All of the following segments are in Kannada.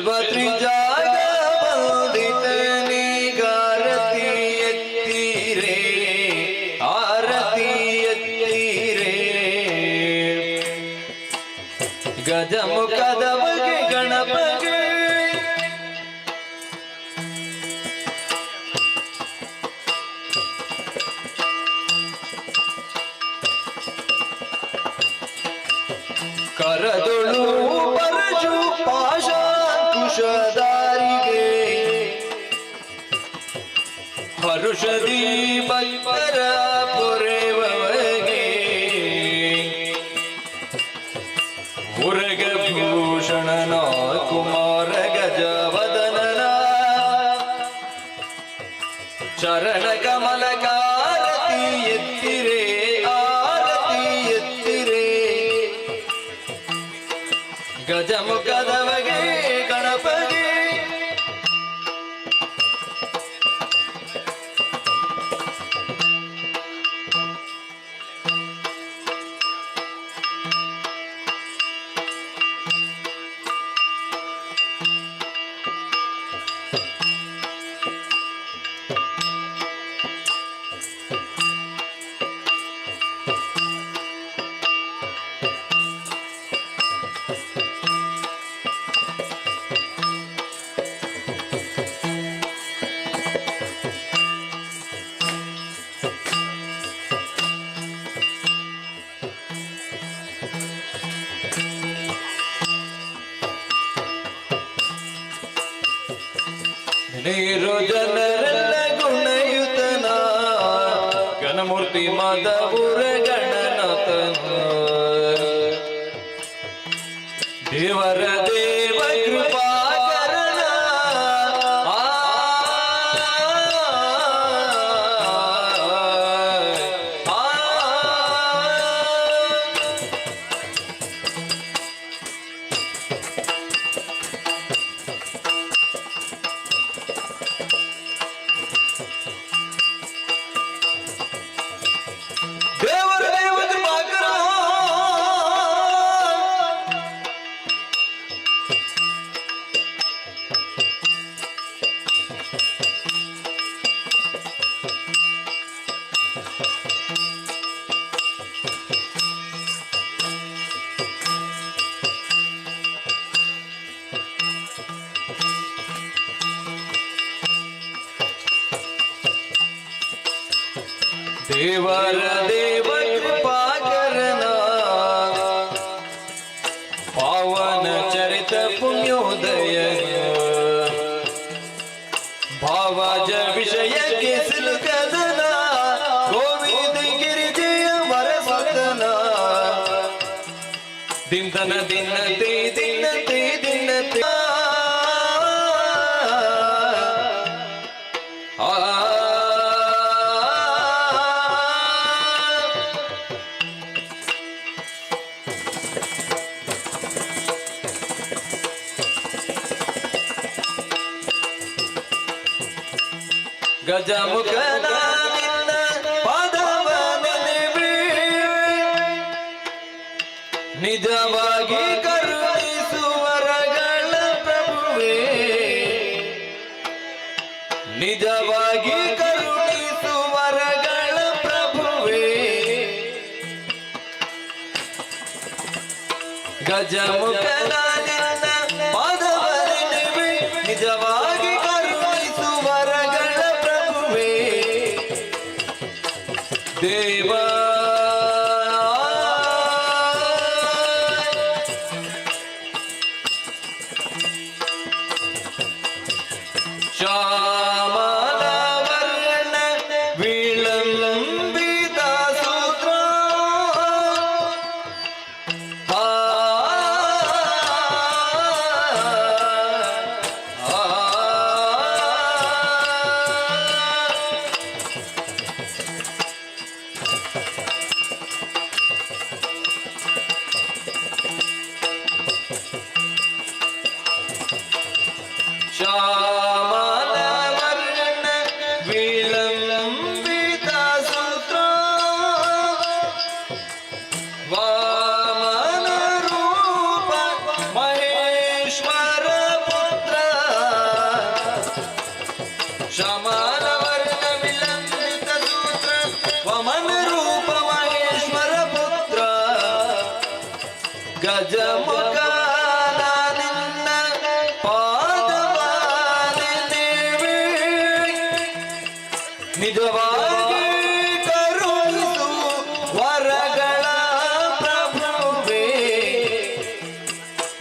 ಬಿಲ್ವತ್ರಿ ಜಾಗ ಬಂದಿತನಿಗಾರತಿ ಎತ್ತೀರೇ ಆರತಿ ಎತ್ತೀರೇ ಗಜಮುಖದ ಬಗೆ ಗಣಪಗೆ ಕರದೊಳು ಪರಶು ಪಾಶಾಂಕುಶಧಾರಿಗೆ ಹರುಷದಿ ಭಕ್ತರ ಪೊರೆವಗೆ ಮುರಗಭೂಷಣನ ಕುಮಾರ ಗಜವದನನ ಚರಣ ಕಮಲಕಾರತಿ ಎತ್ತಿರೆ ಆರತಿ ಎತ್ತಿರೆ ಗಜಮುಖದವಗೆ ಗಣಪಗೆ ನೀರು ಜನರೆಲ್ಲ ಗುಣಯುತನ ಗಣಮೂರ್ತಿ ಮಾಧವರ ಗಣನಾಥನ ದೇವರ ದೇವ ಕೃಪಾಕರಣ ದೇವರ ದೇವ ಕೃಪಾಕರಣ ಪಾವನ ಚರಿತ ಪುಣ್ಯೋದಯ ಭಾವಜ ವಿಷಯಕ್ಕೆ ಸಿಲುಕದನ ಗೋವಿಂದ ಗಿರಿಜಯ ವರಸದನ ದಿಂದನ ದಿನ್ನತೆ ದಿನ್ನತೆ ದಿನ್ನತೆ ಗಜಮುಖನ ನಿನ್ನ ಪಾದವ ನೆನೆವೆ ನಿಜವಾಗಿ ಕರುಣಿಸುವರಗಳ ಪ್ರಭುವೇ ನಿಜವಾಗಿ ಕರುಣಿಸುವರಗಳ ಪ್ರಭುವೇ ಗಜಮುಖನ ನಿನ್ನ ಪಾದವ ನೆನೆವೆ ನಿಜವಾಗಿ ದೇವ ಶ್ಯಾಮಲ ವರ್ಣ ವಿಳಂಬಿತ ಸೂತ್ರ ಗಜಮುಖ ನಿನ್ನ ಪಾದವಾಲಿನಿವೆ ನಿಜವಾಗಿ ಕರುಣಿಸು ವರಗಳ ಪ್ರಭುವೇ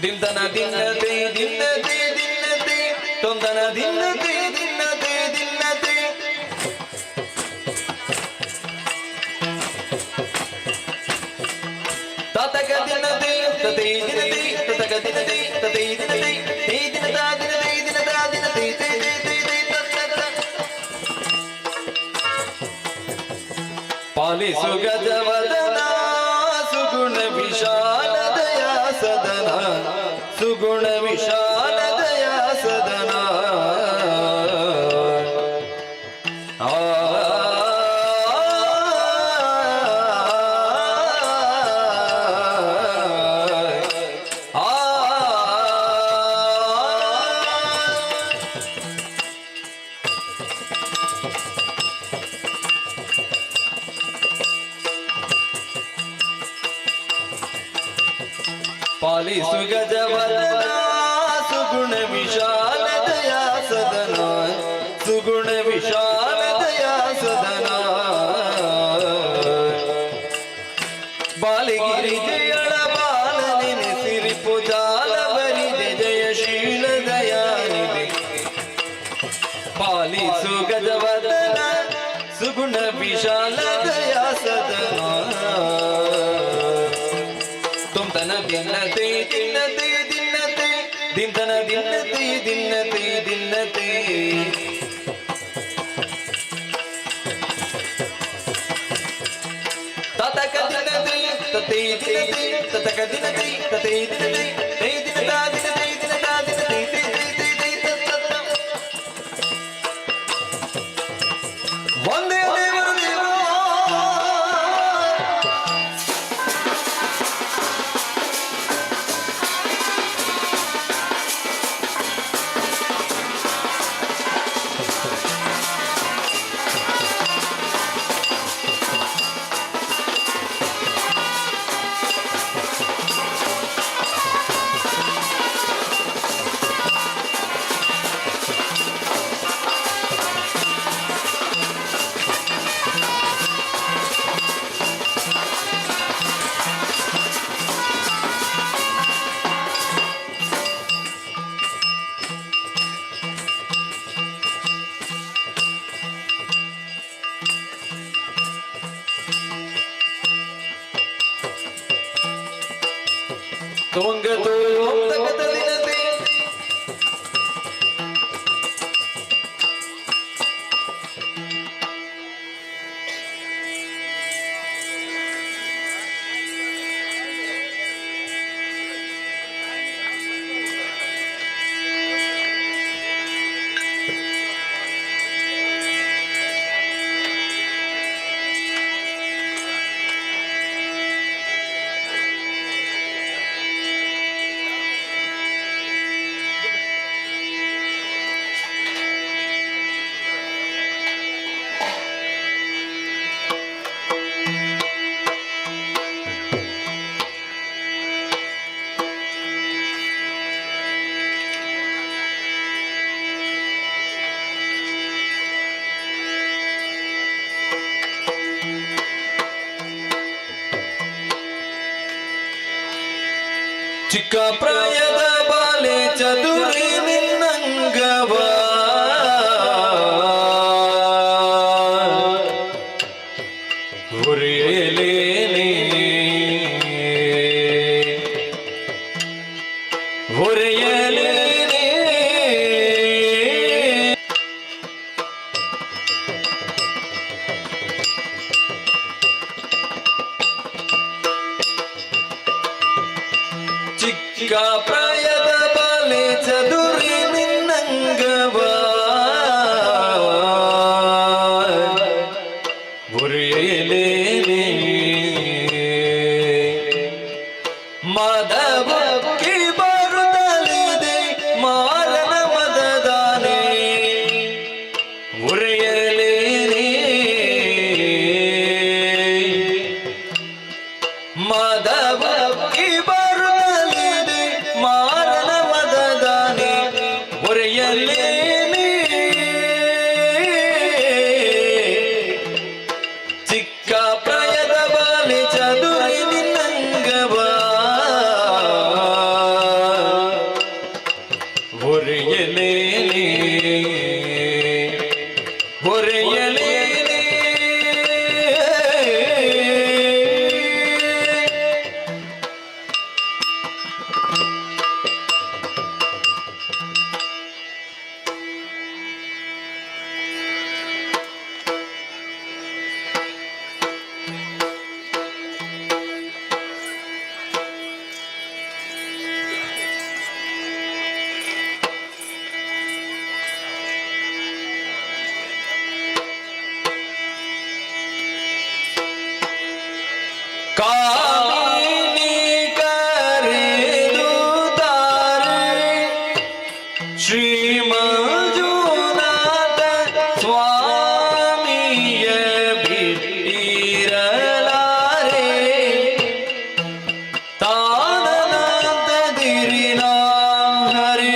ದಿಂದನ ದಿನ್ನತೆ ದಿನ್ನತೆ ದಿನ್ನತೆ ತೊಂದನ ದಿನ್ನತೆ ದಿನ್ನತೆ ದಿನ್ನತೆ ತತಕ ದಿನತೆ ತತೈ ದಿನತೆ ತತಕ ದಿನತೆ ತತೈ ದಿನತೆ ತೈ ದಿನತಾ ದಿನತೆ ದಿನತಾ ದಿನತೆ ತೈ ತೈ ತೈ ತೈ ತತ ಪಾಲಿಸು ಗಜವದನ ಸುಗುಣ ವಿಶಾಲ ದಯಾ ಸದನ ಸುಗುಣ ವಿಶಾಲ ದಯಾ ಸದನ ಪಾಲಿಸು ಗಜವದನ ಸುಗುಣ ವಿಶಾಲ ದಯಾ ಸದನ ಸುಗುಣ ವಿಶಾಲ ದಯಾ ಸದನ ಬಾಲಿಗಿರಿ ಜಯಳ ಬಾಲನೆ ಸಿರಿ ಪೂಜಾಲ ಬರಿದೆ ಜಯಶೀಲ ದಯಾನಿಧಿ ಪಾಲಿಸು ಗಜವದನ ಸುಗುಣ ವಿಶಾಲ ದಯಾ ಸದನ ತನ ದಿನ್ನತೆ ದಿನ್ನತೆ ದಿನ್ನತೆ ದಿಂದನ ದಿನ್ನತೆ ದಿನ್ನತೆ ದಿನ್ನತೆ ತತಕ ದಿನತೆ ತತೈ ದಿನತೆ ತತಕ ದಿನತೆ ತತೈ ದಿನತೆ ತೈ ದಿನತಾ ದಿನತೆ ದಿನತಾ ದಿನತೆ ತೈ ತೈ ತೈ ತೈ ತತ ವಂದೇ ದೇವರ ದೇವ ತೊಂಗತೋ ತಕತ ದಿನತೆ ಚಿಕ್ಕ ಪ್ರಾಯದ ಬಾಲೆ ಚದುರಿ ನಿನ್ನಂಗವ ಹೊರೆಯಲೇನೆ ಹೊರೆಯಲೇನೆ ಚಿಕ್ಕ ಪ್ರಾಯದ ಬಾಲೆ ಚದುರಿ ನಿನ್ನಂಗವ ಬುರಿಯಲೇನೆ ಮದಬಕ್ಕಿ ಬರುತ್ತಲಿದೆ ಮಾರನ ಮದದಾನೆ ಬುರಿಯಲೇನೆ ಮದಬಕ್ಕಿ ಬರುತ್ತಲಿದೆ ಚಾಲೆ ಚದುರಿ ನಿನ್ನಂಗವ ಹೊರೆಯಲೇ ಹೊರೆಯಲೇ ಕಾಮಿನಿ ಕರೆದು ತಾರೆ ಶ್ರೀ ಮಂಜುನಾಥ ಸ್ವಾಮಿಯ ಬಿಟ್ಟಿರಲಾರೆ ತಾನನಂತದಿರಿನ ಹರೇ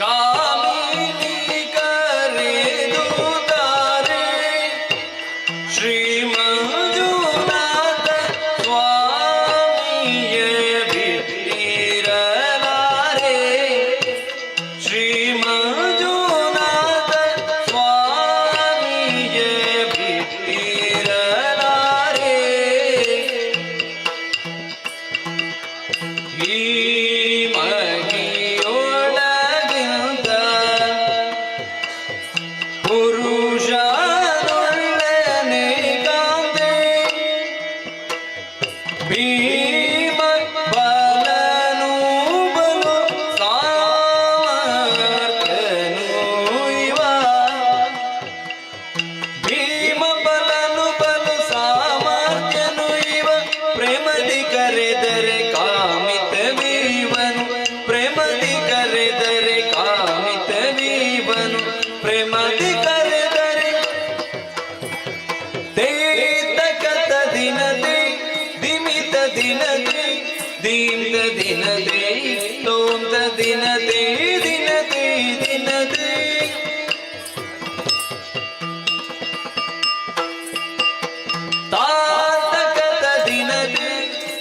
ಕಾಮಿನಿ ಕರೆದು ತಾರೆ ಶ್ರೀ ಮಂಜುನಾಥ ಸ್ವಾಮಿಯ ಬಿಟ್ಟಿರಲಾರೆ ಶ್ರೀ ಮಂಜುನಾಥ ಸ್ವಾಮಿಯ ಬಿಟ್ಟಿರಲಾರೆ ಈ ಮಗಿಯೊಳಗಿಂದ ಪುರುಷನೊಳ್ಳನೆ ಕಾಂದೆ ಭೀಮ ಬಲನು ಬಲು ಸಾಮರ್ಥ್ಯನು ಇವ ಭೀಮ ಬಲನು ಬಲು ಸಾಮರ್ಥ್ಯನು ಇವ ಪ್ರೇಮದಿ ಕರೆದರೆ ಕಾಮಿತವೀವನು ಪ್ರೇಮದಿ ಕರೆದರೆ ಕಾಮಿತವೀವನು ಪ್ರೇಮದಿ ಕರೆದರೆ ತೇತಕತ ದಿನದೆ ದಿಮಿತ ದಿನದೆ ದೀಮ್ತ ದಿನದೆ ತೋಮ್ತ ದಿನದೆ ದಿನದೆ ದಿನದೆ ತಾತಕತ ದಿನದೆ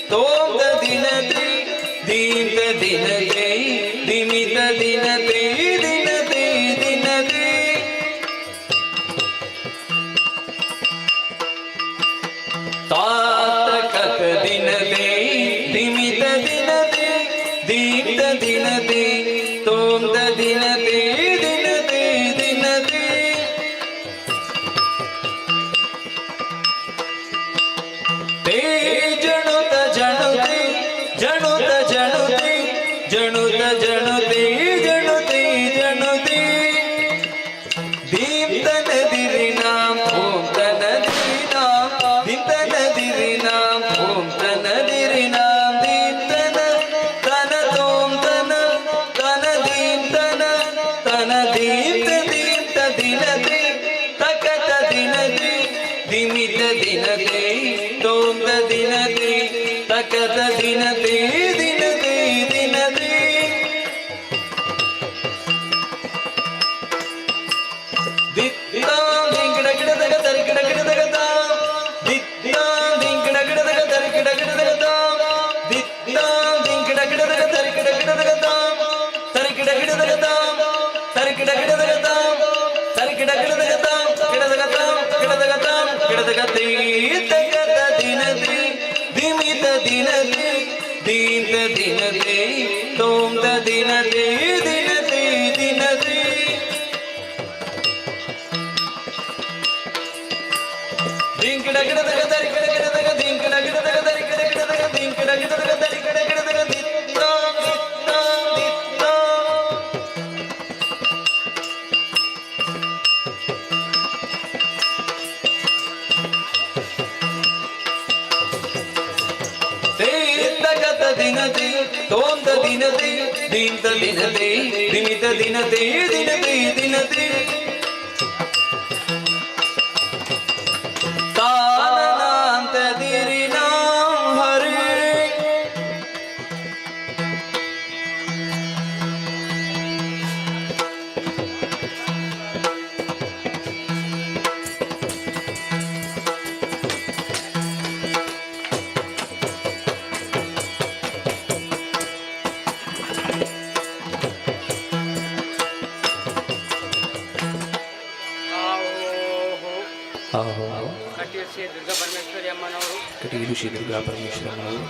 ತೋಮ್ತ ದಿನದೆ ದೀಮ್ತ ದಿನದೆ ದಿಮಿತ ದಿನದೆ ದಿನದೆ ದಿನದೆ ತಾತಕತ ದಿನದೆ ದಿಮಿತ ದಿನದೆ ದೀಪ್ತ ದಿನದೆ ತೋಮ್ತ ದಿನದೆ ದಿನದೆ ದಿನದೆ ತೇ ಜಣುತ ಜಣುತೆ ಜಣುತ ಜಣುತೆ ಜಣುತ ಜಣುತೆ ಜಣುತೆ ಜಣುತೆ ದೀಪ್ತನ ದಿರಿನಾಂ ಓಂ ತನ ದಿರಿನಾಂ ದೀಪ್ತನ ದಿರಿನಾಂ ಓಂ ತನ ದಿರಿನಾಂ ದೀಪ್ತನ ತನ ತೋಂ ತನ ತನ ದೀಪ್ತನ ತನ ದೀಪ್ತ ದೀಪ್ತ ದಿನದೆ ತಕತ ದಿನದೆ ದಿಮಿತ ದಿನದೆ ತೋಂತ ದಿನದೆ ತಕತ ದಿನದೆ ದಿನದೆ ದಿನದೆ ದಿತ್ತಾಂ ದಿಂಗಿಡ ಗಿಡದಗ ತರಿಗಿಡ ಗಿಡದಗದ ದಿತ್ತಾಂ ದಿಂಗಿಡ ಗಿಡದಗ ತರಿಗಿಡ ಗಿಡದಗದ ದಿತ್ತಾಂ ದಿಂಗಿಡ ಗಿಡದಗ ತರಿಗಿಡ ಗಿಡದಗದ ತರಿಗಿಡ ಗಿಡದಗದ ತರಿಗಿಡ ಗಿಡದಗದ ತರಿಗಿಡ ಗಿಡದಗದ ಗಿಡದಗದ ಗಿಡದಗದ ಗಿಡದಗದ ತಕತ ದಿನದೆ ದಿಮಿತ ದಿನದೆ ದೀಂತ ದಿನದೆ ತೋಮ್ತ ದಿನದೆ ದಿನದೆ ದಿನದೆ ದಿಂಗಿಡ ಗಿಡದಗ ತರಿಗಿಡ ಗಿಡದಗ ದಿಂಗಿಡ ಗಿಡದಗ ತರಿಗಿಡ ಗಿಡದಗ ದಿಂಗಿಡ ಗಿಡದಗ ತರಿಗಿಡ ಗಿಡದಗ ದಿತ್ತಾಂ ದಿತ್ತಾಂ ದಿತ್ತಾಂ ತೇತಕತ ದಿನದೆ ತೋಂತ ದಿನದೆ ದೀಂತ ದಿನದೆ ದಿಮಿತ ದಿನತೆ ದಿನತೆ ದಿನತೆ ತಾನನಾಂತ ದಿರಿನ ಹರಿ ಕಟೀಲು ಶ್ರೀ ದುರ್ಗಾ ಪರಮೇಶ್ವರಿ ಅಮ್ಮನವರು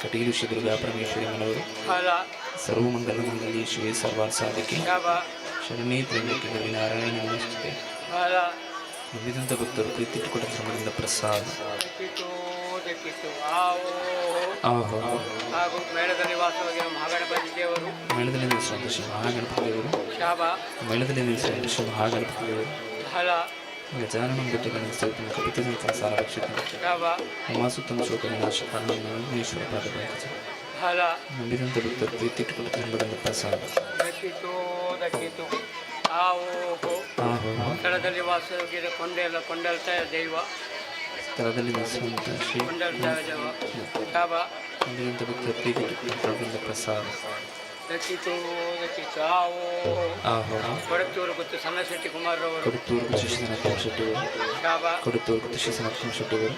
ಕಟೀಲು ಶ್ರೀ ದುರ್ಗಾ ಪರಮೇಶ್ವರಿ ಅಮ್ಮನವರು ಸರ್ವಮಂಗಲ ಮಂಗಲಿ ಶಿವೆ ಸರ್ವಾರ್ ಸಾಧಕೆ ಶರಣೇ ತ್ರ್ಯಂಬಕೆ ಗೌರಿ ನಾರಾಯಣ ನಮಸ್ತೆ ನಂಬಿದಂಥ ಭಕ್ತರು ಪ್ರೀತಿಟ್ಟುಕೊಂಡ ಶ್ರಮದಿಂದ ಪ್ರಸಾದ ಹಾಗೂ ಮೇಳದಲ್ಲಿ ವಾಸವಾಗಿರುವ ಮಹಾಗಣಪತಿ ದೇವರು ಮೇಳದಲ್ಲಿ ನಿಲ್ಲಿಸುವಂಥ ಶ್ರೀ ಮಹಾಗಣಪತಿ ದೇವರು ಮೇಳದಲ್ಲಿ ನಿಲ್ಲಿಸುವಂಥ ಶ್ರೀ ಮಹಾಗಣಪತಿ ದೇವರು ಗಜಾನನ ಬೆಟ್ಟಗಳನ್ನು ಸ್ವಲ್ಪ ಕಪಿತ ಸಾರ ರಕ್ಷಿತ ಉಮಾಸುತ್ತಮ ಶೋಕ ವಿನಾಶ ಕಾರಣೇಶ್ವರ ಪಾದ ನಂಬಿದಂಥ ಭಕ್ತರು ಪ್ರೀತಿಟ್ಟುಕೊಂಡ ಧರ್ಮದಿಂದ ಪ್ರಸಾದ ಸ್ಥಳದಲ್ಲಿ ವಾಸವಾಗಿರುವ ಕೊಂಡಲ್ತಾಯ ದೈವ ಸ್ಥಳದಲ್ಲಿ ನಿಲ್ಲಿಸುವಂಥ ಶ್ರೀ ನಂಬಿದಂಥ ಭಕ್ತರು ಪ್ರೀತಿಟ್ಟುಕೊಂಡ ಧರ್ಮದಿಂದ ಪ್ರಸಾದ ಕೊಡತ್ತೂರು ಮತ್ತು ಸಣ್ಣಶೆಟ್ಟಿ ಕುಮಾರರವರು ಕೊಡುತ್ತೂರು ಶಿಶುನರತ್ನ ಶೆಟ್ಟಿಯವರು ಕೊಡುತ್ತೂರು ಕೃಷಿ ಸಂರಕ್ಷಣಾ ಶೆಟ್ಟಿಯವರು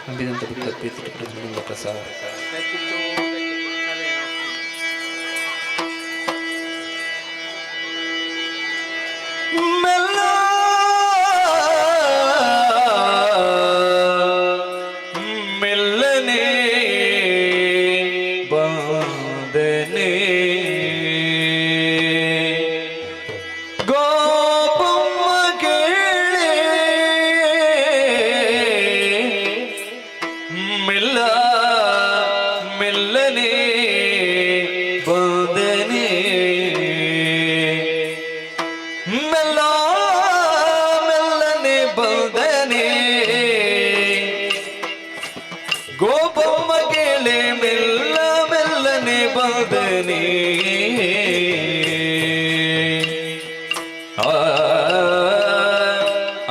ನಂಬಿದಂಥ ಭಕ್ತರು ಪ್ರೀತಿಟ್ಟುಕೊಂಡ ಧರ್ಮದಿಂದ ಪ್ರಸಾದ ಮೆಲ್ಲನೆ ಬಂದನೆ ಗೋಪಮ್ಮ ಕೇಳೆ ಮೆಲ್ಲ ಮೆಲ್ಲನೆ ಬಂದನೆ ಮೆಲ್ಲ ಮೆಲ್ಲನೆ ಬಂದನೆ ಗೋಪಮ್ಮ ಕೇಳೆ ಮೆಲ್ಲ ಮೆಲ್ಲನೆ ಬಂದನೆ ಆ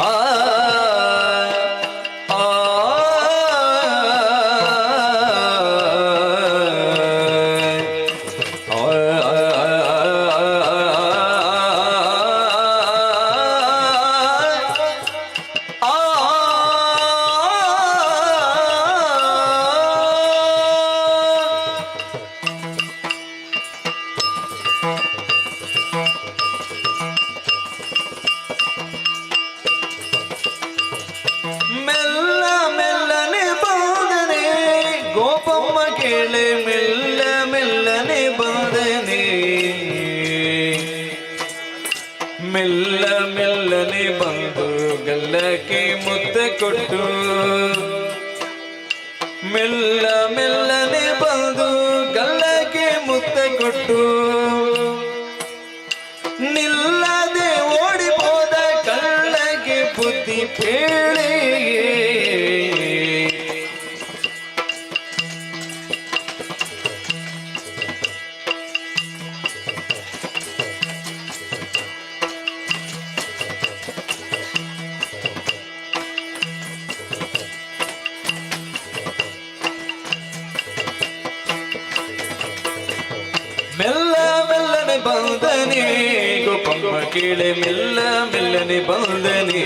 ಆ ಆ ಮೆಲ್ಲ ಮೆಲ್ಲನೆ ಬಂದನೆ ಗೋಪಮ್ಮ ಕೇಳೆ ಮೆಲ್ಲ ಮೆಲ್ಲನೆ ಬಂದನೆ ಮೆಲ್ಲ ಮೆಲ್ಲನೆ ಬಂದು ಗಲ್ಲಕ್ಕೆ ಮುತ್ತ ಕೊಟ್ಟು ಮೆಲ್ಲ ಮೆಲ್ಲನೆ ಬಂದು ಗಲ್ಲಕ್ಕೆ ಮುತ್ತ ಕೊಟ್ಟು ನಿಲ್ಲದೆ ಓಡಿ ಹೋದ ಕಳ್ಳಗೆ ಬುದ್ಧಿ ಪೇಳೆ ಮೆಲ್ಲ ಮೆಲ್ಲನೆ ಬಂದನೆ ಗೋಪಮ್ಮ ಕೇಳೆ ಮೆಲ್ಲ ಮೆಲ್ಲನೆ ಬಂದನೆ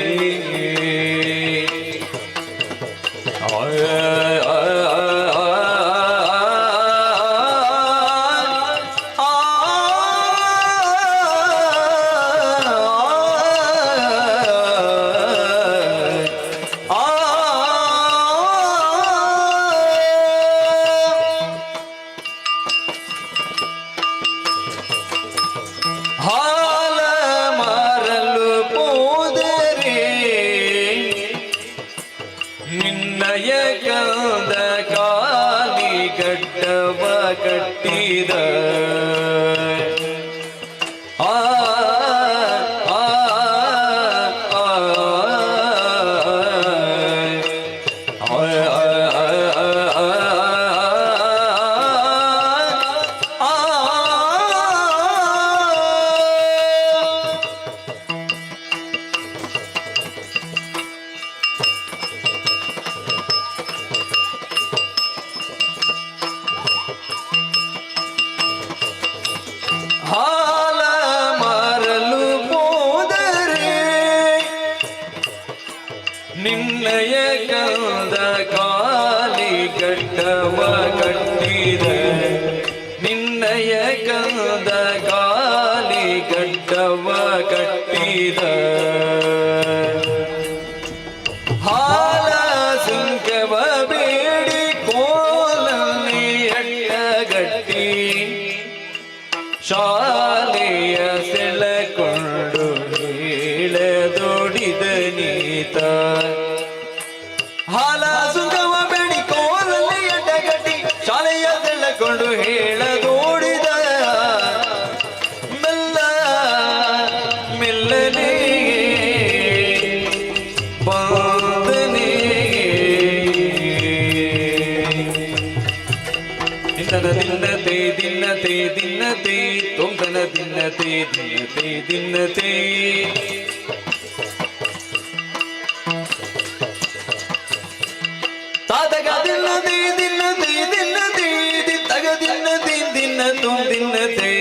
ಹಾಲ ಮಾರಲು ಪೋದರೆ ನಿನ್ನಯ ಕಂದ ಕಾಲಿ ಗಡ್ಡವ ಕಟ್ಟಿದ ಆ ಆ ಆ ಆ ಗಡ್ಡವ ಕಟ್ಟಿದ ನಿನ್ನಯ ಕಂದ ಗಾಲಿ ಗಡ್ಡವ ಕಟ್ಟಿದ ಹಾಲ ಸುಂಕವ ಬೇಡಿ ಕೋಲನೆ ಅಡ್ಡಗಟ್ಟಿ ಶಾಲೆಯ ಸೆಳೆಕೊಂಡು ಹೇಳದೊಡಿದ ನೀತ ಹಾಲ ಸುಂಕವ ಬೇಡಿ ಕೋಲನೆ ಅಡ್ಡಗಟ್ಟಿ ಶಾಲೆಯ ಸೆಳೆಕೊಂಡು ಹೇಳದೋಡಿದ ಮೆಲ್ಲ ಮೆಲ್ಲನೆ ಬಂದನೆ ದಿನ್ನತೆ ದಿನ್ನತೆ ದಿನ್ನತೆ ತೊಂದನ ದಿನ್ನತೆ ದಿನ್ನತೆ ದಿನ್ನತೆ ತಾತಗ ದಿನ್ನತೆ ದಿನ್ನತೆ ದಿನ್ನತೆ ತಗ ದಿನ್ನತೆ ದಿನ್ನ ತುಂ ದಿನ್ನತೆ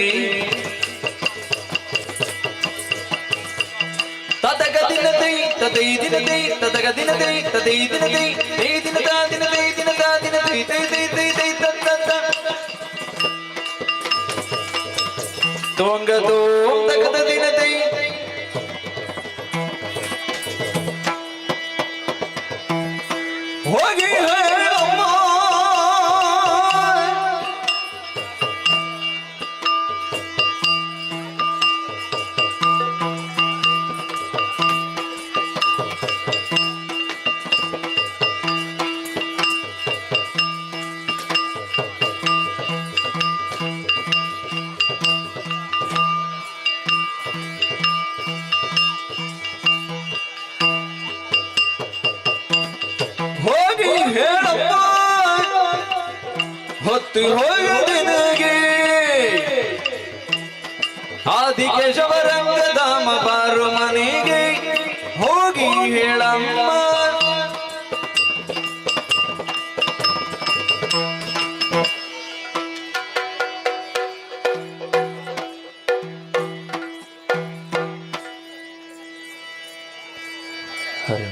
ತಾತಗ ದಿನ್ನತೆ ತತೈ ದಿನತೆ ತತಗ ದಿನತೆ ತತೈ ದಿನತೆ ತೈ ದಿನತಾ ದಿನತೆ ದಿನತಾ ದಿನತೆ ತೈ ತೈ ತೈ ತೈ ತತ್ತ ತೋಂಗ ತೋಂ ತಗದ ದಿನತೆ ಹೋಗಿ ಹೇಳಮ್ಮ ಹೋಗಿ ಹೇಳಮ್ಮ ಹೊತ್ತು ಹೋಗದಿನಗೆ ಆದಿಕೇಶವರಂಗಧಾಮ ಬಾರು ಮನೆಗೆ ಹೋಗಿ ಹೇಳಮ್ಮ ಹರಿ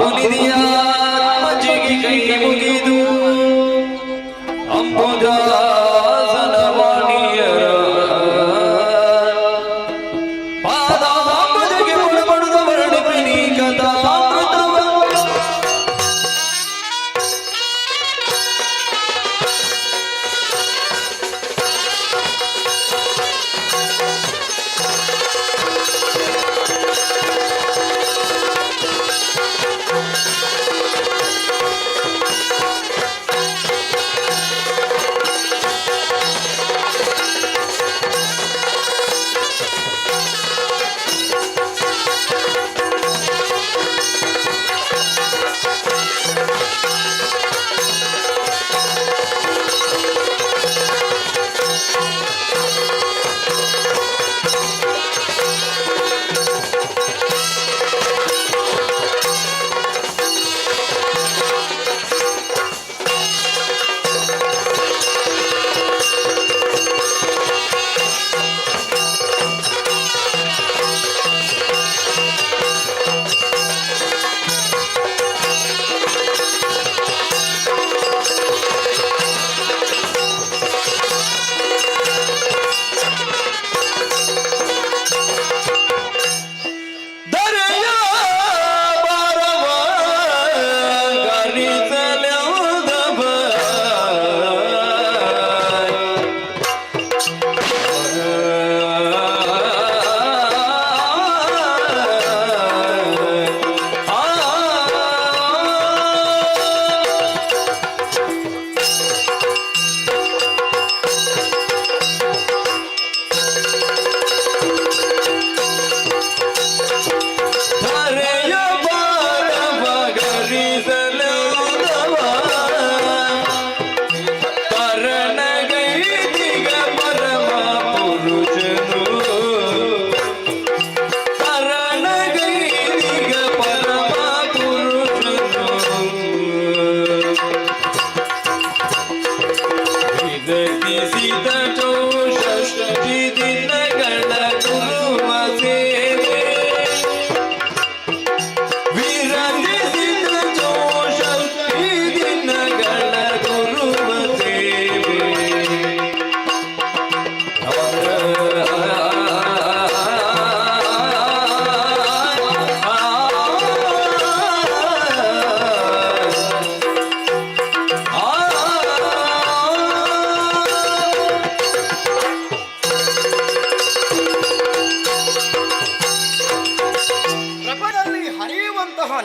ಅಂಬುನಿದಿಯ ಮಜ್ಜಿಗೆ ಕೈ ಮುಗಿದು ಅಂಬುದಾಸನ ವಾಣಿಯರ ಪಾದಾಂಬುದಿಗೆ ಒಳಪಡುವ ವರ್ಣಿಪಿನಿ ಕಥಾಮೃತವ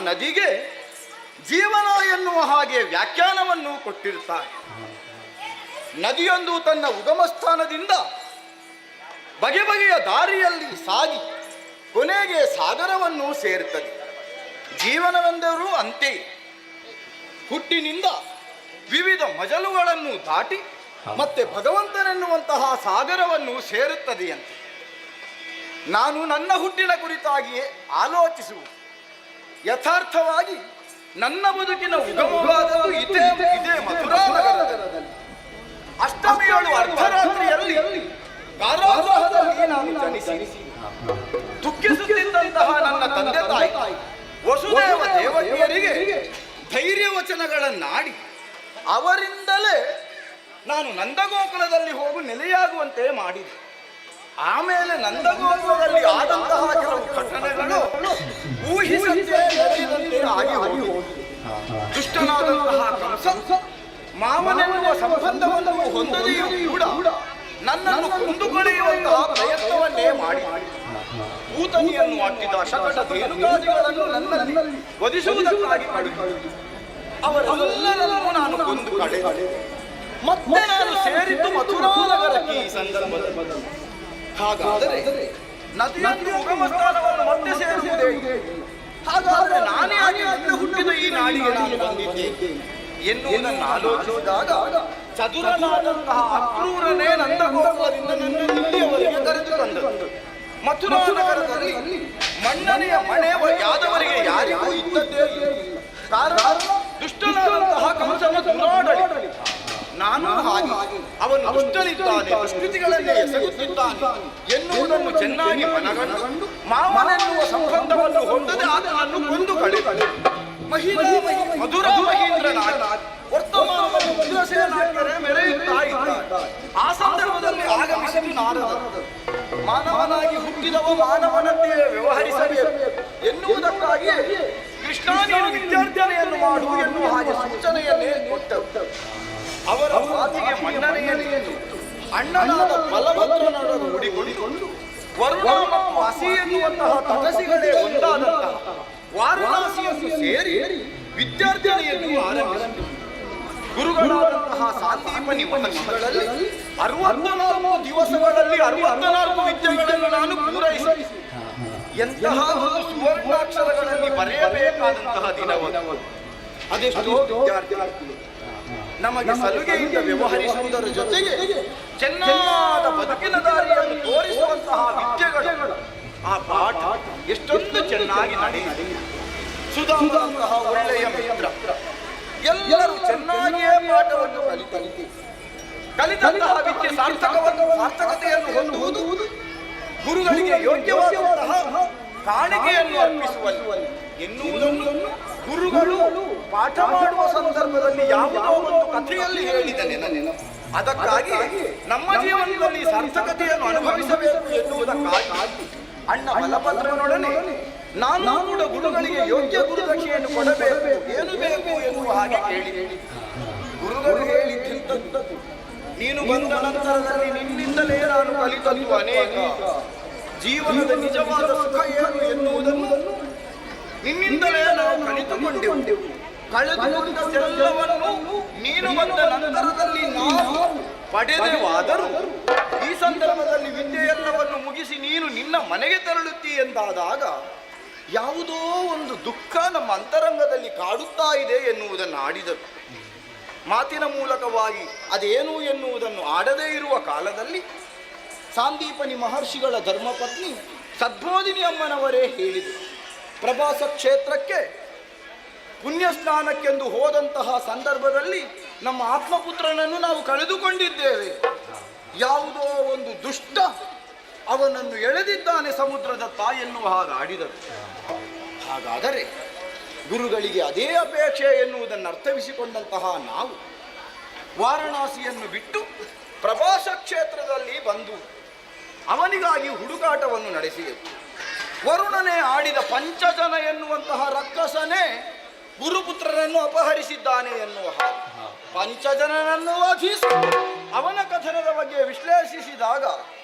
ನದಿಗೆ ಜೀವನ ಎನ್ನುವ ಹಾಗೆ ವ್ಯಾಖ್ಯಾನವನ್ನು ಕೊಟ್ಟಿರುತ್ತಾರೆ. ನದಿಯೊಂದು ತನ್ನ ಉಗಮ ಸ್ಥಾನದಿಂದ ಬಗೆ ಬಗೆಯ ದಾರಿಯಲ್ಲಿ ಸಾಗಿ ಕೊನೆಗೆ ಸಾಗರವನ್ನು ಸೇರುತ್ತದೆ. ಜೀವನವೆಂದರೂ ಅಂತೆಯೇ ಹುಟ್ಟಿನಿಂದ ವಿವಿಧ ಮಜಲುಗಳನ್ನು ದಾಟಿ ಮತ್ತೆ ಭಗವಂತನೆನ್ನುವಂತಹ ಸಾಗರವನ್ನು ಸೇರುತ್ತದೆಯಂತೆ. ನಾನು ನನ್ನ ಹುಟ್ಟಿನ ಕುರಿತಾಗಿಯೇ ಆಲೋಚಿಸುವುದು. ಯಥಾರ್ಥವಾಗಿ ನನ್ನ ಬದುಕಿನ ಉಗಮವಾದದ್ದು ಇದೇ ಮಥುರಾ ನಗರದಲ್ಲಿ. ಅಷ್ಟಮಿಯಳು ಅರ್ಧರಾತ್ರಿಯಲ್ಲಿ ಕಾರಾಗೃಹದಲ್ಲಿ ನಾನು ಜನಿಸಿ ದುಃಖಿಸುತ್ತಿದ್ದಂತಹ ನನ್ನ ತಂದೆ ತಾಯಿ ವಸುದೇವ ದೇವಕಿಯರಿಗೆ ಧೈರ್ಯ ವಚನಗಳನ್ನಾಡಿ ಅವರಿಂದಲೇ ನಾನು ನಂದಗೋಕುಲದಲ್ಲಿ ಹೋಗಿ ನೆಲೆಯಾಗುವಂತೆ ಮಾಡಿದೆ. ಆಮೇಲೆ ನಂದಗೋಕುಲದಲ್ಲಿ ಆದಂತಹ ಕೆಲವು ಘಟನೆಗಳು ಊಹಿಸಂತೆ ನಡೆದಂತೆ ಆಗಿ ಹೋಗಿದೆ. ದುಷ್ಟನಾದಂತಹ ಕಂಸ ಮಾಮನೆನ್ನುವ ಸಂಬಂಧವನ್ನು ಹೊಂದದೆಯೂ ಕೂಡ ನನ್ನನ್ನು ಕೊಂದುಕೊಳೆಯುವಂತಹ ಪ್ರಯತ್ನವನ್ನೇ ಮಾಡಿ ಭೂತನಿಯನ್ನು ಅಟ್ಟಿದ ಶಕಟ ಧೇನುಗಾದಿಗಳನ್ನು ನನ್ನಲ್ಲಿ ವಧಿಸುವುದಕ್ಕಾಗಿ ಪಡೆದು ಅವರೆಲ್ಲರನ್ನೂ ನಾನು ಕೊಂದು ಕಳೆದೆ. ಮತ್ತೆ ನಾನು ಸೇರಿದ್ದು ಮಥುರಾ ನಗರಕ್ಕೆ ಈ ಸಂದರ್ಭದಲ್ಲಿ. ಹಾಗಾದರೆ ನದಿಯಲ್ಲಿ ಉಗಮ ಸ್ಥಾನವನ್ನು ಮತ್ತೆ ಸೇರಿಸುವುದೇ? ಹಾಗಾದರೆ ನಾನೇ ಆಗಿ ನನ್ನ ಹುಟ್ಟಿದ ಈ ನಾಡಿಗೆ ನಾನು ಬಂದಿದ್ದೇನೆ ಎನ್ನುವುದನ್ನು ಆಲೋಚಿಸಿದಾಗ ಚತುರನಾದಂತಹ ಅಕ್ರೂರನೇ ನಂದಗೋಕುಲದಿಂದ ನನ್ನ ಇಲ್ಲಿಯವರೆಗೆ ಕರೆದುಕೊಂಡರು. ಮಥುರಾ ನಗರದಲ್ಲಿ ಮಣ್ಣನೆಯ ಮನೆ ಯಾದವರಿಗೆ ಯಾರಿಗೂ ಇದ್ದದ್ದೇ ಇಲ್ಲ. ಕಾರಣ ದುಷ್ಟನಾದಂತಹ ಕಂಸನ ದುರಾಡಳಿತ. ನಾನು ಹಾಗೆ ಅವನು ದುಷ್ಟನಿದ್ದಾನೆ, ದುಷ್ಕೃತಿಗಳನ್ನೇ ಎಸಗುತ್ತಿದ್ದಾನೆ ಎನ್ನುವುದನ್ನು ಚೆನ್ನಾಗಿ ಮನಗಂಡು ಮಾವನೆನ್ನುವ ಸಂಬಂಧವನ್ನು ಹೊಂದದೆ ಆತನನ್ನು ಕೊಂದು ಕಳೆದ. ಮಧುರ ಮಹೇಂದ್ರನಾಗಿ ವರ್ತಮಾನದಲ್ಲಿ ಉಗ್ರಸೇನಾಗ್ಯರೇ ಮೆರೆಯುತ್ತಾ ಇದ್ದಾರೆ. ಆ ಸಂದರ್ಭದಲ್ಲಿ ಆಗಮಿಸಿದ ನಾರದರು ಮಾನವನಾಗಿ ಹುಟ್ಟಿದವ ಮಾನವನಂತೆಯೇ ವ್ಯವಹರಿಸಬೇಕು ಎನ್ನುವುದಕ್ಕಾಗಿ ಕೃಷ್ಣ ನೀನು ವಿದ್ಯಾರ್ಥನೆಯನ್ನು ಮಾಡು ಎನ್ನುವ ಹಾಗೆ ಸೂಚನೆಯನ್ನೇ ಕೊಟ್ಟರು. ಅವರ ಮಾತಿಗೆ ಮನ್ನಣೆಯನ್ನು ಅಣ್ಣನಾದ ಬಲಭದ್ರನನ್ನು ಹುಡಿಕೊಂಡು ವರುಣ ಮತ್ತು ವಾಸಿ ಎನ್ನುವಂತಹ ತಟಸಿಗಳೇ ಒಂದಾದಂತಹ ವಾರಣಾಸಿಯನ್ನು ಸೇರಿ ವಿದ್ಯಾರ್ಥನೆಯನ್ನು ಆರಂಭಿಸಿದರು. ಗುರುಗಳಾದಂತಹ ಸಾಂದೀಪನಿ ಮಹರ್ಷಿಗಳಲ್ಲಿ 64 ದಿವಸಗಳಲ್ಲಿ 64 ವಿದ್ಯೆಗಳನ್ನು ನಾನು ಪೂರೈಸಿ ಎಂತಹ ಒಂದು ಸುವರ್ಣಾಕ್ಷರಗಳಲ್ಲಿ ಬರೆಯಬೇಕಾದಂತಹ ದಿನವನ್ನು ಅದೆಷ್ಟೋ ವಿದ್ಯಾರ್ಥಿಗಳು ನಮಗೆ ಸಲುಗೆಯಿಂದ ವ್ಯವಹರಿಸುವುದರ ಜೊತೆಗೆ ಚೆನ್ನಾದ ಬದುಕಿನ ದಾರಿಯನ್ನು ತೋರಿಸುವಂತಹ ವಿದ್ಯೆಗಳು ಆ ಪಾಠ ಎಷ್ಟೊಂದು ಚೆನ್ನಾಗಿ ನಡೆಯಿದೆ. ಸುಧಾಮಂತಹ ಒಳ್ಳೆಯ ಮಿತ್ರ ಎಲ್ಲರೂ ಚೆನ್ನಾಗಿಯೇ ಪಾಠವನ್ನು ಕಲಿತಂತಹ ವಿದ್ಯೆ ಸಾರ್ಥಕತೆಯನ್ನು ಹೊಂದುವುದು ಗುರುಗಳಿಗೆ ಯೋಗ್ಯವಾದಂತಹ ಕಾಣಿಕೆಯನ್ನು ಅರ್ಪಿಸುವಲ್ಲಿ ಎನ್ನುವುದನ್ನು ಗುರುಗಳು ಪಾಠ ಮಾಡುವ ಸಂದರ್ಭದಲ್ಲಿ ಯಾವುದೋ ಒಂದು ಕಥೆಯಲ್ಲಿ ಹೇಳಿದ್ದಾನೆ ನನ್ನ. ಅದಕ್ಕಾಗಿ ನಮ್ಮ ಜೀವನದಲ್ಲಿ ಸಾರ್ಥಕತೆಯನ್ನು ಅನುಭವಿಸಬೇಕು ಎನ್ನುವುದಕ್ಕಾಗಿ ಅಣ್ಣ ಬಲಭದ್ರನೊಡನೆ ನಾನು ಕೂಡ ಗುರುಗಳಿಗೆ ಯೋಗ್ಯ ಗುರುದಕ್ಷಿಣೆಯನ್ನು ಕೊಡಬೇಕು, ಏನು ಬೇಕು ಎನ್ನುವ ಹಾಗೆ ಹೇಳಿ ಗುರುಗಳು ಹೇಳಿದ್ದಂಥದ್ದು ನೀನು ಬಂದ ನಂತರದಲ್ಲಿ ನಿನ್ನಿಂದಲೇ ನಾನು ಕಲಿತದ್ದು ಅನೇಕ. ಜೀವನದ ನಿಜವಾದ ಸುಖ ಏನು ಎನ್ನುವುದನ್ನು ನಿನ್ನಿಂದಲೇ ನಾವು ಕಲಿತುಕೊಂಡೆವು. ಕಳೆದುಕೊಂಡದ್ದೆಲ್ಲವನ್ನು ನೀನು ಬಂದ ನಂತರದಲ್ಲಿ ನಾವು ಪಡೆದೆವಾದರೂ ಈ ಸಂದರ್ಭದಲ್ಲಿ ವಿದ್ಯೆಯೆಲ್ಲವನ್ನು ಮುಗಿಸಿ ನೀನು ನಿನ್ನ ಮನೆಗೆ ತೆರಳುತ್ತೀ ಎಂದಾದಾಗ ಯಾವುದೋ ಒಂದು ದುಃಖ ನಮ್ಮ ಅಂತರಂಗದಲ್ಲಿ ಕಾಡುತ್ತಾ ಇದೆ ಎನ್ನುವುದನ್ನು ಆಡಿದರು. ಮಾತಿನ ಮೂಲಕವಾಗಿ ಅದೇನು ಎನ್ನುವುದನ್ನು ಆಡದೇ ಇರುವ ಕಾಲದಲ್ಲಿ ಸಾಂದೀಪನಿ ಮಹರ್ಷಿಗಳ ಧರ್ಮಪತ್ನಿ ಸದ್ಬೋಧಿನಿ ಅಮ್ಮನವರೇ ಹೇಳಿದರು. ಪ್ರಭಾಸ ಕ್ಷೇತ್ರಕ್ಕೆ ಪುಣ್ಯ ಸ್ನಾನಕ್ಕೆಂದು ಹೋದಂತಹ ಸಂದರ್ಭದಲ್ಲಿ ನಮ್ಮ ಆತ್ಮಪುತ್ರನನ್ನು ನಾವು ಕಳೆದುಕೊಂಡಿದ್ದೇವೆ. ಯಾವುದೋ ಒಂದು ದುಷ್ಟ ಅವನನ್ನು ಎಳೆದಿದ್ದಾನೆ ಸಮುದ್ರದತ್ತ ಎನ್ನುವ ಹಾಗೆ ಆಡಿದರು. ಹಾಗಾದರೆ ಗುರುಗಳಿಗೆ ಅದೇ ಅಪೇಕ್ಷೆ ಎನ್ನುವುದನ್ನು ಅರ್ಥವಿಸಿಕೊಂಡಂತಹ ನಾವು ವಾರಣಾಸಿಯನ್ನು ಬಿಟ್ಟು ಪ್ರಭಾಸ ಕ್ಷೇತ್ರದಲ್ಲಿ ಬಂದು ಅವನಿಗಾಗಿ ಹುಡುಕಾಟವನ್ನು ನಡೆಸಿದೆವು. ವರುಣನೇ ಆಡಿದ ಪಂಚಜನ ಎನ್ನುವಂತಹ ರಕ್ಕಸನೇ ಗುರುಪುತ್ರನನ್ನು ಅಪಹರಿಸಿದ್ದಾನೆ ಎನ್ನುವ ಹಾಗೆ ಪಂಚಜನನನ್ನು ವಧಿಸಿ ಅವನ ಕಥನದ ಬಗ್ಗೆ ವಿಶ್ಲೇಷಿಸಿದಾಗ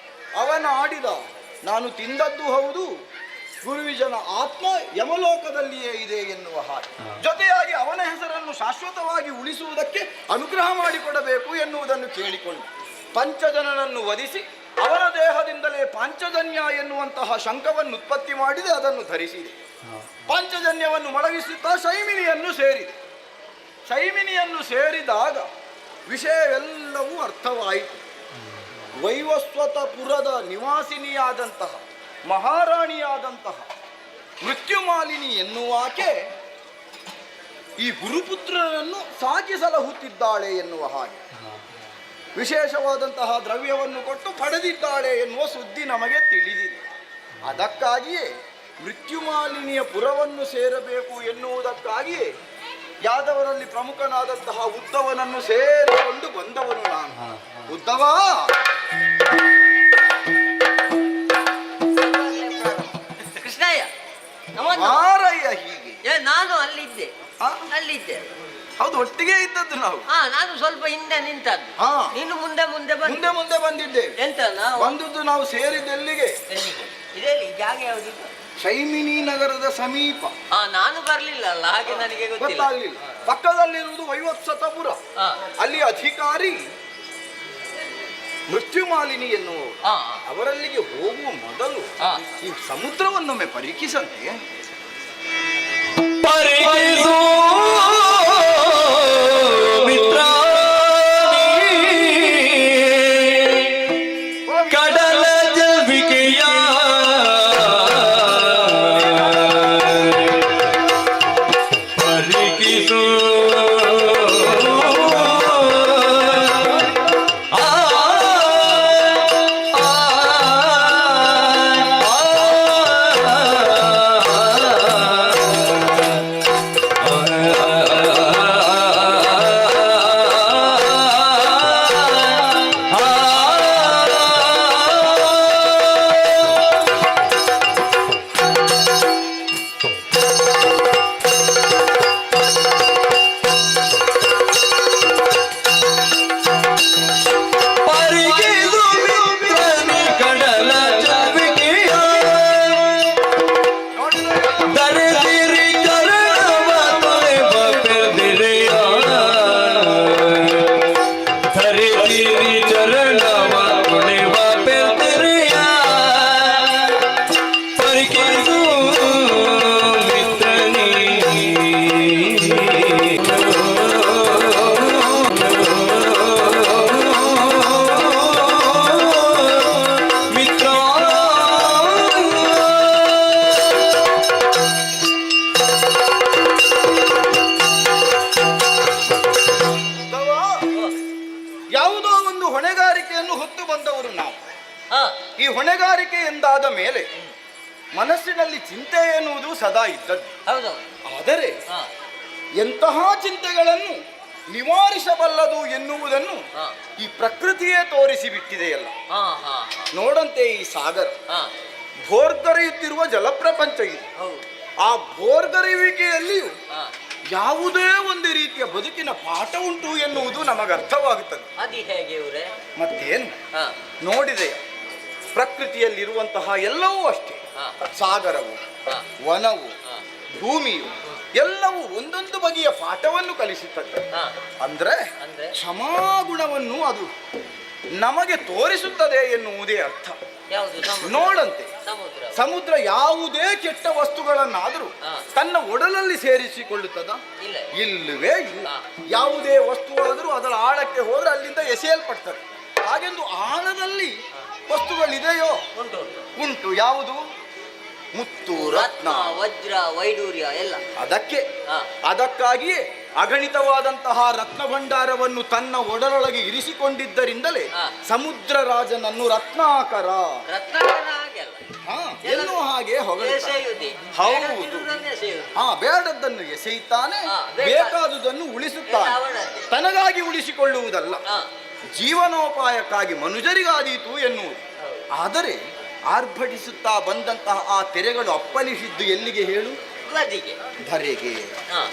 ಅವನ ಆಡಿದ ನಾನು ತಿಂದದ್ದು ಹೌದು, ಗುರುವಿಜನ ಆತ್ಮ ಯಮಲೋಕದಲ್ಲಿಯೇ ಇದೆ ಎನ್ನುವ ಹಾಗೆ ಜೊತೆಯಾಗಿ ಅವನ ಹೆಸರನ್ನು ಶಾಶ್ವತವಾಗಿ ಉಳಿಸುವುದಕ್ಕೆ ಅನುಗ್ರಹ ಮಾಡಿಕೊಡಬೇಕು ಎನ್ನುವುದನ್ನು ಕೇಳಿಕೊಂಡು ಪಂಚಜನನನ್ನು ವಧಿಸಿ ಅವನ ದೇಹದಿಂದಲೇ ಪಾಂಚಜನ್ಯ ಎನ್ನುವಂತಹ ಶಂಖವನ್ನು ಉತ್ಪತ್ತಿ ಮಾಡಿದೆ, ಅದನ್ನು ಧರಿಸಿದೆ. ಪಾಂಚಜನ್ಯವನ್ನು ಮೊಳಗಿಸುತ್ತಾ ಶೈಮಿನಿಯನ್ನು ಸೇರಿದೆ. ಶೈಮಿನಿಯನ್ನು ಸೇರಿದಾಗ ವಿಷಯವೆಲ್ಲವೂ ಅರ್ಥವಾಯಿತು. ವೈವಸ್ವತಪುರದ ನಿವಾಸಿನಿಯಾದಂತಹ ಮಹಾರಾಣಿಯಾದಂತಹ ಮೃತ್ಯುಮಾಲಿನಿ ಎನ್ನುವಾಕೆ ಈ ಗುರುಪುತ್ರನನ್ನು ಸಾಗಿಸಲಹುತ್ತಿದ್ದಾಳೆ ಎನ್ನುವ ಹಾಗೆ ವಿಶೇಷವಾದಂತಹ ದ್ರವ್ಯವನ್ನು ಕೊಟ್ಟು ಪಡೆದಿದ್ದಾಳೆ ಎನ್ನುವ ಸುದ್ದಿ ನಮಗೆ ತಿಳಿದಿದೆ. ಅದಕ್ಕಾಗಿಯೇ ಮೃತ್ಯುಮಾಲಿನಿಯ ಪುರವನ್ನು ಸೇರಬೇಕು ಎನ್ನುವುದಕ್ಕಾಗಿಯೇ ಯಾದವರಲ್ಲಿ ಪ್ರಮುಖನಾದಂತಹ ಉದ್ದವನನ್ನು ಸೇರಿಕೊಂಡು ಬಂದವನು ನಾನು. ಉದ್ದವ ಕೃಷ್ಣಯ್ಯ ಮಾರಯ್ಯ ಹೀಗೆ ನಾನು ಅಲ್ಲಿದ್ದೆ. ಹೌದು, ಒಟ್ಟಿಗೆ ಇದ್ದದ್ದು ನಾವು. ನಾನು ಸ್ವಲ್ಪ ಹಿಂದೆ ನಿಂತದ್ದು, ನೀನು ಮುಂದೆ ಮುಂದೆ ಮುಂದೆ ಬಂದಿದ್ದೇವೆ. ಎಂತ ಬಂದದ್ದು ನಾವು ಸೇರಿದ್ದೆಲ್ಲಿಗೆ? ಇದೆಲ್ಲಿ ಜಾಗ ಯಾವ್ದಿದ್ದು? ಶೈಮಿನಿ ನಗರದ ಸಮೀಪ. ನಾನು ಬರ್ಲಿಲ್ಲ ಅಲ್ಲ, ಹಾಗೆ ನನಗೆ ಗೊತ್ತಾಗ್ಲಿಲ್ಲ. ಪಕ್ಕದಲ್ಲಿರುವುದು ವೈವತ್ಸತಪುರ. ಅಲ್ಲಿ ಅಧಿಕಾರಿ ಮೃತ್ಯುಮಾಲಿನಿ ಎನ್ನುವರು. ಅವರಲ್ಲಿಗೆ ಹೋಗುವ ಮೊದಲು ಈ ಸಮುದ್ರವನ್ನೊಮ್ಮೆ ಪರೀಕ್ಷಿಸಂತೆ. ಕಡಲ ಜವಿಕೆಯ ಪರೀಕ್ಷಿಸು ಮನಸ್ಸಿನಲ್ಲಿ ಚಿಂತೆ ಎನ್ನುವುದು ಸದಾ ಇದ್ದದ್ದು. ಹೌದೌದು. ಆದರೆ ಹಾ ಎಂತಹ ಚಿಂತೆಗಳನ್ನು ನಿವಾರಿಸಬಲ್ಲದು ಎನ್ನುವುದನ್ನು ಹಾ ಈ ಪ್ರಕೃತಿಯೇ ತೋರಿಸಿ ಬಿಟ್ಟಿದೆಯಲ್ಲ. ಹಾ ಹಾ ನೋಡಂತೆ ಈ ಸಾಗರ ಹಾ ಭೋರ್ಗರೆಯುತ್ತಿರುವ ಜಲಪ್ರಪಂಚ ಇದು. ಹೌದು. ಆ ಭೋರ್ಗರೆಯುವಿಕೆಯಲ್ಲಿಯೂ ಹಾ ಯಾವುದೇ ಒಂದು ರೀತಿಯ ಬದುಕಿನ ಪಾಠ ಉಂಟು ಎನ್ನುವುದು ನಮಗೆ ಅರ್ಥವಾಗುತ್ತದೆ. ಅದು ಹೇಗೆ ಇವ್ರೆ? ಮತ್ತೇನು ಹಾ ನೋಡಿದೆ, ಪ್ರಕೃತಿಯಲ್ಲಿರುವಂತಹ ಎಲ್ಲವೂ ಅಷ್ಟೇ, ಹಾ ಸಾಗರವು, ಹಾ ವನವು, ಹಾ ಭೂಮಿಯು ಎಲ್ಲವೂ ಒಂದೊಂದು ಬಗೆಯ ಪಾಠವನ್ನು ಕಲಿಸುತ್ತದೆ. ಹಾ ಅಂದ್ರೆ ಅಂದ್ರೆ ಕ್ಷಮಾಗುಣವನ್ನು ಅದು ನಮಗೆ ತೋರಿಸುತ್ತದೆ ಎನ್ನುವುದೇ ಅರ್ಥ. ಯಾವುದು? ನೋಡಂತೆ ಸಮುದ್ರ. ಸಮುದ್ರ ಯಾವುದೇ ಕೆಟ್ಟ ವಸ್ತುಗಳನ್ನಾದರೂ ಹಾ. ತನ್ನ ಒಡಲಲ್ಲಿ ಸೇರಿಸಿಕೊಳ್ಳುತ್ತದ? ಇಲ್ಲ. ಇಲ್ಲವೇ ಇಲ್ಲ. ಹಾ. ಯಾವುದೇ ವಸ್ತುವಾದರೂ ಅದರ ಆಳಕ್ಕೆ ಹೋದ್ರೆ ಅಲ್ಲಿಂದ ಎಸೆಯಲ್ಪಡ್ತದೆ. ಹಾಗೆಂದು ಆಳದಲ್ಲಿ ವಸ್ತುಗಳಿದೆಯೋ? ಉಂಟು ಉಂಟು. ಉಂಟು. ಯಾವುದು? ಮುತ್ತು, ರತ್ನ. ವಜ್ರ, ವೈಡೂರ್ಯ ಎಲ್ಲ. ಅದಕ್ಕಾಗಿಯೇ ಅಗಣಿತವಾದಂತಹ ರತ್ನ ಭಂಡಾರವನ್ನು ತನ್ನ ಒಡಲೊಳಗೆ ಇರಿಸಿಕೊಂಡಿದ್ದರಿಂದಲೇ ಹಾ. ಸಮುದ್ರ ರಾಜನನ್ನು ರತ್ನಾಕರ ರತ್ನಾಕರ ಹಾಗೆಲ್ಲ ಎನ್ನುವ ಹಾಗೆ ಹೊಗಳುತ್ತಾರೆ. ಎಸೆಯುವುದೇ. ಹೌದು. ಬೇಡದಿರುವುದನ್ನು ಎಸೆಯುವುದು. ಬೇಡದ್ದನ್ನು ಎಸೆಯುತ್ತಾನೆ, ಹಾ, ಬೇಕಾದುದನ್ನು ಉಳಿಸುತ್ತಾನೆ. ಎಲ್ಲ ಅವನದ್ದೇ. ತನಗಾಗಿ ಉಳಿಸಿಕೊಳ್ಳುವುದಲ್ಲ, ಹಾ ಜೀವನೋಪಾಯಕ್ಕಾಗಿ ಮನುಜರಿಗಾದೀತು ಎನ್ನುವುದು. ಹೌದು. ಆದರೆ ಆರ್ಭಟಿಸುತ್ತಾ ಬಂದಂತಹ ಆ ತೆರೆಗಳು ಅಪ್ಪಲಿಸಿದ್ದು ಎಲ್ಲಿಗೆ ಹೇಳು? ಬದಿಗೆ. ಧರೆಗೆ. ಹಾ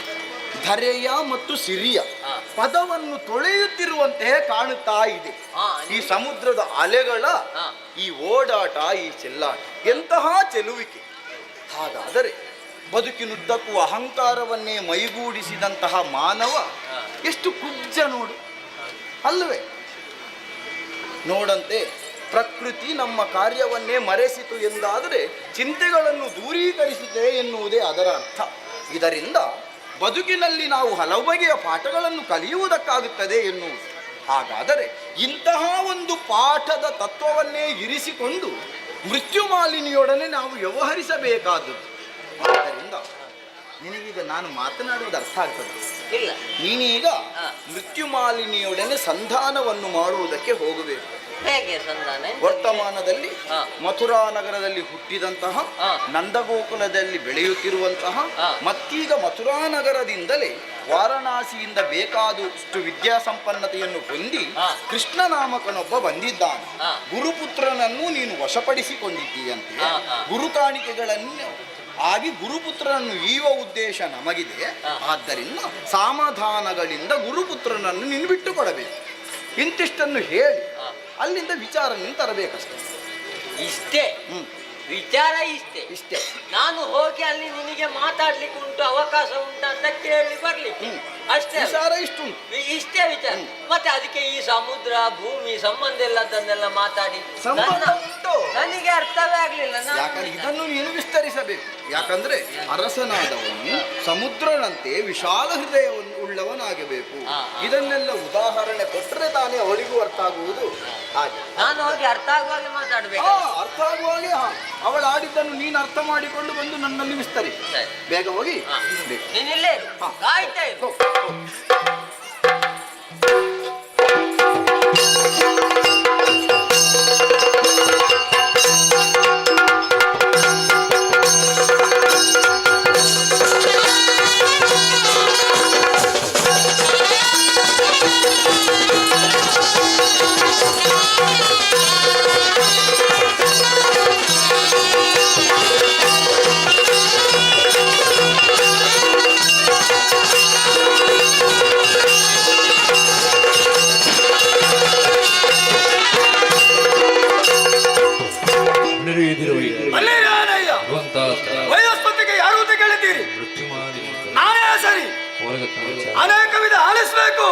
ಧರೆಯ ಮತ್ತು ಸಿರಿಯ ಹಾ. ಪದವನ್ನು ತೊಳೆಯುತ್ತಿರುವಂತೆ ಕಾಣುತ್ತಾ ಇದೆ. ಹಾ, ಈ ಸಮುದ್ರದ ಅಲೆಗಳ ಹಾ. ಈ ಓಡಾಟ, ಈ ಚೆಲ್ಲಾಟ, ಎಂತಹ ಚೆಲುವಿಕೆ! ಹಾಗಾದರೆ ಬದುಕಿನುದ್ದಕ್ಕೂ ಅಹಂಕಾರವನ್ನೇ ಮೈಗೂಡಿಸಿದಂತಹ ಮಾನವ ಹಾ. ಎಷ್ಟು ಕುಜ್ಜ ನೋಡು, ಅಲ್ಲವೇ? ನೋಡಂತೆ ಪ್ರಕೃತಿ ನಮ್ಮ ಕಾರ್ಯವನ್ನೇ ಮರೆಸಿತು ಎಂದಾದರೆ ಚಿಂತೆಗಳನ್ನು ದೂರೀಕರಿಸಿದೆ ಎನ್ನುವುದೇ ಅದರ ಅರ್ಥ. ಇದರಿಂದ ಬದುಕಿನಲ್ಲಿ ನಾವು ಹಲವು ಬಗೆಯ ಪಾಠಗಳನ್ನು ಕಲಿಯುವುದಕ್ಕಾಗುತ್ತದೆ ಎನ್ನುವುದು. ಹಾಗಾದರೆ ಇಂತಹ ಒಂದು ಪಾಠದ ತತ್ವವನ್ನೇ ಇರಿಸಿಕೊಂಡು ಮೃತ್ಯು ಮಾಲಿನಿಯೊಡನೆ ನಾವು ವ್ಯವಹರಿಸಬೇಕಾದದ್ದು. ಆದ್ದರಿಂದ ನಿನಗೀಗ ನಾನು ಮಾತನಾಡುವುದು ಅರ್ಥ ಆಗ್ತದೆ. ಇಲ್ಲ. ನೀನೀಗ ಹಾ. ಮೃತ್ಯು ಮಾಲಿನಿಯೊಡನೆ ಸಂಧಾನವನ್ನು ಮಾಡುವುದಕ್ಕೆ ಹೋಗಬೇಕು. ಹೇಗೆ ಸಂಧಾನ? ವರ್ತಮಾನದಲ್ಲಿ ಹಾ. ಮಥುರಾ ನಗರದಲ್ಲಿ ಹುಟ್ಟಿದಂತಹ, ಹಾ. ನಂದಗೋಕುಲದಲ್ಲಿ ಬೆಳೆಯುತ್ತಿರುವಂತಹ, ಹಾ. ಮತ್ತೀಗ ಮಥುರಾ ನಗರದಿಂದಲೇ ವಾರಣಾಸಿಯಿಂದ ಬೇಕಾದಷ್ಟು ವಿದ್ಯಾಸಂಪನ್ನತೆಯನ್ನು ಹೊಂದಿ ಹಾ. ಕೃಷ್ಣ ನಾಮಕನೊಬ್ಬ ಬಂದಿದ್ದಾನೆ. ಹಾ. ಗುರುಪುತ್ರನನ್ನು ನೀನು ವಶಪಡಿಸಿಕೊಂಡಿದ್ದೀಯಂತೆ. ಹಾ, ಹಾ. ಗುರು ಕಾಣಿಕೆಗಳನ್ನು ಆಗಿ ಗುರುಪುತ್ರನನ್ನು ಈವ ಉದ್ದೇಶ ನಮಗಿದೆ. ಹಾ. ಆದ್ದರಿಂದ ಸಮಾಧಾನಗಳಿಂದ ಗುರುಪುತ್ರನನ್ನು ನೀನು ಬಿಟ್ಟು ಕೊಡಬೇಕು. ಇಂತಿಷ್ಟನ್ನು ಹೇಳಿ ಹಾ. ಅಲ್ಲಿಂದ ವಿಚಾರ ನೀನು ತರಬೇಕಷ್ಟೆ. ಇಷ್ಟೇ ಹ್ಮ್ ವಿಚಾರ, ಇಷ್ಟೇ. ಇಷ್ಟೇ. ನಾನು ಹೋಗಿ ಅಲ್ಲಿ ನಿನಗೆ ಮಾತಾಡ್ಲಿಕ್ಕೆ ಉಂಟು, ಅವಕಾಶ ಉಂಟು ಅಂತ ಕೇಳಿ ಬರ್ಲಿಕ್ಕೆ ಅಷ್ಟೇ ಅಲ್ಲ? ವಿಚಾರ ಇಷ್ಟುಂಟು. ಇಷ್ಟೇ ವಿಚಾರ. ಮತ್ತೆ ಅದಕ್ಕೆ ಈ ಸಮುದ್ರ, ಭೂಮಿ ಸಂಬಂಧ ಎಲ್ಲದನ್ನೆಲ್ಲ ಮಾತಾಡಿ ಸಂಬಂಧ ಉಂಟು. ನನಗೆ ಅರ್ಥವೇ ಆಗ್ಲಿಲ್ಲ. ಯಾಕಂದ್ರೆ ಇದನ್ನು ನೀನು ವಿಸ್ತರಿಸಬೇಕು. ಯಾಕಂದ್ರೆ ಅರಸನಾದವನು ಸಮುದ್ರನಂತೆ ವಿಶಾಲ ಹೃದಯವನ್ನು ಉಳ್ಳವನಾಗಬೇಕು. ಇದನ್ನೆಲ್ಲ ಉದಾಹರಣೆ ಕೊಟ್ಟರೆ ತಾನೇ ಅವಳಿಗೂ ಅರ್ಥ ಆಗುವುದು. ಹಾಗೆ ನಾನು ಹೋಗಿ ಅರ್ಥ ಆಗುವಾಗೆ ಮಾತಾಡ್ಬೇಕು. ಅರ್ಥ ಆಗುವಾಗೆ ಅವಳು ಆಡಿದ್ದನ್ನು ನೀನು ಅರ್ಥ ಮಾಡಿಕೊಂಡು ಬಂದು ನನ್ನಲ್ಲಿ ವಿಸ್ತರಿಸಿ. ಸರಿ. ಬೇಗ ಹೋಗಿ ಬೇಕು. ನೀನಿಲ್ಲೇ ಇರು. ಕಾಯ್ತಾ ಇರು. ವಯೋಸ್ಪತಿಗೆ ಯಾರು ಅಂತ ಕೇಳಿದ್ದೀರಿ? ನಾನೇ ಸರಿ. ಅನೇಕ ವಿಧ ಆಲಿಸಬೇಕು.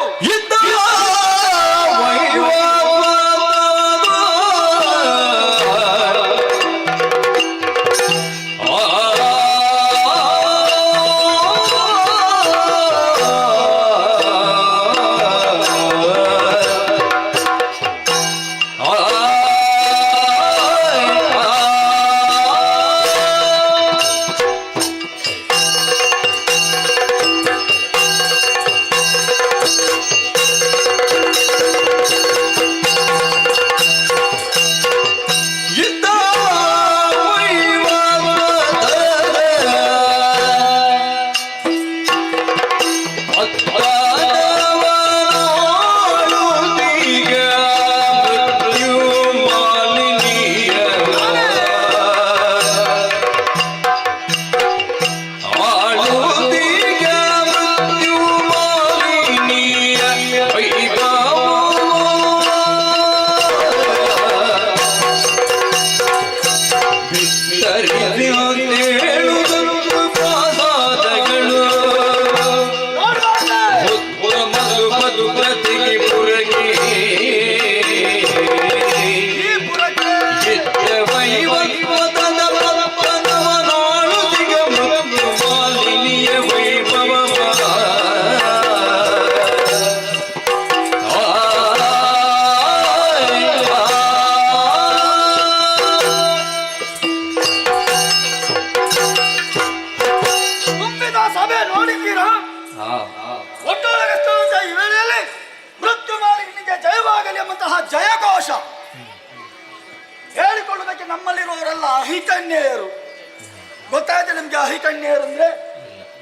ಗೊತ್ತಾಯ್ತು ನಿಮ್ಗೆ ಅಹಿಕನ್ಯರು ಅಂದ್ರೆ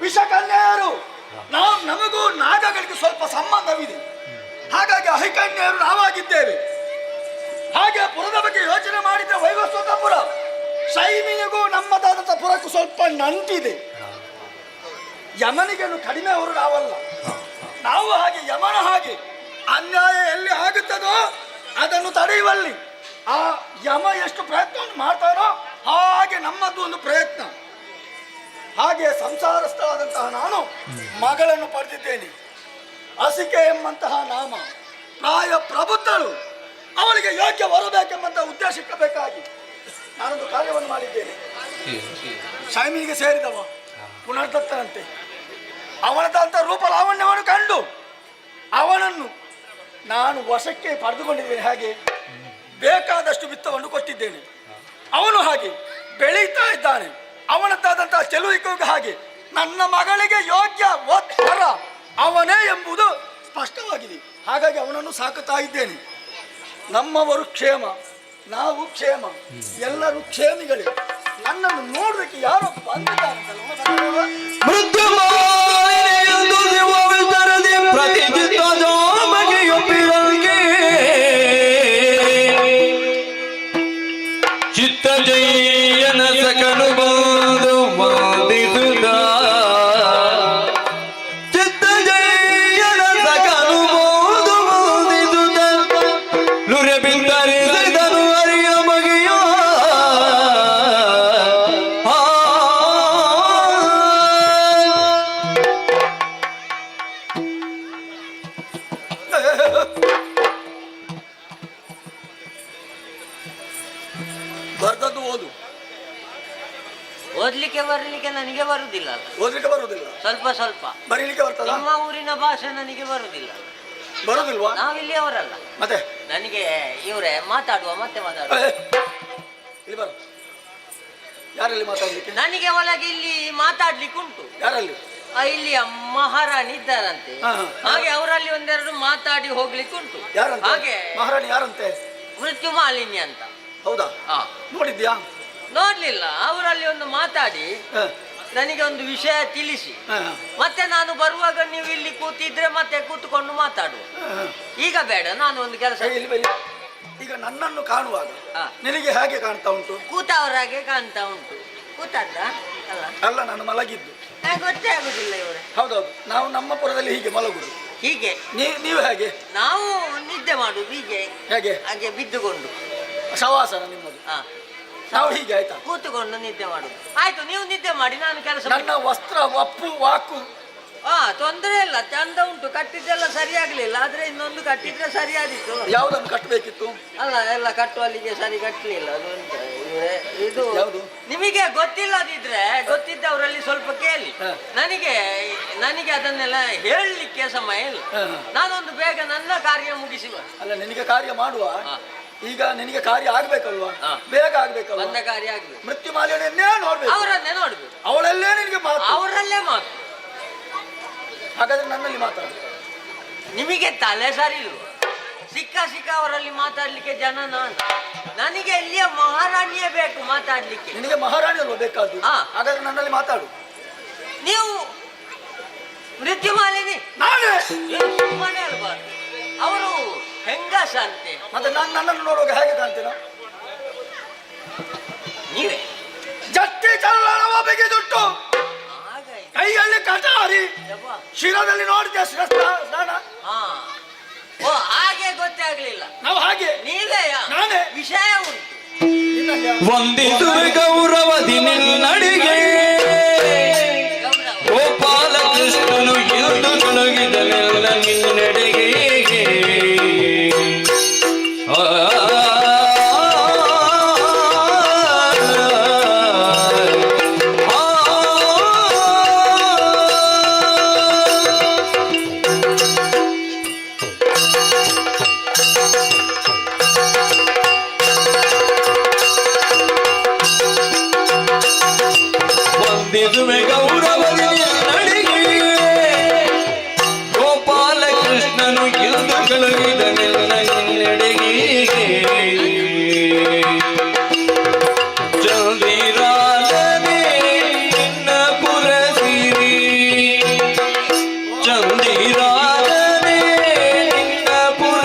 ವಿಷಕನ್ಯರು. ನಮಗೂ ನಾಗಗಳಿಗೆ ಸ್ವಲ್ಪ ಸಂಬಂಧವಿದೆ, ಹಾಗಾಗಿ ಅಹಿಕನ್ಯರು ನಾವಾಗಿದ್ದೇವೆ. ಹಾಗೆ ಪುರದ ಬಗ್ಗೆ ಯೋಚನೆ ಮಾಡಿದ್ರೆ ವೈವಸ್ವತ ಪುರ ಶೈಮಿನಿಗೂ ನಮ್ಮದಾದಂಥ ಪುರಕ್ಕೂ ಸ್ವಲ್ಪ ನಂಟಿದೆ. ಯಮನಿಗೇನು ಕಡಿಮೆ ಅವರು ನಾವಲ್ಲ. ನಾವು ಹಾಗೆ ಯಮನ ಹಾಗೆ ಅನ್ಯಾಯ ಎಲ್ಲಿ ಆಗುತ್ತದೋ ಅದನ್ನು ತಡೆಯುವಲ್ಲಿ ಆ ಯಮ ಎಷ್ಟು ಪ್ರಯತ್ನವನ್ನು ಮಾಡ್ತಾರೋ ಹಾಗೆ ನಮ್ಮದು ಒಂದು ಪ್ರಯತ್ನ. ಹಾಗೆ ಸಂಸಾರಸ್ಥಳಾದಂತಹ ನಾನು ಮಗಳನ್ನು ಪಡೆದಿದ್ದೇನೆ. ಅಸಿಕೆ ಎಂಬಂತಹ ನಾಮ, ಪ್ರಾಯ ಪ್ರಬುದ್ಧಳು, ಅವಳಿಗೆ ಯೋಗ್ಯ ಬರಬೇಕೆಂಬಂತಹ ಉದ್ದೇಶಕ್ಕಾಗಿ ನಾನೊಂದು ಕಾರ್ಯವನ್ನು ಮಾಡಿದ್ದೇನೆ. ಶೈಮಿನಿಗೆ ಸೇರಿದವ ಪುನರ್ದತ್ತನಂತೆ. ಅವನದಂತ ರೂಪ ಲಾವಣ್ಯವನ್ನು ಕಂಡು ಅವನನ್ನು ನಾನು ವಶಕ್ಕೆ ಪಡೆದುಕೊಂಡಿದ್ದೇನೆ. ಹಾಗೆ ಬೇಕಾದಷ್ಟು ವಿತ್ತವನ್ನು ಕೊಟ್ಟಿದ್ದೇನೆ. ಅವನು ಹಾಗೆ ಬೆಳೀತಾ ಇದ್ದಾನೆ. ಅವನದ್ದಾದಂತಹ ಚೆಲುವಿಕೆಗೆ ಹಾಗೆ ನನ್ನ ಮಗಳಿಗೆ ಯೋಗ್ಯ ವರ ಅವನೇ ಎಂಬುದು ಸ್ಪಷ್ಟವಾಗಿದೆ. ಹಾಗಾಗಿ ಅವನನ್ನು ಸಾಕುತ್ತಾ ಇದ್ದೇನೆ. ನಮ್ಮವರು ಕ್ಷೇಮ, ನಾವು ಕ್ಷೇಮ, ಎಲ್ಲರೂ ಕ್ಷೇಮಿಗಳೇ. ನನ್ನನ್ನು ನೋಡೋದಕ್ಕೆ ಯಾರೋ ಬಂದಿದ್ದಾರಂತಲ್ಲ. ಚಿತ್ತ ಜಯನ ಸಕನು ಬಂದು ವಂದಿಸುತ್ತ, ಚಿತ್ತ ಜಯನ ಸಕನು ಬಂದು ವಂದಿಸುತ್ತ, ಲುರೆ ಬಿಂದರಿಸಿದನು ಅರಿಯ ಬಗೆಯ ಬರ್ದದ್ದು ಓದು. ಓದ್ಲಿಕ್ಕೆ ಬರಲಿಕ್ಕೆ ನನಗೆ ಬರುದಿಲ್ಲ. ಓದ್ಲಿಕ್ಕೆ ಬರುವುದಿಲ್ಲ, ಸ್ವಲ್ಪ ಸ್ವಲ್ಪ. ಬರೀಲಿಕ್ಕೆ ಬರ್ತದ? ನಮ್ಮ ಊರಿನ ಭಾಷೆ ನನಗೆ ಬರುದಿಲ್ಲ. ಬರುದಿಲ್ವಾ? ನಾವಿಲ್ಲಿ ಅವರಲ್ಲ. ಮತ್ತೆ ನನಗೆ ಇವರೇ ಮಾತಾಡುವ ಮತ್ತೆ ಮಾತಾಡುವ. ಇಲ್ಲಿ ಬರು. ಯಾರಲ್ಲಿ ಮಾತಾಡ್ಲಿಕ್ಕೆ? ನನಗೆ ಒಳಗೆ ಇಲ್ಲಿ ಮಾತಾಡ್ಲಿಕ್ಕೆ ಉಂಟು. ಯಾರಲ್ಲಿ? ಇಲ್ಲಿ ಮಹಾರಾಣಿ ಇದ್ದಾರಂತೆ. ಹಾಗೆ ಅವರಲ್ಲಿ ಒಂದೆರಡು ಮಾತಾಡಿ ಹೋಗ್ಲಿಕ್ಕೆ ಉಂಟು. ಯಾರಂತೆ? ಹಾಗೆ ಮಹಾರಾಣಿ ಯಾರಂತೆ? ಮೃತ್ಯು ಮಾಲಿನ್ಯ ಅಂತ. ಹೌದಾ? ನೋಡಿದ್ಯಾ? ನೋಡ್ಲಿಲ್ಲ. ಅವರಲ್ಲಿ ಒಂದು ಮಾತಾಡಿ ನನಗೆ ಒಂದು ವಿಷಯ ತಿಳಿಸಿ, ಮತ್ತೆ ನಾನು ಬರುವಾಗ ನೀವು ಇಲ್ಲಿ ಕೂತಿದ್ರೆ ಮತ್ತೆ ಕೂತ್ಕೊಂಡು ಮಾತಾಡುವ. ಈಗ ಬೇಡ, ನಾನು ಒಂದು ಕೆಲಸ. ಈಗ ನನ್ನನ್ನು ಕಾಣುವಾಗ ನಿನಗೆ ಹೇಗೆ ಕಾಣ್ತಾ ಉಂಟು? ಕೂತವರಾಗೆ ಕಾಣ್ತಾ ಉಂಟು. ಕೂತದ್ದ ಅಲ್ಲ? ಅಲ್ಲ, ನಾನು ಮಲಗಿದ್ದು. ಗೊತ್ತೇ ಆಗುದಿಲ್ಲ ಇವರೇ. ಹೌದೌದು, ನಾವು ನಮ್ಮ ಪುರದಲ್ಲಿ ಹೀಗೆ ಮಲಗುದು. ಹೀಗೆ ನೀವು ಹೇಗೆ? ನಾವು ನಿದ್ದೆ ಮಾಡುದು ಹೀಗೆ. ಹೇಗೆ? ಹಾಗೆ ಬಿದ್ದುಕೊಂಡು. ಶವಾಸನ ನಿಮ್ಮದು. ನಾವು ಹೀಗೆ ಆಯ್ತಾ? ಕೂತುಕೊಂಡು ನಿದ್ದೆ ಮಾಡುದು. ಆಯ್ತು, ನೀವು ನಿದ್ದೆ ಮಾಡಿ, ನಾನು ಕೆಲಸ. ನನ್ನ ವಸ್ತ್ರ ಒಪ್ಪು ವಾಕು ತೊಂದರೆ ಇಲ್ಲ, ಚಂದ ಉಂಟು. ಕಟ್ಟಿದ್ದೆಲ್ಲ ಸರಿಯಾಗ್ಲಿಲ್ಲ, ಆದ್ರೆ ಇನ್ನೊಂದು ಕಟ್ಟಿದ್ರೆ ಸರಿಯಾದಿತ್ತು. ಯಾವುದನ್ನು ಕಟ್ಟಬೇಕಿತ್ತು? ಅಲ್ಲ, ಎಲ್ಲ ಕಟ್ಟುವಲ್ಲಿಗೆ ಸರಿ ಕಟ್ಟಲಿಲ್ಲ. ಅದು ಇದು ಯಾವುದು? ನಿಮಗೆ ಗೊತ್ತಿಲ್ಲದಿದ್ರೆ ಗೊತ್ತಿದ್ದವರಲ್ಲಿ ಸ್ವಲ್ಪ ಕೇಳಿ. ನನಗೆ ಅದನ್ನೆಲ್ಲ ಹೇಳಲಿಕ್ಕೆ ಸಮಯ ಇಲ್ಲ. ನಾನೊಂದು ಬೇಗ ನನ್ನ ಕಾರ್ಯ ಮುಗಿಸುವ. ಅಲ್ಲ, ನಿನಗೆ ಕಾರ್ಯ ಮಾಡುವ. ಈಗ ನಿನಗೆ ಕಾರ್ಯ ಆಗ್ಬೇಕಲ್ವಾ? ಬೇಗ ಆಗ್ಬೇಕಲ್ವಾ? ಬಂದ ಕಾರ್ಯ ಆಗ್ಬೇಕು. ಮೃತ್ಯು ಮಾಲಿನ್ಯನ್ನೇ ನೋಡ್ಬೇಕು, ಅವರನ್ನೇ ನೋಡ್ಬೇಕು. ಅವಳಲ್ಲೇ ನಿನಗೆ ಮಾತು, ಅವರಲ್ಲೇ ಮಾತು. ಹಾಗಾದ್ರೆ ನನ್ನಲ್ಲಿ ಮಾತಾಡು. ನಿಮಗೆ ತಲೆ ಸರಿ ಇಲ್ವ? ಸಿಕ್ಕ ಅವರಲ್ಲಿ ಮಾತಾಡ್ಲಿಕ್ಕೆ ಜನ ನಾನು. ನನಗೆ ಇಲ್ಲಿಯ ಮಹಾರಾಣಿಯೇ ಬೇಕು ಮಾತಾಡ್ಲಿಕ್ಕೆ. ನಿನಗೆ ಮಹಾರಾಣಿ ಅಲ್ವಾ ಬೇಕಾದ್ದು? ಹಾಗಾದ್ರೆ ನನ್ನಲ್ಲಿ ಮಾತಾಡು. ನೀವು ಮೃತ್ಯು ಮಾಲಿನಿ ನಾನೇ ಸುಮ್ಮನೆ ಅಲ್ಬಾರ್ದು. ಅವರು ಹೆಂಗಸ ಅಂತೆ. ಮತ್ತೆ ನಾನು ನನ್ನನ್ನು ನೋಡುವಾಗ ಹೇಗೆ ಕಾಣ್ತೀನ? ನೀವೇ ಜಟ್ಟಿ ಚಲ್ಲಣವ ಬಿಗಿದುಟ್ಟು, ಕೈಯಲ್ಲಿ ಕಟಾರಿ, ಶಿರದಲ್ಲಿ ನೋಡಿದ್ಯಾ ಸ್ನಾನ? ಓ, ಹಾಗೆ ಗೊತ್ತೇ ಆಗ್ಲಿಲ್ಲ. ನಾವು ಹಾಗೆ. ನೀವೇ? ನಾನೇ. ವಿಷಯ ಉಂಟು. ವಂದಿಸುವೆ ಗೌರವದಿ ನಿನ್ನಡಿಗೆ, ಗೋಪಾಲ ಕೃಷ್ಣನು ಎಂದು ತೊಲಗಿದನೆಲ್ಲ ನಿನ್ನೆಡೆಗೆ. ವಂದಿಸುವೆ ಗೌರವದಿ ನಿನ್ನಡಿಗೆ, ಗೋಪಾಲ ಕೃಷ್ಣನು ಎಂದು ತೊಲಗಿದನೆಲ್ಲ ನಿನ್ನೆಡೆಗೆ. ಚಂದಿರಾಲನೆ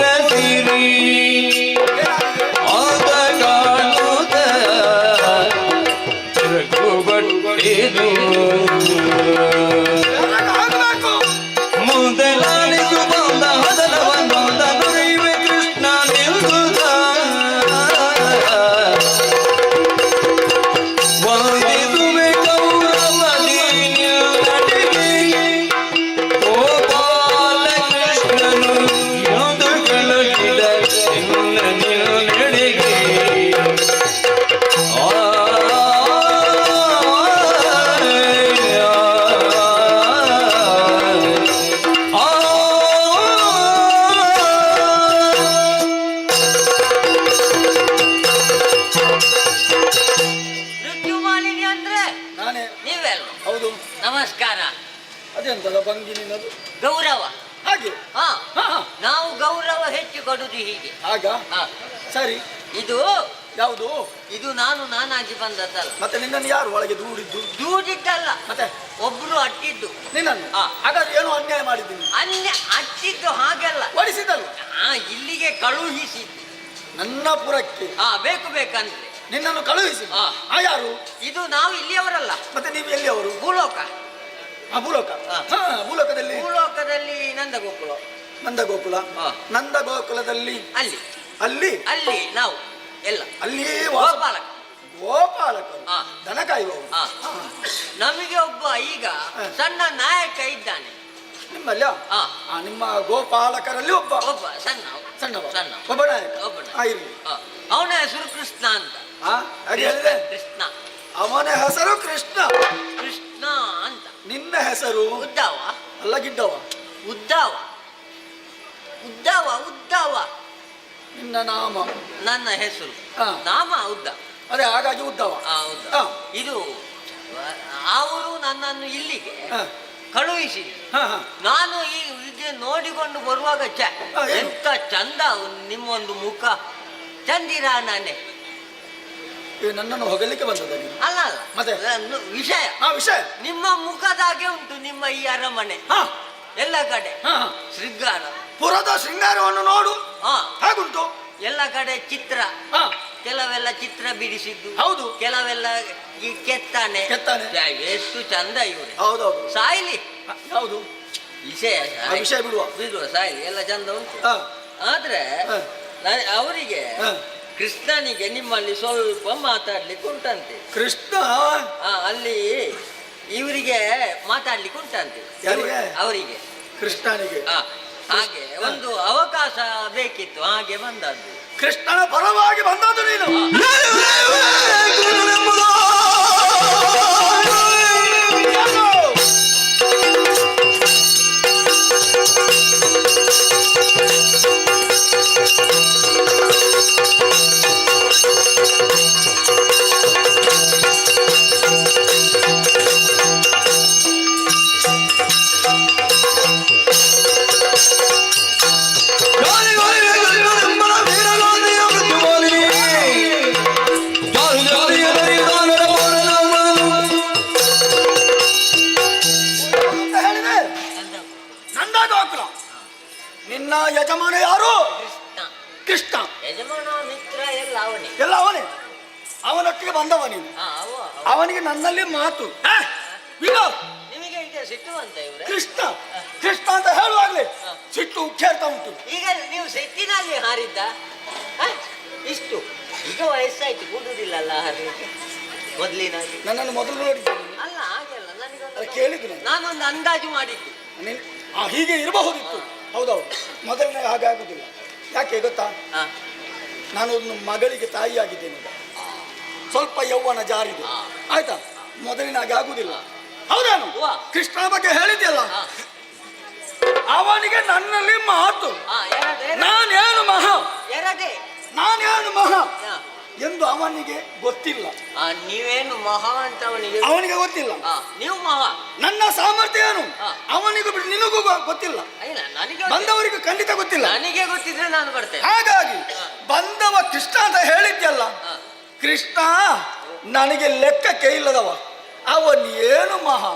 ನಡೆದು ಆಗ್ಬೇಕು. ಮೊದಲಾಣಿಸು ಬಂದ ಹದನವನ್ನು ನುಡಿಯುವೆ ಕೃಷ್ಣ ನಿಲ್ಲುತ್ತ ವಂದಿಸುವೆ ಕೌರವದಿ ನಿನ್ನಡೆಗೆ ಗೋಪಾಲ ಕೃಷ್ಣನು ಎಂದು ಕೆಳಗಿದ ನಿನ್ನ ನಿನ್ನಡೆಗೆ ಮೃತ್ಯುಮಾಲಿನಿ ಅಂದ್ರೆ ನಾನೇ. ನೀವೆಲ್ಲ ಹೌದು. ನಮಸ್ಕಾರ. ಅದೆಂತದ ಭಂಗಿ ನಿನ್ನದು? ಗೌರವ. ಹಾಗೆ. ಹಾ ಹಾ, ಹಾ. ನಾವು ಗೌರವ ಹೆಚ್ಚು ಕೊಡುದು ಹೀಗೆ. ಆಗ ಹಾ. ಸರಿ. ಇದು ಯಾವುದು? ಇದು ನಾನಾಗಿ ಬಂದದ್ದಲ್ಲ. ಮತ್ತೆ ನಿನ್ನನ್ನು ಯಾರು ಒಳಗೆ ದೂಡಿದ್ದು? ದೂಡಿದ್ದಲ್ಲ, ಮತ್ತೆ ಒಬ್ರು ಅಟ್ಟಿದ್ದು. ನಿನ್ನನ್ನು? ಹಾ. ಹಾಗಾದ್ರೆ ಏನೋ ಅನ್ಯಾಯ ಮಾಡಿದ್ದೀನಿ. ಅಟ್ಟಿದ್ದು ಹಾಗೆಲ್ಲ. ಓಡಿಸಿದ್ದಲ್ಲ. ಇಲ್ಲಿಗೆ ಕಳುಹಿಸಿದ್ದು. ನನ್ನ ಪುರಕ್ಕೆ ಬೇಕು ಬೇಕಂದ್ರೆ ನಿನ್ನನ್ನು ಕಳುಹಿಸಿ. ಹಾ. ಆ ಯಾರು? ಇದು ನಾವು ಇಲ್ಲಿಯವರಲ್ಲ, ಮತ್ತೆ ನೀವು ಎಲ್ಲಿಯವರು? ಭೂಲೋಕ. ಆ ಭೂಲೋಕ. ಹಾ. ಹಾ, ಭೂಲೋಕದಲ್ಲಿ ಭೂಲೋಕದಲ್ಲಿ ನಂದಗೋಕುಲ. ನಂದಗೋಕುಲ. ಹಾ. ನಂದಗೋಕುಲದಲ್ಲಿ ಅಲ್ಲಿ ಅಲ್ಲಿ ಅಲ್ಲಿ ನಾವು ಎಲ್ಲ ಅಲ್ಲಿ ಗೋಪಾಲಕ. ಗೋಪಾಲಕರು. ಹಾ. ದನ ಕಾಯುವವರು. ಹಾ. ಹಾ. ನಮಗೆ ಒಬ್ಬ ಈಗ ಹಾ. ಸಣ್ಣ ನಾಯಕ ಇದ್ದಾನೆ. ನಿಮ್ಮಲ್ಲ? ಹಾ. ನಿಮ್ಮ ಗೋಪಾಲಕರಲ್ಲಿ ಒಬ್ಬ ಒಬ್ಬ ಸಣ್ಣವ. ಸಣ್ಣವ. ಸಣ್ಣ. ಒಬ್ಬ ನಾಯಕ. ಒಬ್ಬ ನಾಯಕ. ಆ, ಇರ್ಲಿ. ಅವನ ಹೆಸರು ಕೃಷ್ಣ ಅಂತ. ಹಾಗೆ ಹೇಳಿದೆ. ಕೃಷ್ಣ. ಅವನ ಹೆಸರು ಕೃಷ್ಣ. ಕೃಷ್ಣ ಅಂತ. ನಿನ್ನ ಹೆಸರು? ಉದ್ದವ. ಅಲ್ಲ, ಗಿಡ್ಡವ. ಉದ್ದವ. ಉದ್ದವ. ಉದ್ದವ. ನಿನ್ನ ನಾಮ? ನನ್ನ ಹೆಸರು. ಹಾ. ನಾಮ ಉದ್ದ. ಅದೇ, ಹಾಗಾಗಿ ಉದ್ದವ. ಉದ್ದ. ಹಾ. ಇದು ಅವರು ನನ್ನನ್ನು ಇಲ್ಲಿಗೆ ಹಾ. ಕಳುಹಿಸಿ ಹಾ, ಹಾ. ನಾನು ಹೀಗೆ ನೋಡಿಕೊಂಡು ಬರುವಾಗ ಹಾ, ಏನು? ಎಂತ ಚಂದ ನಿಮ್ಮೊಂದು ಮುಖ ಚಂದಿರ ನಾನೇ. ಇದು ನನ್ನನ್ನು ಹೊಗಲಿಕ್ಕೆ ಬಂದದ ನೀನು? ಅಲ್ಲ ಅಲ್ಲ, ಮತ್ತೆ? ವಿಷಯ. ಆ ವಿಷಯ? ನಿಮ್ಮ ಮುಖದಾಗೆ ಉಂಟು ನಿಮ್ಮ ಈ ಅರಮನೆ. ಹಾ. ಎಲ್ಲ ಕಡೆ ಹಾ, ಹಾ. ಶೃಂಗಾರ. ಪುರದ ಶೃಂಗಾರವನ್ನು ನೋಡು. ಹಾ. ಹಾಗುಂಟು. ಎಲ್ಲ ಕಡೆ ಚಿತ್ರ. ಹಾ. ಕೆಲವೆಲ್ಲ ಚಿತ್ರ ಬಿಡಿಸಿದ್ದು. ಹೌದು. ಕೆಲವೆಲ್ಲ ಈ ಕೆತ್ತಾನೆ. ಕೆತ್ತಾನೆ. ಎಷ್ಟು ಚಂದ ಇವ್ರೆ. ಹೌದೌದು. ಸಾಯ್ಲಿ. ಹೌದು. ವಿಷಯ ಆ ವಿಷಯ ಬಿಡುವ. ಬಿಡುವ, ಸಾಯ್ಲಿ. ಎಲ್ಲ ಚಂದ ಉಂಟು. ಹಾ. ಆದ್ರೆ ಹಾ. ಅವರಿಗೆ ಹಾ. ಕೃಷ್ಣನಿಗೆ ನಿಮ್ಮಲ್ಲಿ ಸ್ವಲ್ಪ ಮಾತಾಡ್ಲಿಕ್ಕೆ ಉಂಟಂತೆ. ಕೃಷ್ಣ ಅಲ್ಲಿ ಇವರಿಗೆ ಮಾತಾಡ್ಲಿಕ್ಕೆ ಉಂಟಂತೆ. ಯಾರಿಗೆ? ಅವರಿಗೆ, ಕೃಷ್ಣನಿಗೆ. ಹಾಗೆ ಒಂದು ಅವಕಾಶ ಬೇಕಿತ್ತು, ಹಾಗೆ ಬಂದದ್ದು. ಕೃಷ್ಣನ ಪರವಾಗಿ ಬಂದದ್ದು ನೀನು. ನಿನ್ನ ಯಜಮಾನ ಯಾರು? ಕೃಷ್ಣ. ಕೃಷ್ಣ. ಯಜಮಾನ ಮಿತ್ರ ಎಲ್ಲ ಅವನೇ. ಎಲ್ಲ ಅವನೇ. ಅವನೊಟ್ಟಿಗೆ ಬಂದವ ನೀನು. ಅವನಿಗೆ ನನ್ನಲ್ಲಿ ಮಾತು. ನಿಮಗೆ ಈಗ ಸಿಟ್ಟು ಅಂತ ಇವ್ರೆ? ಕೃಷ್ಣ ಕೃಷ್ಣ ಅಂತ ಹೇಳುವಾಗ್ಲೇ ಸಿಟ್ಟು ಉಕ್ಕೇರ್ತಾ ಉಂಟು. ಈಗ ನೀವು ಸಿಟ್ಟಿನಲ್ಲಿ ಹಾರಿದ್ದ ಇಷ್ಟು ಈಗ ವಯಸ್ಸಾಯ್ತು, ಕೂಡುದಿಲ್ಲಲ್ಲ ಹಾರಲಿಕ್ಕೆ ಮೊದಲಿನಾಗಿ. ನನ್ನನ್ನು ಮೊದಲು ನೋಡಿದ್ದೀನಿ. ಅಲ್ಲ ಹಾಗೆಲ್ಲ ನನಗೆ ಕೇಳಿದ್ದು ನಾನೊಂದು ಅಂದಾಜು ಮಾಡಿದ್ದು. ಹೀಗೆ ಇರಬಹುದಿತ್ತು. ಹೌದೌದು, ಮೊದಲನೇ ಹಾಗೆ ಆಗುದಿಲ್ಲ. ಯಾಕೆ ಗೊತ್ತಾ? ನಾನು ಒಂದು ಮಗಳಿಗೆ ತಾಯಿಯಾಗಿದ್ದೇನೆ. ಸ್ವಲ್ಪ ಯೌವನ ಜಾರಿದೆ, ಆಯ್ತಾ? ಮೊದಲಿನ ಹಾಗೆ ಆಗುದಿಲ್ಲ. ಹೌದೇನು? ಕೃಷ್ಣನ ಬಗ್ಗೆ ಹೇಳಿದ್ಯಲ್ಲ, ಅವನಿಗೆ ನನ್ನಲ್ಲಿ ಮಾತು. ನಾನೇನು ಮಹಾ ನಾನೇನು ಮಹಾ ಎಂದು ಅವನಿಗೆ ಗೊತ್ತಿಲ್ಲ. ನೀವೇನು ಮಹಾ ಅಂತ ಅವನಿಗೆ ಗೊತ್ತಿಲ್ಲ. ನೀವು ಮಹಾ. ನನ್ನ ಸಾಮರ್ಥ್ಯ ಏನು ಅವನಿಗೂ ಬಿಟ್ಟು ನಿನಗೂ ಗೊತ್ತಿಲ್ಲ. ಬಂದವರಿಗೂ ಖಂಡಿತ ಗೊತ್ತಿಲ್ಲ. ನನಗೆ ಗೊತ್ತಿದ್ರೆ ನಾನು ಬರ್ತೇನೆ. ಹಾಗಾಗಿ ಬಂದವ ಕೃಷ್ಣ ಅಂತ ಹೇಳಿದ್ಯಲ್ಲ, ಕೃಷ್ಣ ನನಗೆ ಲೆಕ್ಕಕ್ಕೆ ಇಲ್ಲದವ. ಅವನ್ ಏನು ಮಹಾ,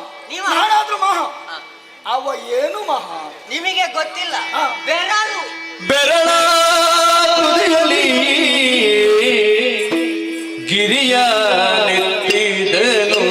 ನಾನಾದ್ರೂ ಮಹಾ, ಅವ ಏನು ಮಹಾ ನಿಮಗೆ ಗೊತ್ತಿಲ್ಲ. ಬೆರಳು ಬೆರಳ ತುದಿಯಲಿ ಗಿರಿಯ ನೆತ್ತಿದನು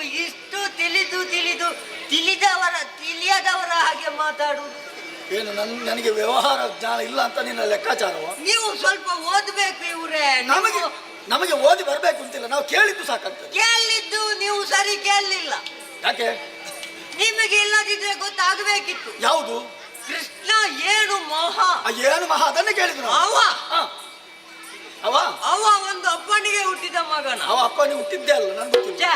ಹೀಗಿಷ್ಟು ತಿಳಿಯದವರ ಹಾಗೆ ಮಾತಾಡುವುದು. ಏನು ನನಗೆ ವ್ಯವಹಾರ ಜ್ಞಾನ ಇಲ್ಲ ಅಂತ ನಿನ್ನ ಲೆಕ್ಕಾಚಾರವ? ನೀವು ಸ್ವಲ್ಪ ಓದ್ಬೇಕು ಇವ್ರೆ. ನಮಗೆ ಓದಿ ಬರ್ಬೇಕು ಅಂತಿಲ್ಲ, ನಾವು ಕೇಳಿದ್ದು ಸಾಕಾಗ್ತದೆ. ಕೇಳಿದ್ದು ನೀವು ಸರಿ ಕೇಳಲಿಲ್ಲ. ಯಾಕೆ? ನಿಮಗೆ ಇಲ್ಲದಿದ್ರೆ ಗೊತ್ತಾಗಬೇಕಿತ್ತು. ಯಾವುದು? ಕೃಷ್ಣ ಏನು ಮಹಾ. ಏನು ಮಹಾ ಅದನ್ನೇ ಕೇಳಿದ್ರು ನಾವು. ಅವ ಒಂದು ಅಪ್ಪನಿಗೆ ಹುಟ್ಟಿದ ಮಗನ. ಅವ ಅಪ್ಪನಿಗೆ ಹುಟ್ಟಿದ್ದೇ ಅಲ್ಲ, ನನ್ಗೆ ಗೊತ್ತಿಲ್ಲ.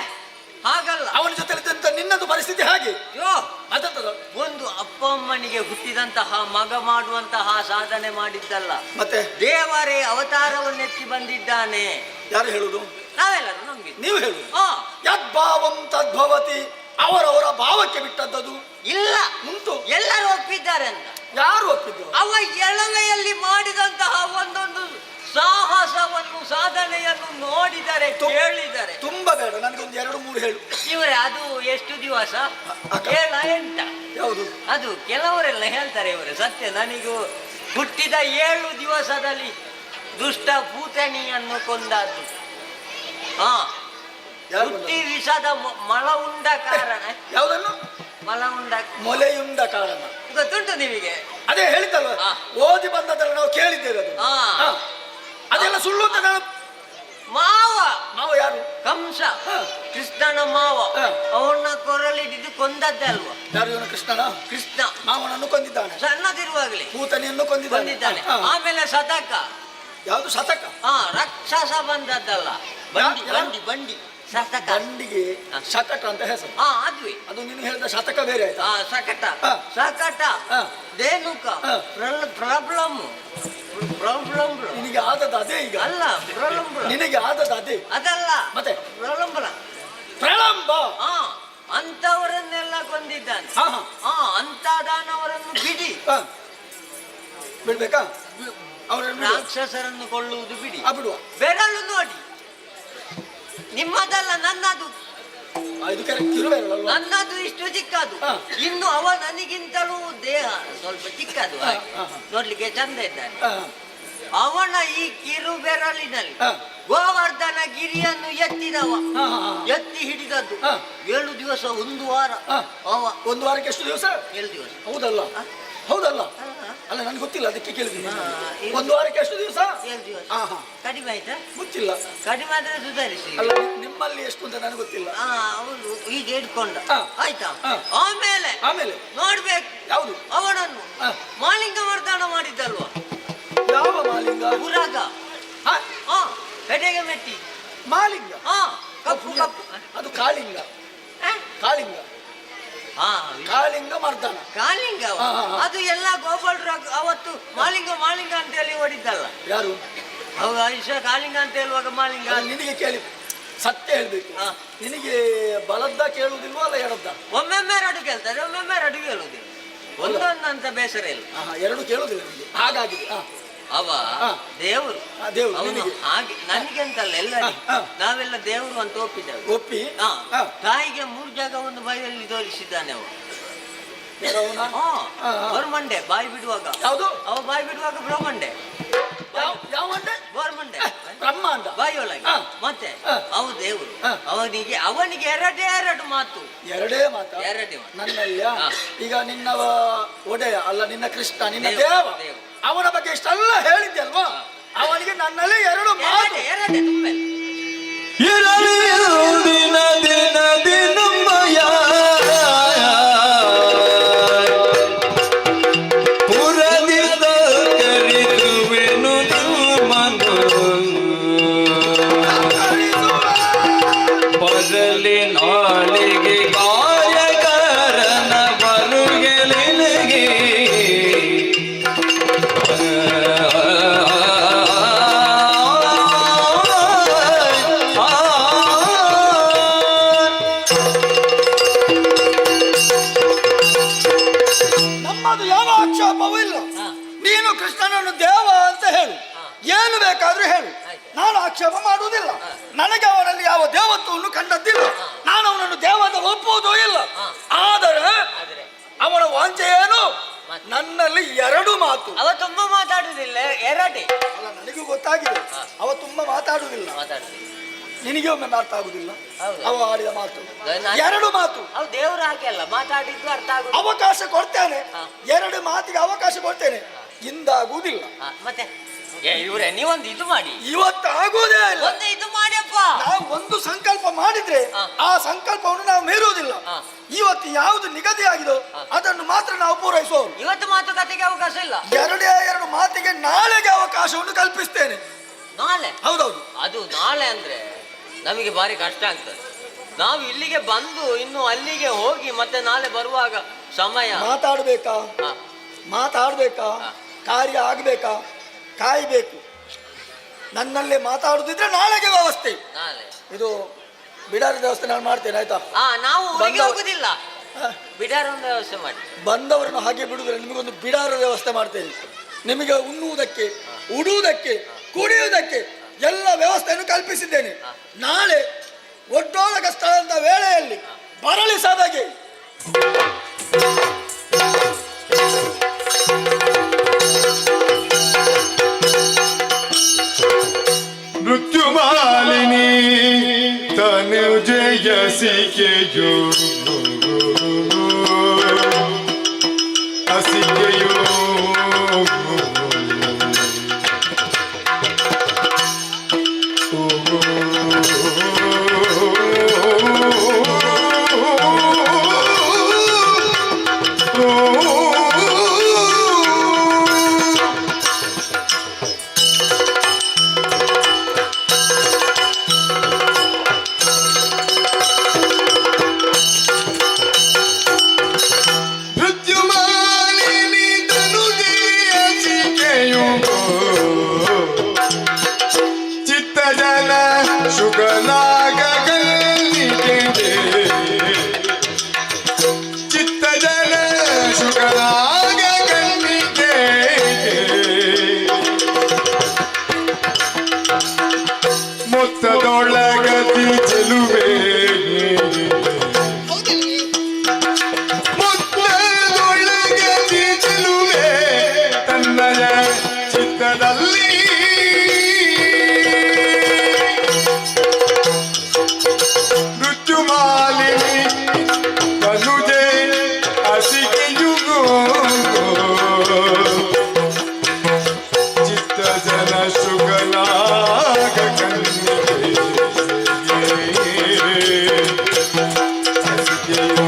ಹಾಗಲ್ಲ, ಅವನ ಜೊತೆ ನಿನ್ನದು ಪರಿಸ್ಥಿತಿ ಹಾಗೆ. ಒಂದು ಅಪ್ಪ ಅಮ್ಮನಿಗೆ ಹುಟ್ಟಿದಂತಹ ಮಗ ಮಾಡುವಂತಹ ಸಾಧನೆ ಮಾಡಿದ್ದಲ್ಲ, ಮತ್ತೆ ದೇವರೇ ಅವತಾರವನ್ನೆತ್ತಿ ಬಂದಿದ್ದಾನೆ. ಯಾರು ಹೇಳುದು? ನಾವೆಲ್ಲರೂ ನಮ್ಗೆ. ನೀವು ಹೇಳುದು ಯದ್ಭಾವಂ ತದ್ಭವತಿ. ಅವರವರ ಭಾವಕ್ಕೆ ಬಿಟ್ಟದ್ದು ಇಲ್ಲ, ಉಂಟು. ಎಲ್ಲರೂ ಒಪ್ಪಿದ್ದಾರೆ ಅಂತ. ಯಾರು ಒಪ್ಪಿದ್ರು? ಅವ ಎಳವೆಯಲ್ಲಿ ಮಾಡಿದಂತಹ ಒಂದೊಂದು ಸಾಹಸವನ್ನು ಸಾಧನೆಯನ್ನು ನೋಡಿದರೆ ಕೇಳಿದರೆ. ತುಂಬಾ ಬೇಡ, ನನಗೊಂದು 2-3 ಹೇಳು. ಇವರೇ ಅದು ಎಷ್ಟು ದಿವಸ? 7-8. ಯಾವುದು? ಅದು ಕೆಲವರೆಲ್ಲ ಹೇಳ್ತಾರೆ ಇವರೇ, ಸತ್ಯ. ನನಗೂ ಹುಟ್ಟಿದ 7 ದಿವಸದಲ್ಲಿ ದುಷ್ಟ ಭೂತಣಿಯನ್ನು ಕೊಂದದ್ದು. ಹುಟ್ಟಿ ವಿಷದ ಮಲ ಉಂಡ ಕಾರಣ. ಯಾವುದನ್ನು? ಮಲ ಉಂಡ, ಮೊಲೆಯುಂಡ ಕಾರಣ ಗೊತ್ತುಂಟು ನಿಮಗೆ? ಅದೇ ಹೇಳಿದ್ದಲ್ವ, ಓದಿ ಬಂದದಲ್ಲ, ನಾವು ಕೇಳಿದ್ದೇವೆ ಅದು. ಅದೆಲ್ಲ ಸುಳ್ಳು ಅಂತ ನಾನು. ಮಾವ ಯಾರು? ಕಂಸ, ಕೃಷ್ಣನ ಮಾವ. ಅವನ ಕೊರಳಿದ್ದು ಕೊಂದದ್ದಲ್ವ? ಯಾರು ಇವನು? ಕೃಷ್ಣನ. ಕೃಷ್ಣ ಮಾವನನ್ನು ಕೊಂದಿದ್ದಾನೆ ಸಣ್ಣದಿರುವಾಗಲೇ. ಭೂತನಿಯನ್ನು ಕೊಂದಿದ್ದಾನೆ. ಆಮೇಲೆ ಶತಕ. ಯಾವುದು ಶತಕ? ರಾಕ್ಷಸ ಬಂದದ್ದಲ್ಲ, ಬಂಡಿ ಶತಕ. ಬಂಡಿಗೆ ಶಕಟ ಅಂತ ಹೆಸರು. ಅದುವೆ, ಅದು ನೀನು ಹೇಳಿದ ಶತಕ ಬೇರೆ ಆಯ್ತಾ? ಶಕಟ ಧೇನುಕ. ಪ್ರಾಬ್ಲಮ್ ನಿನಗೆ ಆದದ್ದು ಅದೇ ಈಗ ಅಲ್ಲ. ನಿನಗೆ ಆದದ್ದು ಅದೇ ಅದಲ್ಲ, ಮತ್ತೆ ಪ್ರಳಂಬ ಅಂತವರನ್ನೆಲ್ಲ ಕೊಂದಿದ್ದಾನೆ. ಅಂತ ದಾನವರನ್ನು ಬಿಡ್ಬೇಕಾ? ಅವರನ್ನು ರಾಕ್ಷಸರನ್ನು ಕೊಳ್ಳುವುದು ಬಿಡಿ, ಬಿಡುವ. ಬೆರಳು ನೋಡಿ, ನಿಮ್ಮದಲ್ಲ, ನನ್ನದು. ನನ್ನದು ಇಷ್ಟು ಚಿಕ್ಕದು. ಇನ್ನು ಅವ ನನಗಿಂತಲೂ ದೇಹ ಸ್ವಲ್ಪ ಚಿಕ್ಕದು, ನೋಡ್ಲಿಕ್ಕೆ ಚಂದ ಇದ್ದಾನೆ. ಅವನ ಈ ಕಿರು ಬೆರಳಿನಲ್ಲಿ ಗೋವರ್ಧನ ಗಿರಿಯನ್ನು ಎತ್ತಿ ಹಿಡಿದದ್ದು 7 ದಿವಸ, 1 ವಾರ. ಅವ 1 ವಾರಕ್ಕೆ ಎಷ್ಟು ದಿವಸ? 7 ದಿವಸ. ಹೌದಲ್ಲ? ಅಲ್ಲ, ನನ್ಗೆ ಗೊತ್ತಿಲ್ಲ, ಅದಕ್ಕೆ ಕೇಳಿದ್ದೀನಿ. 1 ವಾರಕ್ಕೆ ಎಷ್ಟು ದಿವಸ? 7 ದಿವಸ. ಕಡಿಮೆ ಆಯ್ತಾ? ಗೊತ್ತಿಲ್ಲ. ಕಡಿಮೆ ಆದ್ರೆ ಸುಧಾರಿಸಿ. ಅಲ್ಲ, ನಿಮ್ಮಲ್ಲಿ ಎಷ್ಟು ಅಂತ ನನಗೆ ಗೊತ್ತಿಲ್ಲ. ಅವನು ಈಗ ಹಿಡ್ಕೊಂಡ, ಆಯ್ತಾ? ಆಮೇಲೆ ನೋಡ್ಬೇಕು. ಯಾವುದು? ಅವನನ್ನು ಮಾಲಿಂಗ ಮರ್ದನ ಮಾಡಿದ್ದಲ್ವ? ಯಾವ ಮಾಲಿಂಗ? ಪುರಾಗ. ಕಡೆಗೆ ಮೆಟ್ಟಿ ಮಾಲಿಂಗ. ಕಪ್ಪು ಅದು ಕಾಳಿಂಗ. ಕಾಳಿಂಗ ಮರ್ದನ. ಕಾಳಿಂಗ ಅದು ಎಲ್ಲ ಗೋಪಾಲರು ಅವತ್ತು ಮಾಲಿಂಗ ಅಂತ ಹೇಳಿ ಓಡಿದ್ದಲ್ಲ. ಯಾರು? ಅವಾಗ ಕಾಳಿಂಗ ಅಂತ ಹೇಳುವಾಗ ಮಾಲಿಂಗ. ನಿನಗೆ ಕೇಳಿ ಸತ್ಯ ಹೇಳ್ಬೇಕು, ನಿನಗೆ ಬಲದ್ದ ಕೇಳುವುದಿಲ್ವ ಅಲ್ಲ ಎಡದ್ದ? ಒಮ್ಮೊಮ್ಮೆ 2 ಕೇಳ್ತಾರೆ, ಒಮ್ಮೊಮ್ಮೆ 2 ಕೇಳುವುದಿಲ್ಲ. ಒಂದೊಂದಂತ ಬೇಸರ ಇಲ್ಲ, 2 ಕೇಳುವುದಿಲ್ಲ ನಿಮಗೆ. ಹಾಗಾಗಿದೆ. ಅವ ದೇವರು. ಹಾಗೆ ನನಗೆಂತಲ್ಲ, ಎಲ್ಲ ನಾವೆಲ್ಲ ದೇವರು ಅಂತ ಒಪ್ಪಿ ತಾಯಿಗೆ 3 ಜಾಗವನ್ನು ಬಾಯಲ್ಲಿ ತೋರಿಸಿದ್ದಾನೆ ಅವ. ಗೋರ್ಮಂಡೆ ಬಾಯಿ ಬಿಡುವಾಗ. ಯಾವುದು? ಅವ ಬಾಯಿ ಬಿಡುವಾಗ ಬ್ರಹ್ಮಂಡೆ. ಗೋರ್ಮಂಡೆ ಬ್ರಹ್ಮಾಂಡ ಬಾಯಿಯೊಳಗೆ. ಮತ್ತೆ ಅವು ದೇವರು. ಅವನಿಗೆ 2 ಮಾತು. 2 ಮಾತು. ನನ್ನಲ್ಲಿ ಈಗ ನಿನ್ನ ಒಡೆಯ ಅಲ್ಲ, ನಿನ್ನ ಕೃಷ್ಣ, ನಿನ್ನ ದೇವ, ಅವನ ಬಗ್ಗೆ ಇಷ್ಟೆಲ್ಲ ಹೇಳಿದ್ದೆ ಅಲ್ವಾ? ಅವನಿಗೆ ನನ್ನಲ್ಲಿ 2 ಮಾತು. ದಿನ ದಿನ ದಿನಮಯ ಪುರದಿದ ಕರಿದುವೆನು ಮನು ಬರಲಿ ನಾಳಿಗೆ ಕಾರ್ಯಕರನ ಬರುಗೆಲಿನಗೆ ನಮ್ಮದು ಯಾವ ಆಕ್ಷೇಪವೂ ಇಲ್ಲ. ನೀನು ಕೃಷ್ಣನನ್ನು ದೇವ ಅಂತ ಹೇಳು, ಏನು ಬೇಕಾದ್ರೂ ಹೇಳು, ನಾನು ಆಕ್ಷೇಪ ಮಾಡುವುದಿಲ್ಲ. ನನಗೆ ಅವನಲ್ಲಿ ಯಾವ ದೇವತ್ವವನ್ನು ಕಂಡದ್ದಿಲ್ಲ, ನಾನು ಅವನನ್ನು ದೇವದ ಒಪ್ಪುವುದೂ ಇಲ್ಲ. ಆದರೆ ಅವನ ವಾಂಚೆ ಏನು? ನನ್ನಲ್ಲಿ 2 ಮಾತು. ಅವ ತುಂಬಾ ಮಾತಾಡುವುದಿಲ್ಲ, 2 ಅಲ್ಲ. ನನಗೂ ಗೊತ್ತಾಗಿದೆ, ಅವ ತುಂಬಾ ಮಾತಾಡುವುದಿಲ್ಲ. ನಿನಗೆ ಒಮ್ಮೆ ಅರ್ಥ ಆಗುದಿಲ್ಲ ಹೌದು. ಅವ ಆಡಿದ ಮಾತು ನಾನು- ಎರಡು ಮಾತು ಅವು ದೇವ್ರು ಹಾಗೆ ಅಲ್ಲ ಮಾತಾಡಿದ್ದು ಅರ್ಥ ಆಗುದು. ಅವಕಾಶ ಕೊಡ್ತೇನೆ ಹಾ. ಎರಡು ಮಾತಿಗೆ ಅವಕಾಶ ಕೊಡ್ತೇನೆ ಇಂದಾಗುವುದಿಲ್ಲ ಮತ್ತೆ ಇವ್ರೆ ನೀವೊಂದು ಇದು ಮಾಡಿ, ಇವತ್ತು ಆಗುವುದೇ ಇಲ್ಲ. ಒಂದು ಇದು ಮಾಡಿಯಪ್ಪ. ನಾವು ಒಂದು ಸಂಕಲ್ಪ ಮಾಡಿದ್ರೆ ಹಾ. ಆ ಸಂಕಲ್ಪವನ್ನು ನಾವು ಮೀರುವುದಿಲ್ಲ. ಹಾ. ಇವತ್ತು ಯಾವುದು ನಿಗದಿಯಾಗಿದೋ ಅದನ್ನು ಮಾತ್ರ ನಾವು ಪೂರೈಸುವವರು. ಇವತ್ತು ಮಾತುಕತೆಗೆ ಅವಕಾಶ ಇಲ್ಲ. ಎರಡು ಮಾತಿಗೆ ನಾಳೆಗೆ ಅವಕಾಶವನ್ನು ಕಲ್ಪಿಸ್ತೇನೆ. ನಾಳೆ ಹೌದೌದು. ಅದು ನಾಳೆ ಅಂದ್ರೆ ನಮಗೆ ಭಾರಿ ಕಷ್ಟ ಆಗ್ತದೆ. ನಾವು ಇಲ್ಲಿಗೆ ಬಂದು ಇನ್ನು ಅಲ್ಲಿಗೆ ಹೋಗಿ ಮತ್ತೆ ನಾಳೆ ಬರುವಾಗ ಸಮಯ ಮಾತಾಡ್ಬೇಕಾ ಹಾ. ಮಾತಾಡ್ಬೇಕಾ ಹಾ. ಕಾರ್ಯ ಆಗ್ಬೇಕಾ ಕಾಯ್ಬೇಕು. ನನ್ನಲ್ಲೇ ಮಾತಾಡುದಿದ್ರೆ ನಾಳೆಗೆ ವ್ಯವಸ್ಥೆ. ನಾಳೆ ಇದು ಬಿಡಾರದ ವ್ಯವಸ್ಥೆ ನಾನು ಮಾಡ್ತೇನೆ ಆಯ್ತಾ. ನಾವು ಊರಿಗೆ ಬಂದವ- ಹೋಗುದಿಲ್ಲ, ಹಾ. ಬಿಡಾರ ಒಂದು ವ್ಯವಸ್ಥೆ ಮಾಡಿ. ಬಂದವರನ್ನು ಹಾಗೆ ಬಿಡುವುದಿಲ್ಲ. ನಿಮಗೊಂದು ಬಿಡಾರದ ವ್ಯವಸ್ಥೆ ಮಾಡ್ತೇನೆ. ನಿಮಗೆ ಉಣ್ಣುವುದಕ್ಕೆ ಉಡುವುದಕ್ಕೆ ಕುಡಿಯುವುದಕ್ಕೆ ಎಲ್ಲ ವ್ಯವಸ್ಥೆಯನ್ನು ಕಲ್ಪಿಸಿದ್ದೇನೆ. ನಾಳೆ ಒಡ್ಡೋಳಗ ಸ್ಥಳದ ವೇಳೆಯಲ್ಲಿ ಬರಲಿ ಸಭೆಗೆ. ಮೃತ್ಯುಮಾಲಿನಿ ತನುಜಯ ಸಿಕೆಯೋ ಅಸಿಕೆಯೋ ಮೃತ್ಯುಮಾಲಿನಿ ತನುಜಯ ಸಿಕೆಯೋ ಚಿತ್ತಜನ ಶುಗನಾಗ ಕಲ್ಲಿಗೆ ಚಿತ್ತಜನ ಶುಗನಾಗ ಕಲ್ಲಿಗೆ ಮೊತ್ತದೊಳಗತಿ ಚೆಲುವೆ ಮೊತ್ತದೊಳಗತಿ ಚೆಲುವೆ ತನ್ನಯ ಚಿತ್ತದಲ್ಲಿ ಮೃತ್ಯುಮಾಲಿನಿ ತನುಜೆ ಅಸಿಕೆಯುಗೋ ಚಿತ್ತ ಜನ ಶುಗನಾಗ ಕಣ್ಣಿಗೆ ಅಸಿಕೆಯೋ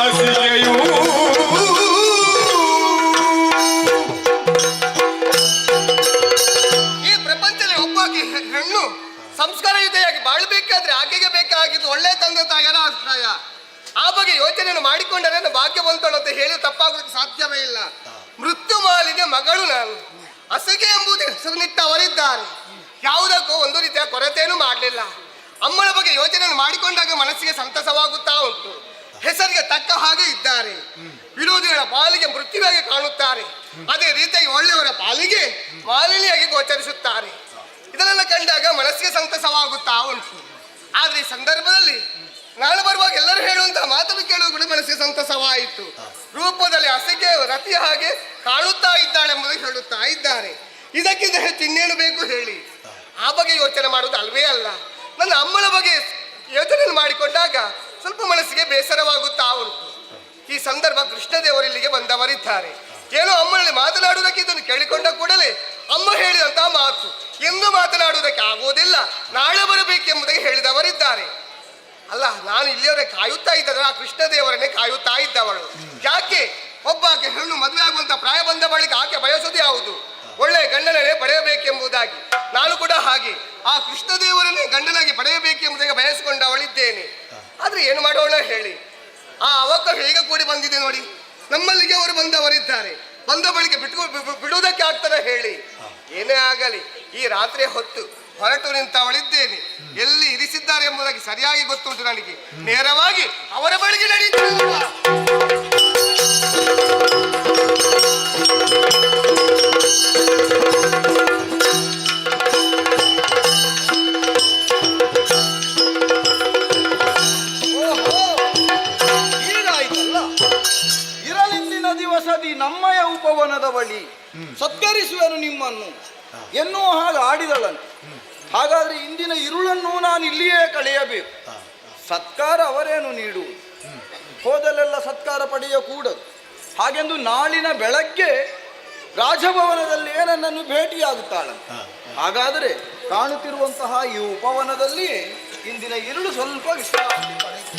ಅಸಿಕೆಯೋ ಈ ಪ್ರಪಂಚದಲ್ಲಿ ಒಬ್ಬಾಕಿ ಹೆಣ್ಣು ಸಂಸ್ಕಾರಯುತೆಯಾಗಿ ಬಾಳ್ಬೇಕಾದ್ರೆ ಆಕೆಗೆ ಬೇಕಾಗಿದ್ದು ಒಳ್ಳೆ ತಂದೆ ತಾಯಿಯರ ಆಶ್ರಯ. ಆ ಬಗ್ಗೆ ಯೋಚನೆಯನ್ನು ಮಾಡಿಕೊಂಡರೆ ನಾನು ಭಾಗ್ಯವಂತಳು ಅಂತ ಹೇಳಿ ತಪ್ಪಾಗೋದಕ್ಕೆ ಸಾಧ್ಯವೇ ಇಲ್ಲ. ಮೃತ್ಯು ಮಾಲಿನ್ಯ ಮಗಳು ನಾನು. ಅಸಗೆ ಎಂಬುದು ಹೆಸರಿನಿಟ್ಟವರಿದ್ದಾರೆ. ಯಾವುದಕ್ಕೂ ಒಂದು ರೀತಿಯ ಕೊರತೆಯನ್ನು ಮಾಡಲಿಲ್ಲ. ಅಮ್ಮನ ಬಗ್ಗೆ ಯೋಚನೆಯನ್ನು ಮಾಡಿಕೊಂಡಾಗ ಮನಸ್ಸಿಗೆ ಸಂತಸವಾಗುತ್ತಾ ಉಂಟು. ಹೆಸರಿಗೆ ತಕ್ಕ ಹಾಗೆ ಇದ್ದಾರೆ. ವಿರೋಧಿಗಳ ಪಾಲಿಗೆ ಮೃತ್ಯುವಾಗಿ ಕಾಣುತ್ತಾರೆ. ಅದೇ ರೀತಿಯಾಗಿ ಒಳ್ಳೆಯವರ ಪಾಲಿಗೆ ಮಾಲಿನ್ಯಾಗಿ ಗೋಚರಿಸುತ್ತಾರೆ. ಇದನ್ನೆಲ್ಲ ಕಂಡಾಗ ಮನಸ್ಸಿಗೆ ಸಂತಸವಾಗುತ್ತಾ ಉಂಟು. ಆದ್ರೆ ಈ ಸಂದರ್ಭದಲ್ಲಿ ನಾಳೆ ಬರುವಾಗ ಎಲ್ಲರೂ ಹೇಳುವಂತಹ ಮಾತನ್ನು ಕೇಳುವ ಕೂಡ ಮನಸ್ಸಿಗೆ ಸಂತಸವಾಯಿತು. ರೂಪದಲ್ಲಿ ಅಸಗೆ ರತಿಯ ಹಾಗೆ ಕಾಣುತ್ತಾ ಇದ್ದಾಳೆಂಬುದು ಹೇಳುತ್ತಾ ಇದ್ದಾರೆ. ಇದಕ್ಕಿಂತ ಹೆಚ್ಚು ಇನ್ನೇನು ಬೇಕು ಹೇಳಿ? ಆ ಬಗ್ಗೆ ಯೋಚನೆ ಮಾಡುವುದು ಅಲ್ವೇ ಅಲ್ಲ. ನನ್ನ ಅಮ್ಮನ ಬಗ್ಗೆ ಯೋಚನೆಯನ್ನು ಮಾಡಿಕೊಂಡಾಗ ಸ್ವಲ್ಪ ಮನಸ್ಸಿಗೆ ಬೇಸರವಾಗುತ್ತಾ ಉಂಟು. ಈ ಸಂದರ್ಭ ಕೃಷ್ಣದೇವರು ಇಲ್ಲಿಗೆ ಬಂದವರಿದ್ದಾರೆ. ಏನೋ ಅಮ್ಮನಲ್ಲಿ ಮಾತನಾಡುವುದಕ್ಕೆ ಇದನ್ನು ಕೇಳಿಕೊಂಡ ಕೂಡಲೇ ಅಮ್ಮ ಹೇಳಿದಂತಹ ಮಾತು ಎಂದು ಮಾತನಾಡುವುದಕ್ಕೆ ಆಗುವುದಿಲ್ಲ, ನಾಳೆ ಬರಬೇಕೆಂಬುದಾಗಿ ಹೇಳಿದವರಿದ್ದಾರೆ. ಅಲ್ಲ, ನಾನು ಇಲ್ಲಿಯವರೇ ಕಾಯುತ್ತಾ ಇದ್ದರೆ ಆ ಕೃಷ್ಣದೇವರನ್ನೇ ಕಾಯುತ್ತಾ ಇದ್ದವಳು. ಯಾಕೆ ಒಬ್ಬಾಕೆ ಹೆಣ್ಣು ಮದುವೆ ಆಗುವಂತ ಪ್ರಾಯ ಬಂದ ಬಳಿಕ ಆಕೆ ಬಯಸುವುದು ಯಾವುದು? ಒಳ್ಳೆ ಗಂಡನನ್ನೇ ಪಡೆಯಬೇಕೆಂಬುದಾಗಿ. ನಾನು ಕೂಡ ಹಾಗೆ ಆ ಕೃಷ್ಣದೇವರನ್ನೇ ಗಂಡನಾಗಿ ಪಡೆಯಬೇಕೆಂಬುದಾಗಿ ಬಯಸಿಕೊಂಡವಳಿದ್ದೇನೆ. ಆದ್ರೆ ಏನು ಮಾಡೋಣ ಹೇಳಿ? ಆ ಅವಕಾಶ ಹೇಗೆ ಕೂಡಿ ಬಂದಿದೆ ನೋಡಿ. ನಮ್ಮಲ್ಲಿಗೆ ಅವರು ಬಂದವರಿದ್ದಾರೆ. ಬಂದ ಬಳಿಕ ಬಿಡುವುದಕ್ಕೆ ಆಗ್ತದ ಹೇಳಿ? ಏನೇ ಆಗಲಿ ಈ ರಾತ್ರಿ ಹೊತ್ತು ಹೊರಟು ನಿಂತವಳಿದ್ದೇನೆ. ಎಲ್ಲಿ ಇರಿಸಿದ್ದಾರೆ ಎಂಬುದಾಗಿ ಸರಿಯಾಗಿ ಗೊತ್ತುಂಟು ನನಗೆ. ನೇರವಾಗಿ ಅವರ ಬಳಿಗೆ ನಡೆಯುತ್ತಿರುವ ಹೀಗಾಯ್ತಲ್ಲ. ಇರಲಿಂದಿನ ದಿವಸದಿ ನಮ್ಮ ನಿಮ್ಮನ್ನು ಎನ್ನುವ ಹಾಗೆ ಆಡಿದಳಂತೆ. ಹಾಗಾದ್ರೆ ಇಂದಿನ ಇರುಳನ್ನು ನಾನು ಇಲ್ಲಿಯೇ ಕಳೆಯಬೇಕು. ಸತ್ಕಾರ ಅವರೇನು ನೀಡುವುದು, ಹೋದಲೆಲ್ಲ ಸತ್ಕಾರ ಪಡೆಯಕೂಡದು. ಹಾಗೆಂದು ನಾಳಿನ ಬೆಳಗ್ಗೆ ರಾಜಭವನದಲ್ಲಿಯೇ ನನ್ನನ್ನು ಭೇಟಿಯಾಗುತ್ತಾಳಂತೆ. ಹಾಗಾದರೆ ಕಾಣುತ್ತಿರುವಂತಹ ಈ ಉಪವನದಲ್ಲಿ ಇಂದಿನ ಇರುಳು ಸ್ವಲ್ಪ ವಿಶ್ರಾಂತಿ ಪಡೆಯುತ್ತೆ.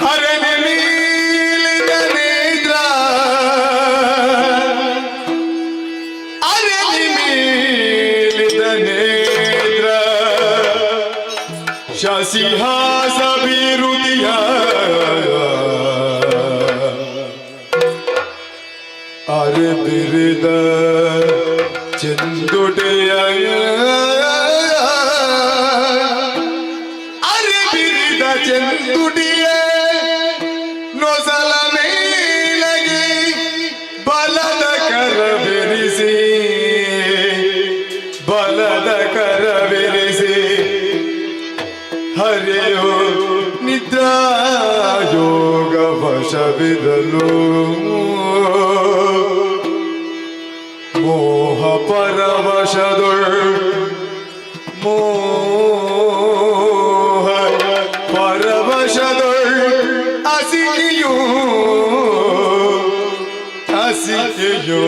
ಹರನೆ ನೀಲಿದ ನೇತ್ರ, ಅರನೆ ನೀಲಿದ ನೇತ್ರ, ಶಶಿಹಾಸ ವಿರುದಿಯ ಅರೆ ಬಿರಿದ ಚೆಂದುಡೆಯ ಅರೆ ಬಿರಿದ ಚೆಂದುಡಿಯ ನೊಸಲ ಮೇಲಗೆ ಬಲದ ಕರವೆರಿಸಿ, ಬಲದ ಕರವೆರಿಸಿ ಹರೆಯೋ ನಿದ್ರಾಯೋಗ ವಶವಿರಲು ಮೋಹ ಪರವಶದೊಳ್ ಮೋಹ ಪರವಶದೊಳ್ ಅಸಿಕೆಯೋ ಅಸಿಕೆಯೋ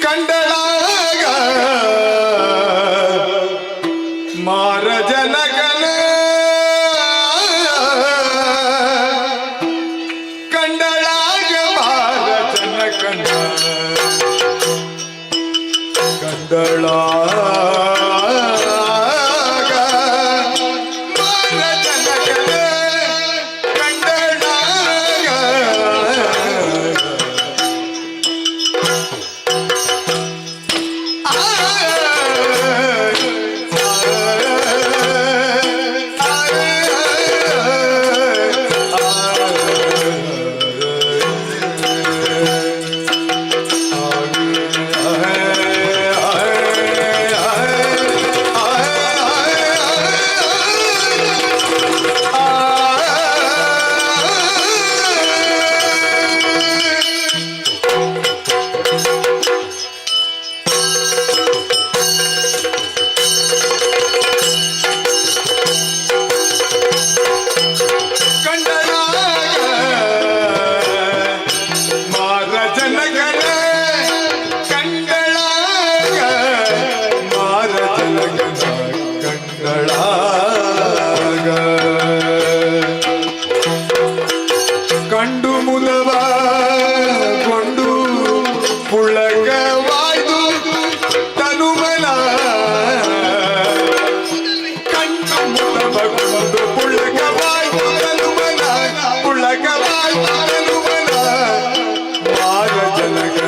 ಕಂಡಳಾಗ ಮಾರ ಜನಗನ ಕಂಡಳಾಗ ಮಾರ ಜನಕನ ಕಂಡಳಾಗ ಮಾರ ಜನಕನ ಕಂಡಳಾಗ ಕಂಡು ಮುಲವ ಕೊಂಡು ಪುಳಗವಾಯ್ದು ತನುಮಲ ಕಂಡು ಮುಲವ ಕೊಂಡು ಪುಳಗವಾಯ್ದು ತನುಮಲ ಪುಳಗವಾಯ್ದು ತನುಮಲ ಮಾರ ಜನಗನ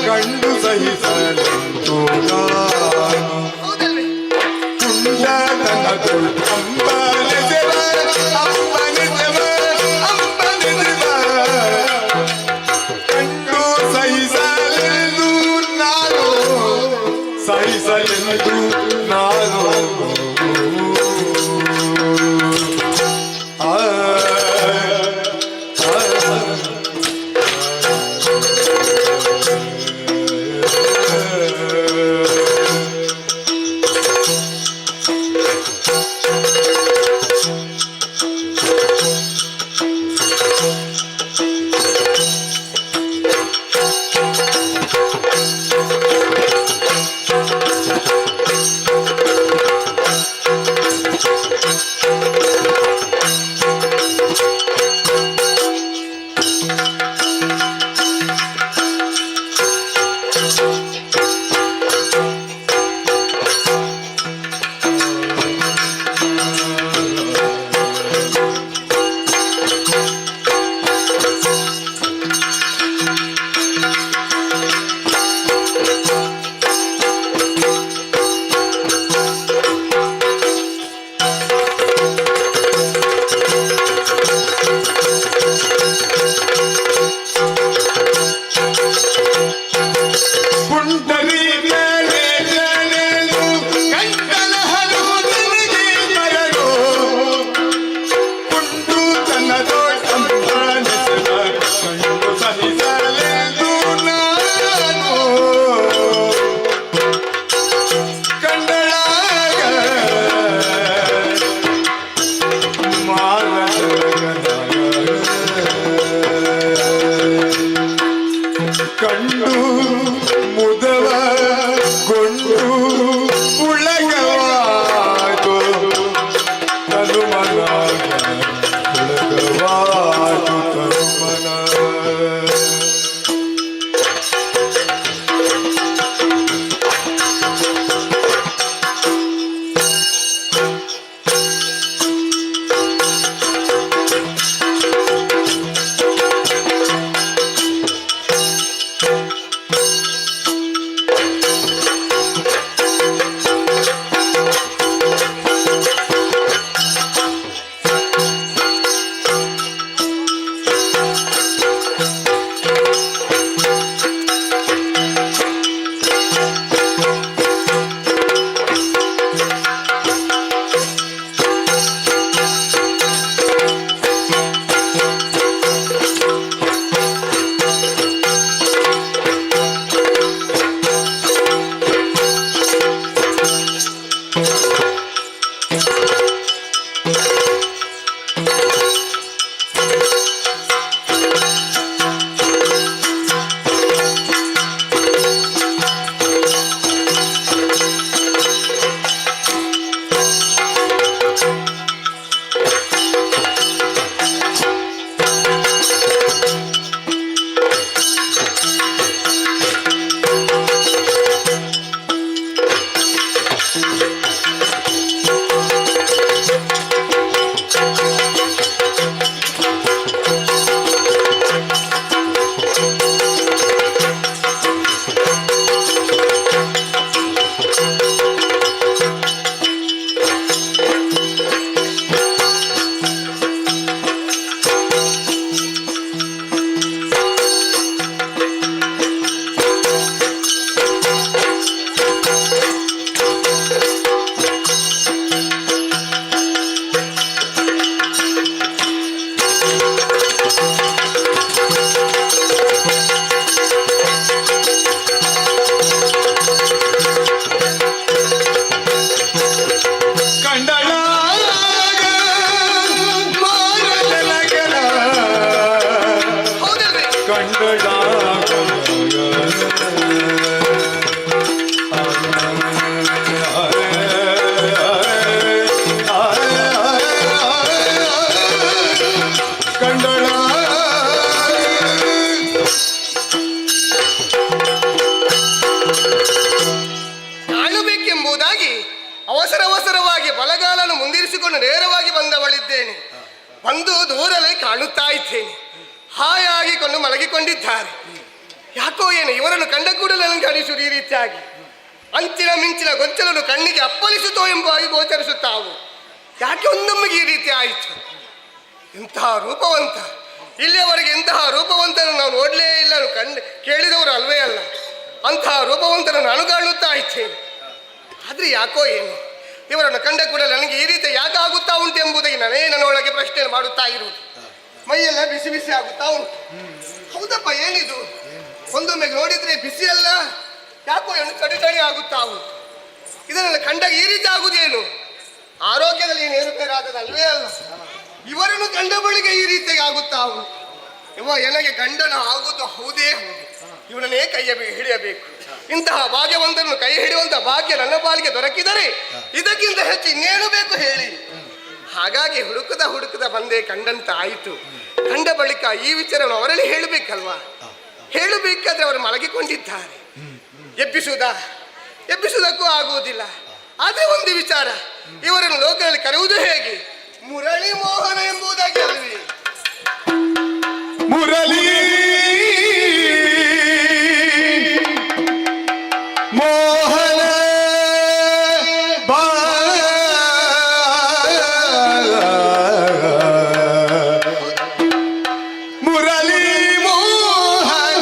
ಕಂಡು ಸಹಿಸಲೆಂದು ನಾನು ಕುಂಡತನದೊಳು ಅಂಬಲಿಸುವ ಅಂಬಲಿಸುವ ಅಂಬಲಿಸುವ ಕಂಡು ಸಹಿಸಲೆಂದು ನಾನು ಸಹಿಸಲೆಂದು ನಾನು ಆ ಕಂಡು ಮುದವಗೊಂಡು ಉಳಗವಾದು ತನುಮನ ಉಳಗವಾದು ತನುಮನ ಅವಸರವಾಗಿ ಬಲಗಾಲನ್ನು ಮುಂದಿರಿಸಿಕೊಂಡು ನೇರವಾಗಿ ಬಂದವಳಿದ್ದೇನೆ. ಬಂದು ದೂರದಲ್ಲಿ ಕಾಣುತ್ತಾ ಇದ್ದೇನೆ. ಹಾಯಾಗಿಕೊಂಡು ಮಲಗಿಕೊಂಡಿದ್ದಾರೆ. ಯಾಕೋ ಏನು ಇವರನ್ನು ಕಂಡ ಕೂಡಲೇ ನನಗೆ ಅನಿಸುವುದು ಈ ರೀತಿಯಾಗಿ ಅಂಚಿನ ಮಿಂಚಿನ ಗೊಂಚಲನ್ನು ಕಣ್ಣಿಗೆ ಅಪ್ಪಳಿಸುತ್ತೋ ಎಂಬಾಗಿ ಗೋಚರಿಸುತ್ತಾವು. ಯಾಕೆ ಒಂದೊಮ್ಮೆಗೆ ಈ ರೀತಿ ಆಯಿತು? ಇಂತಹ ರೂಪವಂತ, ಇಲ್ಲಿಯವರೆಗೆ ಇಂತಹ ರೂಪವಂತನು ನಾವು ನೋಡಲೇ ಇಲ್ಲ, ಕೇಳಿದವರು ಅಲ್ವೇ ಅಲ್ಲ. ಅಂತಹ ರೂಪವಂತನನ್ನು ಅನುಗಾಣುತ್ತಾ ಇದ್ದೇನೆ. ಆದ್ರೆ ಯಾಕೋ ಏನು ಇವರನ್ನು ಕಂಡ ಕೂಡ ನನಗೆ ಈ ರೀತಿ ಯಾಕೆ ಆಗುತ್ತಾ ಉಂಟು ಎಂಬುದಾಗಿ ನಾನೇ ನನ್ನೊಳಗೆ ಪ್ರಶ್ನೆ ಮಾಡುತ್ತಾ ಇರುವುದು. ಮೈಯೆಲ್ಲ ಬಿಸಿ ಬಿಸಿ ಆಗುತ್ತಾ ಉಂಟು. ಹೌದಪ್ಪ, ಏನಿದು? ಒಂದೊಮ್ಮೆ ನೋಡಿದ್ರೆ ಬಿಸಿ ಅಲ್ಲ, ಯಾಕೋ ಏನು ಚಡಿ ಆಗುತ್ತಾ ಉಂಟು. ಇದನ್ನೆಲ್ಲ ಕಂಡಾಗ ಈ ರೀತಿ ಆಗುದೇನು? ಆರೋಗ್ಯದಲ್ಲಿ ಏನು ಏರುಪೇರಾದದಲ್ವೇ ಅಲ್ಲ. ಇವರನ್ನು ಕಂಡ ಬಳಿಗೆ ಈ ರೀತಿಯಾಗಿ ಆಗುತ್ತಾ ಉಂಟು. ನನಗೆ ಗಂಡನ ಆಗುವುದು ಹೌದೇ ಹೌದು. ಇವನನ್ನೇ ಹಿಡಿಯಬೇಕು. ಇಂತಹ ಭಾಗ್ಯವಂತರನ್ನು ಕೈ ಹಿಡಿಯುವಂತಹ ಭಾಗ್ಯ ನನ್ನ ಪಾಲಿಗೆ ದೊರಕಿದರೆ ಇದಕ್ಕಿಂತ ಹೆಚ್ಚು ಇನ್ನೇನು ಬೇಕು ಹೇಳಿ. ಹಾಗಾಗಿ ಹುಡುಕದ ಬಂದೇ ಕಂಡಂತ ಆಯಿತು. ಕಂಡ ಬಳಿಕ ಈ ವಿಚಾರವನ್ನು ಅವರಲ್ಲಿ ಹೇಳಬೇಕಲ್ವಾ? ಹೇಳಬೇಕಾದ್ರೆ ಅವರು ಮಲಗಿಕೊಂಡಿದ್ದಾರೆ. ಎಬ್ಬಿಸುವುದಕ್ಕೂ ಆಗುವುದಿಲ್ಲ. ಆದ್ರೆ ಒಂದು ವಿಚಾರ, ಇವರನ್ನು ಲೋಕದಲ್ಲಿ ಕರೆಯುವುದು ಹೇಗೆ? ಮುರಳಿ ಮೋಹನ ಎಂಬುದಾಗಿ ಅಲ್ವೇ? ಮುರಳಿ ಮೋಹನ ಮುರಳಿ ಮೋಹನ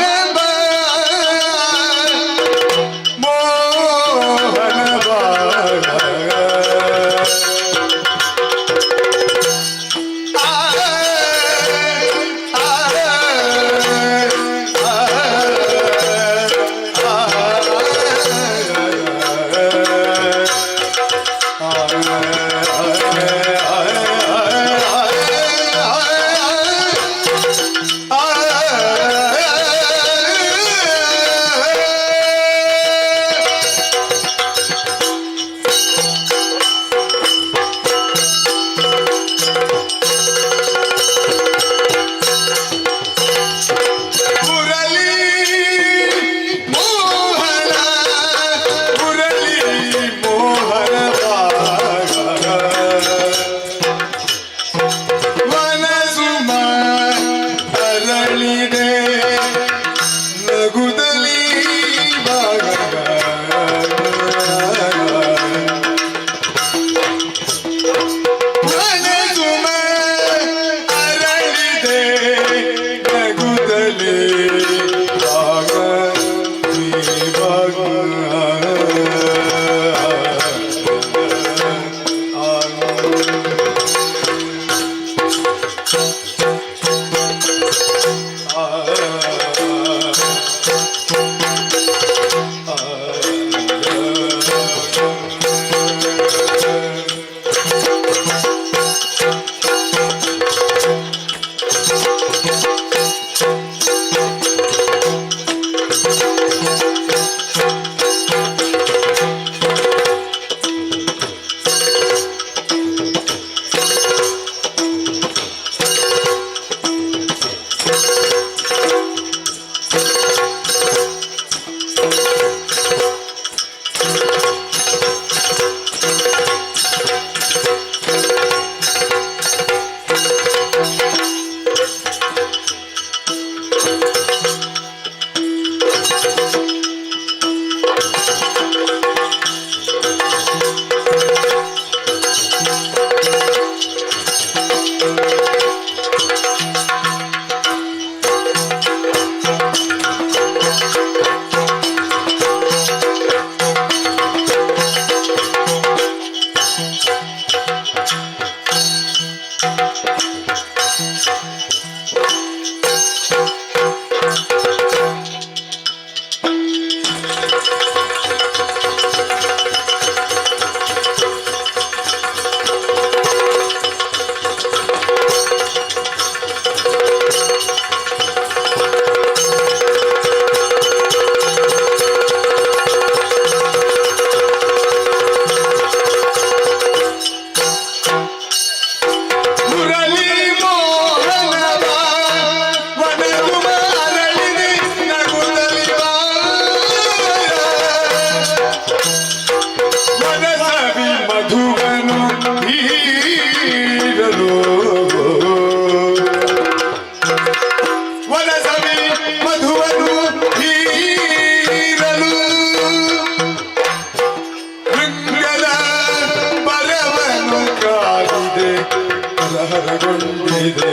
ಹರಗೊಂಡಿದೆ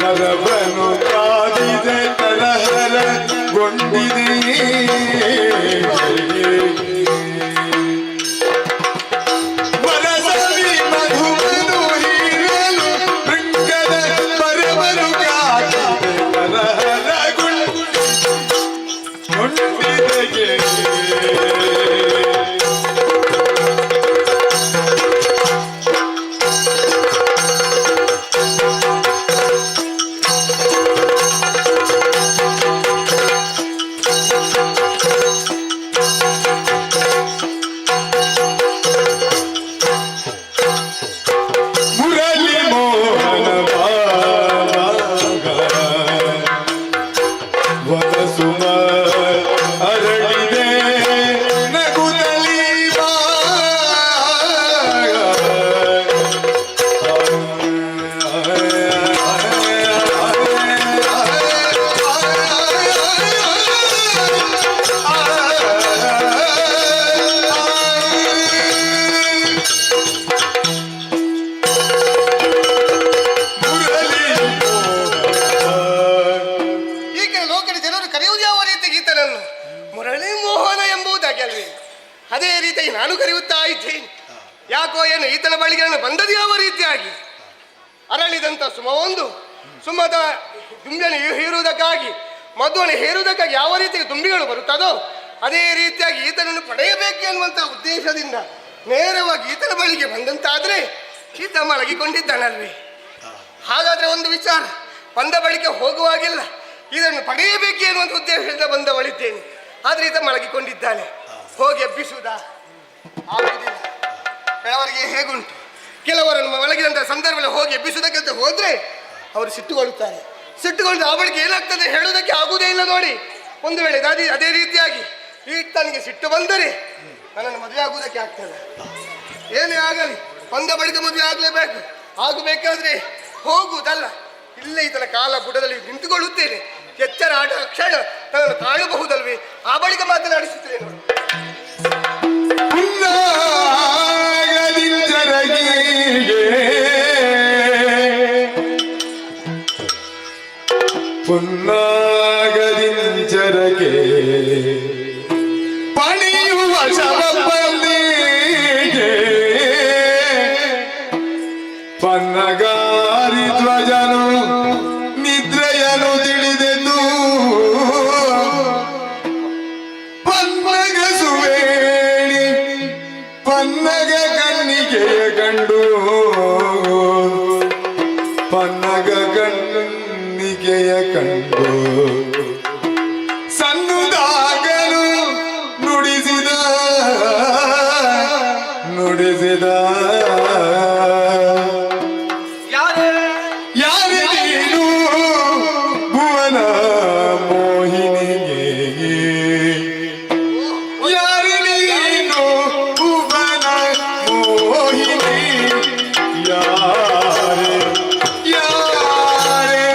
ಮರವನು ಕಾದಿದೆ ತರಹರ ಮನಸಲಿ ಮಧುಮನು ಹೀರಲು ರಂಗದ ಪರಮನು ಕಾಚಿದೆ ಕೊಂಡಿದೆಗೆ ಮುರಳಿ ಮೋಹನ ವನಸುಮ ಅರಳಿದೆ ನಗುತ್ತಲಿ ಈಗ ಲೋಕದ ಜನರು ಕರೆಯುವುದು ಯಾವ ರೀತಿ ಈತನನ್ನು ಮುರಳಿ ಮೋಹನ ಎಂಬುದಾಗಿ ಅಲ್ವೇ? ಅದೇ ರೀತಿಯಾಗಿ ನಾನು ಕರೆಯುತ್ತಾ ಇದ್ದೇನೆ. ಯಾಕೋ ಏನು ಈತನ ಬಳಿಗೆ ನಾನು ಬಂದದ್ದು ಯಾವ ರೀತಿಯಾಗಿ? ಅರಳಿದಂಥ ಸುಮವೊಂದು ಸುಮದ ದುಂಬಿಯನ್ನು ಹೀರುವುದಕ್ಕಾಗಿ ಮಧುವನ್ನು ಹೇರುವುದಕ್ಕಾಗಿ ಯಾವ ರೀತಿಯಾಗಿ ದುಂಬಿಗಳು ಬರುತ್ತದೋ ಅದೇ ರೀತಿಯಾಗಿ ಈತನನ್ನು ಪಡೆಯಬೇಕು ಎನ್ನುವಂಥ ಉದ್ದೇಶದಿಂದ ನೇರವಾಗಿ ಈತನ ಬಳಿಗೆ ಬಂದಂತಾದರೆ ಈತ ಮಲಗಿಕೊಂಡಿದ್ದಾನಲ್ವೇ? ಹಾಗಾದ್ರೆ ಒಂದು ವಿಚಾರ, ಬಂದ ಬಳಿಕ ಹೋಗುವಾಗಿಲ್ಲ, ಇದನ್ನು ಪಡೆಯಬೇಕು ಎನ್ನುವಂಥ ಉದ್ದೇಶದಿಂದ ಬಂದವಳಿದ್ದೇನೆ. ಆದರೆ ಈತ ಮಲಗಿಕೊಂಡಿದ್ದಾನೆ, ಹೋಗಿ ಎಬ್ಬಿಸುವುದಾ? ಆಗುವುದಿಲ್ಲ. ಕೆಲವರಿಗೆ ಹೇಗುಂಟು, ಕೆಲವರನ್ನು ಮಲಗಿದಂಥ ಸಂದರ್ಭದಲ್ಲಿ ಹೋಗಿ ಎಬ್ಬಿಸುವುದಕ್ಕಂತ ಹೋದ್ರೆ ಅವರು ಸಿಟ್ಟುಗೊಳ್ಳುತ್ತಾರೆ. ಸಿಟ್ಟುಗೊಂಡು ಆ ಬಳಿಕ ಏನಾಗ್ತದೆ ಹೇಳುವುದಕ್ಕೆ ಆಗುವುದೇ ಇಲ್ಲ ನೋಡಿ. ಒಂದು ವೇಳೆ ಅದೇ ರೀತಿಯಾಗಿ ಈತನಿಗೆ ಸಿಟ್ಟು ಬಂದರೆ ನನ್ನನ್ನು ಮದುವೆ ಆಗುವುದಕ್ಕೆ ಆಗ್ತದೆ. ಏನೇ ಆಗಲಿ ಬಂದ ಬಳಿಕ ಮದುವೆ ಆಗಲೇಬೇಕು. ಆಗಬೇಕಾದ್ರೆ ಹೋಗುವುದಲ್ಲ, ಇಲ್ಲೇ ಈತನ ಕಾಲ ಬುಡದಲ್ಲಿ ನಿಂತುಕೊಳ್ಳುತ್ತೇನೆ. ಎಚ್ಚರ ಆಟ ಕ್ಷಣ ನನ್ನನ್ನು ಕಾಣಬಹುದಲ್ವೇ? ಆ ಬಳಿಕ ಮಾತನಾಡಿಸುತ್ತೇನೆ. ಪುನ್ನಾಗದಿಂಚರಗೆ ಪಣಿಯುವ ಶವಪಲ್ಲಿಗೆ ಪನ್ನಗಾರಿ ಧ್ವಜನು ನಿದ್ರೆಯನು ತಿಳಿದೆದು ಪನ್ನಗಸುವೇಣಿ ಪನ್ನಗ ಕಣ್ಣಿಗೆಯ ಕಂಡು ಪನ್ನಗ ಕಣ್ಣಿಗೆಯ ಕಂಡು ಸನ್ನುದಾಗಲು ನುಡಿಸಿದ ಯಾರೇ ನೀನು ಭುವನ ಮೋಹಿನಿಗೆ ಯಾರೇ ನೀನು ಭುವನ ಮೋಹಿನಿ ಯಾರೇ ಯಾರೇ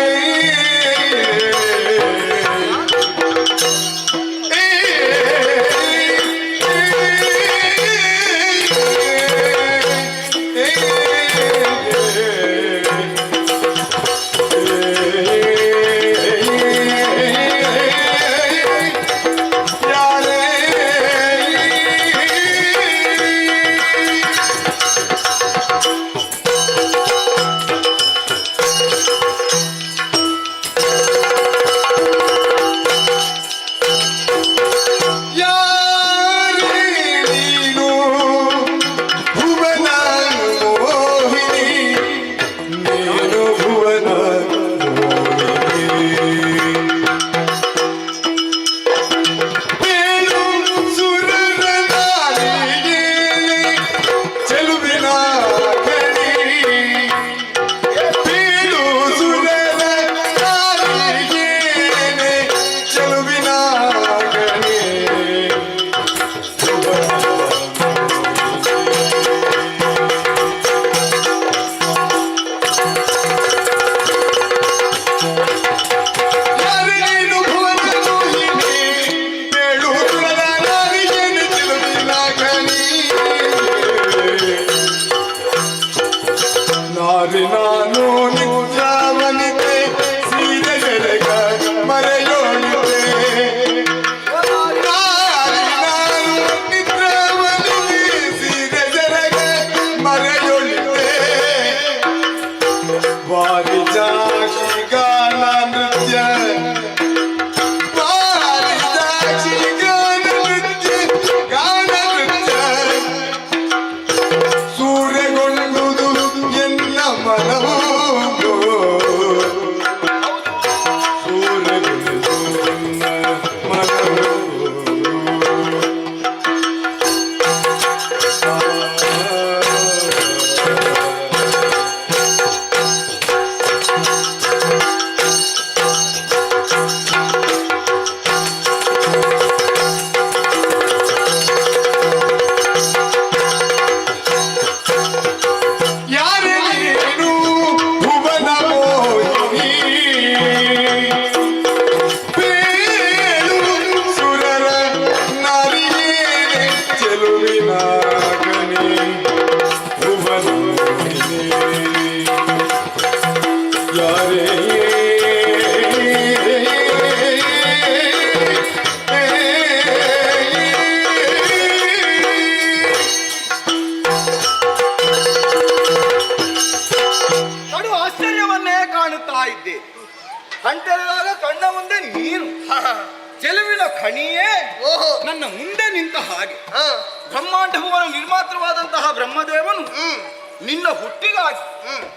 ಚೆಲುವಿನ ಖಣಿಯೇ ಓಹೋ ನನ್ನ ಮುಂದೆ ನಿಂತ ಹಾಗೆ. ಹಾ ಬ್ರಹ್ಮಾಂಡಭುವನ ನಿರ್ಮಾತೃವಾದಂತಹ ಬ್ರಹ್ಮದೇವನು ಹ್ಮ್ ನಿನ್ನ ಹುಟ್ಟಿಗಾಗಿ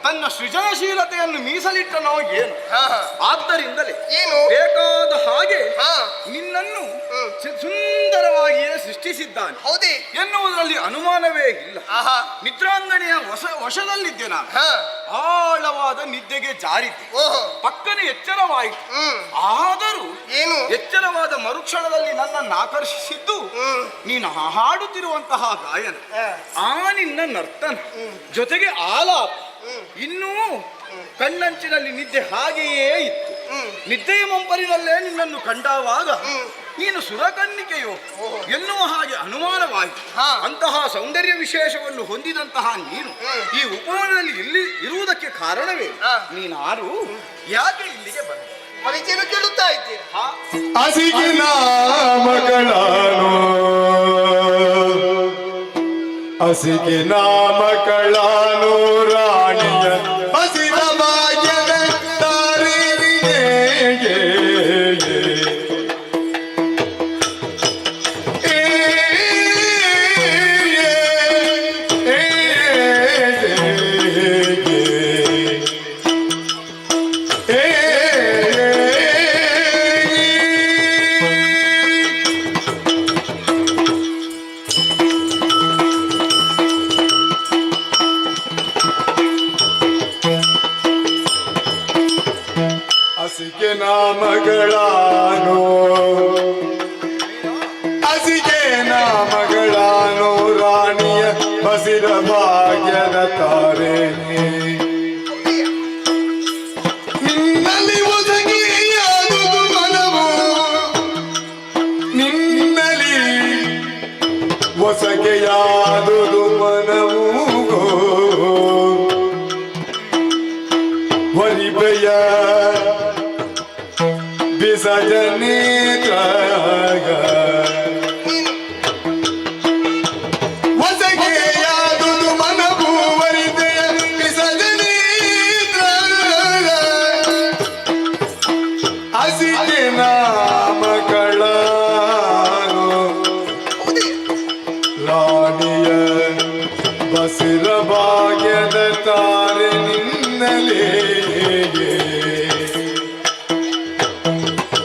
ತನ್ನ ಸೃಜನಶೀಲತೆಯನ್ನು ಮೀಸಲಿಟ್ಟನೋ ಏನು. ಹಾ ಹಾ ಆದ್ದರಿಂದಲೇ ಏನು ಬೇಕಾದ ಹಾಗೆ ಹಾ ನಿನ್ನನ್ನು ಸುಂದರವಾಗಿಯೇ ಸೃಷ್ಟಿಸಿದ್ದಾನೆ ಹೌದೇ ಎನ್ನುವುದರಲ್ಲಿ ಅನುಮಾನವೇ ಇಲ್ಲ. ಆಹಾ ನಿದ್ರಾಂಗಣೆಯ ವಶದಲ್ಲಿದ್ದೆ ನಾನು. ಹಾ ಆಳವಾದ ನಿದ್ದೆಗೆ ಜಾರಿದ್ದೆ. ಓಹೋ ಪಕ್ಕನೆ ಎಚ್ಚರವಾಯಿತು. ಆದರೂ ಏನು ಎಚ್ಚರವಾದ ಮರುಕ್ಷಣದಲ್ಲಿ ನನ್ನನ್ನು ಆಕರ್ಷಿಸಿದ್ದು ನೀನು ಹಾಡುತ್ತಿರುವಂತಹ ಗಾಯನ, ಆ ನಿನ್ನ ನರ್ತನ, ಜೊತೆಗೆ ಆಲಾಪ. ಇನ್ನೂ ಕಣ್ಣಂಚಿನಲ್ಲಿ ನಿದ್ದೆ ಹಾಗೆಯೇ ಇತ್ತು. ನಿದ್ದೆಯ ಮಂಪರಿನಲ್ಲೇ ನಿನ್ನನ್ನು ಕಂಡಾವಾಗ ನೀನು ಸುರಕನ್ನಿಕೆಯೋ ಎನ್ನುವ ಹಾಗೆ ಅನುಮಾನವಾಯಿತು. ಅಂತಹ ಸೌಂದರ್ಯ ವಿಶೇಷವನ್ನು ಹೊಂದಿದಂತಹ ನೀನು ಈ ಉಪವನದಲ್ಲಿ ಇಲ್ಲಿ ಇರುವುದಕ್ಕೆ ಕಾರಣವೇ? ನೀನಾರು, ಯಾಕೆ ಇಲ್ಲಿಗೆ ಬಂದ? ಪರಿಚಯನು ಕೇಳುತ್ತಾ ಇದ್ದೀರಿ. ಹಸಿಗೆ ನಾಮಗಳಾನು ಹಸಿಗೆ ನಾಮಗಳಾನು ರಾಣಿಯ ಹಸಿದ ಭಾಗ್ಯದ ತಾರಿಣಿಗೆ ಹಸಿಗೆ ನಾಮಗಳಾನು ಹಸಿಗೆ ನಾಮಗಳಾನು ರಾಣಿಯ ಬಸಿರ ಭಾಗ್ಯದ ತಾರೆ ನಿನ್ನಲ್ಲಿ ಒದಗಿಯಾದುದು ಮನವು ನಿನ್ನಲ್ಲಿ ಹೊಸಗೆಯಾದುದು ಮನವು ವರಿಬೆಯ ಬಿಸಜನೇತ್ರ ಹೊಸಗೆಯಾದುದು ಮನವು ವರಿಬೆಯ ಬಿಸಜನೇತ್ರ ಹಸಿಗೆ ನಾಮಗಳಾನು ರಾಣಿಯ ಬಸಿರ ಭಾಗ್ಯದ ತಾರೆ ನಿನ್ನಲೇ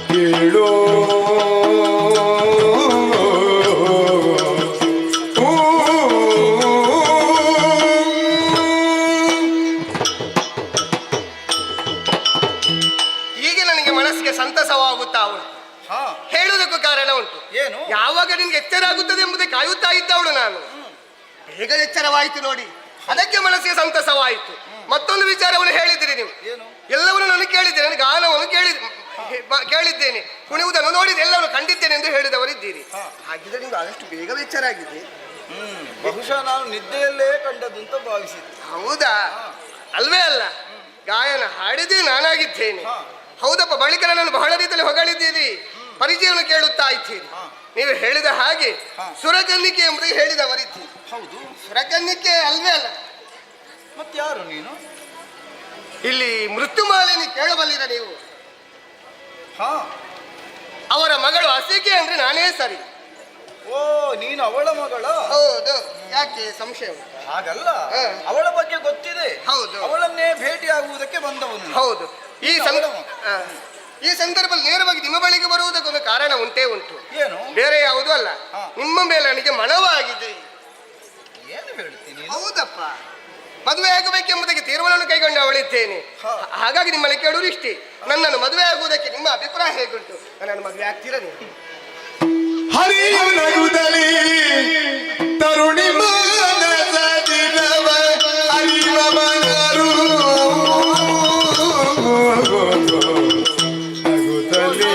ಕೇಳೋ ಈಗ ನನಗೆ ಮನಸ್ಸಿಗೆ ಸಂತಸವಾಗುತ್ತಾ ಉಂಟು. ಹೇಳುವುದಕ್ಕೂ ಕಾರಣ ಉಂಟು. ಏನು? ಯಾವಾಗ ನಿನ್ಗೆ ಎಚ್ಚರ ಆಗುತ್ತದೆ ಎಂಬುದೇ ಕಾಯುತ್ತಾ ಇದ್ದವಳು ನಾನು. ಬೇಗ ಎಚ್ಚರವಾಯಿತು ನೋಡಿ, ಅದಕ್ಕೆ ಮನಸ್ಸಿಗೆ ಸಂತಸವಾಯಿತು. ಮತ್ತೊಂದು ವಿಚಾರವನ್ನು ಹೇಳಿದ್ದೀರಿ ನೀವು. ಎಲ್ಲವನ್ನು ನಾನು ಕೇಳಿದ್ದೇನೆ, ಗಾನವನ್ನು ಕೇಳಿದ್ದೇನೆ, ಕುಣಿಯುವುದನ್ನು ನೋಡಿದೆ, ಎಲ್ಲವನ್ನು ಕಂಡಿದ್ದೇನೆ ಎಂದು ಹೇಳಿದವರಿದ್ದೀರಿ. ಹಾಗಿದ್ರೆ ನೀವು ಆದಷ್ಟು ಬೇಗ ಎಚ್ಚರ ಆಗಿದೆ. ಬಹುಶಃ ನಾನು ನಿದ್ದೆಯಲ್ಲೇ ಕಂಡದ್ದು ಅಂತ ಭಾವಿಸಿದ್ದೆ. ಹೌದಾ? ಅಲ್ವೇ ಅಲ್ಲ, ಗಾಯನ ಹಾಡಿದೇ ನಾನಾಗಿದ್ದೇನೆ. ಹೌದಪ್ಪ, ಬಳಿಕ ನನ್ನನ್ನು ಬಹಳ ರೀತಿಯಲ್ಲಿ ಹೊಗಳಿದ್ದೀರಿ, ಪರಿಚಯವನ್ನು ಕೇಳುತ್ತಾ ಇದ್ದೀರಿ. ನೀವು ಹೇಳಿದ ಹಾಗೆ ಸುರಕನ್ನಿಕೆ ಎಂಬುದಾಗಿ ಹೇಳಿದವರಿದ್ದೀರಿ. ಹೌದು, ಸುರಕನ್ನಿಕೆ ಅಲ್ವೇ ಅಲ್ಲ. ಮತ್ಯಾರು ನೀನು? ಇಲ್ಲಿ ಮೃತ್ಯುಮಾಲಿನಿ ಕೇಳಬಲ್ಲಿರ ನೀವು? ಅವರ ಮಗಳು ಹಸಿಕೆ ಅಂದ್ರೆ ನಾನೇ ಸರಿ. ಓ, ನೀನು ಅವಳ ಮಗಳ? ಹೌದು. ಯಾಕೆ ಸಂಶಯ? ಹಾಗಲ್ಲ, ಅವಳ ಬಗ್ಗೆ ಗೊತ್ತಿದೆ. ಹೌದು. ಅವಳನ್ನೇ ಭೇಟಿಯಾಗುವುದಕ್ಕೆ ಬಂದವನು. ಹೌದು. ಈ ಸಂದರ್ಭದಲ್ಲಿ ನೇರವಾಗಿ ನಿಮ್ಮ ಬಳಿಗೆ ಬರುವುದಕ್ಕೊಂದು ಕಾರಣ ಉಂಟೇ ಉಂಟು. ಏನು? ಬೇರೆ ಯಾವುದೂ ಅಲ್ಲ, ನಿಮ್ಮ ಮೇಲೆ ನನಗೆ ಮನವಾಗಿದೆ. ಏನು ಹೇಳ್ತೀನಿ? ಹೌದಪ್ಪ, ಮದುವೆ ಆಗಬೇಕೆಂಬುದಕ್ಕೆ ತೀರ್ಮಾನವನ್ನು ಕೈಗೊಂಡು ಅವಳಿದ್ದೇನೆ. ಹಾಗಾಗಿ ನಿಮ್ಮಲ್ಲಿ ಕೇಳುವುದು ಇಷ್ಟೇ, ನನ್ನನ್ನು ಮದುವೆ ಆಗುವುದಕ್ಕೆ ನಿಮ್ಮ ಅಭಿಪ್ರಾಯ ಹೇಗುಂಟು? ನನ್ನನ್ನು ಮದುವೆ ಆಗ್ತೀರಾ ನೀವು? ಹರಿಯು ನಗುತ್ತಲೇ ತರುಣಿ ಮಾನಸ ದಿನವ ಅರಿವವನರು ನಗುತ್ತಲೇ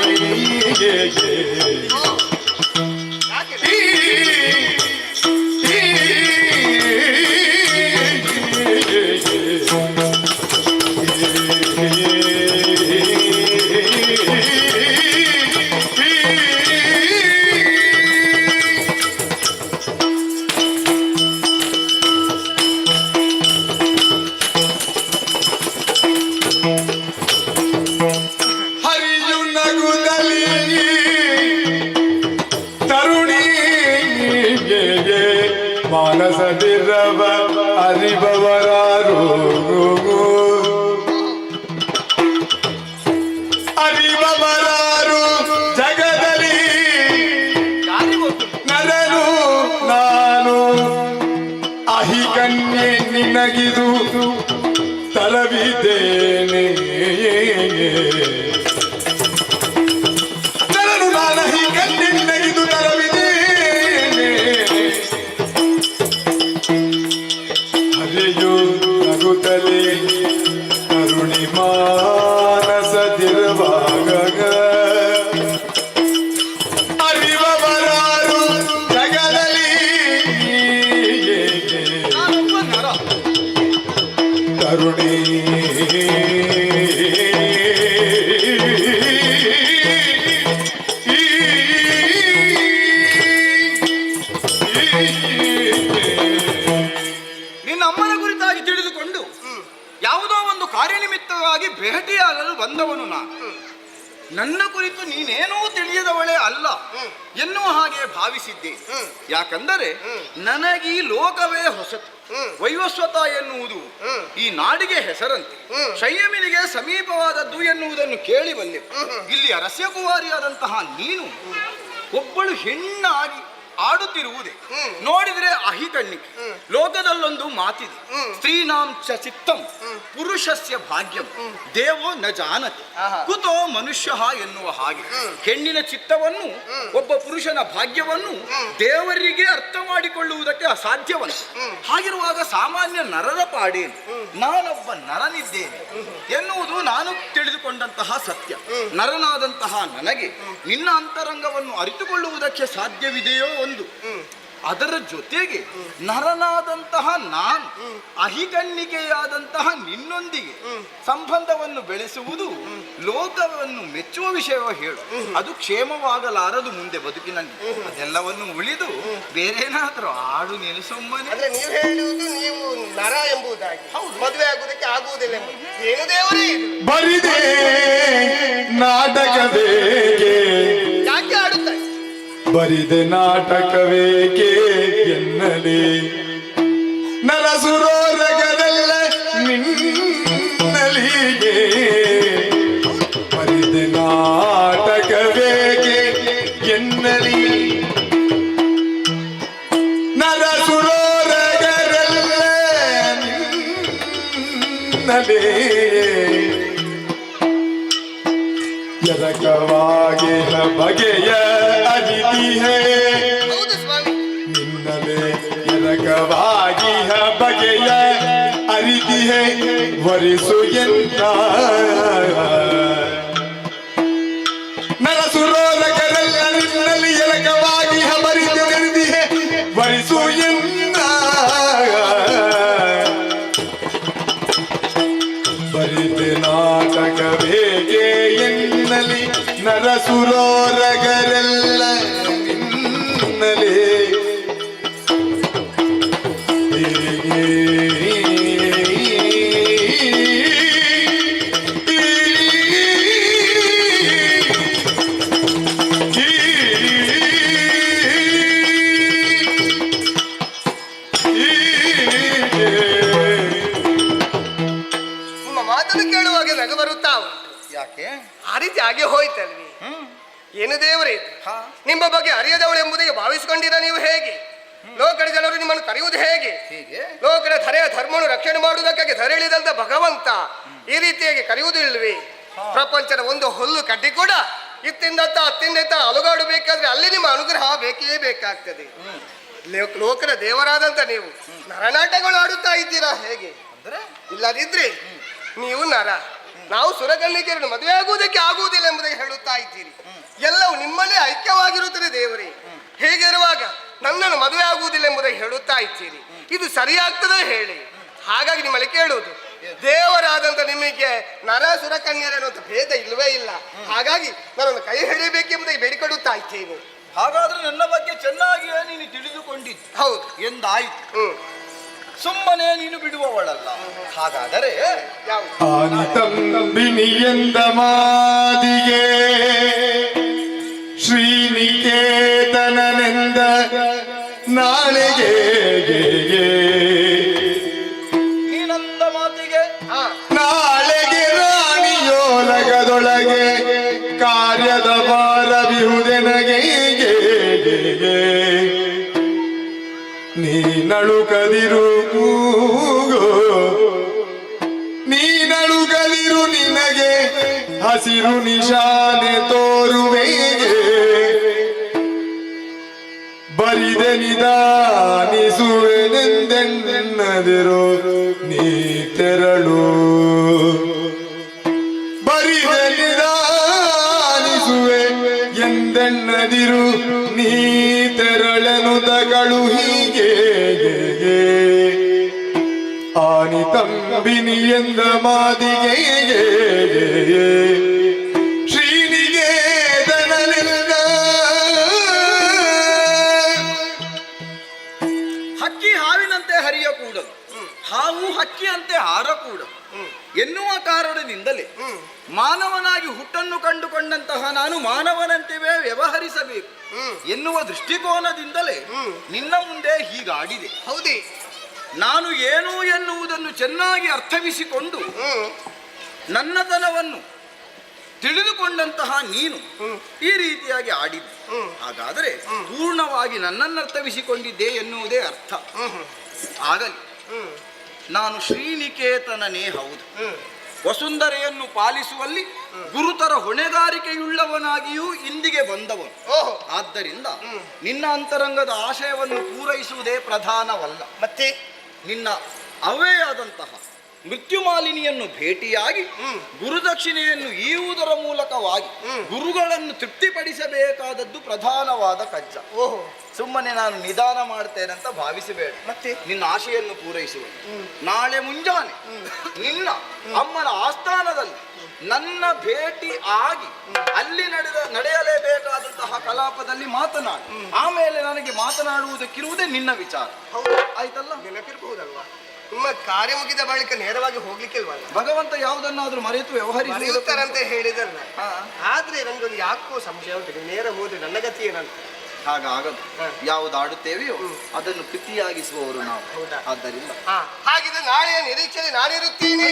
ಹರಿಯು ನಗುತ್ತಲೇ ನಸದಿರವ ಅರಿಬವರಾರು ಅರಿಬವರಾರು ಜಗದಲ್ಲಿ ನರನು ನಾನು ಅಹಿಕನ್ಯೆ ನಿನಗಿದು ತರವಿದ್ದೇನೆ ನರನು ನಾನು ಅಹಿಕನ್ಯೆ ನಿನಗಿದು ತರವಿದ್ದೇನೆ ಹರಿಯು ನಗುತ್ತಲೇ ಕರುಣಿ ಮಾನಸದಿರುವಾಗ ಅರಿವವರಾರು ಜಗದಲ್ಲಿ ಕರುಣಿ ನಿನ್ನ ಅಮ್ಮನ ಕುರಿತಾಗಿ ತಿಳಿದುಕೊಂಡು ಯಾವುದೋ ಒಂದು ಕಾರ್ಯನಿಮಿತ್ತವಾಗಿ ಭೇಟಿಯಾಗಲು ಬಂದವನು ನಾನು. ನನ್ನ ಕುರಿತು ನೀನೇನೂ ತಿಳಿಯದವಳೇ ಅಲ್ಲ ಎನ್ನುವ ಹಾಗೆ ಭಾವಿಸಿದ್ದೆ. ಯಾಕಂದರೆ ನನಗೀ ಲೋಕವೇ ಹೊಸತು. ವೈವಸ್ವತ ಎನ್ನುವುದು ಈ ನಾಡಿಗೆ ಹೆಸರಂತೆ, ಸಂಯಮಿನಿಗೆ ಸಮೀಪವಾದದ್ದು ಎನ್ನುವುದನ್ನು ಕೇಳಿ ಬಂದೆ. ಇಲ್ಲಿ ಅರಸ್ಯ ಕುಮಾರಿಯಾದಂತಹ ನೀನು ಒಬ್ಬಳು ಹೆಣ್ಣಾಗಿ ಆಡುತ್ತಿರುವುದೇ ನೋಡಿದ್ರೆ ಅಹಿಕಣ್ಣಿಕೆ. ಲೋಕದಲ್ಲೊಂದು ಮಾತಿದೆ, ಸ್ತ್ರೀನಾಂ ಚ ಚಿತ್ತಂ ಪುರುಷಸ್ಯ ಭಾಗ್ಯಂ ದೇವೋ ನ ಜಾನತಿ ಕುತೋ ಮನುಷ್ಯ ಎನ್ನುವ ಹಾಗೆ ಹೆಣ್ಣಿನ ಚಿತ್ತವನ್ನು ಒಬ್ಬ ಪುರುಷನ ಭಾಗ್ಯವನ್ನು ದೇವರಿಗೆ ಅರ್ಥ ಮಾಡಿಕೊಳ್ಳುವುದಕ್ಕೆ ಅಸಾಧ್ಯವಂತೆ. ಹಾಗಿರುವಾಗ ಸಾಮಾನ್ಯ ನರರ ಪಾಡೇನು, ನಾನೊಬ್ಬ ನರನಿದ್ದೇನೆ ಎನ್ನುವುದು ನಾನು ತಿಳಿದುಕೊಂಡಂತಹ ಸತ್ಯ. ನರನಾದಂತಹ ನನಗೆ ನಿನ್ನ ಅಂತರಂಗವನ್ನು ಅರಿತುಕೊಳ್ಳುವುದಕ್ಕೆ ಸಾಧ್ಯವಿದೆಯೋ ಒಂದು, ಅದರ ಜೊತೆಗೆ ನರನಾದಂತಹ ನಾನು ಅಹಿಕಣ್ಣಿಕೆಯಾದಂತಹ ನಿನ್ನೊಂದಿಗೆ ಸಂಬಂಧವನ್ನು ಬೆಳೆಸುವುದು ಲೋಕವನ್ನು ಮೆಚ್ಚುವ ವಿಷಯವೋ ಹೇಳು. ಅದು ಕ್ಷೇಮವಾಗಲಾರದು ಮುಂದೆ ಬದುಕಿನಲ್ಲಿ. ಅದೆಲ್ಲವನ್ನು ಉಳಿದು ಬೇರೇನಾದ್ರೂ ಆಡು ನೆನೆಸೊಮ್ಮನೆ. ಅಂದ್ರೆ ನೀವು ಹೇಳುವುದು ನೀವು ನರ ಎಂಬುದಾಗಿ, ಮದುವೆ ಆಗುವುದಕ್ಕೆ ಆಗುವುದಿಲ್ಲ ಎಂಬುದು. ಏನು ದೇವರೇ ಇದು? ಬರಿದೆ ನಾಟಕವೇಕೆ ಯಾಕೆ ಆಡುತ್ತಾರೆ? ಬರಿದೆ ನಾಟಕವೇಕೆ ಎನ್ನಲಿ ನರಸುರೋರಗದಲ್ಲ ನಿನ್ನಲಿಗೆ. ಬರಿದೆ ನಾಟಕವೇಕೆ ಎನ್ನಲಿ ನರಸುರೋರಗದಲ್ಲ ನಿನ್ನಲೇ. ಎರಕವಾಗಿ ಬಗೆಯ ಅದಿತಿ ಹೇ ಹೌದು ಸ್ವಾಮಿ. ನಿನ್ನಲೆ ಎರಕವಾಗಿ ಬಗೆಯ ಅರಿತಿ ಹೇ ವರಿಸು ಎನ್ನ ನರಸುರೋರಗರೆಲ್ಲ ನಿನ್ನಲ್ಲಿ ಎರಕವಾಗಿ ಬರಿದು ನೆರೆದಿ ಹೇ ವರಿಸು ಎನ್ನ. ಬರಿದೆ ನಾಟಕವೇಗೆ ಎನ್ನಲಿ ನರಸುರೋರಗರೆಲ್ಲ ನಿನ್ನಲೇ. ನಿಮ್ಮ ಮಾತನ್ನು ಕೇಳುವಾಗ ನಗು ಬರುತ್ತಾ ಉಂಟು. ಯಾಕೆ? ಆ ರೀತಿ ಹಾಗೆ ಹೋಯ್ತಲ್ವಿ? ಏನು ದೇವರೇ ಇದು? ನಿಮ್ಮ ಬಗ್ಗೆ ಅರಿಯದವಳು ಎಂಬುದಾಗಿ ಭಾವಿಸಿಕೊಂಡಿರ ನೀವು ಹೇಗೆ? ಲೋಕದ ಜನರು ನಿಮ್ಮನ್ನು ಕರೆಯುವುದು ಹೇಗೆ? ಲೋಕದ ಧರೆಯ ಧರ್ಮವನ್ನು ರಕ್ಷಣೆ ಮಾಡುವುದಕ್ಕಾಗಿ ಧರೆಳಿದಂತ ಭಗವಂತ ಈ ರೀತಿಯಾಗಿ ಕರೆಯುವುದು ಇಲ್ವೇ? ಪ್ರಪಂಚದ ಒಂದು ಹುಲ್ಲು ಕಡ್ಡಿ ಕೂಡ ಇತ್ತಿಂದತ್ತ ಅತ್ತಿಂದತ್ತ ಅಲುಗಾಡಬೇಕಾದ್ರೆ ಅಲ್ಲಿ ನಿಮ್ಮ ಅನುಗ್ರಹ ಬೇಕೇ ಬೇಕಾಗ್ತದೆ. ಲೋಕದ ದೇವರಾದಂತ ನೀವು ನರನಾಟಗಳು ಆಡುತ್ತಾ ಇದ್ದೀರಾ ಹೇಗೆ? ಇಲ್ಲದಿದ್ರೆ ನೀವು ನರ, ನಾವು ಸುರಗಣ್ಣಿಕೆಯನ್ನು ಮದುವೆ ಆಗುವುದಕ್ಕೆ ಆಗುವುದಿಲ್ಲ ಎಂಬುದಾಗಿ ಹೇಳುತ್ತಾ ಇದ್ದೀರಿ. ಎಲ್ಲವೂ ನಿಮ್ಮಲ್ಲೇ ಐಕ್ಯವಾಗಿರುತ್ತದೆ ದೇವರೇ. ಹೇಗಿರುವಾಗ ನನ್ನನ್ನು ಮದುವೆ ಆಗುವುದಿಲ್ಲ ಎಂಬುದಾಗಿ ಹೇಳುತ್ತಾ ಇದ್ದೀರಿ. ಇದು ಸರಿಯಾಗ್ತದೆ ಹೇಳಿ. ಹಾಗಾಗಿ ನಿಮ್ಮಲ್ಲಿ ಕೇಳುವುದು, ದೇವರಾದಂತ ನಿಮಗೆ ನರ ಸುರಕನ್ಯರನ್ನುವಂತ ಭೇದ ಇಲ್ಲವೇ ಇಲ್ಲ. ಹಾಗಾಗಿ ನನ್ನನ್ನು ಕೈ ಹಿಡಿಯಬೇಕೆಂಬುದಾಗಿ ಬೇಡಿಕೊಳ್ಳುತ್ತಾ ಇದ್ದೇನೆ. ಹಾಗಾದ್ರೆ ನನ್ನ ಬಗ್ಗೆ ಚೆನ್ನಾಗಿಯೇ ನೀನು ತಿಳಿದುಕೊಂಡಿದ್ದು ಹೌದು ಎಂದಾಯ್ತು. ಸುಮ್ಮನೆ ನೀನು ಬಿಡುವವಳಲ್ಲ. ಹಾಗಾದರೆ ಆನಿತಂಬಿನಿಯಂದ ಮಾದಿಗೆ ಶ್ರೀನಿಕೇತನನೆಂದ ನಾಳೆಗೆ ನೀನಂದ ಮಾತಿಗೆ ನಾಳೆಗೆ ರಾಣಿಯೋಲಗದೊಳಗೆ ಕಾರ್ಯದ ಭಾರವಿಹುದೆನಗೆ ನೀನಳುಕದಿರು ನೀನಳುಕದಿರು ನಿನಗೆ ಹಸಿರು ನಿಶಾನೆ ತೋರುವೆಗೆ ಬರಿದೆ ನಿಧಾನಿಸುವೆನೆಂದೆನ್ನದಿರು ನೀ ತೆರಳು ಬರಿದೆ ನಿಧಾನಿಸುವೆ ಎಂದೆನ್ನದಿರು ನೀ ತೆರಳನು ತಗಳು ಹೀಗೆ ಆನಿ ತಂಬಿನಿ ಎಂದ ಮಾದಿಗೆ ಶ್ರೀನಿಕೇತನಲಿಂದ ಹಕ್ಕಿ ಹಾವಿನಂತೆ ಹರಿಯಕೂಡದು, ಹಾವು ಹಕ್ಕಿಯಂತೆ ಹಾರಕೂಡದು ಎನ್ನುವ ಕಾರಣದಿಂದಲೇ ಮಾನವನಾಗಿ ಹುಟ್ಟನ್ನು ಕಂಡುಕೊಂಡಂತಹ ನಾನು ಮಾನವನಂತೆವೇ ವ್ಯವಹರಿಸಬೇಕು ಎನ್ನುವ ದೃಷ್ಟಿಕೋನದಿಂದಲೇ ನಿನ್ನ ಮುಂದೆ ಹೀಗಾಡಿದೆ. ಹೌದೇ? ನಾನು ಏನು ಎನ್ನುವುದನ್ನು ಚೆನ್ನಾಗಿ ಅರ್ಥವಿಸಿಕೊಂಡು ನನ್ನತನವನ್ನು ತಿಳಿದುಕೊಂಡಂತಹ ನೀನು ಈ ರೀತಿಯಾಗಿ ಆಡಿದ್ದೆ. ಹಾಗಾದರೆ ಪೂರ್ಣವಾಗಿ ನನ್ನನ್ನು ಅರ್ಥವಿಸಿಕೊಂಡಿದ್ದೆ ಎನ್ನುವುದೇ ಅರ್ಥ. ಆಗಲಿ, ನಾನು ಶ್ರೀನಿಕೇತನನೇ ಹೌದು. ವಸುಂಧರೆಯನ್ನು ಪಾಲಿಸುವಲ್ಲಿ ಗುರುತರ ಹೊಣೆಗಾರಿಕೆಯುಳ್ಳವನಾಗಿಯೂ ಇಂದಿಗೆ ಬಂದವನು. ಆದ್ದರಿಂದ ನಿನ್ನ ಅಂತರಂಗದ ಆಶಯವನ್ನು ಪೂರೈಸುವುದೇ ಪ್ರಧಾನವಲ್ಲ. ಮತ್ತೆ ನಿನ್ನ ಅವ್ವೆಯಾದಂತಹ ಮೃತ್ಯುಮಾಲಿನಿಯನ್ನು ಭೇಟಿಯಾಗಿ ಗುರುದಕ್ಷಿಣೆಯನ್ನು ಈಯುವುದರ ಮೂಲಕವಾಗಿ ಗುರುಗಳನ್ನು ತೃಪ್ತಿಪಡಿಸಬೇಕಾದದ್ದು ಪ್ರಧಾನವಾದ ಕಜ್ಜ. ಸುಮ್ಮನೆ ನಾನು ನಿಧಾನ ಮಾಡ್ತೇನೆ ಅಂತ ಭಾವಿಸಬೇಡ. ಮತ್ತೆ ನಿನ್ನ ಆಶೆಯನ್ನು ಪೂರೈಸುವ ನಾಳೆ ಮುಂಜಾನೆ ನಿನ್ನ ಅಮ್ಮನ ಆಸ್ಥಾನದಲ್ಲಿ ನನ್ನ ಭೇಟಿ ಆಗಿ ಅಲ್ಲಿ ನಡೆಯಲೇಬೇಕಾದಂತಹ ಕಲಾಪದಲ್ಲಿ ಮಾತನಾಡಿ ಆಮೇಲೆ ನನಗೆ ಮಾತನಾಡುವುದಕ್ಕಿರುವುದೇ ನಿನ್ನ ವಿಚಾರ. ಆಯ್ತಲ್ಲ? ನೆನಪಿರ್ಬಹುದಲ್ವಾ? ನಿಮ್ಮ ಕಾರ್ಯ ಮುಗಿದ ಬಳಿಕ ನೇರವಾಗಿ ಹೋಗ್ಲಿಕ್ಕಿಲ್ವಲ್ಲ? ಭಗವಂತ ಯಾವುದನ್ನಾದ್ರೂ ಮರೆತು ವ್ಯವಹರಿಸುತ್ತಾರಂತೆ ಹೇಳಿದಲ್ಲ. ಆದ್ರೆ ನನಗೊಂದು ಯಾಕೋ ಸಂಶಯ ಉಂಟು, ನೇರ ಹೋದ್ರೆ ನನ್ನ ಗತಿ ಏನಂತ. ಹಾಗಾಗದು. ಯಾವುದಾಡುತ್ತೇವೆಯೋ ಅದನ್ನು ಕೃತಿಯಾಗಿಸುವವರು ನಾವು. ಆದ್ದರಿಂದ ಹಾಗಿದ್ರೆ ನಾಳೆಯ ನಿರೀಕ್ಷೆಯಲ್ಲಿ ನಾನಿರುತ್ತೀನಿ.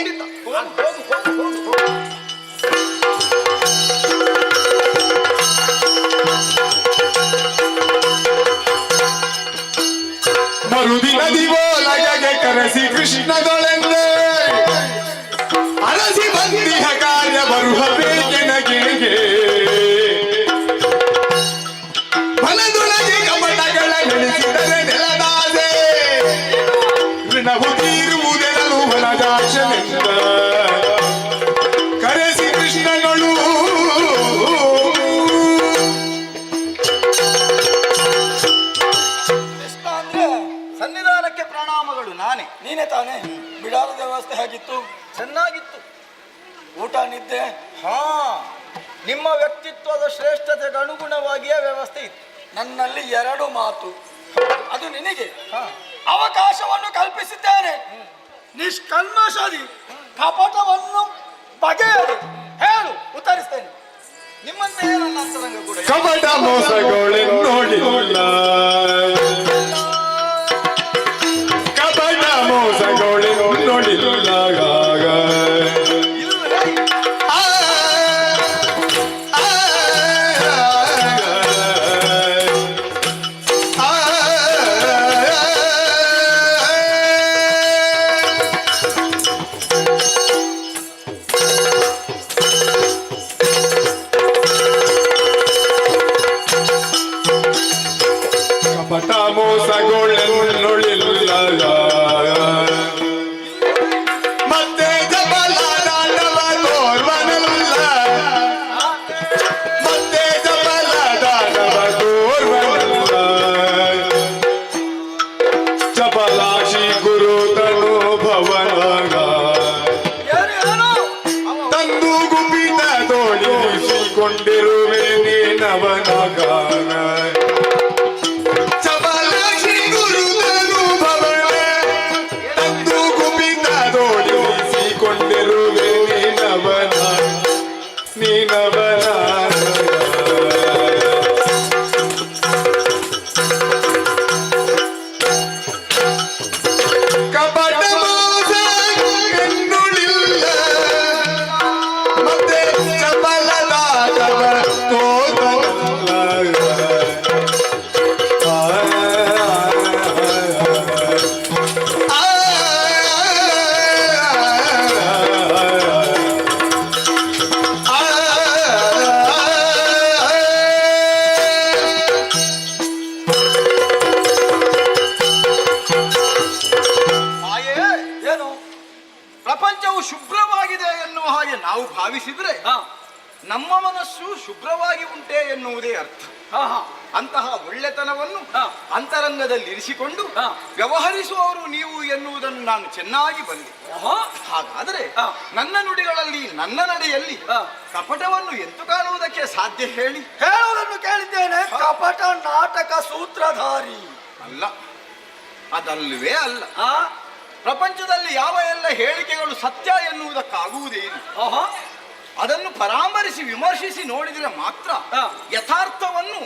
ಮರುದಿನ ದಿವೋಲಗೆ ಕರೆಸಿ ಕೃಷ್ಣದೊಳೆಂದೆ ಅರಸಿ ಬಂದಿಹ ಕಾರ್ಯ ಬರುವ ಬೇಕೆನಗೆ ಮನದೊಳಗೆ ಕಮಟಗಳ ನಡೆಸಿದರೆ ನೆಲದಾದೆ ಋಣವು ತೀರುವುದೆನಲು ವನಜಾಕ್ಷನೆಂದ ಕರೆಸಿ ಕೃಷ್ಣಗಳು ಸನ್ನಿಧಾನಕ್ಕೆ ಪ್ರಣಾಮಗಳು. ನೀನೇ ತಾನೇ? ಬಿಡಾರದ ವ್ಯವಸ್ಥೆ ಹೇಗಿತ್ತು? ಚೆನ್ನಾಗಿತ್ತು. ಊಟ ನಿದ್ದೆ? ನಿಮ್ಮ ವ್ಯಕ್ತಿತ್ವದ ಶ್ರೇಷ್ಠತೆಗೆ ಅನುಗುಣವಾಗಿಯೇ ವ್ಯವಸ್ಥೆ ಇತ್ತು. ನನ್ನಲ್ಲಿ 2 ಮಾತು, ಅದು ನಿನಗೆ ಅವಕಾಶವನ್ನು ಕಲ್ಪಿಸಿದ್ದೇನೆ. ನಿಷ್ಕಲ್ಮಶದಿ ಕಪಟವನ್ನು ಬಗೆಯದು ಹೇಳು, ಉತ್ತರಿಸ್ತೇನೆ. ನಿಮ್ಮಂತೆಯೇ ನನ್ನ ಅಂತರಂಗ ಕೂಡ ಕಪಟ ಮೋಸಗೋಳೆ ನೋಡಿಲ್ಲ, ಕಪಟ ಮೋಸಗೋಳೆ ನೋಡಿಲ್ಲ. ಭಾವಿಸಿದ್ರೆ ನಮ್ಮ ಮನಸ್ಸು ಶುಭ್ರವಾಗಿ ಉಂಟೆ ಎನ್ನುವುದೇ ಅರ್ಥ. ಅಂತಹ ಒಳ್ಳೆತನವನ್ನು ಅಂತರಂಗದಲ್ಲಿ ಇರಿಸಿಕೊಂಡು ವ್ಯವಹರಿಸುವವರು ನೀವು ಎನ್ನುವುದನ್ನು ನಾನು ಚೆನ್ನಾಗಿ ಬಲ್ಲೆ. ಹಾಗಾದರೆ ನನ್ನ ನುಡಿಗಳಲ್ಲಿ ನನ್ನ ನಡೆಯಲ್ಲಿ ಕಪಟವನ್ನು ಎಂತು ಕಾಣುವುದಕ್ಕೆ ಸಾಧ್ಯ ಹೇಳಿ? ಹೇಳುವುದನ್ನು ಕೇಳಿದ್ದೇನೆ. ಕಪಟ ನಾಟಕ ಸೂತ್ರಧಾರಿ ಅಲ್ಲ, ಅದಲ್ಲವೇ ಅಲ್ಲ. ಪ್ರಪಂಚದಲ್ಲಿ ಯಾವ ಎಲ್ಲ ಹೇಳಿಕೆಗಳು ಸತ್ಯ ಎನ್ನುವುದಕ್ಕಾಗುವುದೇನು? ಅದನ್ನು ಪರಾಮರಿಸಿ ವಿಮರ್ಶಿಸಿ ನೋಡಿದರೆ ಮಾತ್ರ ಯಥಾರ್ಥವನ್ನು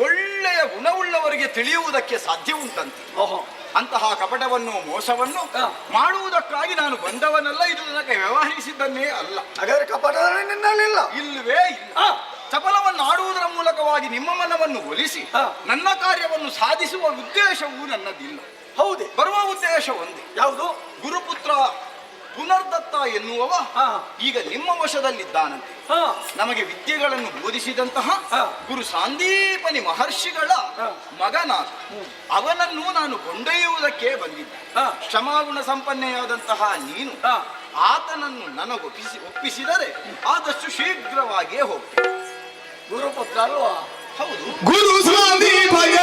ಒಳ್ಳೆಯ ಗುಣವುಳ್ಳವರಿಗೆ ತಿಳಿಯುವುದಕ್ಕೆ ಸಾಧ್ಯ ಉಂಟಂತೆ. ಅಂತಹ ಕಪಟವನ್ನು ಮೋಸವನ್ನು ಮಾಡುವುದಕ್ಕಾಗಿ ನಾನು ಬಂದವನಲ್ಲ, ಇದು ನನಗೆ ವ್ಯವಹರಿಸಿದ್ದನ್ನೇ ಅಲ್ಲ. ಹಾಗಾದ್ರೆ ಕಪಟ ನಿನ್ನಲ್ಲಿಲ್ಲ? ಇಲ್ಲವೇ ಇಲ್ಲ. ಚಪಲವನ್ನು ಆಡುವುದರ ಮೂಲಕವಾಗಿ ನಿಮ್ಮ ಮನವನ್ನು ಒಲಿಸಿ ನನ್ನ ಕಾರ್ಯವನ್ನು ಸಾಧಿಸುವ ಉದ್ದೇಶವೂ ನನ್ನದಿಲ್ಲ. ಹೌದೇ? ಬರುವ ಉದ್ದೇಶ ಒಂದೇ. ಯಾವುದು? ಗುರುಪುತ್ರ ಪುನರ್ದತ್ತ ಎನ್ನುವವ ಈಗ ನಿಮ್ಮ ವಶದಲ್ಲಿದ್ದಾನಂತೆ. ನಮಗೆ ವಿದ್ಯೆಗಳನ್ನು ಬೋಧಿಸಿದಂತಹ ಗುರು ಸಾಂದೀಪನಿ ಮಹರ್ಷಿಗಳ ಮಗನಾದ ಅವನನ್ನು ನಾನು ಕೊಂಡೊಯ್ಯುವುದಕ್ಕೆ ಬಂದಿದ್ದೆ. ಕ್ಷಮಾಗುಣ ಸಂಪನ್ನೆಯಾದಂತಹ ನೀನು ಆತನನ್ನು ಒಪ್ಪಿಸಿದರೆ ಆದಷ್ಟು ಶೀಘ್ರವಾಗಿಯೇ ಹೋಗ್ತೇನೆ. ಗುರುಪುತ್ರ ಅಲ್ವಾ? ಹೌದು. ಗುರು ಸಂದೀಪಯ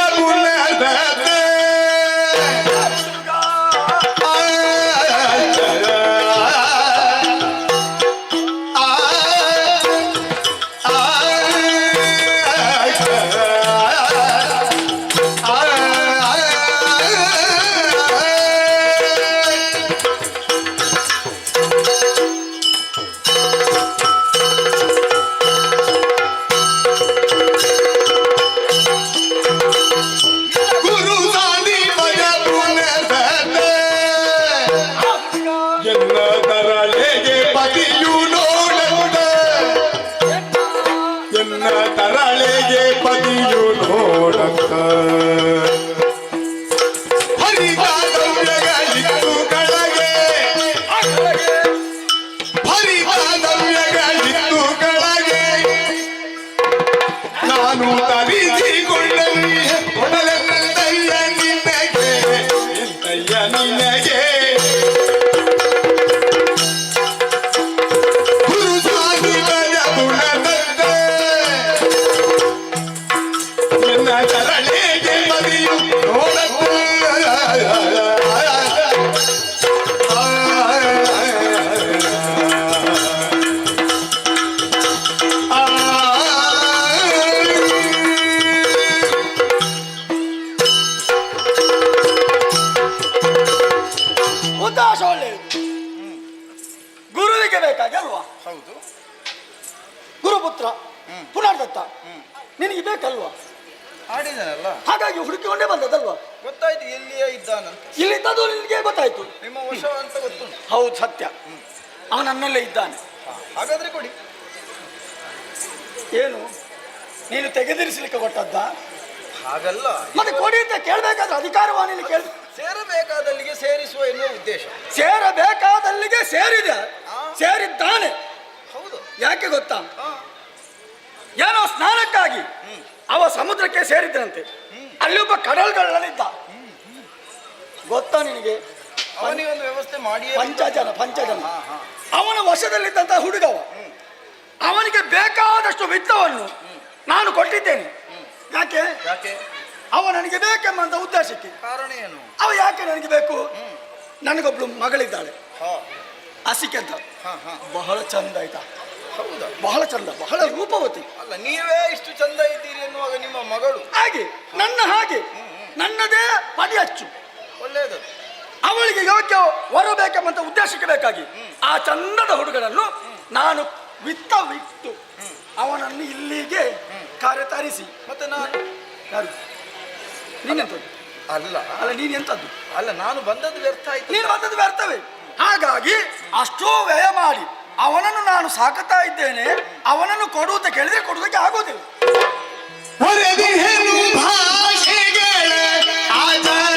ತರಳೆಗೆ ಪದಿಯು ನೋಡಕ್ಕ ಹರಿದಾದವ್ಯಗಳಿತ್ತು ಕಳಗೆ ಹರಿದಾದವ್ಯಗಳಿತ್ತು ಕಳಗೆ ನಾನು ತರಿಸಿಕೊಳ್ಳಲಿ ಕೊಡಲೆಂತಯ್ಯ ನಿನಗೆ ಎಂತಯ್ಯ ನಿನಗೆ ತರಳೆಗೆ ಮದಿಯು ನೋಡಕ್ಕ ಉದ್ದೇಶ ಒಳ್ಳೆಯದು. ಗುರುವಿಗೆ ಬೇಕಾಗಿ ಅಲ್ವಾ? ಹೌದು. ಗುರುಪುತ್ರ ಪುನರ್ದತ್ತ ನಿನಗೆ ಬೇಕಲ್ವಾ? ಆಡಿದನಲ್ಲ, ಹಾಗಾಗಿ ಹುಡುಕಿಕೊಂಡೇ ಬಂದದಲ್ವಾ? ಗೊತ್ತಾಯ್ತು ಎಲ್ಲಿಯೇ ಇದ್ದಾನಂತ. ಇಲ್ಲಿದ್ದದು ನಿನಗೆ ಗೊತ್ತಾಯ್ತು. ನಿಮ್ಮ ವಶ ಅಂತ ಗೊತ್ತುಂಟು. ಹೌದು, ಸತ್ಯ. ಅವನು ನನ್ನಲ್ಲೇ ಇದ್ದಾನೆ. ಹಾಗಾದ್ರೆ ಕೊಡಿ. ಏನು ನೀನು ತೆಗೆದಿರಿಸಲಿಕ್ಕೆ ಕೊಟ್ಟದ್ದ? ಹಾಗಲ್ಲ, ಮತ್ತೆ ಕೊಡಿ ಅಂತ ಕೇಳಬೇಕಾದ್ರೆ ಅಧಿಕಾರವಾಣಿಲಿ ಕೇಳ. ಸೇರಬೇಕಾದಲ್ಲಿಗೆ ಸೇರಿಸುವ ಎನ್ನುವ ಉದ್ದೇಶ. ಸೇರಬೇಕಾದಲ್ಲಿಗೆ ಸೇರಿದೆ, ಸೇರಿದ್ದಾನೆ. ಹೌದು. ಯಾಕೆ ಗೊತ್ತಾ? ಏನೋ ಸ್ನಾನಕ್ಕಾಗಿ ಅವ ಸಮುದ್ರಕ್ಕೆ ಸೇರಿದ್ದಂತೆ. ಅಲ್ಲಿ ಒಬ್ಬ ಕಡಲ್ಗಳಲ್ಲಿದ್ದ. ಗೊತ್ತಾ ನಿನಗೆ? ಅವನಿಗೆ ಒಂದು ವ್ಯವಸ್ಥೆ ಮಾಡಿ. ಪಂಚಜನ ಅವನ ವಶದಲ್ಲಿದ್ದಂತ ಹುಡುಗವ. ಅವನಿಗೆ ಬೇಕಾದಷ್ಟು ವಿತ್ತವನ್ನು ನಾನು ಕೊಟ್ಟಿದ್ದೇನೆ. ಯಾಕೆ? ಅವ ನನಗೆ ಬೇಕೆಂಬಂತ ಉದ್ದೇಶಕ್ಕೆ. ಕಾರಣ ಏನು? ಅವ ಯಾಕೆ ನನಗೆ ಬೇಕು? ನನಗೊಬ್ಳು ಮಗಳಿದ್ದಾಳೆ, ಅಸಿಕೆ ಅಂತ. ಬಹಳ ಚಂದ ಆಯ್ತಾ? ಹೌದಾ? ಬಹಳ ಚಂದ, ಬಹಳ ರೂಪವತಿ. ಅಲ್ಲ, ನೀವೇ ಇಷ್ಟು ಚಂದ ಇದ್ದೀರಿ ಎನ್ನುವಾಗ ನಿಮ್ಮ ಮಗಳು ಹಾಗೆ ಹಾಗೆ ನನ್ನದೇ ಪಡಿ ಹಚ್ಚು. ಒಳ್ಳೆಯದು. ಅವಳಿಗೆ ಯೋಗ್ಯ ಹೊರಬೇಕೆಂಬಂತ ಉದ್ದೇಶಕ್ಕೆ ಬೇಕಾಗಿ ಆ ಚಂದದ ಹುಡುಗನನ್ನು ನಾನು ವಿತ್ತು ಅವನನ್ನು ಇಲ್ಲಿಗೆ ಕರೆತರಿಸಿ. ಮತ್ತೆ ನಾನು ಯಾರು? ನೀನೆಂತದ್ದು? ಅಲ್ಲ ನೀನು ಎಂತದ್ದು? ಅಲ್ಲ, ನಾನು ಬಂದದ್ದು ವ್ಯರ್ಥ ಆಯ್ತು. ನೀನು ಬಂದದ್ದು ವ್ಯರ್ಥವೇ. ಹಾಗಾಗಿ ಅಷ್ಟೋ ವ್ಯಯ ಮಾಡಿ ಅವನನ್ನು ನಾನು ಸಾಕುತ್ತಾ ಇದ್ದೇನೆ. ಅವನನ್ನು ಕೊಡುವಂತ ಕೇಳಿದ್ರೆ ಕೊಡುವುದಕ್ಕೆ ಆಗೋದಿಲ್ಲ. ಭಾಷೆಗಳ ಆಧಾರ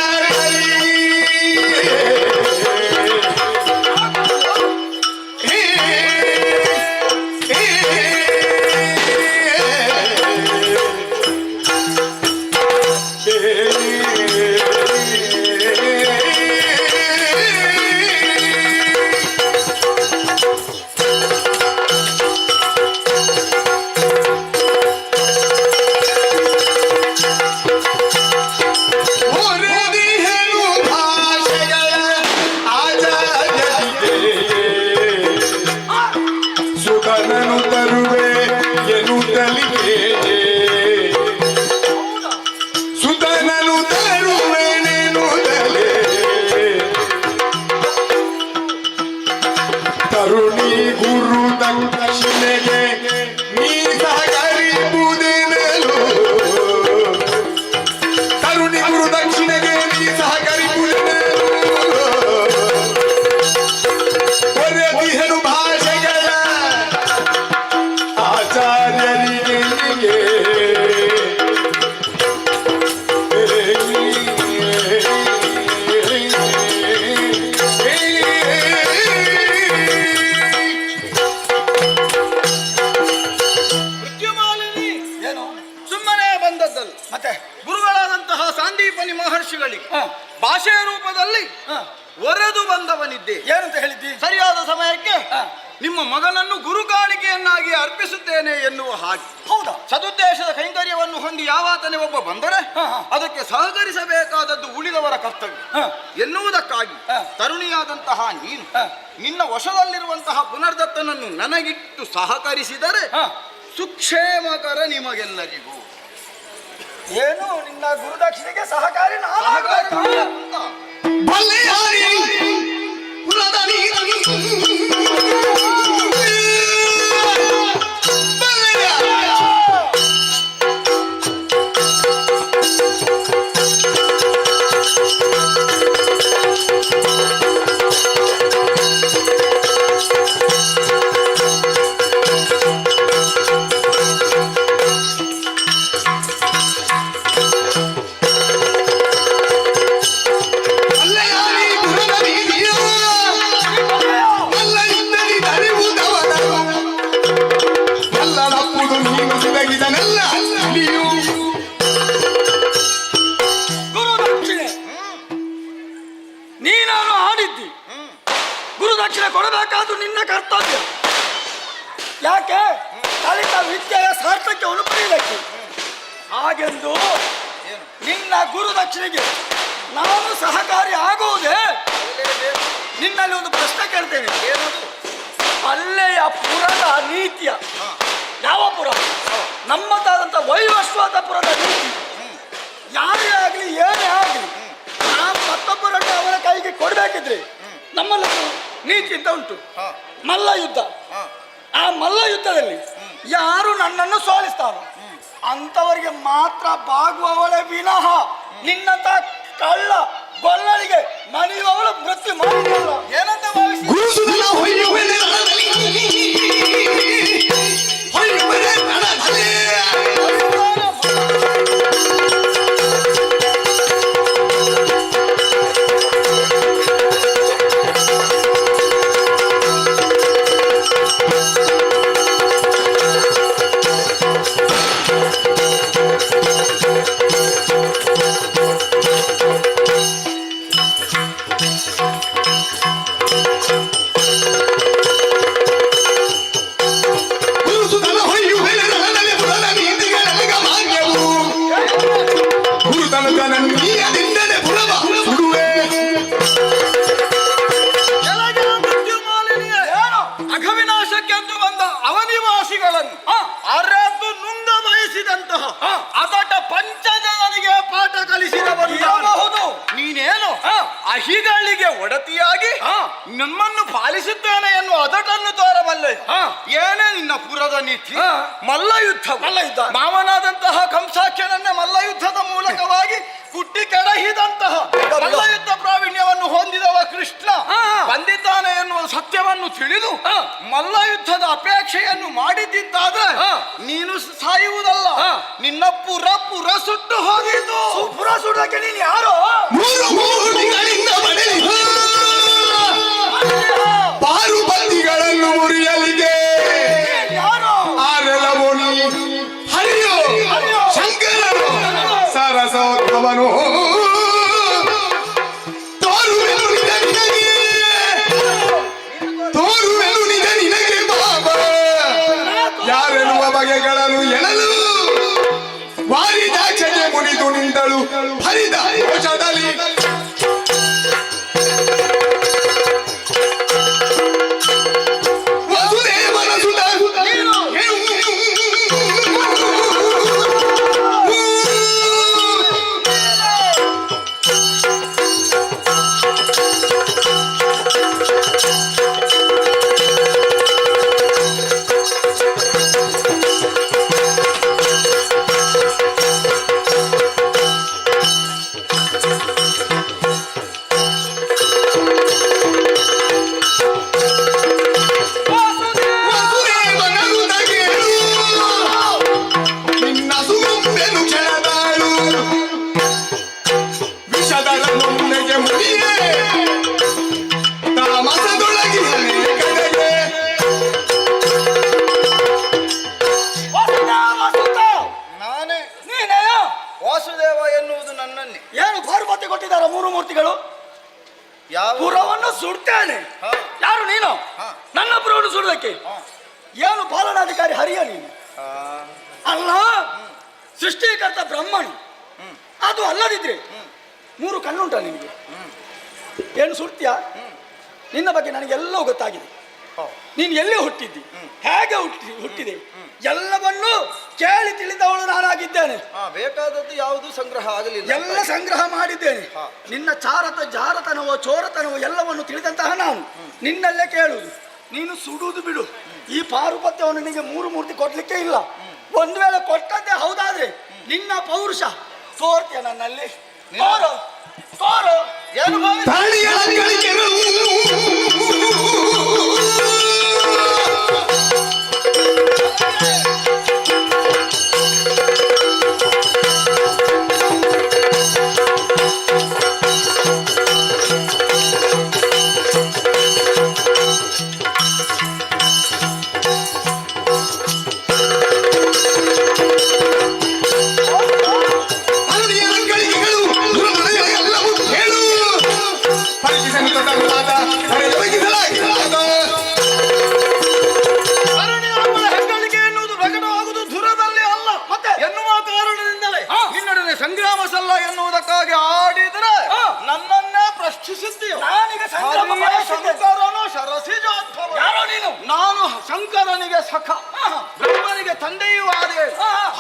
ಗುರುಗಳಿಗೆ ಭಾಷೆಯ ರೂಪದಲ್ಲಿ ಒರೆದು ಬಂದವನಿದ್ದೆ. ಏನಂತ ಹೇಳಿದ್ದಿ? ಸರಿಯಾದ ಸಮಯಕ್ಕೆ ನಿಮ್ಮ ಮಗನನ್ನು ಗುರುಕಾಣಿಕೆಯನ್ನಾಗಿ ಅರ್ಪಿಸುತ್ತೇನೆ ಎನ್ನುವ ಹಾಗೆ. ಹೌದಾ? ಸದುದ್ದೇಶದ ಕೈಂಕರ್ಯವನ್ನು ಹೊಂದಿ ಯಾವಾತನೇ ಒಬ್ಬ ಬಂದರೆ ಅದಕ್ಕೆ ಸಹಕರಿಸಬೇಕಾದದ್ದು ಉಳಿದವರ ಕರ್ತವ್ಯ ಎನ್ನುವುದಕ್ಕಾಗಿ ತರುಣಿಯಾದಂತಹ ನೀನು ನಿನ್ನ ವಶದಲ್ಲಿರುವಂತಹ ಪುನರ್ದತ್ತನನ್ನು ನನಗಿಟ್ಟು ಸಹಕರಿಸಿದರೆ ಸುಕ್ಷೇಮಕರ ನಿಮಗೆಲ್ಲರಿಗೂ. ಏನು ನಿನ್ನ ಗುರುದಕ್ಷಿಣೆಗೆ ಸಹಕಾರಿ ನಾನು ಗುರುದಕ್ಷಿಣೆ ನೀನಾನು ಆಡಿದ್ದಿ. ಗುರುದಕ್ಷಿಣೆ ಕೊಡಬೇಕಾದ್ದು ನಿನ್ನ ಕರ್ತವ್ಯ. ಯಾಕೆ? ಕಲಿತ ವಿದ್ಯೆಯ ಸಾರ್ಥಕ್ಯವನ್ನು ಪಡೆಯಲಿಕ್ಕೆ. ಹಾಗೆಂದು ನಿನ್ನ ಗುರುದಕ್ಷಿಣೆಗೆ ನಾನು ಸಹಕಾರಿ ಆಗುವುದೇ? ನಿನ್ನಲ್ಲಿ ಒಂದು ಪ್ರಶ್ನೆ ಕೇಳ್ತೇನೆ. ಅಲ್ಲೆಯ ಪುರದ ನೀತಿಯ ಯಾವ ಪುರ? ನಮ್ಮದಾದಂಥ ವೈವಸ್ವತಪುರದ ನೀತಿ. ಯಾರೇ ಆಗಲಿ ಏನೇ ಆಗಲಿ ನಾವು ಮತ್ತೊಬ್ಬರನ್ನು ಅವರ ಕೈಗೆ ಕೊಡಬೇಕಿದ್ರೆ ನಮ್ಮಲ್ಲಿ ನೀತಿ ಅಂತ ಉಂಟು. ಮಲ್ಲ ಯುದ್ಧ. ಆ ಮಲ್ಲ ಯುದ್ಧದಲ್ಲಿ ಯಾರು ನನ್ನನ್ನು ಸೋಲಿಸ್ತಾರೋ ಅಂಥವರಿಗೆ ಮಾತ್ರ ಬಾಗುವವಳೆ ವಿನಃ ನಿನ್ನಂತ ಕಳ್ಳ ಗೊಲ್ಲಳಿಗೆ ಮನೆಯುವವಳು ಮೃತ್ಯು ಮಾಡಿದಲ್ಲ. ಏನಂತ ಭಾವಿಸಿ ಅಘವಿನಾಶಕ್ಕೆಂದು ಬಂದ ಅವನಿವಾಸಿಗಳನ್ನು ಅರೆದು ನುಂಗ ಬಯಸಿದಂತಹ ಅದಟ ಪಂಚಜನಿಗೆ ಪಾಠ ಕಲಿಸಿದವರು ಯಾವುದು? ನೀನೇನು ಅಹಿಗಳಿಗೆ ಒಡತಿಯಾಗಿ ನಮ್ಮನ್ನು ಪಾಲಿಸುತ್ತೇನೆ ಎನ್ನುವ ಅದಟನ್ನು ತೋರಬಲ್ಲೆ. ಏನೇ ನಿನ್ನ ಪುರದ ನೀತಿ? ಮಲ್ಲ ಯುದ್ಧ. ಮಾವನಾದಂತಹ ಕಂಸಾಖ್ಯನನ್ನೇ ಮಲ್ಲ ಯುದ್ಧದ ಮೂಲಕವಾಗಿ ಕುಟ್ಟಿ ಕೆಡಹಿದಂತಹ ಮಲ್ಲ ಯುದ್ಧ ಪ್ರಾವೀಣ್ಯವನ್ನು ಹೊಂದಿದವ ಕೃಷ್ಣ ಬಂದಿದ್ದಾನೆ ಎನ್ನುವ ಸತ್ಯವನ್ನು ತಿಳಿದು ಮಲ್ಲ ಯುದ್ಧದ ಅಪೇಕ್ಷೆಯನ್ನು ಮಾಡಿದ್ದಾದ್ರೆ ನೀನು ಸಾಯುವುದಲ್ಲ, ನಿನ್ನ ಪುರ ಸುಟ್ಟು ಹೋಗಿದ್ದು. ಪುರ ಸುಡಕ್ಕೆ ನೀನು ಯಾರು? ಪಾರುಬಂದಿಗಳನ್ನು ಮುರಿಯಲಿಗೆ ಆರೆಲವೋನಿ ಹರಿಯೋ ಶಂಕರನು ಸರಸೋತ್ತಮನು ತೋರುವೆನು ನಿಜ ನಿನಗೆ ಬಾಬಾ. ಯಾರೆನ್ನುವ ಬಗೆಗಳನ್ನು ಎಳಲು ವಾರಿದಾಚೆಗೆ ಮುನಿದು ನಿಂತಳು ಹರಿದ ಘೋಷದಲ್ಲಿ. ವಾಸುದೇವ ಎನ್ನುವುದು ನನ್ನನ್ನೇ. ಏನು ಪಾರ್ವತಿ ಕೊಟ್ಟಿದ್ದಾರೆ 3 ಮೂರ್ತಿಗಳು? ಯಾವ ಪುರವನ್ನು ಸುಡ್ತೇನೆ. ಹಾ. ಯಾರು ನೀನು? ಹಾ. ನನ್ನ ಪುರವನ್ನು ಸುಡುವುದಕ್ಕೆ? ಹಾ. ಏನು ಪಾಲನಾಧಿಕಾರಿ ಹರಿಯ ನೀನು? ಆ, ಅಲ್ಲ, ಸೃಷ್ಟಿಕರ್ತ ಬ್ರಹ್ಮನು. ಅದು ಅಲ್ಲದಿದ್ರೆ 3 ಕಣ್ಣುಂಟ ನಿನಗೆ? ಏನು ಸುಡ್ತೀಯಾ? ನಿನ್ನ ಬಗ್ಗೆ ನನಗೆಲ್ಲವೂ ಗೊತ್ತಾಗಿದೆ. ನೀನು ಎಲ್ಲಿ ಹುಟ್ಟಿದ್ದಿ, ಹೇಗೆ ಹುಟ್ಟಿದೆ ಎಲ್ಲವನ್ನೂ ಕೇಳಿ ತಿಳಿದವಳು ನಾನಾಗಿದ್ದೇನೆ. ಬೇಕಾದದ್ದು ಯಾವುದು ಸಂಗ್ರಹ ಆಗಲಿಲ್ಲ. ಎಲ್ಲ ಸಂಗ್ರಹ ಮಾಡಿದ್ದೇನೆ. ನಿನ್ನ ಜಾರತನವೋ ಚೋರತನವೋ ಎಲ್ಲವನ್ನು ತಿಳಿದಂತಹ ನಾನು ನಿನ್ನಲ್ಲೇ ಕೇಳುವುದು. ನೀನು ಸುಡುವುದು ಬಿಡು. ಈ ಪಾರುಪತ್ಯವನ್ನು ನಿನಗೆ 3 ಮೂರ್ತಿ ಕೊಡ್ಲಿಕ್ಕೆ ಇಲ್ಲ. ಒಂದು ವೇಳೆ ಕೊಟ್ಟದ್ದೇ ಹೌದಾದ್ರೆ ನಿನ್ನ ಪೌರುಷ ತೋರ್ತೀಯ ನನ್ನಲ್ಲಿ? ತೋರು ತೋರು. ಏನು ಭಾವಿಸಿ- ತಾಳಿಯ ಗಳಿಗೆಗಳು ಸಂಗ್ರಾಮ ಸಲ್ಲ ಎನ್ನುವುದಕ್ಕಾಗಿ ಆಡಿದರೆ ನನ್ನನ್ನೇ ಪ್ರಶ್ನಿಸಿದ್ದೀಯ. ನಾನೀಗ ಸಂಗ್ರಾಮ ಮಾಡಿಸಿದ್ದೆ. ಶಂಕರನು ಶರಸಿಜೋದ್ಭವ. ಯಾರೋ ನೀನು? ನಾನು ಶಂಕರನಿಗೆ ಸಖ, ಬ್ರಹ್ಮನಿಗೆ ತಂದೆಯೂ ಆದೆ.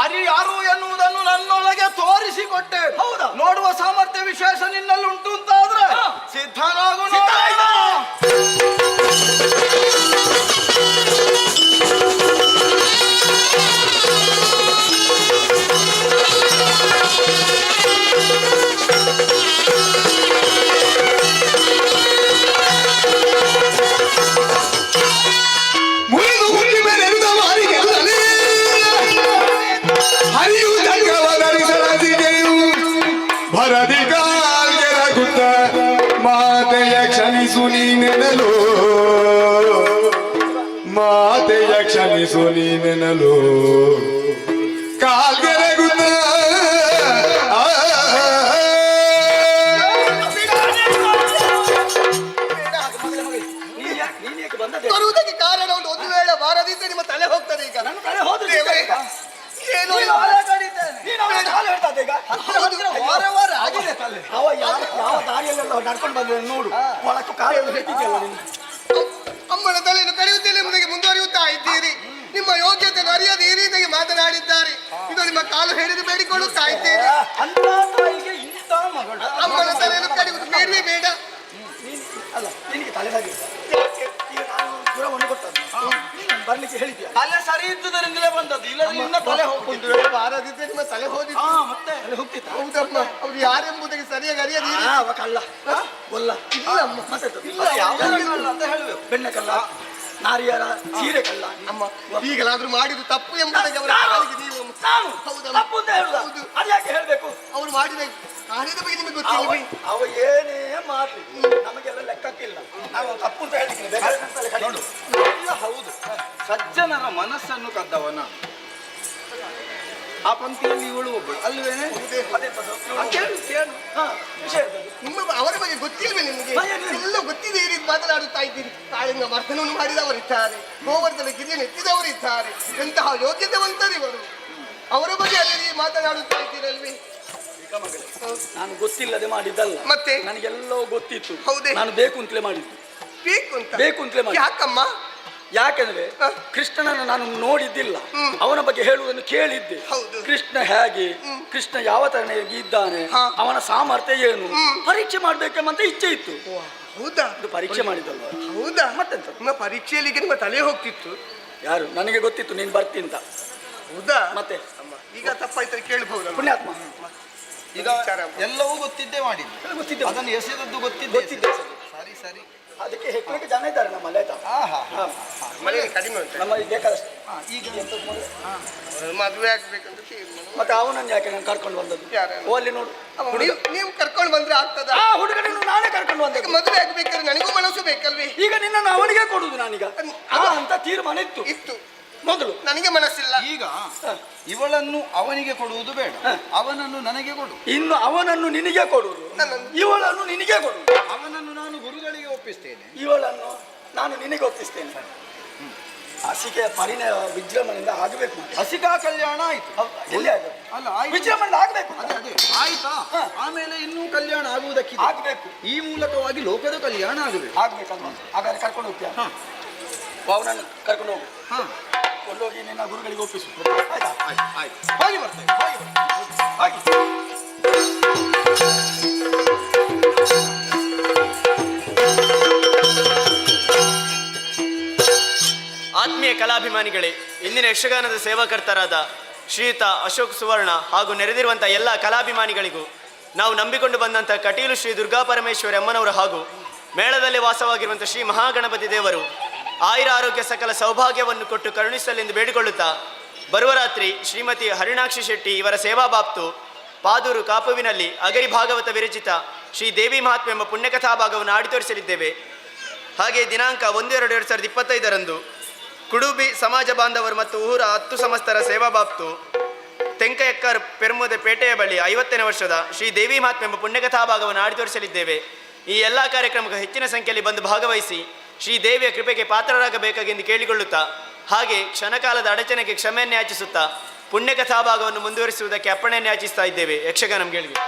ಹರಿ ಯಾರು ಎನ್ನುವುದನ್ನು ನನ್ನೊಳಗೆ ತೋರಿಸಿಕೊಟ್ಟೆ. ಹೌದಾ? ನೋಡುವ ಸಾಮರ್ಥ್ಯ ವಿಶೇಷ ನಿನ್ನಲ್ಲಿ ಉಂಟು ಅಂತಾದ್ರೆ ಸಿದ್ಧನಾಗು. ಮುರಿದು ಹುಟ್ಟಿ ಮೇಲೆ ಮಾರಿಗೆಲ್ಲಲೇ ಹರಿಯು ಜಂಗವ ಧರಿಸಲಸಿಗೆಯು ಭರದಿ ಕಾಲ್ಗೆರಗುತ್ತ ಮಾತೆಯ ಕ್ಷಮಿಸು ನೀನೆನಲು, ಮಾತೆಯ ಕ್ಷಮಿಸು ನೀನೆನಲು ಕಾಲ್ಗೆರಗುತ್ತ ಬರುವುದಕ್ಕೆ ಕಾರಣ ಒಂದು ವೇಳೆ ಬಾರದಿದ್ದರೆ ನಿಮ್ಮ ತಲೆ ಹೋಗ್ತದೆ. ಈಗ ನನ್ನ ತಲೆ ಹೋದ್ರೆ ದೇವರೇ, ಏನು ನೀನು ಅಲೆ ಕಡಿತೇನೆ. ನೀನು ಅವನ ಕಾಲು ಹೇಳ್ತದೆ ಈಗ. ವಾರ ಆಗಿದೆ ತಲೆ. ಅವ ಯಾವ ದಾರಿಯಲ್ಲೆಲ್ಲ ನಡ್ಕೊಂಡು ಬಂದ ನೋಡು. ಒಳಕ್ಕೆ ಕಾಲೆಲ್ಲ ಹೆಟ್ಟಿದೆಯಲ್ಲ ನೀನು. ಅಮ್ಮನ ತಲೆಯನ್ನು ಕಡಿಯುತ್ತೇನೆ ಎಂಬುದಾಗಿ ಮುಂದುವರಿಯುತ್ತಾ ಇದ್ದೀರಿ. ನಿಮ್ಮ ಯೋಗ್ಯತೆಯನ್ನು ಅರಿಯದೆ ಈ ರೀತಿಯಾಗಿ ಮಾತನಾಡಿದ್ದಾರೆ. ಇದು ನಿಮ್ಮ ಕಾಲು ಹಿಡಿದು ಬೇಡಿಕೊಳ್ಳುತ್ತಾ ಇದ್ದೀರಿ. ಅಂತ ತಾಯಿಗೆ ಇಂಥ ಮಗಳು. ಅಮ್ಮನ ತಲೆಯನ್ನು ಕಡಿಯುವುದು ಬೇಡವೇ ಬೇಡ. ಅಲ್ಲ, ನಿನಗೆ ತಲೆ ಸರಿ ಇಲ್ಲ. ಈಗ ನಾನು ಗುರವನ್ನು ಕೊಟ್ಟದ್ದು ನೀನು ಬರ್ಲಿಕ್ಕೆ ಹೇಳಿದ್ಯಾ? ತಲೆ ಸರಿ ಇದ್ದುದರಿಂದಲೇ ಬಂದದ್ದು. ಇಲ್ಲ ನಿನ್ನ ತಲೆ ಹೋಗ್ಬೋದು. ಒಂದು ವೇಳೆ ಬಾರದಿದ್ದರೆ ನಿಮ್ಮ ತಲೆ ಹೋದಿತ್ತು. ಮತ್ತೆ ತಲೆ ಹೋಗ್ತಿತ್ತ? ಹೌದಮ್ಮ, ಅವ್ರು ಯಾರೆಂಬುದಾಗಿ ಸರಿಯಾಗಿ ಅರಿಯದೆ ಈ ರೀತಿ- ಅವ ಕಳ್ಳ ಗೊಲ್ಲ ಇಲ್ಲಮ್ಮ. ಮತ್ತೆ ಇಲ್ಲ ಯಾವ ಅಂತ ಹೇಳಬೇಕು. ಬೆಣ್ಣೆ ಕಳ್ಳ, ನಾರಿಯರ ಸೀರೆ ಕಳ್ಳ. ಅಮ್ಮ, ಈಗಲಾದ್ರೂ ಮಾಡಿದ್ದು ತಪ್ಪು ಎಂಬುದಾಗಿ ಅವರ ಕಾಲಿಗೆ ನೀವು ನಾನು ಹೌದಮ್ಮ. ತಪ್ಪು ಅಂತ ಹೇಳುದ? ಹೌದು. ಅದು ಯಾಕೆ ಹೇಳ್ಬೇಕು? ಅವ್ರು ಮಾಡಿದ ಕಾರ್ಯದ ಬಗ್ಗೆ ನಿಮಗೆ ಗೊತ್ತಿಲ್ಲ. ಅವ ಏನೇ ಮಾಡ್ಲಿ ನಮಗೆಲ್ಲ ಲೆಕ್ಕಕ್ಕಿಲ್ಲ. ನಾವು ತಪ್ಪು ಅಂತ ಹೇಳಿದ್ದೀನಿ. ನೋಡು, ಎಲ್ಲ ಹೌದು. ಸಜ್ಜನರ ಮನಸ್ಸನ್ನು ಕದ್ದವನ ಆ ಪಂಕ್ತಿಯಲ್ಲಿ ಇವಳು ಒಬ್ಬಳು ಅಲ್ವೇನೆ? ಕೇಳು. ವಿಷಯ ಅದು. ನಿಮ್ಮ ಅವರ ಬಗ್ಗೆ ಗೊತ್ತಿಲ್ವೇ ನಿಮಗೆ? ಎಲ್ಲ ಗೊತ್ತಿದೆ. ಈ ರೀತಿ ಮಾತನಾಡುತ್ತಾ ಇದ್ದೀರಿ. ಕಾಳಿಂಗ ಮರ್ತನವನ್ನು ಮಾಡಿದವರಿದ್ದಾರೆ, ಗೋವರ್ಧನ ಗಿರಿಯನ್ನು ಎತ್ತಿದವರಿದ್ದಾರೆ. ಎಂತಹ ಯೋಗ್ಯತೆವಂತರು ಇವರು. ಅವರ ಬಗ್ಗೆ ಅದೇ ಮಾತನಾಡುತ್ತಾ ಇದ್ದೀರಲ್ವೇ? ನಾನು ಗೊತ್ತಿಲ್ಲದೆ ಮಾಡಿದ್ದಲ್ಲ. ಮತ್ತೆ ನನಗೆಲ್ಲೋ ಗೊತ್ತಿತ್ತು. ಹೌದೇ? ನಾನು ಬೇಕು ಅಂತಲೇ ಮಾಡಿದ್ದು. ಬೇಕು ಅಂತಲೇ ಮಾಡಿ. ಯಾಕಮ್ಮ? ಯಾಕೆಂದ್ರೆ ಕೃಷ್ಣನನ್ನು ನಾನು ನೋಡಿದ್ದಿಲ್ಲ, ಅವನ ಬಗ್ಗೆ ಹೇಳುವುದನ್ನು ಕೇಳಿದ್ದೆ. ಹೌದು. ಕೃಷ್ಣ ಹೇಗೆ, ಕೃಷ್ಣ ಯಾವ ತರನಾಗಿ ಇದ್ದಾನೆ, ಅವನ ಸಾಮರ್ಥ್ಯ ಏನು ಪರೀಕ್ಷೆ ಮಾಡ್ಬೇಕೆಂಬಂತ ಇಚ್ಛೆ ಇತ್ತು. ಹೌದಾ? ಇದು ಪರೀಕ್ಷೆ ಮಾಡಿದಲ್ವ? ಹೌದಾ? ಮತ್ತೆಂತ? ನಿಮ್ಮ ಪರೀಕ್ಷೆಯಲ್ಲಿ ನಿಮ್ಮ ತಲೆ ಹೋಗ್ತಿತ್ತು. ಯಾರು? ನನಗೆ ಗೊತ್ತಿತ್ತು ನೀನು ಬರ್ತಿಂತ. ಹೌದಾ? ಮತ್ತೆ ಈಗ ತಪ್ಪಾಯ್ತಾರೆ ಕೇಳಬಹುದು. ಪುಣ್ಯಾತ್ಮ, ಈಗ ಎಲ್ಲವೂ ಗೊತ್ತಿದ್ದೇ ಮಾಡಿದ್ದು. ಗೊತ್ತಿದ್ದೆ. ಅದನ್ನು ಎಸೆದದ್ದು ಗೊತ್ತಿದ್ದೆ. ಸರಿ ಸರಿ. ಅದಕ್ಕೆ ಹೆಕ್ಲಿಕ್ಕೆ ಜನ ಇದ್ದಾರೆ ನಮ್ಮಲ್ಲಿ, ಆಯ್ತಾ? ಮಳೆ ಕಡಿಮೆ ಉಂಟು. ನಮ್ಮ ಬೇಕಾದಷ್ಟು. ಈಗ ಮದುವೆ ಆಗ್ಬೇಕಂತ ತೀರ್ಮಾನ. ಮತ್ತೆ ಅವನನ್ನು ಯಾಕೆ ನಾನು ಕರ್ಕೊಂಡು ಬಂದದ್ದು? ಯಾರನ್ನು? ಓ, ಅಲ್ಲಿ ನೋಡು. ನೀವು ಕರ್ಕೊಂಡು ಬಂದ್ರೆ ಆಗ್ತದ? ಆ ಹುಡುಗನನ್ನು ನಾನೇ ಕರ್ಕೊಂಡು ಬಂದದ್ದು. ಮದುವೆ ಆಗ್ಬೇಕಾದ್ರೆ ನನಗೂ ಮನಸ್ಸು ಬೇಕಲ್ವೇ? ಈಗ ನಿನ್ನನ್ನು ಅವನಿಗೆ ಕೊಡುದು ನಾನೀಗ ಅಂತ ತೀರ್ಮಾನ ಇತ್ತು. ಇತ್ತು. ಮೊದಲು ನನಗೆ ಮನಸ್ಸಿಲ್ಲ. ಈಗ ಇವಳನ್ನು ಅವನಿಗೆ ಕೊಡುವುದು ಬೇಡ, ಅವನನ್ನು ನನಗೆ ಕೊಡು. ಇನ್ನು ಅವನನ್ನು ನಿನಗೆ ಕೊಡುವುದು, ಇವಳನ್ನು ನಿನಗೆ ಕೊಡುವುದು. ಅವನನ್ನು ನಾನು ಗುರುಗಳಿಗೆ ಒಪ್ಪಿಸ್ತೇನೆ, ಇವಳನ್ನು ನಾನು ನಿನಗೆ ಒಪ್ಪಿಸ್ತೇನೆ. ಹಾಸಿಗೆಯ ಪರಿಣಯ ವಿಜೃಂಭಣೆಯಿಂದ ಆಗಬೇಕು. ಹಸಿಕಾ ಕಲ್ಯಾಣ ಆಯ್ತು. ಎಲ್ಲಿ ಆಗ ಅಲ್ಲ ಆಯ್ತು. ವಿಜೃಂಭಣೆ ಆಗಬೇಕು. ಅದೇ ಆಯ್ತಾ? ಆಮೇಲೆ ಇನ್ನೂ ಕಲ್ಯಾಣ ಆಗುವುದಕ್ಕಿದೆ. ಆಗಬೇಕು. ಈ ಮೂಲಕವಾಗಿ ಲೋಕದ ಕಲ್ಯಾಣ ಆಗಬೇಕು. ಆಗ್ಬೇಕಲ್ವಾ? ಹಾಗಾದ್ರೆ ಕರ್ಕೊಂಡು ಹೋಗ್ತೀಯ? ಅವನನ್ನು ಕರ್ಕೊಂಡು ಹೋಗು. ಕೊಂಡೋಗಿ ನಿನ್ನ ಗುರುಗಳಿಗೆ ಒಪ್ಪಿಸು. ಆಯ್ತಾ? ಆಯ್ತು ಹೋಗಿ ಬರ್ತೇನೆ. ಹಾಗೆ ಆತ್ಮೀಯ ಕಲಾಭಿಮಾನಿಗಳೇ, ಇಂದಿನ ಯಕ್ಷಗಾನದ ಸೇವಾಕರ್ತರಾದ ಶ್ರೀಯುತ ಅಶೋಕ್ ಸುವರ್ಣ ಹಾಗೂ ನೆರೆದಿರುವಂಥ ಎಲ್ಲ ಕಲಾಭಿಮಾನಿಗಳಿಗೂ ನಾವು ನಂಬಿಕೊಂಡು ಬಂದಂಥ ಕಟೀಲು ಶ್ರೀ ದುರ್ಗಾ ಪರಮೇಶ್ವರಿ ಅಮ್ಮನವರು ಹಾಗೂ ಮೇಳದಲ್ಲಿ ವಾಸವಾಗಿರುವಂಥ ಶ್ರೀ ಮಹಾಗಣಪತಿ ದೇವರು ಆಯುರ ಆರೋಗ್ಯ ಸಕಲ ಸೌಭಾಗ್ಯವನ್ನು ಕೊಟ್ಟು ಕರುಣಿಸಲೆಂದು ಬೇಡಿಕೊಳ್ಳುತ್ತಾ, ಬರುವ ರಾತ್ರಿ ಶ್ರೀಮತಿ ಹರಿಣಾಕ್ಷಿ ಶೆಟ್ಟಿ ಇವರ ಸೇವಾ ಬಾಪ್ತು ಪಾದೂರು ಕಾಪುವಿನಲ್ಲಿ ಅಗರಿ ಭಾಗವತ ವಿರಚಿತ ಶ್ರೀ ದೇವಿ ಮಹಾತ್ಮೆ ಎಂಬ ಪುಣ್ಯಕಥಾ ಭಾಗವನ್ನು ಆಡಿ ತೋರಿಸಲಿದ್ದೇವೆ. ಹಾಗೆ ದಿನಾಂಕ 1/2/2025 ಕುಡುಬಿ ಸಮಾಜ ಬಾಂಧವರು ಮತ್ತು ಊರ 10 ಸಮಸ್ತರ ಸೇವಾ ಬಾಪ್ತು ತೆಂಕಯಕ್ಕರ್ ಪೆರ್ಮುದೆ ಪೇಟೆಯ ಬಳಿ 50ನೇ ವರ್ಷದ ಶ್ರೀ ದೇವಿ ಮಹಾತ್ಮೆ ಎಂಬ ಪುಣ್ಯಕಥಾ ಭಾಗವನ್ನು ಆಡಿ ತೋರಿಸಲಿದ್ದೇವೆ. ಈ ಎಲ್ಲ ಕಾರ್ಯಕ್ರಮಕ್ಕೆ ಹೆಚ್ಚಿನ ಸಂಖ್ಯೆಯಲ್ಲಿ ಬಂದು ಭಾಗವಹಿಸಿ ಶ್ರೀ ದೇವಿಯ ಕೃಪೆಗೆ ಪಾತ್ರರಾಗಬೇಕಾಗೆಂದು ಕೇಳಿಕೊಳ್ಳುತ್ತಾ, ಹಾಗೆ ಕ್ಷಣಕಾಲದ ಅಡಚಣೆಗೆ ಕ್ಷಮೆಯನ್ನು ಯಾಚಿಸುತ್ತಾ ಪುಣ್ಯಕಥಾ ಭಾಗವನ್ನು ಮುಂದುವರಿಸುವುದಕ್ಕೆ ಅಪ್ಪಣೆಯನ್ನು ಯಾಚಿಸ್ತಾ ಇದ್ದೇವೆ. ಯಕ್ಷಗಾನ ಗೆಳಗಿ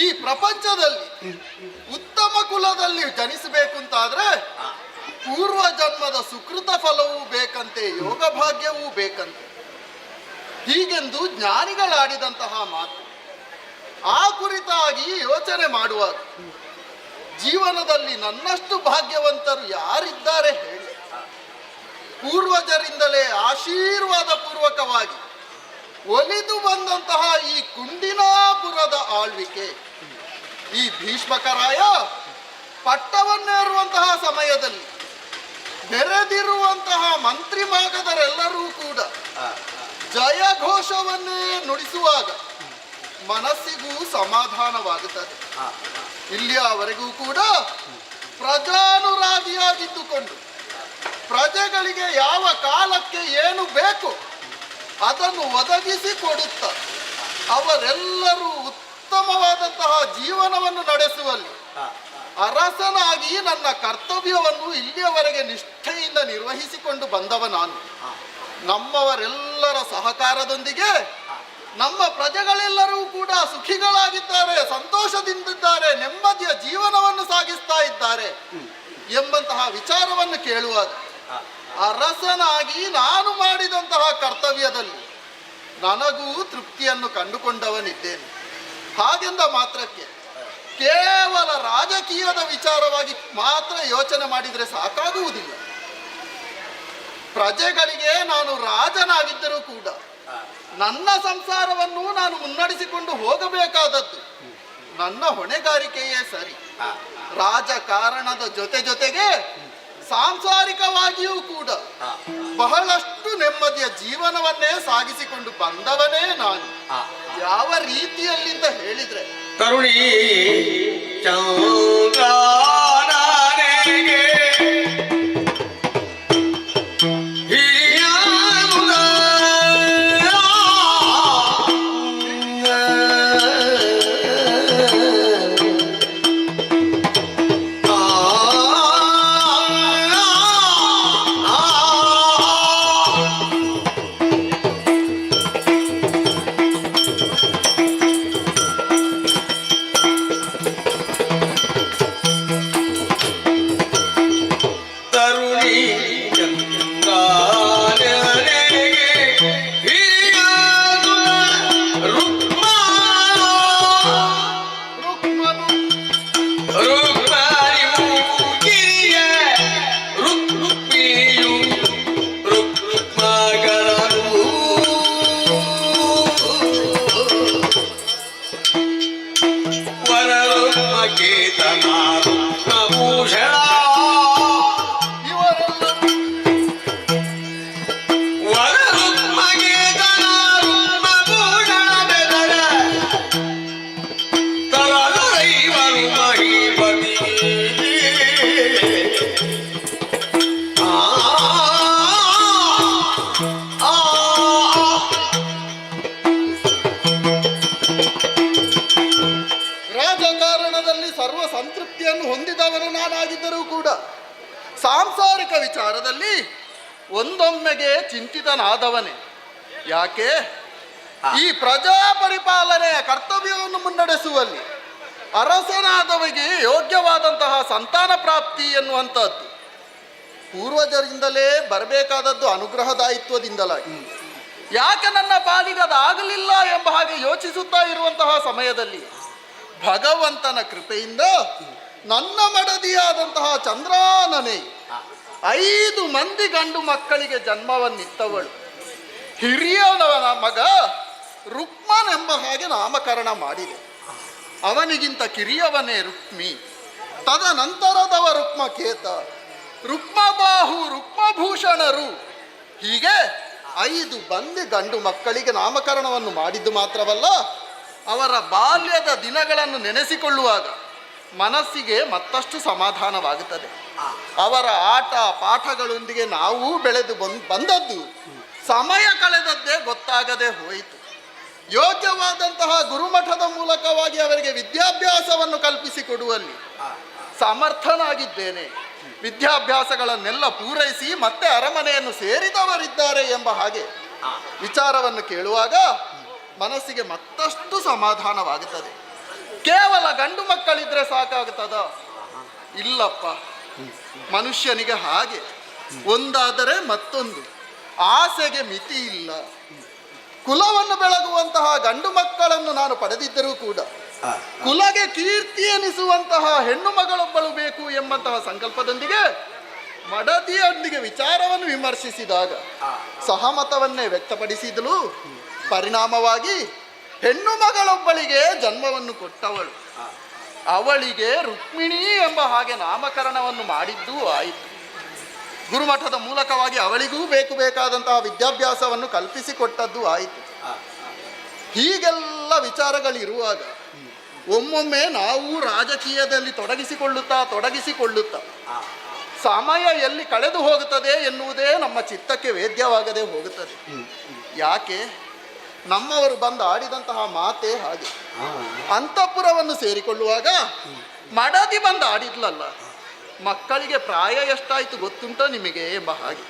ಈ ಪ್ರಪಂಚದಲ್ಲಿ ಉತ್ತಮ ಕುಲದಲ್ಲಿ ಜನಿಸಬೇಕು ಅಂತಾದ್ರೆ ಪೂರ್ವ ಜನ್ಮದ ಸುಕೃತ ಫಲವೂ ಬೇಕಂತೆ, ಯೋಗ ಭಾಗ್ಯವೂ ಬೇಕಂತೆ. ಹೀಗೆಂದು ಜ್ಞಾನಿಗಳಾಡಿದಂತಹ ಮಾತು. ಆ ಕುರಿತಾಗಿ ಯೋಚನೆ ಮಾಡುವಾಗ ಜೀವನದಲ್ಲಿ ನನ್ನಷ್ಟು ಭಾಗ್ಯವಂತರು ಯಾರಿದ್ದಾರೆ ಹೇಳಿ? ಪೂರ್ವಜರಿಂದಲೇ ಆಶೀರ್ವಾದ ಪೂರ್ವಕವಾಗಿ ಒಲಿದು ಬಂದಂತಹ ಈ ಕುಂಡಿನಾಪುರದ ಆಳ್ವಿಕೆ, ಈ ಭೀಷ್ಮಕರಾಯ ಪಟ್ಟವನ್ನೇರುವಂತಹ ಸಮಯದಲ್ಲಿ ಬೆರೆದಿರುವಂತಹ ಮಂತ್ರಿ ಮಾಗದರೆಲ್ಲರೂ ಕೂಡ ಜಯಘೋಷವನ್ನೇ ನುಡಿಸುವಾಗ ಮನಸ್ಸಿಗೂ ಸಮಾಧಾನವಾಗುತ್ತದೆ. ಇಲ್ಲಿಯವರೆಗೂ ಕೂಡ ಪ್ರಜಾನುರಾಗಿಯಾಗಿದ್ದುಕೊಂಡು ಪ್ರಜೆಗಳಿಗೆ ಯಾವ ಕಾಲಕ್ಕೆ ಏನು ಬೇಕು ಅದನ್ನು ಒದಗಿಸಿ ಕೊಡುತ್ತ ಅವರೆಲ್ಲರೂ ಉತ್ತಮವಾದಂತಹ ಜೀವನವನ್ನು ನಡೆಸುವಲ್ಲಿ ಅರಸನಾಗಿ ನನ್ನ ಕರ್ತವ್ಯವನ್ನು ಇಲ್ಲಿಯವರೆಗೆ ನಿಷ್ಠೆಯಿಂದ ನಿರ್ವಹಿಸಿಕೊಂಡು ಬಂದವ ನಾನು. ನಮ್ಮವರೆಲ್ಲರ ಸಹಕಾರದೊಂದಿಗೆ ನಮ್ಮ ಪ್ರಜೆಗಳೆಲ್ಲರೂ ಕೂಡ ಸುಖಿಗಳಾಗಿದ್ದಾರೆ, ಸಂತೋಷದಿಂದಿದ್ದಾರೆ, ನೆಮ್ಮದಿಯ ಜೀವನವನ್ನು ಸಾಗಿಸ್ತಾ ಇದ್ದಾರೆ ಎಂಬಂತಹ ವಿಚಾರವನ್ನು ಕೇಳುವಾಗ ಅರಸನಾಗಿ ನಾನು ಮಾಡಿದಂತಹ ಕರ್ತವ್ಯದಲ್ಲಿ ನನಗೂ ತೃಪ್ತಿಯನ್ನು ಕಂಡುಕೊಂಡವನಿದ್ದೇನೆ. ಹಾಗೆಂದ ಮಾತ್ರಕ್ಕೆ ಕೇವಲ ರಾಜಕೀಯದ ವಿಚಾರವಾಗಿ ಮಾತ್ರ ಯೋಚನೆ ಮಾಡಿದರೆ ಸಾಕಾಗುವುದಿಲ್ಲ. ಪ್ರಜೆಗಳಿಗೆ ನಾನು ರಾಜನಾಗಿದ್ದರೂ ಕೂಡ ನನ್ನ ಸಂಸಾರವನ್ನು ನಾನು ಮುನ್ನಡೆಸಿಕೊಂಡು ಹೋಗಬೇಕಾದದ್ದು ನನ್ನ ಹೊಣೆಗಾರಿಕೆಯೇ ಸರಿ. ರಾಜಕಾರಣದ ಜೊತೆಗೆ ಸಾಂಸಾರಿಕವಾಗಿಯೂ ಕೂಡ ಬಹಳಷ್ಟು ನೆಮ್ಮದಿಯ ಜೀವನವನ್ನೇ ಸಾಗಿಸಿಕೊಂಡು ಬಂದವನೇ ನಾನು. ಯಾವ ರೀತಿಯಲ್ಲಿಂದ ಹೇಳಿದ್ರೆ ತರುಣಿ ಚಂದ್ರನಿಗೆ ಸರ್ವ ಸಂತೃಪ್ತಿಯನ್ನು ಹೊಂದಿದವನು ನಾನಾಗಿದ್ದರೂ ಕೂಡ ಸಾಂಸಾರಿಕ ವಿಚಾರದಲ್ಲಿ ಒಂದೊಮ್ಮೆಗೆ ಚಿಂತಿತನಾದವನೇ. ಯಾಕೆ? ಈ ಪ್ರಜಾ ಪರಿಪಾಲನೆಯ ಕರ್ತವ್ಯವನ್ನು ಮುನ್ನಡೆಸುವಲ್ಲಿ ಅರಸನಾದವರಿಗೆ ಯೋಗ್ಯವಾದಂತಹ ಸಂತಾನ ಪ್ರಾಪ್ತಿ ಎನ್ನುವಂಥದ್ದು ಪೂರ್ವಜರಿಂದಲೇ ಬರಬೇಕಾದದ್ದು, ಅನುಗ್ರಹದಾಯಿತ್ವದಿಂದಲಾಗಿ. ಯಾಕೆ ನನ್ನ ಪಾಲಿಗದ ಆಗಲಿಲ್ಲ ಎಂಬ ಹಾಗೆ ಯೋಚಿಸುತ್ತಾ ಇರುವಂತಹ ಸಮಯದಲ್ಲಿ ಭಗವಂತನ ಕೃಪೆಯಿಂದ ನನ್ನ ಮಡದಿಯಾದಂತಹ ಚಂದ್ರಾನನೆ 5 ಮಂದಿ ಗಂಡು ಮಕ್ಕಳಿಗೆ ಜನ್ಮವನ್ನಿತ್ತವಳು. ಹಿರಿಯನವನ ಮಗ ರುಕ್ಮನ್ ಎಂಬ ಹಾಗೆ ನಾಮಕರಣ ಮಾಡಿದೆ. ಅವನಿಗಿಂತ ಕಿರಿಯವನೇ ರುಕ್ಮಿ, ತದನಂತರದವ ರುಕ್ಮಕೇತ, ರುಕ್ಮಬಾಹು, ರುಕ್ಮಭೂಷಣರು, ಹೀಗೆ 5 ಮಂದಿ ಗಂಡು ಮಕ್ಕಳಿಗೆ ನಾಮಕರಣವನ್ನು ಮಾಡಿದ್ದು ಮಾತ್ರವಲ್ಲ, ಅವರ ಬಾಲ್ಯದ ದಿನಗಳನ್ನು ನೆನೆಸಿಕೊಳ್ಳುವಾಗ ಮನಸ್ಸಿಗೆ ಮತ್ತಷ್ಟು ಸಮಾಧಾನವಾಗುತ್ತದೆ. ಅವರ ಆಟ ಪಾಠಗಳೊಂದಿಗೆ ನಾವು ಬೆಳೆದು ಬಂದದ್ದು ಸಮಯ ಕಳೆದದ್ದೇ ಗೊತ್ತಾಗದೆ ಹೋಯಿತು. ಯೋಗ್ಯವಾದಂತಹ ಗುರುಮಠದ ಮೂಲಕವಾಗಿ ಅವರಿಗೆ ವಿದ್ಯಾಭ್ಯಾಸವನ್ನು ಕಲ್ಪಿಸಿಕೊಡುವಲ್ಲಿ ಸಮರ್ಥನಾಗಿದ್ದೇನೆ. ವಿದ್ಯಾಭ್ಯಾಸಗಳನ್ನೆಲ್ಲ ಪೂರೈಸಿ ಮತ್ತೆ ಅರಮನೆಯನ್ನು ಸೇರಿದವರಿದ್ದಾರೆ ಎಂಬ ಹಾಗೆ ವಿಚಾರವನ್ನು ಕೇಳುವಾಗ ಮನಸ್ಸಿಗೆ ಮತ್ತಷ್ಟು ಸಮಾಧಾನವಾಗುತ್ತದೆ. ಕೇವಲ ಗಂಡು ಮಕ್ಕಳಿದ್ರೆ ಸಾಕಾಗುತ್ತದ? ಇಲ್ಲಪ್ಪ, ಮನುಷ್ಯನಿಗೆ ಹಾಗೆ ಒಂದಾದರೆ ಮತ್ತೊಂದು ಆಸೆಗೆ ಮಿತಿ ಇಲ್ಲ. ಕುಲವನ್ನು ಬೆಳಗುವಂತಹ ಗಂಡು ಮಕ್ಕಳನ್ನು ನಾನು ಪಡೆದಿದ್ದರೂ ಕೂಡ ಕುಲಗೆ ಕೀರ್ತಿ ಎನಿಸುವಂತಹ ಹೆಣ್ಣು ಮಗಳೊಬ್ಬಳು ಬೇಕು ಎಂಬಂತಹ ಸಂಕಲ್ಪದೊಂದಿಗೆ ಮಡದಿಯೊಂದಿಗೆ ವಿಚಾರವನ್ನು ವಿಮರ್ಶಿಸಿದಾಗ ಸಹಮತವನ್ನೇ ವ್ಯಕ್ತಪಡಿಸಿದಳು. ಪರಿಣಾಮವಾಗಿ ಹೆಣ್ಣು ಮಗಳೊಬ್ಬಳಿಗೆ ಜನ್ಮವನ್ನು ಕೊಟ್ಟವಳು. ಅವಳಿಗೆ ರುಕ್ಮಿಣಿ ಎಂಬ ಹಾಗೆ ನಾಮಕರಣವನ್ನು ಮಾಡಿದ್ದೂ ಆಯಿತು. ಗುರುಮಠದ ಮೂಲಕವಾಗಿ ಅವಳಿಗೂ ಬೇಕಾದಂತಹ ವಿದ್ಯಾಭ್ಯಾಸವನ್ನು ಕಲ್ಪಿಸಿಕೊಟ್ಟದ್ದು ಆಯಿತು. ಹೀಗೆಲ್ಲ ವಿಚಾರಗಳಿರುವಾಗ ಒಮ್ಮೊಮ್ಮೆ ನಾವು ರಾಜಕೀಯದಲ್ಲಿ ತೊಡಗಿಸಿಕೊಳ್ಳುತ್ತಾ ಸಮಯ ಎಲ್ಲಿ ಕಳೆದು ಹೋಗುತ್ತದೆ ಎನ್ನುವುದೇ ನಮ್ಮ ಚಿತ್ತಕ್ಕೆ ವೇದ್ಯವಾಗದೆ ಹೋಗುತ್ತದೆ. ಯಾಕೆ? ನಮ್ಮವರು ಬಂದು ಆಡಿದಂತಹ ಮಾತೇ ಹಾಗೆ. ಅಂತಃಪುರವನ್ನು ಸೇರಿಕೊಳ್ಳುವಾಗ ಮಡದಿ ಬಂದು ಆಡಿದ್ಲಲ್ಲ, ಮಕ್ಕಳಿಗೆ ಪ್ರಾಯ ಎಷ್ಟಾಯಿತು ಗೊತ್ತುಂಟೋ ನಿಮಗೆ ಎಂಬ ಹಾಗೆ.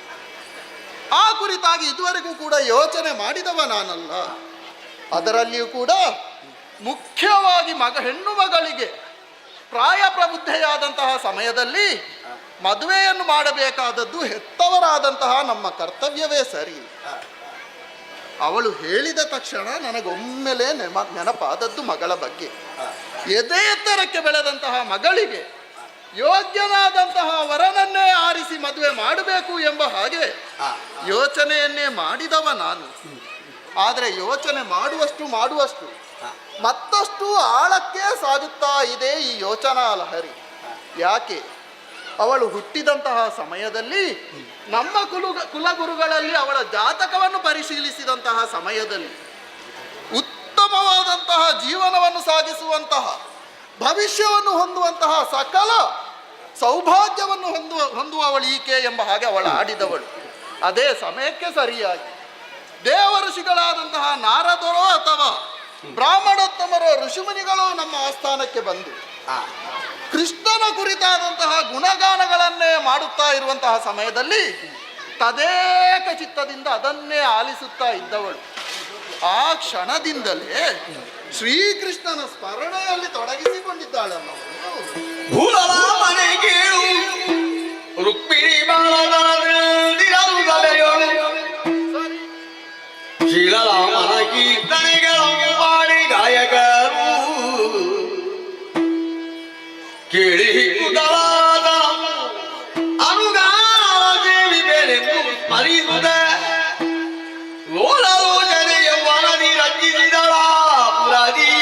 ಆ ಕುರಿತಾಗಿ ಇದುವರೆಗೂ ಕೂಡ ಯೋಚನೆ ಮಾಡಿದವ ನಾನಲ್ಲ. ಅದರಲ್ಲಿಯೂ ಕೂಡ ಮುಖ್ಯವಾಗಿ ಹೆಣ್ಣು ಮಗಳಿಗೆ ಪ್ರಾಯ ಪ್ರಬುದ್ಧೆಯಾದಂತಹ ಸಮಯದಲ್ಲಿ ಮದುವೆಯನ್ನು ಮಾಡಬೇಕಾದದ್ದು ಹೆತ್ತವರಾದಂತಹ ನಮ್ಮ ಕರ್ತವ್ಯವೇ ಸರಿ. ಅವಳು ಹೇಳಿದ ತಕ್ಷಣ ನನಗೊಮ್ಮೆಲೆ ನೆನಪಾದದ್ದು ಮಗಳ ಬಗ್ಗೆ. ಎದೆ ಎತ್ತರಕ್ಕೆ ಬೆಳೆದಂತಹ ಮಗಳಿಗೆ ಯೋಗ್ಯನಾದಂತಹ ವರನನ್ನೇ ಆರಿಸಿ ಮದುವೆ ಮಾಡಬೇಕು ಎಂಬ ಹಾಗೆ ಯೋಚನೆಯನ್ನೇ ಮಾಡಿದವ ನಾನು. ಆದರೆ ಯೋಚನೆ ಮಾಡುವಷ್ಟು ಮತ್ತಷ್ಟು ಆಳಕ್ಕೆ ಸಾಗುತ್ತಾ ಇದೆ ಈ ಯೋಚನಾ ಲಹರಿ. ಯಾಕೆ? ಅವಳು ಹುಟ್ಟಿದಂತಹ ಸಮಯದಲ್ಲಿ ನಮ್ಮ ಕುಲಗುರುಗಳಲ್ಲಿ ಅವಳ ಜಾತಕವನ್ನು ಪರಿಶೀಲಿಸಿದಂತಹ ಸಮಯದಲ್ಲಿ ಉತ್ತಮವಾದಂತಹ ಜೀವನವನ್ನು ಸಾಗಿಸುವಂತಹ ಭವಿಷ್ಯವನ್ನು ಹೊಂದುವಂತಹ ಸಕಲ ಸೌಭಾಗ್ಯವನ್ನು ಹೊಂದುವವಳು ಈಕೆ ಎಂಬ ಹಾಗೆ ಅವಳು ಆಡಿದವಳು. ಅದೇ ಸಮಯಕ್ಕೆ ಸರಿಯಾಗಿ ದೇವಋಷಿಗಳಾದಂತಹ ನಾರದರೋ ಅಥವಾ ಬ್ರಾಹ್ಮಣೋತ್ತಮರೋ ಋಷಿಮುನಿಗಳು ನಮ್ಮ ಆಸ್ಥಾನಕ್ಕೆ ಬಂದು ಕೃಷ್ಣನ ಕುರಿತಾದಂತಹ ಗುಣಗಾನಗಳನ್ನೇ ಮಾಡುತ್ತಾ ಇರುವಂತಹ ಸಮಯದಲ್ಲಿ ತದೇಕ ಚಿತ್ತದಿಂದ ಅದನ್ನೇ ಆಲಿಸುತ್ತಾ ಇದ್ದವಳು ಆ ಕ್ಷಣದಿಂದಲೇ ಶ್ರೀಕೃಷ್ಣನ ಸ್ಮರಣೆಯಲ್ಲಿ ತೊಡಗಿಸಿಕೊಂಡಿದ್ದಾಳಮ್ಮ. ರುಕ್ಮಿಣಿ ಶ್ರೀರಾಮನ ಕೀರ್ತನೆಗಳು ಮಾಡಿ ಗಾಯಕರು ಕೇಳಿ ಕುತವಾದ ಅನುಗಾದೇವಿ ಬೇರೆಂದು ಸ್ಮರಿಸುದ ಲೋಲೋಚನೆಯ ವರದಿ ರಂಜಿಸಿದಳ ಪುರದಿ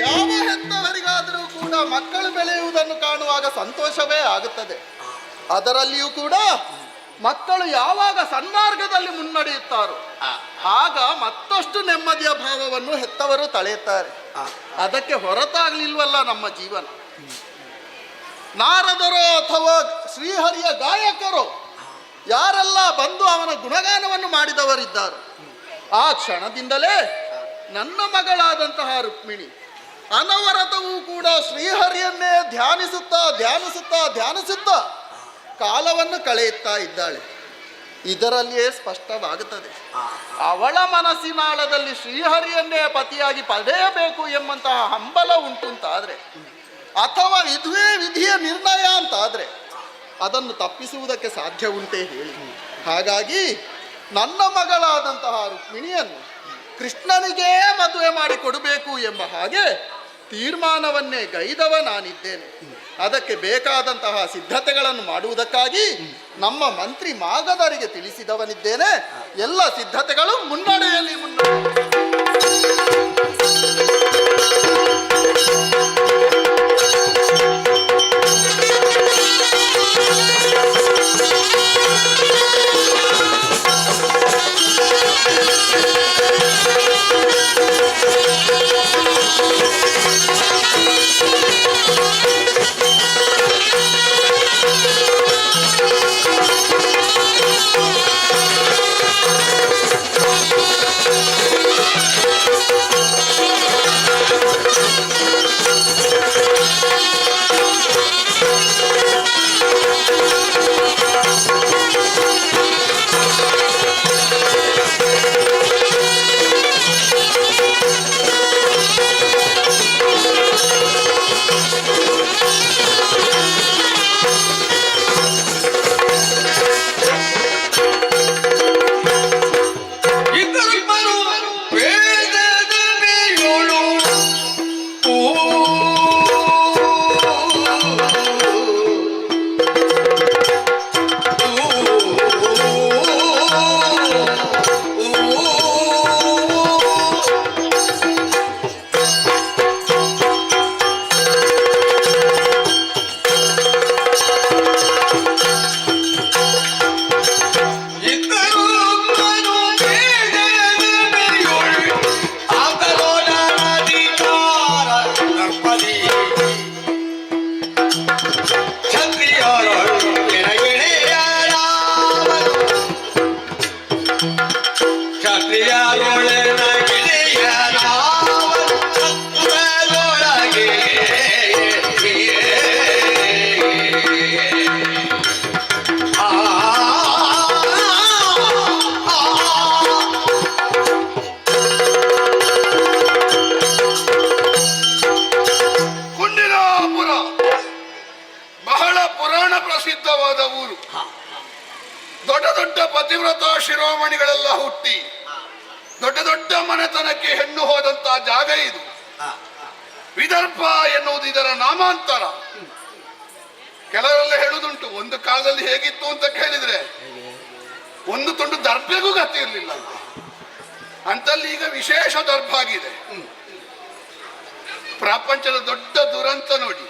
ಯಾವ ಹೆತ್ತವರಿಗಾದರೂ ಕೂಡ ಮಕ್ಕಳು ಬೆಳೆಯುವುದನ್ನು ಕಾಣುವಾಗ ಸಂತೋಷವೇ ಆಗುತ್ತದೆ. ಅದರಲ್ಲಿಯೂ ಕೂಡ ಮಕ್ಕಳು ಯಾವಾಗ ಸನ್ಮಾರ್ಗದಲ್ಲಿ ಮುನ್ನಡೆಯುತ್ತಾರೋ ಆಗ ಮತ್ತಷ್ಟು ನೆಮ್ಮದಿಯ ಭಾವವನ್ನು ಹೆತ್ತವರು ತಳೆಯುತ್ತಾರೆ. ಅದಕ್ಕೆ ಹೊರತಾಗ್ಲಿಲ್ವಲ್ಲ ನಮ್ಮ ಜೀವನ. ನಾರದರೋ ಅಥವಾ ಶ್ರೀಹರಿಯ ಗಾಯಕರೋ ಯಾರೆಲ್ಲ ಬಂದು ಅವನ ಗುಣಗಾನವನ್ನು ಮಾಡಿದವರಿದ್ದಾರೋ ಆ ಕ್ಷಣದಿಂದಲೇ ನನ್ನ ಮಗಳಾದಂತಹ ರುಕ್ಮಿಣಿ ಅನವರತವೂ ಕೂಡ ಶ್ರೀಹರಿಯನ್ನೇ ಧ್ಯಾನಿಸುತ್ತಾ ಕಾಲವನ್ನು ಕಳೆಯುತ್ತಾ ಇದ್ದಾಳೆ. ಇದರಲ್ಲಿಯೇ ಸ್ಪಷ್ಟವಾಗುತ್ತದೆ ಅವಳ ಮನಸ್ಸಿನಾಳದಲ್ಲಿ ಶ್ರೀಹರಿಯನ್ನೇ ಪತಿಯಾಗಿ ಪಡೆಯಬೇಕು ಎಂಬಂತಹ ಹಂಬಲ ಉಂಟುಂತಾದ್ರೆ ಅಥವಾ ಇದುವೇ ವಿಧಿಯ ನಿರ್ಣಯ ಅಂತಾದ್ರೆ ಅದನ್ನು ತಪ್ಪಿಸುವುದಕ್ಕೆ ಸಾಧ್ಯ ಉಂಟೇ ಹೇಳಿ. ಹಾಗಾಗಿ ನನ್ನ ಮಗಳಾದಂತಹ ರುಕ್ಮಿಣಿಯನ್ನು ಕೃಷ್ಣನಿಗೇ ಮದುವೆ ಮಾಡಿ ಕೊಡಬೇಕು ಎಂಬ ಹಾಗೆ ತೀರ್ಮಾನವನ್ನೇ ಗೈದವ ನಾನಿದ್ದೇನೆ. ಅದಕ್ಕೆ ಬೇಕಾದಂತಹ ಸಿದ್ಧತೆಗಳನ್ನು ಮಾಡುವುದಕ್ಕಾಗಿ ನಮ್ಮ ಮಂತ್ರಿ ಮಾಗಧರಿಗೆ ತಿಳಿಸಿದವನಿದ್ದೇನೆ. ಎಲ್ಲ ಸಿದ್ಧತೆಗಳು ಮುನ್ನಡೆಯಲ್ಲಿ ಪ್ರಸಿದ್ಧವಾದ ಊರು. ದೊಡ್ಡ ದೊಡ್ಡ ಪತಿವ್ರತ ಶಿರೋಮಣಿಗಳೆಲ್ಲ ಹುಟ್ಟಿ ದೊಡ್ಡ ದೊಡ್ಡ ಮನೆತನಕ್ಕೆ ಹೆಣ್ಣು ಹೋದಂತ ಜಾಗ ಇದು. ವಿದರ್ಭ ಎನ್ನುವುದು ಇದರ ನಾಮಾಂತರ. ಕೆಲವರೆಲ್ಲ ಹೇಳುದುಂಟು, ಒಂದು ಕಾಲದಲ್ಲಿ ಹೇಗಿತ್ತು ಅಂತ ಕೇಳಿದ್ರೆ ಒಂದು ತುಂಡು ದರ್ಭೆಗೂ ಗತಿ ಇರಲಿಲ್ಲ ಅಂತಲ್ಲಿ ಈಗ ವಿಶೇಷ ದರ್ಭ ಆಗಿದೆ. ಪ್ರಪಂಚದ ದೊಡ್ಡ ದುರಂತ ನೋಡಿ.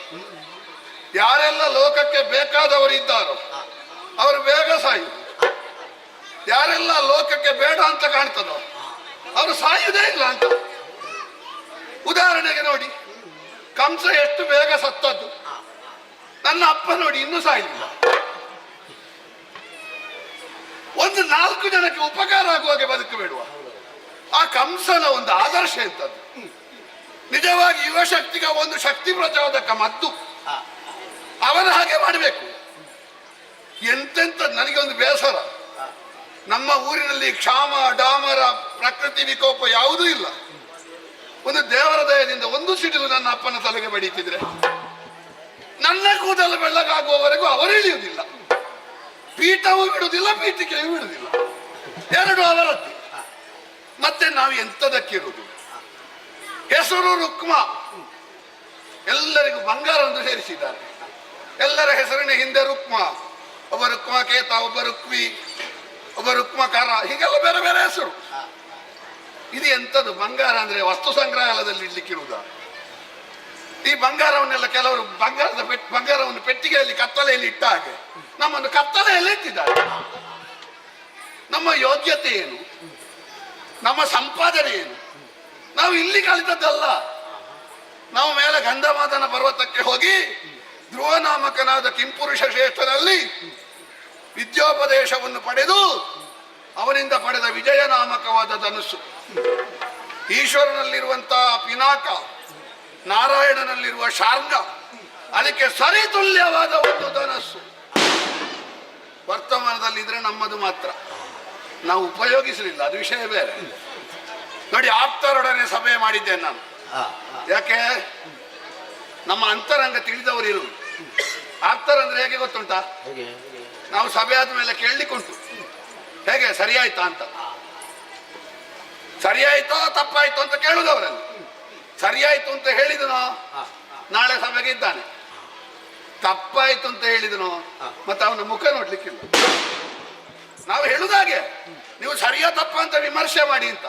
ಯಾರೆಲ್ಲ ಲೋಕಕ್ಕೆ ಬೇಕಾದವರಿದ್ದಾರೋ ಅವರು ಬೇಗ ಸಾಯುವುದು, ಯಾರೆಲ್ಲ ಲೋಕಕ್ಕೆ ಬೇಡ ಅಂತ ಕಾಣ್ತದೋ ಅವರು ಸಾಯುವುದೇ ಇಲ್ಲ ಅಂತ. ಉದಾಹರಣೆಗೆ ನೋಡಿ, ಕಂಸ ಎಷ್ಟು ಬೇಗ ಸತ್ತದ್ದು. ನನ್ನ ಅಪ್ಪ ನೋಡಿ ಇನ್ನೂ ಸಾಯಲಿಲ್ಲ. ಒಂದು 4 ಜನಕ್ಕೆ ಉಪಕಾರ ಆಗುವಾಗೆ ಬದುಕಬೇಡುವ. ಆ ಕಂಸನ ಒಂದು ಆದರ್ಶ ಎಂತದ್ದು. ನಿಜವಾಗಿ ಯುವಶಕ್ತಿಗೆ ಒಂದು ಶಕ್ತಿ ಪ್ರಚೋದಕ ಮದ್ದು. ಅವನ ಹಾಗೆ ಮಾಡಬೇಕು. ಎಂತೆಂತ ನನಗೆ ಒಂದು ಬೇಸರ, ನಮ್ಮ ಊರಿನಲ್ಲಿ ಕ್ಷಾಮ ಡಾಮರ ಪ್ರಕೃತಿ ವಿಕೋಪ ಯಾವುದೂ ಇಲ್ಲ. ಒಂದು ದೇವರ ದಯದಿಂದ ಒಂದು ಸಿಡಿಲು ನನ್ನ ಅಪ್ಪನ ತಲೆಗೆ ಬಡೀತಿದ್ರೆ ನನ್ನ ಕೂದಲು ಬೆಳ್ಳಗಾಗುವವರೆಗೂ ಅವರು ಇಳಿಯುವುದಿಲ್ಲ. ಪೀಠವೂ ಬಿಡುವುದಿಲ್ಲ, ಪೀಠಿಕೆಯೂ ಬಿಡುವುದಿಲ್ಲ. ಎರಡು ಅವರದ್ದು. ಮತ್ತೆ ನಾವು ಎಂತದಕ್ಕಿರುವುದು. ಹೆಸರು ರುಕ್ಮ, ಎಲ್ಲರಿಗೂ ಬಂಗಾರ ಎಂದು ಸೇರಿಸಿದ್ದಾರೆ. ಎಲ್ಲರ ಹೆಸರಿನ ಹಿಂದೆ ರುಕ್ಮ, ಒಬ್ಬ ರುಕ್ಮ ಕೇತ, ಒಬ್ಬ ರುಕ್ವಿ, ಒಬ್ಬ ರುಕ್ಮಕಾರ, ಹೀಗೆಲ್ಲ ಬೇರೆ ಬೇರೆ ಹೆಸರು. ಇದು ಎಂತದ್ದು? ಬಂಗಾರ ಅಂದ್ರೆ ವಸ್ತು ಸಂಗ್ರಹಾಲಯದಲ್ಲಿ ಇಡ್ಲಿಕ್ಕಿರುವುದ? ಈ ಬಂಗಾರವನ್ನೆಲ್ಲ ಕೆಲವರು ಬಂಗಾರವನ್ನು ಪೆಟ್ಟಿಗೆಯಲ್ಲಿ ಕತ್ತಲೆಯಲ್ಲಿ ಇಟ್ಟ ಹಾಗೆ ನಮ್ಮನ್ನು ಕತ್ತಲೆಯಲ್ಲಿ ಇಟ್ಟಿದ್ದಾರೆ. ನಮ್ಮ ಯೋಗ್ಯತೆ ಏನು? ನಮ್ಮ ಸಂಪಾದನೆ ಏನು? ನಾವು ಇಲ್ಲಿ ಕಲಿತದ್ದಲ್ಲ. ನಾವು ಮೇಲೆ ಗಂಧಮಾದನ ಪರ್ವತಕ್ಕೆ ಹೋಗಿ ಧ್ರುವನಾಮಕನಾದ ಕಿಂಪುರುಷ ಶ್ರೇಷ್ಠನಲ್ಲಿ ವಿದ್ಯೋಪದೇಶವನ್ನು ಪಡೆದು ಅವನಿಂದ ಪಡೆದ ವಿಜಯ ನಾಮಕವಾದ ಧನುಸ್ಸು, ಈಶ್ವರನಲ್ಲಿರುವಂತಹ ಪಿನಾಕ, ನಾರಾಯಣನಲ್ಲಿರುವ ಶಾರ್ಗ, ಅದಕ್ಕೆ ಸರಿತುಲ್ಯವಾದ ಒಂದು ಧನಸ್ಸು ವರ್ತಮಾನದಲ್ಲಿದ್ರೆ ನಮ್ಮದು ಮಾತ್ರ. ನಾವು ಉಪಯೋಗಿಸಲಿಲ್ಲ, ಅದು ವಿಷಯ ಬೇರೆ. ನೋಡಿ, ಆಪ್ತರೊಡನೆ ಸಭೆ ಮಾಡಿದ್ದೇನೆ ನಾನು. ಯಾಕೆ? ನಮ್ಮ ಅಂತರಂಗ ತಿಳಿದವರು ಇರುವುದು. ಆಪ್ತರಂದ್ರೆ ಹೇಗೆ ಗೊತ್ತುಂಟಾ? ನಾವು ಸಭೆ ಆದ್ಮೇಲೆ ಕೇಳಲಿಕ್ಕುಂಟು, ಹೇಗೆ ಸರಿಯಾಯ್ತಾ ಅಂತ. ಸರಿಯಾಯ್ತೋ ತಪ್ಪಾಯ್ತು ಅಂತ ಕೇಳುದವರಲ್ಲಿ. ಸರಿಯಾಯ್ತು ಅಂತ ಹೇಳಿದನೋ ನಾಳೆ ಸಭೆಗೆ ಇದ್ದಾನೆ, ತಪ್ಪಾಯ್ತು ಅಂತ ಹೇಳಿದನೋ ಮತ್ತೆ ಅವನ ಮುಖ ನೋಡ್ಲಿಕ್ಕಿಲ್ಲ. ನಾವು ಹೇಳುದಾಗೆ, ನೀವು ಸರಿಯಾ ತಪ್ಪ ಅಂತ ವಿಮರ್ಶೆ ಮಾಡಿ ಅಂತ.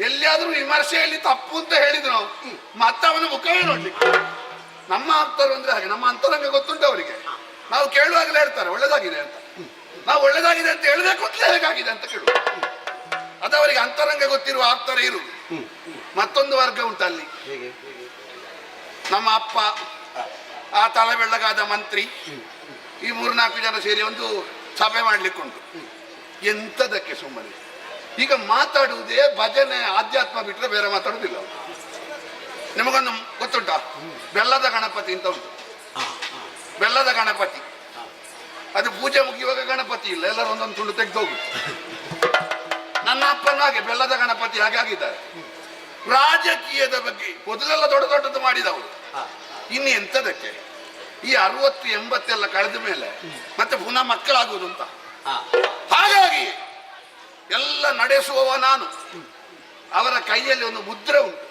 ಎಲ್ಲಿಯಾದ್ರೂ ವಿಮರ್ಶೆಯಲ್ಲಿ ತಪ್ಪು ಅಂತ ಹೇಳಿದನೋ ಮತ್ತೆ ಅವನ ಮುಖವೇ ನೋಡ್ಲಿಕ್ಕೆ. ನಮ್ಮ ಆಪ್ತರು ಅಂದ್ರೆ ಹಾಗೆ, ನಮ್ಮ ಅಂತರಂಗ ಗೊತ್ತುಂಟು ಅವರಿಗೆ. ನಾವು ಕೇಳುವಾಗಲೇ ಹೇಳ್ತಾರೆ ಒಳ್ಳೇದಾಗಿದೆ ಅಂತ. ನಾವು ಒಳ್ಳೇದಾಗಿದೆ ಅಂತ ಹೇಳಬೇಕು ಅಂತಲೇ ಹೇಗಾಗಿದೆ ಅಂತ ಕೇಳುವ. ಅದು ಅವರಿಗೆ ಅಂತರಂಗ ಗೊತ್ತಿರುವ ಆಪ್ತರೇ ಇರುವುದು. ಮತ್ತೊಂದು ವರ್ಗ ಉಂಟಲ್ಲಿ, ನಮ್ಮ ಅಪ್ಪ, ಆ ತಲೆ ಬೆಳ್ಳಗಾದ ಮಂತ್ರಿ, ಈ 3-4 ಜನ ಸೇರಿ ಒಂದು ಸಭೆ ಮಾಡ್ಲಿಕ್ಕುಂಟು. ಎಂತದಕ್ಕೆ ಸುಮ್ಮನೆ ಈಗ ಮಾತಾಡುವುದೇ ಭಜನೆ ಆಧ್ಯಾತ್ಮ ಬಿಟ್ಟರೆ ಬೇರೆ ಮಾತಾಡುವುದಿಲ್ಲ. ನಿಮಗೊಂದು ಗೊತ್ತುಂಟಾ? ಬೆಲ್ಲದ ಗಣಪತಿ ಅಂತ ಉಂಟು. ಬೆಲ್ಲದ ಗಣಪತಿ, ಅದು ಪೂಜೆ ಮುಗಿಯುವಾಗ ಗಣಪತಿ ಇಲ್ಲ, ಎಲ್ಲರೂ ಒಂದೊಂದು ತುಂಡು ತೆಗೆದು ಹೋಗುದು. ನನ್ನ ಅಪ್ಪನ ಹಾಗೆ ಬೆಲ್ಲದ ಗಣಪತಿ ಹಾಗೆ ಆಗಿದ್ದಾರೆ. ರಾಜಕೀಯದ ಬಗ್ಗೆ ಮೊದಲೆಲ್ಲ ದೊಡ್ಡ ದೊಡ್ಡದು ಮಾಡಿದವರು, ಇನ್ನು ಎಂತದಕ್ಕೆ? ಈ 60-80 ಎಲ್ಲ ಕಳೆದ ಮೇಲೆ ಮತ್ತೆ ಪುನಃ ಮಕ್ಕಳಾಗುವುದು ಅಂತ. ಹಾಗಾಗಿ ಎಲ್ಲ ನಡೆಸುವವ ನಾನು. ಅವರ ಕೈಯಲ್ಲಿ ಒಂದು ಮುದ್ರೆ ಉಂಟು,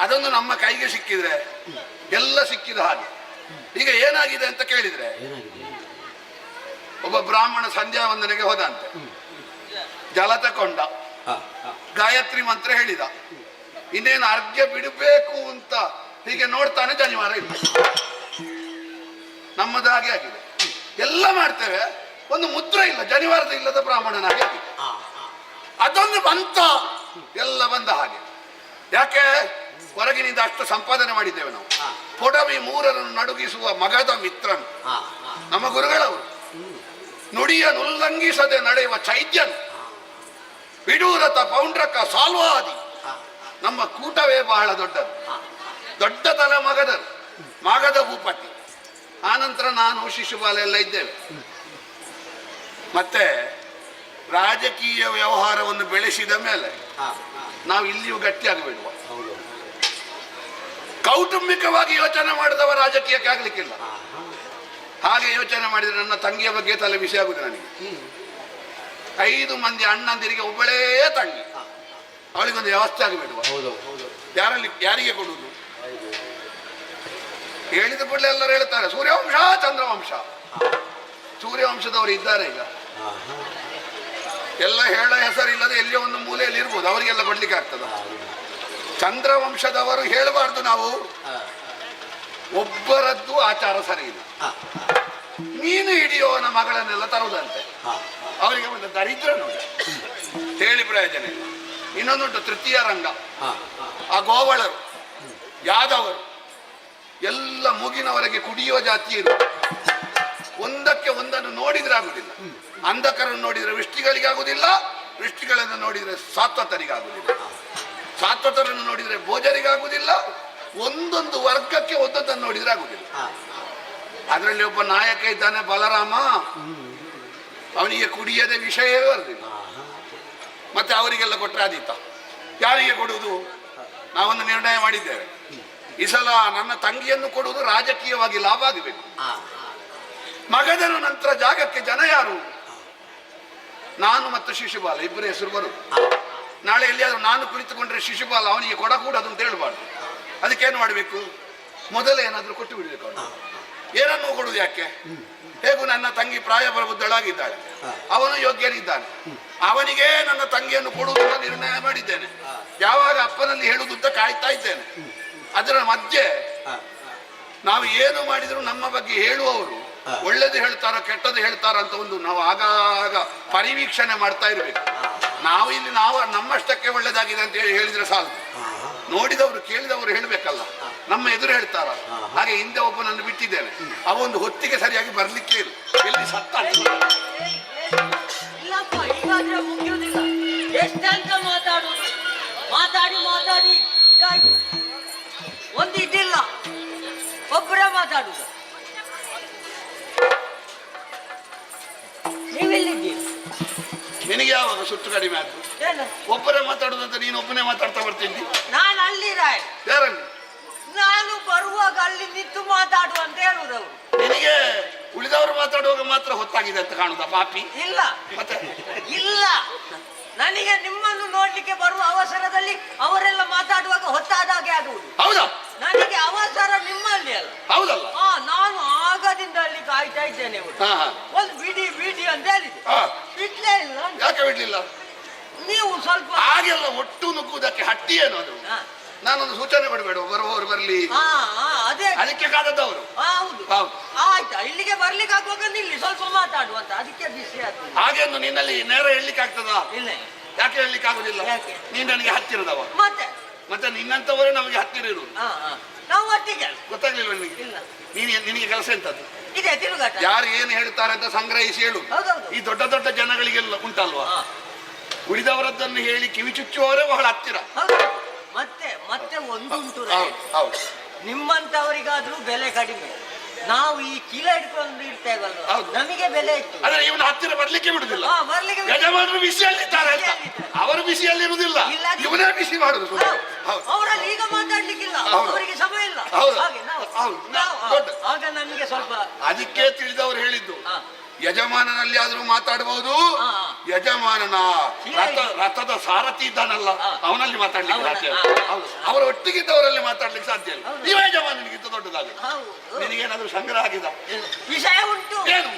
ಅದೊಂದು ನಮ್ಮ ಕೈಗೆ ಸಿಕ್ಕಿದ್ರೆ ಎಲ್ಲ ಸಿಕ್ಕಿದ ಹಾಗೆ. ಈಗ ಏನಾಗಿದೆ ಅಂತ ಕೇಳಿದ್ರೆ, ಒಬ್ಬ ಬ್ರಾಹ್ಮಣ ಸಂಧ್ಯಾ ವಂದನೆಗೆ ಹೋದಂತೆ, ಜಲ ತಕೊಂಡ, ಗಾಯತ್ರಿ ಮಂತ್ರ ಹೇಳಿದ, ಇನ್ನೇನು ಅರ್ಘ್ಯ ಬಿಡಬೇಕು ಅಂತ ಹೀಗೆ ನೋಡ್ತಾನೆ, ಜನಿವಾರ ಇಲ್ಲ. ನಮ್ಮದು ಹಾಗೆ ಆಗಿದೆ. ಎಲ್ಲ ಮಾಡ್ತೇವೆ, ಒಂದು ಮುದ್ರೆ ಇಲ್ಲ, ಜನಿವಾರದ ಇಲ್ಲದ ಬ್ರಾಹ್ಮಣನಾಗಿ ಆಗಿದೆ. ಅದೊಂದು ಬಂತ, ಎಲ್ಲ ಬಂದ ಹಾಗೆ. ಯಾಕೆ? ಹೊರಗಿನಿಂದ ಅಷ್ಟು ಸಂಪಾದನೆ ಮಾಡಿದ್ದೇವೆ ನಾವು. ಪೊಡವಿ 3ರನ್ನು ನಡುಗಿಸುವ ಮಗದ ಮಿತ್ರನು ನಮ್ಮ ಗುರುಗಳವರು. ನುಡಿಯನ್ನು ಉಲ್ಲಂಘಿಸದೆ ನಡೆಯುವ ಚೈತ್ಯನು, ವಿಡೂರತ ಪೌಂಡ್ರಕ ಸಾಲ್ವಾದಿ. ನಮ್ಮ ಕೂಟವೇ ಬಹಳ ದೊಡ್ಡದು, ದೊಡ್ಡ ತಲೆ ಮಗದರು, ಮಗದ ಭೂಪತಿ. ಆನಂತರ ನಾನು ಶಿಶುಪಾಲ ಎಲ್ಲ ಇದ್ದೇವೆ. ಮತ್ತೆ ರಾಜಕೀಯ ವ್ಯವಹಾರವನ್ನು ಬೆಳೆಸಿದ ಮೇಲೆ ನಾವು ಇಲ್ಲಿಯೂ ಗಟ್ಟಿಯಾಗಬೇಡುವ. ಕೌಟುಂಬಿಕವಾಗಿ ಯೋಚನೆ ಮಾಡಿದವ ರಾಜಕೀಯಕ್ಕೆ ಆಗ್ಲಿಕ್ಕಿಲ್ಲ. ಹಾಗೆ ಯೋಚನೆ ಮಾಡಿದ್ರೆ ನನ್ನ ತಂಗಿಯ ಬಗ್ಗೆ ತಲೆ ಬಿಸಿ ಆಗುದು ನನಗೆ. 5 ಮಂದಿ ಅಣ್ಣಂದಿರಿಗೆ ಒಬ್ಬಳೇ ತಂಗಿ, ಅವಳಿಗೊಂದು ವ್ಯವಸ್ಥೆ ಆಗಬೇಡುವ. ಯಾರಿಗೆ ಕೊಡುವುದು? ಹೇಳಿದ ಕೂಡಲೇ ಎಲ್ಲರೂ ಹೇಳ್ತಾರೆ ಸೂರ್ಯವಂಶ ಚಂದ್ರವಂಶ. ಸೂರ್ಯವಂಶದವರು ಇದ್ದಾರೆ ಈಗ, ಎಲ್ಲ ಹೇಳ ಹೆಸರಿಲ್ಲದೆ ಎಲ್ಲಿಯೋ ಒಂದು ಮೂಲೆಯಲ್ಲಿ ಇರ್ಬೋದು, ಅವರಿಗೆಲ್ಲ ಕೊಡ್ಲಿಕ್ಕೆ ಆಗ್ತದ? ಚಂದ್ರವಂಶದವರು ಹೇಳಬಾರ್ದು ನಾವು, ಒಬ್ಬರದ್ದು ಆಚಾರ ಸರಿ ಇಲ್ಲ. ನೀನು ಹಿಡಿಯೋನ ಮಗಳನ್ನೆಲ್ಲ ತರುವುದಂತೆ, ಅವರಿಗೆ ಒಂದು ದರಿದ್ರ ನೋಡಿ ಹೇಳಿ ಪ್ರಯೋಜನ ಇಲ್ಲ. ಇನ್ನೊಂದುಂಟು ತೃತೀಯ ರಂಗ, ಆ ಗೋವಳರು, ಯಾದವರು ಎಲ್ಲ ಮೂಗಿನವರೆಗೆ ಕುಡಿಯುವ ಜಾತಿ ಇರು. ಒಂದಕ್ಕೆ ಒಂದನ್ನು ನೋಡಿದ್ರೆ ಆಗುದಿಲ್ಲ. ಅಂಧಕರನ್ನು ನೋಡಿದ್ರೆ ವೃಷ್ಟಿಗಳಿಗಾಗುದಿಲ್ಲ, ವೃಷ್ಟಿಗಳನ್ನು ನೋಡಿದ್ರೆ ಸಾತ್ವತರಿಗಾಗುದಿಲ್ಲ, ಸಾತ್ವತರನ್ನು ನೋಡಿದ್ರೆ ಭೋಜರಿಗಾಗುದಿಲ್ಲ. ಒಂದೊಂದು ವರ್ಗಕ್ಕೆ ಒಂದೊಂದನ್ನು ನೋಡಿದ್ರೆ ಆಗುದಿಲ್ಲ. ಅದರಲ್ಲಿ ಒಬ್ಬ ನಾಯಕ ಇದ್ದಾನೆ ಬಲರಾಮ, ಅವನಿಗೆ ಕುಡಿಯದ ವಿಷಯವೇ ಬರುದಿಲ್ಲ. ಮತ್ತೆ ಅವರಿಗೆಲ್ಲ ಕೊಟ್ಟರೆ ಆದೀತ. ಯಾರಿಗೆ ಕೊಡುವುದು? ನಾವೊಂದು ನಿರ್ಣಯ ಮಾಡಿದ್ದೇವೆ, ಈ ಸಲ ನನ್ನ ತಂಗಿಯನ್ನು ಕೊಡುವುದು ರಾಜಕೀಯವಾಗಿ ಲಾಭ ಆಗಬೇಕು. ಮಗದನ ನಂತರ ಜಾಗಕ್ಕೆ ಜನ ಯಾರು? ನಾನು ಮತ್ತು ಶಿಶುಪಾಲ ಇಬ್ಬರ ಹೆಸರು ಬರುದು. ನಾಳೆ ಎಲ್ಲಿಯಾದ್ರೂ ನಾನು ಕುಳಿತುಕೊಂಡ್ರೆ ಶಿಶುಪಾಲ ಅವನಿಗೆ ಕೊಡಕೂಡದು ಅಂತ ಹೇಳ್ಬಾರ್ದು. ಅದಕ್ಕೇನು ಮಾಡಬೇಕು? ಮೊದಲೇ ಏನಾದ್ರೂ ಕೊಟ್ಟು ಬಿಡಬೇಕು. ಅವನು ಏನನ್ನೂ ಕೊಡುದು ಯಾಕೆ? ಹೇಗೂ ನನ್ನ ತಂಗಿ ಪ್ರಾಯಪ್ರಬುದ್ಧಳಾಗಿದ್ದಾಳೆ, ಅವನು ಯೋಗ್ಯನಿದ್ದಾನೆ, ಅವನಿಗೆ ನನ್ನ ತಂಗಿಯನ್ನು ಕೊಡುವುದನ್ನು ನಿರ್ಣಯ ಮಾಡಿದ್ದೇನೆ. ಯಾವಾಗ ಅಪ್ಪನಲ್ಲಿ ಹೇಳುವುದು ಅಂತ ಕಾಯ್ತಾ ಇದ್ದೇನೆ. ಅದರ ಮಧ್ಯೆ ನಾವು ಏನು ಮಾಡಿದ್ರು ನಮ್ಮ ಬಗ್ಗೆ ಹೇಳುವವರು ಒಳ್ಳೇದು ಹೇಳ್ತಾರೋ ಕೆಟ್ಟದ್ದು ಹೇಳ್ತಾರೋ ಅಂತ ಒಂದು ನಾವು ಆಗಾಗ ಪರಿವೀಕ್ಷಣೆ ಮಾಡ್ತಾ ಇರಬೇಕು. ನಾವು ಇಲ್ಲಿ ನಮ್ಮಷ್ಟಕ್ಕೆ ಒಳ್ಳೇದಾಗಿದೆ ಅಂತ ಹೇಳಿದ್ರೆ ಸಾಲದು, ನೋಡಿದವರು ಕೇಳಿದವರು ಹೇಳಬೇಕಲ್ಲ. ನಮ್ಮ ಎದುರು ಹೇಳ್ತಾರ. ಹಾಗೆ ಹಿಂದೆ ಒಬ್ಬನನ್ನು ಬಿಟ್ಟಿದ್ದೇನೆ, ಅವೊಂದು ಹೊತ್ತಿಗೆ ಸರಿಯಾಗಿ ಬರ್ಲಿಕ್ಕೆ ಇಲ್ಲ, ಎಲ್ಲಿ ಸತ್ತ. ಇಲ್ಲಪ್ಪ, ಹೀಗಾದ್ರೆ ಮುಗಿಯುವುದಿಲ್ಲ. ಎಷ್ಟಂತ ಮಾತಾಡುದು, ಮಾತಾಡಿ ಮಾತಾಡಿ ಇದಾಯ್ತು. ಒಂದು ಇದಿಲ್ಲ, ಒಬ್ಬರೇ ಮಾತಾಡುದು. ನೀವೆಲ್ಲಿದ್ದೀರಿ? ನಿನಗೆ ಯಾವಾಗ ಸುತ್ತು ಕಡಿಮೆ ಆಯ್ತು? ಏನು ಒಬ್ಬರೇ ಮಾತಾಡುದಂತ ನೀನು ಒಬ್ಬನೇ ಮಾತಾಡ್ತಾ ಬರ್ತೀನಿ. ನಾನು ಅಲ್ಲಿ ರಾಯ್, ಯಾರಲ್ಲಿ? ನಾನು ಬರುವಾಗ ಅಲ್ಲಿ ನಿಂತು ಮಾತಾಡು ಅಂತ ಹೇಳುದವರು. ನಿನಗೆ ಉಳಿದವರು ಮಾತಾಡುವಾಗ ಮಾತ್ರ ಹೊತ್ತಾಗಿದೆ ಅಂತ ಕಾಣುದ ಪಾಪಿ? ಇಲ್ಲ ಮತ್ತೆ ಇಲ್ಲ, ನನಗೆ ನಿಮ್ಮನ್ನು ನೋಡ್ಲಿಕ್ಕೆ ಬರುವ ಅವಸರದಲ್ಲಿ ಅವರೆಲ್ಲ ಮಾತಾಡುವಾಗ ಹೊತ್ತಾದಾಗೆ ಆಗುವುದು. ಹೌದಾ? ನನಗೆ ಅವಸರ ನಿಮ್ಮಲ್ಲಿ ಅಲ್ಲ. ಹೌದಲ್ಲ? ನಾನು ಆಗದಿಂದ ಅಲ್ಲಿ ಕಾಯ್ತಾ ಇದ್ದೇನೆ. ಒಂದು ಬಿಡಿ ಬಿಡಿ ಅಂತ ಹೇಳಿದೆ, ಬಿಡ್ಲೇ ಇಲ್ಲ. ಯಾಕೆ ಬಿಡ್ಲಿಲ್ಲ? ನೀವು ಸ್ವಲ್ಪ ಹಾಗೆಲ್ಲ ಒಟ್ಟು ನುಗ್ಗುವುದಕ್ಕೆ ಹಟ್ಟಿ ಏನು ಅದು? ನಾನೊಂದು ಸೂಚನೆ ಕೊಡಬೇಡ, ಬರುವವರು ಬರ್ಲಿ, ಅದೇ ಅದಕ್ಕೆ ಕಾದದ್ದವರು. ಹೌದು ಹೌದು. ಆಯ್ತಾ, ಇಲ್ಲಿಗೆ ಬರ್ಲಿಕ್ಕೆ ಆಗುವಾಗ ನಿಲ್ಲಿ ಸ್ವಲ್ಪ ಮಾತಾಡುವಂತ, ಅದಕ್ಕೆ ಬಿಸಿ ಆಗ್ತದೆ. ಹಾಗೆಂದು ನಿನ್ನಲ್ಲಿ ನೇರ ಹೇಳಲಿಕ್ಕೆ ಆಗ್ತದ? ಇಲ್ಲ. ಯಾಕೆ ಹೇಳಲಿಕ್ಕೆ ಆಗುದಿಲ್ಲ? ಯಾಕೆ? ನೀನ್ ನನಗೆ ಹತ್ತಿರದವ, ಮತ್ತೆ ನಿನ್ನಂತವರೇ ನಮಗೆ ಹತ್ತಿರ ಇರುವುದು. ನಾವು ಒಟ್ಟಿಗೆ ಗೊತ್ತಾಗ್ಲಿಲ್ವ ನಿನಗೆ? ಇಲ್ಲ. ನಿನಗೆ ಕೆಲಸ ಎಂತದ್ದು? ಇದೆ ತಿರುಗಾಟ. ಯಾರು ಏನು ಹೇಳ್ತಾರೆ ಅಂತ ಸಂಗ್ರಹಿಸಿ ಹೇಳು. ಈ ದೊಡ್ಡ ದೊಡ್ಡ ಜನಗಳಿಗೆಲ್ಲ ಉಂಟಲ್ವಾ, ಉಳಿದವರದ್ದನ್ನು ಹೇಳಿ ಕಿವಿ ಚುಚ್ಚುವವರೇ ಬಹಳ ಹತ್ತಿರ. ಮತ್ತೆ ಮತ್ತೆ ಒಂದುಂಟು, ಹೌದು, ನಿಮ್ಮಂತವರಿಗಾದ್ರೂ ಬೆಲೆ ಕಡಿಮೆ. ನಾವು ಈ ಚೀಲ ಹಿಡ್ಕೊಂಡು ಇರ್ತೇವಲ್ವ, ನಮಗೆ ಬೆಲೆ ಇತ್ತು. ಆದ್ರೆ ಇವನ ಹತ್ತಿರ ಬರ್ಲಿಕ್ಕೆ ಬಿಡುದಿಲ್ಲ. ಬರ್ಲಿಕ್ಕೆ ಯಜಮಾನರು ಬಿಸಿಯಲ್ಲಿದ್ದಾರೆ ಅಂತ, ಅವರು ಬಿಸಿಯಲ್ಲಿರುವುದಿಲ್ಲ, ಇವನೇ ಬಿಸಿ ಮಾಡುದು. ಅವರಲ್ಲಿ ಈಗ ಮಾತಾಡ್ಲಿಕ್ಕಿಲ್ಲ, ಅವರಿಗೆ ಸಮಯ ಇಲ್ಲ. ಆಗ ನಮಗೆ ಸ್ವಲ್ಪ ಅದಕ್ಕೆ ತಿಳಿದವರು ಹೇಳಿದ್ದು, ಯಜಮಾನನಲ್ಲಿ ಆದ್ರೂ ಮಾತಾಡಬಹುದು, ಯಜಮಾನನ ರಥದ ಸಾರಥಿ ಇದ್ದಾನಲ್ಲ ಅವನಲ್ಲಿ ಮಾತಾಡ್ಲಿಕ್ಕೆ ಸಾಧ್ಯ. ಅವರ ಒಟ್ಟಿಗಿದ್ದವರಲ್ಲಿ ಮಾತಾಡ್ಲಿಕ್ಕೆ ಸಾಧ್ಯ ಇಲ್ಲ. ನೀವೇ ಯಜಮಾನನಿಗಿಂತ ದೊಡ್ಡದಾಗ ನಿನಗೇನಾದ್ರೂ ಸಂಗ್ರಹ ಆಗಿದ ವಿಷಯ ಉಂಟು. ಏನು?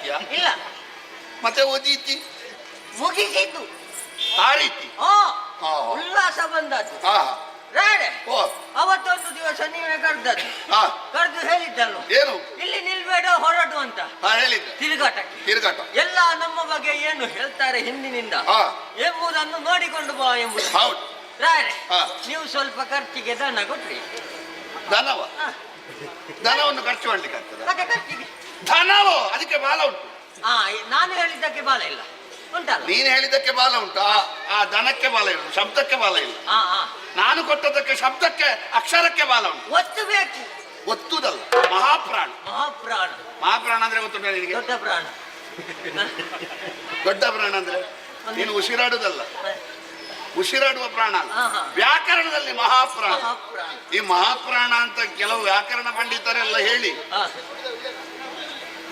ಮಾಡ್ತೀಯಾ? ಇಲ್ಲ, ಮತ್ತೆ ಓದೀತಿ ಮುಗಿಸಿದ್ದು. ಆ ರೀತಿ? ಹಾ, ಹಾ. ಉಲ್ಲಾಸ ಬಂದದ್ದು. ಹಾ ರಾಣೆ, ಓ ಅವತ್ತೊಂದು ದಿವಸ ನೀವೇ ಕರೆದದ್ದು. ಹಾ ಕರೆದು ಹೇಳಿದ್ದಲ್ಲ, ಏನು? ಇಲ್ಲಿ ನಿಲ್ಬೇಡ, ಹೊರಡು ಅಂತ. ಹಾ ಹೇಳಿದ್ದೆ. ತಿರುಗಾಟಕ್ಕೆ ತಿರುಗಾಟ ಎಲ್ಲ ನಮ್ಮ ಬಗ್ಗೆ ಏನು ಹೇಳ್ತಾರೆ ಹಿಂದಿನಿಂದ ಹಾ ಎಂಬುದನ್ನು ನೋಡಿಕೊಂಡು ಬಾ ಎಂಬುದು. ಹೌದು. ರಾಣೆ, ಹಾ. ನೀವು ಸ್ವಲ್ಪ ಖರ್ಚಿಗೆ ದನ ಕೊಟ್ರಿ. ದನವ? ಹಾ. ದನವನ್ನು ಖರ್ಚು ಮಾಡ್ಲಿಕ್ಕೆ ಆಗ್ತದ? ಮತ್ತೆ ಖರ್ಚಿಗೆ ಧನವೋ? ಅದಕ್ಕೆ ಬಾಲ ಉಂಟು. ಹಾ, ನಾನು ಹೇಳಿದ್ದಕ್ಕೆ ಬಾಲ ಇಲ್ಲ ಉಂಟಲ್ಲ. ನೀನು ಹೇಳಿದ್ದಕ್ಕೆ ಬಾಲ ಉಂಟು, ಆ ದನಕ್ಕೆ ಬಾಲ ಇಲ್ಲ, ಶಬ್ದಕ್ಕೆ ಬಾಲ ಇಲ್ಲ. ಹಾ ಹಾ, ನಾನು ಕೊಟ್ಟದಕ್ಕೆ ಶಬ್ದಕ್ಕೆ ಅಕ್ಷರಕ್ಕೆ ಬಾಲ ಉಂಟು. ಒತ್ತು ಬೇಕು. ಒತ್ತುದಲ್ಲ, ಮಹಾಪ್ರಾಣ. ಮಹಾಪ್ರಾಣ. ಮಹಾಪ್ರಾಣ ಅಂದ್ರೆ ಗೊತ್ತುಂಟ ನಿನಗೆ? ದೊಡ್ಡ ಪ್ರಾಣ. ದೊಡ್ಡ ಪ್ರಾಣ ಅಂದ್ರೆ ನೀನು ಉಸಿರಾಡುದಲ್ಲ, ಉಸಿರಾಡುವ ಪ್ರಾಣ ಅಲ್ಲ. ಹಾ, ಹಾ. ವ್ಯಾಕರಣದಲ್ಲಿ ಮಹಾಪ್ರಾಣ. ಮಹಾಪ್ರಾಣ. ಈ ಮಹಾಪ್ರಾಣ ಅಂತ ಕೆಲವು ವ್ಯಾಕರಣ ಪಂಡಿತರೆಲ್ಲ ಹೇಳಿ, ಹಾ,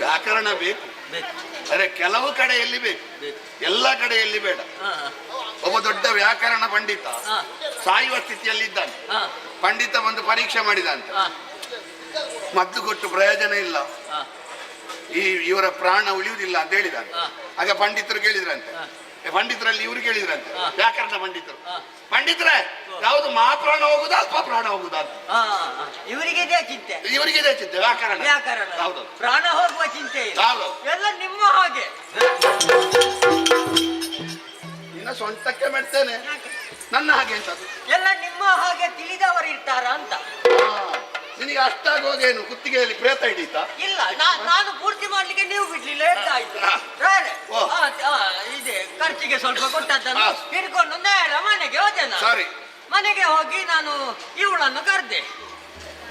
ವ್ಯಾಕರಣ ಬೇಕು, ಬೇಕು ಅರೆ ಕೆಲವು ಕಡೆಯಲ್ಲಿ ಬೇಕು, ಬೇಕು. ಎಲ್ಲ ಕಡೆಯಲ್ಲಿ ಬೇಡ. ಹಾ ಒಬ್ಬ ದೊಡ್ಡ ವ್ಯಾಕರಣ ಪಂಡಿತ ಹಾ ಸಾಯುವ ಸ್ಥಿತಿಯಲ್ಲಿ ಇದ್ದಾನೆ. ಹಾ ಪಂಡಿತ ಬಂದು ಪರೀಕ್ಷೆ ಮಾಡಿದಂತೆ, ಹಾ ಮದ್ದು ಕೊಟ್ಟು ಪ್ರಯೋಜನ ಇಲ್ಲ, ಹಾ ಇವರ ಪ್ರಾಣ ಉಳಿಯುವುದಿಲ್ಲ ಅಂತ ಹೇಳಿದಾನೆ. ಹಾ. ಆಗ ಪಂಡಿತರು ಕೇಳಿದ್ರಂತೆ, ಹಾ. ಪಂಡಿತರಲ್ಲಿ ಇವರು ಕೇಳಿದ್ರಂತೆ, ಹಾ. ವ್ಯಾಕರಣ ಪಂಡಿತರು, ಹಾ. ಪಂಡಿತರೇ ಯಾವುದು ಮಹಾಪ್ರಾಣ ಹೋಗುದಾ ಅಲ್ಪ ಪ್ರಾಣ ಹೋಗುದಾ ಅಂತ. ಹಾ, ಇವರಿಗೆ ಇದೇ ಚಿಂತೆ. ಇವರಿಗೆ ಇದೆ ಚಿಂತೆ, ವ್ಯಾಕರಣ. ವ್ಯಾಕರಣ. ಹೌದು ಪ್ರಾಣ ಹೋಗುವ ಚಿಂತೆ ಇಲ್ಲ. ಹೌದು. ಎಲ್ಲ ನಿಮ್ಮ ಹಾಗೆ. ನಿನ್ನ ಸ್ವಂತಕ್ಕೆ ಮಾಡ್ತೇನೆ, ನನ್ನ ಹಾಗೆ ಅಂತದ್ದು. ಎಲ್ಲ ನಿಮ್ಮ ಹಾಗೆ ತಿಳಿದವರು ಇರ್ತಾರ ಅಂತ. ನಿನಗೆ ಅಷ್ಟಾಗೋಗೇನು ಕುತ್ತಿಗೆಯಲ್ಲಿ ಪ್ರೇತ ಹಿಡೀತಾ? ಇಲ್ಲ, ನಾನು ಪೂರ್ತಿ ಮಾಡ್ಲಿಕ್ಕೆ ನೀವು ಬಿಡ್ಲಿಲ್ಲ, ಎಂತಾಯ್ತು? ಹಾ. ರಾಣೆ, ಓ. ಇದೆ ಖರ್ಚಿಗೆ ಸ್ವಲ್ಪ ಕೊಟ್ಟದ್ದನ್ನು ಹಾ. ಹಿಡ್ಕೊಂಡು ನೇರ ಮನೆಗೆ ಹೋದೆ ನಾನು. ಸರಿ. ಮನೆಗೆ ಹೋಗಿ ನಾನು ಇವಳನ್ನು ಕರೆದೆ,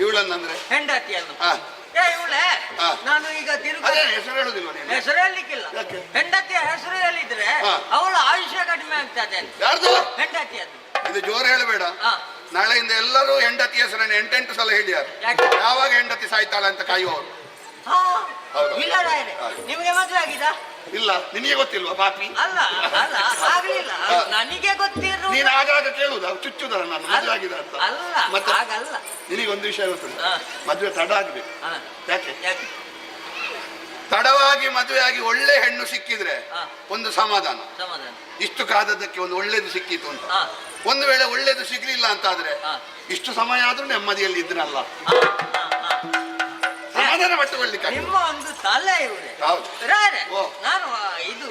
ಇವಳನ್ನಂದ್ರೆ ಹೆಂಡತಿಯನ್ನು. ಹಾ. ಏ ಇವಳೆ, ಹಾ. ನಾನು ಈಗ ತಿರುಗ ಅದೇ ಹೆಸರು ಹೇಳುದಿಲ್ವ ನೀನು? ಹೆಸರು ಹೇಳಲಿಕ್ಕಿಲ್ಲ. ಯಾಕೆ? ಹೆಂಡತಿಯ ಹೆಸರು ಹೇಳಿದ್ರೆ ಹಾ. ಅವಳ ಆಯುಷ್ಯ ಕಡಿಮೆ ಆಗ್ತದೆ ಅಂತ. ಯಾರ್ದು? ಹೆಂಡತಿಯದ್ದು. ಇದು ಜೋರು ಹೇಳಬೇಡ. ಹಾ. ನಾಳೆಯಿಂದ ಎಲ್ಲರೂ ಹೆಂಡತಿ ಹೆಸರನ್ನು 8 ಸಲ ಹೇಳಿಯಾರು. ಯಾಕೆ? ಯಾವಾಗ ಹೆಂಡತಿ ಸಾಯ್ತಾಳೆ ಅಂತ ಕಾಯುವವರು. ಹಾ. ಹೌದು. ಇಲ್ಲ ರಾಯರೇ, ಹಾಗೆ. ನಿಮಗೆ ಮದುವೆ ಆಗಿದಾ? ಇಲ್ಲ, ನಿನಗೆ ಗೊತ್ತಿಲ್ವಾ ಪಾಪಿ? ಅಲ್ಲ ಅಲ್ಲ, ಆಗ್ಲಿಲ್ಲ. ಹಾ. ನನಗೆ ಗೊತ್ತಿರೋ. ನೀನು ಆಗಾಗ ಕೇಳುದ ಚುಚ್ಚುದರ ನಾನು ಮದುವೆ ಆಗಿದೆ ಅಂತ. ಅಲ್ಲ, ಮತ್ತೆ ಹಾಗಲ್ಲ. ನಿನಗೊಂದು ವಿಷಯ ಗೊತ್ತುಂಟು, ಹಾ. ಮದುವೆ ತಡ ಆಗ್ಬೇಕು. ಹಾ. ಯಾಕೆ? ಯಾಕೆ? ತಡವಾಗಿ ಮದುವೆ ಆಗಿ ಒಳ್ಳೆ ಹೆಣ್ಣು ಸಿಕ್ಕಿದ್ರೆ ಹಾ. ಒಂದು ಸಮಾಧಾನ, ಸಮಾಧಾನ. ಇಷ್ಟು ಕಾದದ್ದಕ್ಕೆ ಒಂದು ಒಳ್ಳೇದು ಸಿಕ್ಕಿತು ಅಂತ. ಹಾ. ಒಂದು ವೇಳೆ ಒಳ್ಳೇದು ಸಿಗ್ಲಿಲ್ಲ ಅಂತಾದ್ರೆ ಹಾ. ಇಷ್ಟು ಸಮಯ ಆದ್ರೂ ನೆಮ್ಮದಿಯಲ್ಲಿ ಇದ್ರಲ್ಲ, ಹಾ, ಹಾ, ಹಾ. ಸಮಾಧಾನ ಪಟ್ಟುಕೊಳ್ಳಿಕ್ಕೆ ನಿಮ್ಮ ಒಂದು ತಲೆ ಇವ್ರೆ. ಹೌದು. ರಾಯರೇ, ಓ. ನಾನು ಇದು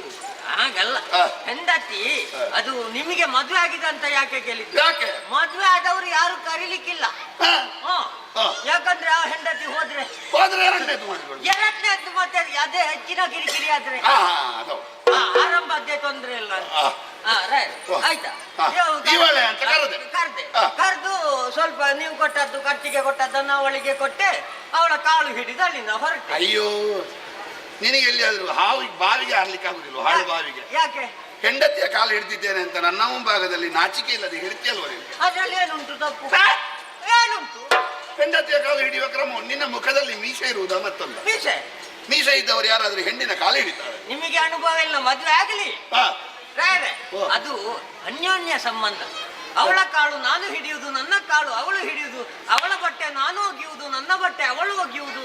ಹಾಗಲ್ಲ. ಹಾ. ಹೆಂಡತಿ ಹಾ. ಅದು ನಿಮಗೆ ಮದುವೆ ಆಗಿದೆ ಅಂತ ಯಾಕೆ ಕೇಳಿದ್ದು? ಯಾಕೆ? ಮದುವೆ ಆದವರು ಯಾರು ಕರೀಲಿಕ್ಕಿಲ್ಲ. ಹಾ. ಹಾ. ಹಾ. ಯಾಕಂದ್ರೆ ಆ ಹೆಂಡತಿ ಹೋದ್ರೆ ಹೋದ್ರೆ ಎರಡನೇದು ಮಾಡಿಕೊಳ್ಳಿ. ಎರಡನೇದ್ದು ಮತ್ತೆ ಅದೇ ಹೆಚ್ಚಿನ ಕಿರಿಕಿರಿ ಆದ್ರೆ ಹಾ ಅದು ಆರಂಭದ್ದೇ ತೊಂದ್ರೆ ಇಲ್ಲ ಅಂತ. ಹಾ. ಹಾ, right. ಓ. ಆಯ್ತಾ? ಹಾ. ನೀವು ಇವಳೆ ಅಂತ ಕರೆದೆ. ಕರೆದೆ. ಹಾ. ಕರೆದು ಸ್ವಲ್ಪ ನೀವು ಕೊಟ್ಟದ್ದು ಖರ್ಚಿಗೆ ಕೊಟ್ಟದ್ದನ್ನು ಅವಳಿಗೆ ಕೊಟ್ಟೆ, ಅವಳ ಕಾಲು ಹಿಡಿದು ಅಲ್ಲಿಂದ ಹೊರಟೆ. ಅಯ್ಯೋ, ನಿನಗೆ ಎಲ್ಲಿಯಾದ್ರೂ ಬಾವಿಗೆ ಹಾರ್ಲಿಕ್ಕೆ ಆಗುದಿಲ್ಲ, ಹಾಳು ಬಾವಿಗೆ. ಯಾಕೆ? ಹೆಂಡತಿಯ ಕಾಲು ಹಿಡಿದಿದ್ದೇನೆ ಅಂತ ನನ್ನ ಮುಂಭಾಗದಲ್ಲಿ ನಾಚಿಕೆ ಇಲ್ಲದೆ ಹೇಳ್ತಿಯಲ್ವ ನೀನು? ಅದ್ರಲ್ಲಿ ಏನುಂಟು ತಪ್ಪು? ಏನುಂಟು? ಹೆಂಡತಿಯ ಕಾಲು ಹಿಡಿಯುವ ಕ್ರಮ ನಿನ್ನ ಮುಖದಲ್ಲಿ ಮೀಸೆ ಇರುವುದಾ ಮತ್ತೊಂದು? ಮೀಸೆ ಇದ್ದವರು ಯಾರಾದ್ರೂ ಹೆಣ್ಣಿನ ಕಾಲು ಹಿಡಿತಾರೆ? ನಿಮಗೆ ಅನುಭವ ಇಲ್ಲ, ಮದುವೆ ಆಗಲಿ. ಹಾ. ಓ. ಅದು ಅನ್ಯೋನ್ಯ ಸಂಬಂಧ. ಅವಳ ಕಾಳು ನಾನು ಹಿಡಿಯುವುದು, ನನ್ನ ಕಾಳು ಅವಳು ಹಿಡಿಯುವುದು, ಅವಳ ಬಟ್ಟೆ ನಾನು ಒಗೆಯುವುದು, ನನ್ನ ಬಟ್ಟೆ ಅವಳು ಒಗೆಯುವುದು.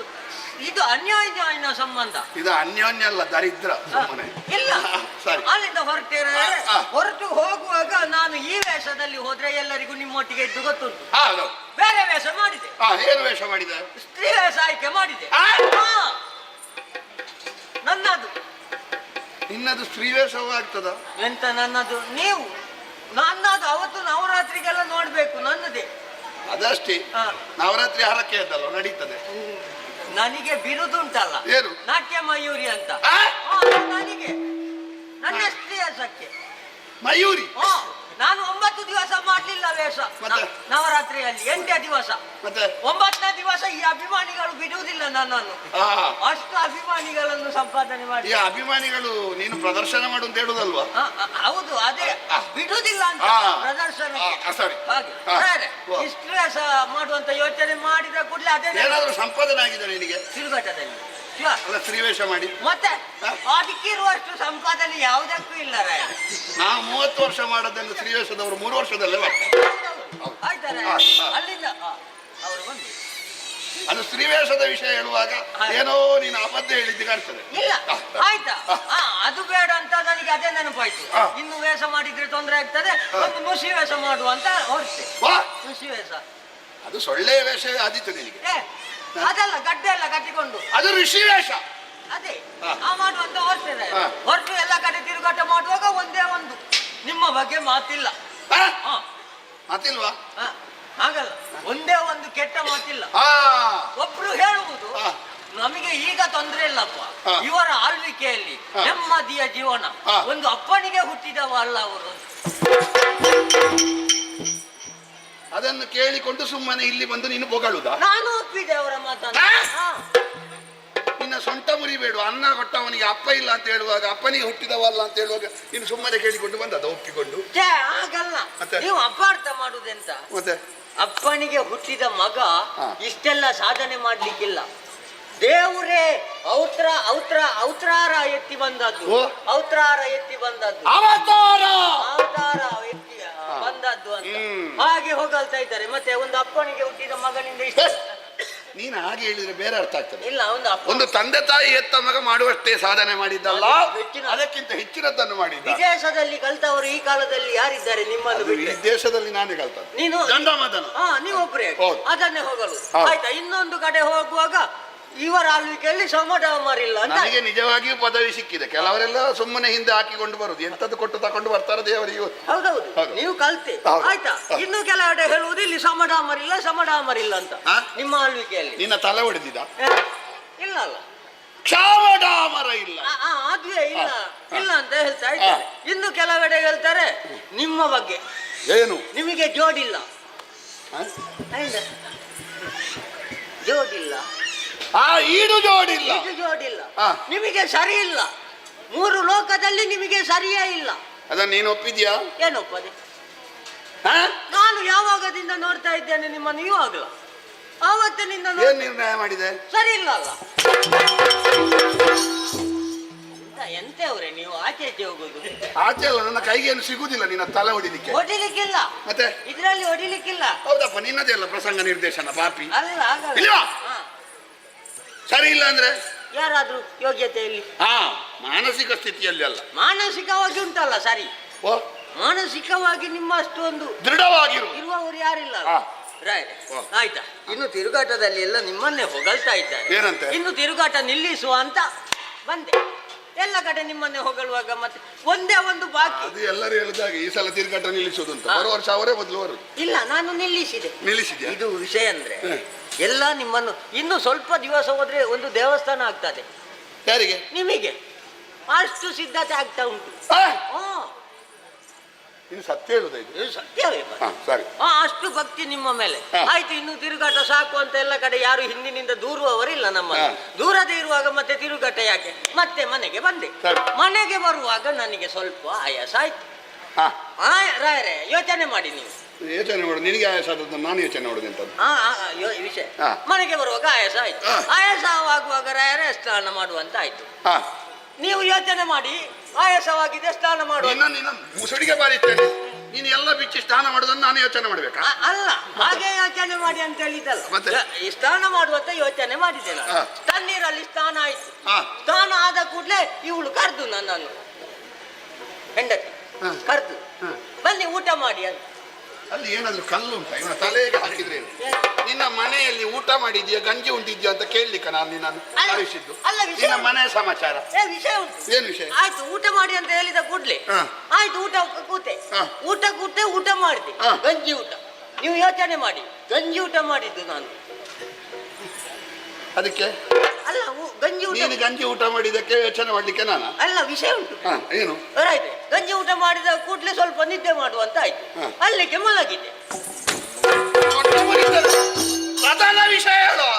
ಇದು ಅನ್ಯೋನ್ಯ ಸಂಬಂಧ. ಇದು ಅನ್ಯೋನ್ಯ ಅಲ್ಲ, ದರಿದ್ರ ಸುಮ್ಮನೆ. ಇಲ್ಲ, ಸರಿ. ಅಲ್ಲಿಂದ ಹೊರಟು ಹೋಗುವಾಗ ನಾನು ಈ ವೇಷದಲ್ಲಿ ಹೋದ್ರೆ ಎಲ್ಲರಿಗೂ ನಿಮ್ಮೊಟ್ಟಿಗೆ ಇದ್ದು ಗೊತ್ತುಂಟು. ಹೌದು. ಬೇರೆ ವೇಷ ಮಾಡಿದೆ. ಏನು ವೇಷ ಮಾಡಿದ? ಸ್ತ್ರೀ ವೇಷ ಆಯ್ಕೆ ಮಾಡಿದೆ. ಆ? ಹಾ. ನನ್ನದು. ನಿನ್ನದು ಸ್ತ್ರೀ ವೇಷವೂ ಆಗ್ತದ? ಎಂತ ನನ್ನದು? ನೀವು ನನ್ನದು ಅವತ್ತು ನವರಾತ್ರಿಗೆಲ್ಲ ನೋಡ್ಬೇಕು, ನನ್ನದೇ. ಅದಷ್ಟೇ. ಹಾ. ನವರಾತ್ರಿ ಹರಕೆ ಅದಲ್ಲ, ನಡೀತದೆ. ನನಗೆ ಬಿರುದುಂಟಲ್ಲ, ಏನು? ನಾಟ್ಯ ಮಯೂರಿ ಅಂತ. ಆ? ಹಾ, ನನಗೆ ನನ್ನ ಸ್ತ್ರೀಯಸಕ್ಕೆ. ಮಯೂರಿ? ಹಾ, ನಾನು 9 ದಿವಸ ಮಾಡ್ಲಿಲ್ಲ ವೇಷ. ಮತ್ತೆ? ನವರಾತ್ರಿಯಲ್ಲಿ 8ನೇ ದಿವಸ. ಮತ್ತೆ 9ನೇ ದಿವಸ ಈ ಅಭಿಮಾನಿಗಳು ಬಿಡುವುದಿಲ್ಲ ನನ್ನನ್ನು. ಆ, ಅಷ್ಟು ಅಭಿಮಾನಿಗಳನ್ನು ಸಂಪಾದನೆ ಈ ಮಾಡಿ. ಅಭಿಮಾನಿಗಳು ನೀನು ಪ್ರದರ್ಶನ ಮಾಡು ಅಂತ ಹೇಳುದಲ್ವಾ? ಹೌದು, ಅದೇ ಬಿಡುವುದಿಲ್ಲ ಅಂತ ಪ್ರದರ್ಶನಕ್ಕೆ. ಸರಿ. ಹಾಗೆ ಆ. ಬೇರೆ ಓ. ಇಷ್ಟು ವೇಷ ಮಾಡುವಂತ ಯೋಚನೆ ಮಾಡಿದ ಕೂಡಲೇ ಅದೇ ಏನಾದ್ರೂ ಸಂಪಾದನೆ ಆಗಿದೆ ನಿನಗೆ? ತಿರುಗಾಟದಲ್ಲಿ. ಅಲ್ಲ, ಸ್ತ್ರೀ ವೇಷ ಮಾಡಿ ಮತ್ತೆ ಹಾ? ಅದಕ್ಕಿರುವಷ್ಟು ಸಂಪಾದನೆ ಯಾವುದಕ್ಕೂ ಇಲ್ಲ ರಾಯ. ನಾವು 30 ವರ್ಷ ಮಾಡೋದನ್ನು ಸ್ತ್ರೀ ವೇಷದವರು 3 ವರ್ಷದಲ್ಲೇ ಮಾಡ್ತಾರೆ. ಆಯ್ತಾರೆ. ಹಾ, ಹಾ. ಅಲ್ಲಿಂದ ಅವರು ಬಂದು ಅದು ಸ್ತ್ರೀವೇಷದ ವಿಷಯ ಹೇಳುವಾಗ ಏನೋ ನೀನು ಅಬದ್ಧ ಹೇಳಿದ್ದು ಕಾಣ್ತದೆ. ಇಲ್ಲ ಆಯ್ತಾ ಅದು ಬೇಡ ಅಂತ ನನಗೆ ಅದೇ ನೆನಪಾಯ್ತು. ಇನ್ನು ವೇಷ ಮಾಡಿದ್ರೆ ತೊಂದರೆ ಆಗ್ತದೆ, ಒಂದು ನುಸಿ ವೇಷ ಮಾಡುವ ಅಂತ ಹೊರಟೆ. ನುಸಿ ವೇಷ ಅದು ಸೊಳ್ಳೆ ವೇಷ ಆದಿತ್ತು ನಿನಗೆ. ಅದಲ್ಲ, ಗಡ್ಡೆ ಎಲ್ಲ ಕಟ್ಟಿಕೊಂಡು ಅದು ಋಷಿ ವೇಷ. ಅದೇ ಮಾಡುವಂತ ಹೊರಟೆ. ಹೊರಟು ಎಲ್ಲ ಕಡೆ ತಿರುಗಾಟ ಮಾಡುವಾಗ ಒಂದೇ ಒಂದು ನಿಮ್ಮ ಬಗ್ಗೆ ಮಾತಿಲ್ಲ. ಮಾತಿಲ್ವಾ? ಹಾಗಲ್ಲ, ಒಂದೇ ಒಂದು ಕೆಟ್ಟ ಮಾತಿಲ್ಲ. ಒಬ್ರು ಹೇಳುವುದು ನಮಗೆ ಈಗ ತೊಂದರೆ ಇಲ್ಲಪ್ಪ, ಇವರ ಆಳ್ವಿಕೆಯಲ್ಲಿ ನೆಮ್ಮದಿಯ ಜೀವನ. ಒಂದು ಅಪ್ಪನಿಗೆ ಹುಟ್ಟಿದವ ಅಲ್ಲ ಅವರು. ಅದನ್ನು ಕೇಳಿಕೊಂಡು ಸುಮ್ಮನೆ ಇಲ್ಲಿ ಬಂದು ನೀನು ಬೊಗಳುದ? ನಾನು ಒಪ್ಪಿದೆ ಅವರ ಮಾತನ್ನು. ನಿನ್ನ ಸೊಂಟ ಮುರಿಬೇಡು. ಅನ್ನ ಕೊಟ್ಟವನಿಗೆ ಅಪ್ಪ ಇಲ್ಲ ಅಂತ ಹೇಳುವಾಗ, ಅಪ್ಪನಿಗೆ ಹುಟ್ಟಿದವಲ್ಲ ಅಂತ ಹೇಳುವಾಗ ನೀನು ಸುಮ್ಮನೆ ಕೇಳಿಕೊಂಡು ಬಂದದ ಒಪ್ಪಿಕೊಂಡು? ಹಾಗಲ್ಲ, ನೀವು ಅಪಾರ್ಥ ಮಾಡುದೆಂತ. ಮತ್ತೆ ಅಪ್ಪನಿಗೆ ಹುಟ್ಟಿದ ಮಗ ಇಷ್ಟೆಲ್ಲ ಸಾಧನೆ ಮಾಡ್ಲಿಕ್ಕಿಲ್ಲ. ದೇವರೇ ಔತ್ರಾರ ಎತ್ತಿ ಬಂದದ್ದು. ಔತ್ರಾರ ಎತ್ತಿ ಬಂದದ್ದು, ಅವತಾರ ಎತ್ತಿ ಬಂದದ್ದು ಅಂತ ಹಾಗೆ ಹೊಗಳ್ತಾ ಇದ್ದಾರೆ. ಮತ್ತೆ ಒಂದು ಅಪ್ಪನಿಗೆ ಹುಟ್ಟಿದ ಮಗನಿಂದ ಇಷ್ಟ. ನೀನು ಹಾಗೆ ಹೇಳಿದ್ರೆ ಬೇರೆ ಅರ್ಥ ಆಗ್ತದೆ. ಇಲ್ಲ, ಒಂದು ತಂದೆ ತಾಯಿ ಎತ್ತ ಮಗ ಮಾಡುವಷ್ಟೇ ಸಾಧನೆ ಮಾಡಿದ್ದಲ್ಲ, ಅದಕ್ಕಿಂತ ಹೆಚ್ಚಿನದನ್ನು ಮಾಡಿದ್ದ. ವಿದೇಶದಲ್ಲಿ ಕಲ್ತವರು ಈ ಕಾಲದಲ್ಲಿ ಯಾರಿದ್ದಾರೆ ನಿಮ್ಮನ್ನು ಬಿಟ್ಟು? ವಿದೇಶದಲ್ಲಿ ನಾನೇ ಕಲ್ತದ್ದು. ನೀನು ಗಂಡಮದನ. ನೀವೊಬ್ಬರೇ ಅದನ್ನೇ ಹೋಗಲು. ಆಯ್ತಾ, ಇನ್ನೊಂದು ಕಡೆ ಹೋಗುವಾಗ ಇವರ ಆಳ್ವಿಕೆಯಲ್ಲಿ ಸಮಡಮರಿಲ್ಲ. ನನಗೆ ನಿಜವಾಗಿಯೂ ಪದವಿ ಸಿಕ್ಕಿದೆ. ಕೆಲವರೆಲ್ಲ ಸುಮ್ಮನೆ ಹಿಂದೆ ಹಾಕಿಕೊಂಡು ಬರುದು, ಎಂತದ್ದು ಕೊಟ್ಟು ತಕೊಂಡು ಬರ್ತಾರೆ ದೇವರಿಗೆ. ಹೌದೌದು, ನೀವು ಕಲ್ತೆ. ಆಯ್ತಾ, ಇನ್ನು ಕೆಲವೆಡೆ ಹೇಳುವುದು ಇಲ್ಲಿ ಸಮಡಮರಿಲ್ಲ ಅಂತ ನಿಮ್ಮ ಆಳ್ವಿಕೆಯಲ್ಲಿ. ನಿನ್ನ ತಲೆ ಹೊಡೆದಿದ? ಇಲ್ಲ ಅಲ್ಲ, ಕ್ಷಾಮಡಾಮರ ಇಲ್ಲ. ಅದುವೇ ಇಲ್ಲ ಅಂತ ಹೇಳ್ತಾ ಇದ್ದಾರೆ. ಇನ್ನು ಕೆಲವೆಡೆ ಹೇಳ್ತಾರೆ ನಿಮ್ಮ ಬಗ್ಗೆ ಏನು, ನಿಮಗೆ ಜೋಡಿಲ್ಲ. ಜೋಡಿಲ್ಲ, ಈಡು ಜೋಡಿಲ್ಲ. ನಿಮಗೆ ಸರಿ ಇಲ್ಲ. 3 ಲೋಕದಲ್ಲಿ ನಿಮಗೆ ಸರಿಯೇ ಇಲ್ಲ. ಅದನ್ನ ನೀನು ಒಪ್ಪಿದ್ಯಾ? ಏನೊಪ್ಪದೆ? ನಾನು ಯಾವಾಗದಿಂದ ನೋಡ್ತಾ ಇದ್ದೇನೆ ನಿಮ್ಮನ್ನು. ಇವಾಗಲ ಆವತ್ತಿನಿಂದ ಏನ್ ನಿರ್ಣಯ ಮಾಡಿದೆ? ಸರಿ ಇಲ್ಲ ಅಲ್ಲ. ಎಂತ ಅವ್ರೆ ನೀವು ಆಚೆ ಹೋಗುದು? ಆಚೆ ಅಲ್ಲ, ನನ್ನ ಕೈಗೇನು ಸಿಗುದಿಲ್ಲ ನಿನ್ನ ತಲೆ ಹೊಡಿಲಿಕ್ಕೆ. ಹೊಡಿಲಿಕ್ಕಿಲ್ಲ, ಮತ್ತೆ ಇದ್ರಲ್ಲಿ ಹೊಡಿಲಿಕ್ಕಿಲ್ಲ. ಹೌದಪ್ಪ, ನಿನ್ನದೇ ಅಲ್ಲ ಪ್ರಸಂಗ ನಿರ್ದೇಶನ ಪಾಪಿ. ಅಲ್ಲ, ಇಲ್ವಾ? ಸರಿ ಇಲ್ಲ ಅಂದ್ರೆ ಯಾರಾದ್ರೂ ಯೋಗ್ಯತೆಯಲ್ಲಿ ಮಾನಸಿಕ ಸ್ಥಿತಿಯಲ್ಲಿ ಅಲ್ಲ, ಮಾನಸಿಕವಾಗಿ ಉಂಟಲ್ಲ ಸರಿ. ಮಾನಸಿಕವಾಗಿ ನಿಮ್ಮ ಅಷ್ಟೊಂದು ಇರುವವರು ಯಾರಿಲ್ಲ. ಆಯ್ತಾ, ಇನ್ನು ತಿರುಗಾಟದಲ್ಲಿ ಎಲ್ಲ ನಿಮ್ಮನ್ನೇ ಹೊಗಳ್ತಾ ಇದ್ದಾರೆ. ಏನಂತೆ? ಇನ್ನು ತಿರುಗಾಟ ನಿಲ್ಲಿಸುವ ಅಂತ ಬಂದೆ. ಎಲ್ಲ ಕಡೆ ನಿಮ್ಮನ್ನೇ ಹೊಗಳುವಾಗ ಮತ್ತೆ ಒಂದೇ ಒಂದು ಬಾಕಿ. ಅದು ಎಲ್ಲರೂ ಹೇಳಿದಾಗ ಈ ಸಲ ತಿರುಗಾಟ ನಿಲ್ಲಿಸುವುದು ಅಂತ. ಬರುವ ವರ್ಷ ಅವರೇ ಮೊದಲು ಬರುದು. ಇಲ್ಲ, ನಾನು ನಿಲ್ಲಿಸಿದೆ. ಇದು ವಿಷಯ ಅಂದ್ರೆ ಎಲ್ಲ ನಿಮ್ಮನ್ನು ಇನ್ನು ಸ್ವಲ್ಪ ದಿವಸ ಹೋದ್ರೆ ಒಂದು ದೇವಸ್ಥಾನ ಆಗ್ತದೆ. ಯಾರಿಗೆ? ನಿಮಗೆ. ಅಷ್ಟು ಸಿದ್ಧತೆ ಆಗ್ತಾ ಉಂಟು. ಇನ್ನು ಸತ್ಯ ಹೇಳುದ? ಇದು ಸತ್ಯವೇ. ಸರಿ, ಅಷ್ಟು ಭಕ್ತಿ ನಿಮ್ಮ ಮೇಲೆ. ಆಯ್ತು, ಇನ್ನು ತಿರುಗಾಟ ಸಾಕು ಅಂತ ಎಲ್ಲ ಕಡೆ ಯಾರು ಹಿಂದಿನಿಂದ ದೂರುವವರಿಲ್ಲ. ನಮ್ಮನ್ನು ದೂರದೇ ಇರುವಾಗ ಮತ್ತೆ ತಿರುಗಾಟ ಯಾಕೆ? ಮತ್ತೆ ಮನೆಗೆ ಬಂದೆ. ಮನೆಗೆ ಬರುವಾಗ ನನಗೆ ಸ್ವಲ್ಪ ಆಯಾಸ ಆಯ್ತು. ರಾಯರೇ, ಯೋಚನೆ ಮಾಡಿ ನೀವು. ಯೋಚನೆ ಮಾಡು. ನಿನಗೆ ಆಯಾಸ ಆದದ್ದು ನಾನು ಯೋಚನೆ ಮಾಡುದು ಅಂತ ವಿಷಯ. ಮನೆಗೆ ಬರುವಾಗ ಆಯಾಸ ಆಯ್ತು. ಆಯಾಸವಾಗುವಾಗ ರಾಯರೇ ಸ್ನಾನ ಮಾಡುವಂತ ಆಯ್ತು. ನೀವು ಯೋಚನೆ ಮಾಡಿ, ಆಯಾಸವಾಗಿದೆ ಸ್ನಾನ ಮಾಡುವ. ಮುಸುಡಿಗೆ ಬಾರಿಸ್ತೇನೆ. ನೀನು ಎಲ್ಲ ಬಿಚ್ಚಿ ಸ್ನಾನ ಮಾಡುದನ್ನು ನಾನು ಯೋಚನೆ ಮಾಡ್ಬೇಕಾ? ಅಲ್ಲ, ಹಾಗೆ ಯೋಚನೆ ಮಾಡಿ ಅಂತ ಹೇಳಿದ್ದಲ್ಲ. ಸ್ನಾನ ಮಾಡುವಂತ ಯೋಚನೆ ಮಾಡಿದ್ದೆ ನಾನು. ತಣ್ಣೀರಲ್ಲಿ ಸ್ನಾನ ಆಯ್ತು. ಸ್ನಾನ ಆದ ಕೂಡಲೇ ಇವಳು ಕರೆದು ನನ್ನನ್ನು, ಹೆಂಡತಿ ಕರೆದು, ಬನ್ನಿ ಊಟ ಮಾಡಿ ಅಂತ. ಅಲ್ಲಿ ಏನಾದ್ರು ಕಲ್ಲು ಉಂಟಾ? ಇವನ ತಲೆಗೆ ಹಾಕಿದ್ರೆ ನಿನ್ನ ಮನೆಯಲ್ಲಿ ಊಟ ಮಾಡಿದ್ಯಾ, ಗಂಜಿ ಉಂಟಿದ್ಯಾ ಅಂತ ಕೇಳಲಿಕ್ಕೆ ನಾನು ನಿನ್ನನ್ನು ಕಳಿಸಿದ್ದು. ನಿನ್ನ ಮನೆಯ ಸಮಾಚಾರ ವಿಷಯ ಉಂಟು. ಏನ್ ವಿಷಯ? ಆಯ್ತು, ಊಟ ಮಾಡಿ ಅಂತ ಹೇಳಿದ ಕೂಡ್ಲೆ ಆಯ್ತು, ಊಟ ಊಟ ಮಾಡಿದೆ. ಗಂಜಿ ಊಟ. ನೀವು ಯೋಚನೆ ಮಾಡಿ, ಗಂಜಿ ಊಟ ಮಾಡಿದ್ದು ನಾನು. ಅದಕ್ಕೆ ಅಲ್ಲ, ಗಂಜಿ ಊಟ. ನೀನು ಗಂಜಿ ಊಟ ಮಾಡಿದಕ್ಕೆ ಯೋಚನೆ ಮಾಡ್ಲಿಕ್ಕೆ ನಾನು? ಅಲ್ಲ, ವಿಷಯ ಉಂಟು. ಏನು? ಆಯ್ತು, ಗಂಜಿ ಊಟ ಮಾಡಿದ ಕೂಡ್ಲೆ ಸ್ವಲ್ಪ ನಿದ್ದೆ ಮಾಡುವಂತ ಆಯ್ತು. ಅಲ್ಲಿಗೆ ಮಲಗಿದೆ. ಪ್ರಧಾನ ವಿಷಯ ಹೇಳು,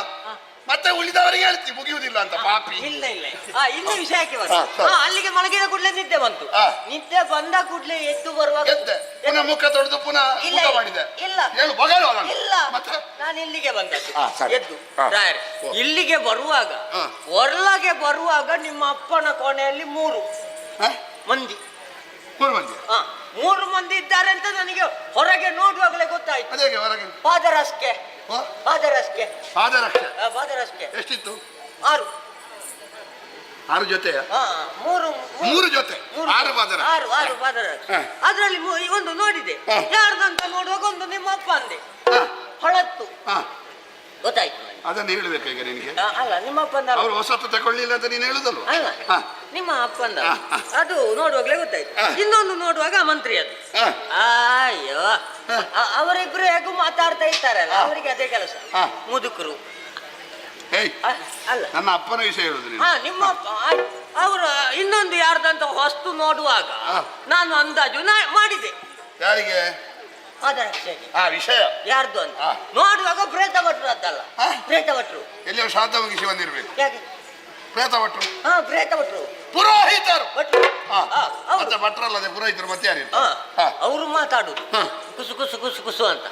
ಮತ್ತೆ ಉಳಿದವರಿಗೆ ಹೇಳ್ತಿ ಮುಗಿಯುವುದಿಲ್ಲ ಅಂತ ಪಾಪಿ. ಇಲ್ಲ, ಇನ್ನು ವಿಷಯಕ್ಕೆ ಅಲ್ಲಿಗೆ ಮಲಗಿದ ಕೂಡಲೇ ನಿದ್ದೆ ಬಂತು. ನಿದ್ದೆ ಬಂದ ಕೂಡಲೇ ಎದ್ದು ಬರುವಾಗ ಪುನಃ ಮುಖ ತೊಳೆದು ಪುನಃ ಊಟ ಮಾಡಿದೆ. ಇಲ್ಲ, ನಾನು ಇಲ್ಲಿಗೆ ಬಂದದ್ದು ಎದ್ದು. ಇಲ್ಲಿಗೆ ಬರುವಾಗ, ಹೊರಗೆ ಬರುವಾಗ ನಿಮ್ಮ ಅಪ್ಪನ ಕೋಣೆಯಲ್ಲಿ 3 ಮಂದಿ. 3 ಮಂದಿ ಇದ್ದಾರೆ ಅಂತ ನನಗೆ ಹೊರಗೆ ನೋಡುವಾಗಲೇ ಗೊತ್ತಾಯ್ತು. ಪಾದರಸ್ಕೆ ಓ, ಪಾದರಸ್ಗೆ ಪಾದರಕ್ಷೆ ಪಾದರಸ್ಗೆ ಎಷ್ಟಿತ್ತು? 6 6 ಜೊತೆಯ? ಹಾ 3 3 ಜೊತೆ 6 ಪಾದರ. 6 ಪಾದರಸ್ಗೆ. ಹಾ. ಅದ್ರಲ್ಲಿ ಒಂದು ನೋಡಿದೆ, ಹಾ. ಯಾರ್ದಂತ ನೋಡುವಾಗ ಒಂದು ನಿಮ್ಮ ಅಪ್ಪ ಅಂದೆ, ಹಾ, ಹೊಳತ್ತು ಹಾ. ಗೊತ್ತಾಯ್ತು ನನಗೆ. ಅದನ್ನು ಹೇಳ್ಬೇಕು ಈಗ ನಿನಗೆ. ಅಲ್ಲ ನಿಮ್ಮ ಅಪ್ಪಂದ ಅವ್ರು ಹೊಸತ್ತು ತಗೊಳ್ಳಿಲ್ಲ ಅಂತ ನೀನು ಹೇಳುದಲ್ವ? ಅಲ್ಲ ಹಾ. ನಿಮ್ಮ ಅಪ್ಪಂದ ಹಾ, ಹಾ. ಅದು ನೋಡುವಾಗ್ಲೇ ಗೊತ್ತಾಯ್ತು. ಹಾ. ಇನ್ನೊಂದು ನೋಡುವಾಗ ಮಂತ್ರಿ ಅದು. ಹಾ. ಅಯ್ಯೋ ಅವರಿಬ್ರು ಹೇಗೂ ಮಾತಾಡ್ತಾ ಇರ್ತಾರಲ್ಲ, ಅವರಿಗೆ ಅದೇ ಕೆಲಸ. ಹಾ. ಮುದುಕರು. ಏಯ್, ಅಲ್ಲ ನನ್ನ ಅಪ್ಪನ ವಿಷಯ ಹೇಳುದು ನೀನು. ಹಾ ನಿಮ್ಮ ಅಪ್ಪ ಅವರು ಇನ್ನೊಂದು ಯಾರ್ದಂತ ವಸ್ತು ನೋಡುವಾಗ ಹಾ. ನಾನು ಅಂದಾಜು ಮಾಡಿದೆ ಯಾರಿಗೆ? ಪಾದರಕ್ಷೆಗೆ ಆ ವಿಷಯ ಯಾರ್ದು ಅಂತ. ಹಾ. ನೋಡುವಾಗ ಪ್ರೇತ ಭಟ್ರು ಅಂತಲ್ಲ, ಹಾ? ಪ್ರೇತ ಭಟ್ರು. ಎಲ್ಲಿಯೋ ಶ್ರಾದ್ದ ಮುಗಿಸಿ ಬಂದಿರ್ಬೇಕು. ಯಾಕೆ? ಪ್ರೇತ ಭಟ್ರು, ಹಾ ಪ್ರೇತ ಭಟ್ರು. ಪುರೋಹಿತರು. ಭಟ್ರು. ಹಾ. ಹಾ, ಅವ್ರು. ಮತ್ತೆ ಭಟ್ರಲ್ಲದೆ ಪುರೋಹಿತರು ಮತ್ತೆ ಯಾರು? ಹಾ, ಹಾ. ಅವರು ಮಾತಾಡುದು ಹಾ. ಕುಸು ಕುಸು ಕುಸು ಕುಸು ಅಂತ,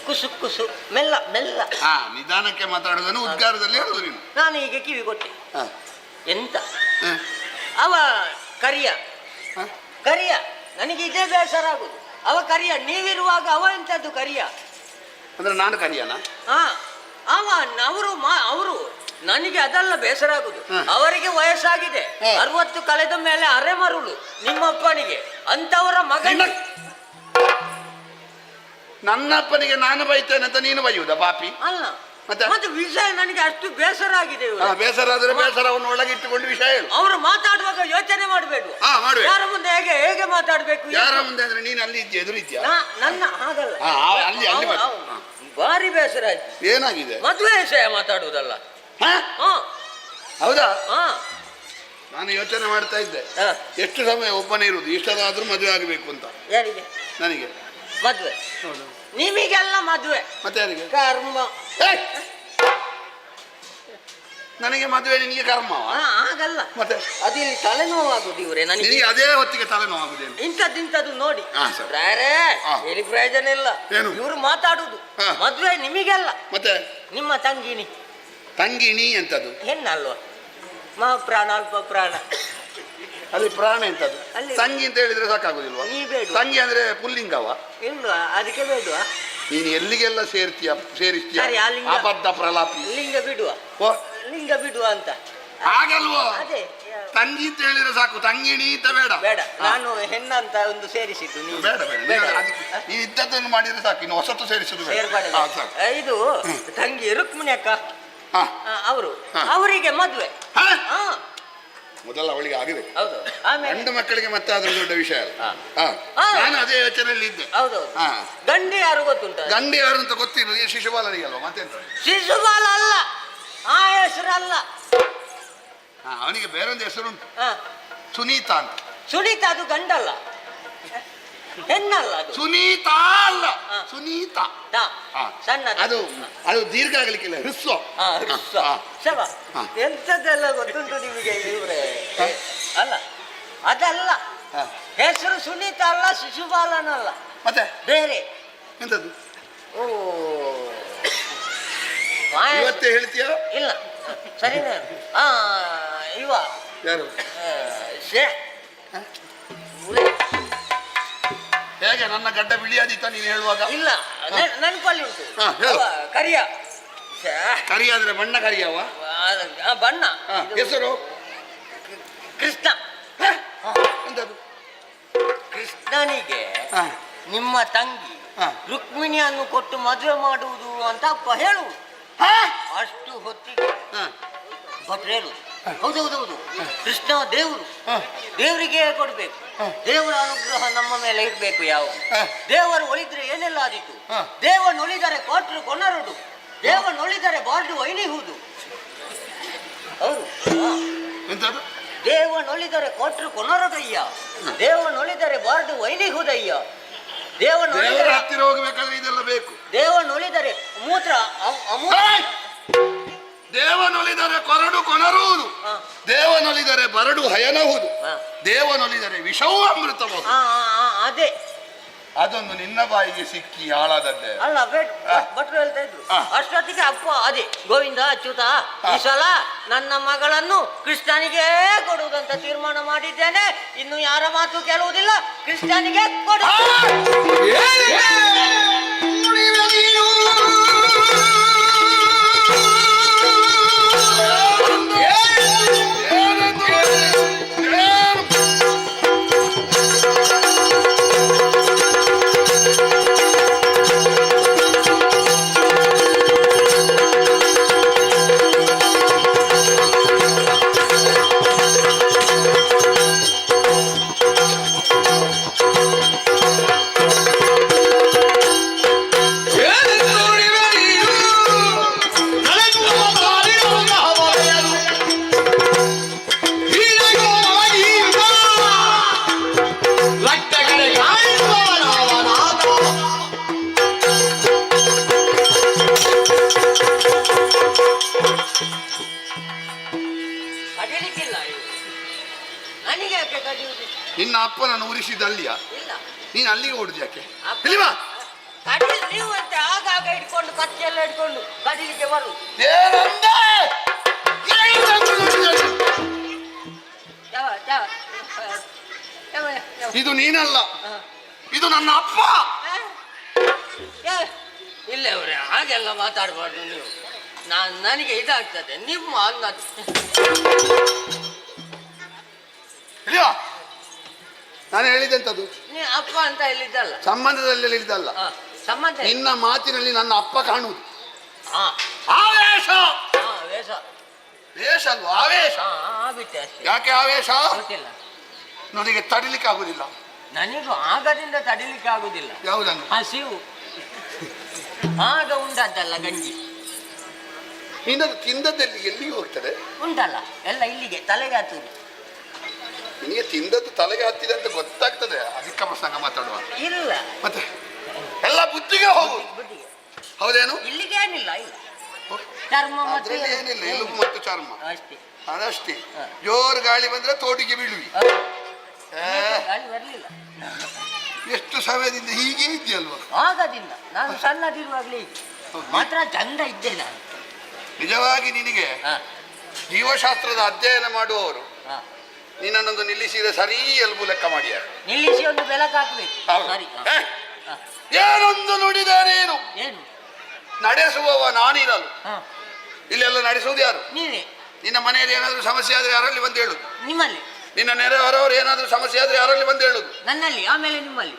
ಕುಸು ಕುಸು ಮೆಲ್ಲ ಮೆಲ್ಲ. ಹಾ, ನಿಧಾನಕ್ಕೆ ಮಾತಾಡುವುದನ್ನು ಉದ್ಗಾರದಲ್ಲಿ ಹೇಳುದು ನೀನು. ನಾನು ಈಗ ಕಿವಿ ಕೊಟ್ಟೆ. ಹಾ. ಎಂತ ಹಾ. ಅವ ಕರಿಯ ಹಾ. ಕರಿಯ, ನನಗೆ ಇದೇ ಬೇಸರ ಆಗುದು. ಅವ ಕರಿಯ, ನೀವಿರುವಾಗ ಅವ ಎಂತದ್ದು ಕರಿಯ. ಅಂದ್ರೆ ನಾನು ಕರಿಯನ? ಹಾ ಅವ ಅವರು ನನಗೆ ಅದೆಲ್ಲ ಬೇಸರ ಆಗುದು. ಹಾ. ಅವರಿಗೆ ವಯಸ್ಸಾಗಿದೆ, ಹಾ. 60 ಕಳೆದ ಮೇಲೆ ಅರೆ ಮರುಳು ನಿಮ್ಮಪ್ಪನಿಗೆ ಅಂತವರ ಮಗ. ನನ್ನಪ್ಪನಿಗೆ ನಾನು ಬೈತೇನೆ ಅಂತ ನೀನು ಬೈಯುವುದ ಪಾಪಿ? ಅಲ್ಲ ಮತ್ತೆ? ಮತ್ತೆ ವಿಷಯ ನನಗೆ ಅಷ್ಟು ಬೇಸರ ಆಗಿದೆ. ಇವರು ಬೇಸರ ಆದ್ರೆ ಬೇಸರವನ್ನು ಒಳಗಿಟ್ಟುಕೊಂಡು ವಿಷಯ ಹೇಳು. ಅವರು ಮಾತಾಡುವಾಗ ಯೋಚನೆ ಮಾಡಬೇಕು. ಹಾ, ಮಾಡ್ಬೇಕು. ಯಾರ ಮುಂದೆ ಹೇಗೆ ಮಾತಾಡ್ಬೇಕು. ಯಾರ ಮುಂದೆ ಅಂದ್ರೆ ನೀನು ಅಲ್ಲಿ ಇದ್ಯಾ, ಎದುರು ಇದ್ಯಾ? ನನ್ನ ಹಾಗಲ್ಲ. ಹಾ, ಅಲ್ಲಿ ಮತ್ತೆ. ಹಾ. ಭಾರಿ ಬೇಸರ ಆಯ್ತು. ಏನಾಗಿದೆ? ಮದುವೆ ವಿಷಯ ಮಾತಾಡುವುದಲ್ಲ. ಹಾ? ಹಾ ಹೌದಾ? ಹಾ ನಾನು ಯೋಚನೆ ಮಾಡ್ತಾ ಇದ್ದೆ, ಹಾ. ಎಷ್ಟು ಸಮಯ ಒಬ್ಬನೇ ಇರುವುದು, ಇಷ್ಟದಾದ್ರೂ ಮದುವೆ ಆಗಬೇಕು ಅಂತ. ಯಾರಿಗೆ ನನಗೆ. ಮದುವೆ? ನಿಮಗೆಲ್ಲ ಮದುವೆ ಮತ್ತೆ ಯಾರಿಗೆ? ಕರ್ಮ. ಏಯ್! ನನಗೆ ಮದುವೆ, ನಿನಗೆ ಕರ್ಮವ? ಆಗಲ್ಲ. ಮತ್ತೆ ಅದು ಇಲ್ಲಿ ತಲೆನೋವಾಗುದು ಇವರೇ ನನಗೆ. ನಿನಗೆ ಅದೇ ಹೊತ್ತಿಗೆ ತಲೆನೋವಾಗುದೇನು? ಇಂಥದ್ದು ನೋಡಿ ಹಾ, ಸರಿ. ರಾರೇ, ಹಾ. ಹೇಳಿ ಪ್ರಯೋಜನ ಇಲ್ಲ. ಏನು? ಇವರು ಮಾತಾಡುದು ಹಾ. ಮದುವೆ ನಿಮಗೆಲ್ಲ. ಮತ್ತೆ ನಿಮ್ಮ ತಂಗಿನಿ. ತಂಗಿಣಿ ಎಂತದ್ದು? ಹೆಣ್ಣಲ್ವ? ಪ್ರಾಣ ಅಲ್ಪ ಪ್ರಾಣ. ಅಲ್ಲಿ ಪ್ರಾಣ ಎಂತದ್ದು? ಅಲ್ಲಿ ತಂಗಿ ಅಂತ ಹೇಳಿದ್ರೆ ಸಾಕಾಗುದಿಲ್ವಾ? ನೀ ಬೇಡ. ತಂಗಿ ಅಂದ್ರೆ ಪುಲ್ಲಿಂಗವ? ಇಲ್ವಾ? ಅದಕ್ಕೆ ಬೇಡುವ. ನೀನು ಎಲ್ಲಿಗೆಲ್ಲ ಸೇರಿಸ್ತೀಯ? ಸರಿ, ಆ ಲಿಂಗ. ಅಬದ್ಧ ಪ್ರಲಾಪಿ. ಲಿಂಗ ಬಿಡುವ. ಓ, ಲಿಂಗ ಬಿಡುವ ಅಂತ. ಹಾಗಲ್ವೋ? ಅದೇ ತಂಗಿ ಅಂತ ಹೇಳಿದ್ರೆ ಸಾಕು, ತಂಗಿಣಿ ಅಂತ ಬೇಡ. ಬೇಡ, ನಾನು ಹೆಣ್ಣಂತ ಒಂದು ಸೇರಿಸಿದ್ದು. ನೀವು ಬೇಡ ಬೇಡ, ನೀನು ಇದ್ದದ್ದನ್ನು ಮಾಡಿದ್ರೆ ಸಾಕು, ಇನ್ನು ಹೊಸತು ಸೇರಿಸುದು ಬೇಡ. ಸೇರ್ಪಡೆ ಹಾ, ಸಾಕು. ಇದು ತಂಗಿ ರುಕ್ಮಿಣಿ ಅಕ್ಕ, ಹಾ. ಅವರು ಹಾ. ಅವರಿಗೆ ಮದುವೆ. ಹಾ? ಹಾ ಮೊದಲ ಅವಳಿಗೆ ಆಗಬೇಕು. ಹೌದು. ಆಮೇಲೆ ಗಂಡು ಮಕ್ಕಳಿಗೆ ಮತ್ತೆ ಅದ್ರ ದೊಡ್ಡ ವಿಷಯ ಅಲ್ಲ. ಹಾ. ಹಾ. ಹಾ. ನಾನು ಅದೇ ಯೋಚನೆಯಲ್ಲಿ ಇದ್ದೆ. ಹೌದೌದು. ಹಾ. ಗಂಡಿ ಯಾರು ಗೊತ್ತುಂಟ? ಗಂಡು ಯಾರು ಅಂತ ಗೊತ್ತಿಲ್ಲ, ಈ ಶಿಶುಪಾಲನಿಗೆ ಅಲ್ವಾ? ಮತ್ತೆಂತ? ಶಿಶುಪಾಲ ಅಲ್ಲ, ಆ ಹೆಸರಲ್ಲ. ಹಾ, ಅವನಿಗೆ ಬೇರೊಂದು ಹೆಸರುಂಟು, ಹಾ. ಸುನೀತಾ ಅಂತ. ಸುನೀತಾ ಅದು ಗಂಡಲ್ಲ, ಹೆಣ್ಣಲ್ಲ ಅದು. ಸುನೀತಾ ಅಲ್ಲ, ಹಾ. ಸುನೀತಾ. ಹಾ. ಹಾ. ಸಣ್ಣ ಅದು ದೀರ್ಘ ಆಗ್ಲಿಕ್ಕಿಲ್ಲ, ಹೃಸ್ವ. ಶವ. ಹಾ. ಎಂತದ್ದೆಲ್ಲ ಗೊತ್ತುಂಟು ನಿಮಗೆ ಇವ್ರೆ. ಹಾ. ಅಲ್ಲ ಅದಲ್ಲ, ಹಾ. ಹೆಸರು ಸುನೀತಾ ಅಲ್ಲ, ಶಿಶುಪಾಲನಲ್ಲ, ಮತ್ತೆ ಬೇರೆ. ಎಂತದ್ದು? ಓ ಇವತ್ತೇ ಹೇಳ್ತೀಯ? ಇಲ್ಲ ಸರಿನಾ? ಇವ ಯಾರು? ಶೇ ಹೇಗೆ ನನ್ನ ಗಡ್ಡ ಬಿಳಿಯಾದಿತ್ತ ನೀನು ಹೇಳುವಾಗ? ಇಲ್ಲ, ನೆನಪಲ್ಲಿ ಉಂಟು. ಹಾ, ಹೇಳು. ಅವ ಕರಿಯ. ಕರಿ ಆದ್ರೆ ಬಣ್ಣ ಕರಿಯವ? ಬಣ್ಣ. ಹಾ, ಇದು ಹೆಸರು? ಕೃಷ್ಣ. ಎಂತದ್ದು? ಕೃಷ್ಣನಿಗೆ ಹಾ. ನಿಮ್ಮ ತಂಗಿ ಹಾ. ರುಕ್ಮಿಣಿಯನ್ನು ಕೊಟ್ಟು ಮದುವೆ ಮಾಡುವುದು ಅಂತ ಅಪ್ಪ ಹೇಳುವುದು. ಹಾ? ಅಷ್ಟು ಹೊತ್ತಿಗೆ ಹಾ. ಭಟ್ರು ಹೇಳುದು, ಹೌದೌದೌದು, ಕೃಷ್ಣ ದೇವರು, ಹಾ. ದೇವರಿಗೆ ಕೊಡ್ಬೇಕು, ದೇವರ ಅನುಗ್ರಹ ನಮ್ಮ ಮೇಲೆ ಇರ್ಬೇಕು. ಯಾವ ಹಾ. ದೇವರು ಒಲಿದ್ರೆ ಏನೆಲ್ಲ ಆದಿತ್ತು. ಹಾ. ದೇವನೊಲಿದರೆ ಕೊಟ್ರು ಕೊನರುಡು, ದೇವನೊಲಿದರೆ ಬಾರ್ಡು ವೈನಿಹುದು. ಹೌದು. ಎಂತದ್ದು? ದೇವನೊಲಿದರೆ ಕೊಟ್ರು ಕೊನರುಡಯ್ಯ, ದೇವನೊಲಿದರೆ ಬಾರ್ಡು ವೈನಿಹುದಯ್ಯ. ದೇವರ ದೇವನೊಲಿದರೆ ಹತ್ತಿರ ಹೋಗ್ಬೇಕಾದ್ರೆ ಇದೆಲ್ಲ ಬೇಕು. ದೇವನೊಲಿದರೆ ಮೂತ್ರ ಏಯ್! ದೇವನೊಲಿದರೆ ಕೊರಡು ಕೊನರುವುದು, ಹಾ. ದೇವನೊಲಿದರೆ ಬರಡು ಹಯನಹುದು, ಹಾ. ದೇವನೊಲಿದರೆ ವಿಷವೂ ಅಮೃತಬಹುದು. ಅದೇ. ಅದೊಂದು ನಿನ್ನ ಬಾಯಿಗೆ ಸಿಕ್ಕಿ ಹಾಳಾದದ್ದೇ. ಅಲ್ಲ ಬೇಡ, ಭಟ್ರು ಹೇಳ್ತಾ ಇದ್ರು. ಹಾ. ಅಷ್ಟೊತ್ತಿಗೆ ಅಪ್ಪ ಅದೇ ಗೋವಿಂದ ಅಚ್ಯುತ, ಈ ಸಲ ನನ್ನ ಮಗಳನ್ನು ಕೃಷ್ಣನಿಗೆ ಕೊಡುವುದಂತ ತೀರ್ಮಾನ ಮಾಡಿದ್ದೇನೆ. ಇನ್ನು ಯಾರ ಮಾತು ಕೇಳುವುದಿಲ್ಲ, ಕೃಷ್ಣನಿಗೆ ಕೊಡು. ಕಡಿಲಿಕ್ಕಿಲ್ಲ ಇವು. ನನಗೆ ಯಾಕೆ ಕಡಿಯುವುದು? ನಿನ್ನ ಅಪ್ಪನನ್ನು ಉರಿಸಿದ ಅಲ್ಲಿಯ ಇಲ್ಲ. ನೀನು ಅಲ್ಲಿಗೆ ಓಡುದು ಯಾಕೆ? ಅಪ್ಪ- ಇಲ್ಲಿವಾ ಕಡಿಲಿ ನೀವು ಅಂತ ಆಗಾಗ ಇಟ್ಕೊಂಡು ಕತ್ತೆಲ್ಲ ಇಟ್ಕೊಂಡು ಕಡಿಲಿಕ್ಕೆ ಬರು. ಏನಂದೆ? ಯಾವ ಯಾವ ಯಾವ ಯಾವ ಇದು ನೀನಲ್ಲ, ಇದು ನನ್ನ ಅಪ್ಪ. ಇಲ್ಲ ಅವ್ರೆ, ಹಾಗೆಲ್ಲ ಮಾತಾಡಬಾರ್ದು ನೀವು. ನನಗೆ ಇದಾಗ್ತದೆ ನಿಮ್ಮ ಅನ್ನ. ಇಲ್ಲಿವಾ ನಾನು ಹೇಳಿದ್ದೆಂತದ್ದು? ನೀವು ಅಪ್ಪ ಅಂತ ಹೇಳಿದ್ದಲ್ಲ. ಸಂಬಂಧದಲ್ಲಿ ಹೇಳಿದ್ದಲ್ಲ. ಸಂಬಂಧ ನಿನ್ನ ಮಾತಿನಲ್ಲಿ ನನ್ನ ಅಪ್ಪ ಕಾಣುವುದು. ಹಾ ಆವೇಶ. ಹಾ ವೇಷ ವೇಷ ಅಲ್ವಾ? ಆವೇಶ. ಆಗ್ಬಿಟ್ಟೆ ಅಷ್ಟೇ. ಯಾಕೆ ಆವೇಶ? ಗೊತ್ತಿಲ್ಲ ನನಗೆ ತಡಿಲಿಕ್ಕೆ ಆಗುದಿಲ್ಲ. ನನಗೂ ಆಗದಿಂದ ತಡಿಲಿಕ್ಕೆ ಆಗುದಿಲ್ಲ. ಯಾವುದನ್ನು? ಹಸಿವು ಆಗ ಉಂಟದ್ದಲ್ಲ ಗಂಜಿ ನಿನ್ನದು ತಿಂದದ್ದಲ್ಲಿ ಎಲ್ಲಿಗೆ ಹೋಗ್ತದೆ? ಉಂಟಲ್ಲ ಎಲ್ಲ ಇಲ್ಲಿಗೆ ತಲೆಗೆ ಹತ್ತುದು. ನಿನಗೆ ತಿಂದದ್ದು ತಲೆಗೆ ಹತ್ತಿದೆ ಅಂತ ಗೊತ್ತಾಗ್ತದೆ, ಅಧಿಕ ಪ್ರಸಂಗ ಮಾತಾಡುವ. ಇಲ್ಲ ಮತ್ತೆ ಎಲ್ಲ ಬುದ್ಧಿಗೆ ಹೋಗುದು. ಬುದ್ಧಿಗೆ ಹೌದೇನು? ಇಲ್ಲಿಗೆ ಏನಿಲ್ಲ. ಇಲ್ಲ ಚರ್ಮ ಮತ್ತೆ ಅದ್ರಲ್ಲಿ ಏನಿಲ್ಲ, ಎಲುಬು ಮತ್ತು ಚರ್ಮ ಅಷ್ಟೇ. ಅದಷ್ಟೇ. ಜೋರು ಗಾಳಿ ಬಂದ್ರೆ ತೋಟಿಗೆ ಬೀಳುವಿ. ಗಾಳಿ ಬರ್ಲಿಲ್ಲ. ಎಷ್ಟು ಸಮಯದಿಂದ ಹೀಗೆ ಇದೆಯಲ್ವಾ? ಆಗದಿಂದ ನಾನು ಸಣ್ಣದಿರುವಾಗ್ಲೇ ಮಾತ್ರ ಚಂದ ಇದ್ದೆ ನಾನು. ನಿಜವಾಗಿ ನಿನಗೆ ಜೀವಶಾಸ್ತ್ರದ ಅಧ್ಯಯನ ಮಾಡುವವರು ಹಾ. ನಿನ್ನನ್ನೊಂದು ನಿಲ್ಲಿಸಿದ ಸರಿ ಎಲ್ಬು ಲೆಕ್ಕ ಮಾಡ್ಯಾರ. ನಿಲ್ಲಿಸಿ ಒಂದು ಬೆಳಕು ಹಾಕ್ಬೇಕು. ಸರಿ. ಏನೊಂದು ನುಡಿದ ನೀನು ಏನು ನಡೆಸುವವ ನಾನಿರಲು. ಹಾ ಇಲ್ಲೆಲ್ಲ ನಡೆಸುವುದು ಯಾರು? ನೀವೇ. ನಿನ್ನ ಮನೆಯಲ್ಲಿ ಏನಾದರೂ ಸಮಸ್ಯೆ ಆದ್ರೆ ಯಾರಲ್ಲಿ ಬಂದು ಹೇಳುದು? ನಿಮ್ಮಲ್ಲಿ. ನಿನ್ನ ನೆರೆಹೊರವರು ಏನಾದರೂ ಸಮಸ್ಯೆ ಆದ್ರೆ ಯಾರಲ್ಲಿ ಬಂದು ಹೇಳುದು? ನನ್ನಲ್ಲಿ. ಆಮೇಲೆ ನಿಮ್ಮಲ್ಲಿ.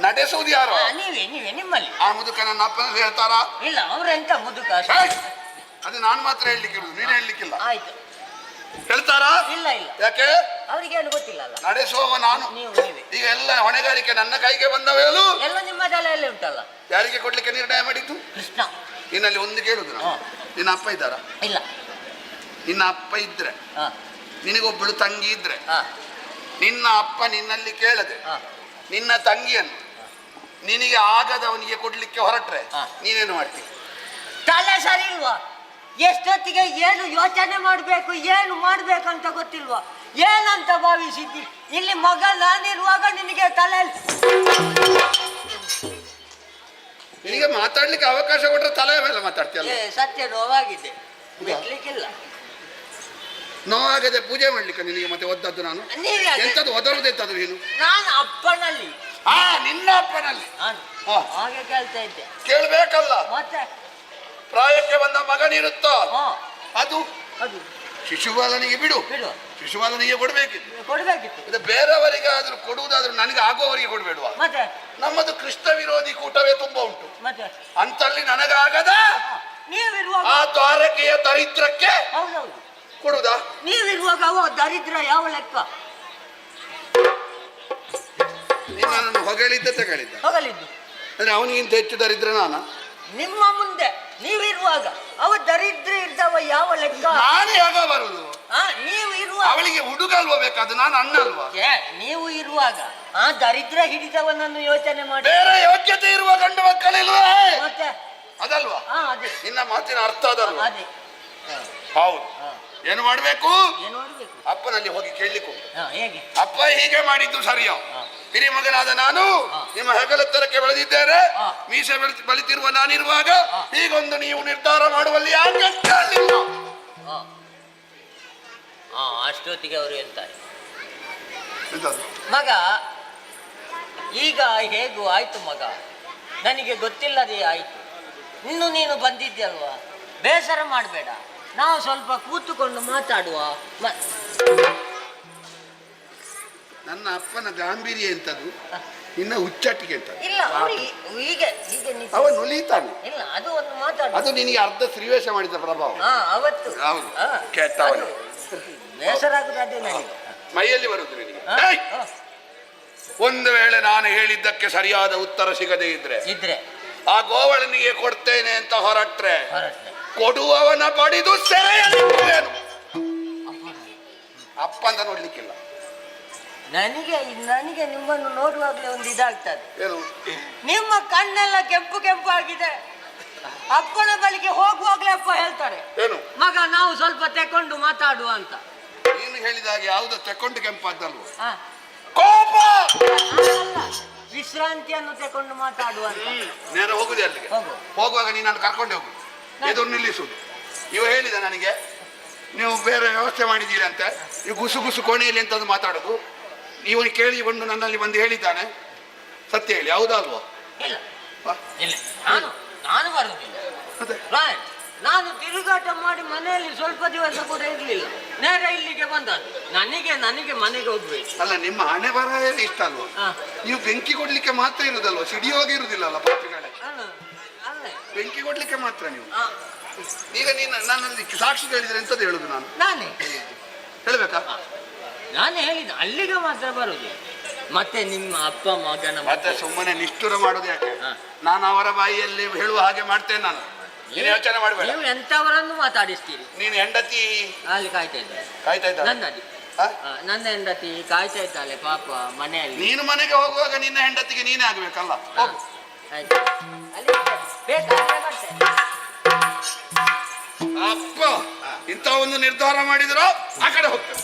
ನಡೆಸುವುದು ಯಾರು? ನೀವೇ ನಿಮ್ಮಲ್ಲಿ. ಆ ಮುದುಕ ನನ್ನ ಅಪ್ಪನ ಹೇಳ್ತಾರಾ? ಇಲ್ಲ ಅವ್ರ ಎಂತ ಮುದುಕ. ಅದು ನಾನು ಮಾತ್ರ ಹೇಳಲಿಕ್ಕೆ ಇರುದು, ನೀನು ಹೇಳಲಿಕ್ಕಿಲ್ಲ. ಆಯ್ತು. ಹೇಳ್ತಾರಾ? ಇಲ್ಲ ಇಲ್ಲ ಯಾಕೆ? ಅವ್ರಿಗೆ ಏನು ಗೊತ್ತಿಲ್ಲ ಅಲ್ಲ. ನಡೆಸುವವ ನಾನು. ನೀವೇ. ಈಗ ಎಲ್ಲ ಹೊಣೆಗಾರಿಕೆ ನನ್ನ ಕೈಗೆ ಬಂದವೇಳು. ಎಲ್ಲ ನಿಮ್ಮ ತಲೆಯಲ್ಲಿ ಉಂಟಲ್ಲ. ಯಾರಿಗೆ ಕೊಡ್ಲಿಕ್ಕೆ ನಿರ್ಣಯ ಮಾಡಿದ್ದು? ಕೃಷ್ಣ. ನಿನ್ನಲ್ಲಿ ಒಂದು ಕೇಳುದು ನಾನು. ನಿನ್ನ ಅಪ್ಪ ಇದ್ದಾರಾ? ಇಲ್ಲ. ನಿನ್ನ ಅಪ್ಪ ಇದ್ರೆ, ಹಾ ನಿನಗೊಬ್ಬಳು ತಂಗಿ ಇದ್ರೆ, ಹಾ ನಿನ್ನ ಅಪ್ಪ ನಿನ್ನಲ್ಲಿ ಕೇಳದೆ ಹಾ ನಿನ್ನ ತಂಗಿಯನ್ನು ನಿನಗೆ ಆಗದವನಿಗೆ ಕೊಡ್ಲಿಕ್ಕೆ ಹೊರಟ್ರೆ ನೀನೇನು ಮಾಡ್ತೀವಿ? ತಲೆ ಸರಿ ಇಲ್ವಾ? ಎಷ್ಟೊತ್ತಿಗೆ ಏನು ಯೋಚನೆ ಮಾಡಬೇಕು, ಏನು ಮಾಡ್ಬೇಕಂತ ಗೊತ್ತಿಲ್ವಾ? ಏನಂತ ಭಾವಿಸಿದ್ದಿ? ಇಲ್ಲಿ ಮಗ ನಾನಿರುವಾಗ ನಿನಗೆ ತಲೆಯಲ್ಲಿ ನಿನಗೆ ಮಾತಾಡ್ಲಿಕ್ಕೆ ಅವಕಾಶ ಕೊಟ್ಟರೆ ತಲೆ ಮೇಲೆ ಮಾತಾಡ್ತೀಯಲ್ಲ. ಸತ್ಯ ನೋವಾಗಿದೆ, ಬಿಡ್ಲಿಕ್ಕಿಲ್ಲ. ನೋವಾಗದೆ ಪೂಜೆ ಮಾಡ್ಲಿಕ್ಕೆ ನಿನಗೆ ಮತ್ತೆ ಒದ್ದದ್ದು ನಾನು? ಎಂತದ್ದು ಒದರುದೆಂತದ್ದು ನೀನು? ನಾನು ಅಪ್ಪನಲ್ಲಿ. ನಿನ್ನ ಅಪ್ಪನಲ್ಲಿ ಹಾಗೆ ಕೇಳ್ತಾ ಇದ್ದೆ. ಕೇಳ್ಬೇಕಲ್ಲ, ಮತ್ತೆ ಪ್ರಾಯಕ್ಕೆ ಬಂದ ಮಗನಿರುತ್ತ ಅದು ಅದು ಶಿಶುಪಾಲನಿಗೆ ಬಿಡು. ಶಿಶುಪಾಲನಿಗೆ ಕೊಡ್ಬೇಕಿತ್ತು. ಇದು ಬೇರೆಯವರಿಗಾದ್ರೂ ಕೊಡುವುದಾದ್ರೂ ನನಗೆ ಆಗುವವರಿಗೆ ಕೊಡ್ಬೇಡುವ. ಮತ್ತೆ ನಮ್ಮದು ಕೃಷ್ಣ ವಿರೋಧಿ ಕೂಟವೇ ತುಂಬಾ ಉಂಟು. ಮತ್ತೆ ಅಂತಲ್ಲಿ ನನಗಾಗದ ನೀವಿರುವಾಗ ಆ ದ್ವಾರಕೆಯ ದರಿದ್ರಕ್ಕೆ ಹೌದೌದು ಕೊಡುದಾ? ನೀವಿರುವಾಗ ಅವ ದರಿದ್ರ ಯಾವ ಲೆಕ್ಕ? ನಿನ್ನನ್ನು ಹೊಗಳಿದ್ದ ತಗಳಿದ್ದ ಹೋಗಲಿದ್ದು ಅಂದ್ರೆ ಅವನಿಗಿಂತ ಹೆಚ್ಚು ದರಿದ್ರ ನಾನ? ನಿಮ್ಮ ಮುಂದೆ ನೀವಿರುವಾಗ ಅವ ದರಿದ್ರ ಇರ್ದವ ಯಾವ ಲೆಕ್ಕ? ನಾನು ಯಾಗ ಬರುದು? ನೀವು ಇರುವಾಗ ಅವಳಿಗೆ ಹುಡುಗ ಅಲ್ವಾ ಬೇಕಾದ, ನಾನು ಅಣ್ಣ ಅಲ್ವಾ? ನೀವು ಇರುವಾಗ ಆ ದರಿದ್ರ ಹಿಡಿದವನನ್ನು ಯೋಚನೆ ಮಾಡಿ. ಬೇರೆ ಯೋಗ್ಯತೆ ಇರುವ ಗಂಡು ಮಕ್ಕಳಿಲ್ವೇ? ಮತ್ತೆ ಅದಲ್ವಾ ಅದೇ ನಿನ್ನ ಮಾತಿನ ಅರ್ಥ? ಅದಲ್ವಾ? ಅದೇ ಹೌದು. ಏನು ಮಾಡ್ಬೇಕು? ಏನು ಮಾಡ್ಬೇಕು? ಅಪ್ಪನಲ್ಲಿ ಹೋಗಿ ಕೇಳಲಿಕ್ಕೆ ಉಂಟು. ಹೇಗೆ? ಅಪ್ಪ ಹೀಗೆ ಮಾಡಿದ್ದು ಸರಿಯೋ? ಹಿರಿ ಮಗನಾದ ನಾನು ನಿಮ್ಮ ಹೆಗಲೆತ್ತರಕ್ಕೆ ಬೆಳೆದಿದ್ದೇನೆ. ಮೀಸೆ ಬಳಿತಿರುವ ನಾನಿರುವಾಗ ಹೀಗೊಂದು ನೀವು ನಿರ್ಧಾರ ಮಾಡುವಲ್ಲಿ ಯಾಕೆ ಕೇಳಲಿಲ್ಲ? ಅಷ್ಟೊತ್ತಿಗೆ ಅವರು ಹೇಳ್ತಾರೆ, ಎಂತದು? ಮಗ ಈಗ ಹೇಗೂ ಆಯ್ತು ಮಗ, ನನಗೆ ಗೊತ್ತಿಲ್ಲದೆ ಆಯ್ತು. ಇನ್ನು ನೀನು ಬಂದಿದ್ಯಲ್ವಾ, ಬೇಸರ ಮಾಡಬೇಡ, ನಾವು ಸ್ವಲ್ಪ ಕೂತುಕೊಂಡು ಮಾತಾಡುವ. ನನ್ನ ಅಪ್ಪನ ಗಾಂಭೀರ್ಯ ಎಂತದು, ನಿನ್ನ ಹುಚ್ಚಟ್ಟಿಗೆ ಎಂತದು? ಇಲ್ಲ ಹೀಗೆ ಅವ ನುಲಿತಾನೆ. ಇಲ್ಲ ಅದು ಒಂದು ಮಾತಾಡು. ಅದು ನಿನಗೆ ಅರ್ಧ ಶ್ರೀವೇಶ ಮಾಡಿದ ಪ್ರಭಾವ. ಅವತ್ತು ಹೌದು, ಕೆಟ್ಟವನು. ಬೇಸರ ಆಗುದು ಅದೇ ನನಗೆ. ಮೈಯಲ್ಲಿ ಬರುದು ನಿನಗೆ. ಒಂದು ವೇಳೆ ನಾನು ಹೇಳಿದ್ದಕ್ಕೆ ಸರಿಯಾದ ಉತ್ತರ ಸಿಗದೇ ಇದ್ರೆ ಆ ಗೋವಳನಿಗೆ ಕೊಡ್ತೇನೆ ಅಂತ ಹೊರಟ್ರೆ ಕೊಡುವವನ ಪಡಿದು ಸೆರೆಯಲ್ಲಿರುವೆನು. ಅಪ್ಪ ಅಂತ ನೋಡ್ಲಿಕ್ಕಿಲ್ಲ. ನನಗೆ ನಿಮ್ಮನ್ನು ನೋಡುವಾಗಲೇ ಒಂದು ಇದಾಗ್ತದೆ. ಏನು? ನಿಮ್ಮ ಕಣ್ಣೆಲ್ಲ ಕೆಂಪು ಆಗಿದೆ. ಅಪ್ಪನ ಬಳಿಗೆ ಹೋಗುವಾಗಲೇ ಅಪ್ಪ ಹೇಳ್ತಾರೆ, ಏನು? ನಾವು ಸ್ವಲ್ಪ ತೆಕೊಂಡು ಮಾತಾಡುವ ಅಂತ. ನೀನು ಹೇಳಿದಾಗ ಯಾವುದು ತೆಕೊಂಡು ಕೆಂಪಾದ್ದಲ್ವ? ಹಾ. ಕೋಪ ಅಲ್ಲ, ವಿಶ್ರಾಂತಿಯನ್ನು ತೆಕೊಂಡು ಮಾತಾಡುವ ಅಂತ. ನೇರ ಹೋಗುದೇ ಅಲ್ಲಿಗೆ. ಹೋಗು. ಹೋಗುವಾಗ ನೀನು ನಾನು ಕರ್ಕೊಂಡೆ ಹೋಗುದು, ಎದುರು ನಿಲ್ಲಿಸುದು. ಇವ ಹೇಳಿದ ನನಗೆ ನೀವು ಬೇರೆ ವ್ಯವಸ್ಥೆ ಮಾಡಿದ್ದೀರಿ ಅಂತ. ನೀವು ಗುಸು ಗುಸು ಕೋಣೆಯಲ್ಲಿ ಎಂತದ್ದು ಮಾತಾಡೋದು. ಇವನು ಕೇಳಿ ಬಂದು ನನ್ನಲ್ಲಿ ಬಂದು ಹೇಳಿದ್ದಾನೆ. ಸತ್ಯ ಹೇಳಿ, ಹೌದಲ್ವೋ? ಇಲ್ಲ ಇಲ್ಲ, ನಾನು ಬರುವುದಿಲ್ಲ. ಮತ್ತೆ Right. ನಾನು ತಿರುಗಾಟ ಮಾಡಿ ಮನೆಯಲ್ಲಿ ಸ್ವಲ್ಪ ದಿವಸ ಕೂಡ ಇರ್ಲಿಲ್ಲ, ನೇರ ಇಲ್ಲಿಗೆ ಬಂದದ್ದು. ನನಗೆ ಮನೆಗೆ ಹೋಗ್ಬೇಕು. ಅಲ್ಲ, ನಿಮ್ಮ ಹಣೆ ಬರಹ ಇಷ್ಟ ಅಲ್ವಾ? ನೀವು ಬೆಂಕಿ ಕೊಡ್ಲಿಕ್ಕೆ ಮಾತ್ರ ಇರುದಲ್ವ, ಸಿಡಿಯೋಗಿ ಇರುದಿಲ್ಲಲ್ಲ ಪಾಪಿಗಳೇ. ಅಲ್ಲ, ಬೆಂಕಿ ಕೊಡ್ಲಿಕ್ಕೆ ಮಾತ್ರ ನೀವು. ಈಗ ನೀನು ನನ್ನಲ್ಲಿ ಸಾಕ್ಷಿ ಹೇಳಿದ್ರೆ ಎಂತದ್ದು ಹೇಳುದು? ನಾನೇ ಹೇಳ್ಬೇಕಾ? ನಾನು ಹೇಳಿದ ಅಲ್ಲಿಗೆ ಮಾತ್ರ ಬರುದು. ಮತ್ತೆ ನಿಮ್ಮ ಅಪ್ಪ ಮಗನ ಮತ್ತೆ ಸುಮ್ಮನೆ ನಿಷ್ಠುರ ಮಾಡುದು ಯಾಕೆ? ನಾನು ಅವರ ಬಾಯಿಯಲ್ಲಿ ಹೇಳುವ ಹಾಗೆ ಮಾಡ್ತೇನೆ. ನಾನು ನೀನು ಯೋಚನೆ ಮಾಡಬೇಡ. ನೀವು ಎಂತವರನ್ನು ಮಾತಾಡಿಸ್ತೀರಿ? ನೀನು ಹೆಂಡತಿ ಅಲ್ಲಿ ಕಾಯ್ತಾ ಇದ್ದಾಳೆ. ನನ್ನ ಹೆಂಡತಿ ಕಾಯ್ತಾ ಇದ್ದಾಳೆ ಪಾಪ ಮನೆಯಲ್ಲಿ. ನೀನು ಮನೆಗೆ ಹೋಗುವಾಗ ನಿನ್ನ ಹೆಂಡತಿಗೆ ನೀನೇ ಆಗ್ಬೇಕಲ್ಲ. ಹೋಗು. ಆಯ್ತು, ಅಲ್ಲಿ ಬೇಕಾದ್ರೆ ಬರ್ತೇನೆ. ಅಪ್ಪ ಇಂಥ ಒಂದು ನಿರ್ಧಾರ ಮಾಡಿದ್ರು ಆ ಕಡೆ ಹೋಗ್ತೇನೆ.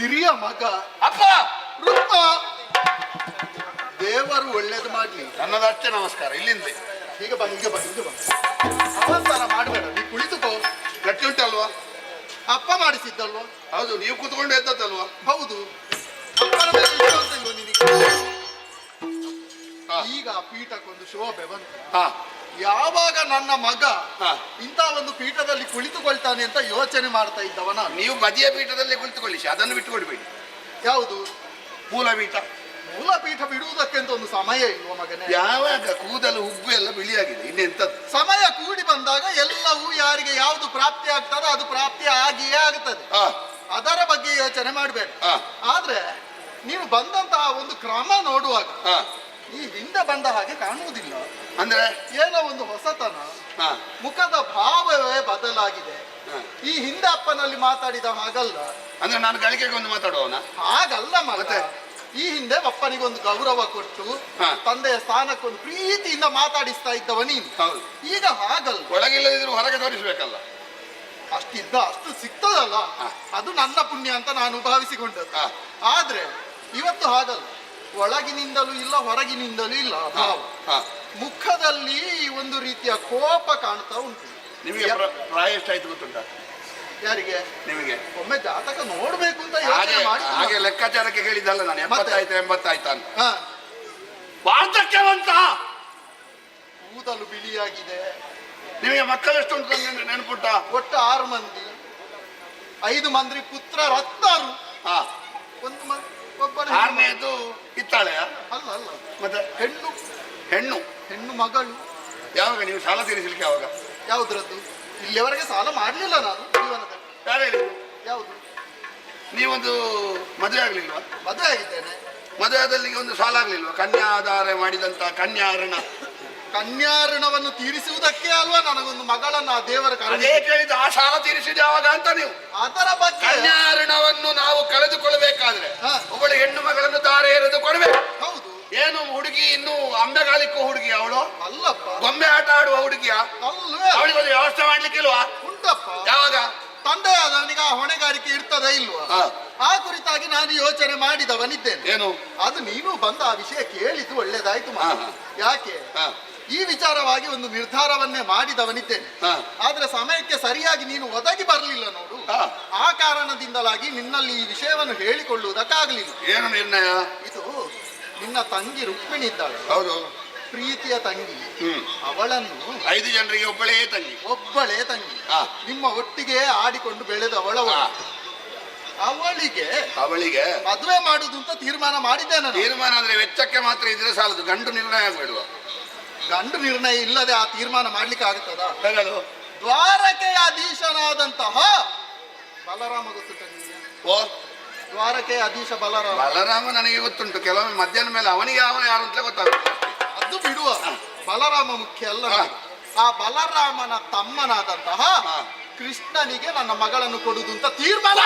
ಹಿರಿಯ ಮಗ ಅಪ್ಪ. ವೃತ್ತ. ದೇವರು ಒಳ್ಳೇದು ಮಾಡ್ಲಿ. ನನ್ನದಷ್ಟೇ ನಮಸ್ಕಾರ. ಇಲ್ಲಿಂದ ಹೀಗೆ ಬಾ. ಅವತಾರ ಮಾಡಬೇಡ, ನೀ ಕುಳಿತುಕೋ. ಗಟ್ಟಿ ಉಂಟಲ್ವಾ? ಅಪ್ಪ ಮಾಡಿಸಿದ್ದಲ್ವಾ? ಹೌದು. ನೀವು ಕೂತ್ಕೊಂಡು ಎದ್ದಲ್ವಾ? ಹೌದು. ಅಪ್ಪನ ಮೇಲೆ ವಿಶ್ವಾಸ ಇಲ್ವೋ ನಿನಗೆ? ಈಗ ಆ ಪೀಠಕ್ಕೊಂದು ಶೋಭೆ ಬಂತು. ಯಾವಾಗ ನನ್ನ ಮಗ ಇಂಥ ಒಂದು ಪೀಠದಲ್ಲಿ ಕುಳಿತುಕೊಳ್ತಾನೆ ಅಂತ ಯೋಚನೆ ಮಾಡ್ತಾ ಇದ್ದವ ನಾನು. ನೀವು ಬದಿಯ ಪೀಠದಲ್ಲೇ ಕುಳಿತುಕೊಳ್ಳಿ, ಅದನ್ನು ಬಿಟ್ಟುಕೊಡ್ಬೇಡಿ. ಯಾವುದು? ಮೂಲ ಪೀಠ. ಮೂಲ ಪೀಠ ಬಿಡುವುದಕ್ಕೆ ಅಂತ ಒಂದು ಸಮಯ ಇಲ್ವ ಮಗನೇ? ಯಾವಾಗ ಕೂದಲು ಉಬ್ಬು ಎಲ್ಲ ಬಿಳಿಯಾಗಿದೆ, ಇನ್ನೆಂತದ್ದು? ಸಮಯ ಕೂಡಿ ಬಂದಾಗ ಎಲ್ಲವೂ ಯಾರಿಗೆ ಯಾವುದು ಪ್ರಾಪ್ತಿ ಆಗ್ತದೋ ಅದು ಪ್ರಾಪ್ತಿ ಆಗಿಯೇ ಆಗುತ್ತದೆ. ಅದರ ಬಗ್ಗೆ ಯೋಚನೆ ಮಾಡಬೇಡ. ಆದ್ರೆ ನೀವು ಬಂದಂತಹ ಒಂದು ಕ್ರಮ ನೋಡುವಾಗ ಈ ಹಿಂದೆ ಬಂದ ಹಾಗೆ ಕಾಣುವುದಿಲ್ಲ. ಅಂದ್ರೆ ಏನೋ ಒಂದು ಹೊಸತನ, ಮುಖದ ಭಾವವೇ ಬದಲಾಗಿದೆ. ಈ ಹಿಂದೆ ಅಪ್ಪನಲ್ಲಿ ಮಾತಾಡಿದ ಹಾಗಲ್ಲ. ಅಂದ್ರೆ ನಾನು ಗಳಿಕೆಗೆ ಒಂದು ಮಾತಾಡುವವನ ಹಾಗಲ್ಲ ಮತ್ತೆ. ಈ ಹಿಂದೆ ಅಪ್ಪನಿಗೊಂದು ಗೌರವ ಕೊಟ್ಟು ತಂದೆಯ ಸ್ಥಾನಕ್ಕೊಂದು ಪ್ರೀತಿಯಿಂದ ಮಾತಾಡಿಸ್ತಾ ಇದ್ದವ ನೀನು. ಈಗ ಹಾಗಲ್ಲ. ಒಳಗಿಲ್ಲದಿದ್ರು ಹೊರಗೆ ತೋರಿಸ್ಬೇಕಲ್ಲ. ಅಷ್ಟು ಸಿಗ್ತದಲ್ಲ, ಅದು ನನ್ನ ಪುಣ್ಯ ಅಂತ ನಾನು ಭಾವಿಸಿಕೊಂಡದ್ದು. ಆದ್ರೆ ಇವತ್ತು ಹಾಗಲ್ಲ. ಒಳಗಿನಿಂದಲೂ ಇಲ್ಲ, ಹೊರಗಿನಿಂದಲೂ ಇಲ್ಲ ಭಾವ. ಮುಖದಲ್ಲಿ ಒಂದು ರೀತಿಯ ಕೋಪ ಕಾಣ್ತಾ ಉಂಟು. ನಿಮಗೆ ಪ್ರಾಯ ಎಷ್ಟಾಯ್ತು ಗೊತ್ತುಂಟ? ಯಾರಿಗೆ? ನಿಮಗೆ. ಒಮ್ಮೆ ಜಾತಕ ನೋಡ್ಬೇಕು ಅಂತ ಯೋಚನೆ ಮಾಡಿ ಹಾಗೆ ಲೆಕ್ಕಾಚಾರಕ್ಕೆ ಹೇಳಿದ್ದಲ್ಲ ನಾನು. 70 ಅಂತ. ವಾರ್ಧಕ್ಯವಂತ, ಕೂದಲು ಬಿಳಿಯಾಗಿದೆ. ನಿಮಗೆ ಮಕ್ಕಳೆಷ್ಟು ಉಂಟು ನೆನಪುಂಟ? ಒಟ್ಟು 6 ಮಂದಿ. 5 ಮಂದಿ ಪುತ್ರ ರತ್ನರು. ಒಂದು ಒಬ್ಬರ 6ನೇದು ಕಿತ್ತಾಳೆಯ? ಅಲ್ಲ ಅಲ್ಲ, ಮತ್ತೆ ಹೆಣ್ಣು ಮಗಳು. ಯಾವಾಗ ನೀವು ಸಾಲ ತೀರಿಸಲಿಕ್ಕೆ? ಯಾವಾಗ? ಯಾವುದ್ರದ್ದು? ಇಲ್ಲಿಯವರೆಗೆ ಸಾಲ ಮಾಡಲಿಲ್ಲ ನಾನು ಜೀವನದಲ್ಲಿ. ಯಾರು ಹೇಳಿದ್ರು? ಯಾವುದು? ನೀವೊಂದು ಮದುವೆ ಆಗ್ಲಿಲ್ವಾ? ಮದುವೆ ಆಗಿದ್ದೇನೆ. ಮದುವೆ ಆದಲ್ಲಿ ಒಂದು ಸಾಲ ಆಗ್ಲಿಲ್ವಾ? ಕನ್ಯಾಧಾರ ಮಾಡಿದಂತ ಕನ್ಯಾಋಣವನ್ನು ತೀರಿಸುವುದಕ್ಕೆ ಅಲ್ವಾ ನನಗೊಂದು ಮಗಳನ್ನ ಆ ದೇವರ ಕೇಳಿದ. ಆ ಸಾಲ ತೀರಿಸಿದ ಯಾವಾಗ ಅಂತ ನೀವು? ಅದರ ಬಗ್ಗೆ. ಕನ್ಯಾಋಣವನ್ನು ನಾವು ಕಳೆದುಕೊಳ್ಳಬೇಕಾದ್ರೆ ಒಬ್ಬಳು ಹೆಣ್ಣು ಮಗಳನ್ನು ತಾರೆ ಎರೆದು ಕೊಡ್ಬೇಕು. ಹೌದು. ಏನು ಹುಡುಗಿ ಇನ್ನು ಅಂಬೆಗಾಲಿಕ್ಕೂ ಹುಡುಗಿ ಅವಳು? ಅಲ್ಲಪ್ಪ. ಗೊಂಬೆ ಆಟ ಆಡುವ ಹುಡುಗಿಯ? ಅವಳಿಗೊಂದು ವ್ಯವಸ್ಥೆ ಮಾಡ್ಲಿಕ್ಕಿಲ್ವಾ? ಉಂಟಪ್ಪ. ಯಾವಾಗ? ತಂದೆಯಾದವನಿಗೆ ಆ ಹೊಣೆಗಾರಿಕೆ ಇರ್ತದೆ ಇಲ್ವಾ? ಆ ಕುರಿತಾಗಿ ನಾನು ಯೋಚನೆ ಮಾಡಿದವನಿದ್ದೇನೆ. ಏನು? ಅದು ನೀನು ಬಂದ ಆ ವಿಷಯ ಕೇಳಿದ್ದು ಒಳ್ಳೇದಾಯ್ತು. ಯಾಕೆ ಈ ವಿಚಾರವಾಗಿ ಒಂದು ನಿರ್ಧಾರವನ್ನೇ ಮಾಡಿದವನಿದ್ದೇನೆ. ಹಾ. ಆದ್ರೆ ಸಮಯಕ್ಕೆ ಸರಿಯಾಗಿ ನೀನು ಒದಗಿ ಬರಲಿಲ್ಲ ನೋಡು. ಹಾ. ಆ ಕಾರಣದಿಂದಲಾಗಿ ನಿನ್ನಲ್ಲಿ ಈ ವಿಷಯವನ್ನು ಹೇಳಿಕೊಳ್ಳುವುದಕ್ಕಾಗಲಿಲ್ಲ. ಏನು ನಿರ್ಣಯ? ಇದು ನಿನ್ನ ತಂಗಿ ರುಕ್ಮಿಣಿ ಇದ್ದಾಳೆ, ಹೌದು. ಪ್ರೀತಿಯ ತಂಗಿ. ಹ್ಮ್. ಅವಳನ್ನು 5 ಜನರಿಗೆ ಒಬ್ಬಳೇ ತಂಗಿ. ಒಬ್ಬಳೇ ತಂಗಿ, ಹಾ. ನಿಮ್ಮ ಒಟ್ಟಿಗೆ ಆಡಿಕೊಂಡು ಬೆಳೆದವಳವಳು. ಹಾ. ಅವಳಿಗೆ ಮದುವೆ ಮಾಡುದು ಅಂತ ತೀರ್ಮಾನ ಮಾಡಿದ್ದೇನೆ ನಾನು. ತೀರ್ಮಾನ ಅಂದ್ರೆ ವೆಚ್ಚಕ್ಕೆ ಮಾತ್ರ ಇದ್ರೆ ಸಾಲದು, ಗಂಡು ನಿರ್ಣಯ ಆಗ್ಬೇಡುವ. ಗಂಡು ನಿರ್ಣಯ ಇಲ್ಲದೆ ಆ ತೀರ್ಮಾನ ಮಾಡ್ಲಿಕ್ಕೆ ಆಗುತ್ತದ? ಹೇಗದು? ದ್ವಾರಕೆಯ ಅಧೀಶನಾದಂತಹ ಬಲರಾಮ ಗೊತ್ತುಂಟ ನಿಮಗೆ? ಓ, ದ್ವಾರಕೆಯ ಅಧೀಶ ಬಲರಾಮ. ಬಲರಾಮ ನನಗೆ ಗೊತ್ತುಂಟು. ಕೆಲವೊಮ್ಮೆ ಮಧ್ಯಾಹ್ನ ಮೇಲೆ ಅವನಿಗೆ ಯಾರು ಅಂತ ಗೊತ್ತಾಗುತ್ತೆ. ಅದು ಬಿಡುವ, ಬಲರಾಮ ಮುಖ್ಯ ಅಲ್ಲ. ಆ ಬಲರಾಮನ ತಮ್ಮನಾದಂತಹ ಕೃಷ್ಣನಿಗೆ ನನ್ನ ಮಗಳನ್ನು ಕೊಡುದು ಅಂತ ತೀರ್ಮಾನ.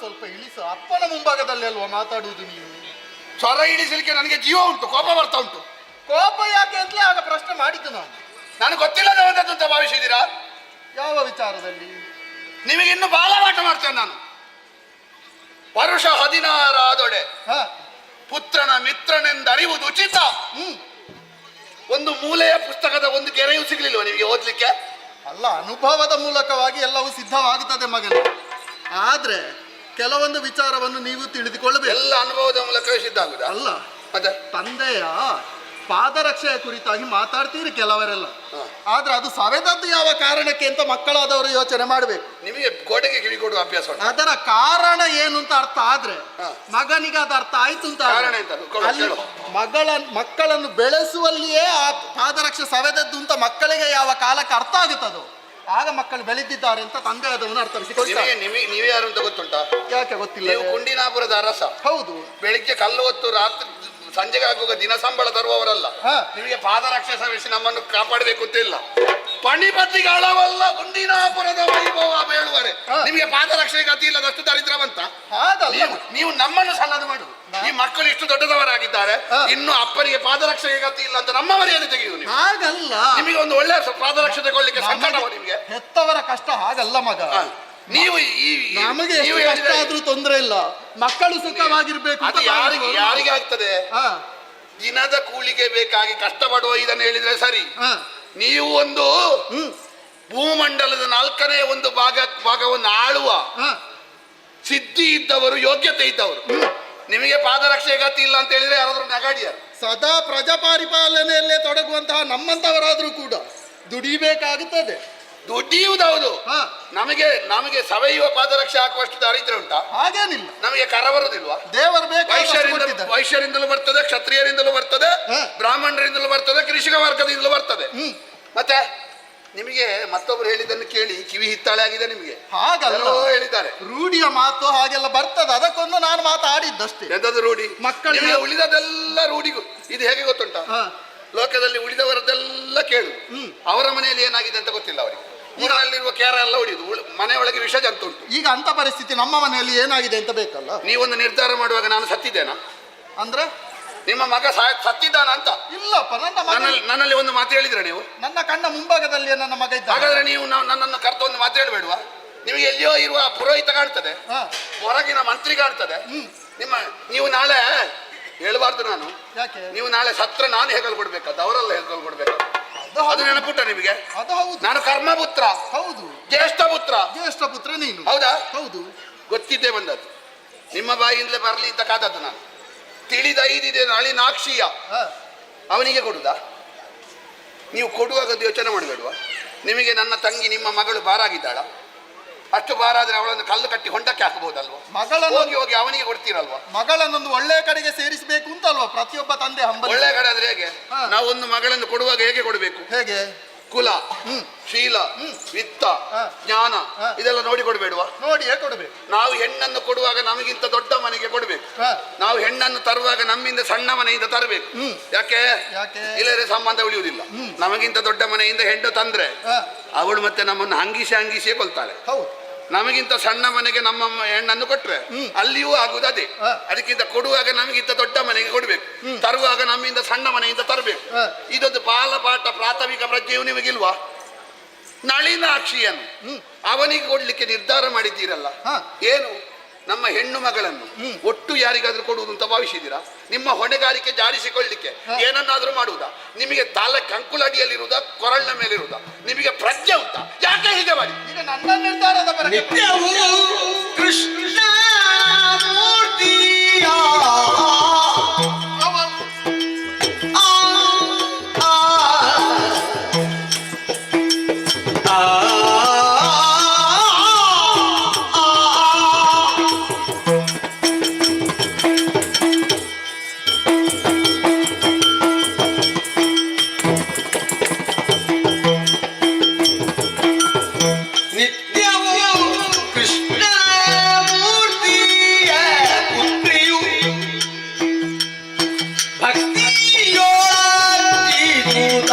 ಸ್ವಲ್ಪ ಇಳಿಸು. ಅಪ್ಪನ ಮುಂಭಾಗದಲ್ಲಿ ಅಲ್ವಾ ಮಾತಾಡುವುದು ನೀನು? ಸ್ವರ ಇಳಿಸಲಿಕ್ಕೆ ನನಗೆ ಜೀವ ಉಂಟು, ಕೋಪ ಬರ್ತಾ ಉಂಟು. ಕೋಪ ಯಾಕೆ ಅಂತಲೇ ಆಗ ಪ್ರಶ್ನೆ ಮಾಡಿದ್ದು ನಾನು. ನನಗೆ ಗೊತ್ತಿಲ್ಲದವಂತದ್ದು ಅಂತ ಭಾವಿಸಿದ್ದೀರಾ? ಯಾವ ವಿಚಾರದಲ್ಲಿ? ನಿಮಗೆ ಇನ್ನು ಬಾಲವಾಟ ಮಾಡ್ತೇನೆ ನಾನು. ವರುಷ 16 ಆದೊಡೆ ಪುತ್ರನ ಮಿತ್ರನೆಂದು ಅರಿವುದು ಉಚಿತ. ಒಂದು ಮೂಲೆಯ ಪುಸ್ತಕದ ಒಂದು ಗೆರೆಯೂ ಸಿಗ್ಲಿಲ್ವ ನಿಮಗೆ ಓದ್ಲಿಕ್ಕೆ? ಅಲ್ಲ, ಅನುಭವದ ಮೂಲಕವಾಗಿ ಎಲ್ಲವೂ ಸಿದ್ಧವಾಗುತ್ತದೆ ಮಗನೇ. ಆದ್ರೆ ಕೆಲವೊಂದು ವಿಚಾರವನ್ನು ನೀವು ತಿಳಿದುಕೊಳ್ಳಬೇಕು. ಎಲ್ಲ ಅನುಭವದ ಮೂಲಕ ಸಿದ್ಧ ಆಗುದ? ಅಲ್ಲ, ಅದೇ ತಂದೆಯ ಪಾದರಕ್ಷೆಯ ಕುರಿತಾಗಿ ಮಾತಾಡ್ತೀರಿ ಕೆಲವರೆಲ್ಲ. ಆದ್ರೆ ಅದು ಸವೆದದ್ದು ಯಾವ ಕಾರಣಕ್ಕೆ ಅಂತ ಮಕ್ಕಳಾದವರು ಯೋಚನೆ ಮಾಡಬೇಕು. ನಿಮಗೆ ಗೋಡೆಗೆ ಕಿವಿ ಕೊಡುವ ಅಭ್ಯಾಸ ಉಂಟು. ಅದರ ಕಾರಣ ಏನು ಅಂತ ಅರ್ಥ ಆದ್ರೆ ಮಗನಿಗೆ ಅದು ಅರ್ಥ ಆಯ್ತು ಅಂತ. ಕಾರಣ ಎಂತ? ಅಲ್ಲಿ ಮಕ್ಕಳನ್ನು ಬೆಳೆಸುವಲ್ಲಿಯೇ ಆ ಪಾದರಕ್ಷೆ ಸವೆದದ್ದು ಅಂತ ಮಕ್ಕಳಿಗೆ ಯಾವ ಕಾಲಕ್ಕೆ ಅರ್ಥ ಆಗುತ್ತದೋ ಆಗ ಮಕ್ಕಳು ಬೆಳೆದಿದ್ದಾರೆ ಅಂತ ತಂದೆಯಾದವನು ಅರ್ಥವಿಸಿಕೊಳ್ತಾರೆ. ನೀವೇ ಯಾರು ಅಂತ ಗೊತ್ತುಂಟಾ? ಯಾಕೆ ಗೊತ್ತಿಲ್ಲ? ನೀವು ಕುಂಡಿನಾಪುರದ ಅರಸ. ಹೌದು. ಬೆಳಿಗ್ಗೆ ಕಲ್ಲು ಹೊತ್ತು ರಾತ್ರಿ ಸಂಜೆಗೆ ಆಗುವಾಗ ದಿನ ಸಂಬಳ ತರುವವರಲ್ಲ. ನಿಮಗೆ ಪಾದರಕ್ಷೆ ಸವಿಸಿ ನಮ್ಮನ್ನು ಕಾಪಾಡಬೇಕು ಅಂತ ಇಲ್ಲ. ಪಣಿಪತಿಗೆ ಅಳವಲ್ಲ ಕುಂಡಿನಾಪುರದ ವೈಭವ ಬೇಳುವರೆ. ನಿಮಗೆ ಪಾದರಕ್ಷೆ ಗತಿ ಇಲ್ಲದಷ್ಟು ದರಿದ್ರ ಬಂತ. ನೀವು ನಮ್ಮನ್ನು ಸಣ್ಣದು ಮಾಡುದು. ಈ ಮಕ್ಕಳು ಇಷ್ಟು ದೊಡ್ಡದವರಾಗಿದ್ದಾರೆ, ಇನ್ನು ಅಪ್ಪನಿಗೆ ಪಾದರಕ್ಷೆಗೆ ಗತಿ ಇಲ್ಲ ಅಂತ ನಮ್ಮ ಮನೆಯಲ್ಲಿ ತೆಗೆಯುವುದು ನೀವು. ಹಾಗಲ್ಲ, ನಿಮಗೆ ಒಂದು ಒಳ್ಳೆ ಪಾದರಕ್ಷೆ ತಗೊಳ್ಳಿಕ್ಕೆ ಸಂಕಟವ ನಿಮಗೆ. ಹೆತ್ತವರ ಕಷ್ಟ ಹಾಗಲ್ಲ ಮಗ. ನೀವು ನಮಗೆ ಎಷ್ಟು ಕಷ್ಟ ಆದ್ರೂ ತೊಂದರೆ ಇಲ್ಲ, ಮಕ್ಕಳು ಸುಖವಾಗಿರ್ಬೇಕು. ಅದು ಯಾರಿಗೆ ಆಗ್ತದೆ? ದಿನದ ಕೂಲಿಗೆ ಬೇಕಾಗಿ ಕಷ್ಟಪಡುವ ಇದನ್ನು ಹೇಳಿದ್ರೆ ಸರಿ. ನೀವು ಒಂದು ಭೂಮಂಡಲದ 4ನೇ ಒಂದು ಭಾಗವನ್ನು ಆಳುವ ಸಿದ್ಧಿ ಇದ್ದವರು, ಯೋಗ್ಯತೆ ಇದ್ದವರು. ನಿಮಗೆ ಪಾದರಕ್ಷೆ ಗತಿ ಇಲ್ಲ ಅಂತ ಹೇಳಿದ್ರೆ ಯಾರಾದ್ರೂ ನಗಾಡಿಯಾರು? ಸದಾ ಪ್ರಜಾಪರಿಪಾಲನೆಯಲ್ಲೇ ತೊಡಗುವಂತಹ ನಮ್ಮಂತವರಾದ್ರೂ ಕೂಡ ದುಡಿಬೇಕಾಗುತ್ತದೆ. ದುಡಿಯುವುದೌದು. ನಮಗೆ ಸವೆಯುವ ಪಾದರಕ್ಷೆ ಹಾಕುವಷ್ಟು ದಾರಿದ್ರ್ಯ ಉಂಟಾ? ಹಾಗೇನಿಲ್ಲ. ನಮಗೆ ಕರ ಬರುದಿಲ್ವಾ? ದೇವರು ವೈಶ್ಯರಿಂದಲೂ ಬರ್ತದೆ, ಕ್ಷತ್ರಿಯರಿಂದಲೂ ಬರ್ತದೆ, ಬ್ರಾಹ್ಮಣರಿಂದಲೂ ಬರ್ತದೆ, ಕೃಷಿಕ ವರ್ಗದಿಂದಲೂ ಬರ್ತದೆ. ಮತ್ತೆ ನಿಮಗೆ ಮತ್ತೊಬ್ರು ಹೇಳಿದ್ದನ್ನು ಕೇಳಿ ಕಿವಿ ಹಿತ್ತಾಳೆ ಆಗಿದೆ ನಿಮಗೆ. ಹಾಗಲ್ಲ ಹೇಳಿದ್ದಾರೆ. ರೂಢಿಯ ಮಾತು ಹಾಗೆಲ್ಲ ಬರ್ತದೆ, ಅದಕ್ಕೊಂದು ನಾನು ಮಾತಾಡಿದ್ದಷ್ಟೇ. ಎಂತದ್ದು ರೂಢಿ? ಮಕ್ಕಳಿಗೆ ಉಳಿದದೆಲ್ಲ ರೂಢಿಗೂ. ಇದು ಹೇಗೆ ಗೊತ್ತುಂಟ? ಲೋಕದಲ್ಲಿ ಉಳಿದವರದ್ದೆಲ್ಲ ಕೇಳು. ಅವರ ಮನೆಯಲ್ಲಿ ಏನಾಗಿದೆ ಅಂತ ಗೊತ್ತಿಲ್ಲ ಅವರಿಗೆ. ಊರಲ್ಲಿರುವ ಕೇರ ಎಲ್ಲ ಹೊಡಿಯುದು, ಮನೆಯೊಳಗೆ ವಿಷ ಜಂತು ಉಂಟು. ಈಗ ಅಂತ ಪರಿಸ್ಥಿತಿ ನಮ್ಮ ಮನೆಯಲ್ಲಿ ಏನಾಗಿದೆ ಅಂತ ಬೇಕಲ್ಲ. ನೀವೊಂದು ನಿರ್ಧಾರ ಮಾಡುವಾಗ ನಾನು ಸತ್ತಿದ್ದೇನಾ ಅಂದ್ರೆ ನಿಮ್ಮ ಮಗ ಸತ್ತಿದ್ದಾನ ಅಂತ? ಇಲ್ಲಪ್ಪ, ನನ್ನಲ್ಲಿ ಒಂದು ಮಾತು ಹೇಳಿದ್ರೆ ನೀವು. ನನ್ನ ಕಣ್ಣ ಮುಂಭಾಗದಲ್ಲಿ ನನ್ನ ಮಗ ಇದ್ದ. ಹಾಗಾದ್ರೆ ನೀವು ನನ್ನನ್ನು ಕರೆದು ಒಂದು ಮಾತು ಹೇಳ್ಬೇಡುವ? ನಿಮಗೆ ಎಲ್ಲಿಯೋ ಇರುವ ಪುರೋಹಿತ ಕಾಣ್ತದೆ, ಹೊರಗಿನ ಮಂತ್ರಿ ಕಾಣ್ತದೆ. ನೀವು ನಾಳೆ ಹೇಳಬಾರ್ದು ನಾನು. ಯಾಕೆ? ನೀವು ನಾಳೆ ಸತ್ರ ನಾನು ಹೆಗಲು ಕೊಡ್ಬೇಕಾದ, ಅವರೆಲ್ಲ ಹೆಗಲು ಕೊಡ್ಬೇಕಾದ. ಅದು ನೆನಪುಟ್ಟ ನಿಮಗೆ? ಅದು ಹೌದು. ನಾನು ಕರ್ಮಪುತ್ರ. ಹೌದು. ಜ್ಯೇಷ್ಠ ಪುತ್ರ ನೀನು. ಹೌದಾ? ಹೌದು. ಗೊತ್ತಿದ್ದೇ ಬಂದದ್ದು, ನಿಮ್ಮ ಬಾಯಿಯಿಂದಲೇ ಬರಲಿ ಅಂತ ಕಾದದ್ದು ನಾನು. ತಿಳಿದ ಐದಿದೆ ನಳಿನಾಕ್ಷಿಯ ಅವನಿಗೆ ಕೊಡುದಾ? ನೀವು ಕೊಡುವಾಗ ಯೋಚನೆ ಮಾಡಬೇಡುವ? ನಿಮಗೆ ನನ್ನ ತಂಗಿ ನಿಮ್ಮ ಮಗಳು ಬಾರಾಗಿದ್ದಾಳ? ಅಷ್ಟು ಭಾರ ಆದ್ರೆ ಅವಳನ್ನು ಕಲ್ಲು ಕಟ್ಟಿ ಹೊಂಡಕ್ಕೆ ಹಾಕಬಹುದಲ್ವಾ? ಮಗಳನ್ನು ಹೋಗಿ ಹೋಗಿ ಅವನಿಗೆ ಕೊಡ್ತೀರಲ್ವಾ? ಮಗಳನ್ನೊಂದು ಒಳ್ಳೆ ಕಡೆಗೆ ಸೇರಿಸಬೇಕು ಅಂತ ಅಲ್ವಾ ಪ್ರತಿಯೊಬ್ಬ ತಂದೆ ಹಂಬಲ. ಒಳ್ಳೆ ಕಡೆ ಆದ್ರೆ ಹೇಗೆ? ನಾವು ಒಂದು ಮಗಳನ್ನು ಕೊಡುವಾಗ ಹೇಗೆ ಕೊಡಬೇಕು? ಹೇಗೆ? ಕುಲ, ಶೀಲ, ವಿತ್ತ, ಜ್ಞಾನ ಇದೆಲ್ಲ ನೋಡಿ ಕೊಡ್ಬೇಡುವ? ನೋಡಿಯೇ ಕೊಡಬೇಕು. ನಾವು ಹೆಣ್ಣನ್ನು ಕೊಡುವಾಗ ನಮಗಿಂತ ದೊಡ್ಡ ಮನೆಗೆ ಕೊಡ್ಬೇಕು. ನಾವು ಹೆಣ್ಣನ್ನು ತರುವಾಗ ನಮ್ಮಿಂದ ಸಣ್ಣ ಮನೆಯಿಂದ ತರಬೇಕು. ಯಾಕೆ? ಇಲ್ಲದ್ರೆ ಸಂಬಂಧ ಉಳಿಯುವುದಿಲ್ಲ. ನಮಗಿಂತ ದೊಡ್ಡ ಮನೆಯಿಂದ ಹೆಣ್ಣು ತಂದ್ರೆ ಅವಳು ಮತ್ತೆ ನಮ್ಮನ್ನು ಹಂಗಿಸಿಯೇ ಕೊಲ್ತಾಳೆ. ನಮಗಿಂತ ಸಣ್ಣ ಮನೆಗೆ ನಮ್ಮ ಹೆಣ್ಣನ್ನು ಕೊಟ್ರೆ ಅಲ್ಲಿಯೂ ಆಗುದು ಅದೇ. ಅದಕ್ಕಿಂತ ಕೊಡುವಾಗ ನಮಗಿಂತ ದೊಡ್ಡ ಮನೆಗೆ ಕೊಡ್ಬೇಕು, ತರುವಾಗ ನಮ್ಮಿಂದ ಸಣ್ಣ ಮನೆಯಿಂದ ತರಬೇಕು. ಇದೊಂದು ಬಾಲಪಾಠ ಪ್ರಾಥಮಿಕ ಪ್ರಜ್ಞೆಯು ನಿಮಗಿಲ್ವಾ? ನಳಿನಾಕ್ಷಿಯನ್ನು ಅವನಿಗೆ ಕೊಡ್ಲಿಕ್ಕೆ ನಿರ್ಧಾರ ಮಾಡಿದ್ದೀರಲ್ಲ, ಏನು ನಮ್ಮ ಹೆಣ್ಣು ಮಗಳನ್ನು ಒಟ್ಟು ಯಾರಿಗಾದ್ರೂ ಕೊಡುವುದು ಅಂತ ಭಾವಿಸಿದ್ದೀರಾ? ನಿಮ್ಮ ಹೊಣೆಗಾರಿಕೆ ಜಾರಿಸಿಕೊಳ್ಳಿಕ್ಕೆ ಏನನ್ನಾದ್ರೂ ಮಾಡುವುದಾ? ನಿಮಗೆ ತಲೆ ಕಂಕುಲಡಿಯಲ್ಲಿರುವುದಾ, ಕೊರಳಿನ ಮೇಲಿರುವುದಾ? ನಿಮಗೆ ಪ್ರಜ್ಞೆ ಉಂಟಾ? ಯಾಕೆ ಹೀಗೆ ಮಾಡಿ? ಈಗ ನನ್ನ ನಿರ್ಧಾರದ ನಿತ್ಯವೂ ಕೃಷ್ಣ ಮೂರ್ತಿಯ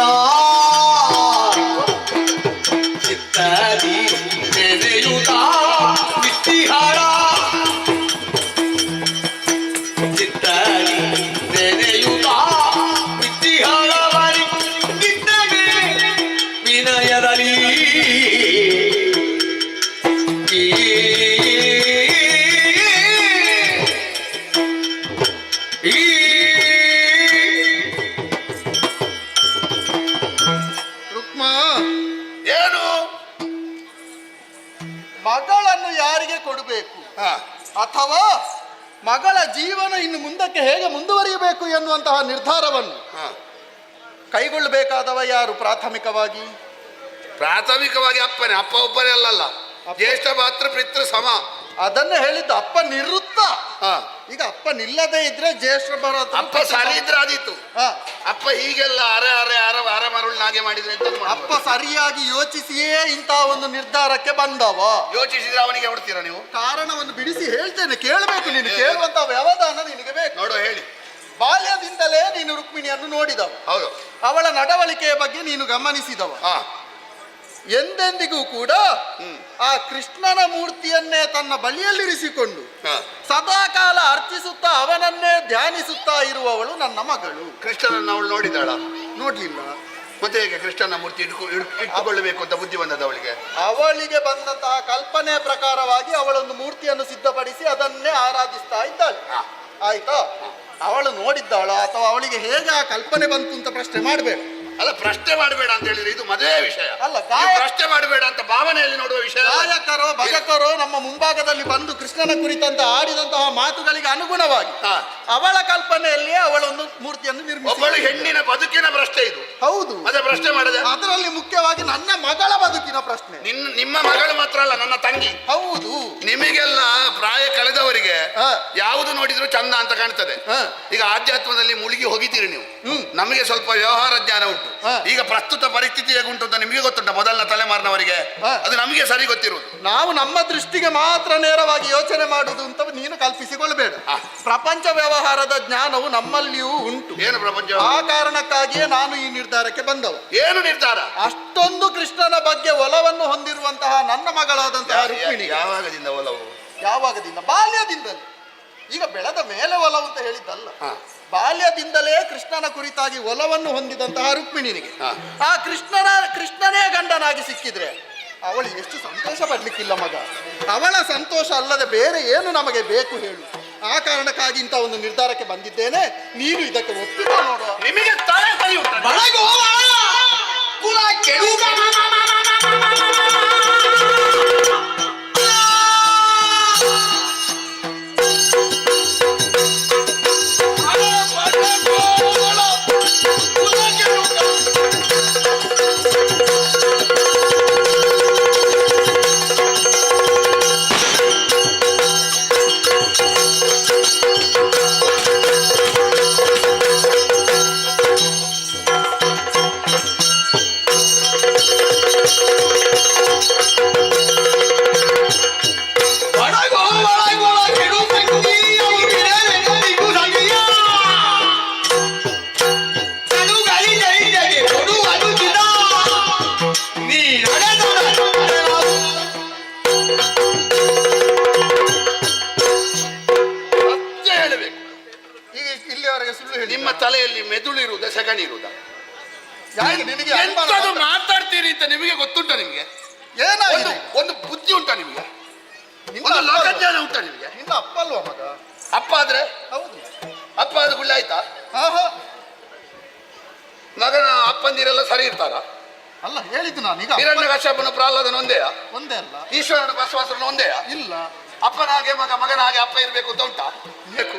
ಮಗಳನ್ನು ಯಾರಿಗೆ ಕೊಡಬೇಕು ಅಥವಾ ಮಗಳ ಜೀವನ ಇನ್ನು ಮುಂದಕ್ಕೆ ಹೇಗೆ ಮುಂದುವರಿಯಬೇಕು ಎನ್ನುವಂತಹ ನಿರ್ಧಾರವನ್ನು ಕೈಗೊಳ್ಳಬೇಕಾದವ ಯಾರು? ಪ್ರಾಥಮಿಕವಾಗಿ ಅಪ್ಪನೇ. ಅಪ್ಪ ಒಬ್ಬರೇ ಅಲ್ಲಲ್ಲ, ಜ್ಯೇಷ್ಠ ಮಾತೃ ಪಿತೃ ಸಮ. ಅದನ್ನೇ ಹೇಳಿದ್ದು. ಅಪ್ಪ ನಿವೃತ್ತ. ಈಗ ಅಪ್ಪ ನಿಲ್ಲದೆ ಇದ್ರೆ ಜ್ಯೇಷ್ಠ ಬರೋದು. ಅಪ್ಪ ಸರಿ ಇದ್ರೆ ಆದೀತು. ಅಪ್ಪ ಹೀಗೆಲ್ಲ ಅರೆ ಮರುಳಾಗೆ ಮಾಡಿದ್ರೆ ಅಪ್ಪ ಸರಿಯಾಗಿ ಯೋಚಿಸಿಯೇ ಇಂತಹ ಒಂದು ನಿರ್ಧಾರಕ್ಕೆ ಬಂದವ. ಯೋಚಿಸಿದ್ರೆ ಅವನಿಗೆ ಹೊಡ್ತೀರಾ ನೀವು? ಕಾರಣವನ್ನು ಬಿಡಿಸಿ ಹೇಳ್ತೇನೆ, ಕೇಳಬೇಕು. ನೀನು ಕೇಳುವಂತ ವ್ಯವಧಾನ ನಿನಗೆ ಬೇಕು. ನೋಡು, ಹೇಳಿ. ಬಾಲ್ಯದಿಂದಲೇ ನೀನು ರುಕ್ಮಿಣಿಯನ್ನು ನೋಡಿದವ. ಹೌದು. ಅವಳ ನಡವಳಿಕೆಯ ಬಗ್ಗೆ ನೀನು ಗಮನಿಸಿದವ. ಎಂದೆಂದಿಗೂ ಕೂಡ ಆ ಕೃಷ್ಣನ ಮೂರ್ತಿಯನ್ನೇ ತನ್ನ ಬಳಿಯಲ್ಲಿರಿಸಿಕೊಂಡು ಸದಾಕಾಲ ಅರ್ಚಿಸುತ್ತಾ ಅವನನ್ನೇ ಧ್ಯಾನಿಸುತ್ತಾ ಇರುವವಳು ನನ್ನ ಮಗಳು. ಕೃಷ್ಣನನ್ನು ಅವಳು ನೋಡಿದಾಳ? ನೋಡ್ಲಿಲ್ಲ. ಮತ್ತೆ ಹೇಗೆ ಕೃಷ್ಣನ ಮೂರ್ತಿ ಇಟ್ಟುಕೊಳ್ಳಬೇಕು ಅಂತ ಬುದ್ಧಿ ಬಂದದ ಅವಳಿಗೆ? ಅವಳಿಗೆ ಬಂದಂತಹ ಕಲ್ಪನೆ ಪ್ರಕಾರವಾಗಿ ಅವಳೊಂದು ಮೂರ್ತಿಯನ್ನು ಸಿದ್ಧಪಡಿಸಿ ಅದನ್ನೇ ಆರಾಧಿಸ್ತಾ ಇದ್ದಾಳೆ. ಆಯ್ತಾ? ಅವಳು ನೋಡಿದ್ದಾಳ ಅಥವಾ ಅವಳಿಗೆ ಹೇಗೆ ಆ ಕಲ್ಪನೆ ಬಂತು ಅಂತ ಪ್ರಶ್ನೆ ಮಾಡಬೇಡ. ಅಲ್ಲ, ಪ್ರಶ್ನೆ ಮಾಡಬೇಡ ಅಂತ ಹೇಳಿದ್ರೆ ಇದು ಮದುವೆ ವಿಷಯ ಅಲ್ಲ. ಪ್ರಶ್ನೆ ಮಾಡಬೇಡ ಅಂತ ಭಾವನೆಯಲ್ಲಿ ನೋಡುವ ವಿಷಯ. ಗಾಯಕರೋ ಭಜಕರೋ ನಮ್ಮ ಮುಂಭಾಗದಲ್ಲಿ ಬಂದು ಕೃಷ್ಣನ ಕುರಿತಂತ ಆಡಿದಂತಹ ಮಾತುಗಳಿಗೆ ಅನುಗುಣವಾಗಿ ಅವಳ ಕಲ್ಪನೆಯಲ್ಲಿ ಅವಳೊಂದು ಮೂರ್ತಿಯನ್ನು ನಿರ್ಮಿಸಿ. ಒಬ್ಬಳು ಹೆಣ್ಣಿನ ಬದುಕಿನ ಪ್ರಶ್ನೆ ಇದು. ಹೌದು. ಅದೇ ಪ್ರಶ್ನೆ ಮಾಡದೆ. ಅದರಲ್ಲಿ ಮುಖ್ಯವಾಗಿ ನನ್ನ ಮಗಳ ಬದುಕಿನ ಪ್ರಶ್ನೆ. ನಿಮ್ಮ ಮಗಳು ಮಾತ್ರ ಅಲ್ಲ, ನನ್ನ ತಂಗಿ. ಹೌದು. ನಿಮಗೆಲ್ಲ ಪ್ರಾಯ ಕಳೆದವರಿಗೆ ಯಾವುದು ನೋಡಿದ್ರು ಚಂದ ಅಂತ ಕಾಣ್ತದೆ. ಈಗ ಆಧ್ಯಾತ್ಮದಲ್ಲಿ ಮುಳುಗಿ ಹೋಗಿದ್ದೀರಿ ನೀವು. ನಮಗೆ ಸ್ವಲ್ಪ ವ್ಯವಹಾರ ಜ್ಞಾನ ಉಂಟು. ಈಗ ಪ್ರಸ್ತುತ ಪರಿಸ್ಥಿತಿ ಹೇಗುಂಟು ಅಂತ ನಿಮಗೆ ಗೊತ್ತುಂಟ? ಮೊದಲನ ತಲೆಮಾರಿನವರಿಗೆ ಅದು ನಮಗೆ ಸರಿ ಗೊತ್ತಿರುವುದು. ನಾವು ನಮ್ಮ ದೃಷ್ಟಿಗೆ ಮಾತ್ರ ನೇರವಾಗಿ ಯೋಚನೆ ಮಾಡುವುದು ಅಂತ ನೀನು ಕಲ್ಪಿಸಿಕೊಳ್ಳಬೇಡ. ಪ್ರಪಂಚ ವ್ಯವಹಾರದ ಜ್ಞಾನವು ನಮ್ಮಲ್ಲಿಯೂ ಉಂಟು. ಏನು ಪ್ರಪಂಚ? ಆ ಕಾರಣಕ್ಕಾಗಿಯೇ ನಾನು ಈ ನಿರ್ಧಾರಕ್ಕೆ ಬಂದವು. ಏನು ನಿರ್ಧಾರ? ಅಷ್ಟೊಂದು ಕೃಷ್ಣನ ಬಗ್ಗೆ ಒಲವನ್ನು ಹೊಂದಿರುವಂತಹ ನನ್ನ ಮಗಳಾದಂತಹ ರುಕ್ಮಿಣಿ. ಯಾವಾಗದಿಂದ ಒಲವು? ಯಾವಾಗದಿಂದ? ಬಾಲ್ಯದಿಂದಲೇ. ಈಗ ಬೆಳೆದ ಮೇಲೆ ಒಲವು ಅಂತ ಹೇಳಿದ್ದಲ್ಲ. ಬಾಲ್ಯದಿಂದಲೇ ಕೃಷ್ಣನ ಕುರಿತಾಗಿ ಒಲವನ್ನು ಹೊಂದಿದಂತಹ ರುಕ್ಮಿಣಿನಿಗೆ ಆ ಕೃಷ್ಣನೇ ಗಂಡನಾಗಿ ಸಿಕ್ಕಿದ್ರೆ ಅವಳು ಎಷ್ಟು ಸಂತೋಷ ಪಡ್ಲಿಕ್ಕಿಲ್ಲ ಮಗ. ಅವಳ ಸಂತೋಷ ಅಲ್ಲದೆ ಬೇರೆ ಏನು ನಮಗೆ ಬೇಕು ಹೇಳು? ಆ ಕಾರಣಕ್ಕಾಗಿ ಇಂಥ ಒಂದು ನಿರ್ಧಾರಕ್ಕೆ ಬಂದಿದ್ದೇನೆ. ನೀನು ಇದಕ್ಕೆ ಒಪ್ಪಿಕೋ ನೋಡುವ. ನಿಮಗೆ ತಲೆ ಸರಿ ಸೆಗಣಿ ಇರುವುದ? ಯಾಕೆ ನಿನಗೆ ಅನುಮಾನ ಎಂತದು ಬಂತ? ಮಾತಾಡ್ತೀರಿ ಅಂತ ನಿಮಗೆ ಗೊತ್ತುಂಟ? ನಿಮಗೆ ಏನಾಗಿದೆ? ಒಂದು ಬುದ್ಧಿ ಉಂಟಾ ನಿಮಗೆ? ನಿನ್ನ ಒಂದು ಅಪ್ಪ ಲೋಕಜ್ಞಾನ ಉಂಟಾ ನಿಮಗೆ? ನಿನ್ನ ಅಪ್ಪ ಅಲ್ವಾ ಮಗ? ಅಪ್ಪ ಆದ್ರೆ ಹೌದು. ಅಪ್ಪ ಆದ ಗುಳ್ಳೆ ಆಯ್ತಾ? ಹಾ ಹಾ. ಮಗನ ಅಪ್ಪಂದಿರೆಲ್ಲ ಸರಿ ಇರ್ತಾರ? ಅಲ್ಲ ಹೇಳಿದ್ದು ನಾನು ಈಗ ಹಿರಣ್ಯ ಕಶ್ಯಪನ ಪ್ರಹ್ಲಾದನ ಒಂದೇಯ? ಒಂದೇ ಅಲ್ಲ. ಈಶ್ವರನ ಬಸವಾಸುರನ ಒಂದೇಯ? ಇಲ್ಲ. ಅಪ್ಪನ ಹಾಗೆ ಮಗನ ಹಾಗೆ ಅಪ್ಪ ಇರ್ಬೇಕು ಅಂತ ಉಂಟಾ? ಬೇಕು.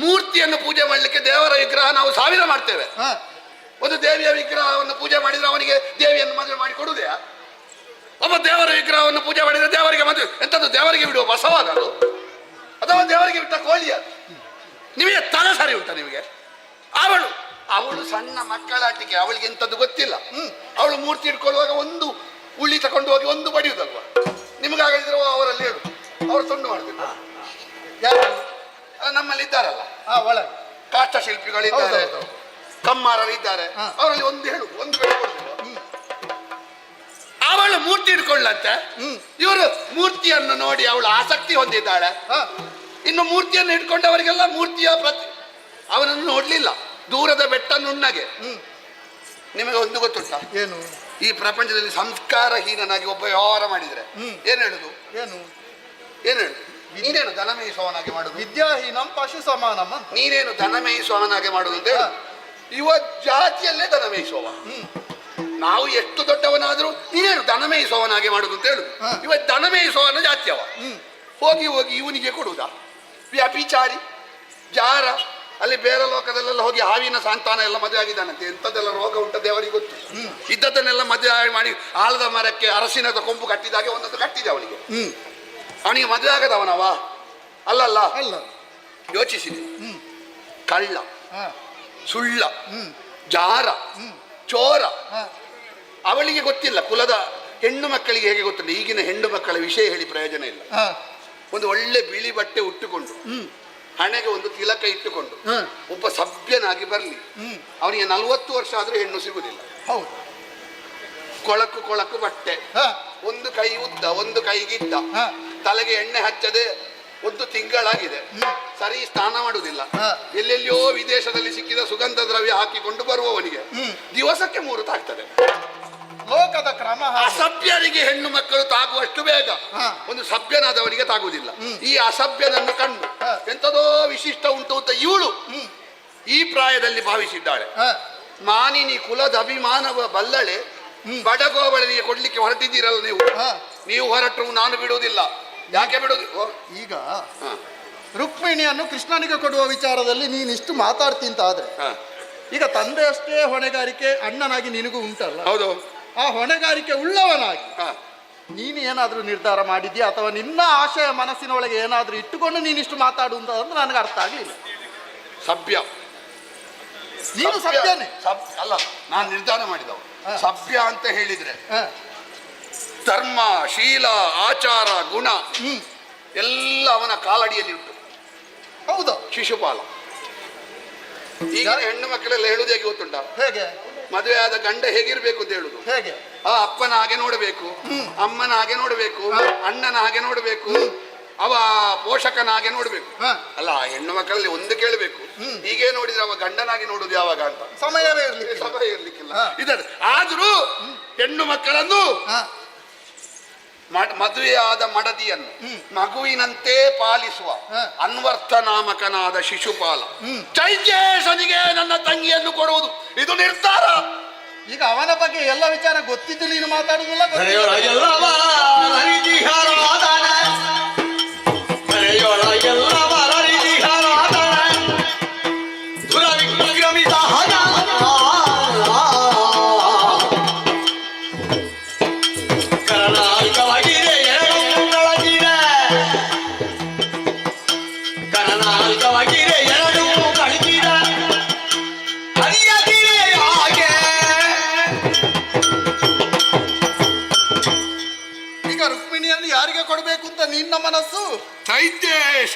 ಮೂರ್ತಿಯನ್ನು ಪೂಜೆ ಮಾಡ್ಲಿಕ್ಕೆ ದೇವರ ವಿಗ್ರಹ ನಾವು 1000 ಮಾಡ್ತೇವೆ. ಹಾ. ಒಂದು ದೇವಿಯ ವಿಗ್ರಹವನ್ನು ಪೂಜೆ ಮಾಡಿದ್ರೆ ಅವನಿಗೆ ದೇವಿಯನ್ನು ಮದುವೆ ಮಾಡಿ ಕೊಡುವುದೆಯಾ? ಒಬ್ಬ ದೇವರ ವಿಗ್ರಹವನ್ನು ಪೂಜೆ ಮಾಡಿದ್ರೆ ದೇವರಿಗೆ ಮದುವೆ ಎಂತದ್ದು? ದೇವರಿಗೆ ಬಿಡುವ ಬಸವಾಗದು ಅಥವಾ ದೇವರಿಗೆ ಬಿಟ್ಟ ಕೋಳಿಯ? ನಿಮಗೆ ತಲೆ ಸರಿ ಉಂಟಾ ನಿಮಗೆ? ಅವಳು ಸಣ್ಣ ಮಕ್ಕಳಾಟಿಕೆ, ಅವಳಿಗೆ ಎಂತದ್ದು ಗೊತ್ತಿಲ್ಲ. ಅವಳು ಮೂರ್ತಿ ಇಟ್ಕೊಳ್ಳುವಾಗ ಒಂದು ಉಳ್ಳಿ ತಕೊಂಡು ಹೋಗಿ ಒಂದು ಬಡಿಯುವುದಲ್ವಾ? ನಿಮಗಾಗದಿದ್ರೆ ಅವರಲ್ಲಿ ಹೇಳು, ಅವರು ತುಂಡು ಮಾಡಬೇಕು. ಯಾರು? ನಮ್ಮಲ್ಲಿ ಇದ್ದಾರಲ್ಲ ಒಳಗೆ ಕಾಷ್ಟ ಶಿಲ್ಪಿಗಳಿದ್ದಾರೆ, ಕಮ್ಮಾರರಿದ್ದಾರೆ, ಅವರಲ್ಲಿ ಒಂದು ಹೇಳು, ಒಂದು ಬೆಳೆ ಕೊಡುದಿಲ್ಲ. ಅವಳು ಮೂರ್ತಿ ಇಟ್ಕೊಳ್ಳಂತೆ, ಇವರು ಮೂರ್ತಿಯನ್ನು ನೋಡಿ ಅವಳು ಆಸಕ್ತಿ ಹೊಂದಿದ್ದಾಳೆ. ಇನ್ನು ಮೂರ್ತಿಯನ್ನು ಇಟ್ಕೊಂಡವರಿಗೆಲ್ಲ ಮೂರ್ತಿಯ ಅವನನ್ನು ನೋಡ್ಲಿಲ್ಲ, ದೂರದ ಬೆಟ್ಟ ನುಣ್ಣಗೆ. ನಿಮಗೆ ಒಂದು ಗೊತ್ತುಂಟ? ಏನು? ಈ ಪ್ರಪಂಚದಲ್ಲಿ ಸಂಸ್ಕಾರಹೀನನಾಗಿ ಒಬ್ಬ ವ್ಯವಹಾರ ಮಾಡಿದ್ರೆ ಏನ್ ಹೇಳುದು? ಏನು ಏನ್ ಹೇಳುದು? ನೀನೇನು ದನ ಮೇಯಿಸುವವನಾಗಿ ಮಾಡುದು? ವಿದ್ಯಾಹೀನಂ ಪಶು ಸಮಾನಮ್ಮ. ನೀನೇನು ದನ ಮೇಯಿಸುವವನಾಗಿ ಮಾಡುದು ಅಂತ ಹೇಳು. ಇವ ಜಾತಿಯಲ್ಲೇ ದನ ಮೇಯಿಸುವವ. ನಾವು ಎಷ್ಟು ದೊಡ್ಡವನಾದ್ರೂ ನೀನೇನು ದನ ಮೇಯಿಸುವವನಾಗಿ ಮಾಡುದು ಅಂತ ಹೇಳುದು. ಇವ ದನ ಮೇಯಿಸುವವನ ಜಾತಿಯವ. ಹೋಗಿ ಹೋಗಿ ಇವನಿಗೆ ಕೊಡುವುದಾ? ವ್ಯಾಪಿಚಾರಿ ಜಾರ ಅಲ್ಲಿ ಬೇರೆ ಲೋಕದಲ್ಲೆಲ್ಲ ಹೋಗಿ ಹಾವಿನ ಸಂತಾನ ಎಲ್ಲ ಮದುವೆ ಆಗಿದ್ದಾನಂತೆ. ಎಂಥದ್ದೆಲ್ಲ ರೋಗ ಉಂಟ ದೇವರಿಗೆ ಗೊತ್ತು. ಇದ್ದದನ್ನೆಲ್ಲ ಮದುವೆ ಮಾಡಿ ಆಲದ ಮರಕ್ಕೆ ಅರಸಿನದ ಕೊಂಬು ಕಟ್ಟಿದಾಗೆ ಒಂದೊಂದು ಕಟ್ಟಿದೆ ಅವನಿಗೆ. ಅವನಿಗೆ ಮದುವೆ ಆಗದವನವ ಅಲ್ಲಲ್ಲ. ಅಲ್ಲ. ಯೋಚಿಸಿದೆ. ಕಳ್ಳ, ಸುಳ್ಳ, ಜಾರ, ಚೋರ. ಅವಳಿಗೆ ಗೊತ್ತಿಲ್ಲ. ಕುಲದ ಹೆಣ್ಣು ಮಕ್ಕಳಿಗೆ ಹೇಗೆ ಗೊತ್ತಿಲ್ಲ. ಈಗಿನ ಹೆಣ್ಣು ಮಕ್ಕಳ ವಿಷಯ ಹೇಳಿ ಪ್ರಯೋಜನ ಇಲ್ಲ. ಒಂದು ಒಳ್ಳೆ ಬಿಳಿ ಬಟ್ಟೆ ಉಟ್ಟುಕೊಂಡು, ಹಣೆಗೆ ಒಂದು ತಿಲಕ ಇಟ್ಟುಕೊಂಡು ಒಬ್ಬ ಸಭ್ಯನಾಗಿ ಬರಲಿ. ಅವನಿಗೆ 40 ವರ್ಷ ಆದ್ರೂ ಹೆಣ್ಣು ಸಿಗುವುದಿಲ್ಲ. ಹೌದು. ಕೊಳಕು ಕೊಳಕು ಬಟ್ಟೆ, ಒಂದು ಕೈ ಉದ್ದ, ಒಂದು ಕೈಗಿದ್ದ, ತಲೆಗೆ ಎಣ್ಣೆ ಹಚ್ಚದೆ 1 ತಿಂಗಳಾಗಿದೆ, ಸರಿ ಸ್ನಾನ ಮಾಡುವುದಿಲ್ಲ. ಎಲ್ಲೆಲ್ಲಿಯೋ ವಿದೇಶದಲ್ಲಿ ಸಿಕ್ಕಿದ ಸುಗಂಧ ದ್ರವ್ಯ ಹಾಕಿಕೊಂಡು ಬರುವವನಿಗೆ ದಿವಸಕ್ಕೆ 3 ತಾಗ್ತದೆ. ಲೋಕದ ಕ್ರಮ. ಅಸಭ್ಯರಿಗೆ ಹೆಣ್ಣು ಮಕ್ಕಳು ತಾಗುವಷ್ಟು ಬೇಗ ಒಂದು ಸಭ್ಯನಾದವನಿಗೆ ತಾಗುವುದಿಲ್ಲ. ಈ ಅಸಭ್ಯನನ್ನು ಕಂಡು ಎಂತದೋ ವಿಶಿಷ್ಟ ಉಂಟು ಅಂತ ಇವಳು ಈ ಪ್ರಾಯದಲ್ಲಿ ಭಾವಿಸಿದ್ದಾಳೆ. ಮಾನಿನಿ ಕುಲದ ಅಭಿಮಾನವ ಬಲ್ಲಳೆ ಬಡಗೋಬಳನಿಗೆ ಕೊಡ್ಲಿಕ್ಕೆ ಹೊರಟಿದ್ದೀರಲ್ಲ ನೀವು ಹೊರಟರು ನಾನು ಬಿಡುವುದಿಲ್ಲ. ಯಾಕೆ ಬಿಡುದು? ಈಗ ರುಕ್ಮಿಣಿಯನ್ನು ಕೃಷ್ಣನಿಗೆ ಕೊಡುವ ವಿಚಾರದಲ್ಲಿ ನೀನಿಷ್ಟು ಮಾತಾಡ್ತೀಂತ ಆದ್ರೆ ಈಗ ತಂದೆ ಅಷ್ಟೇ ಹೊಣೆಗಾರಿಕೆ ಅಣ್ಣನಾಗಿ ನಿನಗೂ ಉಂಟಲ್ಲ. ಹೌದು. ಆ ಹೊಣೆಗಾರಿಕೆ ಉಳ್ಳವನಾಗಿ ನೀನು ಏನಾದ್ರೂ ನಿರ್ಧಾರ ಮಾಡಿದ್ಯಾ ಅಥವಾ ನಿನ್ನ ಆಶಯ ಮನಸ್ಸಿನ ಒಳಗೆ ಏನಾದ್ರೂ ಇಟ್ಟುಕೊಂಡು ನೀನಿಷ್ಟು ಮಾತಾಡುವಂತ ಅಂದ್ರೆ ನನಗೆ ಅರ್ಥ ಆಗ್ಲಿಲ್ಲ. ಸಭ್ಯ ನೀನು ಸಭ್ಯನೇ ಅಲ್ಲ. ನಾನು ನಿರ್ಧಾರ ಮಾಡಿದವ ಸಭ್ಯ ಅಂತ ಹೇಳಿದ್ರೆ ಧರ್ಮ, ಶೀಲ, ಆಚಾರ, ಗುಣ ಎಲ್ಲ ಅವನ ಕಾಲಡಿಯಲ್ಲಿ ಉಂಟು. ಹೌದು. ಶಿಶುಪಾಲ. ಈಗ ಹೆಣ್ಣು ಮಕ್ಕಳೆಲ್ಲ ಹೇಳುದು ಹೇಗೆ ಗೊತ್ತುಂಟ? ಹೇಗೆ? ಮದುವೆ ಆದ ಗಂಡ ಹೇಗಿರ್ಬೇಕು ಅಂತ ಹೇಳುದು. ಹೇಗೆ? ಆ ಅಪ್ಪನ ಹಾಗೆ ನೋಡಬೇಕು, ಅಮ್ಮನ ಹಾಗೆ ನೋಡಬೇಕು, ಅಣ್ಣನ ಹಾಗೆ ನೋಡಬೇಕು, ಅವ ಪೋಷಕನ ಹಾಗೆ ನೋಡ್ಬೇಕು. ಅಲ್ಲ, ಹೆಣ್ಣು ಮಕ್ಕಳಲ್ಲಿ ಒಂದು ಕೇಳಬೇಕು, ಹೀಗೆ ನೋಡಿದ್ರೆ ಅವ ಗಂಡನಾಗಿ ನೋಡುದು ಯಾವಾಗ ಅಂತ ಸಮಯವೇ ಇರ್ಲಿಕ್ಕಿಲ್ಲ. ಇದರ ಆದ್ರೂ ಹೆಣ್ಣು ಮಕ್ಕಳನ್ನು ಮದುವೆಯಾದ ಮಡದಿಯನ್ನು ಮಗುವಿನಂತೆ ಪಾಲಿಸುವ ಅನ್ವರ್ಥ ನಾಮಕನಾದ ಶಿಶುಪಾಲ ಚೈತ್ಯೇಶನಿಗೆ ನನ್ನ ತಂಗಿಯನ್ನು ಕೊಡುವುದು ಇದು ನಿರ್ಧಾರ. ಈಗ ಅವನ ಬಗ್ಗೆ ಎಲ್ಲ ವಿಚಾರ ಗೊತ್ತಿದ್ದು ನೀನು ಮಾತಾಡುದಿಲ್ಲ. ಯಾರಿಗೆ ಕೊಡಬೇಕು ಅಂತ ನಿನ್ನ ಮನಸ್ಸು? ಚೈತ್ಯೇಶ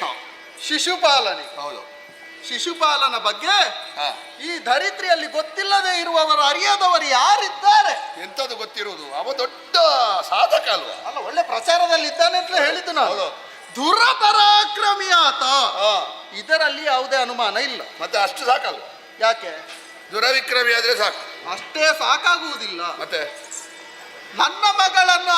ಶಿಶುಪಾಲನಿಗೆ. ಹೌದು. ಶಿಶುಪಾಲನ ಬಗ್ಗೆ ಈ ಧರಿತ್ರಿಯಲ್ಲಿ ಗೊತ್ತಿಲ್ಲದೆ ಇರುವವರು ಅರಿಯದವರು ಯಾರಿದ್ದಾರೆ? ಎಂತದ್ದು ಗೊತ್ತಿರುವುದು? ಅವ ದೊಡ್ಡ ಸಾಧಕ ಅಲ್ವಾ? ಅಲ್ಲ, ಒಳ್ಳೆ ಪ್ರಚಾರದಲ್ಲಿ ಇದ್ದಾನೆ ಅಂತ ಹೇಳಿದ್ದು ನಾನು. ದುರಪರಾಕ್ರಮಿ ಆತ, ಇದರಲ್ಲಿ ಯಾವುದೇ ಅನುಮಾನ ಇಲ್ಲ. ಮತ್ತೆ ಅಷ್ಟು ಸಾಕಲ್ವ? ಯಾಕೆ? ದುರವಿಕ್ರಮಿ ಆದ್ರೆ ಸಾಕು. ಅಷ್ಟೇ ಸಾಕಾಗುವುದಿಲ್ಲ. ಮತ್ತೆ ನನ್ನ ಮಗಳನ್ನು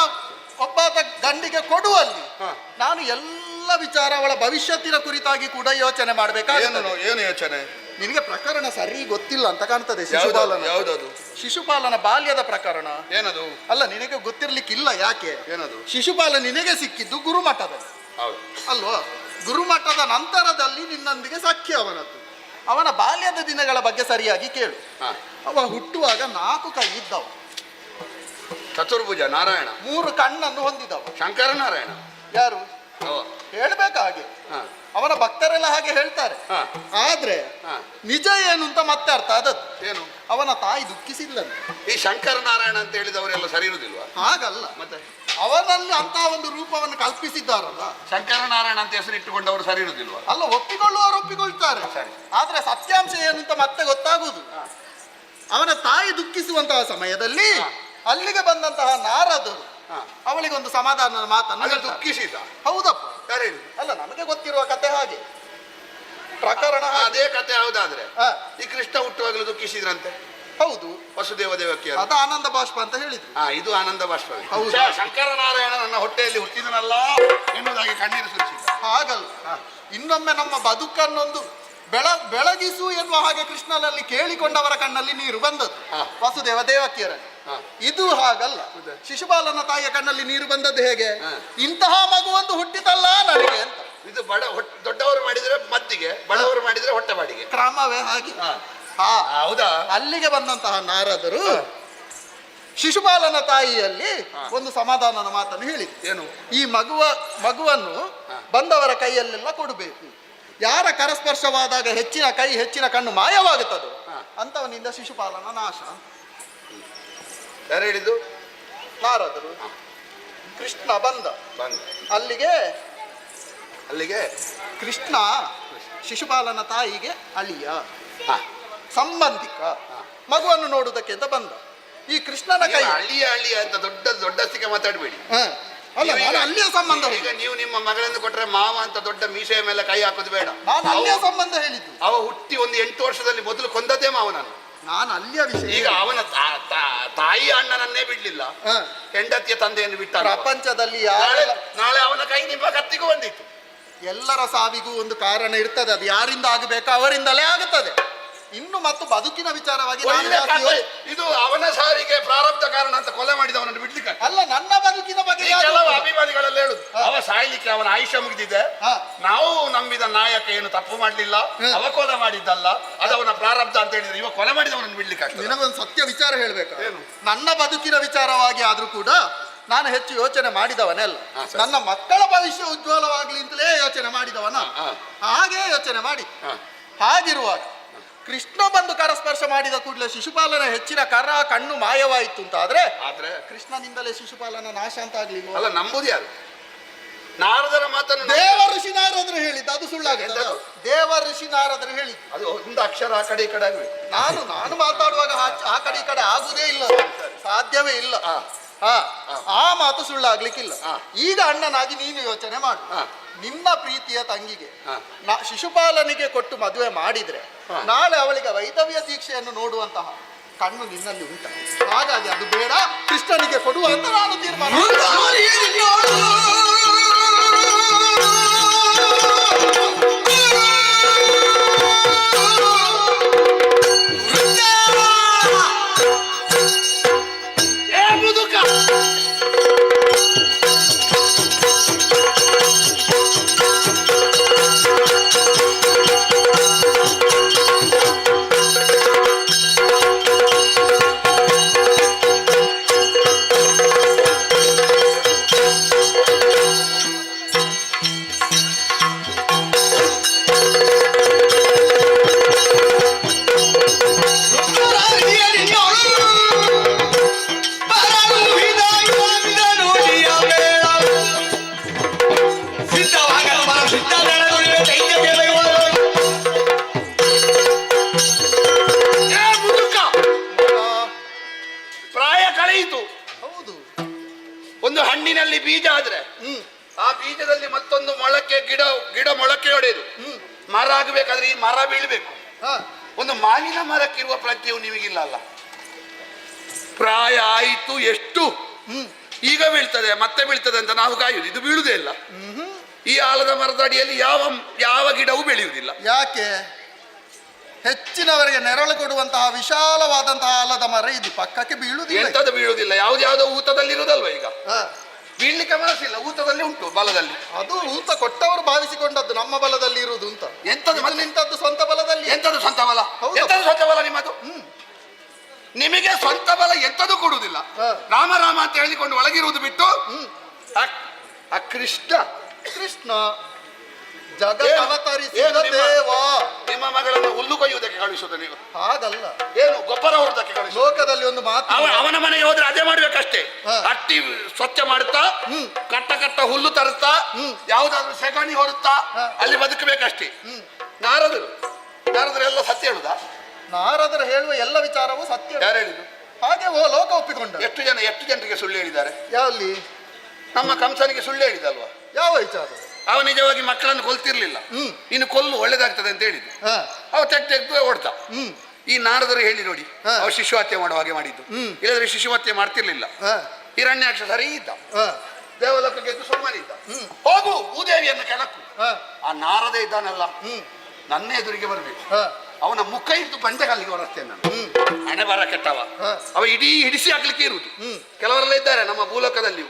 ಒಬ್ಬ ಗಂಡಿಗೆ ಕೊಡುವಲ್ಲಿ ಹಾ. ನಾನು ಎಲ್ಲ ವಿಚಾರ ಅವಳ ಭವಿಷ್ಯತ್ತಿನ ಕುರಿತಾಗಿ ಕೂಡ ಯೋಚನೆ ಮಾಡಬೇಕಾಗಿದೆ. ಏನು ಯೋಚನೆ? ನಿನಗೆ ಪ್ರಕರಣ ಸರಿ ಗೊತ್ತಿಲ್ಲ ಅಂತ ಕಾಣ್ತದೆ. ಯಾವ್ದದು? ಶಿಶುಪಾಲನ ಬಾಲ್ಯದ ಪ್ರಕರಣ. ಏನದು? ಅಲ್ಲ, ನಿನಗೆ ಗೊತ್ತಿರ್ಲಿಕ್ಕಿಲ್ಲ. ಯಾಕೆ? ಏನದು? ಶಿಶುಪಾಲ ನಿನಗೆ ಸಿಕ್ಕಿದ್ದು ಗುರುಮಠದಲ್ಲಿ. ಹೌದು ಅಲ್ವಾ? ಗುರುಮಠದ ನಂತರದಲ್ಲಿ ನಿನ್ನೊಂದಿಗೆ ಸಖ್ಯ ಅವನದ್ದು. ಅವನ ಬಾಲ್ಯದ ದಿನಗಳ ಬಗ್ಗೆ ಸರಿಯಾಗಿ ಕೇಳು. ಹಾ. ಅವ ಹುಟ್ಟುವಾಗ 4 ಕೈ ಇದ್ದವ, ಚತುರ್ಭುಜ ನಾರಾಯಣ, 3 ಕಣ್ಣನ್ನು ಹೊಂದಿದವ. ಶಂಕರ ನಾರಾಯಣ. ಯಾರು ಅವ. ಹೇಳ್ಬೇಕಾ ಹಾಗೆ? ಹಾ. ಅವನ ಭಕ್ತರೆಲ್ಲ ಹಾಗೆ ಹೇಳ್ತಾರೆ. ಹಾ. ಆದ್ರೆ ಹಾ. ನಿಜ ಏನು ಅಂತ ಮತ್ತೆ ಅರ್ಥ ಆದದ್ದು. ಏನು? ಅವನ ತಾಯಿ ದುಃಖಿಸಿಲ್ಲಂತೆ. ಈ ಶಂಕರ ನಾರಾಯಣ ಅಂತ ಹೇಳಿದವರೆಲ್ಲ ಸರಿ ಇರುವುದಿಲ್ವಾ? ಹಾಗಲ್ಲ, ಮತ್ತೆ ಅವನಲ್ಲಿ ಅಂತ ಒಂದು ರೂಪವನ್ನು ಕಲ್ಪಿಸಿದ್ದಾರಲ್ಲ. ಶಂಕರ ನಾರಾಯಣ ಅಂತ ಹೆಸರು ಇಟ್ಟುಕೊಂಡವರು ಸರಿ ಇರುವುದಿಲ್ವಾ? ಅಲ್ಲ, ಒಪ್ಪಿಕೊಳ್ಳುವವರು ಒಪ್ಪಿಕೊಳ್ತಾರೆ. ಸರಿ. ಆದ್ರೆ ಸತ್ಯಾಂಶ ಏನು ಅಂತ ಮತ್ತೆ ಗೊತ್ತಾಗುವುದು. ಅವನ ತಾಯಿ ದುಃಖಿಸುವಂತಹ ಸಮಯದಲ್ಲಿ ಅಲ್ಲಿಗೆ ಬಂದಂತಹ ನಾರದರು ಅವಳಿಗೊಂದು ಸಮಾಧಾನದ ಮಾತನ್ನು ಅದು ಹೇಳ್ತಾರೆ. ದುಃಖಿಸಿದ. ಹೌದಪ್ಪ. ಸರಿ. ಅಲ್ಲ, ನಮಗೆ ಗೊತ್ತಿರುವ ಕತೆ ಹಾಗೆ. ಪ್ರಕರಣ ಹಾಗೆ. ಅದೇ ಕತೆ ಹೌದಾದ್ರೆ ಹಾ. ಈ ಕೃಷ್ಣ ಹುಟ್ಟುವಾಗಲೂ ದುಃಖಿಸಿದ್ರಂತೆ. ಹೌದು, ವಸುದೇವ ದೇವಕಿ. ಅದು ಆನಂದ ಬಾಷ್ಪ ಅಂತ ಹೇಳಿದ್ರು. ಇದು ಆನಂದ ಬಾಷ್ಪ. ಹೌದು. ಶಂಕರ ನಾರಾಯಣ ನನ್ನ ಹೊಟ್ಟೆಯಲ್ಲಿ ಹುಟ್ಟಿದನಲ್ಲ ಎನ್ನುವುದಾಗಿ ಕಣ್ಣೀರು ಸುರಿಸಿದ. ಹಾಗಲ್ಲ, ಇನ್ನೊಮ್ಮೆ ನಮ್ಮ ಬದುಕನ್ನೊಂದು ಬೆಳಗಿಸು ಎನ್ನುವ ಹಾಗೆ ಕೃಷ್ಣನಲ್ಲಿ ಕೇಳಿಕೊಂಡವರ ಕಣ್ಣಲ್ಲಿ ನೀರು ಬಂದದ್ದು ವಸುದೇವ ದೇವಕಿಯರಲ್ಲಿ. ಇದು ಹಾಗಲ್ಲ. ಶಿಶುಪಾಲನ ತಾಯಿಯ ಕಣ್ಣಲ್ಲಿ ನೀರು ಬಂದದ್ದು ಹೇಗೆ? ಇಂತಹ ಮಗುವೊಂದು ಹುಟ್ಟಿತಲ್ಲ ನನಗೆ ಅಂತ. ಇದು ದೊಡ್ಡವರು ಮಾಡಿದ್ರೆ ಮದ್ದಿಗೆ, ಬಡವರು ಮಾಡಿದ್ರೆ ಹೊಟ್ಟೆ ಬಾಡಿಗೆ. ಕ್ರಮವೇ ಹಾಗೆ. ಹೌದಾ? ಅಲ್ಲಿಗೆ ಬಂದಂತಹ ನಾರದರು ಶಿಶುಪಾಲನ ತಾಯಿಯಲ್ಲಿ ಒಂದು ಸಮಾಧಾನದ ಮಾತನ್ನು ಹೇಳಿದ್ರು. ಏನು? ಈ ಮಗುವನ್ನು ಬಂದವರ ಕೈಯಲ್ಲೆಲ್ಲ ಕೊಡಬೇಕು. ಯಾರ ಕರಸ್ಪರ್ಶವಾದಾಗ ಹೆಚ್ಚಿನ ಕೈ ಹೆಚ್ಚಿನ ಕಣ್ಣು ಮಾಯವಾಗುತ್ತದೋ ಅಂತವನಿಂದ ಶಿಶುಪಾಲನ ನಾಶ. ಯಾರು ಹೇಳಿದ್ದು? ನಾರದರು. ಕೃಷ್ಣ ಬಂದ. ಅಲ್ಲಿಗೆ ಕೃಷ್ಣ ಶಿಶುಪಾಲನ ತಾಯಿಗೆ ಅಳಿಯ, ಸಂಬಂಧಿಕ, ಮಗುವನ್ನು ನೋಡುವುದಕ್ಕೆ ಅಂತ ಬಂದ. ಈ ಕೃಷ್ಣನ ಕೈ ಹಳ್ಳಿಯ ಅಂತ ದೊಡ್ಡಸ್ತಿಗೆ ಮಾತಾಡಬೇಡಿ. ಅಲ್ಲ, ನಾನು ಅಲ್ಲಿಯ ಸಂಬಂಧ. ಈಗ ನೀವು ನಿಮ್ಮ ಮಗಳನ್ನು ಕೊಟ್ರೆ ಮಾವ ಅಂತ ದೊಡ್ಡ ಮೀಸೆಯ ಮೇಲೆ ಕೈ ಹಾಕೋದು ಬೇಡ. ನಾನು ಅಲ್ಲಿಯ ಸಂಬಂಧ ಹೇಳಿದ್ದು. ಅವ ಹುಟ್ಟಿ ಒಂದು 8 ವರ್ಷದಲ್ಲಿ ಮೊದಲು ಕೊಂದದ್ದೇ ಮಾವ ನಾನು ಅಲ್ಲಿಯ ವಿಷಯ. ಈಗ ಅವನ ತಾಯಿ ಅಣ್ಣನನ್ನೇ ಬಿಡ್ಲಿಲ್ಲ, ಹೆಂಡತಿಯ ತಂದೆಯನ್ನು ಬಿಟ್ಟ. ಪ್ರಪಂಚದಲ್ಲಿ ನಾಳೆ ಅವನ ಕೈ ನಿಮ್ಮ ಕತ್ತಿಗೂ ಬಂದಿತ್ತು. ಎಲ್ಲರ ಸಾವಿಗೂ ಒಂದು ಕಾರಣ ಇರ್ತದೆ. ಅದು ಯಾರಿಂದ ಆಗಬೇಕು ಅವರಿಂದಲೇ ಆಗುತ್ತದೆ. ಇನ್ನು ಮತ್ತು ಬದುಕಿನ ವಿಚಾರವಾಗಿ ಇದು ಅವನ ಸಾವಿಗೆ ಪ್ರಾರಬ್ಧ ಕಾರಣ ಅಂತ ಕೊಲೆ ಮಾಡಿದವನನ್ನು ಬಿಡ್ಲಿಕ್ಕೆ ಅಲ್ಲ, ನನ್ನ ಬದುಕಿನ ಬಗ್ಗೆ ಕೆಲವು ಅಭಿಮಾನಿಗಳೆಲ್ಲ ಹೇಳುದು ಅವ ಸಾಯ್ಲಿಕ್ಕೆ ಅವನ ಆಯುಷ್ಯ ಮುಗಿದಿದೆ, ನಾವು ನಂಬಿದ ನಾಯಕ ಏನು ತಪ್ಪು ಮಾಡ್ಲಿಲ್ಲ, ಅವ ಕೊಲೆ ಮಾಡಿದ್ದಲ್ಲ, ಅದು ಅವನ ಪ್ರಾರಬ್ಧ ಅಂತ ಹೇಳಿದ್ರೆ ಇವ ಕೊಲೆ ಮಾಡಿದವನನ್ನು ಬಿಡ್ಲಿಕ್ಕೆ. ನಿನಗೊಂದು ಸತ್ಯ ವಿಚಾರ ಹೇಳ್ಬೇಕು. ನನ್ನ ಬದುಕಿನ ವಿಚಾರವಾಗಿ ಆದ್ರೂ ಕೂಡ ನಾನು ಹೆಚ್ಚು ಯೋಚನೆ ಮಾಡಿದವನೇ ಅಲ್ಲ. ನನ್ನ ಮಕ್ಕಳ ಭವಿಷ್ಯ ಉಜ್ವಲವಾಗ್ಲಿ ಅಂತಲೇ ಯೋಚನೆ ಮಾಡಿದವನ. ಹಾಗೆ ಯೋಚನೆ ಮಾಡಿ. ಹಾಗಿರುವಾಗ ಕೃಷ್ಣ ಬಂದು ಕರಸ್ಪರ್ಶ ಮಾಡಿದ ಕೂಡಲೇ ಶಿಶುಪಾಲನ ಹೆಚ್ಚಿನ ಕಣ್ಣು ಮಾಯವಾಯಿತು ಅಂತ ಆದ್ರೆ ಕೃಷ್ಣನಿಂದಲೇ ಶಿಶುಪಾಲನ ನಾಶ ಅಂತ ಆಗ್ಲಿಲ್ಲ. ಅಲ್ಲ, ನಂಬುದು ಯಾರು? ನಾರದರ ಮಾತನ್ನು ದೇವ ಋಷಿ ನಾರದರು ಹೇಳಿದ್ದು. ಅದು ಸುಳ್ಳಾಗಿದೆ. ದೇವ ಋಷಿ ನಾರದರು ಹೇಳಿದ್ದು. ಅದು ಒಂದು ಅಕ್ಷರ ಆ ಕಡೆ ಈ ಕಡೆ ಆಗಬೇಕು. ನಾನು ಮಾತಾಡುವಾಗ ಆ ಕಡೆ ಈ ಕಡೆ ಆಗುವುದೇ ಇಲ್ಲ, ಸಾಧ್ಯವೇ ಇಲ್ಲ. ಆ ಮಾತು ಸುಳ್ಳಾಗ್ಲಿಕ್ಕಿಲ್ಲ. ಈಗ ಅಣ್ಣನಾಗಿ ನೀನು ಯೋಚನೆ ಮಾಡು. ನಿನ್ನ ಪ್ರೀತಿಯ ತಂಗಿಗೆ ಶಿಶುಪಾಲನಿಗೆ ಕೊಟ್ಟು ಮದುವೆ ಮಾಡಿದ್ರೆ ನಾಳೆ ಅವಳಿಗೆ ವೈದವ್ಯ ದೀಕ್ಷೆಯನ್ನು ನೋಡುವಂತಹ ಕಣ್ಣು ನಿನ್ನಲ್ಲಿ ಉಂಟ. ಹಾಗಾಗಿ ಅದು ಬೇಡ, ಕೃಷ್ಣನಿಗೆ ಕೊಡುವ ಅಂತ ನಾನು ತೀರ್ಮಾನ. ಒಂದು ಹಣ್ಣಿನಲ್ಲಿ ಬೀಜ ಆದ್ರೆ ಆ ಬೀಜದಲ್ಲಿ ಮತ್ತೊಂದು ಮೊಳಕೆ ಗಿಡ ಮೊಳಕೆ ಹೊಡೆಯುದು, ಮರ ಆಗಬೇಕಾದ್ರೆ ಈ ಮರ ಬೀಳ್ಬೇಕು. ಒಂದು ಮಾವಿನ ಮರಕ್ಕಿರುವ ಪ್ರಜ್ಞೆಯು ನಿಮಗಿಲ್ಲ ಅಲ್ಲ. ಪ್ರಾಯ ಆಯಿತು ಎಷ್ಟು ಈಗ ಬೀಳ್ತದೆ ಮತ್ತೆ ಬೀಳ್ತದೆ ಅಂತ ನಾವು ಕಾಯುದು, ಇದು ಬೀಳುವುದೇ ಇಲ್ಲ. ಈ ಆಲದ ಮರದ ಅಡಿಯಲ್ಲಿ ಯಾವ ಗಿಡವೂ ಬೆಳೆಯುವುದಿಲ್ಲ. ಯಾಕೆ? ಹೆಚ್ಚಿನವರಿಗೆ ನೆರಳು ಕೊಡುವಂತಹ ವಿಶಾಲವಾದಂತಹ ಆಲದ ಮರ ಇದು ಪಕ್ಕಕ್ಕೆ ಬೀಳುವುದಿಲ್ಲ. ಎಂತದ್ದು ಬೀಳುವುದಿಲ್ಲ, ಯಾವ್ದಾವುದೋ ಊತದಲ್ಲಿ ಇರುವುದಲ್ವ ಈಗ. ಬೀಳ್ಲಿಕ್ಕೆ ಮನಸ್ಸಿಲ್ಲ, ಊತದಲ್ಲಿ ಉಂಟು ಬಲದಲ್ಲಿ. ಅದು ಊತ ಕೊಟ್ಟವರು ಭಾವಿಸಿಕೊಂಡದ್ದು ನಮ್ಮ ಬಲದಲ್ಲಿ ಇರುವುದು ಅಂತ. ಎಂತದ್ದು ನಿಂತದ್ದು ಸ್ವಂತ ಬಲದಲ್ಲಿ. ಎಂತದ್ದು ಸ್ವಂತ ಬಲ? ಎಂತದ್ದು ಸ್ವಂತ ಬಲ ನಿಮ್ಮದು? ನಿಮಗೆ ಸ್ವಂತ ಬಲ ಎಂತದ್ದು ಕೊಡುವುದಿಲ್ಲ. ರಾಮ ರಾಮ ಅಂತ ಹೇಳಿಕೊಂಡು ಒಳಗಿರುವುದು ಬಿಟ್ಟು ಕೃಷ್ಣ ಕೃಷ್ಣ ಜಗತ್ ಅವತರಿಸಿದ ದೇವ. ನಿಮ್ಮ ಮಗಳನ್ನು ಹುಲ್ಲು ಕೊಯ್ಯುವುದಕ್ಕೆ ಕಳಿಸುವುದು ನೀವು? ಹಾಗಲ್ಲ. ಏನು ಗೊಬ್ಬರ ಹೊರದಕ್ಕೆ ಕಳಿಸುವುದು? ಲೋಕದಲ್ಲಿ ಒಂದು ಮಾತು, ಅವನ ಮನೆಗೆ ಹೋದ್ರೆ ಅದೇ ಮಾಡ್ಬೇಕಷ್ಟೇ. ಅಟ್ಟಿ ಸ್ವಚ್ಛ ಮಾಡುತ್ತಾ, ಕಟ್ಟ ಕಟ್ಟ ಹುಲ್ಲು ತರುತ್ತಾ, ಯಾವುದಾದ್ರೂ ಸೆಗಣಿ ಹೊರುತ್ತಾ ಅಲ್ಲಿ ಬದುಕಬೇಕಷ್ಟೇ. ನಾರದರು ಎಲ್ಲ ಸತ್ಯ ಹೇಳುದಾ? ನಾರದರು ಹೇಳುವ ಎಲ್ಲ ವಿಚಾರವೂ ಸತ್ಯ. ಯಾರು ಹೇಳಿದ್ರು ಹಾಗೆ? ಲೋಕ ಒಪ್ಪಿಕೊಂಡ. ಎಷ್ಟು ಜನರಿಗೆ ಸುಳ್ಳು ಹೇಳಿದ್ದಾರೆ? ಯಾವಲ್ಲಿ? ನಮ್ಮ ಕಂಸನಿಗೆ ಸುಳ್ಳು ಹೇಳಿದಲ್ವಾ? ಯಾವ ವಿಚಾರ? ಅವ ನಿಜವಾಗಿ ಮಕ್ಕಳನ್ನು ಕೊಲ್ತಿರ್ಲಿಲ್ಲ, ಇನ್ನು ಕೊಲ್ಲು ಒಳ್ಳೇದಾಗ್ತದೆ ಅಂತ ಹೇಳಿದ್ದು. ಅವ ತೆಗೆದು ಓಡ್ತಾ. ಈ ನಾರದರು ಹೇಳಿ ನೋಡಿ, ಅವ ಶಿಶು ಹತ್ಯೆ ಮಾಡುವ ಹಾಗೆ ಮಾಡಿದ್ದು. ಇಲ್ಲದ್ರೆ ಶಿಶು ಹತ್ಯೆ ಮಾಡ್ತಿರ್ಲಿಲ್ಲ. ಹಿರಣ್ಯಾಕ್ಷ ಸರಿ ಇದ್ದ, ದೇವಲೋಕಕ್ಕೆ ಸುಮ್ಮನಿದ್ದ. ಹೋಗು ಭೂದೇವಿಯನ್ನು ಕೆಳಕು. ಆ ನಾರದ ಇದ್ದಾನಲ್ಲ, ನನ್ನ ಎದುರಿಗೆ ಬರ್ಬೇಕು. ಅವನ ಮುಖ ಇದ್ದು ಬಂಡೆಗಲ್ಲಿಗೆ ಹೊರಸ್ತೇನೆ ನಾನು. ಹಣೆ ಬರ ಕೆಟ್ಟವ ಅವ, ಇಡೀ ಹಿಡಿಸಿ ಹಾಕ್ಲಿಕ್ಕೆ ಇರುವುದು. ಕೆಲವರೆಲ್ಲ ಇದ್ದಾರೆ ನಮ್ಮ ಭೂಲೋಕದಲ್ಲಿಯೂ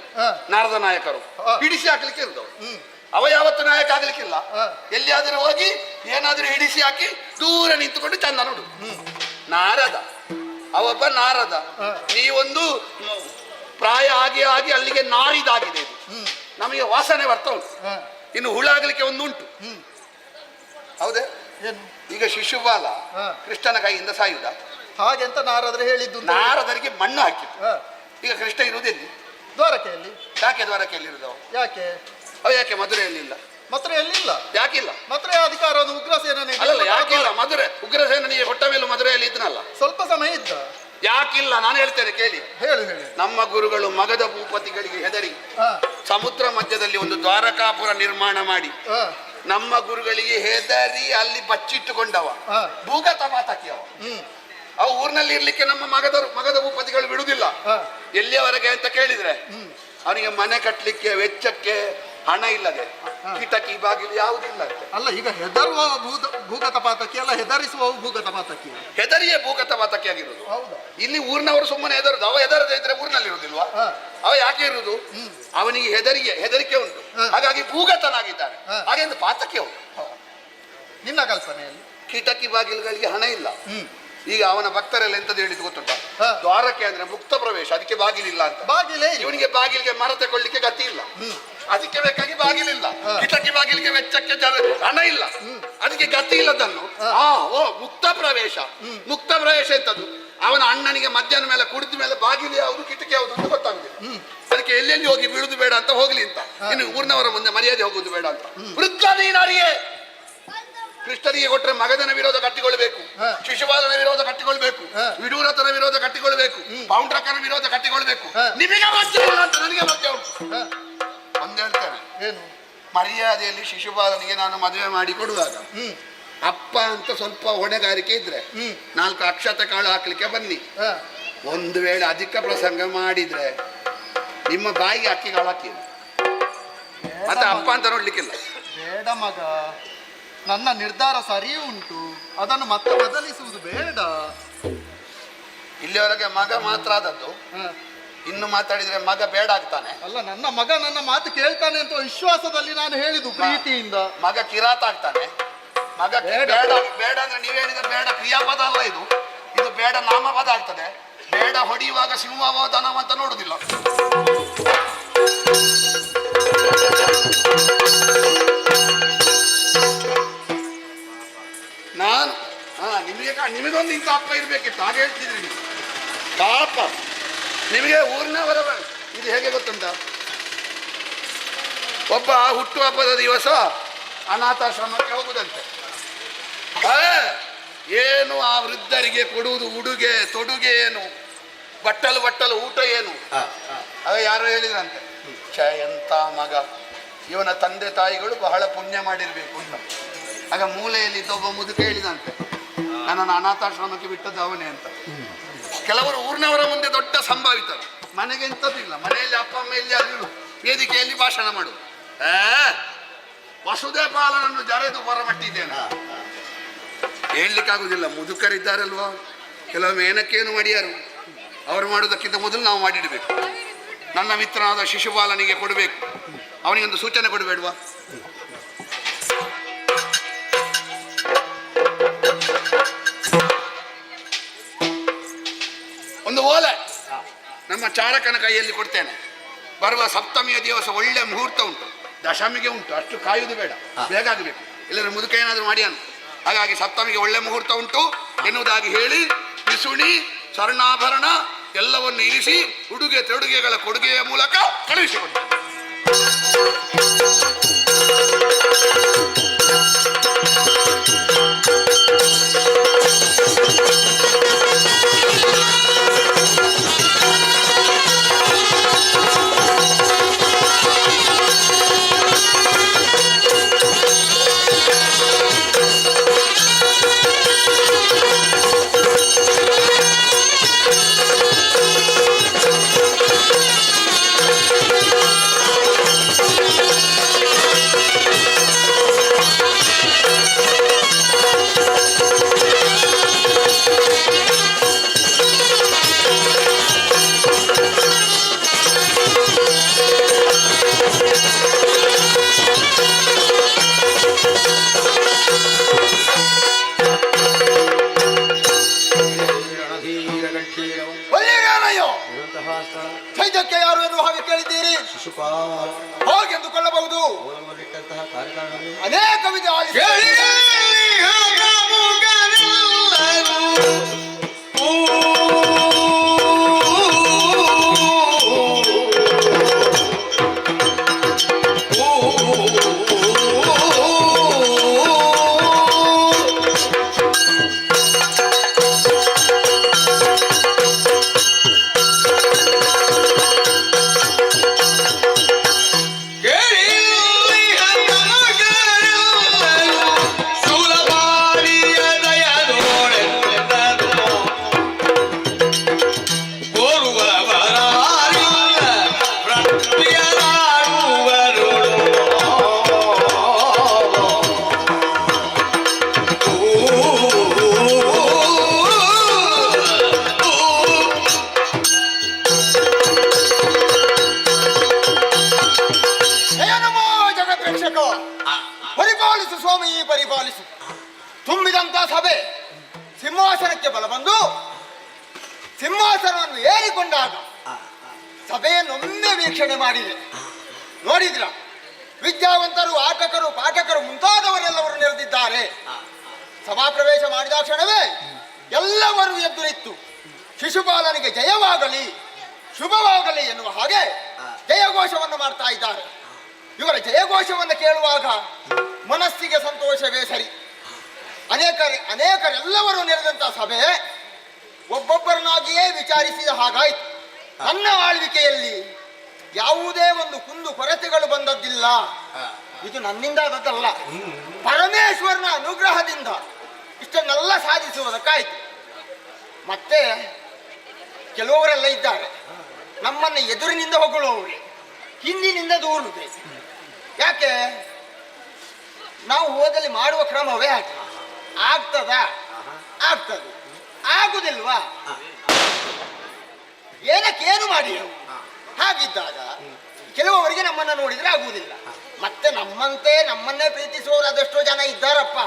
ನಾರದ ನಾಯಕರು, ಹಿಡಿಸಿ ಹಾಕ್ಲಿಕ್ಕೆ ಇರುವುದು. ಅವ ಯಾವತ್ತು ನಾಯಕ ಆಗ್ಲಿಕ್ಕಿಲ್ಲ. ಎಲ್ಲಿಯಾದರೂ ಹೋಗಿ ಏನಾದ್ರೂ ಹಿಡಿಸಿ ಹಾಕಿ ದೂರ ನಿಂತುಕೊಂಡು ಚಂದ ನೋಡು. ನಾರದ ಅವೊಬ್ಬ ನಾರದ. ನೀವೊಂದು ಪ್ರಾಯ ಆಗಿ ಅಲ್ಲಿಗೆ ನಾರಿದಾಗಿದೆ. ಇದು ನಮಗೆ ವಾಸನೆ ಬರ್ತಾ ಉಂಟು. ಇನ್ನು ಹುಳ ಆಗ್ಲಿಕ್ಕೆ ಒಂದು ಉಂಟು. ಹೌದೇ? ಈಗ ಶಿಶುಪಾಲ ಕೃಷ್ಣನ ಕೈಯಿಂದ ಸಾಯುದ ಹಾಗೆ ಅಂತ ನಾರದರು ಹೇಳಿದ್ದು. ನಾರದರಿಗೆ ಮಣ್ಣು ಹಾಕಿತ್ತು. ಈಗ ಕೃಷ್ಣ ಇರುವುದೆಲ್ಲಿ? ದ್ವಾರಕೆಯಲ್ಲಿ. ಯಾಕೆ ದ್ವಾರಕೆಯಲ್ಲಿ ಇರುದವ? ಯಾಕೆ? ಅವ ಯಾಕೆ ಮಧುರೆಯಲ್ಲಿ ಇಲ್ಲ? ಮಥುರೆಯಲ್ಲಿಲ್ಲ. ಯಾಕಿಲ್ಲ? ಮಥುರೆ ಅಧಿಕಾರವನ್ನು ಉಗ್ರಸೇನನಿಗೆ. ಅಲ್ಲ, ಯಾಕಿಲ್ಲ? ಮಧುರೆ ಉಗ್ರಸೇನಿಗೆ ಕೊಟ್ಟ ಮೇಲೂ ಮಧುರೆಯಲ್ಲಿ ಇದ್ನಲ್ಲ. ಸ್ವಲ್ಪ ಸಮಯ ಇದ್ದ. ಯಾಕಿಲ್ಲ? ನಾನು ಹೇಳ್ತೇನೆ ಕೇಳಿ. ಹೇಳಿ. ನಮ್ಮ ಗುರುಗಳು ಮಗಧ ಭೂಪತಿಗಳಿಗೆ ಹೆದರಿ ಸಮುದ್ರ ಮಧ್ಯದಲ್ಲಿ ಒಂದು ದ್ವಾರಕಾಪುರ ನಿರ್ಮಾಣ ಮಾಡಿ, ನಮ್ಮ ಗುರುಗಳಿಗೆ ಹೆದರಿ ಅಲ್ಲಿ ಬಚ್ಚಿಟ್ಟುಕೊಂಡವ ಭೂಗತ ಮಾತಕಿ ಅವ ಊರಿನಲ್ಲಿ ಇರ್ಲಿಕ್ಕೆ ನಮ್ಮ ಮಗಧ ಭೂಪತಿಗಳು ಬಿಡುವುದಿಲ್ಲ. ಎಲ್ಲಿಯವರೆಗೆ ಅಂತ ಕೇಳಿದ್ರೆ ಅವನಿಗೆ ಮನೆ ಕಟ್ಟಲಿಕ್ಕೆ ವೆಚ್ಚಕ್ಕೆ ಹಣ ಇಲ್ಲದೆ ಕಿಟಕಿ ಬಾಗಿಲು ಯಾವುದಿಲ್ಲ. ಅಲ್ಲ, ಈಗ ಹೆದರುವ ಭೂಗತ ಪಾತಕಿ ಅಲ್ಲ, ಹೆದರಿಸುವ ಭೂಗತ ಪಾತಕಿ. ಹೆದರಿಯೇ ಭೂಗತ ಪಾತಕಿ ಆಗಿರುವುದು. ಇಲ್ಲಿ ಊರಿನವರು ಸುಮ್ಮನೆ ಹೆದರುದು. ಅವ ಹೆದರದೇ ಇದ್ರೆ ಊರಿನಲ್ಲಿ ಇರುವುದಿಲ್ವಾ? ಅವ ಯಾಕೆ ಇರುವುದು? ಅವನಿಗೆ ಹೆದರಿಕೆ ಉಂಟು, ಹಾಗಾಗಿ ಭೂಗತನಾಗಿದ್ದಾನೆ. ಹಾಗೆಂದು ಪಾತಕಿ ಅವನು. ನಿನ್ನ ಕಲ್ಪನೆಯಲ್ಲಿ ಕಿಟಕಿ ಬಾಗಿಲುಗಳಿಗೆ ಹಣ ಇಲ್ಲ. ಈಗ ಅವನ ಭಕ್ತರೆಲ್ಲ ಎಂತದ್ದು ಹೇಳಿದ್ದು ಗೊತ್ತುಂಟ? ದ್ವಾರಕೆ ಅಂದ್ರೆ ಮುಕ್ತ ಪ್ರವೇಶ, ಅದಕ್ಕೆ ಬಾಗಿಲಿಲ್ಲ ಅಂತ. ಬಾಗಿಲೇ ಇವನಿಗೆ ಬಾಗಿಲಿಗೆ ಮರ ತಗೊಳ್ಳಿಕ್ಕೆ ಗತಿ ಇಲ್ಲ, ಅದಕ್ಕೆ ಬೇಕಾಗಿ ಬಾಗಿಲಿಲ್ಲ. ಕಿಟಕಿ ಬಾಗಿಲಿಗೆ ವೆಚ್ಚಕ್ಕೆ ಹಣ ಇಲ್ಲ, ಅದಕ್ಕೆ ಗತಿ ಇಲ್ಲದನ್ನು ಮುಕ್ತ ಪ್ರವೇಶ. ಮುಕ್ತ ಪ್ರವೇಶ ಎಂತದ್ದು? ಅವನ ಅಣ್ಣನಿಗೆ ಮಧ್ಯಾಹ್ನ ಮೇಲೆ ಕುಡಿದ ಮೇಲೆ ಬಾಗಿಲು ಯಾವುದು ಕಿಟಕಿ ಯಾವುದು ಅಂತ ಗೊತ್ತಾಗುದಿಲ್ಲ. ಅದಕ್ಕೆ ಎಲ್ಲೆಲ್ಲಿ ಹೋಗಿ ಬೀಳುದು ಬೇಡ ಅಂತ ಹೋಗ್ಲಿ ಅಂತ, ಇನ್ನು ಊರಿನವರ ಮುಂದೆ ಮರ್ಯಾದೆ ಹೋಗುದು ಬೇಡ ಅಂತ. ವೃದ್ಧ ನೀನಾರಿಯೇ ಕೃಷ್ಣನಿಗೆ ಕೊಟ್ಟರೆ ಮಗದನ ವಿರೋಧ ಕಟ್ಟಿಕೊಳ್ಬೇಕು, ಶಿಶುಪಾಲನ ವಿರೋಧ ಕಟ್ಟಿಕೊಳ್ಬೇಕು, ವಿಡೂರಥನ ವಿರೋಧ ಕಟ್ಟಿಕೊಳ್ಬೇಕು, ಪೌಂಡ್ರಕನ ವಿರೋಧ ಕಟ್ಟಿಕೊಳ್ಬೇಕು. ನಿಮಗೆ ಮಧ್ಯ ಇಲ್ಲ ಅಂತ ನನಗೆ ಮಧ್ಯ ಉಂಟು. ಒಂದ್ ಹೇಳ್ತೇನೆ, ಏನು? ಮರ್ಯಾದೆಯಲ್ಲಿ ಶಿಶುಪಾಲನಿಗೆ ನಾನು ಮದುವೆ ಮಾಡಿ ಕೊಡುವಾಗ ಅಪ್ಪ ಅಂತ ಸ್ವಲ್ಪ ಹೊಣೆಗಾರಿಕೆ ಇದ್ರೆ 4 ಅಕ್ಷತೆ ಕಾಳು ಹಾಕ್ಲಿಕ್ಕೆ ಬನ್ನಿ. ಒಂದು ವೇಳೆ ಅಧಿಕ ಪ್ರಸಂಗ ಮಾಡಿದ್ರೆ ನಿಮ್ಮ ಬಾಯಿಗೆ ಅಕ್ಕಿ ಕಾಳು ಹಾಕಿ, ಮತ್ತೆ ಅಪ್ಪ ಅಂತ ನೋಡ್ಲಿಕ್ಕಿಲ್ಲ. ಬೇಡ ಮಗ, ನನ್ನ ನಿರ್ಧಾರ ಸರಿ ಉಂಟು, ಅದನ್ನು ಮತ್ತೆ ಬದಲಿಸುವುದು ಬೇಡ. ಇಲ್ಲಿವರೆಗೆ ಮಗ ಮಾತ್ರ ಆದದ್ದು, ಇನ್ನು ಮಾತಾಡಿದ್ರೆ ಮಗ ಬೇಡ ಆಗ್ತಾನೆ. ಅಲ್ಲ, ನನ್ನ ಮಗ ನನ್ನ ಮಾತು ಕೇಳ್ತಾನೆ ಅಂತ ವಿಶ್ವಾಸದಲ್ಲಿ ನಾನು ಹೇಳಿದ್ದು ಪ್ರೀತಿಯಿಂದ. ಮಗ ಕಿರಾತ ಆಗ್ತಾನೆ. ಮಗ ಬೇಡ ಅಂದ್ರೆ ನೀವು ಹೇಳಿದ ಬೇಡ ಕ್ರಿಯಾಪದ ಅಲ್ಲ, ಇದು ಬೇಡ ನಾಮಪದ ಆಗ್ತದೆ. ಬೇಡ ಹೊಡೆಯುವಾಗ ಸಿಂಹವೋದನವ ಅಂತ ನೋಡುದಿಲ್ಲ. ನಾನು ನಿಮಗೊಂದು ಇಂಥ ಅಪ್ಪ ಇರ್ಬೇಕಿತ್ತು, ಹಾಗೆ ಹೇಳ್ತಿದ್ರಿ ನೀವು. ಪಾಪ ನಿಮಗೆ ಊರಿನವರ ಇದು ಹೇಗೆ ಗೊತ್ತುಂಟ? ಒಬ್ಬ ಹುಟ್ಟುಹಬ್ಬದ ದಿವಸ ಅನಾಥಾಶ್ರಮಕ್ಕೆ ಹೋಗುದಂತೆ. ಏನು ಆ ವೃದ್ಧರಿಗೆ ಕೊಡುವುದು ಉಡುಗೆ ತೊಡುಗೆ ಏನು, ಬಟ್ಟಲು ಊಟ ಏನು? ಆಗ ಯಾರು ಹೇಳಿದ್ರಂತೆ, ಎಂತ ಮಗ, ಇವನ ತಂದೆ ತಾಯಿಗಳು ಬಹಳ ಪುಣ್ಯ ಮಾಡಿರ್ಬೇಕು ಅಂತ. ಆಗ ಮೂಲೆಯಲ್ಲಿ ಒಬ್ಬ ಮುದುಕ ಹೇಳಿದಂತೆ, ನನ್ನನ್ನು ಅನಾಥಾಶ್ರಮಕ್ಕೆ ಬಿಟ್ಟದ್ದು ಅವನೇ ಅಂತ. ಕೆಲವರು ಊರಿನವರ ಮುಂದೆ ದೊಡ್ಡ ಸಂಭಾವಿತರು, ಮನೆಗೆ ಎಂಥದ್ದಿಲ್ಲ, ಮನೆಯಲ್ಲಿ ಅಪ್ಪ ಅಮ್ಮ ಎಲ್ಲಿ ಆಗಿರು ವೇದಿಕೆಯಲ್ಲಿ ಭಾಷಣ ಮಾಡು. ವಸುದೇಪಾಲನನ್ನು ಜರೆದು ಹೊರಮಟ್ಟಿದ್ದೇನೆ, ಹೇಳಲಿಕ್ಕಾಗುದಿಲ್ಲ. ಮುದುಕರಿದ್ದಾರಲ್ವಾ, ಕೆಲವೊಮ್ಮೆ ಏನಕ್ಕೇನು ಮಾಡಿಯಾರು, ಅವರು ಮಾಡುವುದಕ್ಕಿಂತ ಮೊದಲು ನಾವು ಮಾಡಿಡಬೇಕು. ನನ್ನ ಮಿತ್ರನಾದ ಶಿಶುಪಾಲನಿಗೆ ಕೊಡಬೇಕು, ಅವನಿಗೊಂದು ಸೂಚನೆ ಕೊಡಬೇಡುವ? ಒಂದು ಓಲೆ ನಮ್ಮ ಚಾಲಕನ ಕೈಯಲ್ಲಿ ಕೊಡ್ತೇನೆ. ಬರುವ ಸಪ್ತಮಿಯ ದಿವಸ ಒಳ್ಳೆ ಮುಹೂರ್ತ ಉಂಟು, ದಶಮಿಗೆ ಉಂಟು, ಅಷ್ಟು ಕಾಯುವುದು ಬೇಡ, ಬೇಗ ಆಗಬೇಕು, ಇಲ್ಲದ್ರೆ ಮುದುಕ ಏನಾದರೂ ಮಾಡಿಯಾನು. ಹಾಗಾಗಿ ಸಪ್ತಮಿಗೆ ಒಳ್ಳೆ ಮುಹೂರ್ತ ಉಂಟು ಎನ್ನುವುದಾಗಿ ಹೇಳಿ ಪಿಸುಣಿ ಸ್ವರ್ಣಾಭರಣ ಎಲ್ಲವನ್ನು ಇರಿಸಿ ಉಡುಗೆ ತೊಡುಗೆಗಳ ಕೊಡುಗೆಯ ಮೂಲಕ ಕಳುಹಿಸಿಕೊಡ್ತೇನೆ. ಸೈನ್ಯಕ್ಕೆ ಯಾರು ಎನ್ನುವ ಹಾಗೆ ಕೇಳಿದ್ದೀರಿ? ಹಾಗೆಂದುಕೊಳ್ಳಬಹುದು. ಅನೇಕ ವಿಧ ಪರಿಪಾಲಿಸು ಸ್ವಾಮಿ, ಪರಿಪಾಲಿಸು. ತುಂಬಿದಂತ ಸಭೆ ಸಿಂಹಾಸನಕ್ಕೆ ಬಲ ಬಂದು ಸಿಂಹಾಸನವನ್ನು ಏರಿಕೊಂಡಾಗ ಸಭೆಯನ್ನೊಮ್ಮೆ ವೀಕ್ಷಣೆ ಮಾಡಿದೆ. ನೋಡಿದ್ರ, ವಿದ್ಯಾವಂತರು, ಆಟಕರು, ಪಾಠಕರು ಮುಂತಾದವರೆಲ್ಲವರು ನೆರೆದಿದ್ದಾರೆ. ಸಭಾ ಪ್ರವೇಶ ಮಾಡಿದ ಕ್ಷಣವೇ ಎಲ್ಲರೂ ಎದ್ದು ನಿಂತು ಶಿಶುಪಾಲನಿಗೆ ಜಯವಾಗಲಿ, ಶುಭವಾಗಲಿ ಎನ್ನುವ ಹಾಗೆ ಜಯಘೋಷವನ್ನು ಮಾಡ್ತಾ ಇದ್ದಾರೆ. ಇವರ ಜಯಘೋಷವನ್ನು ಕೇಳುವಾಗ ಮನಸ್ಸಿಗೆ ಸಂತೋಷವೇ ಸರಿ. ಅನೇಕರೆಲ್ಲವರು ನೆರೆದಂತ ಸಭೆ ಒಬ್ಬೊಬ್ಬರನ್ನಾಗಿಯೇ ವಿಚಾರಿಸಿದ ಹಾಗಾಯ್ತು. ನನ್ನ ಆಳ್ವಿಕೆಯಲ್ಲಿ ಯಾವುದೇ ಒಂದು ಕುಂದು ಕೊರತೆಗಳು ಬಂದದ್ದಿಲ್ಲ. ಇದು ನನ್ನಿಂದ ಆದದ್ದಲ್ಲ, ಪರಮೇಶ್ವರನ ಅನುಗ್ರಹದಿಂದ ಇಷ್ಟನ್ನೆಲ್ಲ ಸಾಧಿಸುವುದಕ್ಕಾಯ್ತು. ಮತ್ತೆ ಕೆಲವರೆಲ್ಲ ಇದ್ದಾರೆ, ನಮ್ಮನ್ನು ಎದುರಿನಿಂದ ಹೊಗಳುವವರೇ, ಹಿಂದಿನಿಂದ ದೂರುವುದೇ. ಯಾಕೆ? ನಾವು ಹೋದಲ್ಲಿ ಮಾಡುವ ಕ್ರಮವೇ ಹಾಗೆ. ಆಗ್ತದ? ಆಗ್ತದೆ. ಆಗುದಿಲ್ವಾ? ಏನಕ್ಕೇನು ಮಾಡಿ. ಹಾಗಿದ್ದಾಗ ಕೆಲವರಿಗೆ ನಮ್ಮನ್ನ ನೋಡಿದ್ರೆ ಆಗುವುದಿಲ್ಲ. ಮತ್ತೆ ನಮ್ಮನ್ನೇ ಪ್ರೀತಿಸುವವರು ಅದೆಷ್ಟೋ ಜನ ಇದ್ದಾರಪ್ಪ,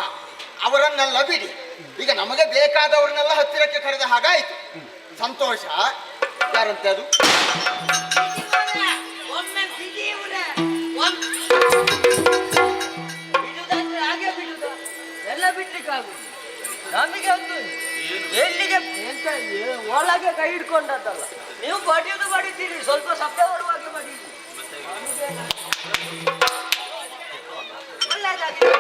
ಅವರನ್ನೆಲ್ಲ ಬಿಡಿ. ಈಗ ನಮಗೆ ಬೇಕಾದವ್ರನ್ನೆಲ್ಲ ಹತ್ತಿರಕ್ಕೆ ಕರೆದ ಹಾಗಾಯ್ತು. ಸಂತೋಷ. ಯಾರಂತೆ ಅದು? ಎಲ್ಲ ಬಿಡ್ಲಿಕ್ಕಾಗುದು ನಮಗೆ. ಒಂದು ಎಲ್ಲಿಗೆ ಎಂತ ಒಳಗೆ ಕೈ ಹಿಡ್ಕೊಂಡದ್ದಲ್ಲ, ನೀವು ಬಡಿಯುವುದು ಬಡಿತೀರಿ, ಸ್ವಲ್ಪ ಶಬ್ದ ಬರುವಾಗೆ ಬಡೀರಿ. ಒಳ್ಳೆದಾಗಿದೆ.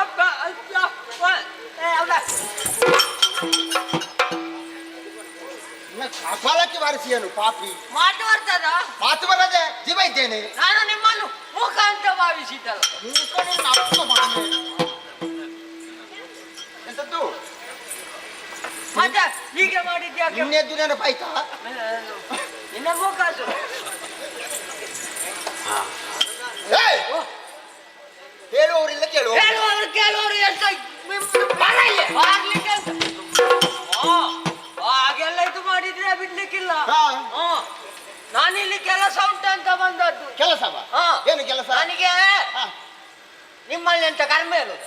ಅಪ್ಪ ಮಾತಾಡ್ತೀಯನು ಪಾಪಿ? ಮಾತು ಬರ್ತದ? ಮಾತು ಬರದೆ ಜೀವ ಇದ್ದೇನೆ. ನಾನು ನಿಮ್ಮನ್ನು ಮೂಕ ಅಂತ ಭಾವಿಸಿದ್ದಲ್ಲ. ಎಂತದ್ದು ಮತ್ತೆ ಹೀಗೆ ಮಾಡಿದ್ಯಾಕೆ? ಇನ್ನೆದ್ದು ನೆನಪಾಯ್ತಾ? ನಿನ್ನ ಮೂಕಾಸು ಹೇಳುವವರಿಲ್ಲ ಕೇಳುವ ಹೇಳುವವರು ಕೇಳುವವರು ಎಷ್ಟು ಆಗ್ಲಿಕ್ಕೆ ಅಂತ. ಹಾಗೆಲ್ಲ ಇದು ಮಾಡಿದ್ರೆ ಬಿಡ್ಲಿಕ್ಕಿಲ್ಲ. ನಾನಿಲ್ಲಿ ಕೆಲಸ ಉಂಟಂತ ಬಂದದ್ದು. ಕೆಲಸವ? ಹಾ. ಏನು ಕೆಲಸ? ನನಗೆ ನಿಮ್ಮಲ್ಲಿ ಅಂತ ಕರ್ಮ ಹೇಳುದು.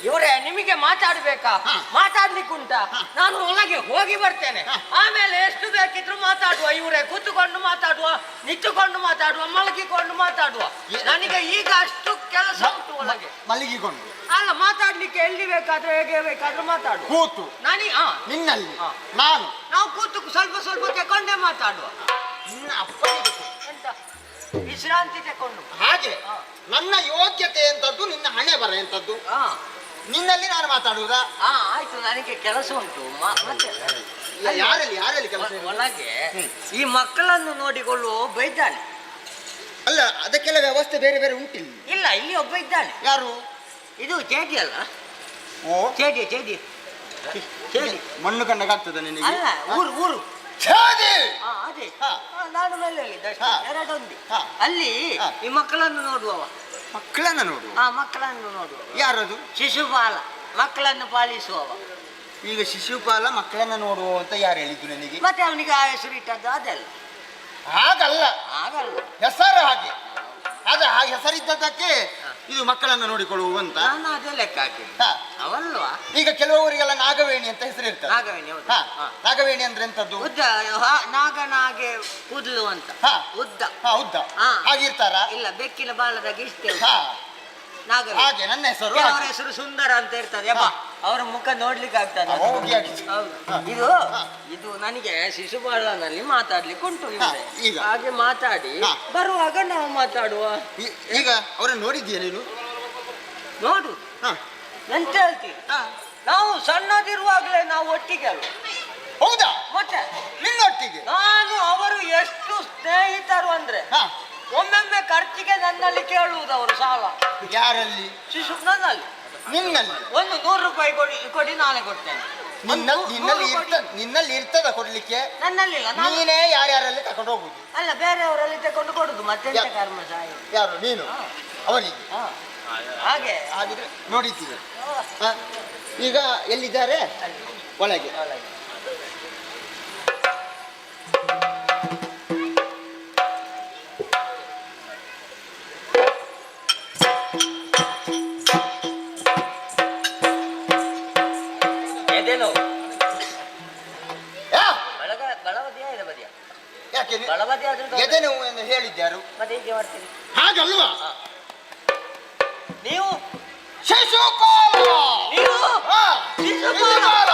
ಇವರೇ ನಿಮಗೆ ಮಾತಾಡ್ಬೇಕಾ? ಮಾತಾಡ್ಲಿಕ್ಕೆ ಉಂಟಾ? ನಾನು ಒಳಗೆ ಹೋಗಿ ಬರ್ತೇನೆ, ಆಮೇಲೆ ಎಷ್ಟು ಬೇಕಿದ್ರು ಮಾತಾಡುವ. ಇವರೇ ಕೂತುಕೊಂಡು ಮಾತಾಡುವ, ನಿಂತುಕೊಂಡು ಮಾತಾಡುವ, ಮಲಗಿಕೊಂಡು ಮಾತಾಡುವ. ನನಗೆ ಈಗ ಅಷ್ಟು ಕೆಲಸ ಉಂಟು ಒಳಗೆ. ಮಲಗಿಕೊಂಡು ಅಲ್ಲ, ಮಾತಾಡ್ಲಿಕ್ಕೆ ಎಲ್ಲಿ ಬೇಕಾದ್ರೆ ಹೇಗೆ ಬೇಕಾದ್ರೂ ಮಾತಾಡುವ. ಕೂತು ನನಗೆ ನಿನ್ನಲ್ಲಿ ನಾನು ನಾವು ಕೂತು ಸ್ವಲ್ಪ ಸ್ವಲ್ಪ ತಕೊಂಡೇ ಮಾತಾಡುವ. ನಿನ್ನ ಅಪ್ಪನಿಗೆ ಎಂತ ವಿಶ್ರಾಂತಿ ತಕೊಂಡು ಹಾಗೆ ನನ್ನ ಯೋಗ್ಯತೆ ಎಂತದ್ದು, ನಿನ್ನ ಹಣೆ ಬರ ಎಂತದ್ದು. ನಿನ್ನಲ್ಲಿ ನಾನು ಮಾತಾಡುವುದಾ? ಆಯ್ತು, ನನಗೆ ಕೆಲಸ ಉಂಟು. ಮತ್ತೆ ಯಾರಲ್ಲಿ ಕೆಲಸ? ಒಳಗೆ ಈ ಮಕ್ಕಳನ್ನು ನೋಡಿಕೊಳ್ಳುವ ಒಬ್ಬ ಇದ್ದಾನೆ. ಅಲ್ಲ, ಅದಕ್ಕೆಲ್ಲ ವ್ಯವಸ್ಥೆ ಬೇರೆ ಬೇರೆ ಉಂಟಿಲ್ಲ. ಇಲ್ಲ, ಇಲ್ಲಿ ಒಬ್ಬ ಇದ್ದಾನೆ. ಯಾರು? ಇದು ಚೇಟಿ ಅಲ್ಲ? ಓ, ಚೇಟಿ ಚೇಟಿ ಚೇಟಿ. ಮಣ್ಣು ಕಂಡಾಗ್ತದ ನಿನಗೆ? ಅಲ್ಲ, ಊರು ಛೇದಿ! ಅದೇ ನಾನು ಮೇಲೆ ಹೇಳಿದ್ದೆ ಅಷ್ಟೇ, ಎರಡೊಂದು. ಅಲ್ಲಿ ಈ ಮಕ್ಕಳನ್ನು ನೋಡುವವ. ಮಕ್ಕಳನ್ನ ನೋಡು? ಮಕ್ಕಳನ್ನು ನೋಡುವ. ಯಾರದು? ಶಿಶುಪಾಲ, ಮಕ್ಕಳನ್ನು ಪಾಲಿಸುವವ. ಈಗ ಶಿಶುಪಾಲ ಮಕ್ಕಳನ್ನ ನೋಡುವ ಅಂತ ಯಾರು ಹೇಳಿದ್ದು ನಿನಗೆ? ಮತ್ತೆ ಅವನಿಗೆ ಆ ಹೆಸರು ಇಟ್ಟದ್ದು ಅದೆಲ್ಲ ಹಾಗಲ್ಲ, ಆಗಲ್ಲ. ಹೆಸರು ಹಾಗೆ. ಅದ ಹಾಗೆ ಹೆಸರಿದ್ದದಕ್ಕೆ ಇದು ಮಕ್ಕಳನ್ನು ನೋಡಿಕೊಳ್ಳುವ ಅಂತ ನಾನು ಅದೇ ಲೆಕ್ಕ ಹಾಕಿ ಅವಲ್ವಾ. ಈಗ ಕೆಲವರಿಗೆಲ್ಲ ನಾಗವೇಣಿ ಅಂತ ಹೆಸರು ಇರ್ತದೆ. ನಾಗವೇಣಿ, ಹೌದು. ನಾಗವೇಣಿ ಅಂದ್ರೆ ಎಂತದ್ದು? ಉದ್ದ ನಾಗನಾಗೆ ಕೂದಲು ಅಂತ. ಉದ್ದ. ಉದ್ದ ಹಾಗಿರ್ತಾರ? ಇಲ್ಲ, ಬೆಕ್ಕಿನ ಬಾಲದಾಗ ಇಷ್ಟೇ ನಾಗವೇಣಿ. ಹಾಗೆ ನನ್ನ ಹೆಸರು. ಅವರ ಹೆಸರು ಸುಂದರ ಅಂತ ಇರ್ತದೆ. ಅವರ ಮುಖ ನೋಡ್ಲಿಕ್ಕೆ ಆಗ್ತದೆ. ಇದು ನನಗೆ ಶಿಶುಪಾಲನಲ್ಲಿ ಮಾತಾಡ್ಲಿಕ್ಕೆ ಉಂಟು. ಈಗ ಹಾಗೆ ಮಾತಾಡಿ ಬರುವಾಗ ನಾವು ಮಾತಾಡುವ. ಈಗ ಅವರನ್ನು ನೋಡಿದ್ದೀಯ ನೀನು? ನೋಡು, ಎಂತ ಹೇಳ್ತೀವಿ? ನಾವು ಸಣ್ಣದಿರುವಾಗಲೇ ನಾವು ಒಟ್ಟಿಗೆ ಅಲ್ವ? ಹೌದಾ? ಮತ್ತೆ ನಿನ್ನೊಟ್ಟಿಗೆ ನಾನು ಅವರು ಎಷ್ಟು ಸ್ನೇಹಿತರು ಅಂದ್ರೆ ಒಮ್ಮೊಮ್ಮೆ ಖರ್ಚಿಗೆ ನನ್ನಲ್ಲಿ ಕೇಳುವುದು ಅವರು ಸಾಲ. ಯಾರಲ್ಲಿ? ಶಿಶು ನನ್ನಲ್ಲಿ. ನಿನ್ನಲ್ಲಿ? ಒಂದು 100 ರೂಪಾಯಿ ಕೊಡಿ, ನಾನೇ ಕೊಡ್ತೇನೆ. ನಿನ್ನಲ್ಲಿ ಇರ್ತದ ಕೊಡ್ಲಿಕ್ಕೆ? ನನ್ನಲ್ಲಿಲ್ಲ. ನೀನೇ ಯಾರ್ಯಾರಲ್ಲಿ ತಕೊಂಡು ಹೋಗುದು? ಅಲ್ಲ, ಬೇರೆಯವರಲ್ಲಿ ತಕೊಂಡು ಕೊಡುದು. ಮತ್ತೆ ಕರ್ಮ ಸಾಯಿ. ಯಾರು? ನೀನು ಅವನಿಗೆ? ಹಾಗೆ ಹಾಗಿದ್ರೆ ನೋಡಿದ್ದೀರ. ಈಗ ಎಲ್ಲಿದ್ದಾರೆ? ಒಳಗೆ. ಎದೆ ನೋವು ಎಂದು ಹೇಳಿದ್ಯಾರು? ಮತ್ತೆ ಹೀಗೆ ಮಾಡ್ತೀನಿ. ಹಾಗಲ್ವಾ? ನೀವು ಶಿಶುಪಾಲ. ನೀವು ಶಿಶುಪಾಲ.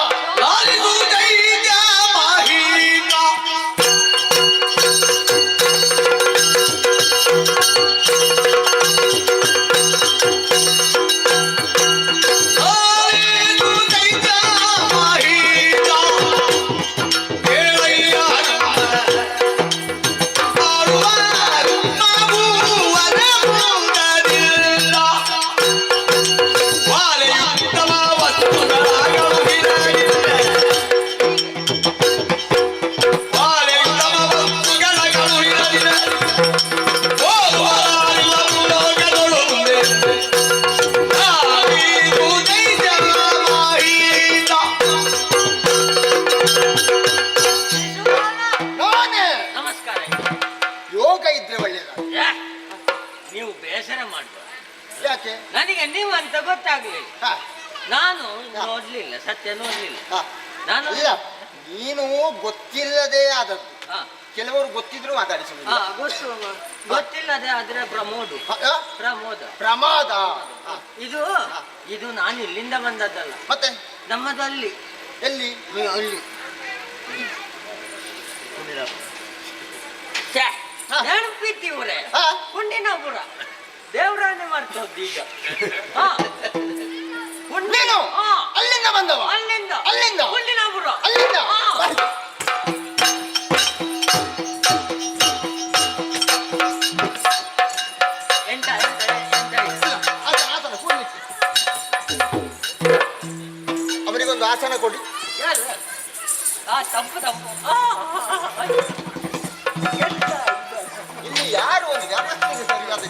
ನನಗೆ ನೀವು ಅಂತ ಗೊತ್ತಾಗ್ಲಿಲ್ಲ. ನಾನು ನೋಡ್ಲಿಲ್ಲ, ಸತ್ಯ ನೋಡ್ಲಿಲ್ಲ. ನಾನು ನೀನು ಗೊತ್ತಿಲ್ಲದೆ ಆದದ್ದು. ಕೆಲವರು ಗೊತ್ತಿದ್ರು ಮಾತಾಡಿಸುವುದು. ಗೊತ್ತಿಲ್ಲದೆ ಆದ್ರೆ ಪ್ರಮೋದ. ಇದು ನಾನು ಇಲ್ಲಿಂದ ಬಂದದ್ದಲ್ಲ. ಮತ್ತೆ ನಮ್ಮದಲ್ಲಿ. ಎಲ್ಲಿ? ಅಲ್ಲಿ ನೆನಪಿದ್ದೀವ್ರೆ, ಕುಂಡಿನಪುರ. ದೇವರಾಣೆ ಮಾಡ್ತೋದ್ದು ಈಗ. ಅಲ್ಲಿಂದ ಬಂದವ ಅಲ್ಲಿಂದ ಅಲ್ಲಿಂದ ಹುಲ್ಲಿನಾಪುರ ಅಲ್ಲಿಂದ ಹಾ. ಎಂತ ಎಂತ ಎಂತ ಆಸನ ಆಸನ ಕೂಡ್ಲಿಕ್ಕೆ ಅವರಿಗೊಂದು ಆಸನ ಕೊಡಿ. ಯಾರು ತಪ್ಪು ತಪ್ಪು ಎಂತ ಇದು? ಇಲ್ಲಿ ಯಾರು ಒಂದು ವ್ಯವಸ್ಥೆಗೆ ಸರಿಯಾದ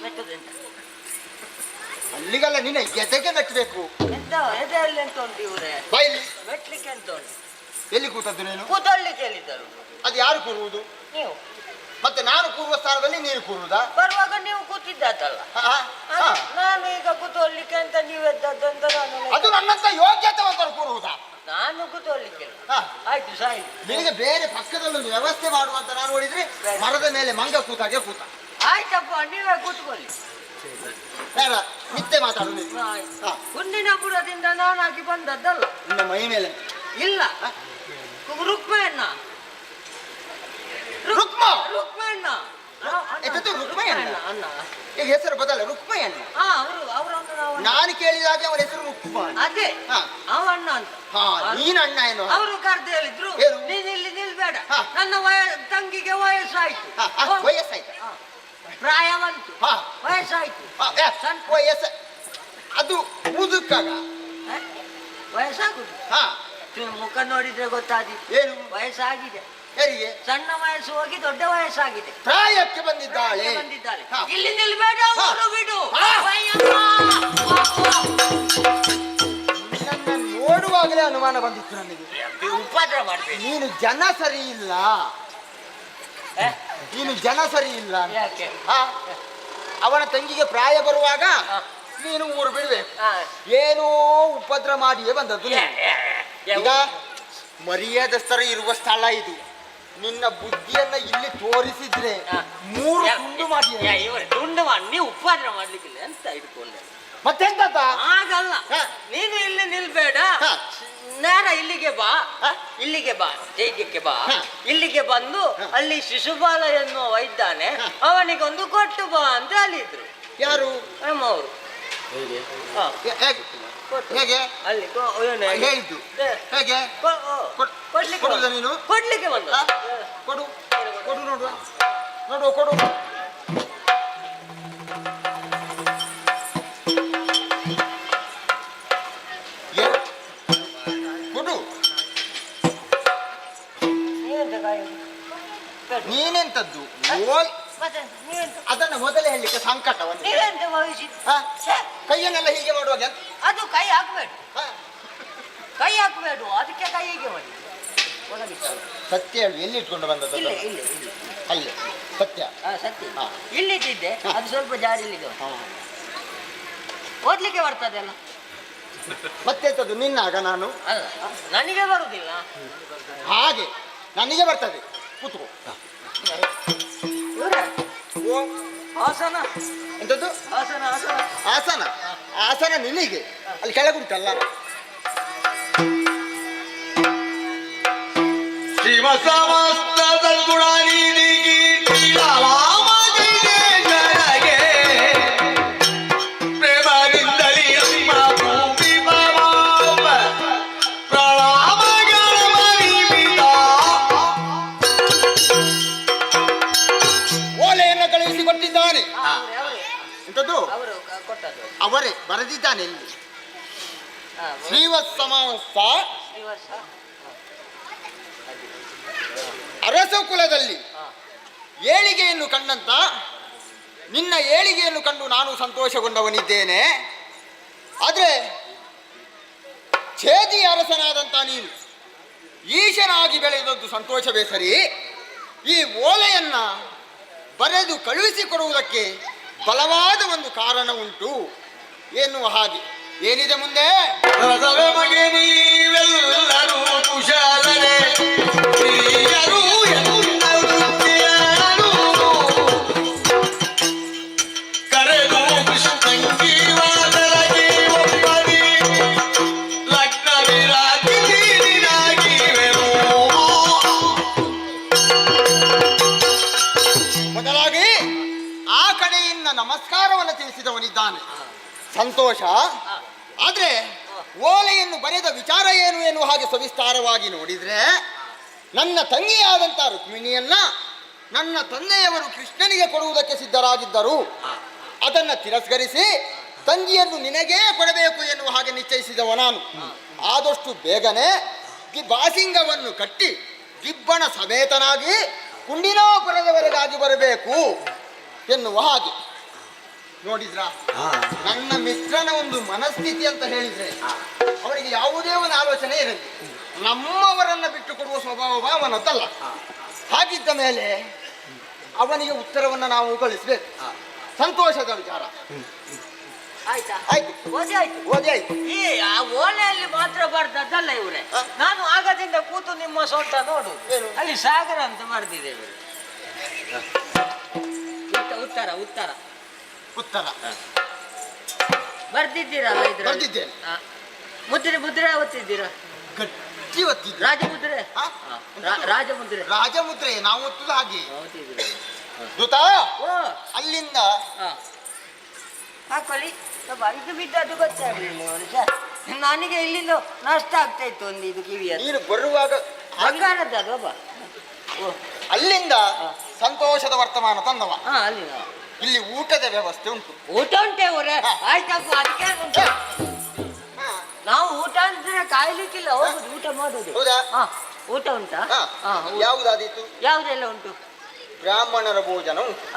ಮೆಟ್ಟದೆಂತ? ಅಲ್ಲಿಗೆಲ್ಲ ನಿನ್ನ ಎದೆಗೆ ಮೆಟ್ಟಬೇಕು. ಎಂತ ಎದೆಯಲ್ಲಿ ಎಂತ ಉಂಟು ಇವ್ರೆ? ಬಾಯಲ್ಲಿ ಮೆಟ್ಲಿಕ್ಕೆ ಎಂತ ಉಂಟು? ಎಲ್ಲಿ ಕೂತದ್ದು ನೀನು? ಕೂತಳ್ಳಿಕ್ಕೆ ಹೇಳಿದ್ದರು ಅದು ಯಾರು ಕೂರುವುದು? ನೀವು. ಮತ್ತೆ ನಾನು ಕೂರುವ ಸ್ಥಾನದಲ್ಲಿ ನೀನು ಕೂರುವುದಾ? ಬರುವಾಗ ನೀವು ಕೂತಿದ್ದಾತಲ್ಲ, ನಾನು ಈಗ ಕೂತ್ಕೊಳ್ಳಿಕ್ಕೆ ಅಂತ ನೀವು ಎದ್ದದ್ದಂತ ನಾನು ಅದು ನನ್ನಂತ ಯೋಗ್ಯತೆವಂತರು ಕೂರುವುದಾ? ನಾನು ಕೂತ್ಕೊಳ್ಳಿಕ್ಕೆ ಹಾ. ಆಯ್ತು ಸಾಯಿ. ನಿನಗೆ ಬೇರೆ ಪಕ್ಕದಲ್ಲಿ ಒಂದು ವ್ಯವಸ್ಥೆ ಮಾಡುವಂತ ನಾನು ನೋಡಿದ್ರೆ ಮರದ ಮೇಲೆ ಮಂಗ ಕೂತಾಗೆ ಕೂತ. ಆಯ್ತಪ್ಪ ನೀವೇ ಕೂತ್ಕೊಳ್ಳಿ. ಬೇಡ ನಿತ್ಯ ಮಾತಾಡು ನೀನು. ಹಾ. ಹುಲ್ಲಿನಪುರದಿಂದ ನಾನಾಗಿ ಬಂದದ್ದಲ್ಲ. ನಿನ್ನ ಮೈ ಮೇಲೆ ಇಲ್ಲ ರುಕ್ಮಣ್ಣ ರುಕ್ಮ ರುಕ್ಮಣ್ಣ ಎಂತದ್ದು ರುಕ್ಮಯ್ಯಣ್ಣ? ಅಣ್ಣ. ಈಗ ಹೆಸರು ಬದಲ ರುಕ್ಮಯ್ಯಣ್ಣ. ಹಾ ಅವರನ್ನು ನಾವು ನಾನು ಕೇಳಿದಾಗ ಅವರ ಹೆಸರು ರುಕ್ಮ. ಅದೇ ಹಾ. ಅವ ಅಣ್ಣ ಅಂತ. ಹಾ ನೀನ್ ಅಣ್ಣ ಏನು? ಅವರು ಕರೆದು ಹೇಳಿದ್ರು ಏನು? ನೀನ್ ಇಲ್ಲಿ ನಿಲ್ಬೇಡ, ಹಾ. ನನ್ನ ತಂಗಿಗೆ ವಯಸ್ಸಾಯ್ತು. ವಯಸ್ಸಾಯ್ತು. ಹಾ. ಪ್ರಾಯ ಬಂತು, ಹಾ. ವಯಸ್ಸಾಯ್ತು. ವಯಸ್ಸ ಅದು ಮುದುಕಾಗ. ಹ? ವಯಸ್ಸಾಗುದು. ಹಾ ಮುಖ ನೋಡಿದ್ರೆ ಗೊತ್ತಾದಿತ್ತು ಏನು ವಯಸ್ಸಾಗಿದೆ. ಯಾರಿಗೆ? ಸಣ್ಣ ವಯಸ್ಸು ಹೋಗಿ ದೊಡ್ಡ ವಯಸ್ಸಾಗಿದೆ. ಪ್ರಾಯಕ್ಕೆ ಬಂದಿದ್ದಾಳೆ. ಬಂದಿದ್ದಾಳೆ. ಹಾ. ಇಲ್ಲಿ ನಿಲ್ಬೇಡ, ಹಾ. ಊರು ಬಿಡು. ಹಾ. ಅಯ್ಯಮ್ಮ. ನಿನ್ನನ್ನ ನೋಡುವಾಗಲೇ ಅನುಮಾನ ಬಂದಿತ್ತು ನನಗೆ. ಉಪದ್ರ ಮಾಡ್ಬೇಕು. ನೀನು ಜನ ಸರಿ ಇಲ್ಲ. ನೀನು ಜನ ಸರಿ ಇಲ್ಲ. ಯಾಕೆ? ಹಾ ಅವನ ತಂಗಿಗೆ ಪ್ರಾಯ ಬರುವಾಗ ನೀನು ಊರು ಬಿಡ್ಬೇಕು. ಹಾ. ಏನೋ ಉಪದ್ರ ಮಾಡಿಯೇ ಬಂದದ್ದು ನೀನು. ಈಗ ಮರ್ಯಾದಸ್ಥರ ಇರುವ ಸ್ಥಳ ಇದು. ನಿನ್ನ ಬುದ್ಧಿಯನ್ನ ಇಲ್ಲಿ ತೋರಿಸಿದ್ರೆ ಮೂರು ತುಂಡು ಮಾಡಿ. ತುಂಡು ಮಾಡಿ ನೀವು ಉಪದ್ರ ಮಾಡ್ಲಿಕ್ಕಿಲ್ಲ ಅಂತ ಇಟ್ಕೊಂಡೆ. ಮತ್ತೆಂತ ಆಗಲ್ಲ. ನೀನು ಇಲ್ಲಿ ನಿಲ್ಬೇಡ, ನೇರ ಇಲ್ಲಿಗೆ ಬಾ. ಇಲ್ಲಿಗೆ ಬಾ, ಜೈಗಕ್ಕೆ ಬಾ. ಇಲ್ಲಿಗೆ ಬಂದು ಅಲ್ಲಿ ಶಿಶುಪಾಲ ಎನ್ನುವ ಇದ್ದಾನೆ, ಅವನಿಗೊಂದು ಕೊಟ್ಟು ಬಾ ಅಂತ ಹೇಳಿದ್ರು. ಯಾರು? ನಮ್ಮವರು. ಹೇಗೆ ಅಲ್ಲಿ ಹೇಳಿದ್ದು ಹೇಗೆ? ಕೊಡುವುದ ನೀನು? ಕೊಡ್ಲಿಕ್ಕೆ ಬಂದ. ಕೊಡು ಕೊಡು ನೋಡುವ ನೋಡುವ ಕೊಡು. ಕೊಡು. ನೀನೆಂತದ್ದು? ಅದನ್ನ ಮೊದಲೇ ಹೇಳಲಿಕ್ಕೆ ಸಂಕಟವನ್ನು. ಕೈಯನ್ನೆಲ್ಲ ಹೀಗೆ ಮಾಡುವಾಗ ಅದು ಕೈ ಹಾಕ್ಬೇಡ, ಕೈ ಹಾಕ್ಬೇಡ, ಅದಕ್ಕೆ ಕೈ ಹೀಗೆ ಮಾಡಿ. ಸತ್ಯ ಹೇಳು, ಎಲ್ಲಿ ಇಟ್ಕೊಂಡು ಬಂದದ್ದು? ಇಲ್ಲ ಇಲ್ಲ ಇಲ್ಲ ಅಲ್ಲಿ ಸತ್ಯ. ಸತ್ಯ ಇಲ್ಲಿದ್ದಿದ್ದೆ, ಅದು ಸ್ವಲ್ಪ ಜಾರಿ ಇಲ್ಲಿದೆ. ಓದ್ಲಿಕ್ಕೆ ಬರ್ತದೆ ಅಲ್ಲ. ಮತ್ತೆಂತದ್ದು ನಿನ್ನಾಗ ನಾನು? ಅಲ್ಲ ನನಗೆ ಬರುದಿಲ್ಲ. ಹಾಗೆ ನನಗೆ ಬರ್ತದೆ. ಕೂತ್ಕೋ. ಆಸನ ಎಂತದ್ದು? ಆಸನ ಆಸನ ಆಸನ. ಆಸನ ನಿನಗೆ ಅಲ್ಲಿ ಕೆಳಗುಂಟಲ್ಲ. ಶಿವ ಸಮಸ್ತ ಸದ್ಗುಣಾನಿಧಿಗೆ ರಾಮಜಯಗೆ ಪ್ರೇಮದಿಂದಲೇ ಅಮ್ಮ ಭೂಮಿ ಭವಾಪ ಪ್ರಣಾಮಗಳ ಮರಿವಿದ. ಓಲೆಯನ್ನು ಕಳುಹಿಸಿಕೊಟ್ಟಿದ್ದಾನೆ. ಎಂತದ್ದು? ಅವರು ಕೊಟ್ಟದ್ದು ಅವರೇ ಬರೆದಿದ್ದಾನೆ. ಇಲ್ಲಿ ಶ್ರೀವತ್ಸಮಾಸ ದಿವಸ ಅರಸ ಕುಲದಲ್ಲಿ ಏಳಿಗೆಯನ್ನು ಕಂಡಂತ ನಿನ್ನ ಏಳಿಗೆಯನ್ನು ಕಂಡು ನಾನು ಸಂತೋಷಗೊಂಡವನಿದ್ದೇನೆ. ಆದರೆ ಛೇದಿ ಅರಸನಾದಂತ ನೀನು ಈಶನಾಗಿ ಬೆಳೆದದ್ದು ಸಂತೋಷವೇ ಸರಿ. ಈ ಓಲೆಯನ್ನ ಬರೆದು ಕಳುಹಿಸಿಕೊಡುವುದಕ್ಕೆ ಬಲವಾದ ಒಂದು ಕಾರಣ ಉಂಟು ಎನ್ನುವ ಹಾಗೆ. ಏನಿದೆ ಮುಂದೆ? ರಸವೇ ಮಗೆ ನೀವೆಲ್ಲರೂ ಕುಶಲರೇ, ಹಿರಿಯರು ಎಲ್ಲರೂ ತ್ಯಾರು. ಕರೆದು ಕೃಷ್ಣಂಗಿ ವಾದರಗಿ ಒಪ್ಪದಿ ಲಗ್ನ ವಿರಾಗಿ ನೀರಿನಾಗಿವೆನು. ಸಂತೋಷ. ಆದ್ರೆ ಓಲೆಯನ್ನು ಬರೆದ ವಿಚಾರ ಏನು ಎನ್ನುವ ಹಾಗೆ ಸವಿಸ್ತಾರವಾಗಿ ನೋಡಿದ್ರೆ, ನನ್ನ ತಂಗಿಯಾದಂಥ ರುಕ್ಮಿಣಿಯನ್ನ ನನ್ನ ತಂದೆಯವರು ಕೃಷ್ಣನಿಗೆ ಕೊಡುವುದಕ್ಕೆ ಸಿದ್ಧರಾಗಿದ್ದರು. ಅದನ್ನ ತಿರಸ್ಕರಿಸಿ ತಂಗಿಯನ್ನು ನಿನಗೇ ಕೊಡಬೇಕು ಎನ್ನುವ ಹಾಗೆ ನಿಶ್ಚಯಿಸಿದವ ನಾನು. ಆದಷ್ಟು ಬೇಗನೆ ಬಾಸಿಂಗವನ್ನು ಕಟ್ಟಿ ಗಿಬ್ಬಣ ಸಮೇತನಾಗಿ ಕುಂಡಿನಾಪುರದವರೆಗಾಗಿ ಬರಬೇಕು ಎನ್ನುವ ಹಾಗೆ. ನೋಡಿದ್ರ ನನ್ನ ಮಿತ್ರನ ಒಂದು ಮನಸ್ಥಿತಿ ಅಂತ ಹೇಳಿದ್ರೆ, ಅವರಿಗೆ ಯಾವುದೇ ಒಂದು ಆಲೋಚನೆ ಇರಲಿ, ನಮ್ಮವರನ್ನ ಬಿಟ್ಟು ಕೊಡುವ ಸ್ವಭಾವ ಅವನದ್ದಲ್ಲ. ಹಾಗಿದ್ದ ಮೇಲೆ ಅವನಿಗೆ ಉತ್ತರವನ್ನು ನಾವು ಕಳಿಸ್ಬೇಕು. ಸಂತೋಷದ ವಿಚಾರ. ಆಯ್ತಾ? ಆಯ್ತು, ಓದಿ ಆಯ್ತು. ಓದಿ ಆಯ್ತು. ಈ ಆ ಓಲೆಯಲ್ಲಿ ಮಾತ್ರ ಬರ್ದದ್ದಲ್ಲ ಇವ್ರೆ. ನಾನು ಆಗದಿಂದ ಕೂತು ನಿಮ್ಮ ಸೊಂಟ ನೋಡು, ಅಲ್ಲಿ ಸಾಗರ ಅಂತ ಬರ್ದಿದ್ದೇವೆ. ಉತ್ತರ ಉತ್ತರ ಉತ್ತರ ಬರ್ದಿದ್ದೀರಲ್ಲ ಇದ್ರ ಬರ್ದಿದ್ದೇನೆ. ಮುದ್ರೆ ಮುದ್ರೆ ಒತ್ತಿದ್ದೀರಾ? ಗಟ್ಟಿ ಒತ್ತಿದ್ದೆ. ರಾಜಮುದ್ರೆ. ರಾಜಮುದ್ರೆ. ರಾಜಮುದ್ರೆ ನಾವು ಒತ್ತುದು ಹಾಗೆ. ದೂತ ಓ ಅಲ್ಲಿಂದ ಹಾಕೊಳ್ಳಿ. ಇದು ಬಿದ್ದದ್ದು ಗೊತ್ತಾಗಲಿಲ್ಲ ನನಗೆ. ಇಲ್ಲಿಂದ ನಷ್ಟ ಆಗ್ತಾ ಇತ್ತು ಒಂದು ಇದು ಕಿವಿಯ. ನೀನು ಬರುವಾಗ ಬಂಗಾರದ್ದು ಅದು ಒಬ್ಬ. ಅಲ್ಲಿಂದ ಸಂತೋಷದ ವರ್ತಮಾನ ತಂದವ. ಅಲ್ಲಿ ಇಲ್ಲಿ ಊಟದ ವ್ಯವಸ್ಥೆ ಉಂಟು. ಊಟ ಉಂಟೆ ಊರೇ? ಆಯ್ತಪ್ಪ, ಅದಕ್ಕೆ ಉಂಟು. ನಾವು ಊಟ ಅಂದ್ರೆ ಕಾಯ್ಲಿಕ್ಕಿಲ್ಲ, ಹೋಗುದು ಊಟ ಮಾಡುದು. ಹೌದಾ? ಊಟ ಉಂಟಾ? ಯಾವುದಾದೀತು? ಯಾವುದೆಲ್ಲ ಉಂಟು? ಬ್ರಾಹ್ಮಣರ ಭೋಜನ ಉಂಟು.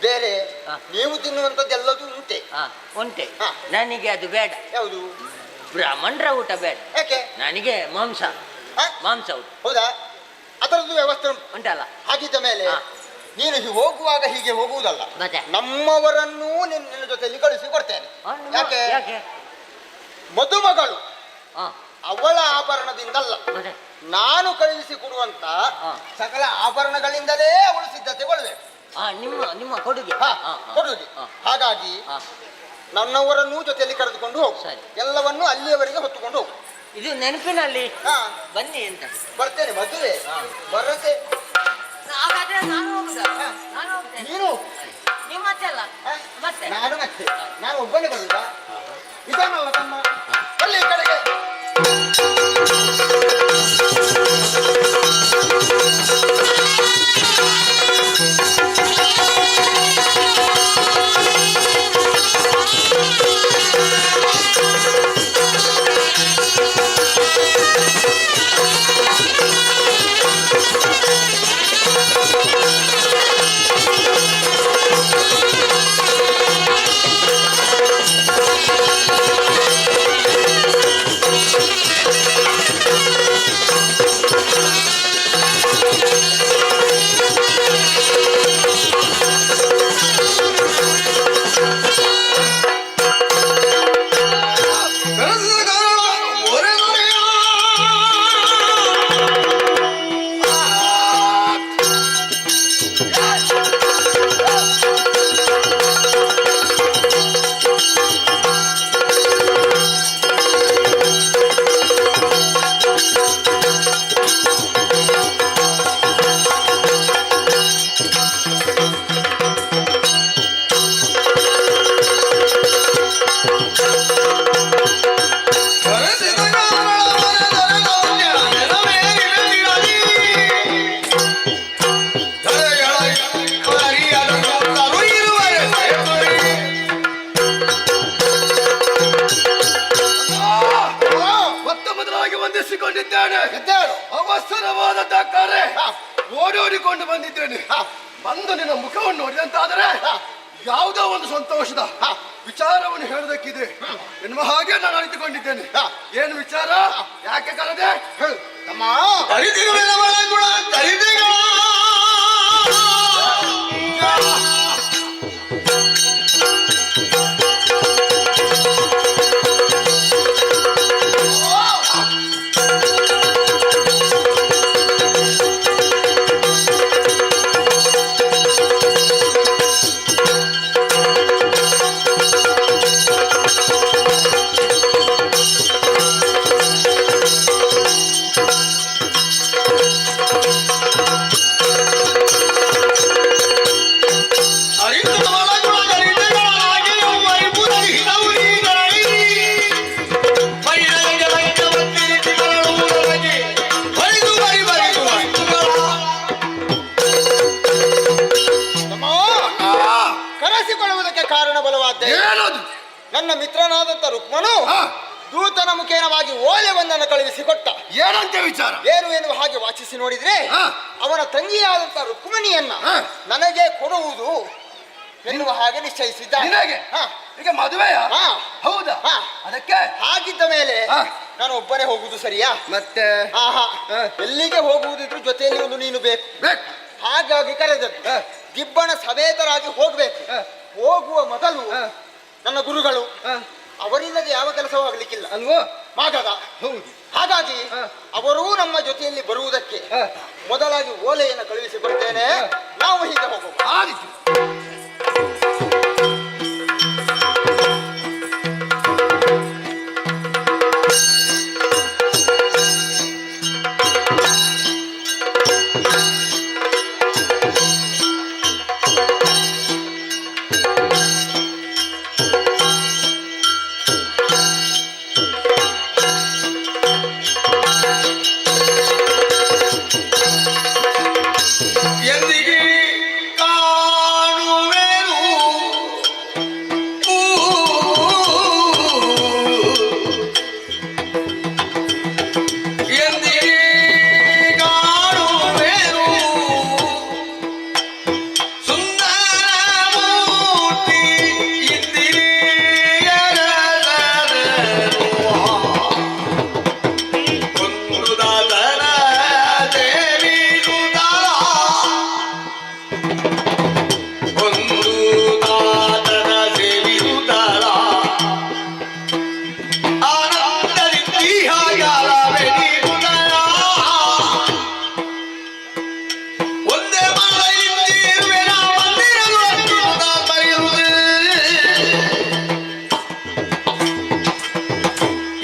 ಬೇರೆ ನೀವು ತಿನ್ನುವಂಥದ್ದೆಲ್ಲದೂ ಉಂಟೆ. ಉಂಟೆ. ನನಗೆ ಅದು ಬೇಡ. ಯಾವುದು? ಬ್ರಾಹ್ಮಣರ ಊಟ ಬೇಡ. ಯಾಕೆ? ನನಗೆ ಮಾಂಸ. ಮಾಂಸ ಊಟ. ಹೌದಾ? ಅದರದ್ದು ವ್ಯವಸ್ಥೆ ಉಂಟಲ್ಲ. ಹಾಗಿದ್ದ ಮೇಲೆ ನೀನು ಹೋಗುವಾಗ ಹೀಗೆ ಹೋಗುವುದಲ್ಲ, ಮತ್ತೆ ನಮ್ಮವರನ್ನೂ ನಿನ್ನ ಜೊತೆಯಲ್ಲಿ ಕಳಿಸಿ ಕೊಡ್ತೇನೆ. ಯಾಕೆ? ಯಾಕೆ? ಮದುಮಗಳು ಅವಳ ಆಭರಣದಿಂದಲ್ಲ, ನಾನು ಕಳುಹಿಸಿ ಕೊಡುವಂತ ಸಕಲ ಆಭರಣಗಳಿಂದಲೇ ಅವಳು ಸಿದ್ಧತೆಗೊಳ್ಬೇಕು. ನಿಮ್ಮ ನಿಮ್ಮ ಕೊಡುಗೆ. ಕೊಡುಗೆ. ಹಾಗಾಗಿ ನನ್ನವರನ್ನೂ ಜೊತೆಯಲ್ಲಿ ಕರೆದುಕೊಂಡು ಹೋಗು. ಎಲ್ಲವನ್ನೂ ಅಲ್ಲಿಯವರೆಗೆ ಹೊತ್ತುಕೊಂಡು ಹೋಗು. ಇದು ನೆನಪಿನಲ್ಲಿ ಬನ್ನಿ ಅಂತ. ಬರ್ತೇನೆ. ಮದುವೆ ಬರುತ್ತೆ. ಹಾಗಾದ್ರೆ ನಾನು ಹೋಗುದಾ? ನಾನು ಹೋಗ್ತೇನೆ. ನೀನು ನೀವು ಮತ್ತೆ ಅಲ್ಲ? ಮತ್ತೆ ನಾನು ಮತ್ತೆ ನಾನು ಒಬ್ಬನೇ ಬರುದಾ? ಇದಾನಲ್ಲ ತಮ್ಮ ಅಲ್ಲಿ ಈ ಕಡೆಗೆ. ಅವಸರವಾದ ಕಾರ್ಯ ಓಡೋಡಿಕೊಂಡು ಬಂದಿದ್ದೇನೆ. ಬಂದು ನಿನ್ನ ಮುಖವನ್ನು ನೋಡಿದಂತಾದರೆ ಯಾವುದೋ ಒಂದು ಸಂತೋಷದ ವಿಚಾರವನ್ನು ಹೇಳೋದಕ್ಕಿದೆ ಎನ್ನುವ ಹಾಗೆ ನಾನು ಅರಿತುಕೊಂಡಿದ್ದೇನೆ. ಏನು ವಿಚಾರ? ಯಾಕೆ ಕರೆದೆ? ಹೇಳು ತಮ್ಮ. ನನ್ನ ಮಿತ್ರನಾದಂತ ರುಕ್ಮನು ಹಾ. ದೂತನ ಮುಖೇನವಾಗಿ ಓಲೆಯೊಂದನ್ನು ಕಳುಹಿಸಿಕೊಟ್ಟ. ಏನಂತೆ ವಿಚಾರ? ಏನು ಎನ್ನುವ ಹಾಗೆ ವಾಚಿಸಿ ನೋಡಿದ್ರೆ ಹಾ. ಅವನ ತಂಗಿಯಾದಂತ ರುಕ್ಮಿಣಿಯನ್ನ ಹಾ. ನನಗೆ ಕೊಡುವುದು ಎನ್ನುವ ಹಾಗೆ ನಿಶ್ಚಯಿಸಿದ್ದಾನೆ. ನಿನಗೆ ಹಾ. ಈಗ ಮದುವೆಯ? ಹಾ. ಹೌದಾ? ಹಾ. ಅದಕ್ಕೆ ಹಾಗಿದ್ದ ಮೇಲೆ ಹಾ. ನಾನು ಒಬ್ಬನೇ ಹೋಗುವುದು ಸರಿಯಾ? ಮತ್ತೆ ಆಹಾ, ಹಾ. ಎಲ್ಲಿಗೆ ಹೋಗುವುದಿದ್ರು ಜೊತೆಯಲ್ಲಿ ಒಂದು ನೀನು ಬೇಕು. ಬೇಕು. ಹಾಗಾಗಿ ಕರೆದದ್ದು. ಹಾ. ದಿಬ್ಬಣ ಸಮೇತರಾಗಿ ಹೋಗ್ಬೇಕು. ಹಾ. ಹೋಗುವ ಮೊದಲು ಹಾ. ನನ್ನ ಗುರುಗಳು ಹಾ. ಅವರಿಲ್ಲದೆ ಯಾವ ಕೆಲಸವೂ ಆಗಲಿಕ್ಕಿಲ್ಲ ಅಲ್ವೋ? ಮಾಗದ. ಹೌದು. ಹಾಗಾಗಿ ಹಾ. ಅವರೂ ನಮ್ಮ ಜೊತೆಯಲ್ಲಿ ಬರುವುದಕ್ಕೆ ಹಾ. ಮೊದಲಾಗಿ ಓಲೆಯನ್ನು ಕಳುಹಿಸಿಕೊಡ್ತೇನೆ. ನಾವು ಹೀಗೆ ಹೋಗುವ. ಆದಿತ್ಯ ಎಂದಿಗೆ ಕಾಣುವೆನು ಎಂದಿಗೆ ಕಾಣುವೆನು ಸುಂದರ ಮೂರ್ತಿ ಒಂದು ದಾದರ ದೇವಿ ಒಂದು ದಾದರ ಸೇವಿರುತ್ತಾಳ ಆನಂದರಿತಿಹಾಯಾಲ ಬೆಳೆಯುವುದಳ ಒಂದೇ ಮನೆಯಲ್ಲಿರುವೆ ನಾ ಮಂದಿರದು ಅದ್ಭುತ ಬರೆಯುವುದು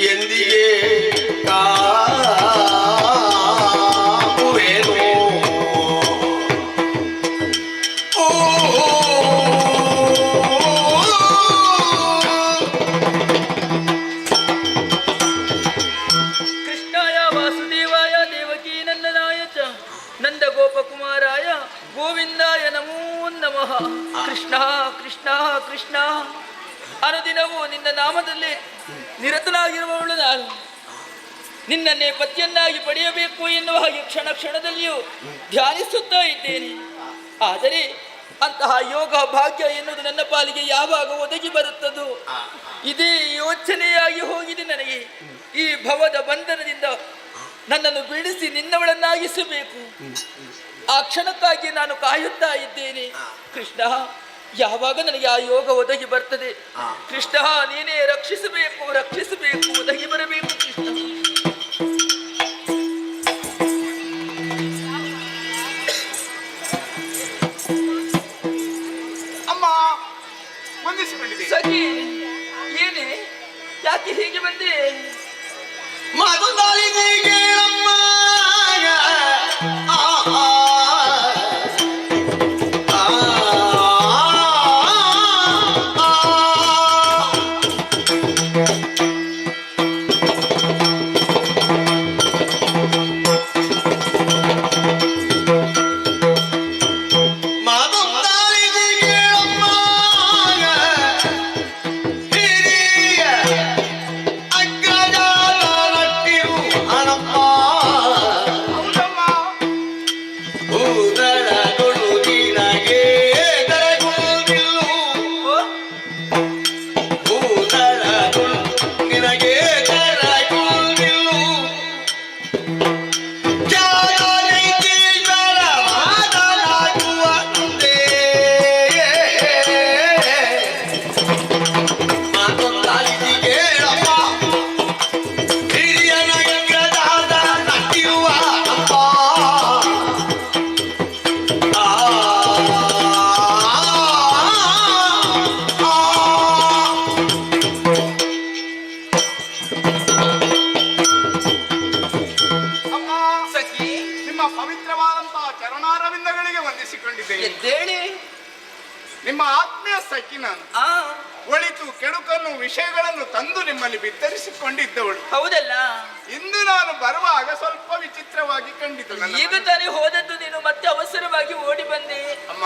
ಎಂದಿಗೆ ಕಾಣುವೆನು ಕೃಷ್ಣಾಯ ವಾಸುದೇವಾಯ ದೇವಕೀ ನಂದನಾಯ ಚ ನಂದ ಗೋಪಕುಮಾರಾಯ ಗೋವಿಂದಾಯ ನಮೋ ನಮಃ. ಕೃಷ್ಣ ಕೃಷ್ಣ ಕೃಷ್ಣ ಅನುದಿನವೂ ನಿನ್ನ ನಾಮದಲ್ಲಿ ನಿರತನಾಗಿರುವವಳು ನಾನು. ನಿನ್ನನ್ನೇ ಪತಿಯನ್ನಾಗಿ ಪಡೆಯಬೇಕು ಎನ್ನುವ ಹಾಗೆ ಕ್ಷಣ ಕ್ಷಣದಲ್ಲಿಯೂ ಧ್ಯಾನಿಸುತ್ತಾ ಇದ್ದೇನೆ. ಆದರೆ ಅಂತಹ ಯೋಗ ಭಾಗ್ಯ ಎನ್ನುವುದು ನನ್ನ ಪಾಲಿಗೆ ಯಾವಾಗ ಒದಗಿ ಬರುತ್ತದೋ ಇದೇ ಯೋಚನೆಯಾಗಿ ಹೋಗಿದೆ ನನಗೆ. ಈ ಭವದ ಬಂಧನದಿಂದ ನನ್ನನ್ನು ಬಿಡಿಸಿ ನಿನ್ನವಳನ್ನಾಗಿಸಬೇಕು. ಆ ಕ್ಷಣಕ್ಕಾಗಿ ನಾನು ಕಾಯುತ್ತಾ ಇದ್ದೇನೆ. ಕೃಷ್ಣ, ಯಾವಾಗ ನನಗೆ ಆ ಯೋಗ ಒದಗಿ ಬರ್ತದೆ? ಕೃಷ್ಣ, ನೀನೇ ರಕ್ಷಿಸಬೇಕು, ರಕ್ಷಿಸಬೇಕು, ಒದಗಿ ಬರಬೇಕು ಕೃಷ್ಣ. ಅಮ್ಮ ವಂದಿಸಿಕೊಂಡಿದೆ. ಸಖಿ, ಏನೇ, ಯಾಕೆ ಹೀಗೆ ಬಂದೆ? ಮಾತುಂದಾಲಿಗೆ ಕೇಳಮ್ಮ ಆ ಆ ಆ ಮಾತುಂದಾಲಿಗೆ ಕೇಳಮ್ಮ ಹಿರಿಯ ಅಗ್ರಜಾತ ರಟ್ಟಿರು ಹಣಪ್ಪ ಊದಳಗಳು ನಿನಗೆ ದರಗುವುದಿಲ್ಲು ಊದಳಗಳು ನಿನಗೆ ದರಗುವುದಿಲ್ಲು ಜಾಗೈತೀಶ್ವರ ಮಾತನಾಡುವ ಮುಂದೆ ಮಾತೊಂದಾಲಿಗೆ ಕೇಳಪ್ಪ ಹಿರಿಯನ ಯಂಗ್ರದಾದ ನಟ್ಟಿರುವ ಅಪ್ಪ ಆ ಅಮ್ಮ ಸಖಿ, ನಿಮ್ಮ ಪವಿತ್ರವಾದಂತಹ ಚರಣಾರವಿಂದಗಳಿಗೆ ವಂದಿಸಿಕೊಂಡಿದ್ದೇನೆ. ಎದ್ದೇಳಿ. ನಿಮ್ಮ ಆತ್ಮೀಯ ಸಖಿ ನಾನು. ಆ, ಒಳಿತು ಕೆಡುಕನ್ನು ವಿಷಯಗಳನ್ನು ತಂದು ನಿಮ್ಮಲ್ಲಿ ಬಿತ್ತರಿಸಿಕೊಂಡಿದ್ದವಳು. ಹೌದಲ್ಲ. ಇಂದು ನಾನು ಬರುವಾಗ ಸ್ವಲ್ಪ ವಿಚಿತ್ರವಾಗಿ ಕಂಡಿತು ನನ್ನ ಈಗ ತಾನೇ ಹೋದದ್ದು ನೀನು, ಮತ್ತೆ ಅವಸರವಾಗಿ ಓಡಿ ಬಂದೆ. ಅಮ್ಮ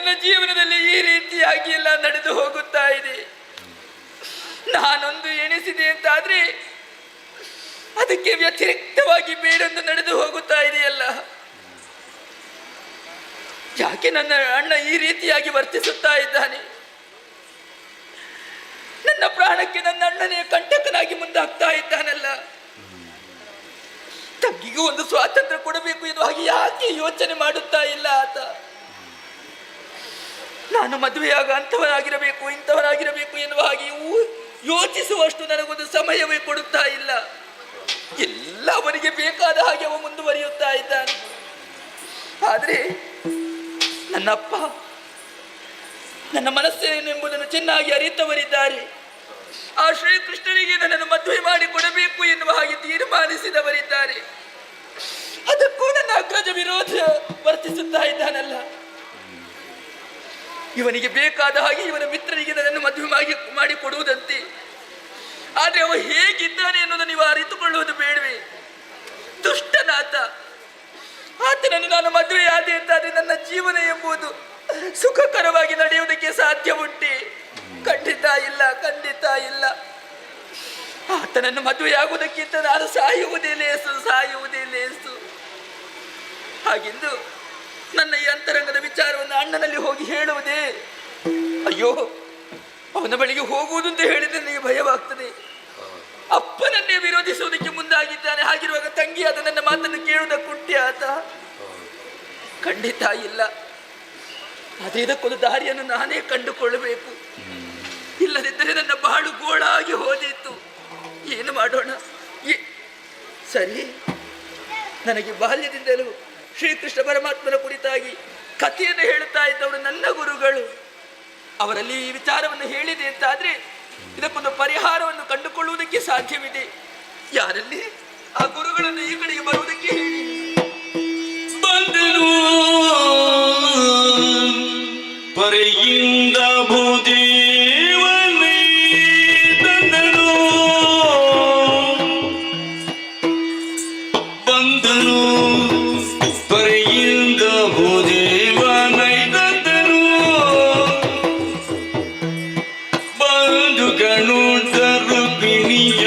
ನನ್ನ ಜೀವನದಲ್ಲಿ ಈ ರೀತಿಯಾಗಿ ಎಲ್ಲ ನಡೆದು ಹೋಗುತ್ತಾ ಇದೆ. ನಾನೊಂದು ಎಣಿಸಿದೆ ಅಂತಾದ್ರೆ ಅದಕ್ಕೆ ವ್ಯತಿರಿಕ್ತವಾಗಿ ಬೇಡೊಂದು ನಡೆದು ಹೋಗುತ್ತಾ ಇದೆಯಲ್ಲ. ಯಾಕೆ ನನ್ನ ಅಣ್ಣ ಈ ರೀತಿಯಾಗಿ ವರ್ತಿಸುತ್ತಾ ಇದ್ದಾನೆ? ನನ್ನ ಪ್ರಾಣಕ್ಕೆ ನನ್ನ ಅಣ್ಣನೇ ಕಂಟಕನಾಗಿ ಮುಂದಾಗ್ತಾ ಇದ್ದಾನಲ್ಲ. ತಂಗಿಗೂ ಒಂದು ಸ್ವಾತಂತ್ರ್ಯ ಕೊಡಬೇಕು ಎನ್ನುವ ಹಾಗೆ ಯಾಕೆ ಯೋಚನೆ ಮಾಡುತ್ತಾ ಇಲ್ಲ ಆತ? ನಾನು ಮದುವೆಯಾಗ ಅಂಥವನಾಗಿರಬೇಕು ಇಂಥವನಾಗಿರಬೇಕು ಎನ್ನುವ ಹಾಗೆ ಯೋಚಿಸುವಷ್ಟು ನನಗೊಂದು ಸಮಯವೇ ಕೊಡುತ್ತಾ ಇಲ್ಲ. ಎಲ್ಲ ಅವನಿಗೆ ಬೇಕಾದ ಹಾಗೆ ಅವ ಮುಂದುವರಿಯುತ್ತಾ ಇದ್ದಾನೆ. ಆದರೆ ನನ್ನಪ್ಪ ನನ್ನ ಮನಸ್ಸೇನೆಂಬುದನ್ನು ಚೆನ್ನಾಗಿ ಅರಿತವರಿದ್ದಾರೆ. ಆ ಶ್ರೀಕೃಷ್ಣನಿಗೆ ನನ್ನನ್ನು ಮದುವೆ ಮಾಡಿ ಕೊಡಬೇಕು ಎನ್ನುವ ಹಾಗೆ ತೀರ್ಮಾನಿಸಿದವರಿದ್ದಾರೆ. ಅದಕ್ಕೂ ನನ್ನ ಅಗ್ರಜ ವಿರೋಧ ವರ್ತಿಸುತ್ತಾ ಇದ್ದಾನಲ್ಲ. ಇವನಿಗೆ ಬೇಕಾದ ಹಾಗೆ ಇವನ ಮಿತ್ರರಿಗೆ ನನ್ನನ್ನು ಮದುವೆ ಮಾಡಿ ಕೊಡುವುದಂತೆ. ಆದರೆ ಅವ ಹೇಗಿದ್ದಾನೆ ಎನ್ನುವುದನ್ನು ನೀವು ಅರಿತುಕೊಳ್ಳುವುದು ಬೇಡವೇ? ದುಷ್ಟನಾತ. ಆತನನ್ನು ನಾನು ಮದುವೆಯಾದೆ ಅಂತಾದರೆ ನನ್ನ ಜೀವನ ಎಂಬುದು ಸುಖಕರವಾಗಿ ನಡೆಯುವುದಕ್ಕೆ ಸಾಧ್ಯ ಉಂಟೆ? ಖಂಡಿತ ಇಲ್ಲ, ಖಂಡಿತ ಇಲ್ಲ. ಆತನನ್ನು ಮದುವೆಯಾಗುವುದಕ್ಕಿಂತ ನಾನು ಸಾಯುವುದೇ ಲೇಸು. ಹಾಗೆಂದು ನನ್ನ ಈ ಅಂತರಂಗದ ವಿಚಾರವನ್ನು ಅಣ್ಣನಲ್ಲಿ ಹೋಗಿ ಹೇಳುವುದೇ? ಅಯ್ಯೋ, ಅವನ ಬಳಿಗೆ ಹೋಗುವುದು ಅಂತ ಹೇಳಿದ್ರೆ ನನಗೆ ಭಯವಾಗ್ತದೆ. ಅಪ್ಪನನ್ನೇ ವಿರೋಧಿಸುವುದಕ್ಕೆ ಮುಂದಾಗಿದ್ದಾನೆ. ಹಾಗಿರುವಾಗ ತಂಗಿಯಾದ ನನ್ನ ಮಾತನ್ನು ಕೇಳುವುದಕ್ಕುಂಟೆ ಆತ? ಖಂಡಿತ ಇಲ್ಲ. ಆದರೆ ಇದಕ್ಕೊಂದು ದಾರಿಯನ್ನು ನಾನೇ ಕಂಡುಕೊಳ್ಳಬೇಕು. ಇಲ್ಲದಿದ್ದರೆ ನನ್ನ ಬಾಳು ಗೋಳಾಗಿ ಹೋದಿತ್ತು. ಏನು ಮಾಡೋಣ? ಸರಿ, ನನಗೆ ಬಾಲ್ಯದಿಂದಲೂ ಶ್ರೀಕೃಷ್ಣ ಪರಮಾತ್ಮನ ಕುರಿತಾಗಿ ಕಥೆಯನ್ನು ಹೇಳುತ್ತಾ ಇದ್ದವರು ನನ್ನ ಗುರುಗಳು. ಅವರಲ್ಲಿ ಈ ವಿಚಾರವನ್ನು ಹೇಳಿದೆ ಅಂತಾದ್ರೆ ಇದಕ್ಕೊಂದು ಪರಿಹಾರವನ್ನು ಕಂಡುಕೊಳ್ಳುವುದಕ್ಕೆ ಸಾಧ್ಯವಿದೆ. ಯಾರಲ್ಲಿ? ಆ ಗುರುಗಳನ್ನು ಈ ಕಡೆಗೆ ಬರುವುದಕ್ಕೆ ಹೇಳಿ. ಬಂದನು ಪರೆಯಿಂದ ಭೂದೇವನೇ ತಂದನು, ಬಂದನು ಪರೆಯಿಂದ ಭೂದೇವನೈ ತಂದನು, ಬಂದು ಗಣುತರು ಪಿಣಿಯ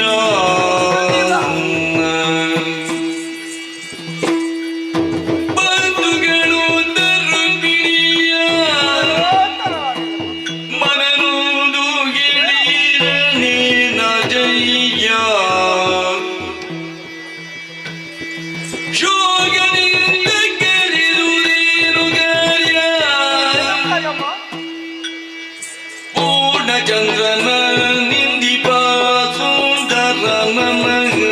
ಚಂದ್ರನ ನಿಂದಿಪ ಸುಂದರ ನಮಗ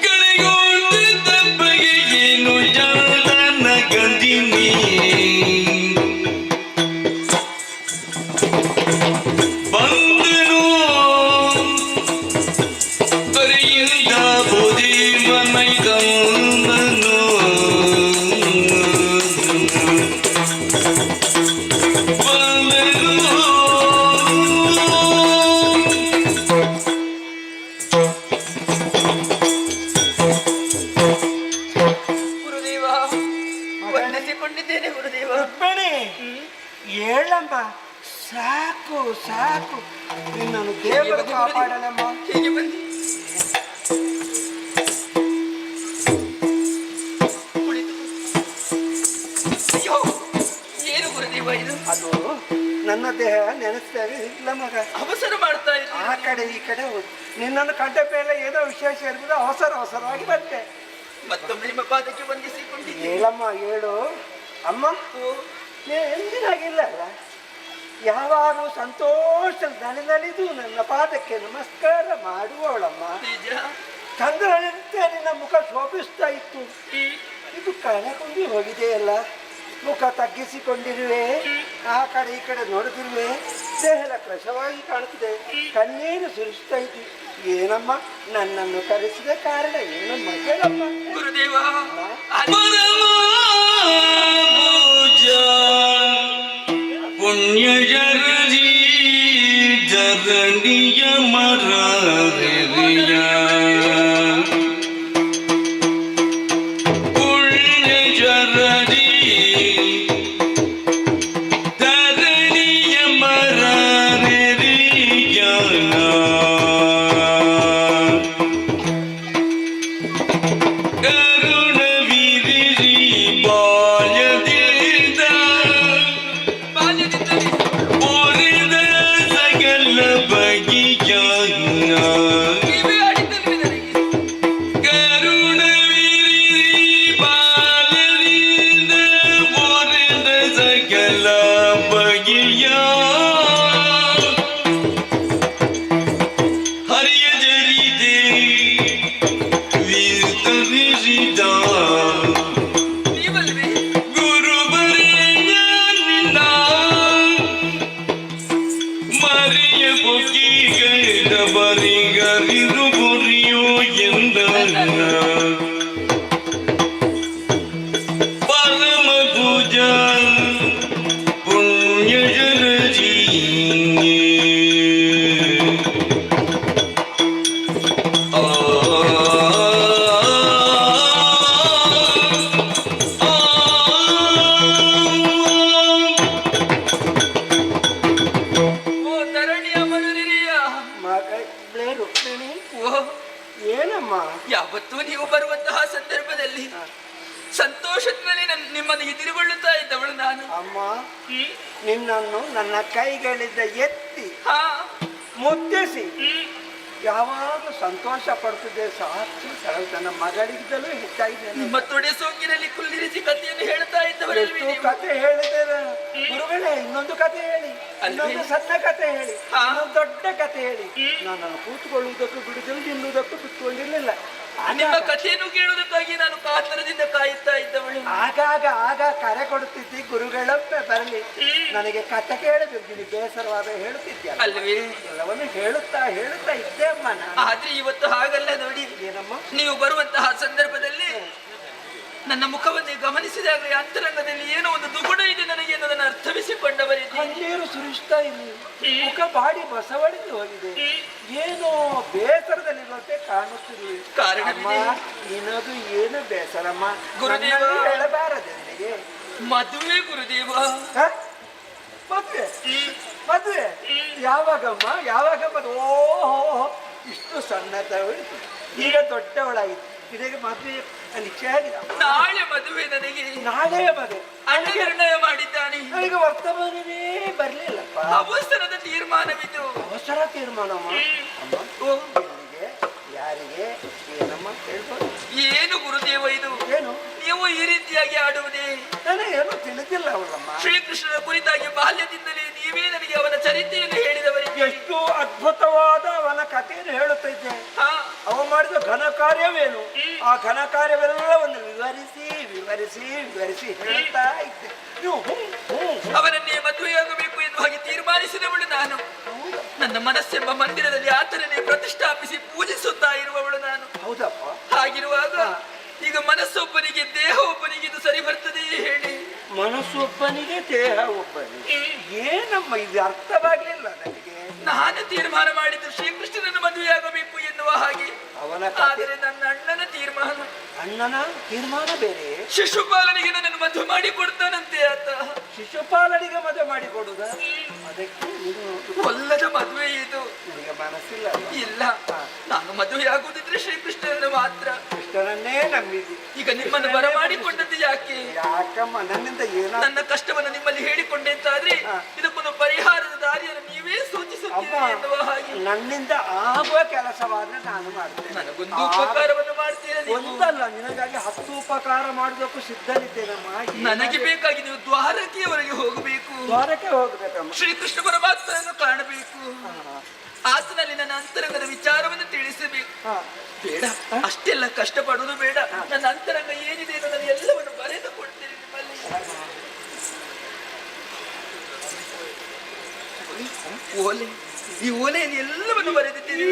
ಕಳೆಗೋದು ತಪ್ಪಗೆ ಏನು ಜಾಲನ ಗಂದಿನಿ ಬಂದನು ಬರೆಯಿಂದ ಬೋಧಿ ಮನೈದನು ಹೇಳಮ್ಮ, ಸಾಕು ಸಾಕು, ನಿನ್ನನ್ನು ದೇವರು ಕಾಪಾಡಲಮ್ಮ. ಹೀಗೆ ಬನ್ನಿ. ಅಯ್ಯೋ, ಏನು ಗುರುದೇವ ಇದು? ಅದು ನನ್ನ ದೇಹ ನೆನೆಸ್ತೇವೆ ಇಲ್ಲ ಮಗ. ಅವಸರ ಮಾಡ್ತಾ ಇದ್ದ ಆ ಕಡೆ ಈ ಕಡೆ ನಿನ್ನನ್ನು ಕಂಡ ಮೇಲೆ ಏನೋ ವಿಶೇಷ ಇರ್ಬೋದು, ಅವಸರವಾಗಿ ಬಂದೆ. ಮತ್ತೊಮ್ಮೆ ನಿಮ್ಮ ಪಾದಕ್ಕೆ ವಂದಿಸಿಕೊಂಡಿದ್ದೆ. ಹೇಳಮ್ಮ, ಹೇಳು ಅಮ್ಮ. ಎಂದಿನಾಗಿಲ್ಲ ಅಲ್ಲ, ಯಾವಾಗಲೂ ಸಂತೋಷದಲ್ಲಿ ನಲಿದು ನನ್ನ ಪಾದಕ್ಕೆ ನಮಸ್ಕಾರ ಮಾಡುವವಳಮ್ಮ. ಚಂದ್ರನಂತೆ ನಿನ್ನ ಮುಖ ಶೋಭಿಸ್ತಾ ಇತ್ತು. ಇದು ಕಳೆಕೊಂಡು ಹೋಗಿದೆಯಲ್ಲ. ಮುಖ ತಗ್ಗಿಸಿಕೊಂಡಿರುವೆ, ಆ ಕಡೆ ಈ ಕಡೆ ನೋಡುತ್ತಿರುವೆ, ದೇಹದ ಕೃಶವಾಗಿ ಕಾಣುತ್ತಿದೆ, ಕಣ್ಣೀರು ಸುರಿಸ್ತಾ ಇದ್ದು. ಏನಮ್ಮ ನನ್ನನ್ನು ಕರೆಸಿದ ಕಾರಣ ಏನಮ್ಮ ಹೇಳಮ್ಮ. ಗುರುದೇವ, ಪುಣ್ಯ ಜರದಿ ಜರಣಿಯ ಮರಿಯ ಪುಣ್ಯ ಜರದಿ ಸಂತೋಷದಲ್ಲಿ ನಿಮ್ಮನ್ನು ಎದುರುಗೊಳ್ಳುತ್ತಾ ಇದ್ದವಳು ನಾನು. ಅಮ್ಮ, ನಿನ್ನನ್ನು ನನ್ನ ಕೈಗಳಿಂದ ಎತ್ತಿ ಹಾ ಮುದ್ದಿಸಿ ಯಾವಾಗಲೂ ಸಂತೋಷ ಪಡ್ತಿದ್ದೆ. ಸಾಕ್ಷಿ ಸರಳ ನನ್ನ ಮಗಳಿಗಿದ್ದಲೂ ಹೆಚ್ಚಾಗಿದೆ. ನಿಮ್ಮ ತೊಡೆ ಸೋಂಕಿನಲ್ಲಿ ಕುಳ್ಳಿರಿಸಿ ಕಥೆಯನ್ನು ಹೇಳ್ತಾ ಇದ್ದವಳು. ಎಷ್ಟು ಕತೆ ಹೇಳಿದ್ದೇನೆ ಗುರುಗಳೇ, ಇನ್ನೊಂದು ಕತೆ ಹೇಳಿ, ಇನ್ನೊಂದು ಸಣ್ಣ ಕತೆ ಹೇಳಿ, ಇನ್ನೊಂದು ದೊಡ್ಡ ಕತೆ ಹೇಳಿ. ನನ್ನನ್ನು ಕೂತ್ಕೊಳ್ಳುವುದಕ್ಕೂ ಬಿಡುವುದನ್ನು ತಿನ್ನುವುದಕ್ಕೂ ಬಿಟ್ಕೊಂಡಿರ್ಲಿಲ್ಲ. ನಿಮ್ಮ ಕಥೆಯನ್ನು ಕೇಳುವುದಕ್ಕಾಗಿ ನಾನು ಕಾತರದಿಂದ ಕಾಯುತ್ತಾ ಇದ್ದವಳು. ಆಗ ಕರೆ ಕೊಡುತ್ತಿದ್ದಿ, ಗುರುಗಳೊಮ್ಮೆ ಬರಲಿ ನನಗೆ ಕತೆ ಕೇಳಬೇಕು, ನಿನಗೆ ಬೇಸರವಾದ ಹೇಳುತ್ತಿದ್ದೆ ಅಲ್ವೇ? ಎಲ್ಲವನ್ನು ಹೇಳುತ್ತಾ ಇದ್ದೆ ಅಮ್ಮ ನಾನು. ಆದ್ರೆ ಇವತ್ತು ಹಾಗಲ್ಲ ನೋಡಿ. ಏನಮ್ಮ? ನೀವು ಬರುವಂತಹ ಸಂದರ್ಭದಲ್ಲಿ ನನ್ನ ಮುಖವನ್ನು ಗಮನಿಸಿದಾಗ ಅಂತರಂಗದಲ್ಲಿ ಏನೋ ಒಂದು ದುಗುಡ ಇದೆ ನನಗೆ ಅನ್ನೋದನ್ನು ಅರ್ಥವಿಸಿಕೊಂಡವರಿದ್ದೆ. ಕಣ್ಣೀರು ಸುರಿಸ್ತಾ ಇಲ್ಲಿ, ಮುಖ ಬಾಡಿ ಬಸವಳಿದು ಹೋಗಿದೆ, ಏನೋ ಬೇಸರದಲ್ಲಿರುವಂತೆ ಕಾಣುತ್ತಿರುವೆ. ಕಾರಣವಿದೆ. ನಿನದು ಏನು ಬೇಸರಮ್ಮ? ಗುರುದೇವ, ಹೇಳಬಾರದೆ ನಿನಗೆ? ಮದುವೆ ಗುರುದೇವ. ಮದುವೆ ಯಾವಾಗಮ್ಮ? ಓಹೋ, ಇಷ್ಟು ಸಣ್ಣದವಳು ಈಗ ದೊಡ್ಡವಳಾಗಿತ್ತು, ಇದಕ್ಕೆ ಮದುವೆ ನಿಶ್ಚಯ ಆಗಿದೆ. ನಾಳೆ ಮದುವೆ ನನಗೆ. ನಾಳೆ ಮದುವೆ ಅಣ್ಣ ನಿರ್ಣಯ ಮಾಡಿದ್ದಾನೆ. ನನಗೆ ವರ್ತಮಾನವೇ ಬರ್ಲಿಲ್ಲಪ್ಪ. ಅವಸರದ ತೀರ್ಮಾನವಿದು. ಅವಸರ ತೀರ್ಮಾನಮ್ಮ? ಅಮ್ಮ, ಯಾರಿಗೆ ಏನಮ್ಮ ಹೇಳ್ಬೋದು? ಏನು ಗುರುದೇವ ಇದು? ಏನು ನೀವು ಈ ರೀತಿಯಾಗಿ ಆಡುವುದೇ? ನನಗೇನು ತಿಳಿದಿಲ್ಲ ಅವಳಮ್ಮ. ಶ್ರೀಕೃಷ್ಣನ ಕುರಿತಾಗಿ ಬಾಲ್ಯದಿಂದಲೇ ನೀವೇ ನನಗೆ ಅವನ ಚರಿತ್ರೆಯನ್ನು ಹೇಳಿದವರಿಗೆ. ಎಷ್ಟು ಅದ್ಭುತವಾದ ಅವನ ಕಥೆಯನ್ನು ಹೇಳುತ್ತಿದ್ದೆ. ಅವ ಮಾಡಿದ ಘನ ಕಾರ್ಯವೇನು, ಆ ಘನ ಕಾರ್ಯವೆಲ್ಲವನ್ನು ವಿವರಿಸಿ ಹೇಳ್ತಾ ಇದ್ದೆ. ಅವನನ್ನೇ ಮದುವೆಯಾಗಬೇಕು ಎಂದು ಹಾಗೆ ತೀರ್ಮಾನಿಸಿದವಳು ನಾನು. ನನ್ನ ಮನಸ್ಸೆಂಬ ಮಂದಿರದಲ್ಲಿ ಆತನನ್ನೇ ಪ್ರತಿಷ್ಠಾಪಿಸಿ ಪೂಜಿಸುತ್ತಾ ಇರುವವಳು ನಾನು. ಹೌದಪ್ಪ. ಹಾಗಿರುವಾಗ ಈಗ ಮನಸ್ಸೊಬ್ಬನಿಗೆ ದೇಹ ಒಬ್ಬನಿಗೆ ಇದು ಸರಿ ಬರ್ತದೆ ಹೇಳಿ? ಮನಸ್ಸೊಬ್ಬನಿಗೆ ದೇಹ ಒಬ್ಬನಿಗೆ ಏನಮ್ಮ ಇದು ಅರ್ಥವಾಗ್ಲಿಲ್ಲ ನನಗೆ. ನಾನು ತೀರ್ಮಾನ ಮಾಡಿದ್ದು ಶ್ರೀಕೃಷ್ಣನನ್ನು ಮದುವೆಯಾಗಬೇಕು ಎನ್ನುವ ಹಾಗೆ. ಆದರೆ ನನ್ನ ಅಣ್ಣನ ತೀರ್ಮಾನ ಬೇರೆ. ಶಿಶುಪಾಲನಿಗೆ ನನ್ನನ್ನು ಮದುವೆ ಮಾಡಿ ಕೊಡ್ತಾನಂತೆ ಆತ. ಶಿಶುಪಾಲನಿಗೆ ಮದುವೆ ಮಾಡಿ ಕೊಡುದ? ಅದಕ್ಕೆ ಒಲ್ಲದ ಮದುವೆ ಇದು. ನಿನಗೆ ಮನಸ್ಸಿಲ್ಲ? ಇಲ್ಲ, ನಾನು ಮದುವೆಯಾಗುವುದಿದ್ರೆ ಶ್ರೀಕೃಷ್ಣನನ್ನು ಮಾತ್ರ. ಕೃಷ್ಣನನ್ನೇ ನಂಬಿದಿ. ಈಗ ನಿಮ್ಮನ್ನು ಬರಮಾಡಿಕೊಂಡದ್ದು ಯಾಕೆ? ಯಾಕಮ್ಮ? ನನ್ನಿಂದ ಏನ? ನನ್ನ ಕಷ್ಟವನ್ನು ನಿಮ್ಮಲ್ಲಿ ಹೇಳಿಕೊಂಡೆ ಅಂತಾದ್ರೆ ಇದಕ್ಕೊಂದು ಪರಿಹಾರದ ದಾರಿಯನ್ನು ನೀವೇ ಸೂಚಿಸುತ್ತೀರಿ ಎನ್ನುವ ಹಾಗೆ. ನನ್ನಿಂದ ಆಗುವ ಕೆಲಸವಾದ್ರೆ ನಾನು ಮಾಡ್ತೇನೆ. ನನಗೊಂದು ಉಪಕಾರವನ್ನು ಮಾಡ್ತೀರಾ? ಒಂದಲ್ಲ, ನಿನಗಾಗಿ 10 ಉಪಕಾರ ಮಾಡೋದಕ್ಕೂ ಸಿದ್ಧನಿದ್ದೇನಮ್ಮ. ನನಗೆ ಬೇಕಾಗಿ ನೀವು ದ್ವಾರಕೆಯವರೆಗೆ ಹೋಗಬೇಕು. ದ್ವಾರಕ್ಕೆ ಹೋಗ್ಬೇಕಮ್ಮ. ಶ್ರೀಕೃಷ್ಣ ಪರಮಾತ್ಮನನ್ನು ಕಾಣಬೇಕು. ಆತನಲ್ಲಿ ನನ್ನ ಅಂತರಂಗದ ವಿಚಾರವನ್ನು ತಿಳಿಸಬೇಕು. ಬೇಡ, ಅಷ್ಟೆಲ್ಲ ಕಷ್ಟಪಡುವುದು ಬೇಡ. ನನ್ನ ಅಂತರಂಗ ಏನಿದೆ ಅನ್ನೋದನ್ನು ಎಲ್ಲವನ್ನು ಬರೆದು ಕೊಡ್ತೀನಿ ನಿಮ್ಮಲ್ಲಿ. ಓಲೆ, ಈ ಓಲೆಯನ್ನು ಎಲ್ಲವನ್ನು ಬರೆದಿದ್ದೀನಿ.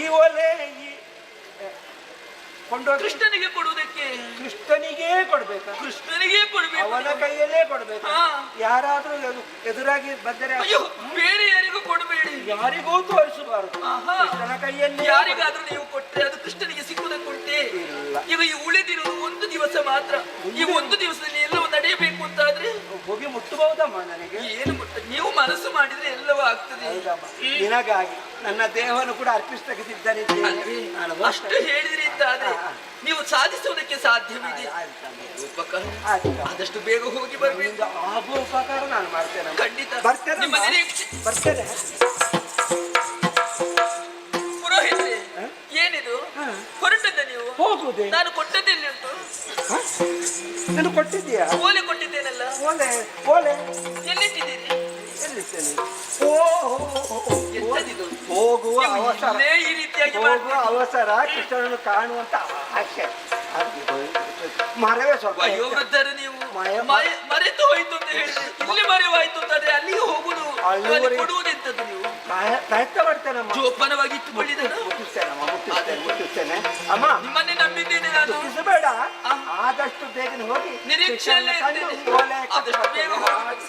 ಈ ಓಲೆ ಕೃಷ್ಣನಿಗೆ ಕೊಡುವುದಕ್ಕೆ. ಕೃಷ್ಣನಿಗೆ ಕೊಡ್ಬೇಕಾ? ಕೃಷ್ಣನಿಗೆ ಕೊಡ್ಬೇಕು. ಅವನ ಕೈಯಲ್ಲೇ ಕೊಡ್ಬೇಕು. ಯಾರಾದ್ರೂ ಎದುರಾಗಿ ಬಂದರೆ ಅಯ್ಯೋ, ಬೇರೆ ಯಾರಿಗೂ ಕೊಡಬೇಡಿ. ಯಾರಿಗೂ ತೋರಿಸಬಾರದು. ಕೃಷ್ಣನ ಕೈಯಲ್ಲಿ ಯಾರಿಗಾದ್ರೂ ನೀವು ಕೊಟ್ಟರೆ ಅದು ಕೃಷ್ಣನಿಗೆ ಸಿಕ್ಕುವುದಕ್ಕೆ ಕೊಟ್ಟೆ. ಈಗ ಈ ಉಳಿದಿರುವುದು ಒಂದು ದಿವಸ ಮಾತ್ರ. ಈ ಒಂದು ದಿವಸದಲ್ಲಿ ಎಲ್ಲವೂ ನಡೆಯಬೇಕು ಅಂತಾದ್ರೆ ಹೋಗಿ ಮುಟ್ಟಬಹುದಮ್ಮ ನನಗೆ? ಏನು ಮುಟ್ಟ? ನೀವು ಮನಸ್ಸು ಮಾಡಿದ್ರೆ ಎಲ್ಲವೂ ಆಗ್ತದೆ. ನಿನಗಾಗಿ ನನ್ನ ದೇಹವನ್ನು ಕೂಡ ಅರ್ಪಿಸಲಿಕ್ಕೆ ಸಿದ್ಧನಿದ್ದೇನೆ. ಅಷ್ಟು ಹೇಳಿದ್ರಿ ಅಂತಾದ್ರೆ ನೀವು ಸಾಧಿಸುವುದಕ್ಕೆ ಸಾಧ್ಯವಿದೆ. ಉಪಕಾರ ಆದಷ್ಟು ಬೇಗ ಹೋಗಿ ಬರಬೇಕು. ಆಗುವ ಉಪಕಾರ ನಾನು ಮಾಡ್ತೇನೆ. ಖಂಡಿತ ಬರ್ತೇನೆ. ನಿಮ್ಮ ನಿರೀಕ್ಷೆ. ಬರ್ತೇನೆ. ಪುರೋಹಿತರೆ, ಏನಿದು ಹೊರಟದ್ದ ನೀವು? ಹೋಗುದೇ? ನಾನು ಕೊಟ್ಟದ್ದೆಲ್ಲಿ ಉಂಟು? ನಾನು ಕೊಟ್ಟಿದ್ದೀಯಾ? ಓಲೆ ಕೊಟ್ಟಿದ್ದೇನಲ್ಲ. ಓಲೆ ಎಲ್ಲಿಟ್ಟಿದ್ದೀರಿ? ಎಲ್ಲಿರ್ತೇನೆ? ಎಂತದಿದು? ಹೋಗುವ ಅವಸರ. ಈ ರೀತಿಯಾಗಿ ಹೋಗುವ ಅವಸರ, ಕೃಷ್ಣನನ್ನು ಕಾಣುವಂತ ಆಸೆ. ಮರವೇ ಸ್ವಲ್ಪ. ವಯೋವೃದ್ಧರು ನೀವು. ಮರೆತು ಹೋಯ್ತು ಅಂತ ಹೇಳಿದ್ರೆ ಇಲ್ಲಿ ಮರೆವಾಯ್ತು ಅಂತಾದ್ರೆ ಅಲ್ಲಿಗೆ ಹೋಗುದು, ಕೊಡುವುದೆಂತದ್ದು ನೀವು? ಪ್ರಯತ್ನ ಮಾಡ್ತೇನೆ. ಜೋಪಾನವಾಗಿ ಇಟ್ಟುಕೊಂಡಿದ್ದೇನೆ. ಮುಟ್ಟಿಸ್ತೇನೆ ಅಮ್ಮ. ನಿಮ್ಮನ್ನೇ ನಂಬಿದ್ದೇನೆ ನಾನು. ಬೇಡ, ಆದಷ್ಟು ಬೇಗನೆ ಹೋಗಿ ನಿರೀಕ್ಷೆಯಲ್ಲೇ ಆದಷ್ಟು ಬೇಗ ಹೋಗಿ.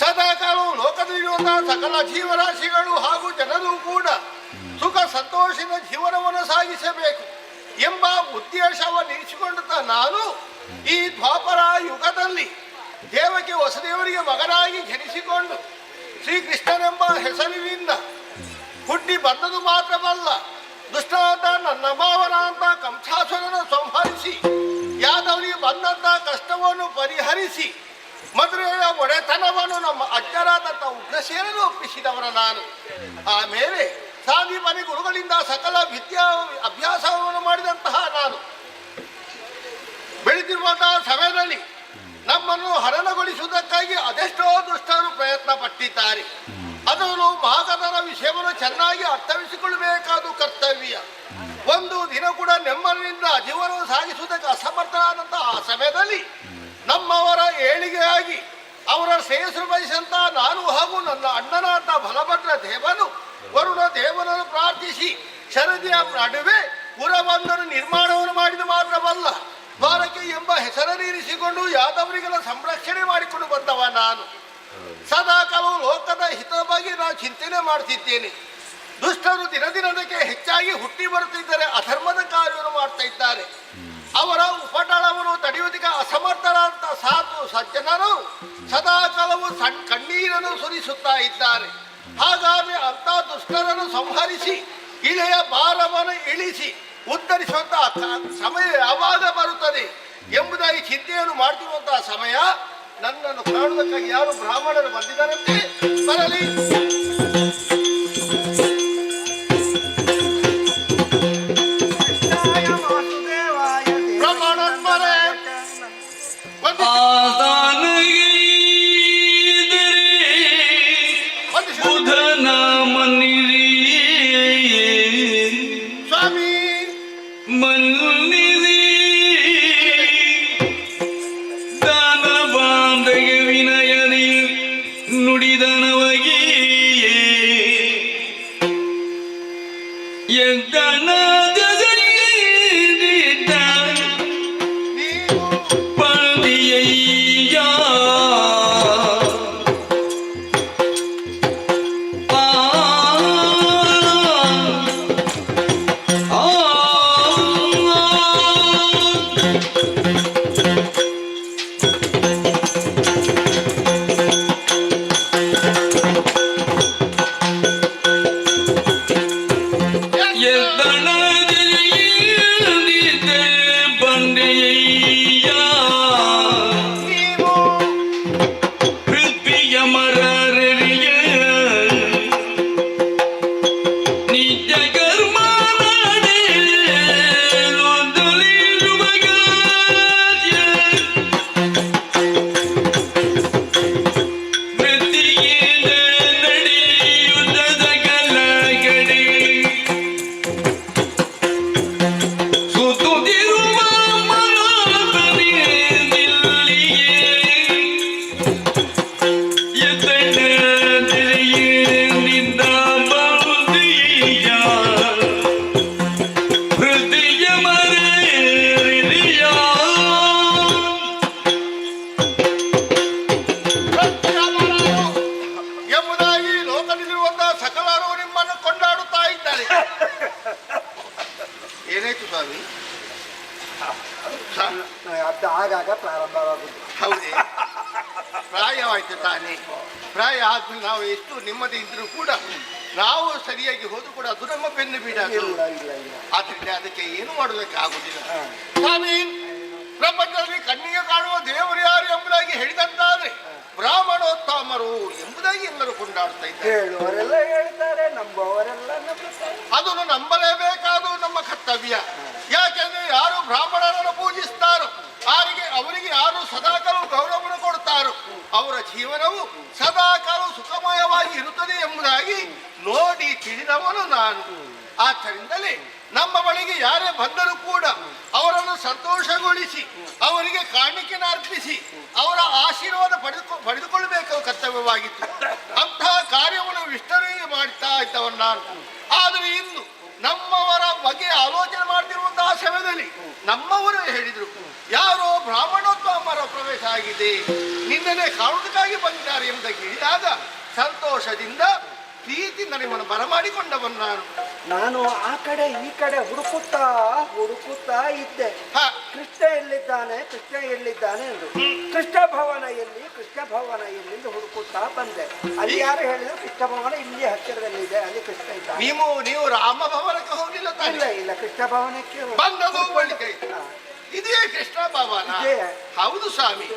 ಸದಾ ಕಾಲವು ಲೋಕದಲ್ಲಿರುವಂತಹ ಸಕಲ ಜೀವರಾಶಿಗಳು ಹಾಗೂ ಜನರು ಕೂಡ ಸುಖ ಸಂತೋಷದ ಜೀವನವನ್ನು ಸಾಗಿಸಬೇಕು ಎಂಬ ಉದ್ದೇಶವನ್ನು ಇರಿಸಿಕೊಂಡ ನಾನು ಈ ದ್ವಾಪರ ಯುಗದಲ್ಲಿ ದೇವಕ್ಕೆ ವಸುದೇವರಿಗೆ ಮಗನಾಗಿ ಜನಿಸಿಕೊಂಡು ಶ್ರೀಕೃಷ್ಣನೆಂಬ ಹೆಸರಿನಿಂದ ಹುಟ್ಟಿ ಬಂದದು ಮಾತ್ರವಲ್ಲ, ದುಷ್ಟನಾದ ನನ್ನ ಮಾವನ ಅಂತ ಕಂಸಾಸುರನ ಸಂಹರಿಸಿ ಯಾದವರಿಗೆ ಬಂದಂತ ಕಷ್ಟವನ್ನು ಪರಿಹರಿಸಿ ಮಧುರೆಯ ಒಡೆತನವನ್ನು ನಮ್ಮ ಅಜ್ಜರಾದಂಥ ಉಗ್ರಸೇನನು ಒಪ್ಪಿಸಿದವರ ನಾನು. ಆಮೇಲೆ ಸಾಂದೀಪನಿ ಗುರುಗಳಿಂದ ಸಕಲ ಅಭ್ಯಾಸವನ್ನು ಮಾಡಿದಂತಹ ನಾನು ಬೆಳೆದಿರುವಂತಹ ಸಮಯದಲ್ಲಿ ನಮ್ಮನ್ನು ಹರಣಗೊಳಿಸುವುದಕ್ಕಾಗಿ ಅದೆಷ್ಟೋ ದುಷ್ಟರು ಪ್ರಯತ್ನ ಪಟ್ಟಿದ್ದಾರೆ. ಅದನ್ನು ಮಹಾಗದರ ವಿಷಯವನ್ನು ಚೆನ್ನಾಗಿ ಅರ್ಥವಿಸಿಕೊಳ್ಳಬೇಕಾದ ಕರ್ತವ್ಯ. ಒಂದು ದಿನ ಕೂಡ ನೆಮ್ಮದಿಯಿಂದ ಜೀವನವನ್ನು ಸಾಗಿಸುವುದಕ್ಕೆ ಅಸಮರ್ಥರಾದಂತಹ ಆ ಸಮಯದಲ್ಲಿ ನಮ್ಮವರ ಏಳಿಗೆಯಾಗಿ ಅವರ ಶ್ರೇಯಸ್ಸು ಬಯಸಂತ ನಾನು ಹಾಗೂ ನನ್ನ ಅಣ್ಣನಾದ ಬಲಭದ್ರ ದೇವನು ವರುಣ ದೇವನನ್ನು ಪ್ರಾರ್ಥಿಸಿ ಶರದಿಯ ನಡುವೆ ಪುರಬಂದರು ನಿರ್ಮಾಣವನ್ನು ಮಾಡಿದ ಮಾತ್ರವಲ್ಲ, ದ್ವಾರಕೆ ಎಂಬ ಹೆಸರನ್ನಿರಿಸಿಕೊಂಡು ಯಾದವರಿಗೆಲ್ಲ ಸಂರಕ್ಷಣೆ ಮಾಡಿಕೊಂಡು ಬಂದವ ನಾನು. ಸದಾ ಕಾಲವು ಲೋಕದ ಹಿತದ ಬಗ್ಗೆ ನಾನು ಚಿಂತನೆ ಮಾಡ್ತಿದ್ದೇನೆ. ದುಷ್ಟರು ದಿನದಿನದಕ್ಕೆ ಹೆಚ್ಚಾಗಿ ಹುಟ್ಟಿ ಬರುತ್ತಿದ್ದರೆ ಅಧರ್ಮದ ಕಾರ್ಯವನ್ನು ಮಾಡ್ತಾ ಇದ್ದಾರೆ. ಅವರ ಉಪಟಳವನ್ನು ತಡೆಯುವುದಕ್ಕೆ ಅಸಮರ್ಥರಾದ ಸಾಧು ಸಜ್ಜನರು ಸದಾ ಕಾಲವು ಕಣ್ಣೀರನ್ನು ಸುರಿಸುತ್ತಾ ಇದ್ದಾರೆ. ಹಾಗಾಗಿ ಅಂತ ದುಷ್ಟರನ್ನು ಸಂಹರಿಸಿ ಇಳೆಯ ಭಾರವನ್ನು ಇಳಿಸಿ ಉದ್ಧರಿಸುವಂತಹ ಸಮಯ ಯಾವಾಗ ಬರುತ್ತದೆ ಎಂಬುದಾಗಿ ಚಿಂತೆಯನ್ನು ಮಾಡ್ತಿರುವಂತಹ ಸಮಯ ನನ್ನನ್ನು ಕಾಣುವುದಕ್ಕಾಗಿ ಯಾರು ಬ್ರಾಹ್ಮಣರು ಬಂದಿದ್ದಾರಂತೆ ಬರಲಿ. ಆಗಾಗ ಪ್ರಾರಂಭವಾಗುವುದು. ಹೌದೇ? ಪ್ರಾಯವಾಯ್ತು ತಾನೇ. ಪ್ರಾಯ ಆದ್ಮೇಲೆ ನಾವು ಎಷ್ಟು ನೆಮ್ಮದಿ ಇದ್ರೂ ಕೂಡ ನಾವು ಸರಿಯಾಗಿ ಹೋದ್ರು ಕೂಡ ಅದು ನಮ್ಮ ಬೆನ್ನು ಬೀಡ. ಆದ್ರಿಂದ ಅದಕ್ಕೆ ಏನು ಮಾಡೋದಕ್ಕೆ ಆಗುದಿಲ್ಲ. ಸ್ವಾಮಿ, ಪ್ರಪಂಚದಲ್ಲಿ ಕಣ್ಣಿಗೆ ಕಾಣುವ ದೇವರು ಯಾರು ಎಂಬುದಾಗಿ ಹೇಳಿದಂತಾದ್ರೆ ಬ್ರಾಹ್ಮಣೋತ್ತಮರು ಎಂಬುದಾಗಿ ಎಲ್ಲರೂ ಕೊಂಡಾಡ್ತಾ ಇದ್ದಾರೆ. ಹೇಳುವವರೆಲ್ಲ ಹೇಳ್ತಾರೆ, ನಂಬುವವರೆಲ್ಲ ನಂಬುತ್ತಾರೆ. ಅದನ್ನು ನಂಬಲೇಬೇಕಾದ ನಮ್ಮ ಕರ್ತವ್ಯ. ಯಾಕೆಂದ್ರೆ ಯಾರು ಬ್ರಾಹ್ಮಣರನ್ನು ಪೂಜಿಸ್ತಾರೋ ಅವರಿಗೆ ಯಾರು ಸದಾಕಾಲ ಗೌರವವನ್ನು ಕೊಡ್ತಾರೋ ಅವರ ಜೀವನವು ಸದಾಕಾಲ ಸುಖಮಯವಾಗಿ ಇರುತ್ತದೆ ಎಂಬುದಾಗಿ ನೋಡಿ ತಿಳಿದವನು ನಾನು. ಆದ್ದರಿಂದಲೇ ನಮ್ಮ ಬಳಿಗೆ ಯಾರೇ ಬಂದರೂ ಕೂಡ ಅವರನ್ನು ಸಂತೋಷಗೊಳಿಸಿ ಅವರಿಗೆ ಕಾಣಿಕೆನ ಅರ್ಪಿಸಿ ಅವರ ಆಶೀರ್ವಾದ ಪಡೆದುಕೊಳ್ಳಬೇಕು ಕರ್ತವ್ಯವಾಗಿತ್ತು. ಅಂತಹ ಕಾರ್ಯವನ್ನು ವಿಸ್ತರಣೆ ಮಾಡ್ತಾ ಇದ್ದವನು ನಾನು. ಆದರೆ ಇಂದು ನಮ್ಮವರ ಬಗ್ಗೆ ಆಲೋಚನೆ ಮಾಡ್ತಿರುವಂತಹ ಸಮಯದಲ್ಲಿ ನಮ್ಮವರು ಹೇಳಿದ್ರು, ಯಾರೋ ಬ್ರಾಹ್ಮಣೋತ್ತಮರ ಪ್ರವೇಶ ಆಗಿದೆ, ನಿನ್ನನ್ನೇ ಕಾಣುವುದಕ್ಕಾಗಿ ಬಂದಿದ್ದಾರೆ ಎಂಬುದಕ್ಕೆ ಹೇಳಿದಾಗ ಸಂತೋಷದಿಂದ ಪ್ರೀತಿಯಿಂದ ನಿಮ್ಮನ್ನು ಬರಮಾಡಿಕೊಂಡವನು ನಾನು. ನಾನು ಆ ಕಡೆ ಈ ಕಡೆ ಹುಡುಕುತ್ತಾ ಇದ್ದೆ. ಕೃಷ್ಣ ಎಲ್ಲಿದ್ದಾನೆ ಎಂದು. ಕೃಷ್ಣ ಭವನ ಎಲ್ಲಿಂದ ಹುಡುಕುತ್ತಾ ಬಂದೆ. ಅಲ್ಲಿ ಯಾರು ಹೇಳಿದ್ರು ಕೃಷ್ಣ ಭವನ ಇಲ್ಲಿ ಹತ್ತಿರದಲ್ಲಿ ಇದೆ, ಅಲ್ಲಿ ಕೃಷ್ಣ ಇದ್ದಾನೆ. ನೀವು ರಾಮ ಭವನಕ್ಕೆ ಹೋಗಲಿಲ್ಲ ತಾನೆ? ಇಲ್ಲ ಕೃಷ್ಣ ಭವನಕ್ಕೆ ಬಂದದು ಬಳಿಕೆ ಇದೇ ಕೃಷ್ಣ ಭವನ. ಹೌದು ಸ್ವಾಮಿ.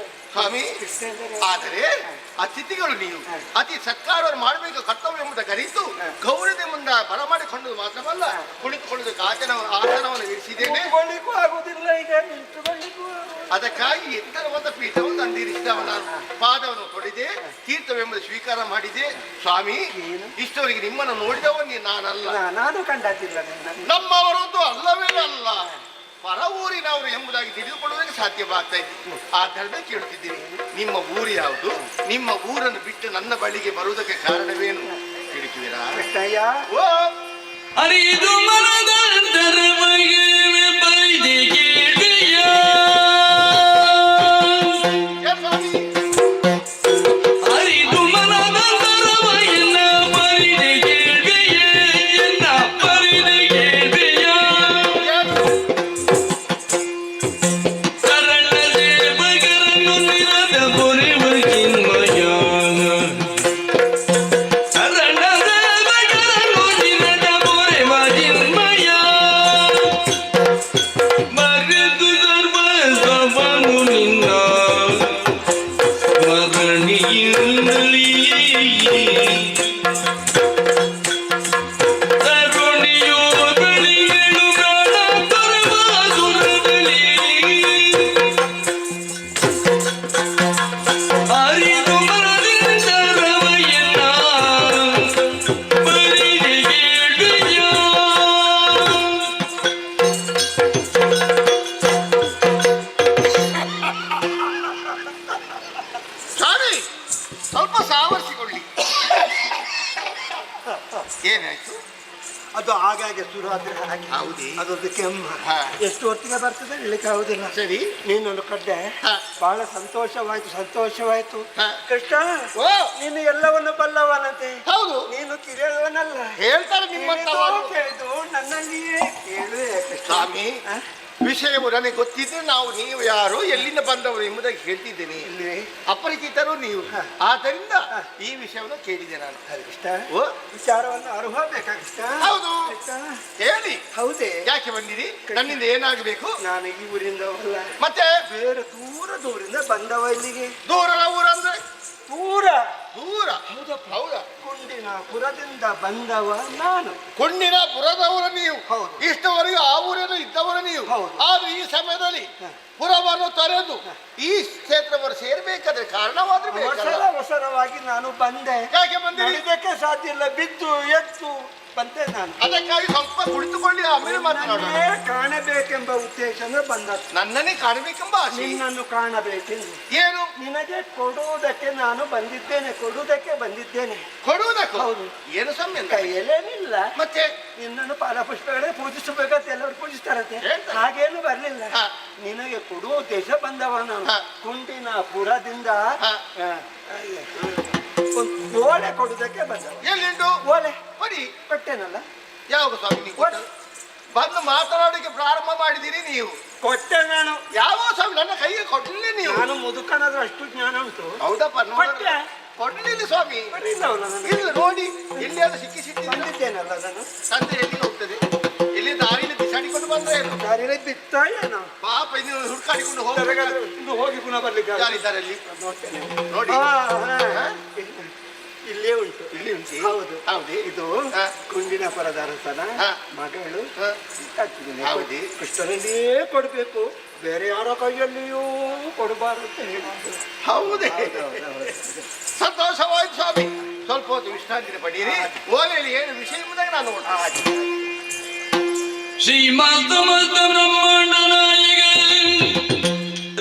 ಆದರೆ ಅತಿಥಿಗಳು ನೀವು ಅತಿ ಸತ್ಕಾರವನ್ನು ಮಾಡಬೇಕು ಕರ್ತವ್ಯ ಎಂಬುದ ಕರೆಯಿತು ಗೌರವದ ಮುಂದೆ ಬರಮಾಡಿಕೊಂಡು ಮಾತ್ರವಲ್ಲ, ಕುಳಿತುಕೊಳ್ಳುವುದಕ್ಕೆ ಆಸನವನ್ನು ಇರಿಸಿದ್ದೇನೆ. ಆಗುದಿಲ್ಲ, ಈಗ ನಿಂತುಕೊಳ್ಳಿಕ್ಕೂ. ಅದಕ್ಕಾಗಿ ಎತ್ತರವಾದ ಪೀಠವನ್ನು ಅಂದಿರಿಸಿದವ ನಾನು. ಪಾದವನ್ನು ತೊಳೆದೆ, ತೀರ್ಥವೆಂಬುದು ಸ್ವೀಕಾರ ಮಾಡಿದೆ. ಸ್ವಾಮಿ, ಇಷ್ಟವರೆಗೆ ನಿಮ್ಮನ್ನು ನೋಡಿದವನ್ನೇ ನಾನಲ್ಲ, ನಾನು ಕಂಡಿಲ್ಲ. ನಮ್ಮವರದ್ದು ಅಲ್ಲವೇ ಅಲ್ಲ, ಪರ ಊರಿನವರು ಎಂಬುದಾಗಿ ತಿಳಿದುಕೊಳ್ಳುವುದಕ್ಕೆ ಸಾಧ್ಯವಾಗ್ತಾ ಇತ್ತು. ಆದ್ದರಿಂದ ಕೇಳುತ್ತಿದ್ದೀನಿ, ನಿಮ್ಮ ಊರು ಯಾವುದು? ನಿಮ್ಮ ಊರನ್ನು ಬಿಟ್ಟು ನನ್ನ ಬಳಿಗೆ ಬರುವುದಕ್ಕೆ ಕಾರಣವೇನು ತಿಳಿಸುವಿರಾ? ಕೃಷ್ಣಯ್ಯ, ಅರಿದು ಮನದಂತರ ಬೈದೆ ಕೇಳಿಯ ಅರಿದು ಮನದಂತರ ವಯನ ಬೈದೆ ಕೇಳಿಯ ಎನ್ನ ಬೈದೆ ಕೇಳಿಯ ಶರಣ ದೇವಗರನ್ನು ನಿರದ ಬೊರೆವ ಚಿನ್ಮಯ ಶರಣ ದೇವಗರನ್ನು ನಿರದ ಬೊರೆವ ಚಿನ್ಮಯ ಮರೆತು ಸರ್ವ ಸವನು ನಿನ್ನ ಸ್ಮರಣಿಯಿಂದಲೇ ಕರುಣಿಯೋ ಬೆಳೆಯಲು ಪ್ರಾಣ ಪರಮಾಸುರದಲ್ಲಿ ಅರಿದು ಮನದಿಂದ ರವಯನ್ನ ಬರಿದೆ ಕೇಳಿಯ ಸ್ವಾಮಿ, ಸ್ವಲ್ಪ ಸಾವರಿಸಿಕೊಳ್ಳಿ. ಏನಾಯ್ತು? ಅದು ಆಗಾಗ್ಗೆ ಶುರು ಆದ್ರೆ ಹಾಗೆ. ಹೌದೇ? ಅದೊಂದು ಕೆಮ್ಮ. ಹಾ. ಎಷ್ಟು ಹೊತ್ತಿಗೆ ಬರ್ತದೆ ಹೇಳಲಿಕ್ಕೆ ಆಗುದಿಲ್ಲ. ಸರಿ. ನೀನೊಂದು ಕಡ್ಡೆ. ಹಾ. ಬಹಳ ಸಂತೋಷವಾಯ್ತು. ಹಾ. ಕೃಷ್ಣ, ಓ, ನೀನು ಎಲ್ಲವನ್ನು ಬಲ್ಲವನಂತೆ. ಹೌದು, ನೀನು ಕಿರಿಯದವನಲ್ಲ. ಹೇಳ್ತಾರೆ ನಿಮ್ಮಂತವರು. ಕೇಳಿದು ನನ್ನಲ್ಲಿಯೇ ಕೇಳುವೆ ಕೃಷ್ಣ. ಸ್ವಾಮಿ, ಹಾ? ವಿಷಯವು ನನಗೆ ಗೊತ್ತಿದ್ರೆ ನೀವು ಯಾರು, ಎಲ್ಲಿಂದ ಬಂದವರು ಎಂಬುದಾಗಿ ಹೇಳ್ತಿದ್ದೇನೆ. ಇಲ್ವೇ? ಅಪರಿಚಿತರು ನೀವು, ಆದ್ದರಿಂದ ಈ ವಿಷಯವನ್ನು ಕೇಳಿದೆ ನಾನು. ಕೃಷ್ಣ, ಓ, ವಿಚಾರವನ್ನು ಅರ್ಹಬೇಕಾ ಕೃಷ್ಣ? ಹೌದು. ಕೃಷ್ಣ, ಹೇಳಿ. ಹೌದೇ? ಯಾಕೆ ಬಂದಿರಿ? ನನ್ನಿಂದ ಏನಾಗಬೇಕು? ನಾನು ಈ ಊರಿಂದ ಅಲ್ಲ, ಮತ್ತೆ ಬೇರೆ ದೂರದಿಂದ ಬಂದವ ಇಲ್ಲಿಗೆ. ದೂರದ ಊರಂದ್ರೆ ದೂರ ದೂರ. ಹೌದಾ? ಕುಂಡಿನಾಪುರದಿಂದ ಬಂದವ ನಾನು. ಕುಂಡಿನಾಪುರದವರು ನೀವು. ಹೌದು. ಇಷ್ಟವರೆಗೆ ಆ ಊರಲ್ಲಿ ಇದ್ದವರು ನೀವು. ಹೌದು. ಆದ್ರೆ ಈ ಸಮಯದಲ್ಲಿ ಪುರವನ್ನು ತೊರೆದು ಈ ಕ್ಷೇತ್ರವನ್ನು ಸೇರ್ಬೇಕಾದ್ರೆ ಕಾರಣವಾದ್ರೆ ಬೇಕಲ್ಲ? ಅವಸರವಾಗಿ ನಾನು ಬಂದೆ. ಯಾಕೆ ಬಂದಿರಿ? ಇದಕ್ಕೆ ಸಾಧ್ಯ ಇಲ್ಲ, ಬಿದ್ದು ಎದ್ದು ಬಂದೆ ನಾನು. ಅದಕ್ಕಾಗಿ ಸ್ವಲ್ಪ ಕುಳಿತುಕೊಳ್ಳಿ, ಆಮೇಲೆ ಮಾತನಾಡೋಣ. ನನ್ನನ್ನೇ ಕಾಣಬೇಕೆಂಬ ಉದ್ದೇಶದಿಂದ ಬಂದದ್ದು. ನನ್ನನ್ನೇ ಕಾಣಬೇಕೆಂಬ ಆಸೆ. ನಿನ್ನನ್ನು ಕಾಣಬೇಕೆಂದು. ಏನು? ನಿನಗೆ ಕೊಡುವುದಕ್ಕೆ ನಾನು ಬಂದಿದ್ದೇನೆ, ಬಂದಿದ್ದೇನೆ. ಕೊಡುವುದಕ್ಕೆ? ಹೌದು. ಏನು ಸಂಬಂಧ? ಕೈಯಲ್ಲೇನಿಲ್ಲ, ಮತ್ತೆ ನಿನ್ನನ್ನು ಫಲಪುಷ್ಪಗಳೇ ಪೂಜಿಸಬೇಕಂತ ಎಲ್ಲರೂ ಪೂಜಿಸ್ತಾರಂತೆ. ಹೇಳ್ತಾರೆ. ಹಾಗೇನು ಬರ್ಲಿಲ್ಲ. ಹಾ. ನಿನಗೆ ಕೊಡುವ ಉದ್ದೇಶ ಬಂದವ ನಾನು. ಹಾ. ಕುಂಡಿನಾಪುರದಿಂದ ಹಾ. ಒಂದು ಓಲೆ ಕೊಡುವುದಕ್ಕೆ ಬಂದವ. ಎಲ್ಲಿಂಡು ಓಲೆ ಕೊಡಿ. ಕೊಟ್ಟೆನಲ್ಲ. ಯಾವಾಗ ಸ್ವಾಮಿ ನೀವು ಕೊಟ್ಟದ್ದು? ಬಂದು ಮಾತನಾಡೋಕೆ ಪ್ರಾರಂಭ ಮಾಡಿದ್ದೀರಿ ನೀವು. ಕೊಟ್ಟೆ ನಾನು. ಯಾವ ಸ್ವಾಮಿ ನನ್ನ ಕೈಗೆ ಕೊಡ್ಲಿಲ್ಲ ನೀವು? ನಾನು ಮುದುಕನಾದ್ರೂ ಅಷ್ಟು ಜ್ಞಾನ ಉಂಟು. ಹೌದಪ್ಪ, ಕೊಟ್ಟೆ. ಕೊಡ್ಲಿಲ್ಲ ಸ್ವಾಮಿ. ಬರ್ಲಿಲ್ಲ ಅವನು ನನಗೆ. ಇಲ್ಲ ನೋಡಿ, ಎಲ್ಲಿಯಾದ್ರೂ ಸಿಕ್ಕಿಸಿದ್ದ ಬಂದಿದ್ದೇನಲ್ಲ ನಾನು. ತಂದೆ ಎಲ್ಲಿಗೆ ಹೋಗ್ತದೆ? ಎಲ್ಲಿ ದಾರಿಯಲ್ಲಿ ಬಿಸಾಡಿಕೊಂಡು ಬಂದ್ರೆ ಏನು? ದಾರಿಯಲ್ಲಿ ಬಿತ್ತ ಏನೋ ಪಾಪ ಇದು ಹುಡುಕಾಡಿಕೊಂಡು ಹೋಗಿ ಇನ್ನು ಹೋಗಿ ಪುನಃ ಬರ್ಲಿಕ್ಕೆ ಯಾರಿದ್ದಾರೆ ಅಲ್ಲಿ ನೋಡ್ತೇನೆ. ನೋಡಿ. ಇಲ್ಲೇ ಉಂಟು. ಇಲ್ಲಿ ಉಂಟು. ಹೌದು. ಹೌದು. ಇದು ಹಾ. ಕುಂಡಿನಾಪುರದ ಅರಸನ ಹಾ. ಮಗಳು. ಹಾ. ಹಾಕಿದ್ದೀನಿ. ಹೌದು. ಕೃಷ್ಣನಲ್ಲಿಯೇ ಕೊಡ್ಬೇಕು, ಬೇರೆ ಯಾರೋ ಕೈಯಲ್ಲಿಯೂ ಕೊಡಬಾರದು ಅಂತ ಹೇಳಿದ್ರು. ಹೌದೇ? ಸಂತೋಷವಾಯ್ತು ಸ್ವಾಮಿ. ಸ್ವಲ್ಪ ಹೊತ್ತು ವಿಶ್ರಾಂತಿ ಪಡೀರಿ. ಓಲೆಯಲ್ಲಿ ಏನು ವಿಷಯ ಎಂಬುದಾಗಿ ನಾನು ನೋಡ್ತೀನಿ. ಶ್ರೀಮಂತ ಮತ ಬ್ರಹ್ಮಾಂಡ ನಾಯಕ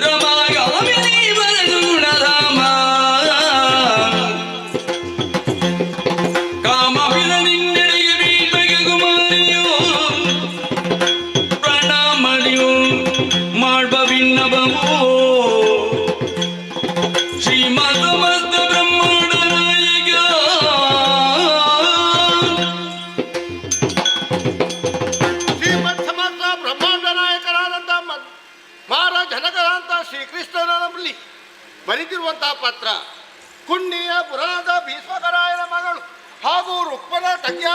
ರಮಾಗಾಮಿನಿ ವರದು ಗುಣಧಾಮ ಕಾಮವಿದ ನಿನ್ನೆಡೆಗೆ ಬೀಳ್ಬೆಗೆ ಕುಮಾರಿಯೋ ಪ್ರಣಾಮಡಿಯೋ ಮಾಡ್ಬ ಭಿನ್ನಬೋ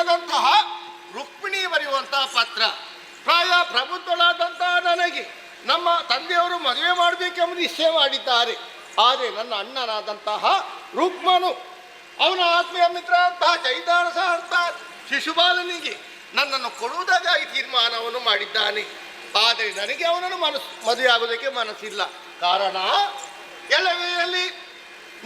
ಪುತ್ರನಾದಂತಹ ರುಕ್ಮಿಣಿ ಬರೆಯುವಂತಹ ಪತ್ರ. ಪ್ರಾಯ ಪ್ರಬುದ್ಧಳಾದಂತಹ ನನಗೆ ನಮ್ಮ ತಂದೆಯವರು ಮದುವೆ ಮಾಡಬೇಕೆಂಬುದು ನಿಶ್ಚಯ ಮಾಡಿದ್ದಾರೆ. ಆದರೆ ನನ್ನ ಅಣ್ಣನಾದಂತಹ ರುಕ್ಮನು ಅವನ ಆತ್ಮೀಯ ಮಿತ್ರ ಅಂತಹ ಚೈತಾನಸ ಅಂತ ಶಿಶುಪಾಲನಿಗೆ ನನ್ನನ್ನು ಕೊಡುವುದಕ್ಕಾಗಿ ತೀರ್ಮಾನವನ್ನು ಮಾಡಿದ್ದಾನೆ. ಆದರೆ ನನಗೆ ಅವನನ್ನು ಮದುವೆ ಆಗೋದಕ್ಕೆ ಮನಸ್ಸಿಲ್ಲ. ಕಾರಣ ಎಳವೆಯಲ್ಲಿ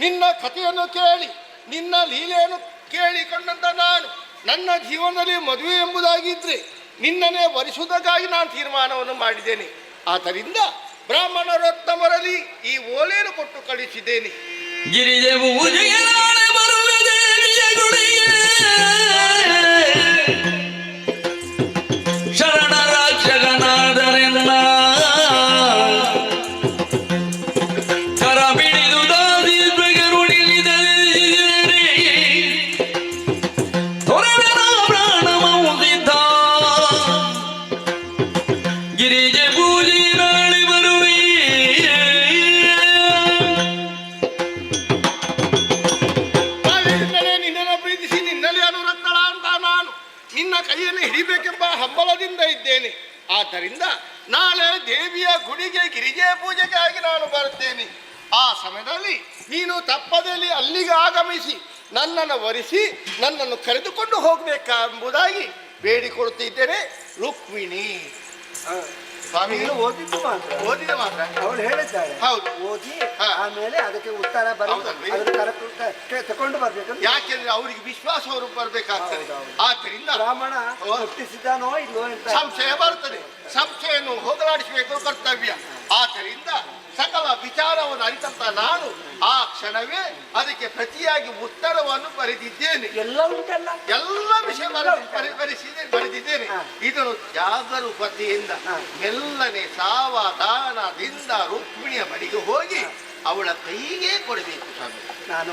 ನಿನ್ನ ಕಥೆಯನ್ನು ಕೇಳಿ ನಿನ್ನ ಲೀಲೆಯನ್ನು ಕೇಳಿಕೊಂಡಂತ ನಾನು ನನ್ನ ಜೀವನದಲ್ಲಿ ಮದುವೆ ಎಂಬುದಾಗಿದ್ದರೆ ನಿನ್ನನ್ನೇ ವರಿಸುವುದಕ್ಕಾಗಿ ನಾನು ತೀರ್ಮಾನವನ್ನು ಮಾಡಿದ್ದೇನೆ. ಆದ್ದರಿಂದ ಬ್ರಾಹ್ಮಣರೋತ್ತಮರಲ್ಲಿ ಈ ಓಲೆಯನ್ನು ಕೊಟ್ಟು ಕಳಿಸಿದ್ದೇನೆ. ಗಿರಿಜೆ ಪೂಜೆಗೆ ನಾಳೆ ಬರುವೆ ದೇವಿಯ ಗುಡಿಗೆ ಶರಣ ರಾಕ್ಷಕನಾದರೆನ್ನ ಕರ ಬಿಡಿದು ದಾದಿರುಳಿಲಿದರೆ ತೊರವೆನ ಪ್ರಾಣಮೌದಿದ್ದ ಗಿರಿಜೆ ಪೂಜೆ ನಾಳೆ ಬರುವೆ. ನಿನ್ನನ್ನು ಪ್ರೀತಿಸಿ ನಿನ್ನಲ್ಲಿ ಅನುರಕ್ತಳ ಅಂತ ನಾನು ನಿನ್ನ ಕೈಯನ್ನು ಹಿಡಿಬೇಕೆಂಬ ಹಂಬಲದಿಂದ ಇದ್ದೇನೆ. ಆದ್ದರಿಂದ ನಾಳೆ ದೇವಿಯ ಗುಡಿಗೆ ಗಿರಿಜೆ ಪೂಜೆಗಾಗಿ ನಾನು ಬರುತ್ತೇನೆ. ಆ ಸಮಯದಲ್ಲಿ ನೀನು ತಪ್ಪದಲ್ಲಿ ಅಲ್ಲಿಗೆ ಆಗಮಿಸಿ ನನ್ನನ್ನು ವರಿಸಿ ನನ್ನನ್ನು ಕರೆದುಕೊಂಡು ಹೋಗಬೇಕೆಂಬುದಾಗಿ ಬೇಡಿಕೊಡುತ್ತಿದ್ದೇನೆ. ರುಕ್ಮಿಣಿ. ಸ್ವಾಮಿ ಓದಿದ್ದು ಮಾತ್ರ ಓದಿದ ಮಾತ್ರ ಅವಳು ಹೇಳಿದ್ದಾಳೆ. ಹೌದು. ಓದಿ ಹಾ. ಆಮೇಲೆ ಅದಕ್ಕೆ ಉತ್ತರ ಹೌದಲ್ರಿ? ತಕೊಂಡು ಬರ್ಬೇಕು. ಯಾಕೆಂದ್ರೆ ಅವರಿಗೆ ವಿಶ್ವಾಸವರು ಬರಬೇಕಾಗ್ತದೆ. ಹೌದೌದು. ಆದ್ದರಿಂದ ಬ್ರಾಹ್ಮಣ ಓ. ಹುಟ್ಟಿಸಿದ್ದಾನೋ ಇಲ್ಲೋ ಅಂತ ಸಂಶಯ ಬರುತ್ತದೆ. ಸಂಶಯನ್ನು ಹೋಗಲಾಡಿಸಬೇಕು ಕರ್ತವ್ಯ. ಆದ್ದರಿಂದ ಸಕಲ ವಿಚಾರವನ್ನು ಅರಿತಂತ ನಾನು ಆ ಕ್ಷಣವೇ ಅದಕ್ಕೆ ಪ್ರತಿಯಾಗಿ ಉತ್ತರವನ್ನು ಬರೆದಿದ್ದೇನೆ. ಎಲ್ಲ ಉಂಟಲ್ಲ. ಎಲ್ಲ ವಿಷಯ ಬರೆದಿದ್ದೇನೆ. ಇದನ್ನು ಜಾಗರೂಕತೆಯಿಂದ ಮೆಲ್ಲನೆ ಸಾವಧಾನದಿಂದ ರುಕ್ಮಿಣಿಯ ಬಳಿಗೆ ಹೋಗಿ ಅವಳ ಕೈಗೆ ಕೊಡಬೇಕು ಸ್ವಾಮಿ. ನಾನು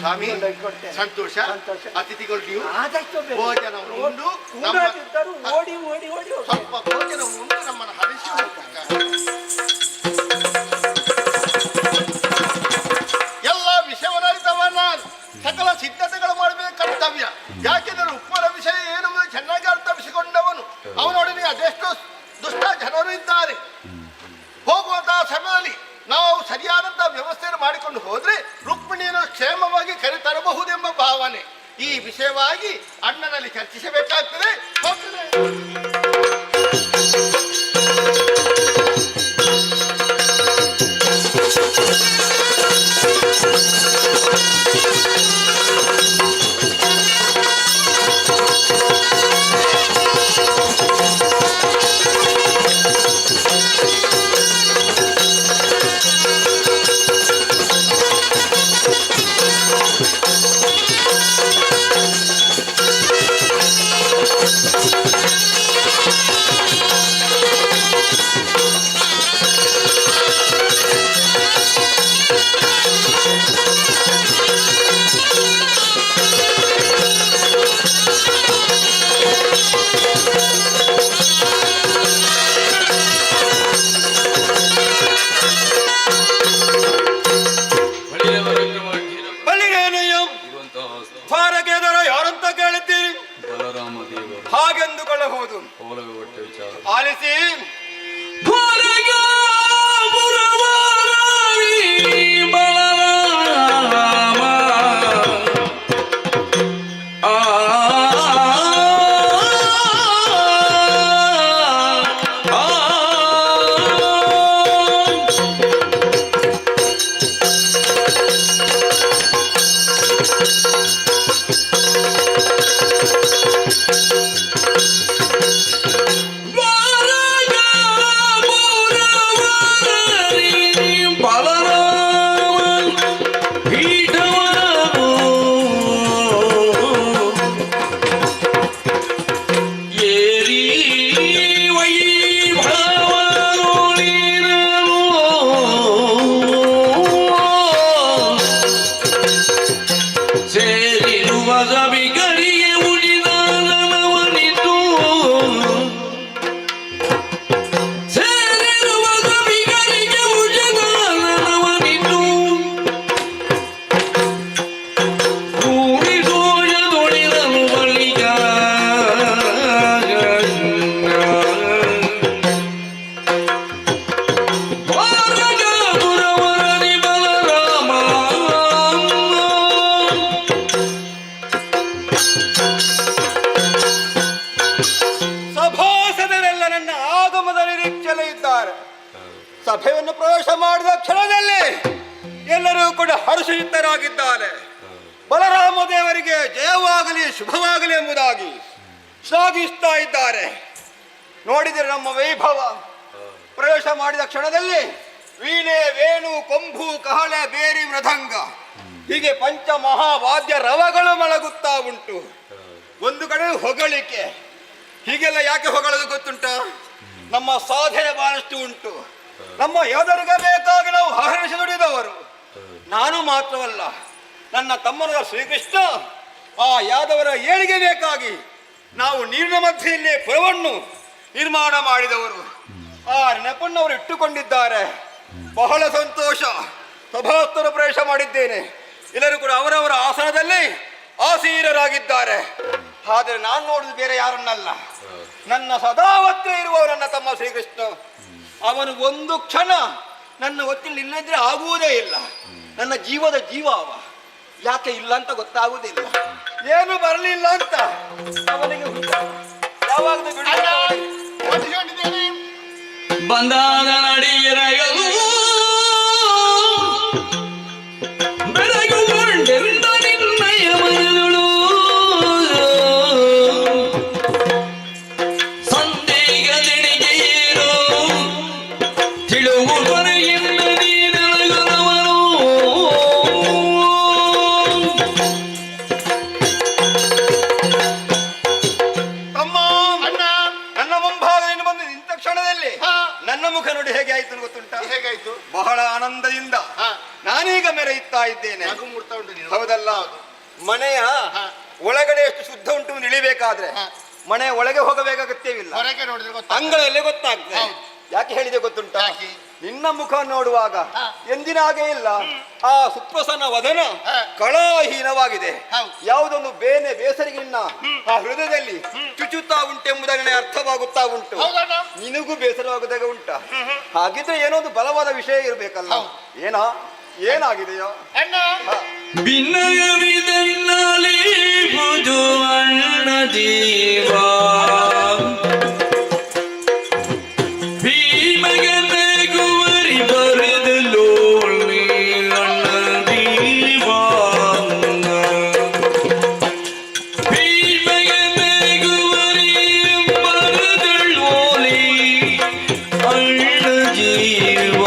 ಸ್ವಾಮಿ ಕೊಡ್ತೇನೆ. ಸಂತೋಷ. ಸಂತೋಷ. ಅತಿಥಿಗಳು ನೀವು ಆದಷ್ಟು ಬೇಗ. ಭೋಜನವನ್ನು ಉಂಡು ಕೂಡಾಗಿದ್ದರು ಓಡಿ ಓಡಿ ಓಡಿ ಹೋಗ್ಬೇಕು. ಸ್ವಲ್ಪ ಭೋಜನವನ್ನು ಉಂಡು ನಮ್ಮನ್ನು ಹರಿಸಿ ಹೋಗ್ತಾರೆ. ಎಲ್ಲ ವಿಷಯವನ್ನು ಅರಿತವ ನಾನು ಸಕಲ ಸಿದ್ಧತೆಗಳು ಮಾಡಬೇಕು ಕರ್ತವ್ಯ. ಯಾಕೆಂದರೆ ಉಪ್ಪರ ವಿಷಯ ಏನು ಚೆನ್ನಾಗಿ ಅರ್ಥವಿಸಿಕೊಂಡವನು. ಅವನೊಡನೆ ಅದೆಷ್ಟು ದುಷ್ಟ ಜನರು ಇದ್ದಾರೆ. ಹೋಗುವಂತಹ ಸಮಯದಲ್ಲಿ ನಾವು ಸರಿಯಾದಂತಹ ವ್ಯವಸ್ಥೆಯನ್ನು ಮಾಡಿಕೊಂಡು ಹೋದ್ರೆ ರುಕ್ಮಿಣಿಯನ್ನು ಕ್ಷೇಮವಾಗಿ ಕರೆತರಬಹುದೆಂಬ ಭಾವನೆ. ಈ ವಿಷಯವಾಗಿ ಅಣ್ಣನಲ್ಲಿ ಚರ್ಚಿಸಬೇಕಾಗ್ತದೆ. ಫಾರಗೆದರ ಯಾರಂತ ಕೇಳುತ್ತೀರಿ? ಬಲರಾಮ ದೇವರು ಹಾಗೆಂದುಕೊಳ್ಳಬಹುದು. ಓಲಗ ಹೊಟ್ಟೆ ವಿಚಾರ ಆಲಿಸಿ. ಬಲರಾಮ ಸಭೆಯನ್ನು ಪ್ರವೇಶ ಮಾಡಿದ ಕ್ಷಣದಲ್ಲಿ ಎಲ್ಲರೂ ಕೂಡ ಹರ್ಷಯುಕ್ತರಾಗಿದ್ದಾರೆ. ಬಲರಾಮ ದೇವರಿಗೆ ಜಯವಾಗಲಿ ಶುಭವಾಗಲಿ ಎಂಬುದಾಗಿ ಶ್ಲಾಘಿಸ್ತಾ ಇದ್ದಾರೆ. ನೋಡಿದರೆ ನಮ್ಮ ವೈಭವ ಪ್ರವೇಶ ಮಾಡಿದ ಕ್ಷಣದಲ್ಲಿ ವೀಣೆ, ವೇಣು, ಕೊಂಬು, ಕಹಳೆ, ಬೇರಿ, ಮೃದಂಗ ಹೀಗೆ ಪಂಚ ಮಹಾವಾದ್ಯ ರವಗಳು ಮೊಳಗುತ್ತಾ ಉಂಟು. ಒಂದು ಕಡೆ ಹೊಗಳಿಕೆ. ಹೀಗೆಲ್ಲ ಯಾಕೆ ಹೊಗಳೋದು ಗೊತ್ತುಂಟ? ನಮ್ಮ ಸಾಧನೆ ಬಹಳಷ್ಟು ಉಂಟು. ನಮ್ಮ ಯೋಧರಿಗೆ ಬೇಕಾಗಿ ನಾವು ಹರಣಿಸಿ ದುಡಿದವರು. ನಾನು ಮಾತ್ರವಲ್ಲ, ನನ್ನ ತಮ್ಮನ ಶ್ರೀಕೃಷ್ಣ ಆ ಯಾದವರ ಏಳಿಗೆ ಬೇಕಾಗಿ ನಾವು ನೀರಿನ ಮಧ್ಯೆಯಲ್ಲೇ ಪುರವನ್ನು ನಿರ್ಮಾಣ ಮಾಡಿದವರು. ಆ ನೆಪನ್ನವರು ಇಟ್ಟುಕೊಂಡಿದ್ದಾರೆ. ಬಹಳ ಸಂತೋಷ. ಸಭಾಸ್ಥರು ಪ್ರವೇಶ ಮಾಡಿದ್ದೇನೆ. ಎಲ್ಲರೂ ಕೂಡ ಅವರವರ ಆಸನದಲ್ಲಿ ಆಸೀನರಾಗಿದ್ದಾರೆ. ಆದರೆ ನಾನು ನೋಡುದು ಬೇರೆ ಯಾರನ್ನಲ್ಲ, ನನ್ನ ಸದಾವತ್ರ ಇರುವ ನನ್ನ ತಮ್ಮ ಶ್ರೀಕೃಷ್ಣ. ಅವನು ಒಂದು ಕ್ಷಣ ನನ್ನ ಒತ್ತಿನಲ್ಲಿ ಇಲ್ಲದ್ರೆ ಆಗುವುದೇ ಇಲ್ಲ. ನನ್ನ ಜೀವದ ಜೀವ ಅವ. ಯಾಕೆ ಇಲ್ಲ ಅಂತ ಗೊತ್ತಾಗುವುದಿಲ್ಲ. ಏನು ಬರಲಿಲ್ಲ ಅಂತ ಅವನಿಗೆ ಯಾವಾಗಲೂ ಬಂದಾದ ನಡಿಗೆರೆಯಲು ಬೆಳಗುಗೊಂಡೆಂದ ನಿನ್ನಯ ಮನದಳು ಸಂದೇಗ ದಿಣಿಗೆಯೇನು ತಿಳುವುವರೆಯಿಂದ ನೀನಳಗನವನು ತಮ್ಮ ನನ್ನ ಮುಂಭಾಗದಿಂದ ಬಂದು ನಿಂತ ಕ್ಷಣದಲ್ಲಿ ನನ್ನ ಮುಖ ನೋಡಿ ಹೇಗೆ ಆಯ್ತು ಗೊತ್ತುಂಟ? ಹೇಗಾಯ್ತು? ಬಹಳ ಆನಂದದಿಂದ ನಾನೀಗ ಮೆರೆಯುತ್ತಾ ಇದ್ದೇನೆ. ಹೌದಲ್ಲ? ಮನೆಯ ಒಳಗಡೆ ಎಷ್ಟು ಶುದ್ಧ ಉಂಟು ನಿಳಿಬೇಕಾದ್ರೆ ಮನೆಯ ಒಳಗೆ ಹೋಗಬೇಕಾಗತ್ಯವಿಲ್ಲ. ಹೊರಗೆ ನೋಡಿದ್ರೆ ಅಂಗಳಲ್ಲೇ ಗೊತ್ತಾಗ್ತದೆ. ಯಾಕೆ ಹೇಳಿದೆ ಗೊತ್ತುಂಟ? ನಿನ್ನ ಮುಖ ನೋಡುವಾಗ ಎಂದಿನ ಹಾಗೆ ಇಲ್ಲ. ಆ ಸುಪ್ರಸನ್ನ ವದನ ಕಳಾಹೀನವಾಗಿದೆ. ಯಾವುದೊಂದು ಬೇಸರಿಗಿನ್ನ ಆ ಹೃದಯದಲ್ಲಿ ಚುಚುತ್ತಾ ಉಂಟೆಂಬುದನ್ನೇ ಅರ್ಥವಾಗುತ್ತಾ ಉಂಟು. ನಿನಗೂ ಬೇಸರವಾಗುದಾಗ ಉಂಟ. ಹಾಗಿದ್ರೆ ಏನೋ ಒಂದು ಬಲವಾದ ವಿಷಯ ಇರಬೇಕಲ್ಲ. ಏನಾಗಿದೆಯೋ? ಭಿನ್ನಯವಿದೆನ್ನಲಿ ಭುಜು ಅಣ್ಣ ಜೀವ ಭೀಮಗನೆ ಗುವರಿ ಬರೆದಲು ಅಣ್ಣ ಜೀವ ಭೀಮಗನೆ ಗುವರಿ ಬರೆದಳು ಅಣ್ಣ ಜೀವ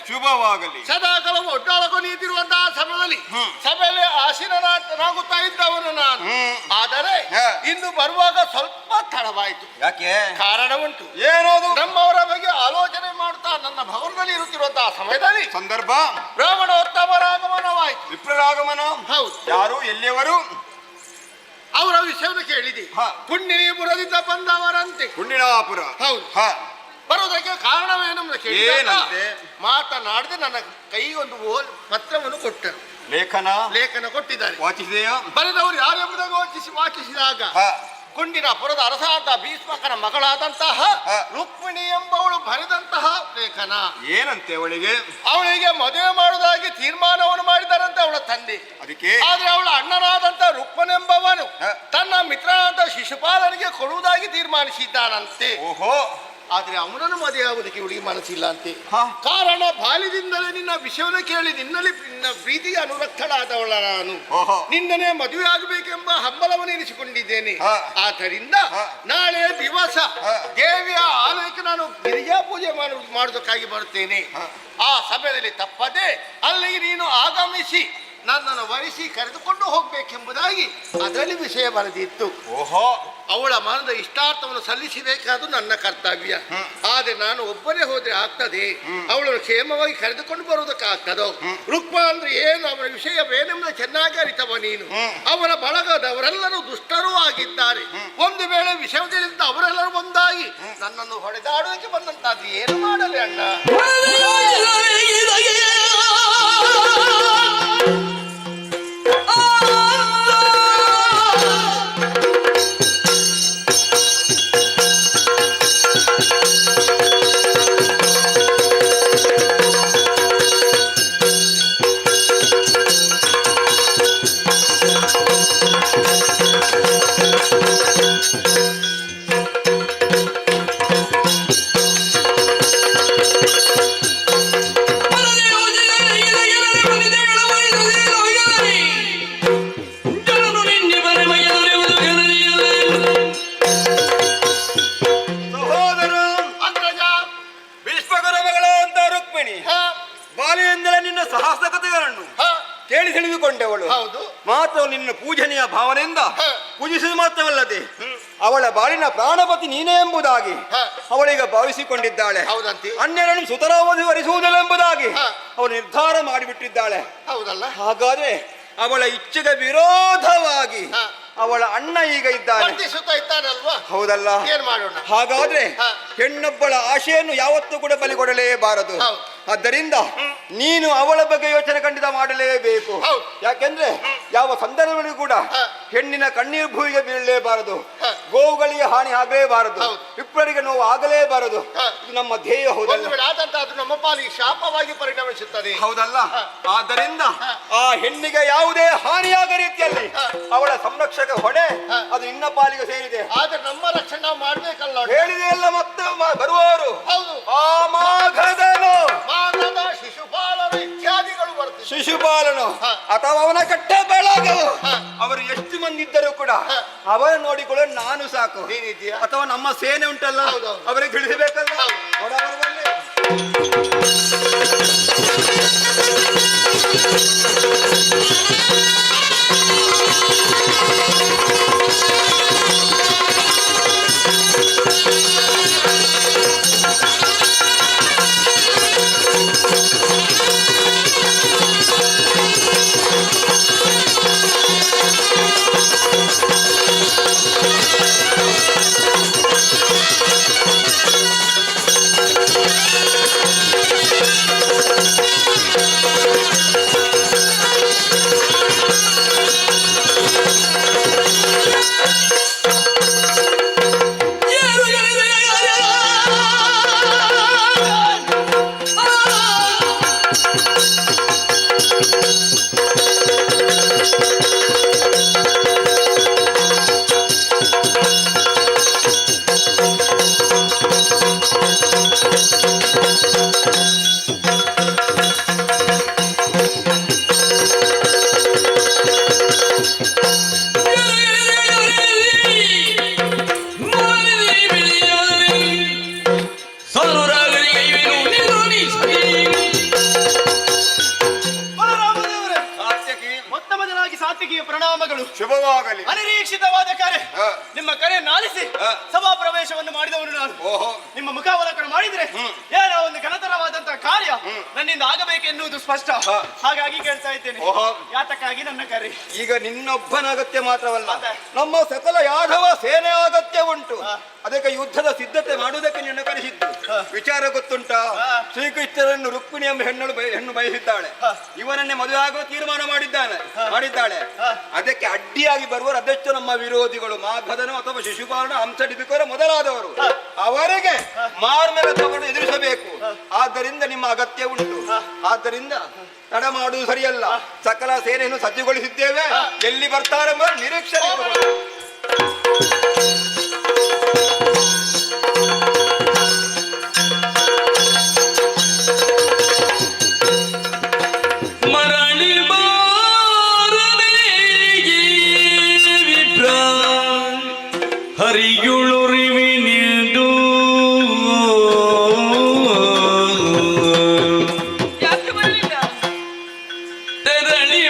ಶುಭವಾಗಲಿ. ಸದಾಕಾಲವು ಒಡ್ಡಾಳಕೊ ನೀತಿರುವಂತಹ ಸಭೆಯಲ್ಲಿ ಆಸೀನನಾಗುತ್ತಾ ಇದ್ದವನು ನಾನು. ಆದರೆ ಇಂದು ಬರುವಾಗ ಸ್ವಲ್ಪ ತಡವಾಯಿತು. ಯಾಕೆ? ಕಾರಣ ಉಂಟು. ಏನೋದು? ನಮ್ಮವರ ಬಗ್ಗೆ ಆಲೋಚನೆ ಮಾಡುತ್ತಾ ನನ್ನ ಭವನದಲ್ಲಿ ಇರುತ್ತಿರುವಂತಹ ಸಮಯದಲ್ಲಿ ಸಂದರ್ಭ ಬ್ರಾಹ್ಮಣೋತ್ತಮರ ಆಗಮನವಾಯಿತು. ವಿಪ್ರರಾಗಮನ. ಹೌದು. ಯಾರು? ಎಲ್ಲಿಯವರು? ಅವರ ವಿಷಯವನ್ನು ಕೇಳಿದೆ. ಪುಣ್ಯಪುರದಿಂದ ಬಂದವರಂತೆ. ಪುಣ್ಯನಾಪುರ. ಹೌದು. ಬರುವುದಕ್ಕೆ ಕಾರಣವೇನೆಂದು ಕೇಳಿದಂತೆ ಮಾತನಾಡದೆ ನನ್ನ ಕೈಗೊಂದು ಪತ್ರವನ್ನು ಕೊಟ್ಟರು. ಲೇಖನ ಕೊಟ್ಟಿದ್ದಾರೆ. ವಾಚಿಸಿದೆಯಾ? ಬರೆದವರು ಯಾರೆಂಬುದಾಗಿ ವಾಚಿಸಿದಾಗ ಕುಂಡಿನಪುರದ ಅರಸಾದ ಭೀಷ್ಮಕನ ಮಗಳಾದಂತಹ ರುಕ್ಮಿಣಿ ಎಂಬವಳು ಬರೆದಂತಹ ಲೇಖನ. ಏನಂತೆ ಅವಳಿಗೆ? ಅವಳಿಗೆ ಮದುವೆ ಮಾಡುವುದಾಗಿ ತೀರ್ಮಾನವನ್ನು ಮಾಡಿದರಂತೆ ಅವಳ ತಂದೆ. ಅದಕ್ಕೆ ಆದ್ರೆ ಅವಳ ಅಣ್ಣನಾದಂತ ರುಕ್ಮನೆಂಬವನು ತನ್ನ ಮಿತ್ರನಾದ ಶಿಶುಪಾಲನಿಗೆ ಕೊಡುವುದಾಗಿ ತೀರ್ಮಾನಿಸಿದ್ದಾನಂತೆ. ಓಹೋ. ಆದ್ರೆ ಅವನನ್ನು ಮದುವೆ ಆಗುವುದಕ್ಕೆ ಇವಳಿಗೆ ಮನಸ್ಸಿಲ್ಲ ಅಂತೆ. ಕಾರಣ ಬಾಲ್ಯದಿಂದಲೇ ನಿನ್ನ ವಿಷಯವನ್ನು ಕೇಳಿ ನಿನ್ನಲ್ಲಿ ಪ್ರೀತಿಗೆ ಅನುರಕ್ತಳಾದವಳ ನಾನು. ನಿನ್ನನೇ ಮದುವೆ ಆಗಬೇಕೆಂಬ ಹಂಬಲವನ್ನು ಇರಿಸಿಕೊಂಡಿದ್ದೇನೆ. ಆದ್ದರಿಂದ ನಾಳೆ ದಿವಸ ದೇವಿಯ ಆಲಯಕ್ಕೆ ನಾನು ಗಿರಿಜಾ ಪೂಜೆ ಮಾಡುವುದಕ್ಕಾಗಿ ಬರುತ್ತೇನೆ. ಆ ಸಮಯದಲ್ಲಿ ತಪ್ಪದೆ ಅಲ್ಲಿಗೆ ನೀನು ಆಗಮಿಸಿ ನನ್ನನ್ನು ವರಿಸಿ ಕರೆದುಕೊಂಡು ಹೋಗ್ಬೇಕೆಂಬುದಾಗಿ ಅದರಲ್ಲಿ ವಿಷಯ ಬರೆದಿತ್ತು. ಓಹೋ, ಅವಳ ಮನದ ಇಷ್ಟಾರ್ಥವನ್ನು ಸಲ್ಲಿಸಬೇಕಾದ್ದು ನನ್ನ ಕರ್ತವ್ಯ. ಆದ್ರೆ ನಾನು ಒಬ್ಬನೇ ಹೋದ್ರೆ ಆಗ್ತದೆ? ಅವಳನ್ನು ಕ್ಷೇಮವಾಗಿ ಕರೆದುಕೊಂಡು ಬರುವುದಕ್ಕಾಗ್ತದೋ? ರುಕ್ಮ ಅಂದ್ರೆ ಏನು, ಅವನ ವಿಷಯವೇನೆಂಬುದು ಚೆನ್ನಾಗಿ ಅರಿತವ ನೀನು. ಅವರ ಬಳಗದವರೆಲ್ಲರೂ ದುಷ್ಟರೂ ಆಗಿದ್ದಾರೆ. ಒಂದು ವೇಳೆ ವಿಷಯದಿಂದ ಅವರೆಲ್ಲರೂ ಒಂದಾಗಿ ನನ್ನನ್ನು ಹೊಡೆದಾಡುವುದಕ್ಕೆ ಬಂದಂತಾದ್ರೆ ಏನು ಮಾಡಲಿ ಅಣ್ಣ? ಬಾಲ್ಯದಿಂದಲೇ ನಿನ್ನ ಸಾಹಸಕತೆಗಳನ್ನು ಕೇಳಿ ತಿಳಿದುಕೊಂಡೆವಳು. ಹೌದು. ಮಾತ್ರ ನಿನ್ನ ಪೂಜನೀಯ ಭಾವನೆಯಿಂದ ಪೂಜಿಸುವುದು ಮಾತ್ರವಲ್ಲದೆ ಅವಳ ಬಾಳಿನ ಪ್ರಾಣಪತಿ ನೀನೇ ಎಂಬುದಾಗಿ ಅವಳೀಗ ಭಾವಿಸಿಕೊಂಡಿದ್ದಾಳೆ. ಹೌದಂತೆ. ಅನ್ಯರನ್ನು ಸುತರಾವಧಿ ವರಿಸುವುದಿಲ್ಲ ಎಂಬುದಾಗಿ ಅವಳು ನಿರ್ಧಾರ ಮಾಡಿಬಿಟ್ಟಿದ್ದಾಳೆ. ಹೌದಲ್ಲ? ಹಾಗಾದ್ರೆ ಅವಳ ಇಚ್ಛೆಗೆ ವಿರೋಧವಾಗಿ ಅವಳ ಅಣ್ಣ ಈಗ ಇದ್ದಾನೆ. ಇದ್ದಾನಲ್ವಾ? ಹೌದಲ್ಲ? ಏನ್ ಮಾಡೋಣ? ಹಾಗಾದ್ರೆ ಹೆಣ್ಣೊಬ್ಬಳ ಆಶೆಯನ್ನು ಯಾವತ್ತೂ ಕೂಡ ಬಲಿಕೊಡಲೇಬಾರದು. ಆದ್ದರಿಂದ ನೀನು ಅವಳ ಬಗ್ಗೆ ಯೋಚನೆ ಖಂಡಿತ ಮಾಡಲೇಬೇಕು. ಯಾಕೆಂದ್ರೆ ಯಾವ ಸಂದರ್ಭದಲ್ಲೂ ಕೂಡ ಹೆಣ್ಣಿನ ಕಣ್ಣೀರು ಭೂಮಿಗೆ ಬೀಳಲೇಬಾರದು, ಗೋವುಗಳಿಗೆ ಹಾನಿ ಆಗಲೇಬಾರದು, ವಿಪ್ರರಿಗೆ ನೋವು ಆಗಲೇಬಾರದು. ಇದು ನಮ್ಮ ಧ್ಯೇಯ. ಹೌದಲ್ಲ? ಅದು ನಮ್ಮ ಪಾಲಿಗೆ ಶಾಪವಾಗಿ ಪರಿಣಮಿಸುತ್ತದೆ. ಹೌದಲ್ಲ? ಆದ್ದರಿಂದ ಆ ಹೆಣ್ಣಿಗೆ ಯಾವುದೇ ಹಾನಿಯಾಗ ರೀತಿಯಲ್ಲಿ ಅವಳ ಸಂರಕ್ಷಕ ಹೊಣೆ ಅದು ನಿನ್ನ ಪಾಲಿಗೆ ಸೇರಿದೆ. ಆದ್ರೆ ನಮ್ಮ ರಕ್ಷಣೆ ಮಾಡ್ಬೇಕಲ್ಲ? ಹೇಳಿದೆ ಎಲ್ಲ ಮತ್ತೆ ಬರುವವರು. ಹೌದು. ಆ ಮಾಘದನು, ಶಿಶುಪಾಲನು ಇತ್ಯಾದಿಗಳು ಬರ್ತದೆ. ಶಿಶುಪಾಲನು ಅಥವಾ ಅವನ ಕಟ್ಟ ಬೆಳಗು ಅವರು ಎಷ್ಟು ಮಂದಿ ಇದ್ದರೂ ಕೂಡ ಅವರ ನೋಡಿಕೊಳ್ಳಲು ನಾನು ಸಾಕು. ಅಥವಾ ನಮ್ಮ ಸೇನೆ ಉಂಟಲ್ಲ ಅವರಿಗೆ ತಿಳಿಸಬೇಕಲ್ಲ. ಪ್ರಣಾಮಗಳು. ಶುಭವಾಗಲಿ. ಅನಿರೀಕ್ಷಿತವಾದ ಕರೆ, ನಿಮ್ಮ ಕರೆ ನಾಲಿಸಿ ಸಭಾ ಪ್ರವೇಶವನ್ನು ಮಾಡಿದವನು ನಾನು. ನಿಮ್ಮ ಮುಖಾವಲೋಕನ ಮಾಡಿದ್ರೆ ಏನೋ ಒಂದು ಘನತರವಾದಂತಹ ಕಾರ್ಯ ನನ್ನಿಂದ ಆಗಬೇಕೆನ್ನುವುದು ಸ್ಪಷ್ಟ. ಹಾಗಾಗಿ ಕೇಳ್ತಾ ಇದ್ದೇನೆ, ಯಾತಕ್ಕಾಗಿ ನನ್ನ ಕರೆ? ಈಗ ನಿನ್ನೊಬ್ಬನ ಅಗತ್ಯ ಮಾತ್ರವಲ್ಲ, ನಮ್ಮ ಸಕಲ ಯಾದವ ಸೇನೆ ಅಗತ್ಯ ಉಂಟು. ಅದಕ್ಕೆ ಯುದ್ಧದ ಸಿದ್ಧತೆ ಮಾಡುವುದಕ್ಕೆ ನಿನ್ನ ಕರೆಸಿದ್ದು. ವಿಚಾರ ಗೊತ್ತುಂಟಾ? ಶ್ರೀಕೃಷ್ಣರನ್ನು ರುಕ್ಮಿಣಿ ಎಂಬ ಹೆಣ್ಣು ಬಯಸಿದ್ದಾಳೆ. ಇವನನ್ನೇ ಮದುವೆ ಆಗುವ ತೀರ್ಮಾನ ಮಾಡಿದ್ದಾಳೆ. ಅದಕ್ಕೆ ಅಡ್ಡಿಯಾಗಿ ಬರುವರು ಅದೆಷ್ಟು ನಮ್ಮ ವಿರೋಧಿಗಳು, ಮಾಘದನು ಅಥವಾ ಶಿಶುಪಾಲನ, ಹಂಸಡಿಪಿಕರ ಮೊದಲಾದವರು. ಅವರಿಗೆ ಮಾರ್ಮೇಲೆ ತಗೊಂಡು ಎದುರಿಸಬೇಕು. ಆದ್ದರಿಂದ ನಿಮ್ಮ ಅಗತ್ಯ ಉಂಟು. ಆದ್ದರಿಂದ ತಡ ಮಾಡುವುದು ಸರಿಯಲ್ಲ. ಸಕಲ ಸೇನೆಯನ್ನು ಸಜ್ಜುಗೊಳಿಸಿದ್ದೇವೆ. ಎಲ್ಲಿ ಬರ್ತಾರೆಂಬ ನಿರೀಕ್ಷೆ. ಹರಿಯುಳುರಿವಿನಿಂದು ಯಾಕೆ ಬರಲಿಲ್ಲ? ತೆರಳಿ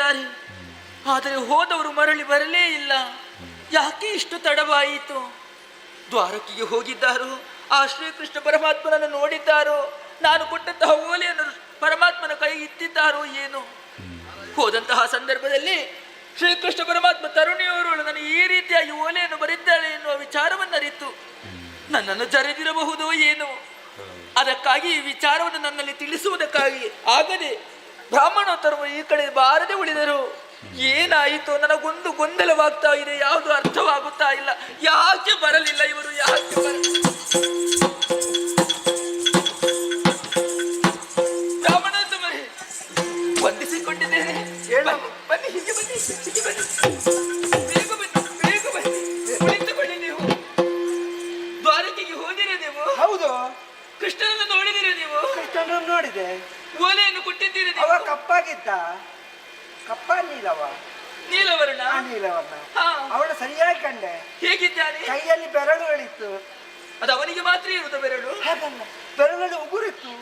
ಹೋಗಿದ್ದಾರೆ. ಆದರೆ ಹೋದವರು ಮರಳಿ ಬರಲೇ ಇಲ್ಲ. ಯಾಕೆ ಇಷ್ಟು ತಡವಾಯಿತು? ದ್ವಾರಕಿಗೆ ಹೋಗಿದ್ದಾರೋ, ಆ ಶ್ರೀಕೃಷ್ಣ ಪರಮಾತ್ಮನನ್ನು ನೋಡಿದ್ದಾರೋ, ನಾನು ಕೊಟ್ಟಂತಹ ಓಲೆಯನ್ನು ಪರಮಾತ್ಮನ ಕೈಗೆ ಇತ್ತಿದ್ದಾರೋ ಏನು? ಹೋದಂತಹ ಸಂದರ್ಭದಲ್ಲಿ ಶ್ರೀಕೃಷ್ಣ ಪರಮಾತ್ಮ ತರುಣಿಯವರು ನನಗೆ ಈ ರೀತಿಯಾಗಿ ಓಲೆಯನ್ನು ಬರೆದಿದ್ದಾಳೆ ಎನ್ನುವ ವಿಚಾರವನ್ನರಿತು ನನ್ನನ್ನು ಜರೆದಿರಬಹುದು ಏನು. ಅದಕ್ಕಾಗಿ ಈ ವಿಚಾರವನ್ನು ನನ್ನಲ್ಲಿ ತಿಳಿಸುವುದಕ್ಕಾಗಿ ಆಗದೆ ಬ್ರಾಹ್ಮಣೋತ್ತರವು ಈ ಕಡೆ ಬಾರದೆ ಉಳಿದರು. ಏನಾಯಿತು? ನನಗೊಂದು ಗೊಂದಲವಾಗ್ತಾ ಇದೆ, ಯಾವುದು ಅರ್ಥವಾಗುತ್ತಾ ಇಲ್ಲ. ಯಾಕೆ ಬರಲಿಲ್ಲ ಇವರು? ಯಾಕೆ ಬ್ರಾಹ್ಮಣೋತ್ತಮರೇ, ವಂದಿಸಿಕೊಂಡಿದ್ದೇನೆ. ಬನ್ನಿ, ಹೀಗೆ ಬನ್ನಿ, ಹೀಗೆ ಬನ್ನಿ, ಬೇಗ ಬನ್ನಿ, ಬೇಗ ಬನ್ನಿ, ಕುಳಿತುಕೊಳ್ಳಿ. ನೀವು ದ್ವಾರಕೆಗೆ ಹೋದಿರ? ನೀವು ಹೌದು, ಕೃಷ್ಣನನ್ನು ನೋಡಿದಿರ? ನೀವು ಕೃಷ್ಣನನ್ನು ನೋಡಿದೆ. ಓಲೆಯನ್ನು ಕೊಟ್ಟಿದ್ದೀರಿ? ಅವ ಕಪ್ಪಾಗಿದ್ದ, ಕಪ್ಪ ನೀಲವ, ನೀಲವರ್ಣ. ನೀಲವರ್ಣ. ಹಾ, ಅವಳು ಸರಿಯಾಗಿ ಕಂಡೆ. ಹೇಗಿದ್ದಾನೆ? ಕೈಯಲ್ಲಿ ಬೆರಳುಗಳಿತ್ತು. ಅದು ಅವನಿಗೆ ಮಾತ್ರ ಇರುವುದು ಬೆರಳು? ಹಾಗಲ್ಲ, ಬೆರಳು ಉಗುರಿತ್ತು.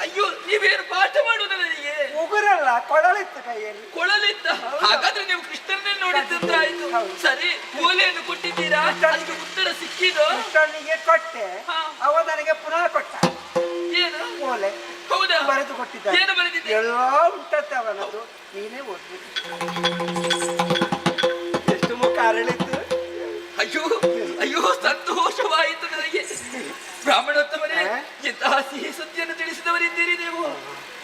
ಅಯ್ಯೋ, ನೀವೇನು ಪಾಠ ಮಾಡುವುದು ನನಗೆ? ಉಗುರಲ್ಲ, ಕೊಳಲಿತ್ತು ಕೈಯಲ್ಲಿ. ಕೊಳಲಿತ್ತ? ಹಾಗಾದ್ರೆ ನೀವು ಕೃಷ್ಣನ್ನೇ ನೋಡಿದ್ದಾಯ್ತು. ಸರಿ, ಓಲೆಯನ್ನು ಕೊಟ್ಟಿದ್ದೀರಾ? ಅದಕ್ಕೆ ಉತ್ತರ ಸಿಕ್ಕಿದೋ? ಕೃಷ್ಣನಿಗೆ ಕೊಟ್ಟೆ, ಅವ ನನಗೆ ಪುನಃ ಕೊಟ್ಟ. ಏನು ಓಲೆ? ಹೌದಾ? ಬರೆದು ಕೊಟ್ಟಿದ್ದ. ಏನು ಬರೆದಿದ್ದೆ? ಎಲ್ಲ ಉಂಟತ್ತೆ ಅವನದು, ನೀನೇ ಓದ್ಬೇಕು. ಎಷ್ಟು ಮುಖ ಅರಳಿತ್ತು. ಅಯ್ಯೋ ಅಯ್ಯೋ, ಸಂತೋಷವಾಯಿತು ನನಗೆ. ಬ್ರಾಹ್ಮಣೋತ್ತಮರೇ, ಇಂತಹ ಸಿಹಿ ಸುದ್ದಿಯನ್ನು ತಿಳಿಸಿದವರಿದ್ದೀರಿ ನೀವು.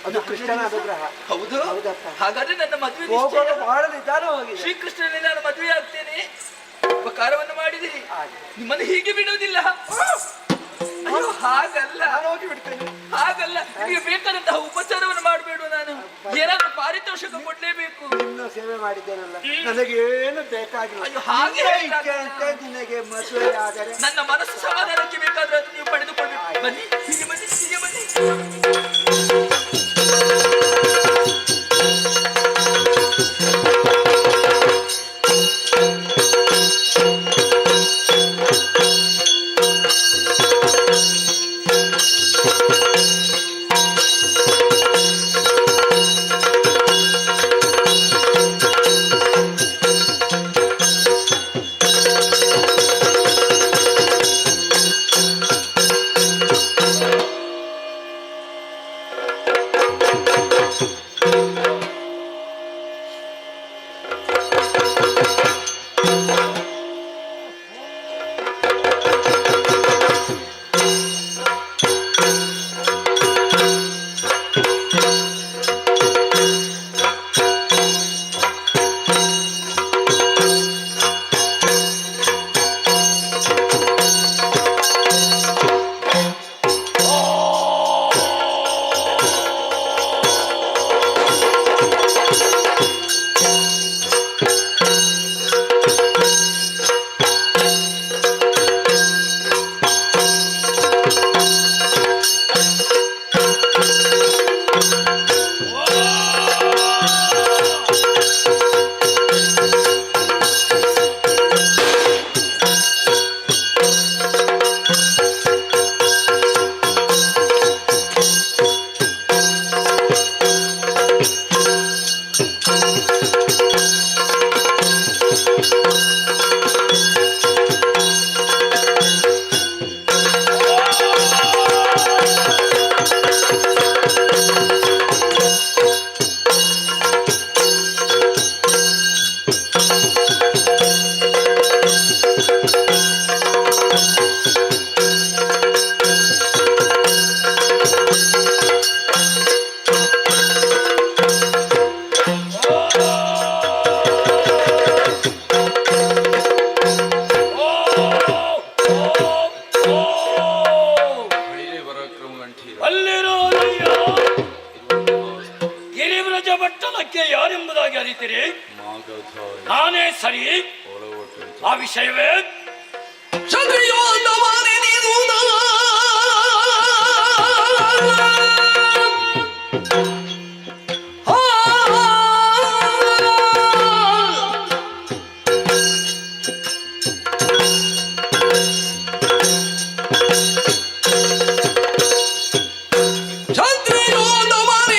ಅದು ಕೃಷ್ಣನ ಅನುಗ್ರಹ. ಹೌದು? ಹೌದಪ್ಪ. ಹಾಗಾದ್ರೆ ನನ್ನ ಮದುವೆ ಹೋಗೋದು ಬಹಳ ನಿಧಾನ ಹೋಗಿದೆ. ಶ್ರೀಕೃಷ್ಣನಲ್ಲಿ ನಾನು ಮದುವೆ ಆಗ್ತೇನೆ. ಉಪಕಾರವನ್ನು ಮಾಡಿದಿರಿ, ನಿಮ್ಮನ್ನು ಹೀಗೆ ಬಿಡುವುದಿಲ್ಲ. ಅಯ್ಯೋ, ಹಾಗಲ್ಲ, ನಾನು ಹೋಗಿ ಬಿಡ್ತೇನೆ. ಹಾಗಲ್ಲ, ನಿಮಗೆ ಬೇಕಾದಂತಹ ಉಪಚಾರವನ್ನು ಮಾಡಬೇಡ. ನಾನು ಏನಾದ್ರೂ ಪಾರಿತೋಷಕ ಕೊಡ್ಲೇಬೇಕು. ನಿನ್ನ ಸೇವೆ ಮಾಡಿದ್ದೇನಲ್ಲ, ನನಗೇನು ಬೇಕಾಗಿಲ್ಲ. ಅಯ್ಯೋ, ಹಾಗೆ ಇಚ್ಛೆ ಅಂತ ನಿನಗೆ ಮದುವೆ ಆದರೆ ನನ್ನ ಮನಸ್ಸು ಸಮಾಧಾನಕ್ಕೆ ಬೇಕಾದ್ರೆ ಅದು ನೀವು ಪಡೆದುಕೊಳ್ಬೇಕು. ಬನ್ನಿ, ಹೀಗೆ ಬನ್ನಿ, ಹೀಗೆ ಬನ್ನಿ. ಪಟ್ಟಣಕ್ಕೆ ಯಾರೆಂಬುದಾಗಿ ಅರಿತೀರಿ? ನಾನೇ ಸರಿ. ಆ ವಿಷಯವೇ ಛತ್ರಿಯೋ ನವರಿ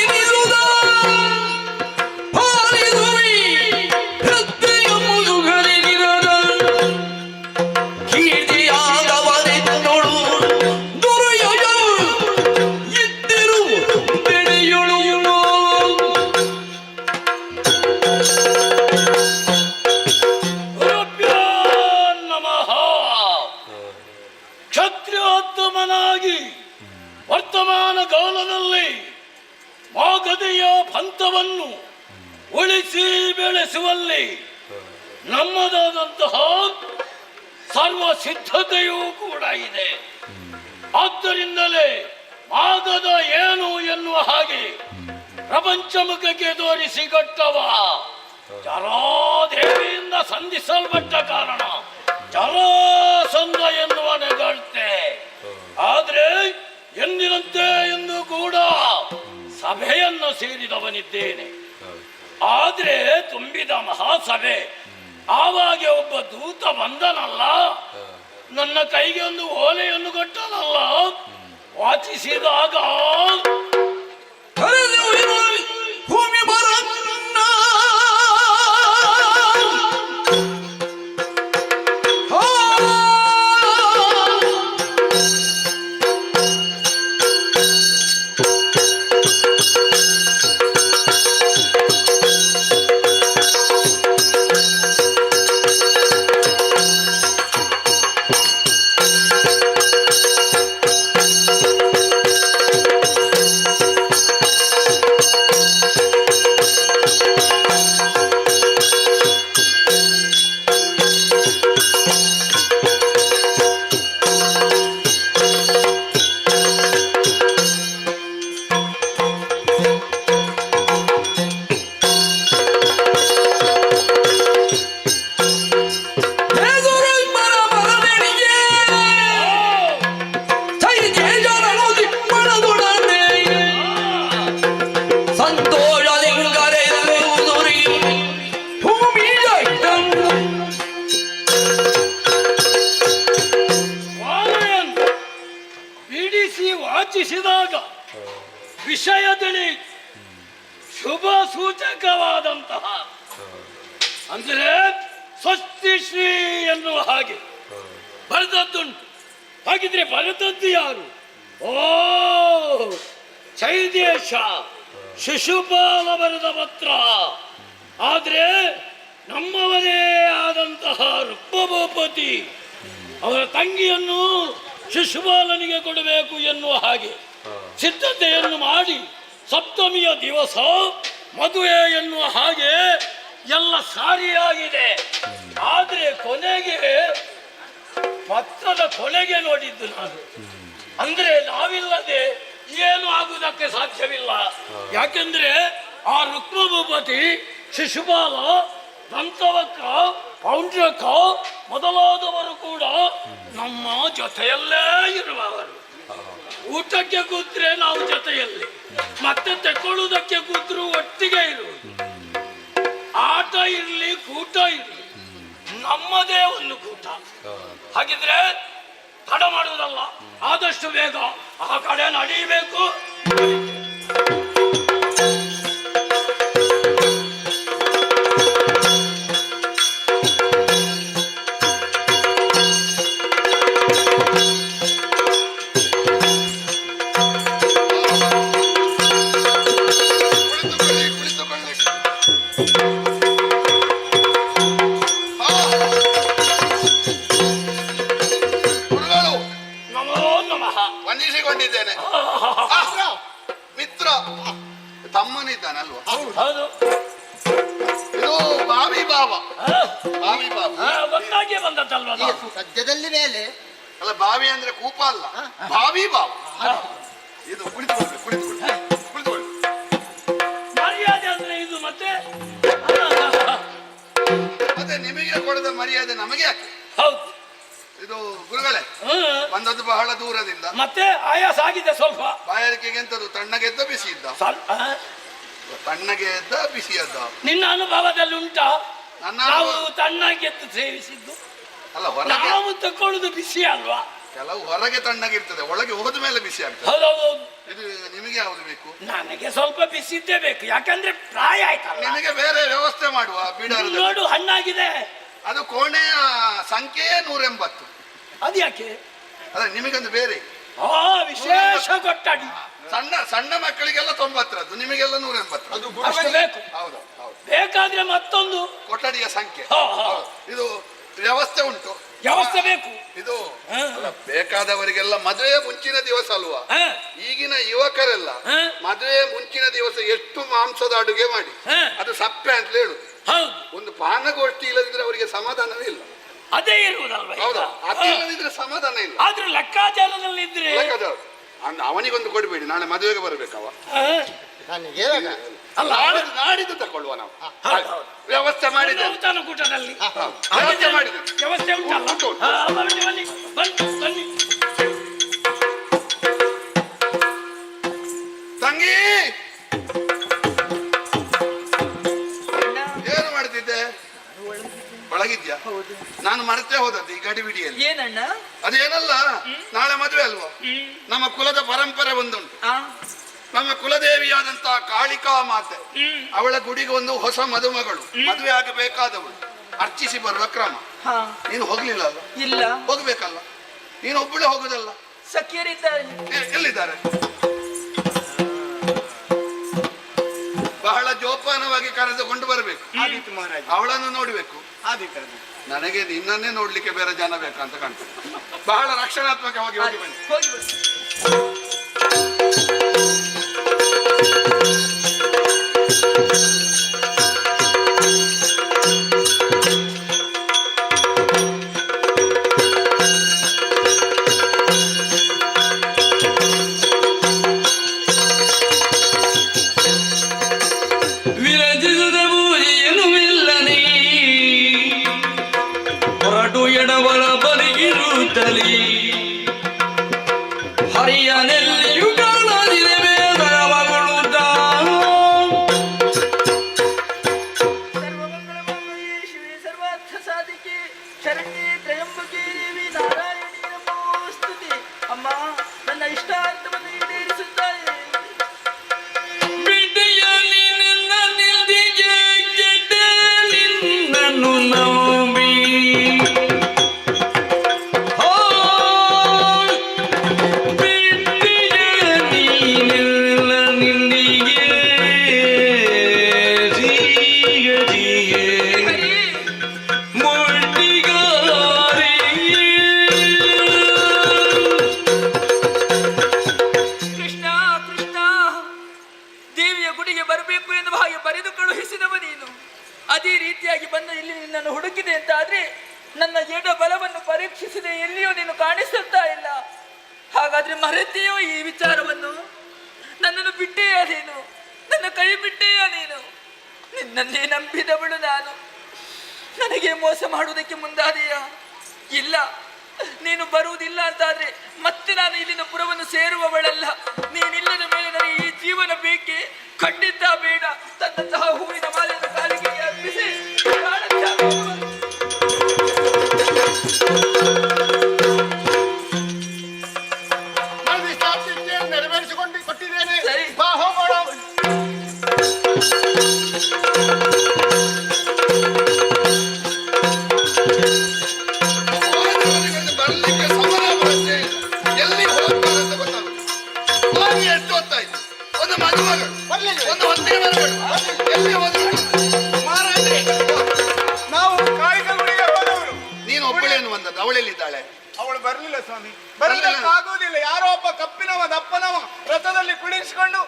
ನಿರುದ ಪಾರಿದು ಸಮಾಜವನ್ನು ಉಳಿಸಿ ಬೆಳೆಸುವಲ್ಲಿ ನಮ್ಮದಾದಂತಹ ಸರ್ವ ಸಿದ್ಧತೆಯೂ ಕೂಡ ಇದೆ. ಆದ್ದರಿಂದಲೇ ಆಗದ ಏನು ಎನ್ನುವ ಹಾಗೆ ಪ್ರಪಂಚಮುಖಕ್ಕೆ ತೋರಿಸಿಕೊಟ್ಟವ ಜರಾದೇವಿಯಿಂದ ಸಂಧಿಸಲ್ಪಟ್ಟ ಕಾರಣ ಜರಾಸಂಧ ಎನ್ನುವನೆಗಳ್ತೆ. ಆದ್ರೆ ಎಂದಿನಂತೆ ಎಂದು ಕೂಡ ಸಭೆಯನ್ನು ಸೇರಿದವನಿದ್ದೇನೆ. ಆದ್ರೆ ತುಂಬಿದ ಮಹಾಸಭೆ ಆವಾಗ ಒಬ್ಬ ದೂತ ಬಂದನಲ್ಲ, ನನ್ನ ಕೈಗೆ ಒಂದು ಓಲೆಯನ್ನು ಕೊಟ್ಟನಲ್ಲ, ವಾಚಿಸಿದಾಗ ಭೂಮಿ ವಾಚಿಸಿದಾಗ ವಿಷಯದಲ್ಲಿ ಶುಭ ಸೂಚಕವಾದಂತಹ ಅಂದರೆ ಸ್ವಸ್ತಿ ಶ್ರೀ ಎನ್ನುವ ಹಾಗೆ ಬರೆದದ್ದುಂಟು. ಹಾಗಿದ್ರೆ ಬರೆದದ್ದು ಯಾರು? ಓ, ಚೈದೇಶ ಶಿಶುಪಾಲ ಬರೆದ ಪತ್ರ. ಆದ್ರೆ ನಮ್ಮವರೇ ಆದಂತಹ ರುಕ್ಮಭೂಪತಿ ಅವರ ತಂಗಿಯನ್ನು ಶಿಶುಪಾಲನಿಗೆ ಕೊಡಬೇಕು ಎನ್ನುವ ಹಾಗೆ ಸಿದ್ಧತೆಯನ್ನು ಮಾಡಿ ಸಪ್ತಮಿಯ ದಿವಸ ಮದುವೆ ಎನ್ನುವ ಹಾಗೆ ಎಲ್ಲ ಸಾರಿಯಾಗಿದೆ. ಆದ್ರೆ ಕೊನೆಗೆ ಪತ್ರದ ಕೊನೆಗೆ ನೋಡಿದ್ದು ನಾನು. ಅಂದ್ರೆ ನಾವಿಲ್ಲದೆ ಏನು ಆಗುವುದಕ್ಕೆ ಸಾಧ್ಯವಿಲ್ಲ. ಯಾಕೆಂದ್ರೆ ಆ ರುಕ್ಮಭೂಪತಿ, ಶಿಶುಪಾಲ, ದಂತವಕ್ಕ, ಪೌಂಡ್ರಕ ಮೊದಲಾದವರು ಕೂಡ ನಮ್ಮ ಜೊತೆಯಲ್ಲೇ ಇರುವವರು. ಊಟಕ್ಕೆ ಕೂತ್ರೆ ನಾವು ಜೊತೆಯಲ್ಲಿ, ಮತ್ತೆ ತಕೊಳ್ಳುವುದಕ್ಕೆ ಕೂತ್ರು ಒಟ್ಟಿಗೆ ಇರುವುದು. ಆಟ ಇರ್ಲಿ ಕೂಟ ಇರ್ಲಿ ನಮ್ಮದೇ ಒಂದು ಕೂಟ. ಹಾಗಿದ್ರೆ ತಡ ಮಾಡುವುದಲ್ಲ, ಆದಷ್ಟು ಬೇಗ ಆ ಕಡೆ ನಡೀಬೇಕು. ವಂದಿಸಿಕೊಂಡಿದ್ದೇನೆ. ಮಿತ್ರ ತಮ್ಮನಿದ್ದಾನಲ್ವಾ? ಹೌದು, ಇದು ಬಾವಿ ಬಾವ. ಬಾವಿ ಬಾವ ಗೊತ್ತಾಗಿ ಬಂದದ್ದಲ್ವ? ಸದ್ಯದಲ್ಲಿ ಮೇಲೆ ಅಲ್ಲ, ಬಾವಿ ಅಂದ್ರೆ ಕೂಪ ಅಲ್ಲ, ಬಾವಿ ಬಾವ. ಇದು ಕುಳಿತುಕೊಳ್ಳಿ, ಕುಳಿತುಕೊಳ್ಳಿ, ಕುಳಿತುಕೊಳ್ಳಿ. ಮರ್ಯಾದೆ ಅಂದ್ರೆ ಇದು. ಮತ್ತೆ ಮತ್ತೆ ನಿಮಗೆ ಕೊಡದ ಮರ್ಯಾದೆ ನಮಗೆ ಯಾಕೆ? ಹೌದು. ಇದು ಗುರುಗಳೇ ಬಂದದ್ದು ಬಹಳ ದೂರದಿಂದ. ಮತ್ತೆ ಆಯಾಸ ಆಗಿದೆ ಸ್ವಲ್ಪ. ಬಾಯಾರಿಕೆಗೆ ಎಂತದ್ದು? ತಣ್ಣಗೆದ್ದ ಬಿಸಿ ಇದ್ದ? ತಣ್ಣಗೆ ಎದ್ದ ಬಿಸಿ ಎದ್ದ? ನಿನ್ನ ಅನುಭವದಲ್ಲಿ ಉಂಟಾ? ನನ್ನ ನಾವು ತಣ್ಣಗೆದ್ದು ಸೇವಿಸಿದ್ದು ಅಲ್ಲ, ಹೊರಗೆ ನಾವು ತಕೊಳ್ಳುದು ಬಿಸಿ ಅಲ್ವಾ? ಕೆಲವು ಹೊರಗೆ ತಣ್ಣಗಿರ್ತದೆ, ಒಳಗೆ ಹೋದ ಮೇಲೆ ಬಿಸಿ ಆಗ್ತದೆ. ಹೌದೌದು. ಇದು ನಿಮಗೆ ಯಾವುದು ಬೇಕು? ನನಗೆ ಸ್ವಲ್ಪ ಬಿಸಿದ್ದೇ ಬೇಕು, ಯಾಕಂದ್ರೆ ಪ್ರಾಯ ಆಯ್ತಲ್ಲ. ನಿಮಗೆ ಬೇರೆ ವ್ಯವಸ್ಥೆ ಮಾಡುವ ಬಿಡಾರದ. ನೋಡು, ಹಣ್ಣಾಗಿದೆ. ಅದು ಕೋಣೆಯ ಸಂಖ್ಯೆಯೇ 180. ಅದು ಯಾಕೆ? ಅದ ನಿಮಗೊಂದು ಬೇರೆ ವಿಶೇಷ ಕೊಠಡಿ. ಸಣ್ಣ ಸಣ್ಣ ಮಕ್ಕಳಿಗೆಲ್ಲ 90ರದ್ದು, ನಿಮಗೆಲ್ಲ 180. ಅಷ್ಟು ಬೇಕು. ಹೌದು ಹೌದು. ಬೇಕಾದ್ರೆ ಮತ್ತೊಂದು ಕೊಠಡಿಯ ಸಂಖ್ಯೆ. ಹಾ. ಇದು ವ್ಯವಸ್ಥೆ ಉಂಟು. ವ್ಯವಸ್ಥೆ ಬೇಕು. ಇದು ಅಲ್ಲ, ಬೇಕಾದವರಿಗೆಲ್ಲ ಮದುವೆ ಮುಂಚಿನ ದಿವಸ ಅಲ್ವಾ? ಈಗಿನ ಯುವಕರೆಲ್ಲ ಮದುವೆ ಮುಂಚಿನ ದಿವಸ ಎಷ್ಟು ಮಾಂಸದ ಅಡುಗೆ ಮಾಡಿ ಅದು ಸಪ್ಪೆ ಅಂತ ಹೇಳುದು. ಹೌದು, ಒಂದು ಪಾನಗೋಷ್ಠಿ ಇಲ್ಲದಿದ್ರೆ ಅವರಿಗೆ ಸಮಾಧಾನವೇ ಇಲ್ಲ. ಅದೇ ಇರುವುದಲ್ವ ಈಗ? ಹೌದಾ? ಅದು ಇಲ್ಲದಿದ್ರೆ ಸಮಾಧಾನ ಇಲ್ಲ. ಆದ್ರೆ ಲೆಕ್ಕಾಚಾರದಲ್ಲಿ ಇದ್ರೆ ಅವನಿಗೊಂದು ಕೊಡ್ಬೇಡಿ, ನಾಳೆ ಮದುವೆಗೆ ಬರ್ಬೇಕವ. ಅಲ್ಲ, ನಾಡಿದ್ದು ತಕೊಳ್ಳುವ ನಾವು. ವ್ಯವಸ್ಥೆ ಮಾಡಿದ್ದೆ, ಔತಣಕೂಟದಲ್ಲಿ ವ್ಯವಸ್ಥೆ ಮಾಡಿದ್ದೆ. ವ್ಯವಸ್ಥೆ ಉಂಟಲ್ಲ? ಬನ್ನಿ ಬನ್ನಿ ಬನ್ನಿ ಬನ್ನಿ. ತಂಗಿ, ಏನು ಮಾಡ್ತಿದ್ದೆ? ಒಳಗಿದ್ಯಾ? ನಾನು ಮರೆತೇ ಹೋದದ್ದು ಈ ಗಡಿಬಿಡಿಯಲ್ಲಿ. ಏನಣ್ಣ? ಅದೇನಲ್ಲ, ನಾಳೆ ಮದುವೆ ಅಲ್ವಾ? ನಮ್ಮ ಕುಲದ ಪರಂಪರೆ ಒಂದುಂಟು. ನಮ್ಮ ಕುಲದೇವಿಯಾದಂತಹ ಕಾಳಿಕಾ ಮಾತೆ, ಅವಳ ಗುಡಿಗೆ ಒಂದು ಹೊಸ ಮದುಮಗಳು ಮದುವೆ ಆಗಬೇಕಾದವಳು ಅರ್ಚಿಸಿ ಬರುವ ಕ್ರಮ. ನೀನು ಹೋಗ್ಲಿಲ್ಲ ಅಲ್ಲ? ಇಲ್ಲ. ಹೋಗ್ಬೇಕಲ್ಲ, ನೀನು ಒಬ್ಬಳೇ ಹೋಗುದಲ್ಲ. ಸಖಿಯರಿದ್ದಾರೆ. ಎಲ್ಲಿದ್ದಾರೆ? ಬಹಳ ಜೋಪಾನವಾಗಿ ಕರೆದುಕೊಂಡು ಬರಬೇಕು. ಅವಳನ್ನು ನೋಡ್ಬೇಕು. ನನಗೆ ನಿನ್ನನ್ನೇ ನೋಡ್ಲಿಕ್ಕೆ ಬೇರೆ ಜನ ಬೇಕಂತ ಕಾಣ್ತದೆ. ಬಹಳ ರಕ್ಷಣಾತ್ಮಕವಾಗಿ ಹೋಗಿ ಬನ್ನಿ. ಹೋಗಿ ಬನ್ನಿ. ವಿರಚಿಸಿದ ಪೂಜೆಯನ್ನು ಮೆಲ್ಲನೆ ಹೊರಟು ಎಡವಲ ಬದಿಗಿರುತ್ತಲೇ ಹರಿಯ ನೆಲ್ಲಿಯು ಕಾಣದಿದೆ ಬೇದರ ಮಗಳುತ್ತ. ಸರ್ವಮಂಗಳಮಾಂಗಲ್ಯೆ ಶಿವೆ ಸರ್ವಾರ್ಥ ಸಾಧಿಕೆ ಶರಣ್ಯೆ ತ್ರಯಂಬಕೆ ದೇವಿ ನಾರಾಯಣಿ ನಮೋಸ್ತುತೆ. ಅಮ್ಮ, ನನ್ನ ಇಷ್ಟಾರ್ಥವನ್ನು ಈಡೇರಿಸುತ್ತಾಳೆ. ಬಿಡ್ಡಿಯಲ್ಲಿ ನಿನ್ನ ನಿಲ್ದಿಗೆ ಕೆಟ್ಟ ನಿನ್ನನ್ನು ನಂಬಿ ಕೃಷ್ಣ ಕೃಷ್ಣ, ದೇವಿಯ ಗುಡಿಗೆ ಬರಬೇಕು ಎಂದು ಹಾಗೆ ಬರೆದು ಕಳುಹಿಸಿದವ ನೀನು. ಅದೇ ರೀತಿಯಾಗಿ ಬಂದು ಇಲ್ಲಿ ನಿನ್ನನ್ನು ಹುಡುಕಿದೆ ಅಂತ ಆದ್ರೆ ನನ್ನ ಎಡ ಬಲವನ್ನು ಪರೀಕ್ಷಿಸಿದೆ, ಎಲ್ಲಿಯೂ ನೀನು ಕಾಣಿಸುತ್ತಾ ಇಲ್ಲ. ಹಾಗಾದ್ರೆ ಮರೆತೆಯೋ ಈ ವಿಚಾರವನ್ನು? ನನ್ನನ್ನು ಬಿಟ್ಟೆಯ ನೀನು? ನನ್ನ ಕೈ ಬಿಟ್ಟೆಯ ನೀನು? ನಿನ್ನನ್ನೇ ನಂಬಿದವಳು ನಾನು. ನನಗೆ ಮೋಸ ಮಾಡುವುದಕ್ಕೆ ಮುಂದಾದೆಯಾ? ಇಲ್ಲ, ನೀನು ಬರುವುದಿಲ್ಲ ಅಂತಾದ್ರೆ ಮತ್ತೆ ನಾನು ಇಲ್ಲಿನ ಪುರವನ್ನು ಸೇರುವವಳಲ್ಲ. ನೀನಿಲ್ಲದ ಮೇಲೆ ನನಗೆ ಈ ಜೀವನ ಬೇಕೆ? ಖಂಡಿತ ಬೇಡ. ತನ್ನಂತಹ ಹೂವಿನ ಮಾಲೆಯನ್ನು ಕಾಲಿಗೆ ಅರ್ಪಿಸಿ ಪ್ರಾಣತ್ಯಾಗ ಮಾಡುವ. ನೆರವೇರಿಸಿಕೊಂಡು ಕೊಟ್ಟಿದ್ದೇನೆ. ಸರಿ. ಬಾ ಹೋಗೋಣ. ಬರ್ಲಿಕ್ಕೆ ಸಮಯ ಬರುತ್ತೆ. ಎಲ್ಲಿ ಹೋಗ್ತಾರೆ ಅಂತ ಗೊತ್ತಾಗುತ್ತೆ. ಹೋಗಿ ಎಷ್ಟು ಹೊತ್ತಾಯ್ತು? ಒಂದು ಮದುಮಗಳು, ಒಂದು ಹೊತ್ತಿಗೆ ಬರಬೇಕು. ಎಲ್ಲಿ ಹೋದ್ರು? ನಾವು ಕಾಳಿಕಗುಡಿಗೆ ಹೋದವರು. ನೀನು ಒಬ್ಬಳೇನು ಬಂದದ್ದು? ಅವಳೆಲ್ಲಿದ್ದಾಳೆ? ಅವಳು ಬರಲಿಲ್ಲ ಸ್ವಾಮಿ. ಬರಲಿಕ್ಕಾಗುವುದಿಲ್ಲ. ಯಾರೋ ಒಬ್ಬ ಕಪ್ಪಿನವ ದಪ್ಪನವ ರಥದಲ್ಲಿ ಕುಳಿಸಿಕೊಂಡು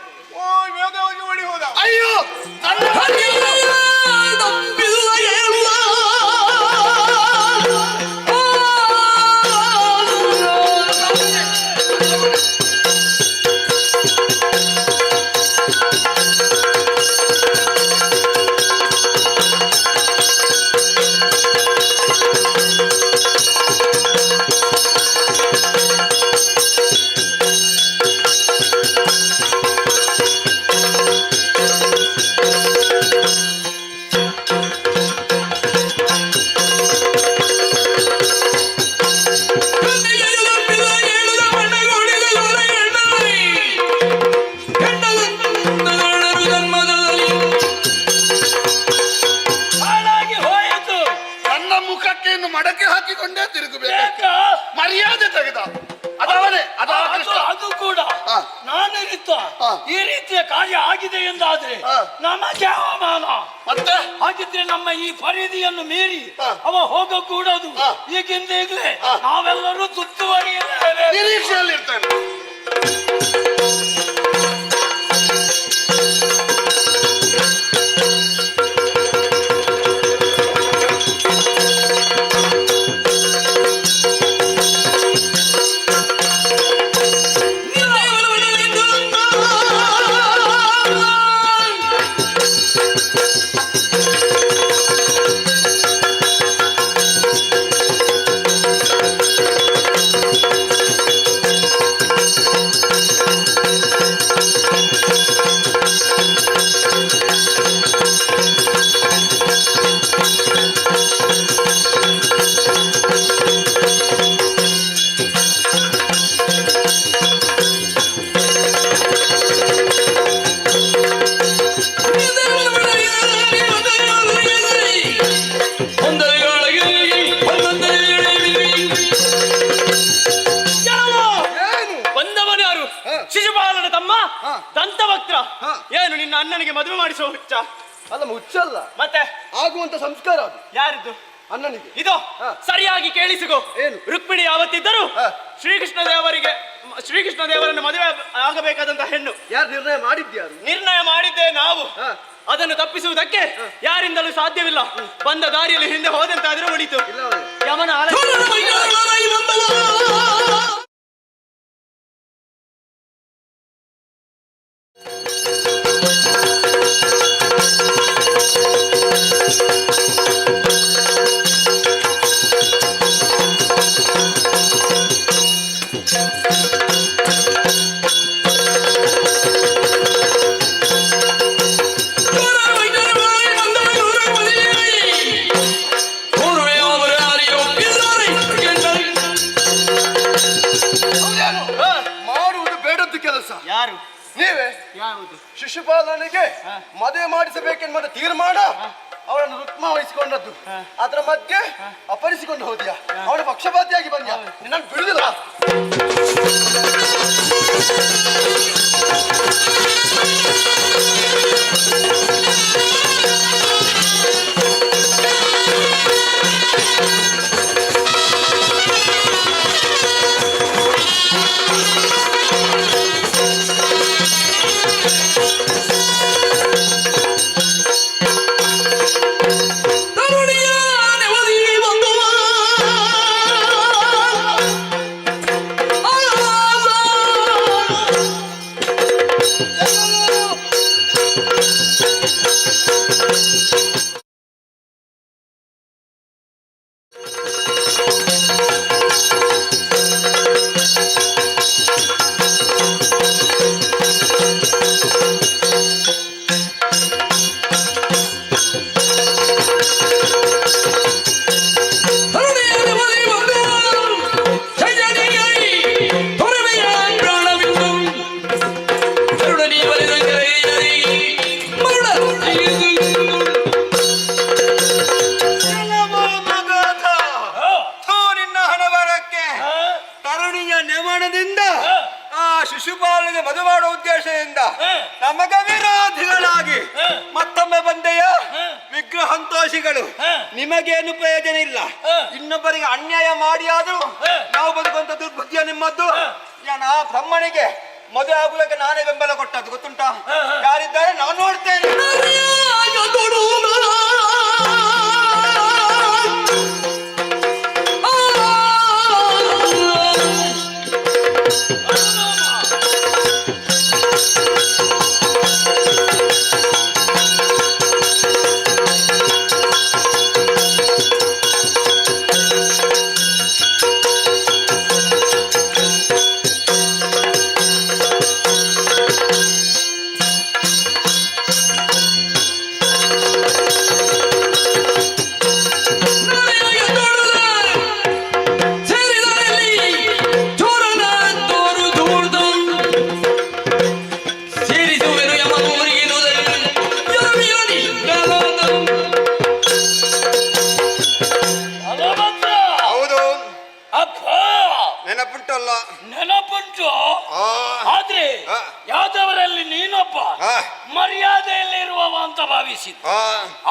ಯೋಗ ಹೋಗಿ ಓಡಿ ಹೋದ. ಅಯ್ಯೋ, ಆದ್ರೆ ನಮ್ಮ ಈ ಪರಿಧಿಯನ್ನು ಮೀರಿ ಅವ ಹೋಗಕೂಡದು. ಈಗಿಂದ ಈಗಲೇ ನಾವೆಲ್ಲರೂ ಸುತ್ತುವರಿಯಲ್ಲೇ ನಿರೀಕ್ಷೆಯಲ್ಲಿ ಇರ್ತಾನೆ. ಶಿಶುಪಾಲನ ತಮ್ಮ ದಂತವಕ್ರ. ಏನು ನಿನ್ನ ಅಣ್ಣನಿಗೆ ಮದುವೆ ಮಾಡಿಸುವ ಹುಚ್ಚ? ಅಲ್ಲ ಹುಚ್ಚಲ್ಲ, ಮತ್ತೆ ಆಗುವಂತ ಸಂಸ್ಕಾರ ಅದು. ಯಾರಿದ್ದು? ಅಣ್ಣನಿಗೆ. ಇದು ಸರಿಯಾಗಿ ಕೇಳಿಸಿಕೋ. ಏನು? ರುಕ್ಮಿಣಿ ಯಾವತ್ತಿದ್ದರೂ ಶ್ರೀಕೃಷ್ಣ ದೇವರನ್ನು ಮದುವೆ ಆಗಬೇಕಾದಂತ ಹೆಣ್ಣು. ಯಾರು ನಿರ್ಣಯ ಮಾಡಿದ್ಯಾರು? ನಿರ್ಣಯ ಮಾಡಿದ್ದೆ ನಾವು. ಅದನ್ನು ತಪ್ಪಿಸುವುದಕ್ಕೆ ಯಾರಿಂದಲೂ ಸಾಧ್ಯವಿಲ್ಲ. ಬಂದ ದಾರಿಯಲ್ಲಿ ಹಿಂದೆ ಹೋದಂತಾದ್ರೂ ಉಳಿತು. ಯಮನ ಮಾಡುವುದು ಬೇಡದ್ದು ಕೆಲಸ. ಯಾರು? ನೀವೇ. ಯಾವುದು? ಶಿಶುಪಾಲನಿಗೆ ಮದುವೆ ಮಾಡಿಸಬೇಕೆನ್ನುವ ತೀರ್ಮಾನ ಅವರನ್ನು ರುಕ್ಮ ವಹಿಸಿಕೊಂಡದ್ದು. ಅದರ ಮಧ್ಯೆ ಅಪರಿಸಿಕೊಂಡು ಹೋದ್ಯಾ? ಅವನ ಪಕ್ಷಪಾತಿಯಾಗಿ ಬಂದ್ಯಾ? ನಿನ್ನನ್ನು ಬಿಡುದಿಲ್ಲ. ಶಿಶುಪಾಲನಿಗೆ ಮದುವೆ ಮಾಡುವ ಉದ್ದೇಶದಿಂದ ನಮಗ ವಿರೋಧಿಗಳಾಗಿ ಮತ್ತೊಮ್ಮೆ ಬಂದೆಯ ವಿಗ್ರಹಂತೋಷಿಗಳು. ನಿಮಗೇನು ಪ್ರಯೋಜನ ಇಲ್ಲ. ಇನ್ನೊಬ್ಬರಿಗೆ ಅನ್ಯಾಯ ಮಾಡಿ ಆದ್ರೂ ನಾವು ಬದುಕುವಂತ ದುರ್ಬುದ್ಧಿಯ ನಿಮ್ಮದ್ದು. ಆ ಬ್ರಹ್ಮನಿಗೆ ಮದುವೆ ಆಗುವುದಕ್ಕೆ ನಾನೇ ಬೆಂಬಲ ಕೊಟ್ಟದ್ದು ಗೊತ್ತುಂಟಾ? ಯಾರಿದ್ದಾರೆ ನಾನು ನೋಡ್ತೇನೆ.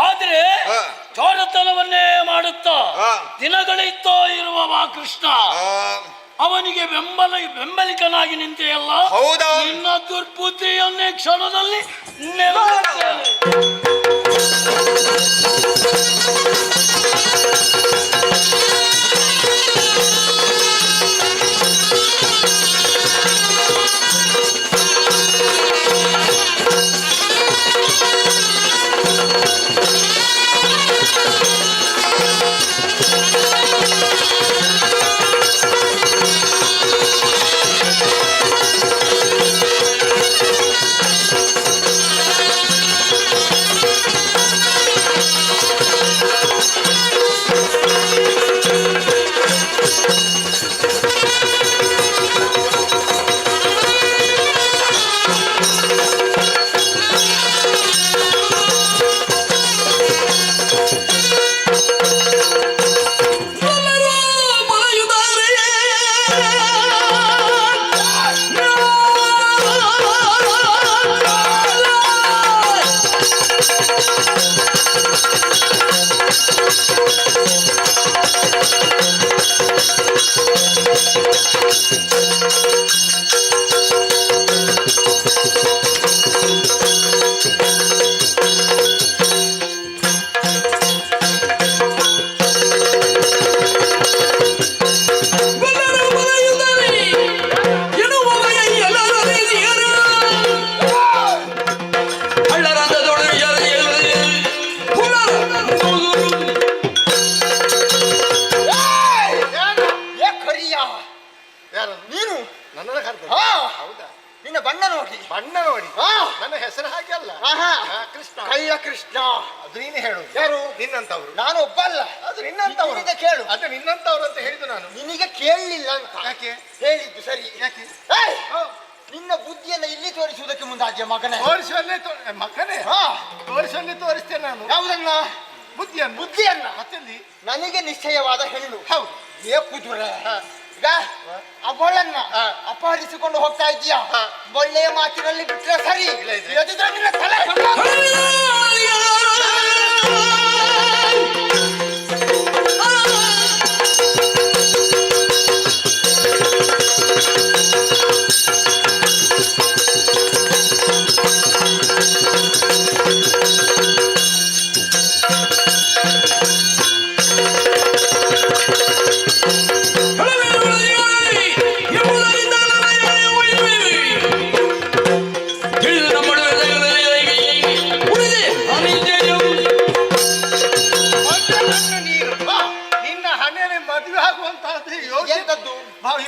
ಆದ್ರೆ ಚೋರತನವನ್ನೇ ಮಾಡುತ್ತಾ ದಿನಗಳಿತ್ತೋ ಇರುವವ ಕೃಷ್ಣ ಅವನಿಗೆ ಬೆಂಬಲಿಕನಾಗಿ ನಿಂತೆಯಲ್ಲ. ನಿನ್ನ ದುರ್ಬುದ್ಧಿಯನ್ನೇ ಕ್ಷಣದಲ್ಲಿ ನೀನು ನಿನ್ನ ಬಣ್ಣ ನೋಡಿ ನನ್ನ ಹೆಸರು ಹಾಗೆ ಅಲ್ಲ. ಕೃಷ್ಣ, ಕಳ್ಳ ಕೃಷ್ಣ. ಅದು ನೀನು ಹೇಳು. ಯಾರು? ನಿನ್ನಂತವ್ರು. ನಾನು ಒಬ್ಬ ಅಲ್ಲ. ಅದು ನಿನ್ನಂತವ್ರು. ಕೇಳು. ಅದು ನಿನ್ನಂತವ್ರು ಅಂತ ಹೇಳಿದ್ದು ನಾನು. ನಿನಗೆ ಕೇಳಲಿಲ್ಲ ಅಂತ. ಯಾಕೆ ಹೇಳಿದ್ದು? ಸರಿ, ಯಾಕೆ? ನಿನ್ನ ಬುದ್ಧಿಯನ್ನ ಇಲ್ಲಿ ತೋರಿಸುವುದಕ್ಕೆ ಮುಂದಾದ್ಯ ಮಗನೇ. ತೋರಿಸುವಲ್ಲೇ ಮಗನೇ ತೋರಿಸುವಲ್ಲೇ ತೋರಿಸ್ತೇನೆ ನಾನು. ಯಾವುದನ್ನ? ಬುದ್ಧಿಯನ್ನ. ಮತ್ತೆಲ್ಲಿ? ನನಗೆ ನಿಶ್ಚಯವಾದ ಹೆಣ್ಣು. ಹೌದು. ಏ ಕುದುರೆ, ಈಗ ಅವಳನ್ನ ಅಪಹರಿಸಿಕೊಂಡು ಹೋಗ್ತಾ ಇದೀಯಾ? ಒಳ್ಳೆಯ ಮಾತಿನಲ್ಲಿ ಬಿಟ್ರೆ ಸರಿ, ಇಲ್ಲದಿದ್ರೆ ನಿನ್ನ ತಲೆ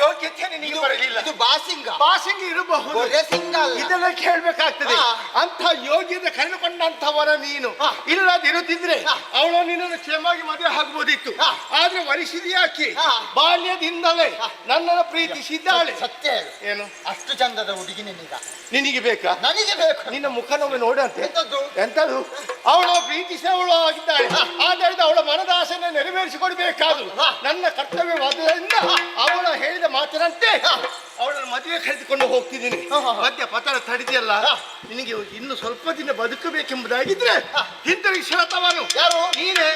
ಯೋಗ್ಯತೆ ನಿನಗೆ ಬರಲಿಲ್ಲ. ಇದು ಬಾಸಿಂಗ ಇರಬಹುದು, ಇದೆಲ್ಲ ಕೇಳ್ಬೇಕಾಗ್ತದೆ. ಅಂತ ಯೋಗ್ಯತೆ ಕರೆದುಕೊಂಡಂತವರ ನೀನು ಇಲ್ಲದಿರುತ್ತಿದ್ರೆ ಅವಳು ನಿನ್ನನ್ನು ಕ್ಷೇಮವಾಗಿ ಮದುವೆ ಆಗ್ಬೋದಿತ್ತು. ಆದ್ರೆ ವರಿಸಿದ್ಯಾಕಿ? ಬಾಲ್ಯದಿಂದಲೇ ನನ್ನನ್ನು ಪ್ರೀತಿಸಿದ್ದಾಳೆ. ಸತ್ಯ ಏನು? ಅಷ್ಟು ಚಂದದ ಹುಡುಗಿ ನಿನಗೆ ಬೇಕಾ? ನನಗೆ ಬೇಕು. ನಿನ್ನ ಮುಖನೊಮ್ಮೆ ನೋಡಂತೆ. ಎಂತದು? ಅವಳು ಪ್ರೀತಿಸಿದವಳು ಆಗಿದ್ದಾಳೆ. ಆದ್ದರಿಂದ ಅವಳ ಮನದ ಆಸೆಯನ್ನು ನೆರವೇರಿಸಿಕೊಡ್ಬೇಕಾದ್ರು ನನ್ನ ಕರ್ತವ್ಯವಾದ್ದರಿಂದ ಅವಳು ಹೇಳಿದ ಮಾತಿನಂತೆ ಅವಳನ್ನು ಮದುವೆ ಕರೆದುಕೊಂಡು ಹೋಗ್ತಿದ್ದೀನಿ. ಮಧ್ಯ ಪತನ ತಡಿದೆಯಲ್ಲ, ನಿನಗೆ ಇನ್ನು ಸ್ವಲ್ಪ ದಿನ ಬದುಕಬೇಕೆಂಬುದಾಗಿದ್ರೆ ಹಿಂದಿರುಗಿ ಶ್ರತವನು. ಯಾರು? ನೀನೇ.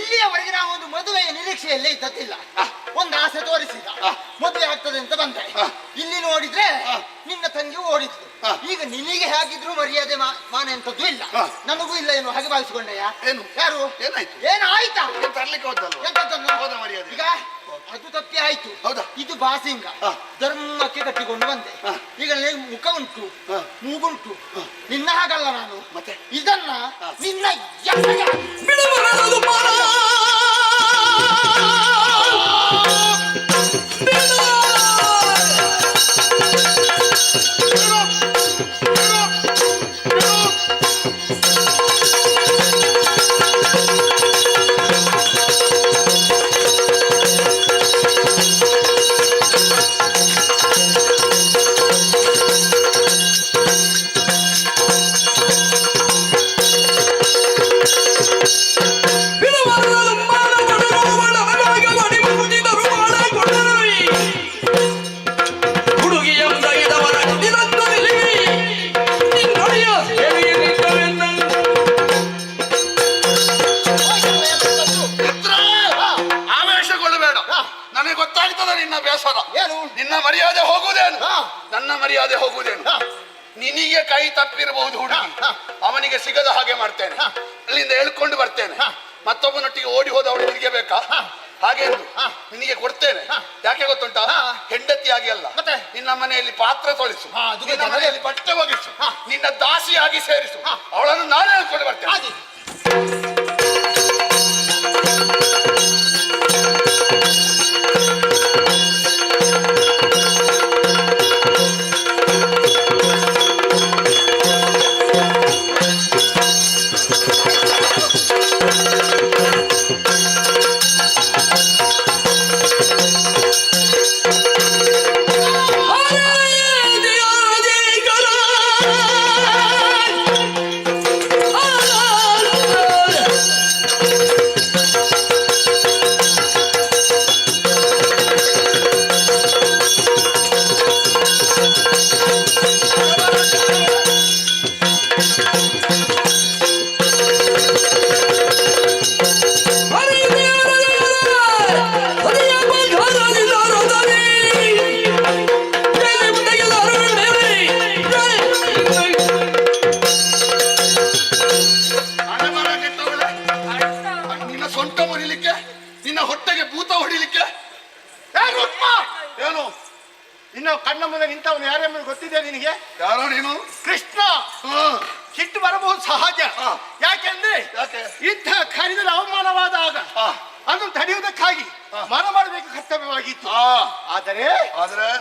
ಇಲ್ಲಿಯವರೆಗೆ ನಾವು ಒಂದು ಮದುವೆಯ ನಿರೀಕ್ಷೆಯಲ್ಲೇ ಇದ್ದದ್ದಿಲ್ಲ. ಒಂದು ಆಸೆ ತೋರಿಸಿದ, ಮದುವೆ ಆಗ್ತದೆ ಅಂತ ಬಂದೆ. ಇಲ್ಲಿ ನೋಡಿದ್ರೆ ನಿನ್ನ ತಂಗಿ ಓಡಿದ್ಲು. ಈಗ ನಿನಗೆ ಹೇಗಿದ್ರು ಮರ್ಯಾದೆ ಮಾನ ಎಂತದ್ದು ಇಲ್ಲ, ನನಗೂ ಇಲ್ಲ ಏನು ಹಾಗೆ ಭಾವಿಸಿಕೊಂಡೆಯ? ಏನು? ಯಾರು? ಏನಾಯ್ತು? ಏನಾಯ್ತಾ? ತರ್ಲಿಕ್ಕೆ ಹೋದಲ್ವ? ಎಂತದ್ದನ್ನು? ಹೋದ ಮರ್ಯಾದೆ. ಈಗ ಅದು ತಪ್ಪಿ ಆಯ್ತು. ಹೌದಾ? ಇದು ಬಾಸಿಂಗ ಧರ್ಮಕ್ಕೆ ಕಟ್ಟಿಕೊಂಡು ಬಂದೆ. ಈಗ ಮುಖ ಉಂಟು, ಮೂಗುಂಟು. ನಿನ್ನ ಹಾಗಲ್ಲ ನಾನು. ಮತ್ತೆ ಇದನ್ನ ನಿನ್ನ ಎಸೆಗೆ ಬಿಡಬಾರದು ಮಾನ. ನಿನ್ನ ಮರ್ಯಾದೆ ಹೋಗುವುದೇನು, ನನ್ನ ಮರ್ಯಾದೆ ಹೋಗುವುದೇನು? ನಿನಗೆ ಕೈ ತಪ್ಪಿರಬಹುದು ಹುಡುಗಿ, ಅವನಿಗೆ ಸಿಗದ ಹಾಗೆ ಮಾಡ್ತೇನೆ, ಅಲ್ಲಿಂದ ಎಳ್ಕೊಂಡು ಬರ್ತೇನೆ. ಮತ್ತೊಬ್ಬನೊಟ್ಟಿಗೆ ಓಡಿ ಹೋದ ಅವಳು ನಿನಗೆ ಬೇಕಾ? ಹಾಗೇನು ನಿನಗೆ ಕೊಡ್ತೇನೆ. ಯಾಕೆ ಗೊತ್ತುಂಟಾ? ಹೆಂಡತಿಯಾಗಿ ಅಲ್ಲ, ನಿನ್ನ ಮನೆಯಲ್ಲಿ ಪಾತ್ರ ತೊಳಿಸು, ನಿನ್ನ ಮನೆಯಲ್ಲಿ ಬಟ್ಟೆ ಒಗಿಸು, ನಿನ್ನ ದಾಸಿಯಾಗಿ ಸೇರಿಸು, ಅವಳನ್ನು ನಾನೇ ಹೇಳ್ಕೊಂಡು ಬರ್ತೇನೆ. ಇನ್ನು ಕಣ್ಣ ಮುಂದೆ ನಿಂತವನು ಯಾರೆಂಬುದು ಗೊತ್ತಿದೆ ನಿನಗೆ? ಯಾರೋ ನೀನು? ಕೃಷ್ಣ. ಸಿಟ್ಟು ಬರಬಹುದು ಸಹಜ. ಯಾಕೆಂದ್ರೆ ಯುದ್ಧ ಖರೀದಲು ಅವಮಾನವಾದಾಗ ಅದನ್ನು ತಡೆಯುವುದಕ್ಕಾಗಿ ಮನ ಮಾಡಬೇಕು ಕರ್ತವ್ಯವಾಗಿತ್ತು. ಆದರೆ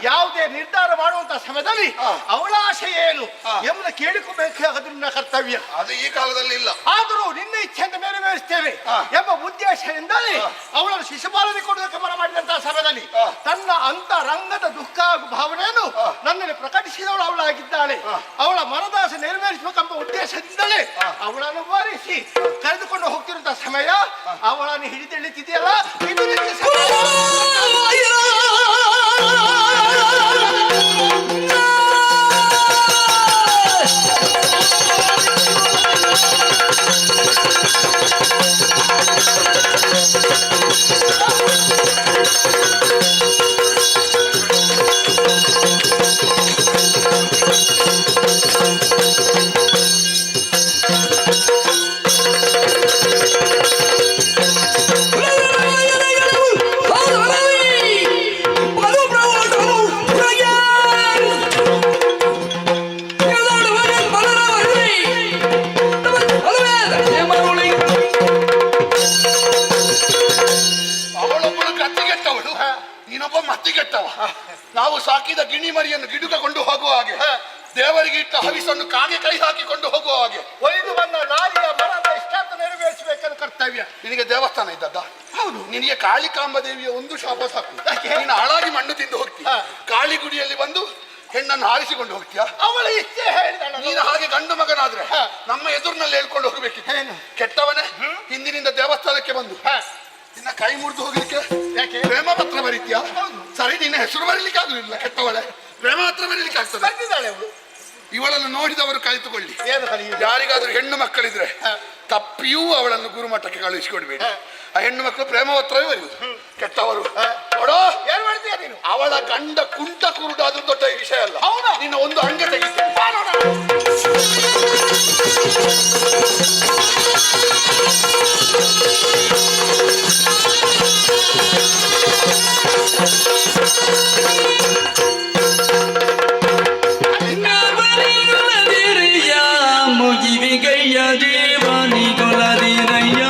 ಯಾವುದೇ ನಿರ್ಧಾರ ಮಾಡುವಂತ ಸಮಯದಲ್ಲಿ ಅವಳ ಆಶೆ ಏನು ಎಂಬುದು ಕೇಳಿಕೊಬೇಕಾಗದು ನಿನ್ನ ಕರ್ತವ್ಯ. ಅದು ಈ ಕಾಲದಲ್ಲಿ ಇಲ್ಲ. ಆದರೂ ನಿನ್ನ ಇಚ್ಛೆಯನ್ನು ನೆರವೇರಿಸ್ತೇವೆ ಎಂಬ ಉದ್ದೇಶದಿಂದಲೇ ಅವಳನ್ನು ಶಿಶುಪಾಲನೆ ಕೊಡುವುದಕ್ಕೆ ಮನ ಮಾಡಿದಂತಹ ಸಮಯದಲ್ಲಿ ತನ್ನ ಅಂತರಂಗದ ದುಃಖ ಭಾವನೆಯನ್ನು ನನ್ನಲ್ಲಿ ಪ್ರಕಟಿಸಿದವಳು ಅವಳಾಗಿದ್ದಾಳೆ. ಅವಳ ಮನದಾಸೆ ನೆರವೇರಿಸಬೇಕೆಂಬ ಉದ್ದೇಶದಿಂದಲೇ ಅವಳನ್ನು ಬಾರಿಸಿ ಕರೆದುಕೊಂಡು ಹೋಗ್ತಿರುವಂತಹ ಸಮಯ ಅವಳನ್ನು ಹಿಡಿದೆಳಿತಿದೆಯಲ್ಲ, ಇದು ನಿನಗೆ ನಾವು ಸಾಕಿದ ಗಿಣಿ ಮರಿಯನ್ನು ಗಿಡುಕಕೊಂಡು ಹೋಗುವ ಹಾಗೆ, ದೇವರಿಗೆ ಇಟ್ಟ ಹವಿಸನ್ನು ಕಾಗೆ ಕೈ ಹಾಕಿಕೊಂಡು ಹೋಗುವ ಹಾಗೆ ಒಯ್ದು ಬಂದ ನಾರಿಯ ಮನದ ಇಷ್ಟಾರ್ಥ ನೆರವೇರಿಸಬೇಕೆಂದು ಕರ್ತವ್ಯ. ನಿನಗೆ ದೇವಸ್ಥಾನ ಇದ್ದದ್ದ? ಹೌದು. ನಿನಗೆ ಕಾಳಿಕಾಂಬ ದೇವಿಯ ಒಂದು ಶಾಪ ಸಾಕು. ನೀನು ಹಾಳಾಗಿ ಮಣ್ಣು ತಿಂದು ಹೋಗ್ತೀಯ. ಕಾಳಿ ಗುಡಿಯಲ್ಲಿ ಬಂದು ಹೆಣ್ಣನ್ನು ಹಾರಿಸಿಕೊಂಡು ಹೋಗ್ತೀಯ. ಅವಳ ಇಚ್ಛೆ ಹೇಳಿದ ನೀನು ಹಾಗೆ ಗಂಡು ಮಗನಾದ್ರೆ ನಮ್ಮ ಎದುರಿನಲ್ಲಿ ಹೇಳ್ಕೊಂಡು ಹೋಗ್ಬೇಕಿತ್ತು. ಕೆಟ್ಟವನೇ ಹಿಂದಿನಿಂದ ದೇವಸ್ಥಾನಕ್ಕೆ ಬಂದು ನಿನ್ನ ಕೈ ಮುರಿದು ಹೋಗ್ಲಿಕ್ಕೆ ಯಾಕೆ ಪ್ರೇಮ ಪತ್ರ ಬರೀತೀಯಾ? ಸರಿ, ನಿನ್ನ ಹೆಸರು ಬರೀಲಿಕ್ಕೆ ಆಗುದಿಲ್ಲ. ಕೆಟ್ಟವಳೆ ಪ್ರೇಮ ಪತ್ರ ಬರೀಲಿಕ್ಕೆ ಆಗ್ತದೆ. ಅವಳು. ಇವಳನ್ನು ನೋಡಿದವರು ಕಲಿತುಕೊಳ್ಳಿ. ಏನು ಕಲಿಯುವುದು? ಯಾರಿಗಾದ್ರೂ ಹೆಣ್ಣು ಮಕ್ಕಳಿದ್ರೆ ತಪ್ಪಿಯೂ ಅವಳನ್ನು ಗುರುಮಠಕ್ಕೆ ಕಳುಹಿಸಿಕೊಡ್ಬೇಡಿ. ಆ ಹೆಣ್ಣು ಮಕ್ಕಳು ಪ್ರೇಮವತ್ರವೇ ಬರುವುದು ಕೆಟ್ಟವರು. ನೋಡೋ ಏನ್ ಮಾಡ್ತೀಯ ನೀನು? ಅವಳ ಗಂಡ ಕುಂಟ ಕುರುಡ ಅದು ದೊಡ್ಡ ವಿಷಯ ಅಲ್ಲ. ಹೌದಾ? ನಿನ್ನ ಒಂದು ಅಂಗ ತೆಗಿತೇನೆ. ಮುಗಿವಿಗಯ್ಯ ದೇವಾನಿ ಕೊಲದಿರಯ್ಯ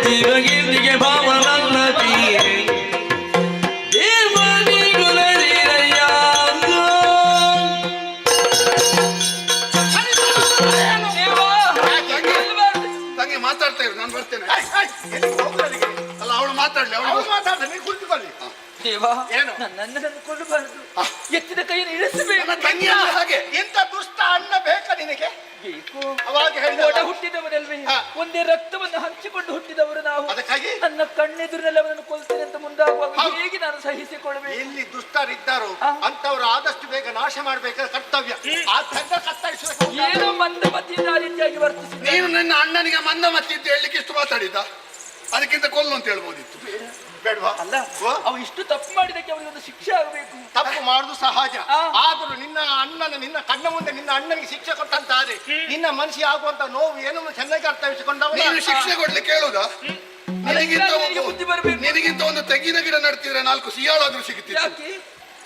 ಜೀವಗೀರ್ತಿಗೆ ಭಾವನಲ್ಲತಿ ದೇವಾನಿ ಕೊಲದಿರಯ್ಯ. ತಂಗಿ ಮಾತಾಡ್ತಾ ಇರು, ನಾನು ಬರ್ತೇನೆ. ಅಲ್ಲ ಅವಳು ಮಾತಾಡ್ಲಿ, ಅವಳು ಮಾತಾಡ, ನೀನು ಕುಳಿತುಕೊಳ್ಳಿ. ದೇವಾ ಏನು? ನನ್ನನ್ನು ಕೊಡಬಾರದು, ಎತ್ತಿದ ಕೈಯನ್ನು ಇಳಿಸಬೇಕು. ತಂಗಿ ಹಾಗೆ ಇಂಥ ದುಷ್ಟ ಅಣ್ಣ ಬೇಕಾ ನಿನಗೆ? ಬೇಕು. ಅವಾಗ ಒಡ ಹೇಳಿದ ಹುಟ್ಟಿದವನಲ್ವೇ, ಹಾ. ಒಂದೇ ರಕ್ತವನ್ನು ಹಂಚಿಕೊಂಡು ಹುಟ್ಟಿದವರು ನಾವು. ಅದಕ್ಕಾಗಿ ನನ್ನ ಕಣ್ಣೆದುರಿನಲ್ಲಿ ಅವನನ್ನು ಕೊಲ್ತೇನೆ ಅಂತ ಮುಂದಾಗುವಾಗ ಹೇಗೆ ನಾನು ಸಹಿಸಿಕೊಳ್ಳಬೇಕು? ಎಲ್ಲಿ ದುಷ್ಟರಿದ್ದಾರೋ ಹಾ. ಅಂತವ್ರು ಆದಷ್ಟು ಬೇಗ ನಾಶ ಮಾಡ್ಬೇಕಾದ ಕರ್ತವ್ಯ. ಆದ್ದರಿಂದ ಕತ್ತರಿಸಬೇಕು. ಏನೋ ಮಂದಮತಿಯಿಂದ ಆ ರೀತಿಯಾಗಿ ವರ್ತಿಸಿದ. ನೀನು ನನ್ನ ಅಣ್ಣನಿಗೆ ಮಂದಮತಿ ಅಂತ ಹೇಳಲಿಕ್ಕೆ ಇಷ್ಟು ಮಾತಾಡಿದ್ದ, ಅದಕ್ಕಿಂತ ಕೊಲ್ಲು ಅಂತ ಹೇಳ್ಬೋದಿತ್ತು. ಬೇಡವಾ? ಅಲ್ಲ, ಅವ ಇಷ್ಟು ತಪ್ಪು ಮಾಡಿದಕ್ಕೆ ಅವನಿಗೆ ಒಂದು ಶಿಕ್ಷೆ ಆಗಬೇಕು. ತಪ್ಪು ಮಾಡುದು ಸಹಜ. ಹಾ. ಆದರೂ ನಿನ್ನ ಕಣ್ಣ ಮುಂದೆ ನಿನ್ನ ಅಣ್ಣನಿಗೆ ಶಿಕ್ಷೆ ಕೊಟ್ಟಂತಾದ್ರೆ ನಿನ್ನ ಮನಸ್ಸಿಗೆ ಆಗುವಂತ ನೋವು ಏನನ್ನು ಚೆನ್ನಾಗಿ ಅರ್ಥೈಸಿಕೊಂಡವ. ನೀನು ಶಿಕ್ಷೆ ಕೊಡ್ಲಿಕ್ಕೆ ಹೇಳುದಾ? ನನಗೆ ಬುದ್ಧಿ ಬರಬೇಕು. ನಿನಗಿಂತ ಒಂದು ತೆಂಗಿನ ಗಿಡ ನಡ್ತಿದ್ರೆ 4 ಸಿಯಾಳಾದ್ರೂ ಸಿಗುತ್ತಿತ್ತು. ಯಾಕೆ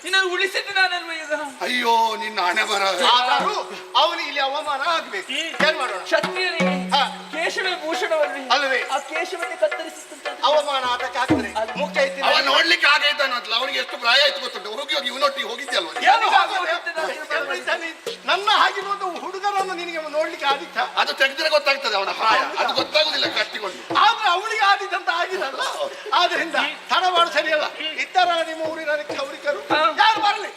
ನಿನ್ನನ್ನು ಉಳಿಸಿದ್ದು ನಾನಲ್ವ ಈಗ? ಅಯ್ಯೋ ನಿನ್ನ ಹಣೆ ಬರ. ಆದರೂ ಅವನಿಗೆ ಇಲ್ಲಿ ಅವಮಾನ ಆಗ್ಬೇಕು. ಏನ್ ಮಾಡೋಣ? ಕ್ಷತ್ರಿಯರಿಗೆ ಹಾ. ಕೇಶವೇ ಭೂಷಣವಲ್ವೇ? ಅಲ್ವೇ? ಆ ಕೇಶವನ್ನೇ ಕತ್ತರಿಸಿದಂತ ಅವಮಾನ ಅದಕ್ಕೆ ಆಗ್ತದೆ. ಮುಖ್ಯ ಐತಿ. ಅವ ನೋಡ್ಲಿಕ್ಕೆ ಹಾಗೆ ಇದ್ದಾನಂತಲ್ಲ, ಅವನಿಗೆ ಎಷ್ಟು ಪ್ರಾಯ ಆಯ್ತು ಗೊತ್ತುಂಟು. ಹೋಗಿ ಹೋಗಿ ಇವನೊಟ್ಟಿಗೆ ಹೋಗಿದ್ಯಲ್ವ? ನನ್ನ ಹಾಗಿರುವಂತ ಹುಡುಗರನ್ನು ನಿನಗೆ ನೋಡ್ಲಿಕ್ಕೆ ಆದಿತ್ತ? ಅದು ತೆಗೆದ್ರೆ ಗೊತ್ತಾಗ್ತದೆ ಅವನ ಪ್ರಾಯ, ಅದು ಗೊತ್ತಾಗುದಿಲ್ಲ ಕಟ್ಟಿಕೊಂಡು. ಆದ್ರೆ ಅವಳಿಗೆ ಆದಿದ್ದಂತ ಆಗಿದಲ್ಲ. ಆದ್ರಿಂದ ತಡ ಮಾಡು, ಸರಿಯಲ್ಲ. ಇದ್ದಾರ ನಿಮ್ಮ ಊರಿನ ಕ್ಷೌರಿಕರು ಯಾರು ಬರಲಿ?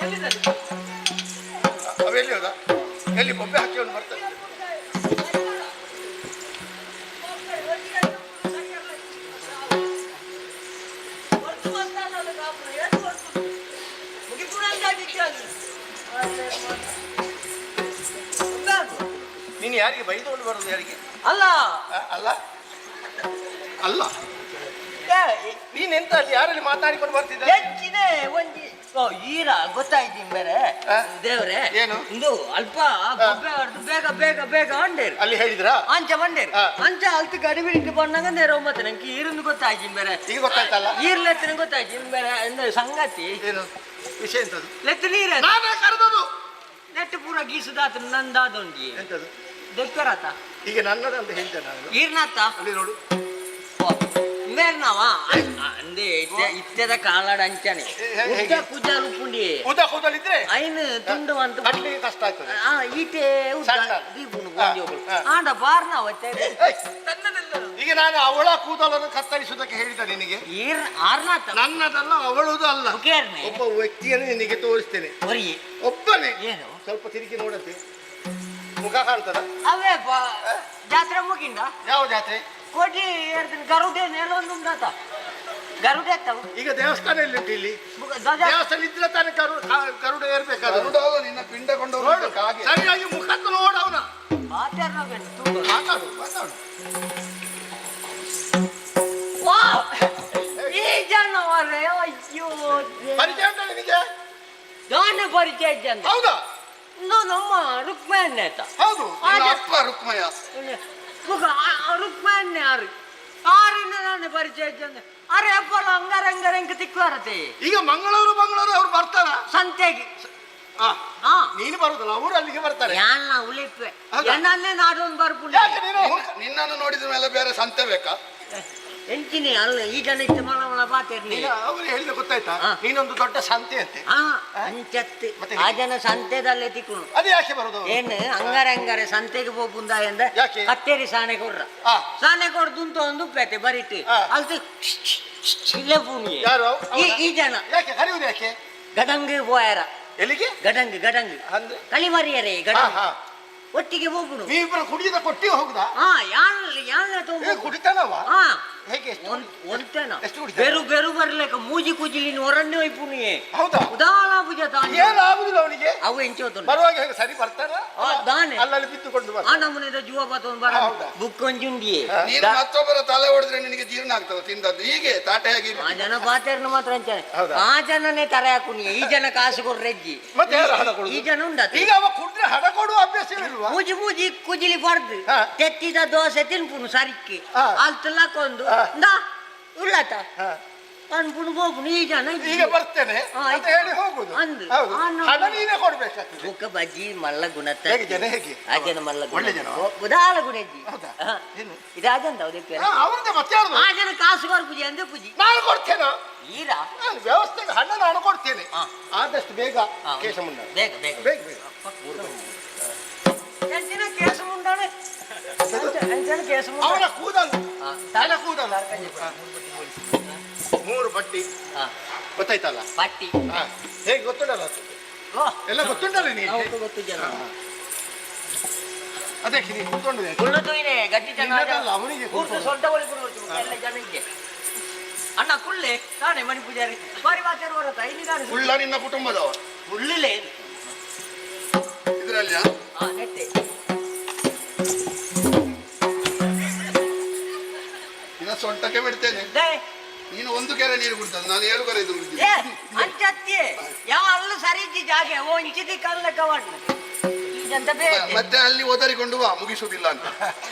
ಎಲ್ಲಿದ್ದಾರೆ? ಅವೆಲ್ಲಿ ಹೋದ? ಎಲ್ಲಿ ಬೊಬ್ಬೆ ಹಾಕಿಕೊಂಡು ಬರ್ತಾರೆ? ನೀನು ಯಾರಿಗೆ ಬೈದುಕೊಂಡು ಬರೋದು? ಯಾರಿಗೆ? ಅಲ್ಲ ಅಲ್ಲ ಅಲ್ಲ, ನೀನೆಂತ ಅಲ್ಲಿ ಯಾರಲ್ಲಿ ಮಾತಾಡಿಕೊಂಡು ಬರ್ತಿದ್ದ? ಹೆಚ್ಚಿದೆ ಒಂಜಿ ಈರ ಗೊತ್ತಾಯ್ತು ಬೇರೆ ದೇವ್ರೆ. ಏನು? ಇಂದು ಅಲ್ಪ ಬೊಬ್ಬೆ ಹೊಡ್ದು ಬೇಗ ಬೇಗ ಬೇಗ ಅಂಡೇರು ಅಲ್ಲಿ ಹೇಳಿದ್ರ? ಅಂಚ ಬಂಡೇರು ಅಂಚ ಅಲ್ತು ಗಡಿಬಿಡಿಟ್ಟು ಬಂದಾಗ ನೇರ ಮತ್ತೆ ನಂಗೆ ಈರಿಂದ ಗೊತ್ತಾಯ್ತು ಬೇರೆ. ಈಗ ಗೊತ್ತಾಯ್ತಲ್ಲ? ಈರ್ಲೆತ್ತಿನ ಗೊತ್ತಾಯ್ತು ಬೇರೆ. ಅಂದ್ರೆ ಸಂಗತಿ ಏನು ವಿಷಯ ಎಂತದು? ಲೆತ್ತು ನೀರ ನಾನೇ ಕರೆದದು. ನೆಟ್ಟು ಪೂರ ಗೀಸುದಾತ ನಂದಾದೊಂಡಿ ಎಂತದು? ದೆಕ್ಕರಾತ ಈಗ ನನ್ನದಂತ ಹೇಳ್ತೇನೆ ನಾನು. ಈರ್ನಾತ ಅಲ್ಲಿ ನೋಡು. ಮೇರ್ನಾವ ಅಂದೆ ಇತ್ಯದ ಕಾಲಾಡ ಅಂಚಾನೆ ಉದ್ದ ಕುಜಾಲು ಪುಂಡಿ ಉದ ಕೂದಲಿದ್ರೆ ಐನ್ ತುಂಡು ಅಂತ ಕಟ್ಲಿಕ್ಕೆ ಕಷ್ಟ ಆಗ್ತದೆ. ಈಟೆ ಸಣ್ಣ. ದೀಪುನು ಆಂಡ ಬಾರ್ನಾವ ಈಗ ನಾನು ಅವಳ ಕೂದಲನ್ನು ಕತ್ತರಿಸುವುದಕ್ಕೆ ಹೇಳಿದ ನಿನಗೆ. ಆರ್ನಾತ ನನ್ನದಲ್ಲ, ಅವಳುದು ಅಲ್ಲ. ಕೇರ್ನೆ ಒಬ್ಬ ವ್ಯಕ್ತಿಯನ್ನು ನಿನಗೆ ತೋರಿಸ್ತೇನೆ. ಬರೀ ಒಬ್ಬನೇ. ಏನು ಸ್ವಲ್ಪ ತಿರುಗಿ ನೋಡಂತೆ, ಮುಖ ಕಾಣ್ತದ? ಅವೇ ಜಾತ್ರೆ ಮುಗಿಂದ ಯಾವ ಜಾತ್ರೆ? ಕೋಟಿ ಹೇಳ್ತೀನಿ ಗರುಡೆ ನೆಲೊಂದು ಉಂಟಾತ ಗರುಡೆ ಆಗ್ತಾವ. ಈಗ ದೇವಸ್ಥಾನ ಎಲ್ಲಿಂಟು? ಇಲ್ಲಿ ದೇವಸ್ಥಾನ ಇದ್ರೆ ತಾನೇ ಗರುಡ ಏರ್ಬೇಕಾದ್ರೆ. ನಿನ್ನ ಪಿಂಡ ಕೊಂಡು ನೋಡು, ಸರಿಯಾಗಿ ಮುಖದ್ದು ನೋಡು ಅವನ. ಮಾತಾಡು ಮಾತಾಡು. ಈ ಜನವರೇ ಅಯ್ಯೋ ಪರಿಚಯ ಉಂಟ ನಿನಗೆ? ದಾನ ಪರಿಚಯ ಅಂತ. ಹೌದಾ? ನಮ್ಮ ರುಕ್ಮಣ್ಣ ಆಯ್ತ. ಹೌದು. ನಿನ್ನ ಅಪ್ಪ ರುಕ್ಮಯ್ಯ. ರುಕ್ಮಣ್ಣ ಯಾರು ಆರಿನ ನಾನು ಪರಿಚಯ ಇದ್ದಂಗೆ. ಅರೆ ಅಪ್ಪಲ್ಲ ಹಂಗಾರ ಹಂಗಾರ ಹೆಂಗ ತಿಕ್ವಾರತೆ. ಈಗ ಮಂಗಳೂರು ಅವ್ರು ಬರ್ತಾರ ಸಂತೆಗೆ. ನೀನು ಬರುದಲ್ಲ, ಅವರು ಅಲ್ಲಿಗೆ ಬರ್ತಾರೆ. ಯಾನ ಉಳಿಪೆ ಎಣ್ಣೆ ನಾಡೊಂದು ಬರ್ಪುಂಡ. ನಿನ್ನನ್ನು ನೋಡಿದ ಮೇಲೆ ಬೇರೆ ಸಂತೆ ಬೇಕಾ? ಎಂಚಿನಿ ಅಲ್ಲ ಈ ಜನ ಇಷ್ಟ ಮಳ ಬಾತಿರ್ಲಿ. ಅವರು ಹೇಳಿದ ಗೊತ್ತಾಯ್ತಾ? ನೀನೊಂದು ದೊಡ್ಡ ಸಂತೆ ಅಂತೆ. ಅಂಚತ್ತಿ ಆ ಜನ ಸಂತೆದಲ್ಲೇ ತಿಕ್ಕುನು. ಅದು ಯಾಕೆ ಬರುದು? ಏನು ಹಂಗಾರೆ ಹಂಗಾರೆ ಸಂತೆಗೆ ಹೋಗುಂದ ಎಂದ ಯಾಕೆ? ಕತ್ತೇರಿ ಸಾನೆ ಕೊಡ್ರ ಸಾನೆ ಕೊಡ್ದು ಒಂದು ಉಪ್ಪೈತೆ ಬರೀತಿ ಅಲ್ತಿ ಇಲ್ಲೇ ಭೂಮಿ. ಯಾರು? ಈ ಜನ ಯಾಕೆ ಕರೆಯುವುದು? ಯಾಕೆ? ಗಡಂಗಿ ಹೋಯಾರ. ಎಲ್ಲಿಗೆ? ಗಡಂಗಿ ಅಂದ್ರೆ ಕಳಿಮರಿಯರೇ ಗಡಂಗಿ ಒಟ್ಟಿಗೆ ಹೋಗ್ಬಿಡು. ನೀವಿಬ್ಬರು ಕುಡಿಯದ ಕೊಟ್ಟಿ ಹೋಗುದಾ? ಹಾ ಯಾನ ತಗೊಂಡು ಕುಡಿತಾನವ ಹಾ ಹೇಗೆ ಒಂತೇನ ಎಷ್ಟು ಕುಡಿತಾನೆ? ಬೆರು ಬರ್ಲೇಕ ಮೂಜಿ ಕುಜಿಲಿನ ಹೊರನ್ನೇ ಒಯ್ಪುನಿಯೇ ಹೌದಾ? ಉದಾಳ ಭುಜ ತಾನೆ ಏನು ಆಗುದಿಲ್ಲ ಅವನಿಗೆ. ಅವು ಎಂಚೋದು ಬರುವಾಗ ಹೇಗೆ ಸರಿ ಬರ್ತಾರ ದಾನೆ ಅಲ್ಲಲ್ಲಿ ಬಿದ್ದುಕೊಂಡು ಆ ಬರ್ತಾನೆ. ನಮ್ಮನೆದ ಜೀವ ಬತ್ತೊಂದು ಬರ ಹೌದಾ? ಬುಕ್ಕೊಂಜುಂಡಿಯೇ ನೀನು ಮತ್ತೊಬ್ಬರ ತಲೆ ಹೊಡೆದ್ರೆ ನಿನಗೆ ಜೀರ್ಣ ಆಗ್ತದೆ ತಿಂದದ್ದು. ಹೀಗೆ ತಾಟೆಯಾಗಿ ಆ ಜನ ಪಾತೆರ್ನ ಮಾತ್ರ ಅಂಚಾನೆ ಹೌದಾ? ಆ ಜನನೇ ತರ ಹಾಕುನಿ ಈ ಜನ ಕಾಸು ಕೊಡ್ರೆಜ್ಜಿ ಮತ್ತೆ ಯಾರು ಹಣ ಕೊಡುದು? ಈ ಜನ ಉಂಡತಿ ಈಗ ಅವ ಕುಡಿದ್ರೆ ಹಣ ಕೊಡುವ ಅಭ್ಯಾಸವಿಲ್ವಾ? ಮೂಜಿ ಕುಜಿಲಿ ಬರ್ದು ಹಾ. ತೆತ್ತಿದ ದೋಸೆ ತಿನ್ಪುನು ಸರಿಕ್ಕೆ ಹಾ. ಅಲ್ತಲಾಕೊಂದು ಹಾ. ಉಳ್ಳಾತ ಹಾ. ಅನ್ಪುನು ಹೋಗ್ನು ಈ ಜನ ಈಗ ಬರ್ತೇನೆ ಹಾ, ಅಂತ ಹೇಳಿ ಹೋಗುದು. ಅಂದು. ಹೌದು. ಆ, ನಾವು- ಹಣ ನೀನೇ ಕೊಡ್ಬೇಕಾಗ್ತದೆ. ಬುಕ್ಕ ಬಜ್ಜಿ ಮಲ್ಲ ಗುಣತ್ತ ಹೇಗೆ ಜನ ಹೇಗೆ? ಆ ಜನ ಮಲ್ಲ ಒಳ್ಳೆ ಜನ? ಉದಾಲ ಗುಣಜ್ಜಿ ಹೌದಾ? ಏನು? ಇದಾಜಂತ ಅವದಕ್ಕೆ ಅವ್ರದ್ದೇ ಮತ್ತೆ ಯಾರ್ದು? ಆ ಜನ ಕಾಸು ಬರ್ ಪೂಜೆ ಅಂದೆ ಪೂಜಿ ನಾನು ಕೊಡ್ತೇನೆ. ಈರಾ ನಾನು ವ್ಯವಸ್ಥೆ ಹಣ ನಾನು ಕೊಡ್ತೇನೆ. ಹಾ. ಆದಷ್ಟು ಬೇಗ ಹಾ. ಕೇಶ ಮುಂಡ ಬೇಗ ಬೇಗ ಬೇಗ ಬೇಗ ಎಂಚಿನ ಕೇಸು ಮುಂಡಾನೆ ಎಂಚಿನ ಕೇಸು ಮುಂಡ ಅವನ ಕೂದಲು ಹಾ. ತನ ಕೂದಲು 3 ಪಟ್ಟಿ ಹಾ. ಗೊತ್ತಾಯ್ತಲ್ಲ? ಪಟ್ಟಿ ಹಾ. ಹೇಗೆ ಗೊತ್ತುಂಟಲ್ಲ? ಓ, ಎಲ್ಲ ಗೊತ್ತುಂಟಲ್ಲ ನೀನು? ಅವ್ಕು ಗೊತ್ತು ಜನ ಅದಕ್ಕೆ ನೀನು ಕೂತ್ಕೊಂಡು ಕುಳ್ಳತೊಯ್ನೆ ಗಟ್ಟಿ ಜನ ಇಲ್ಲದಲ್ಲ, ಅವನಿಗೆ ಕೂರ್ತು ಸೊಂಟ ಒಳಗೆ ಎಲ್ಲ ಜನಕ್ಕೆ ಅಣ್ಣ ಕುಳ್ಳೆ ತಾನೆ ಮಣಿ ಪೂಜಾರಿ ಬಾರಿ ಮಾತಾಡ ಬರತ್ತ ಇಲ್ಲಿ ನಾನು ಉಳ್ಳ ನಿನ್ನ ಕುಟುಂಬದವ ಕುಳ್ಳಿಲೆ ಇದ್ರಲ್ಲಿ ಹಾ ನೆಟ್ಟೆ ನಿನ್ನ ಸೊಂಟಕ್ಕೆ ಬಿಡ್ತೇನೆ. ದೇ ನೀನು ಒಂದು ಕೆರೆ ನೀರು ಕುಡ್ತದೆ, ನಾನು 7 ಕೆರೆ ಇದು ಏ ಕುಡ್ತೀನಿ. ಅಂಚತ್ತಿ ಯಾವ ಅಲ್ಲು ಸರಿ ಇದ್ದಿ ಜಾಗೆ ಓ ಇಂಚಿದಿ ಕಲ್ಲ ಕವಣ್ಣ ಈಗಂತ ಬೇಡ ಮತ್ತೆ ಅಲ್ಲಿ ಒದರಿಕೊಂಡು ಬಾ, ಮುಗಿಸುವುದಿಲ್ಲ ಅಂತ.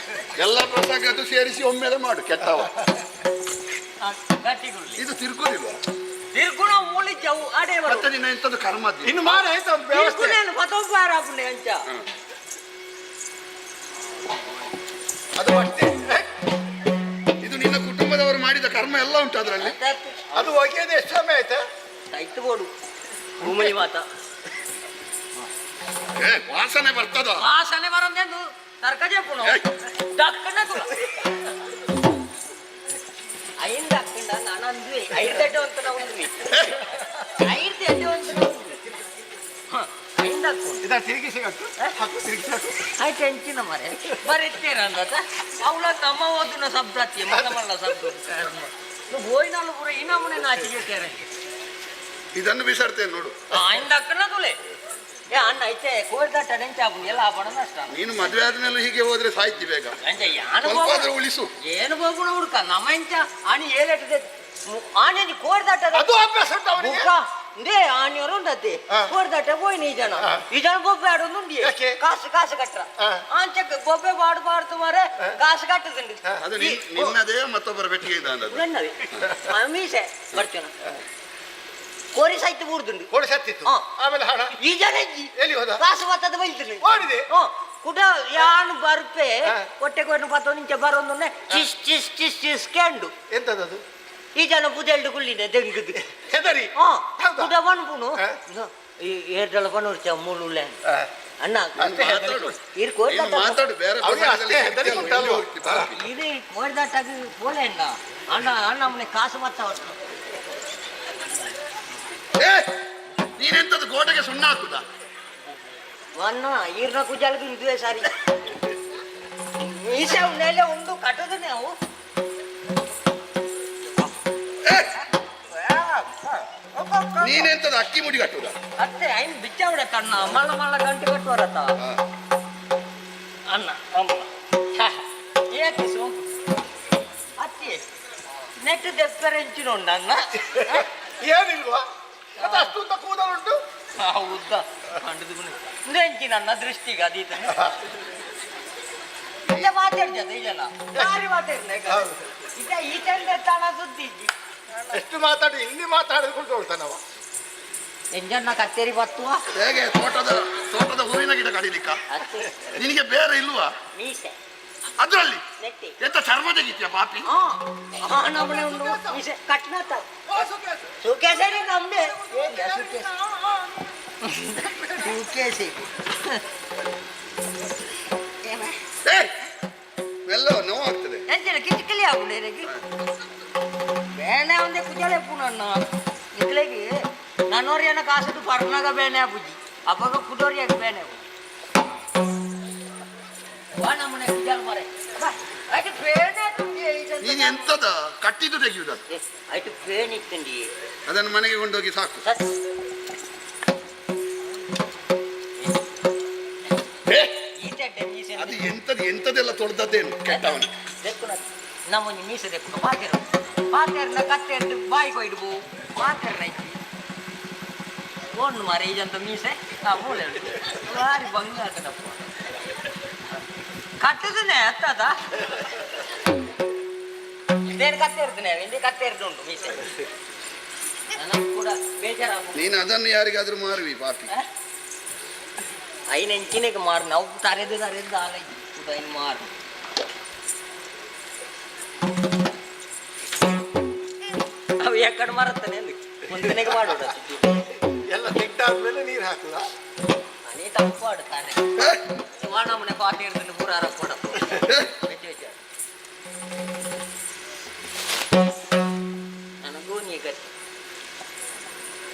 ಎಲ್ಲ ಪ್ರಸಂಗದ್ದು ಸೇರಿಸಿ ಒಮ್ಮೆಲೆ ಮಾಡು ಕೆಟ್ಟವ. ಗಟ್ಟಿ ಕುಳ್ಳಿ ಇದು ತಿರ್ಕೋದಿಲ್ವ? ತಿರ್ಗುಣ ಮೂಲಿಚ್ಚವು ಅಡೇ ಬರು ಮತ್ತೆ ನಿನ್ನ ಎಂತದ್ದು ಕರ್ಮದ್ದು. ಇನ್ನು ಮಾಡಿ ಆಯ್ತು ಒಂದು ವ್ಯವಸ್ಥೆ. ತಿರ್ಗುಣೇನು ಪತೋಪಾರ ಹಾಪುಂಡೆ ಅಂಚ ಅದು ಅಷ್ಟೇ. ಇದು ನಿನ್ನ ಕುಟುಂಬದವರು ಮಾಡಿದ ಕರ್ಮ ಎಲ್ಲ ಉಂಟು ಅದರಲ್ಲಿ. ಅದು ಒಗೆಯದೆ ಎಷ್ಟು ಸಮಯ ಆಯ್ತಾ? ಸೈತ್ ಬೋಡು ಭೂಮಿ ಮಾತ ವಾಸನೆ ಬರ್ತದ. ವಾಸನೆ ಬರಂದೆಂದು ತರ್ಕಜೆ ಪುಣ ದಕ್ಕಂಡ ತುಳ ಐನ್ ದಕ್ಕಂಡ ನಾನು ಅಂದ್ವಿ 5 ದಡ್ಡು ಅಂತ ನಾವು ಅಂದ್ವಿ 5 ದಡ್ಡು ಅಂತ ನಾವು ಅಂದ್ವಿ ಐನ್ ದಕ್ಕು ಇದನ್ನ ತಿರುಗಿಸಿ ಹಾಕು ತಿರುಗಿಸಿ ಹಾಕು. ಆಯ್ತು ಹೆಂಚಿನ ಮರೆ ಬರೀತೀರ ಅಂದತ ಅವಳ ನಮ್ಮ ಓದಿನ ಶಬ್ದಕ್ಕೆ ಮಲ್ಲ ಮಲ್ಲ ಶಬ್ದ ಹೋಯ್ನಾಲು ಪುರ ಈ ನಮ್ಮನೆ ನಾಚಿಗೆ ಇದನ್ನು ಬಿಸಾಡ್ತೇನೆ ನೋಡು. ಐನ್ ದಕ್ಕಂಡ ತುಳೆ ಏ ಅಣ್ಣ ಐತೆ ಕೋರ್ದಾಟ ನೆಂಚಾಪುನಿ ಎಲ್ಲ ಆಪಣ ನಷ್ಟ ನೀನು ಮದುವೆ ಆದ್ಮೇಲೆ ಹೀಗೆ ಹೋದ್ರೆ ಸಾಯ್ತಿ ಬೇಗ. ಅಂಚೆ ಯಾನು ಸ್ವಲ್ಪ ಆದ್ರೂ ಉಳಿಸು. ಏನು ಬೋಗುಣ ಹುಡ್ಕ ನಮ್ಮ ಇಂಚ ಆನಿ ಏಲೆಟ್ಟಿದೆ ಆನೆ ಕೋರ್ದಾಟ ಅದು ಅಭ್ಯಾಸ ಉಂಟು ಅವನಿಗೆ. ದೇ ಆನಿಯವರು ಉಂಡತಿ ಹಾ. ಕೋರ್ದಾಟ ಹೋಯ್ನಿ ಈ ಜನ ಹಾ. ಈ ಜನ ಬೊಬ್ಬೆ ಆಡೋದು ಉಂಡಿ ಯಾಕೆ? ಕಾಸು ಕಟ್ರ ಹಾ. ಆಂಚ ಬೊಬ್ಬೆ ಬಾಡ್ಬಾರ್ದು ಮಾರೆ ಕಾಸು ಕಟ್ಟದಂಡಿ ಅದು ನಿನ್ನದೇ ಮತ್ತೊಬ್ಬರ ಬೆಟ್ಟಿಗೆ ಇದೆ ಅನ್ನೋದು. ನನ್ನವಿ ಮೀಸೆ ಬರ್ತೀನ ಕೋರಿ ಸಾಯ್ತು ಬೂರ್ದುಂಡು ಕೋಳಿ ಸತ್ತಿತ್ತು. ಹಾ. ಆಮೇಲೆ ಹಣ ಈ ಜನ ಇಜ್ಜಿ ಎಲ್ಲಿ ಹೋದ? ಕಾಸು ಬತ್ತದ ಬೈತಿರ್ಲಿ ಓಡಿದೆ. ಕುಡ ಯಾನು ಬರ್ಪೆ ಹಾ. ಹೊಟ್ಟೆ ಕೊಟ್ಟು ಪತ್ತ ನಿಂಚೆ ಬರೋದನ್ನೇ ಚಿಸ್ ಚಿಸ್ ಚಿಸ್ ಚಿಸ್ ಕೆಂಡು ಎಂತದದು? ಈ ಜನ ಬುದೆಲ್ಡು ಕುಳ್ಳಿದೆ ದೆಂಗದು ಹೆದರಿ ಹೌದಾ? ಕುಡ ಬನ್ಪುನು ಹಾ. ಈ ಏರ್ಡಲ ಬನ್ನೂರ್ಚ ಮೂಳುಳ್ಳೆ ಹಾ. ಅಣ್ಣ ನೀನು ಮಾತಾಡು. ಇರ್ ಕೋರ್ದಾಟ ನೀನು ಮಾತಾಡು, ಬೇರೆ ಅವ್ನಿಗೆ ಪ್ರಸಂಗದಲ್ಲಿ ಅಷ್ಟೇ ಹೆದರಿ ಎಲ್ಲಿ ಉಂಟಲ್ವ? ಹೋಗ್ತಿ, ಬಾಕಿ. ಇದು ಕೋರ್ದಾಟಾಗಿ ಪೋಲೆ ಅಣ್ಣ ನಮ್ಮನೆ ಕಾಸು ಮತ್ತ ಏ, ನೀನೆಂತದ್ದು ಗೋಡೆಗೆ ಸುಣ್ಣ ಹಾಕುದಾ? ಅಣ್ಣ ಈರ್ನ ಕುಜಾಲ್ಗೆ ಇದುವೆ ಸಾರಿ ಮೀಸೆ ಉಣ್ಣೆಲ್ಲ ಉಂಡು ಕಟ್ಟೋದು ನಾವು ಏ, ನೀನೆಂತದ್ದು ಅಕ್ಕಿ ಮುಡಿ ಕಟ್ಟುದಾ? ಅತ್ತೆ ಐನ್ ಬಿಚ್ಚ ಬಿಡತ್ತ ಅಣ್ಣ ಮಳ್ಳ ಮಳ್ಳ ಗಂಟೆ ಕಟ್ಟುವರತ್ತ ಅಣ್ಣ ಅಮ್ಮ ಏಕೆ ಸೋಂಕು ಅತ್ತಿ ನೆಟ್ಟು ದೆಪ್ಪರೆಂಚಿನ ಉಂಡ ಅಣ್ಣ ಏನಿಲ್ವಾ? ಮತ್ತೆ ಅಷ್ಟು ಉದ್ದ ಕೂದಲುಂಟು. ಉದ್ದ ಎಂಚಿನ ಅಣ್ಣ ದೃಷ್ಟಿಗೆ ಅದೀತ ಇಲ್ಲ ಮಾತಾಡ್ಜದ ಈ ಜನ ಯಾರಿ ಮಾತಾಡ್ಲೆ ಹೌದು. ಈಗ ಈ ಚಂದ ತಾಣ ಸುದ್ದಿ ಇಜ್ಜಿ ಎಷ್ಟು ಮಾತಾಡಿ ಇಲ್ಲಿ ಮಾತಾಡಿದ್ಕೊಂಡು ಹೋಗ್ತಾನವ. ಎಂಜನ್ನ ಕತ್ತೇರಿ ಬತ್ತುವ ಹೇಗೆ ತೋಟದ ಹೂವಿನ ಗಿಡ ಕಡಿಲಿಕ್ಕ ಅತ್ತೆ ನಿನಗೆ ಬೇರೆ ಇಲ್ವಾ ಮೀಸೆ ಅದ್ರಲ್ಲಿ? ನೆಟ್ಟಿ ಎಂತ ಚರ್ಮ ತೆಗಿತ್ಯಾ ಪಾಪಿ? ನಮ್ಮನೆ ಉಂಡು ಮೀಸೆ ಕಟ್ನತ ಸುಖೇಸರಿ ನಮ್ದೆ ಸುಖೇಸಿ ಏ, ಎಲ್ಲ ನೋವಾಗ್ತದೆ. ಎಂಚಿನ ಕಿಚಿಕಲಿ ಆಗುಂಡೆ ಬೇನೆ ಒಂದೇ ಕುಜಳೆ ಪುನಣ್ಣ ಇದ್ಲೆಗೆ ನನ್ನೋರಿಯನ್ನ ಕಾಸದು ಪರ್ನಾಗ ಬೇನೆ ಆಪುಜಿ ಅಪ್ಪಾಗ ಕುಡೋರಿಯಾಗ ಬೇನೆ ನಮ್ಮನೆ ವಿಚಾರ ಮಾರೆ ಆಯ್ತು ಫೇನ್ ನೀನು ಎಂತದ ಕಟ್ಟಿದ್ದು ತೆಗೆಯುವುದು ಆಯ್ತು ಫೇನ್ ಇತ್ತಂಡಿ ಅದನ್ನು ಮನೆಗೆ ಕೊಂಡೋಗಿ ಸಾಕು. ಅದು ಎಂತದೆಲ್ಲ ತೊಳೆದದ್ದೇನು ಕೆಟ್ಟವನು. ನಮ್ಮ ಮೀಸೆ ದೆಪ್ಪು ಪಾತೆರ ಪಾತೆರ್ನ ಕತ್ತೆ ಎದ್ದು ಬಾಯಿ ಕೊಯ್ದು ಪಾತೆರ್ನ ಇಕ್ಕಿ ಒಂದು ಮಾರೆ ಈಜಂತ ಮೀಸೆ ಮೂಳೆ ಭಾರಿ ಭಂಗ ಆಗ್ತದಪ್ಪ ಕಟ್ಟದನೆ ಅತ್ತದ ಇದೇನು ಕತ್ತೆ ಇರ್ತೇನೆ ಇಲ್ಲಿ ಕತ್ತೆ ಇರ್ದು ಉಂಟು ಮೀಸೆ ನನಗೆ ಕೂಡ ಬೇಜಾರಾಗ ನೀನು ಅದನ್ನು ಯಾರಿಗಾದ್ರೂ ಮಾರುವಿ ಪಾಪಿ. ಐನ ಎಂಚಿನೆಗೆ ಮಾರು ನಾವು ತರೆದು ಆಲೈತಿ ಐನು ಮಾರು ಅವು ಯಾಕಡೆ ಮಾರುತ್ತಾನೆ ಅಲ್ಲಿ ಮುಂದನೆಗೆ ಮಾಡೋದು ಎಲ್ಲ ತಿಟ್ಟಾದ್ಮೇಲೆ ನೀರು ಹಾಕುದ ನೀ ತಪ್ಪು ಆಡುತ್ತಾನೆ ನಮ್ಮನೆ ಪಾತಿ ಇರ್ತದೆ ಮೂರಾರ ಕೊಡ ನನಗೂ ನೀ ಗತಿ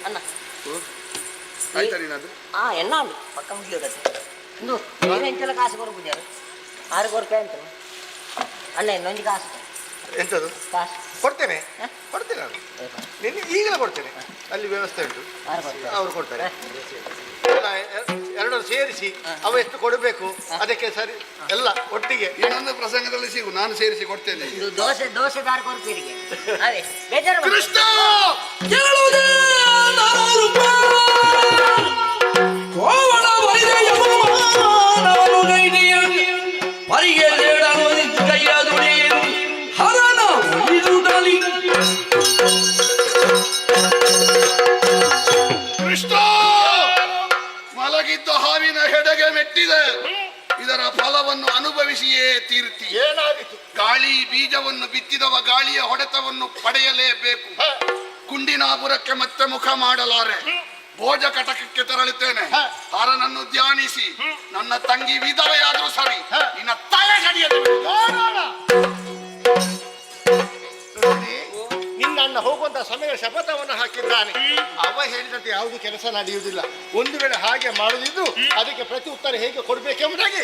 ಅಣ್ಣ ಆಯ್ತಾ ನೀನದು ಎನ್ನ ಉಂಟು ಪಕ್ಕ ಮುಗಿಯೋದತ್ತೆ ಇಂದು ಏನೆಂಚೆಲ್ಲ ಕಾಸು ಕೊಡ್ಬುದ್ಯಾರು 6 ರೂಪಾಯಿ ಅಂತ ಅಣ್ಣ ಇನ್ನೊಂದು ಕಾಸು ಎಂತದು ಕಾಸು ಕೊಡ್ತೇನೆ ನಾನು ನಿನ್ನೆ ಈಗಲೇ ಕೊಡ್ತೇನೆ. ಅಲ್ಲಿ ವ್ಯವಸ್ಥೆ ಉಂಟು, ಅವರು ಕೊಡ್ತಾರೆ. ಎರಡನ್ನು ಸೇರಿಸಿ ಅವ ಎಷ್ಟು ಕೊಡಬೇಕು ಅದಕ್ಕೆ ಸರಿ ಎಲ್ಲ ಒಟ್ಟಿಗೆ ಇನ್ನೊಂದು ಪ್ರಸಂಗದಲ್ಲಿ ಸಿಗು, ನಾನು ಸೇರಿಸಿ ಕೊಡ್ತೇನೆ. ದೋಸೆ ದಾರ ಕೊಡ್ತೀರಿಗೆ ಅದೇ ಬೇಜಾರು ಕೃಷ್ಣ ಕೇಳುವುದೇ 4 ರೂಪಾಯಿ ಕೋವಳ ಬರಿದ ಯಮಮಾನವನು ಗೈದಿಯ ಪರಿಗೆ ಲೇಡನು ಕೈಯ ದುಡಿಯಲು ಹರನ ಒಲಿದುಡಲಿ ಕೃಷ್ಣ ಮಲಗಿದ್ದ ಹಾವಿನ ಹೆಡೆಗೆ ಮೆಟ್ಟಿದೆ. ಇದರ ಫಲವನ್ನು ಅನುಭವಿಸಿಯೇ ತೀರ್ತಿ. ಏನಾಗಿತ್ತು? ಗಾಳಿ ಬೀಜವನ್ನು ಬಿತ್ತಿದವ ಗಾಳಿಯ ಹೊಡೆತವನ್ನು ಪಡೆಯಲೇಬೇಕು. ಕುಂಡಿನಾಪುರಕ್ಕೆ ಮತ್ತೆ ಮುಖ ಮಾಡಲಾರೆ. ಭೋಜ ಕಟಕಕ್ಕೆ ತೆರಳುತ್ತೇನೆ. ಹರನನ್ನು ಧ್ಯಾನಿಸಿ ನನ್ನ ತಂಗಿ ವಿಧವೆಯಾದ್ರೂ ಸರಿ ನಿನ್ನ ತಲೆ ಗಡಿಯಲ್ಲಿ ನಿನ್ನ ಅಣ್ಣ ಹೋಗುವಂತ ಸಮಯ ಶಪಥವನ್ನು ಹಾಕಿದ್ದಾನೆ. ಅವ ಹೇಳಿದಂತೆ ಯಾವುದು ಕೆಲಸ ನಡೆಯುವುದಿಲ್ಲ. ಒಂದು ವೇಳೆ ಹಾಗೆ ಮಾಡುವುದಿದ್ದು ಅದಕ್ಕೆ ಪ್ರತಿ ಉತ್ತರ ಹೇಗೆ ಕೊಡಬೇಕೆಂಬುದಾಗಿ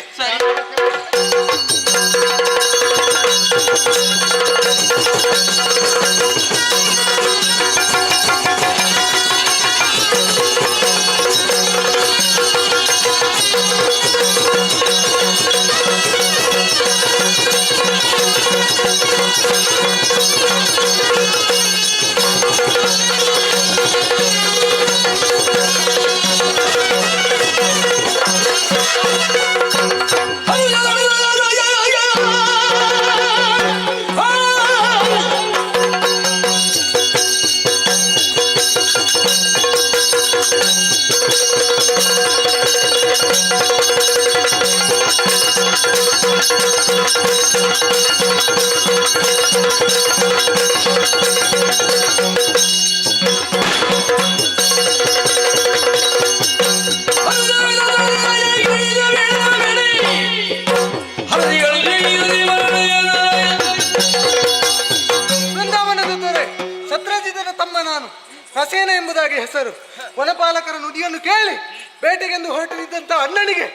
ಹಸೇನ ಎಂಬುದಾಗಿ ಹೆಸರು. ವನಪಾಲಕರ ನುಡಿಯನ್ನು ಕೇಳಿ ಬೇಟೆಗೆಂದು ಹೊರಟಿದ್ದಂತ ಅಣ್ಣನಿಗೆ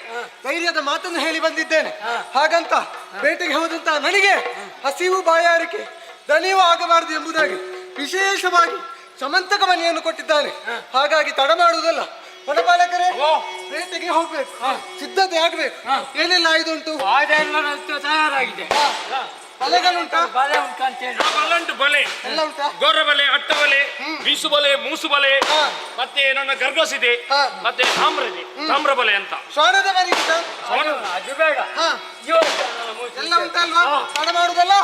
ಧೈರ್ಯದ ಮಾತನ್ನು ಹೇಳಿ ಬಂದಿದ್ದೇನೆ. ಹಾಗಂತ ಬೇಟೆಗೆ ಹೋದಂತ ನನಗೆ ಹಸಿವು ಬಾಯಾರಿಕೆ ದಣಿವು ಆಗಬಾರದು ಎಂಬುದಾಗಿ ವಿಶೇಷವಾಗಿ ಸಮಂತಕ ಮನೆಯನ್ನು ಕೊಟ್ಟಿದ್ದಾನೆ. ಹಾಗಾಗಿ ತಡ ಮಾಡುವುದಲ್ಲ, ವನಪಾಲಕರೇ ಬೇಟೆಗೆ ಹೋಗ್ಬೇಕು, ಸಿದ್ಧತೆ ಆಗ್ಬೇಕು. ಏನೆಲ್ಲ ಆಯ್ದುಂಟು? ತಯಾರಾಗಿದೆ. ಬಲೆಗಳುಂಟಾ? ಬಲೆ ಉಂಟು ಅಂತೇಳಿ ಬಲೆ ಉಂಟು, ಬಲೆ ಎಲ್ಲ ಉಂಟಾ? ಗೊರ್ರ ಬಲೆ, ಅಟ್ಟ ಬಲೆ, ಬೀಸು ಬಲೆ, ಮೂಸು ಬಲೆ, ಮತ್ತೆ ನನ್ನ ಗರ್ಗಸ್ ಇದೆ, ಮತ್ತೆ ತಾಮ್ರ ಇದೆ, ತಾಮ್ರ ಬಲೆ ಅಂತ. ಶ್ವಾನದ ಮರಿ ಉಂಟಾ? ಅದು ಬೇಡ. ಎಲ್ಲ ಉಂಟಲ್ವಾ? ತಡ ಮಾಡುವುದಲ್ಲ.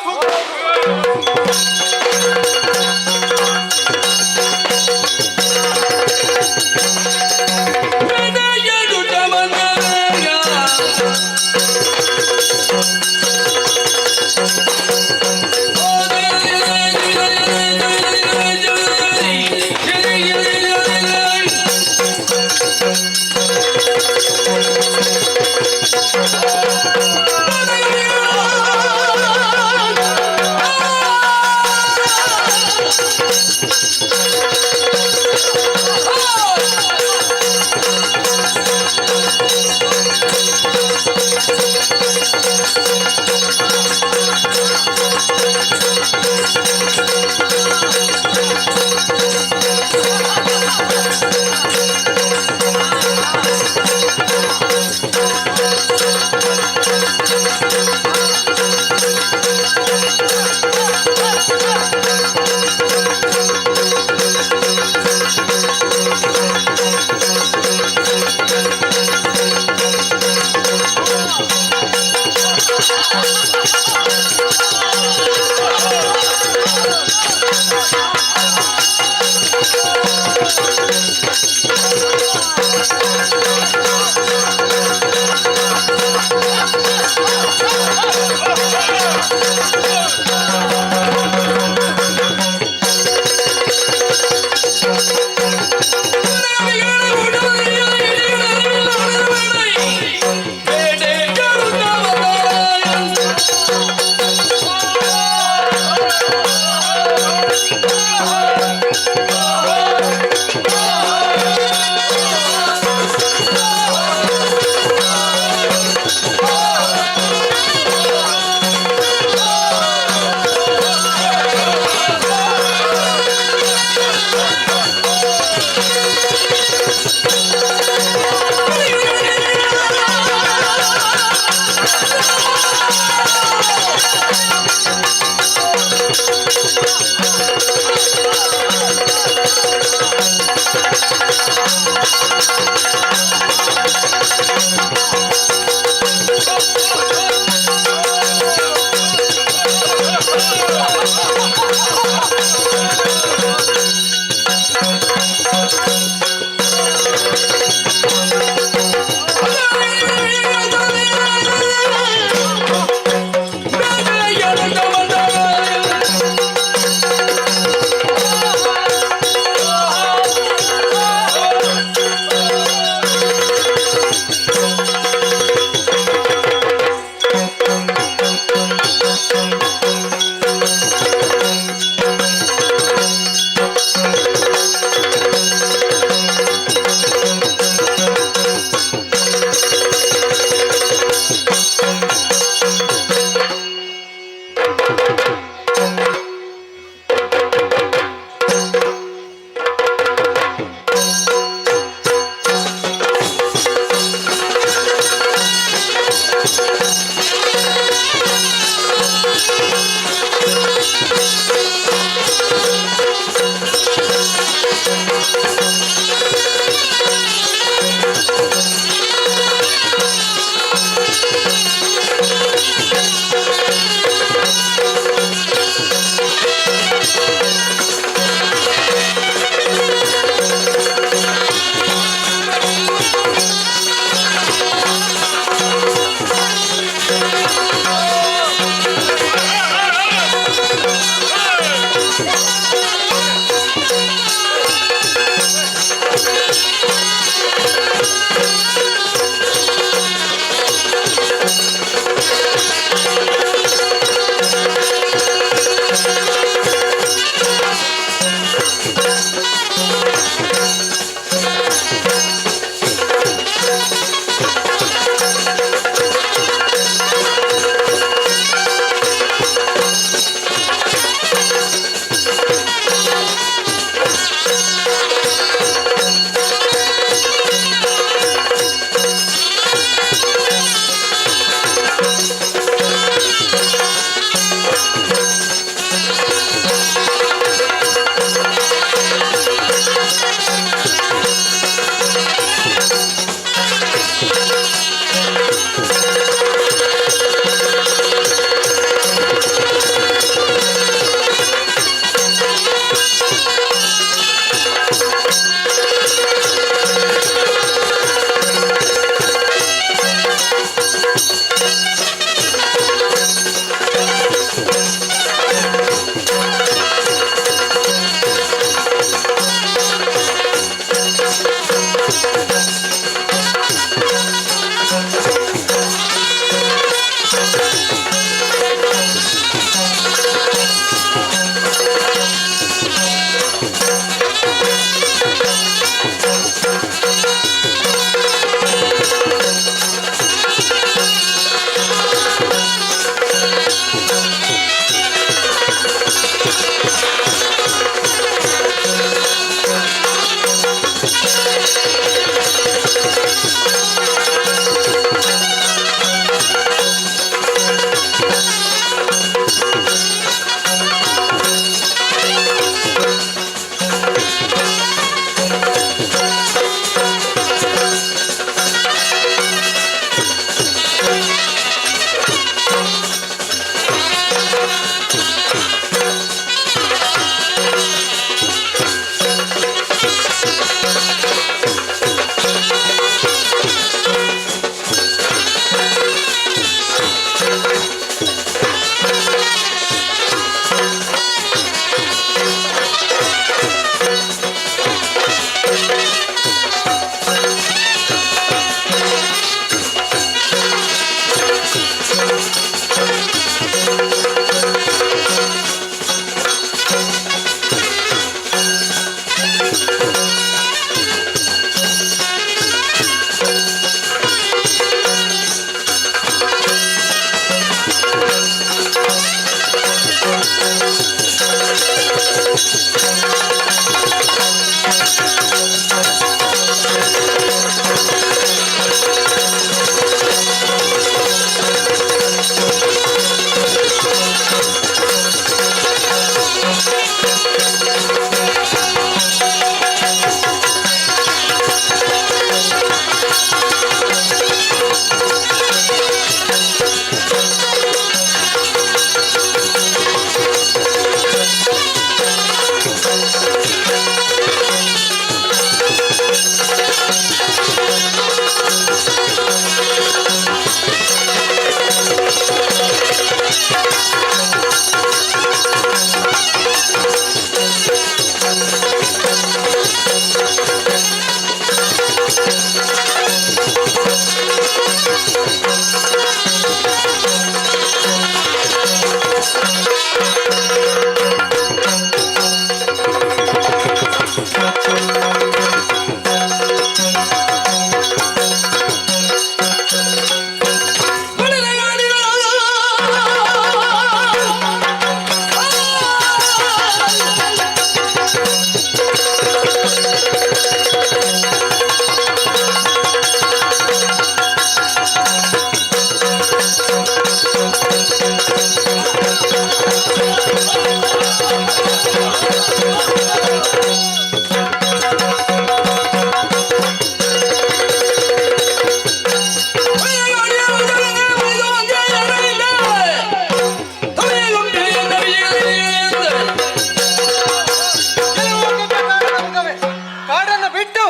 ಕಾಡನ್ನು ಬಿಟ್ಟು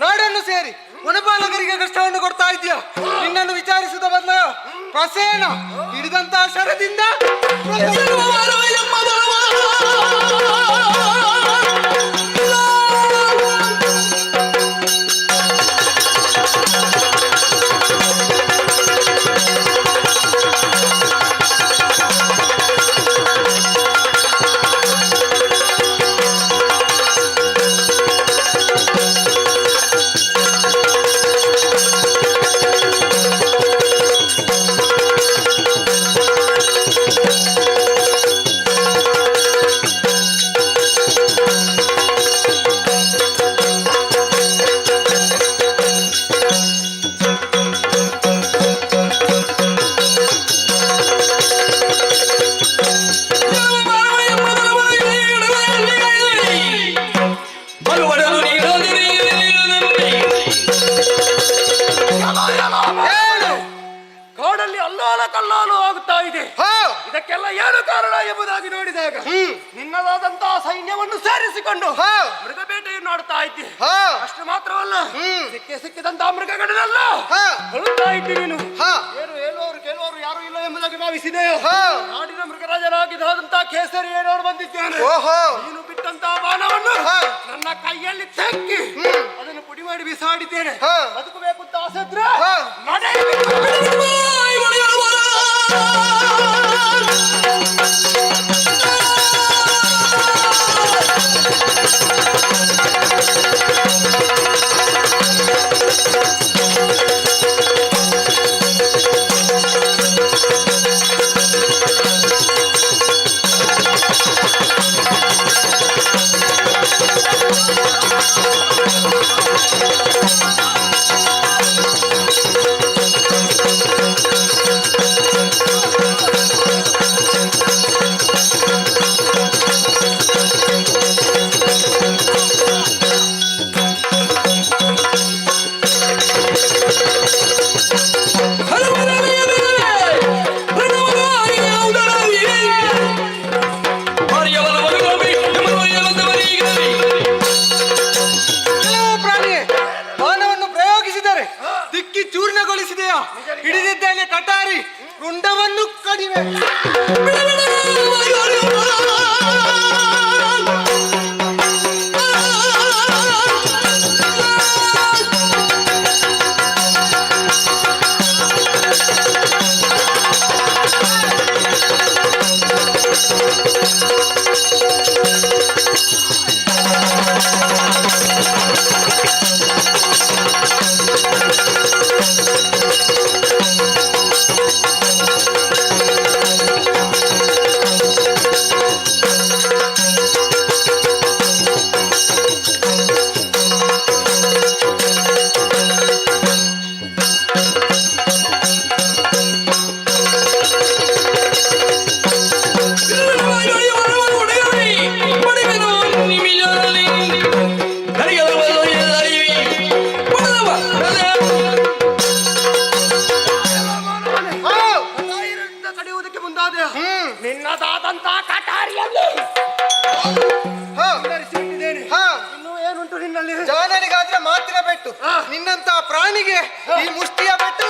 ನಾಡನ್ನು ಸೇರಿ ವನಪಾಲಕರಿಗೆ ಕಷ್ಟವನ್ನು ಕೊಡ್ತಾ ಇದೆಯಾ? ನಿನ್ನನ್ನು ವಿಚಾರಿಸುತ್ತ ಬಂದ ಪ್ರಸೇನ ಹಿಡಿದಂತಹ ಶರದಿಂದ ಕಾಡಲ್ಲಿ ಅಲ್ಲಾಲ ಕಲ್ಲಾಲು ಆಗುತ್ತಾ ಇದೆ. ಇದಕ್ಕೆಲ್ಲ ಏನು ಕಾರಣ ಎಂಬುದಾಗಿ ನೋಡಿದಾಗ ನಿನ್ನದಾದಂತಹ ಸೈನ್ಯವನ್ನು ಸೇರಿಸಿಕೊಂಡು ಮೃಗ ಬೇಟೆಯನ್ನು ಆಡ್ತಾ ಇದ್ದೆ. ಅಷ್ಟು ಮಾತ್ರವಲ್ಲ, ಸಿಕ್ಕಿದಂತಹ ಮೃಗಗಳನ್ನೆಲ್ಲ ಕೊಲ್ಲುತ್ತಾ ಇದ್ದೆ ನೀನು. ಏನು ಹೇಳುವವರು ಕೇಳುವವರು ಯಾರು ಇಲ್ಲ ಎಂಬುದಾಗಿ ಭಾವಿಸಿದೆಯೋ? ನಾಡಿನ ಮೃಗರಾಜನಾಗಿದ್ದಾದಂತಹ ಕೇಸರಿ ಏನೋರು ಬಂದಿದ್ದೇನೆ. ನೀನು ಬಿಟ್ಟಂತಹ ಬಾಣವನ್ನು ನನ್ನ ಕೈಯಲ್ಲಿ ತೆಕ್ಕಿ ಅದನ್ನು ಪುಡಿ ಮಾಡಿ ಬಿಸಾಡಿದ್ದೇನೆ. ಬದುಕಬೇಕು ಅಂತ ಆಸೆ ಇದ್ರೆ ಹಿಡಿದಿದ್ದೇನೆ ಕಟಾರಿ ರುಂಡವನ್ನು ಕಡಿಮೆ. ನಿನ್ನದಾದಂತಹ ಕಟಾರಿಯಲ್ಲಿ ಇನ್ನು ಏನುಂಟು ನಿನ್ನಲ್ಲಿ? ಜಾನರಿಗಾದ್ರೆ ಮಾತಿನ ಬೆಟ್ಟು, ನಿನ್ನಂತಹ ಪ್ರಾಣಿಗೆ ಈ ಮುಷ್ಟಿಯ ಬೆಟ್ಟು.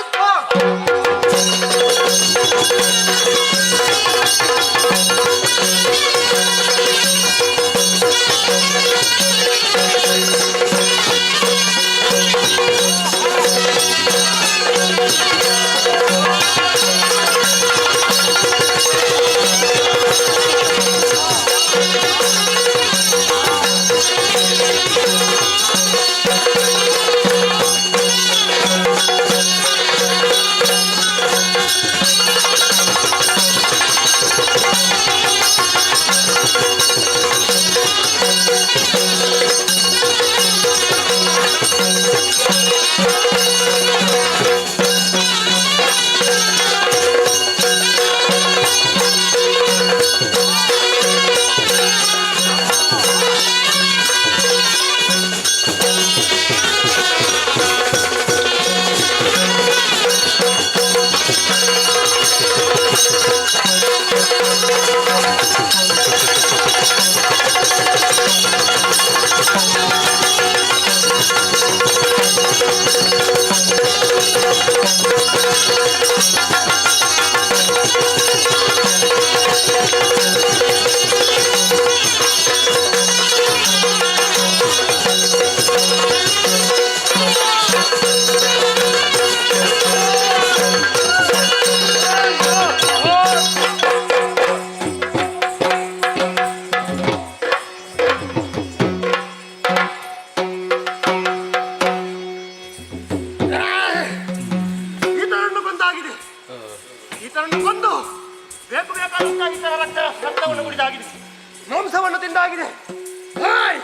ಹಾಯ್!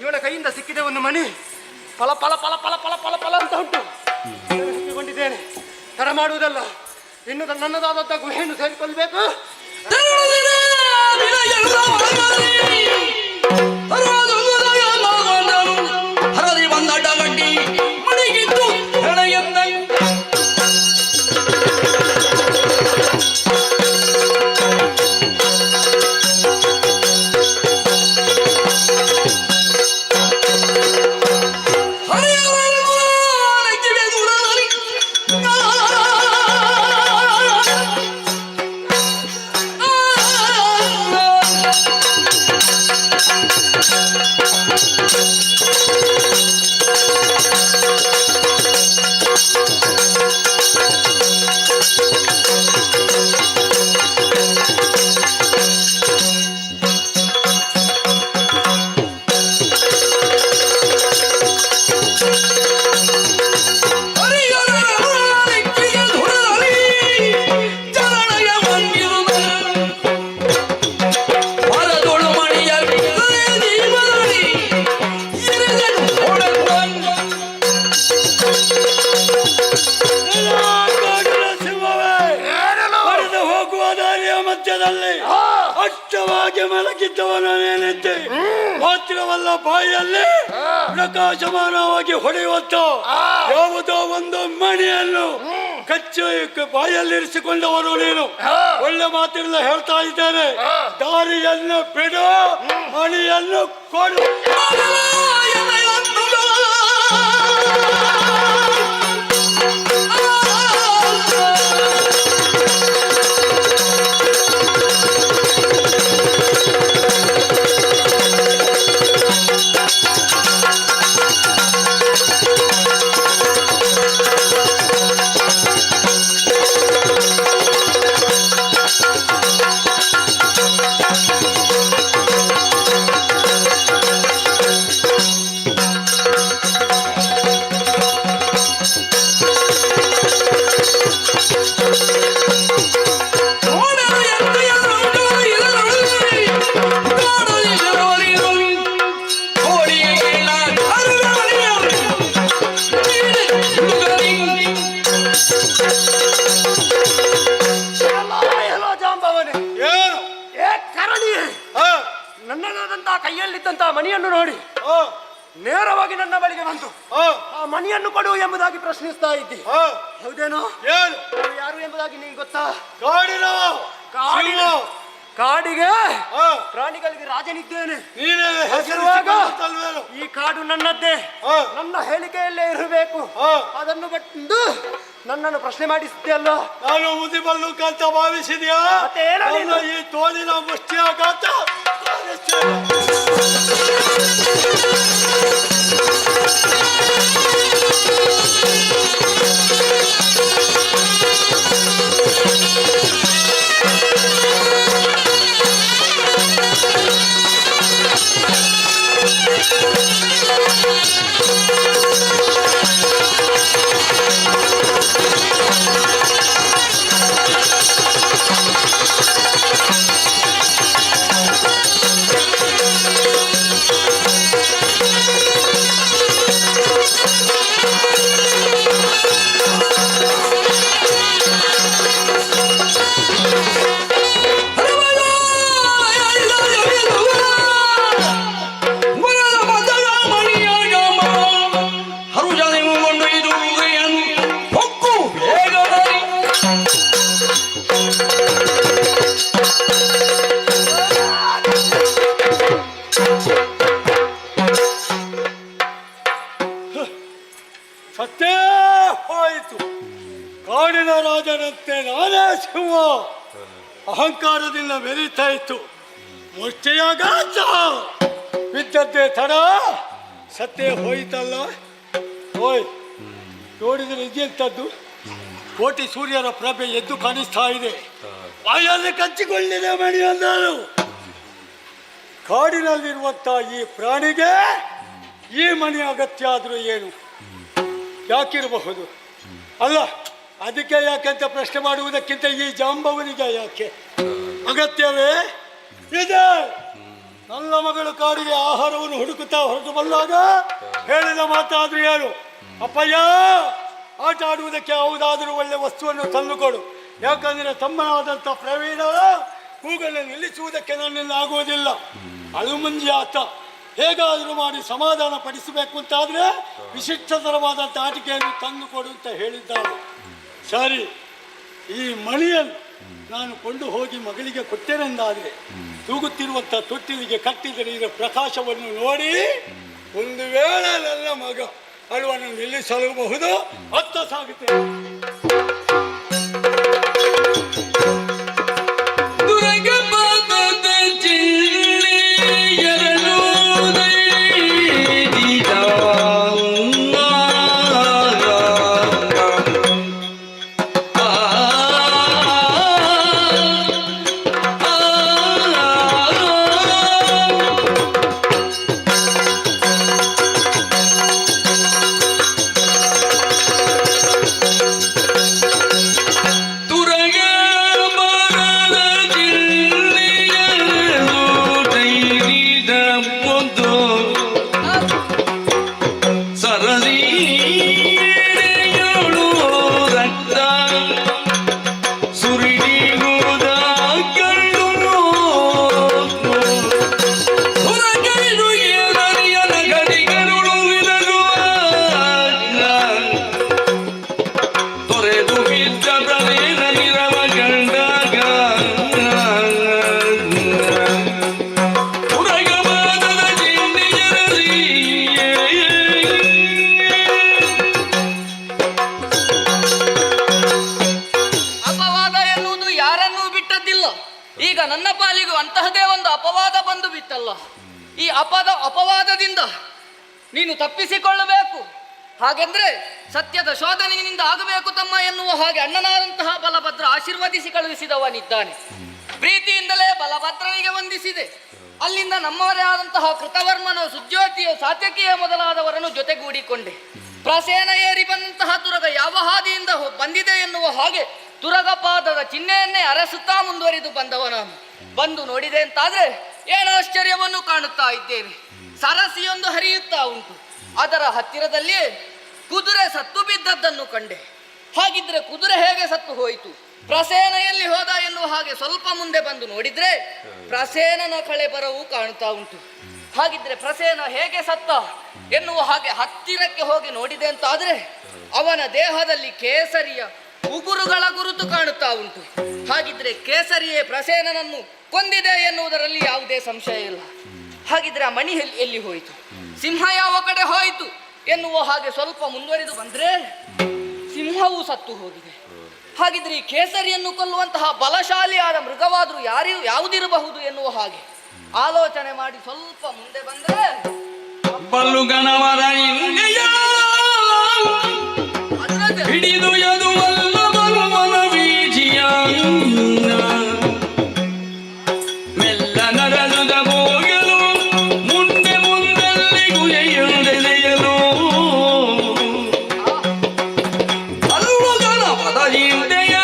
ಇವನ ಕೈಯಿಂದ ಸಿಕ್ಕಿದೆ ಒಂದು ಮಣಿ. ಫಲ ಫಲ ಫಲ ಫಲ ಫಲ ಫಲ ಫಲ ಅಂತ ಉಂಟು. ಸಿಕ್ಕಿಕೊಂಡಿದ್ದೇನೆ. ತಡ ಮಾಡುವುದಲ್ಲ, ಇನ್ನು ನನ್ನದಾದಂಥ ಗುಹೆಯನ್ನು ಸೇರಿಕೊಳ್ಬೇಕು. ಹರದಿ ಬಂದ ಡಗಡ್ಡಿ ಮಣಿಗಿದ್ದು ಹೆಣೆಯನ್ನ ಅಷ್ಟವಾಗಿ ಮಲಗಿದ್ದವನೇನೆಂತೆ ಮಾತ್ರವಲ್ಲ, ಬಾಯಲ್ಲಿ ಪ್ರಕಾಶಮಾನವಾಗಿ ಹೊಡೆಯುವಂತ ಯಾವುದೋ ಒಂದು ಮಣಿಯನ್ನು ಕಚ್ಚಿ ಬಾಯಲ್ಲಿರಿಸಿಕೊಂಡವನು ನೀನು. ಒಳ್ಳೆ ಮಾತಿನಿಂದ ಹೇಳ್ತಾ ಇದ್ದೇನೆ, ದಾರಿಯನ್ನು ಬಿಡು, ಮಣಿಯನ್ನು ಕೊಡು. ನನ್ನದಾದಂತಹ ಕೈಯಲ್ಲಿದ್ದಂತಹ ಮಣಿಯನ್ನು ನೋಡಿ ನೇರವಾಗಿ ನನ್ನ ಬಳಿಗೆ ಬಂತು. ಆ ಮಣಿಯನ್ನು ಕೊಡು ಎಂಬುದಾಗಿ ಪ್ರಶ್ನಿಸ್ತಾ ಇದ್ದಿ, ಹೌದೇನೋ? ಯಾರು ಎಂಬುದಾಗಿ ನಿಂಗೆ ಗೊತ್ತಾ? ಕಾಡಿಗೆ ಪ್ರಾಣಿಗಳಿಗೆ ರಾಜನಿದ್ದೇನೆ. ಈ ಕಾಡು ನನ್ನದ್ದೇ, ನನ್ನ ಹೇಳಿಕೆಯಲ್ಲೇ ಇರಬೇಕು. ಅದನ್ನು ಬಿಟ್ಟು ನನ್ನನ್ನು ಪ್ರಶ್ನೆ ಮಾಡಿಸುತ್ತೆಯಲ್ಲ. ನಾನು ಮುದಿಬಲ್ಲು ಅಂತ ಭಾವಿಸಿದ್ಯಾ? ಈ ತೋಳಿನ ಮುಷ್ಟಿಯಾಗಾತ ಸತ್ತೇ ಹೋಯಿತು. ಕಾಡಿನ ರಾಜನಂತೆ ನಾನೇ ಸಿಂಹ ಅಹಂಕಾರದಿಂದ ಮೆರೀತಾ ಇತ್ತು. ಮುಷ್ಟಿಯಾಗಾತ ಬಿದ್ದದ್ದೇ ತಡ, ಸತ್ತೇ ಹೋಯಿತಲ್ಲ. ಓಯ್, ನೋಡಿದ್ರೆ ಇದೆಂಥದ್ದು? ಕೋಟಿ ಸೂರ್ಯನ ಪ್ರಭೆ ಎದ್ದು ಕಾಣಿಸ್ತಾ ಇದೆ. ಬಾಯಲ್ಲಿ ಕಚ್ಚಿಕೊಳ್ಳಿದೆ ಮಣಿಯೊಂದನು. ಕಾಡಿನಲ್ಲಿರುವಂಥ ಈ ಪ್ರಾಣಿಗೆ ಈ ಮಣಿ ಅಗತ್ಯ ಆದರೂ ಏನು? ಯಾಕಿರಬಹುದು? ಅಲ್ಲ, ಅದಕ್ಕೆ ಯಾಕಂತ ಪ್ರಶ್ನೆ ಮಾಡುವುದಕ್ಕಿಂತ ಈ ಜಾಂಬವನಿಗೆ ಯಾಕೆ ಅಗತ್ಯವೇ ಇದೆ? ನನ್ನ ಮಗಳು ಕಾಡಿಗೆ ಆಹಾರವನ್ನು ಹುಡುಕುತ್ತಾ ಹೊರಟು ಬಂದಾಗ ಹೇಳಿದ ಮಾತಾದ್ರೂ ಯಾರು, ಅಪ್ಪಯ್ಯ ಆಟ ಆಡುವುದಕ್ಕೆ ಯಾವುದಾದರೂ ಒಳ್ಳೆ ವಸ್ತುವನ್ನು ತಂದುಕೊಡು, ಯಾಕಂದರೆ ತಮ್ಮನಾದಂಥ ಪ್ರವೀಣ ಕೂಗನ್ನು ನಿಲ್ಲಿಸುವುದಕ್ಕೆ ನನ್ನಿಂದ ಆಗುವುದಿಲ್ಲ. ಅಳು ಮುಂಜಿ ಆತ ಹೇಗಾದರೂ ಮಾಡಿ ಸಮಾಧಾನ ಪಡಿಸಬೇಕು ಅಂತಾದರೆ ವಿಶಿಷ್ಟತರವಾದಂಥ ಆಟಿಕೆಯನ್ನು ತಂದುಕೊಡು ಅಂತ ಹೇಳಿದ್ದಾಳೆ. ಸರಿ, ಈ ಮಣಿಯನ್ನು ನಾನು ಕೊಂಡು ಹೋಗಿ ಮಗಳಿಗೆ ಕೊಟ್ಟೆನೆಂದಾದರೆ ತೂಗುತ್ತಿರುವಂಥ ತೊಟ್ಟಿಲಿಗೆ ಕಟ್ಟಿದರೆ ಇದರ ಪ್ರಕಾಶವನ್ನು ನೋಡಿ ಒಂದು ವೇಳೆ ನನ್ನ ಮಗ ಅಳುವನ್ನು ನಿಲ್ಲಿಸಲಬಹುದು ಅತ್ತ ಸಾಗುತ್ತೇನೆ. ಈಗ ನನ್ನ ಪಾಲಿಗೂ ಅಂತಹದೇ ಒಂದು ಅಪವಾದ ಬಂದು ಬಿತ್ತಲ್ಲ. ಈ ಅಪವಾದದಿಂದ ನೀನು ತಪ್ಪಿಸಿಕೊಳ್ಳಬೇಕು. ಹಾಗೆಂದ್ರೆ ಸತ್ಯದ ಶೋಧನೆಯಿಂದ ಆಗಬೇಕು ತಮ್ಮ ಎನ್ನುವ ಹಾಗೆ ಅಣ್ಣನಾದಂತಹ ಬಲಭದ್ರ ಆಶೀರ್ವದಿಸಿ ಕಳುಹಿಸಿದವನಿದ್ದಾನೆ. ಪ್ರೀತಿಯಿಂದಲೇ ಬಲಭದ್ರನಿಗೆ ವಂದಿಸಿದೆ. ಅಲ್ಲಿಂದ ನಮ್ಮವರೇ ಆದಂತಹ ಕೃತವರ್ಮನೋ ಸುಜ್ಯೋತಿಯೋ ಸಾತ್ಯಕಿಯ ಮೊದಲಾದವರನ್ನು ಜೊತೆಗೂಡಿಕೊಂಡೆ. ಪ್ರಸೇನ ಏರಿ ಬಂದಂತಹ ತುರಗ ಯಾವ ಹಾದಿಯಿಂದ ಬಂದಿದೆ ಎನ್ನುವ ಹಾಗೆ ತುರಗಪಾದದ ಚಿಹ್ನೆಯನ್ನೇ ಅರಸುತ್ತಾ ಮುಂದುವರಿದು ಬಂದವ ನಾನು. ಬಂದು ನೋಡಿದೆ ಅಂತಾದ್ರೆ ಏನೋ ಆಶ್ಚರ್ಯವನ್ನು ಕಾಣುತ್ತಾ ಇದ್ದೇನೆ. ಸರಸಿಯೊಂದು ಹರಿಯುತ್ತಾ ಉಂಟು. ಅದರ ಹತ್ತಿರದಲ್ಲಿಯೇ ಕುದುರೆ ಸತ್ತು ಬಿದ್ದದ್ದನ್ನು ಕಂಡೆ. ಹಾಗಿದ್ರೆ ಕುದುರೆ ಹೇಗೆ ಸತ್ತು ಹೋಯಿತು, ಪ್ರಸೇನೆಯಲ್ಲಿ ಹೋದ ಎನ್ನುವ ಹಾಗೆ ಸ್ವಲ್ಪ ಮುಂದೆ ಬಂದು ನೋಡಿದ್ರೆ ಪ್ರಸೇನನ ಕಳೆಬರವು ಕಾಣುತ್ತಾ ಉಂಟು. ಹಾಗಿದ್ರೆ ಪ್ರಸೇನ ಹೇಗೆ ಸತ್ತ ಎನ್ನುವ ಹಾಗೆ ಹತ್ತಿರಕ್ಕೆ ಹೋಗಿ ನೋಡಿದೆ ಅಂತಾದ್ರೆ ಅವನ ದೇಹದಲ್ಲಿ ಕೇಸರಿಯ ಉಗುರುಗಳ ಗುರುತು ಕಾಣುತ್ತಾ ಉಂಟು. ಹಾಗಿದ್ರೆ ಕೇಸರಿಯೇ ಪ್ರಸೇನನನ್ನು ಕೊಂದಿದೆ ಎನ್ನುವುದರಲ್ಲಿ ಯಾವುದೇ ಸಂಶಯ ಇಲ್ಲ. ಹಾಗಿದ್ರೆ ಆ ಮಣಿ ಎಲ್ಲಿ ಹೋಯಿತು, ಸಿಂಹ ಯಾವ ಕಡೆ ಹೋಯಿತು ಎನ್ನುವ ಹಾಗೆ ಸ್ವಲ್ಪ ಮುಂದುವರಿದು ಬಂದ್ರೆ ಸಿಂಹವು ಸತ್ತು ಹೋಗಿದೆ. ಹಾಗಿದ್ರೆ ಈ ಕೇಸರಿಯನ್ನು ಕೊಲ್ಲುವಂತಹ ಬಲಶಾಲಿಯಾದ ಮೃಗವಾದರೂ ಯಾವುದಿರಬಹುದು ಎನ್ನುವ ಹಾಗೆ ಆಲೋಚನೆ ಮಾಡಿ ಸ್ವಲ್ಪ ಮುಂದೆ ಬಂದ್ರೆ ಬಲ್ಲುಗಣವರ ಹಿಡಿದು ಯದುವಲ್ಲ ಬಲವನ ಬೀಜಿಯ ಮೆಲ್ಲ ನರದುದ ಹೋಗಲು ಮುಂದೆ ಮುಂದಲ್ಲಿ ಗುಯೆಯೊಂದೆಲೆಯಲು ಬಲ್ಲುಗಣ ಪದ ಹಿಂದೆಯ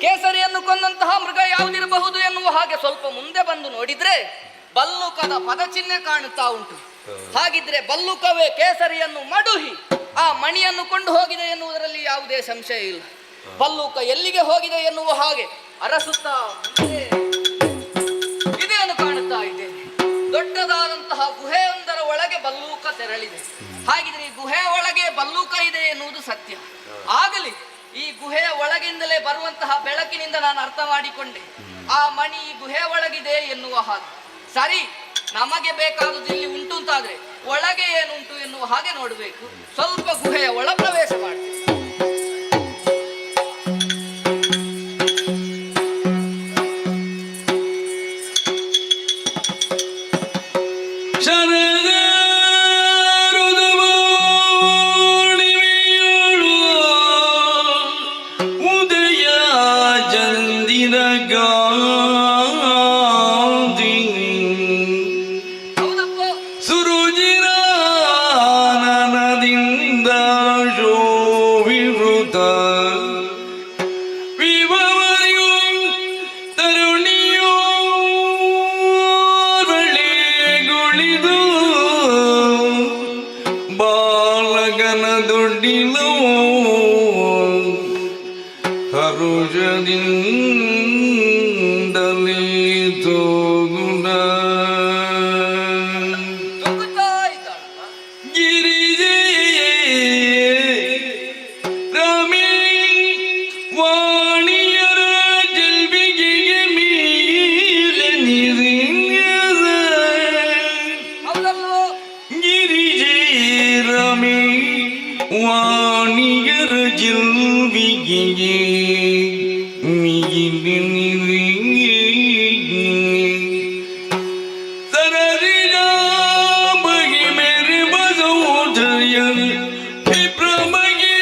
ಕೇಸರಿಯನ್ನು ಕೊಂದಂತಹ ಮೃಗ ಯಾವುದಿರಬಹುದು ಎನ್ನುವ ಹಾಗೆ ಸ್ವಲ್ಪ ಮುಂದೆ ಬಂದು ನೋಡಿದ್ರೆ ಬಲ್ಲುಕದ ಪದಚಿಹ್ನೆ ಕಾಣುತ್ತಾ ಉಂಟು. ಹಾಗಿದ್ರೆ ಬಲ್ಲುಕವೇ ಕೇಸರಿಯನ್ನು ಮಡುಹಿ ಆ ಮಣಿಯನ್ನು ಕೊಂಡು ಹೋಗಿದೆ ಎನ್ನುವುದರಲ್ಲಿ ಯಾವುದೇ ಸಂಶಯ ಇಲ್ಲ. ಬಲ್ಲುಕ ಎಲ್ಲಿಗೆ ಹೋಗಿದೆ ಎನ್ನುವ ಹಾಗೆ ಅರಸುತ್ತಾ ಇದೇನು ಕಾಣುತ್ತಾ ಇದ್ದೇನೆ. ದೊಡ್ಡದಾದಂತಹ ಗುಹೆಯೊಂದರ ಒಳಗೆ ಬಲ್ಲೂಕ ತೆರಳಿದೆ. ಹಾಗಿದ್ರೆ ಈ ಗುಹೆಯ ಒಳಗೆ ಬಲ್ಲೂಕ ಇದೆ ಎನ್ನುವುದು ಸತ್ಯ. ಆಗಲಿ, ಈ ಗುಹೆಯ ಒಳಗಿಂದಲೇ ಬರುವಂತಹ ಬೆಳಕಿನಿಂದ ನಾನು ಅರ್ಥ ಮಾಡಿಕೊಂಡೆ ಆ ಮಣಿ ಈ ಗುಹೆಯ ಒಳಗಿದೆ ಎನ್ನುವ ಹಾಗೆ. ಸರಿ, ನಮಗೆ ಬೇಕಾದುದು ಇಲ್ಲಿ ಉಂಟು ಅಂತಾದ್ರೆ ಒಳಗೆ ಏನುಂಟು ಎನ್ನುವ ಹಾಗೆ ನೋಡಬೇಕು. ಸ್ವಲ್ಪ ಗುಹೆಯ ಒಳ ಪ್ರವೇಶ ಮಾಡ್ತೇವೆ. ತೋಗುಣ ತುಂಬುತ್ತಾ ಇದ್ದಾಳಲ್ಲ. ಗಿರಿಜೆ ರಮೇ ವಾಣಿಯರ ಜಲ್ಬಿಗೆ ಮೀಲೆ ನಿರಿಂಗದ ಹೌದಲ್ಲೋ? ಗಿರಿಜೆ ರಮೇ ವಾಣಿಯರ ಜಲ್ಬಿಗೆ ಮೀಲೆ ನಿರಿಂಗೆ ಸರರಿಗ ಬಗೆ ಮೇರೆ ಬಸೋದಯನ್ ವಿಭ್ರಮಗೆ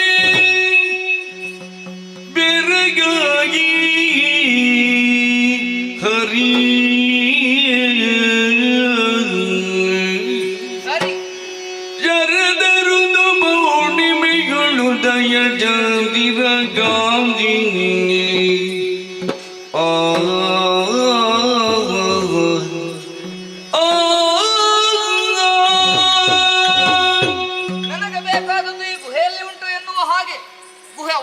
ಬೆರಗಾಗಿ ಹರಿ ಸರಿ. ಜರದರುದು ಮೌಣಿಮೆಗಳು ದಯ ಜಂದಿರ ಗಾಂಧಿ ಆ ನನಗೆ ಬೇಕಾದದ್ದು ಈ ಗುಹೆಯಲ್ಲಿ ಉಂಟು ಎನ್ನುವ ಹಾಗೆ ಗುಹೆ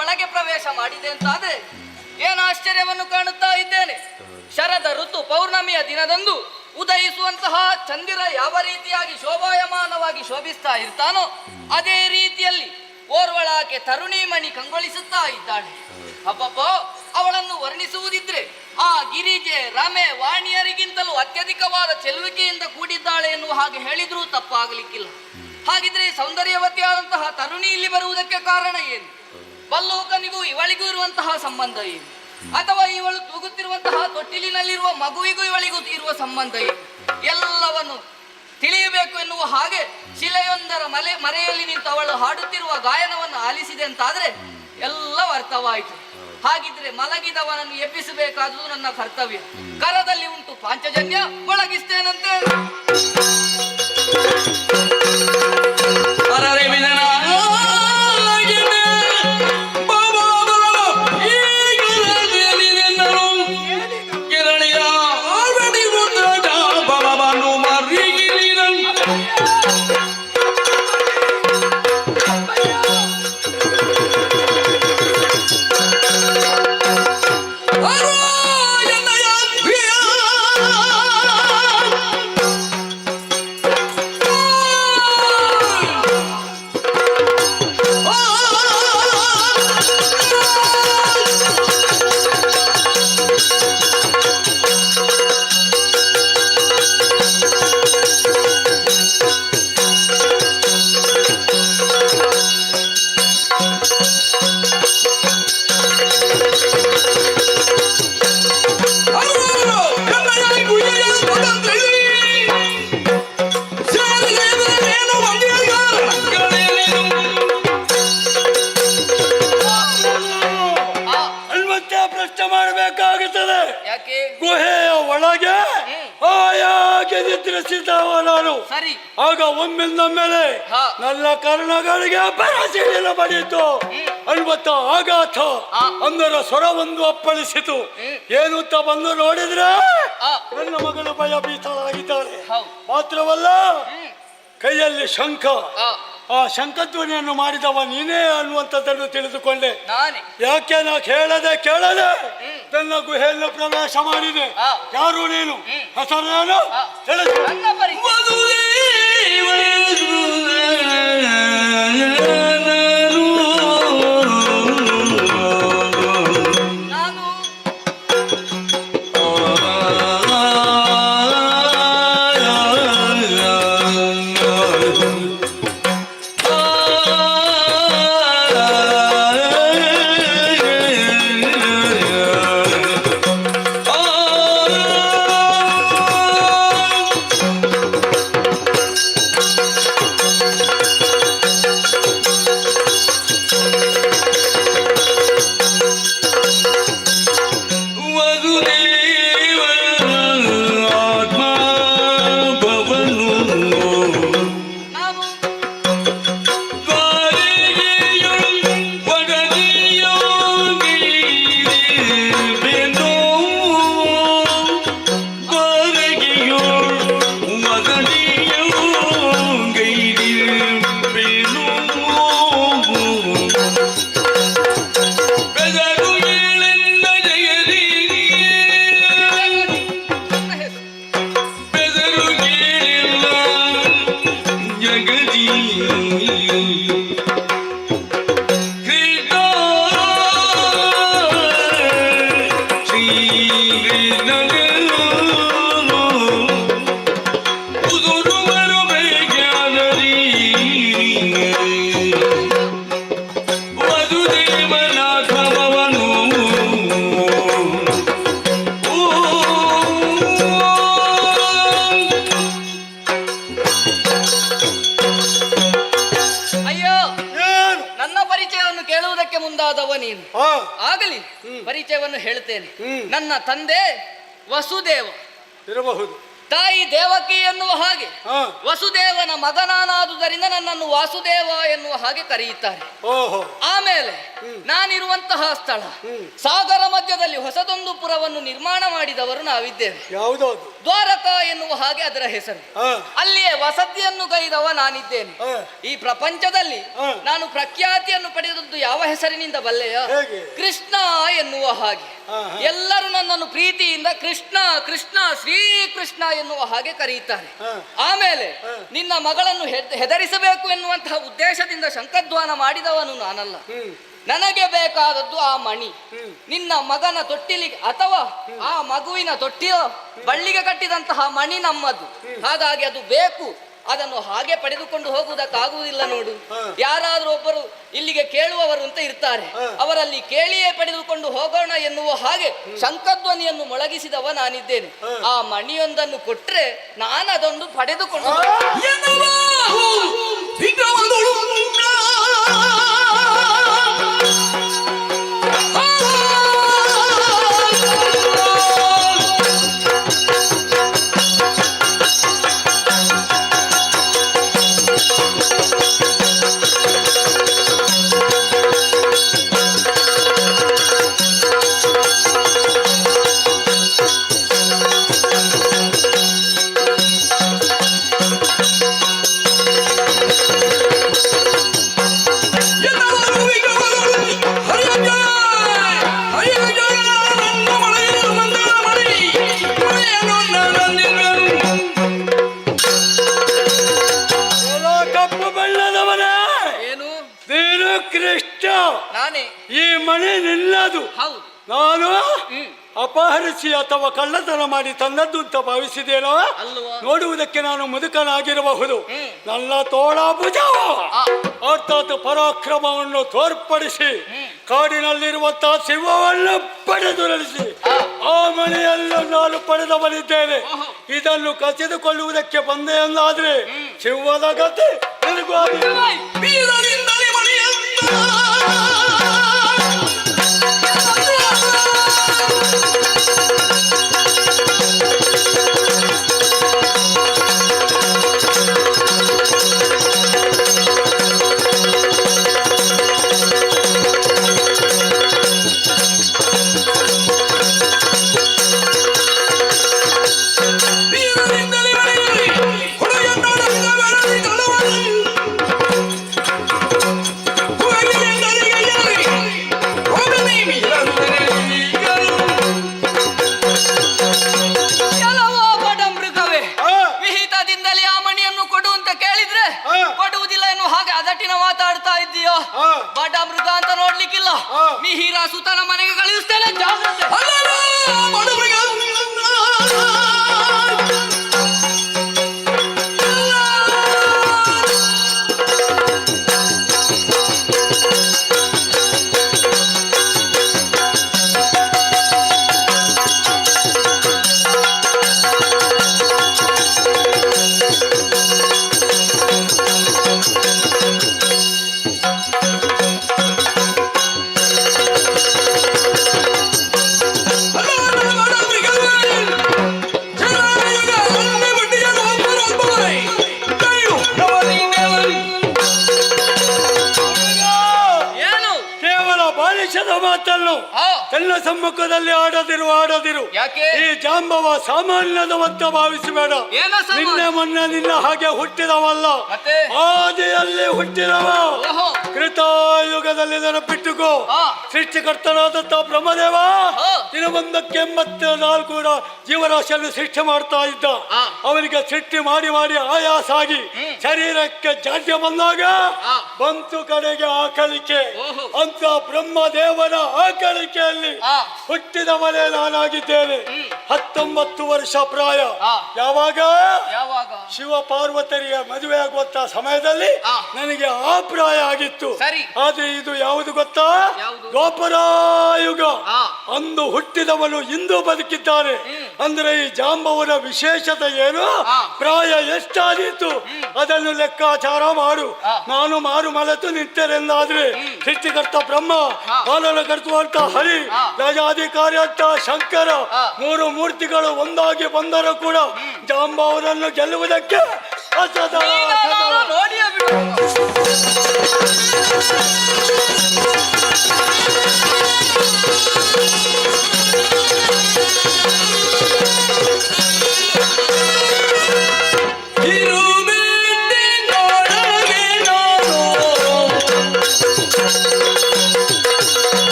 ಒಳಗೆ ಪ್ರವೇಶ ಮಾಡಿದೆ ಅಂತಾದ್ರೆ ಏನು ಆಶ್ಚರ್ಯವನ್ನು ಕಾಣುತ್ತಾ ಇದ್ದೇನೆ. ಶರದ ಋತು ಪೌರ್ಣಮಿಯ ದಿನದಂದು ಉದಯಿಸುವಂತಹ ಚಂದಿರ ಯಾವ ರೀತಿಯಾಗಿ ಶೋಭಾಯಮಾನವಾಗಿ ಶೋಭಿಸ್ತಾ ಇರ್ತಾನೋ ಅದೇ ರೀತಿಯಲ್ಲಿ ಓರ್ವಳಾಕೆ ತರುಣಿಮಣಿ ಕಂಗೊಳಿಸುತ್ತಾ ಇದ್ದಾಳೆ. ಅಪ್ಪಪ್ಪ, ಅವಳನ್ನು ವರ್ಣಿಸುವುದಿದ್ರೆ ಆ ಗಿರಿಜೆ ರಮೆ ವಾಣಿಯರಿಗಿಂತಲೂ ಅತ್ಯಧಿಕವಾದ ಚೆಲುವಿಕೆಯಿಂದ ಕೂಡಿದ್ದಾಳೆ ಎನ್ನುವ ಹಾಗೆ ಹೇಳಿದ್ರೂ ತಪ್ಪಾಗಲಿಕ್ಕಿಲ್ಲ. ಹಾಗಿದ್ರೆ ಸೌಂದರ್ಯವತಿಯಾದಂತಹ ತರುಣಿ ಇಲ್ಲಿ ಬರುವುದಕ್ಕೆ ಕಾರಣ ಏನು? ಬಲ್ಲೂಕನಿಗೂ ಇವಳಿಗೂ ಇರುವಂತಹ ಸಂಬಂಧ ಏನು? ಅಥವಾ ಇವಳು ತೂಗುತ್ತಿರುವಂತಹ ತೊಟ್ಟಿಲಿನಲ್ಲಿರುವ ಮಗುವಿಗೂ ಇವಳಿಗೂ ಇರುವ ಸಂಬಂಧ ಏನು? ಎಲ್ಲವನ್ನು ತಿಳಿಯಬೇಕು ಎನ್ನುವ ಹಾಗೆ ಶಿಲೆಯೊಂದರ ಮರೆಯಲ್ಲಿ ನಿಂತು ಅವಳು ಹಾಡುತ್ತಿರುವ ಗಾಯನವನ್ನು ಆಲಿಸಿದೆ ಅಂತಾದ್ರೆ ಎಲ್ಲ ಅರ್ಥವಾಯಿತು. ಹಾಗಿದ್ರೆ ಮಲಗಿದವನನ್ನು ಎಬ್ಬಿಸಬೇಕಾದುದು ನನ್ನ ಕರ್ತವ್ಯ. ಕರದಲ್ಲಿ ಉಂಟು ಪಾಂಚಜನ್ಯ, ಒಳಗಿಸ್ತೇನಂತೆ. ಮಾಡಬೇಕಾಗುತ್ತದೆ. ಯಾಕೆ? ಗುಹೆಯ ಒಳಗೆ ಹಾಯಾಗಿ ನಿದ್ರಿಸಿದವ ನಾನು. ಸರಿ. ಆಗ ಒಮ್ಮೆಂದೊಮ್ಮೆಲೆ ನನ್ನ ಕರ್ಣಗಳಿಗೆ ಬರಸಿಡಿಲು ಬಡಿತು. ಅನ್ವತ್ತ ಆಘಾತ ಅಂದರ ಸ್ವರವೊಂದು ಅಪ್ಪಳಿಸಿತು. ಏನು ಅಂತ ಬಂದು ನೋಡಿದ್ರೆ ನನ್ನ ಮಗಳು ಭಯಭೀತರಾಗಿದ್ದಾರೆ. ಮಾತ್ರವಲ್ಲ, ಕೈಯಲ್ಲಿ ಶಂಖ. ಆ ಶಂಖಧ್ವನಿಯನ್ನು ಮಾಡಿದವ ನೀನೇ ಅನ್ನುವಂಥದ್ದನ್ನು ತಿಳಿದುಕೊಂಡೆ. ಯಾಕೆ ನಾ ಕೇಳದೆ ನನ್ನ ಗುಹೆಯನ್ನು ಪ್ರವೇಶ ಮಾಡಿದೆ. ಯಾರು ನೀನು? ಹೆಸರೇನು? ತಿಳಿಸು. ಹಾ. ಆಗಲಿ, ಪರಿಚಯವನ್ನು ಹೇಳ್ತೇನೆ. ನನ್ನ ತಂದೆ ವಸುದೇವ, ಇರಬಹುದು. ತಾಯಿ ದೇವಕಿ ಎನ್ನುವ ಹಾಗೆ ಹಾ. ವಸುದೇವನ ಮಗನಾನಾದುದರಿಂದ ನನ್ನನ್ನು ವಾಸುದೇವ ಎನ್ನುವ ಹಾಗೆ ಕರೆಯುತ್ತಾರೆ. ಓಹೋ. ಆಮೇಲೆ ನಾನಿರುವಂತಹ ಸ್ಥಳ ಸಾಗರ ಮಧ್ಯದಲ್ಲಿ ಹೊಸದೊಂದು ಪುರವನ್ನು ನಿರ್ಮಾಣ ಮಾಡಿದವರು ನಾವಿದ್ದೇವೆ. ಯಾವುದೌದು? ದ್ವಾರಕಾ ಎನ್ನುವ ಹಾಗೆ ಅದರ ಹೆಸರು. ಹಾ. ಅಲ್ಲಿಯೇ ವಸತಿಯನ್ನು ಗೈದವ ನಾನಿದ್ದೇನೆ. ಹಾ. ಈ ಪ್ರಪಂಚದಲ್ಲಿ ಹಾ. ನಾನು ಪ್ರಖ್ಯಾತಿಯನ್ನು ಪಡೆದದ್ದು ಯಾವ ಹೆಸರಿನಿಂದ ಬಲ್ಲೆಯ? ಹೇಗೆ? ಕೃಷ್ಣ ಎನ್ನುವ ಹಾಗೆ. ಹಾ, ಹಾ. ಎಲ್ಲರೂ ನನ್ನನ್ನು ಪ್ರೀತಿಯಿಂದ ಕೃಷ್ಣ ಕೃಷ್ಣ ಶ್ರೀಕೃಷ್ಣ ಎನ್ನುವ ಹಾಗೆ ಕರೆಯುತ್ತಾರೆ. ಹಾ. ಆಮೇಲೆ ನಿನ್ನ ಮಗಳನ್ನು ಹೆದರಿಸಬೇಕು ಎನ್ನುವಂತಹ ಉದ್ದೇಶದಿಂದ ಶಂಖಧ್ವಾನ ಮಾಡಿದವನು ನಾನಲ್ಲ. ನನಗೆ ಬೇಕಾದದ್ದು ಆ ಮಣಿ. ನಿನ್ನ ಮಗನ ತೊಟ್ಟಿಲಿಗೆ ಅಥವಾ ಆ ಮಗುವಿನ ತೊಟ್ಟಿಲ ಬಳ್ಳಿಗೆ ಕಟ್ಟಿದಂತಹ ಮಣಿ ನಮ್ಮದು. ಹಾಗಾಗಿ ಅದು ಬೇಕು. ಅದನ್ನು ಹಾಗೆ ಪಡೆದುಕೊಂಡು ಹೋಗುವುದಕ್ಕಾಗುವುದಿಲ್ಲ ನೋಡು. ಯಾರಾದ್ರೂ ಒಬ್ಬರು ಇಲ್ಲಿಗೆ ಕೇಳುವವರು ಅಂತ ಇರ್ತಾರೆ, ಅವರಲ್ಲಿ ಕೇಳಿಯೇ ಪಡೆದುಕೊಂಡು ಹೋಗೋಣ ಎನ್ನುವ ಹಾಗೆ ಶಂಖಧ್ವನಿಯನ್ನು ಮೊಳಗಿಸಿದವ ನಾನಿದ್ದೇನೆ. ಆ ಮಣಿಯೊಂದನ್ನು ಕೊಟ್ರೆ ನಾನು ಅದೊಂದು ಪಡೆದುಕೊಂಡು ನಾನೇ ಈ ಮನೆ ನಿಲ್ಲದು. ಹೌದು. ನಾನು ಅಪಹರಿಸಿ ಅಥವಾ ಕಳ್ಳತನ ಮಾಡಿ ತಂದದ್ದು ಅಂತ ಭಾವಿಸಿದೇನೋ? ಅಲ್ವಾ? ನೋಡುವುದಕ್ಕೆ ನಾನು ಮುದುಕನಾಗಿರಬಹುದು, ನನ್ನ ತೋಳ ಭುಜ ಅರ್ಥಾತ್ ಪರಾಕ್ರಮವನ್ನು ತೋರ್ಪಡಿಸಿ ಕಾಡಿನಲ್ಲಿರುವಂತಹ ಸಿಂಹವನ್ನು ಪಡೆದುರಳಿಸಿ ಆ ಮನೆಯನ್ನು ನಾನು ಪಡೆದವನಿದ್ದೇನೆ. ಇದನ್ನು ಕಸಿದುಕೊಳ್ಳುವುದಕ್ಕೆ ಬಂದೆ ಎಂದಾದ್ರೆ ಸಿಂಹದ ಗತಿ ನನಗೂ ಮಾತಾಡ್ತಾ ಇದ್ದೀಯೋ? ಬಡ ಮೃಗ ಅಂತ ನೋಡ್ಲಿಕ್ಕಿಲ್ಲ. ಮಿಹಿರ ಸುತನ ಮನೆಗೆ ಕಳಿಸ್ತೇನೆ, ಜಾಗ್ರತೆ. ಮಾತನ್ನು ಎಲ್ಲ ಸಮ್ಮುಖದಲ್ಲಿ ಆಡದಿರು. ಈ ಜಾಂಬವ ಸಾಮಾನ್ಯದವಂತ ಭಾವಿಸಬೇಡ. ನಿನ್ನೆ ಮೊನ್ನೆ ನಿನ್ನ ಹಾಗೆ ಹುಟ್ಟಿದವಲ್ಲ, ಆದಿಯಲ್ಲಿ ಹುಟ್ಟಿದವ. ಕೃತಾಯುಗದಲ್ಲಿ ನೆನಪಿಟ್ಟುಕೋ, ಸೃಷ್ಟಿಕರ್ತನಾದಂತ ಬ್ರಹ್ಮದೇವ ದಿನವೊಂದಕ್ಕೆ 84 ಜೀವರಾಶಿಯನ್ನು ಸೃಷ್ಟಿ ಮಾಡ್ತಾ ಇದ್ದ. ಅವನಿಗೆ ಸೃಷ್ಟಿ ಮಾಡಿ ಮಾಡಿ ಆಯಾಸ ಆಗಿ ಶರೀರಕ್ಕೆ ಜಾಡ್ಯ ಬಂದಾಗ ಬಂತು ಕಡೆಗೆ ಆಕಳಿಕೆ. ಅಂತ ಬ್ರಹ್ಮದೇವನ ಆಕಳಿಕೆಯಲ್ಲಿ ಹುಟ್ಟಿದವನೇ ನಾನಾಗಿದ್ದೇನೆ. 19 ವರ್ಷ ಪ್ರಾಯ. ಯಾವಾಗ ಶಿವ ಪಾರ್ವತಿಯರಿಗೆ ಮದುವೆ ಆಗುವಂತ ಸಮಯದಲ್ಲಿ ನನಗೆ ಆ ಪ್ರಾಯ ಆಗಿತ್ತು. ಆದ್ರೆ ಇದು ಯಾವುದು ಗೊತ್ತಾ? ದ್ವಾಪರಾಯುಗ. ಅಂದು ಹುಟ್ಟಿದವನು ಇಂದು ಬದುಕಿದ್ದಾನೆ. ಅಂದ್ರೆ ಈ ಜಾಂಬವನ ವಿಶೇಷತೆ ಏನು, ಪ್ರಾಯ ಎಷ್ಟಾದೀತು ಅದನ್ನು ಲೆಕ್ಕಾಚಾರ ಮಾಡು. ನಾನು ಮಾರು ಮಲೆತು ನಿಂತೆನೆಂದಾದ್ರೆ ಸೃಷ್ಟಿಕರ್ತ ಬ್ರಹ್ಮ, ಪಾಲನಕರ್ತ ಅಂತ ಹರಿ, ರಾಜಾಧಿಕಾರಿ ಅಂತ ಶಂಕರ, ಮೂರು ಮೂರ್ತಿಗಳು ಒಂದಾಗಿ ಬಂದರೂ ಕೂಡ ಜಾಂಬವನನ್ನು ಗೆಲ್ಲುವುದಕ್ಕೆ ಅಸಾಧ್ಯ. ನೋಡಿಯೇ ಬಿಡು.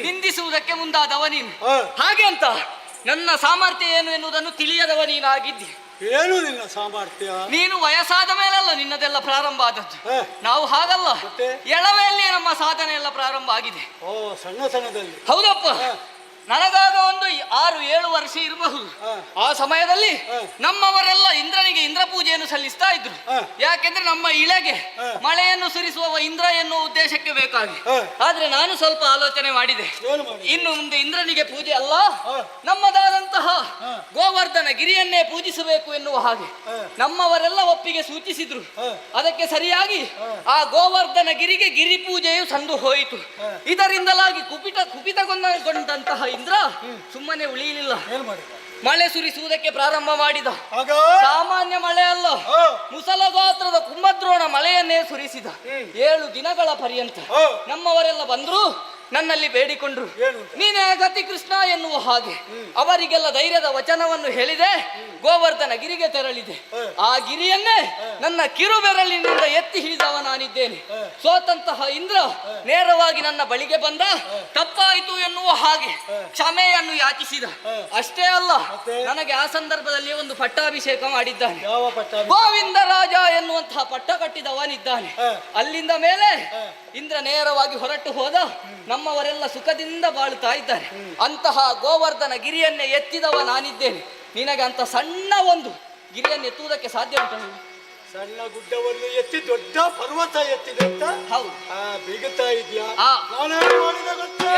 ನಿಂದಿಸುವುದಕ್ಕೆ ಮುಂದಾದವ ನೀನು. ಹಾಗೆ ಅಂತ ನನ್ನ ಸಾಮರ್ಥ್ಯ ಏನು ಎನ್ನುವುದನ್ನು ತಿಳಿಯದವ ನೀನಾಗಿದ್ದಿ. ಏನು ನಿನ್ನ ಸಾಮರ್ಥ್ಯ? ನೀನು ವಯಸ್ಸಾದ ಮೇಲಲ್ಲ ನಿನ್ನದೆಲ್ಲ ಪ್ರಾರಂಭ ಆದದ್ದು. ನಾವು ಹಾಗಲ್ಲ, ಎಳವೆಯಲ್ಲಿಯೇ ನಮ್ಮ ಸಾಧನೆ ಎಲ್ಲ ಪ್ರಾರಂಭ ಆಗಿದೆ. ಓ, ಸಣ್ಣ ಸಣ್ಣದಲ್ಲಿ. ಹೌದಪ್ಪ. ನನಗಾಗ ಒಂದು 6-7 ವರ್ಷ ಇರಬಹುದು. ಆ ಸಮಯದಲ್ಲಿ ನಮ್ಮವರೆಲ್ಲ ಇಂದ್ರನಿಗೆ ಇಂದ್ರ ಪೂಜೆಯನ್ನು ಸಲ್ಲಿಸ್ತಾ ಇದ್ರು. ಯಾಕೆಂದ್ರೆ ನಮ್ಮ ಇಳೆಗೆ ಮಳೆಯನ್ನು ಸುರಿಸುವ ಇಂದ್ರ ಎನ್ನುವ ಉದ್ದೇಶಕ್ಕೆ ಬೇಕಾಗಿ. ಆದ್ರೆ ನಾನು ಸ್ವಲ್ಪ ಆಲೋಚನೆ ಮಾಡಿದೆ. ಇನ್ನು ಮುಂದೆ ಇಂದ್ರನಿಗೆ ಪೂಜೆ ಅಲ್ಲ, ನಮ್ಮದಾದಂತಹ ಗೋವರ್ಧನ ಗಿರಿಯನ್ನೇ ಪೂಜಿಸಬೇಕು ಎನ್ನುವ ಹಾಗೆ ನಮ್ಮವರೆಲ್ಲ ಒಪ್ಪಿಗೆ ಸೂಚಿಸಿದ್ರು. ಅದಕ್ಕೆ ಸರಿಯಾಗಿ ಆ ಗೋವರ್ಧನ ಗಿರಿಗೆ ಗಿರಿ ಪೂಜೆಯು ಸಂದು ಹೋಯಿತು. ಇದರಿಂದಲಾಗಿ ಕುಪಿತಗೊಂಡಂತಹ ಇಂದ್ರ ಸುಮ್ಮನೆ ಉಳಿಯಲಿಲ್ಲ. ಮಳೆ ಸುರಿಸುವುದಕ್ಕೆ ಪ್ರಾರಂಭ ಮಾಡಿದ. ಸಾಮಾನ್ಯ ಮಳೆ ಅಲ್ಲ, ಮುಸಲ ಗಾತ್ರದ ಕುಂಭದ್ರೋಣ ಮಳೆಯನ್ನೇ ಸುರಿಸಿದ. 7 ದಿನಗಳ ಪರ್ಯಂತ ನಮ್ಮವರೆಲ್ಲ ಬಂದ್ರು, ನನ್ನಲ್ಲಿ ಬೇಡಿಕೊಂಡ್ರು, ನೀನೇ ಗತಿ ಕೃಷ್ಣ ಎನ್ನುವ ಹಾಗೆ. ಅವರಿಗೆಲ್ಲ ಧೈರ್ಯದ ವಚನವನ್ನು ಹೇಳಿದೆ. ಗೋವರ್ಧನ ಗಿರಿಗೆ ತೆರಳಿದೆ. ಆ ಗಿರಿಯನ್ನೇ ನನ್ನ ಕಿರುಬೆರಳಿನಿಂದ ಎತ್ತಿ ಹಿಡಿದವ ನಾನಿದ್ದೇನೆ. ಸೋತಂತಹ ಇಂದ್ರ ನೇರವಾಗಿ ನನ್ನ ಬಳಿಗೆ ಬಂದ. ತಪ್ಪಾಯಿತು ಎನ್ನುವ ಹಾಗೆ ಕ್ಷಮೆಯನ್ನು ಯಾಚಿಸಿದ. ಅಷ್ಟೇ ಅಲ್ಲ, ನನಗೆ ಆ ಸಂದರ್ಭದಲ್ಲಿ ಒಂದು ಪಟ್ಟಾಭಿಷೇಕ ಮಾಡಿದ್ದಾನೆ. ಗೋವಿಂದ ರಾಜ ಎನ್ನುವಂತಹ ಪಟ್ಟ ಕಟ್ಟಿದವನಿದ್ದಾನೆ. ಅಲ್ಲಿಂದ ಮೇಲೆ ಇಂದ್ರ ನೇರವಾಗಿ ಹೊರಟು ಹೋದ. ನಮ್ಮವರೆಲ್ಲ ಸುಖದಿಂದ ಬಾಳುತ್ತಾ ಇದ್ದಾರೆ. ಅಂತಹ ಗೋವರ್ಧನ ಗಿರಿಯನ್ನೇ ಎತ್ತಿದವ ನಾನಿದ್ದೇನೆ. ನಿನಗೆ ಅಂತ ಸಣ್ಣ ಒಂದು ಗಿರಿಯನ್ನು ಎತ್ತುವುದಕ್ಕೆ ಸಾಧ್ಯ ಉಂಟು? ಸಣ್ಣ ಗುಡ್ಡವನ್ನು ಎತ್ತಿ ದೊಡ್ಡ ಪರ್ವತ ಎತ್ತಿದೆ ಅಂತ. ಹೌದು. ಬೀಗುತ್ತಾ ಇದೆಯಾ? ನಾನು ಮಾಡಿದ ಗೊತ್ತಾ?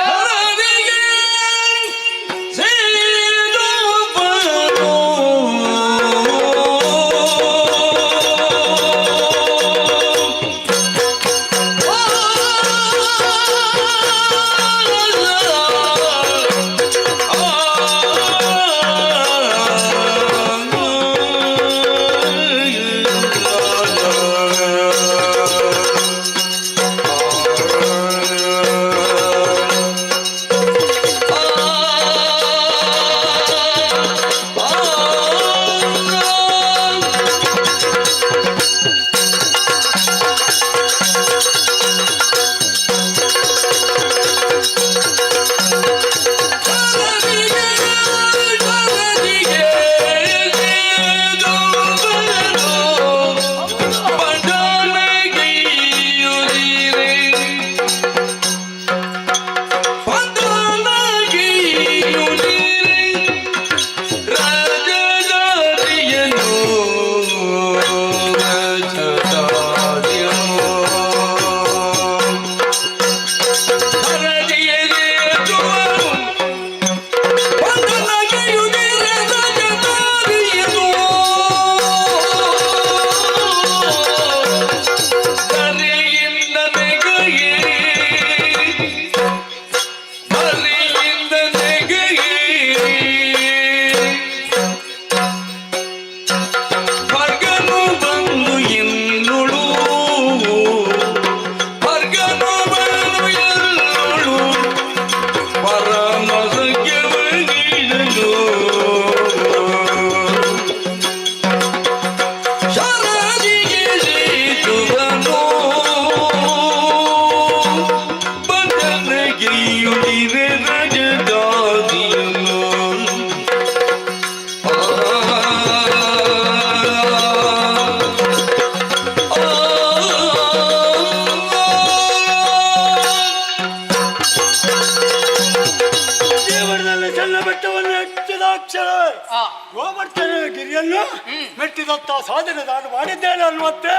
ರುದ್ರಾಕ್ಷರ ಗೋವರ್ಧನ ಗಿರಿಯನ್ನು ಮೆಟ್ಟಿದಂತ ಸಾಧನೆ ನಾನು ಮಾಡಿದ್ದೇನೆ ಅನ್ನುವಂತೆ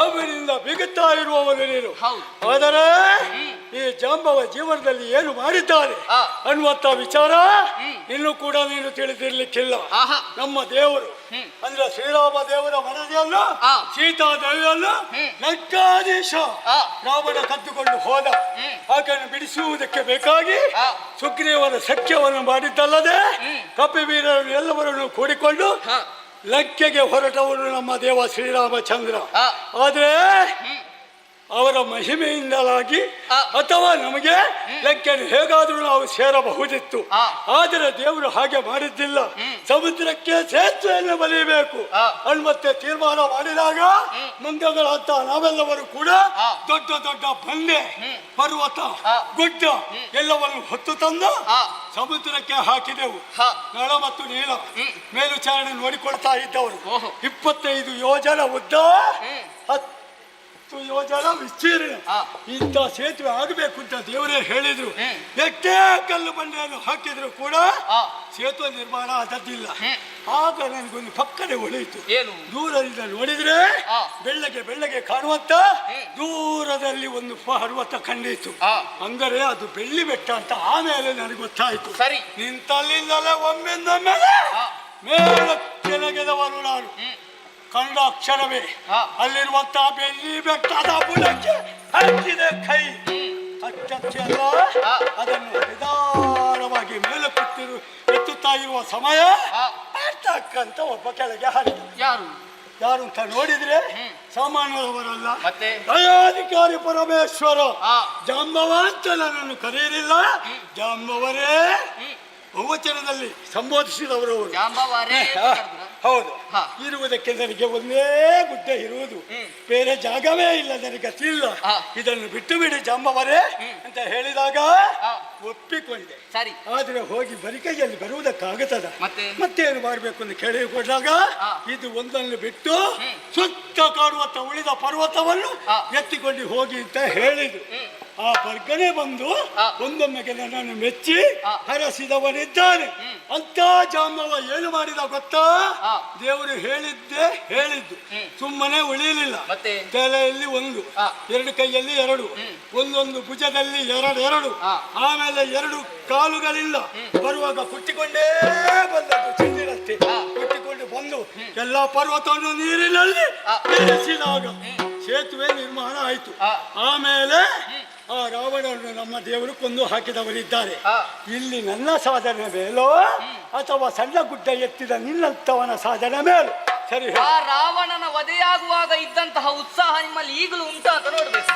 ಅವನಿಂದ ಬಿಗುತ್ತಾ ಇರುವವನು ನೀನು. ಆದರೆ ಈ ಜಾಂಬವ ಜೀವನದಲ್ಲಿ ಏನು ಮಾಡಿದ್ದಾರೆ ಅನ್ನುವಂತ ವಿಚಾರ ಇನ್ನು ಕೂಡ ನೀನು ತಿಳಿದಿರ್ಲಿಕ್ಕಿಲ್ಲ. ನಮ್ಮ ದೇವರು ಅಂದ್ರೆ ಶ್ರೀರಾಮ ದೇವರ ಮನದಿಯನ್ನು ಸೀತಾದೇವಿಯನ್ನು ಲಂಕಾಧೀಶ ರಾವಣ ಕದ್ದುಕೊಂಡು ಹೋದ. ಆಕೆಯನ್ನು ಬಿಡಿಸುವುದಕ್ಕೆ ಬೇಕಾಗಿ ಸುಗ್ರೀವನ ಸಖ್ಯವನ್ನು ಮಾಡಿದ್ದಲ್ಲದೆ ಕಪಿವೀರರು ಎಲ್ಲವರನ್ನು ಕೂಡಿಕೊಂಡು ಲಂಕೆಗೆ ಹೊರಟವನು ನಮ್ಮ ದೇವ ಶ್ರೀರಾಮಚಂದ್ರ. ಆದರೆ ಅವರ ಮಹಿಮೆಯಿಂದಲಾಗಿ ಅಥವಾ ನಮಗೆ ಲಂಕೆಯನ್ನು ಹೇಗಾದರೂ ನಾವು ಸೇರಬಹುದಿತ್ತು. ಆದರೆ ದೇವರು ಹಾಗೆ ಮಾಡಿದ್ದಿಲ್ಲ. ಸಮುದ್ರಕ್ಕೆ ಸೇತುವೆಯನ್ನು ಬಲಿಯಬೇಕು ಅನ್ನುವಂತೆ ತೀರ್ಮಾನ ಮಾಡಿದಾಗ ಮಂಗಗಳಂತ ನಾವೆಲ್ಲವರು ಕೂಡ ದೊಡ್ಡ ದೊಡ್ಡ ಬಂಡೆ ಪರ್ವತ ಗುಡ್ಡ ಎಲ್ಲವನ್ನು ಹೊತ್ತು ತಂದು ಸಮುದ್ರಕ್ಕೆ ಹಾಕಿದೆವು. ನಳ ಮತ್ತು ನೀಲ ಮೇಲ್ವಿಚಾರಣೆ ನೋಡಿಕೊಳ್ತಾ ಇದ್ದವರು. 25 ಯೋಜನ ಉದ್ದ, 10 ಯೋಜನ ವಿಸ್ತೀರ್ಣ ಇಂಥ ಸೇತುವೆ ಆಗಬೇಕು ಅಂತ ದೇವರೇ ಹೇಳಿದ್ರು. ಎಷ್ಟೇ ಕಲ್ಲು ಬಂಡೆಯನ್ನು ಹಾಕಿದ್ರು ಕೂಡ ಸೇತುವೆ ನಿರ್ಮಾಣ ಆದದ್ದಿಲ್ಲ. ಆಗ ನನಗೊಂದು ಪಕ್ಕನೆ ಉಳಿಯಿತು. ದೂರದಿಂದ ನೋಡಿದ್ರೆ ಬೆಳ್ಳಗೆ ಕಾಣುವಂತ ದೂರದಲ್ಲಿ ಒಂದು ಪರ್ವತ ಕಂಡಿತು. ಅಂದರೆ ಅದು ಬೆಳ್ಳಿ ಬೆಟ್ಟ ಅಂತ ಆಮೇಲೆ ನನಗೆ ಗೊತ್ತಾಯ್ತು. ನಿಂತಲ್ಲಿಂದಲೇ ಒಮ್ಮೆಂದೊಮ್ಮೆ ಮೇಲೆ ಕೆಳಗೆದವನು ನಾನು ಕಂಡ ಕ್ಷಣವೇ ಅಲ್ಲಿರುವಂತಹ ಬೆಳ್ಳಿ ಬೆಟ್ಟದ ಬುಡಕ್ಕೆ ಹಚ್ಚಿದೆ ಕೈ. ಅಚ್ಚಲ್ಲ ಅದನ್ನು ನಿಧಾನವಾಗಿ ಮೇಲೆ ಎತ್ತುತ್ತಾ ಇರುವ ಸಮಯ ಅಂತಕ್ಕಂತ ಒಬ್ಬ ಕೆಳಗೆ ಹಾರಿದ. ಯಾರು ಅಂತ ನೋಡಿದ್ರೆ ಸಾಮಾನ್ಯದವರಲ್ಲ, ದಯಾಧಿಕಾರಿ ಪರಮೇಶ್ವರ. ಜಾಂಬವ ಅಂತ ನನ್ನನ್ನು ಕರೆಯಲಿಲ್ಲ, ಜಾಂಬವರೇ ಬಹುವಚನದಲ್ಲಿ ಸಂಬೋಧಿಸಿದವರು. ಹೌದು, ಇರುವುದಕ್ಕೆ ನನಗೆ ಒಂದೇ ಗುಡ್ಡ ಇರುವುದು, ಬೇರೆ ಜಾಗವೇ ಇಲ್ಲ, ನನಗೆ ಇಲ್ಲ. ಇದನ್ನು ಬಿಟ್ಟು ಬಿಡಿ ಜಾಂಬವರೇ ಅಂತ ಹೇಳಿದಾಗ ಒಪ್ಪಿಕೊಂಡೆ. ಆದ್ರೆ ಹೋಗಿ ಬರಿಕೈಯಲ್ಲಿ ಬರುವುದಕ್ಕಾಗುತ್ತದ? ಮತ್ತೇನು ಮಾಡಬೇಕು ಅಂತ ಕೇಳಿಕೊಂಡಾಗ ಇದು ಒಂದನ್ನು ಬಿಟ್ಟು ಸುತ್ತ ಕಾಣುವಂತ ಉಳಿದ ಪರ್ವತವನ್ನು ಎತ್ತಿಕೊಂಡು ಹೋಗಿ ಅಂತ ಹೇಳಿದ್ರು. ಆ ಬರ್ಗನೆ ಬಂದು ಒಂದೊಮ್ಮೆಗೆ ನನ್ನನ್ನು ಮೆಚ್ಚಿ ಹರಸಿದವನಿದ್ದಾನೆ. ಅಂತ ಜಾಂಬವ ಏನು ಮಾಡಿದ ಗೊತ್ತಾ? ದೇವರು ಹೇಳಿದ್ದು ಸುಮ್ಮನೆ ಉಳಿಯಲಿಲ್ಲ. ತಲೆಯಲ್ಲಿ 1, 2 ಕೈಯಲ್ಲಿ 2, ಒಂದೊಂದು ಭುಜದಲ್ಲಿ 2, ಆಮೇಲೆ 2 ಕಾಲುಗಳಿಂದ ಬರುವಾಗ ಕುಟ್ಟಿಕೊಂಡೇ ಬಂದದ್ದು. ಚಿಂದಿರತ್ತೆ ಕುಟ್ಟಿಕೊಂಡು ಬಂದು ಎಲ್ಲಾ ಪರ್ವತವನ್ನು ನೀರಿನಲ್ಲಿ ಇರಿಸಿದಾಗ ಸೇತುವೆ ನಿರ್ಮಾಣ ಆಯಿತು. ಆಮೇಲೆ ಆ ರಾವಣನ್ನು ನಮ್ಮ ದೇವರು ಕೊಂದು ಹಾಕಿದವರಿದ್ದಾರೆ. ಇಲ್ಲಿ ನನ್ನ ಸಾಧನೆ ಮೇಲೋ ಅಥವಾ ಸಣ್ಣ ಗುಡ್ಡ ಎತ್ತಿದ ನಿನ್ನಂತವನ ಸಾಧನೆ ಮೇಲೋ? ಸರಿ, ಆ ರಾವಣನ ವಧೆಯಾಗುವಾಗ ಇದ್ದಂತಹ ಉತ್ಸಾಹ ನಿಮ್ಮಲ್ಲಿ ಈಗಲೂ ಉಂಟಾ ಅಂತ ನೋಡ್ಬೇಕು.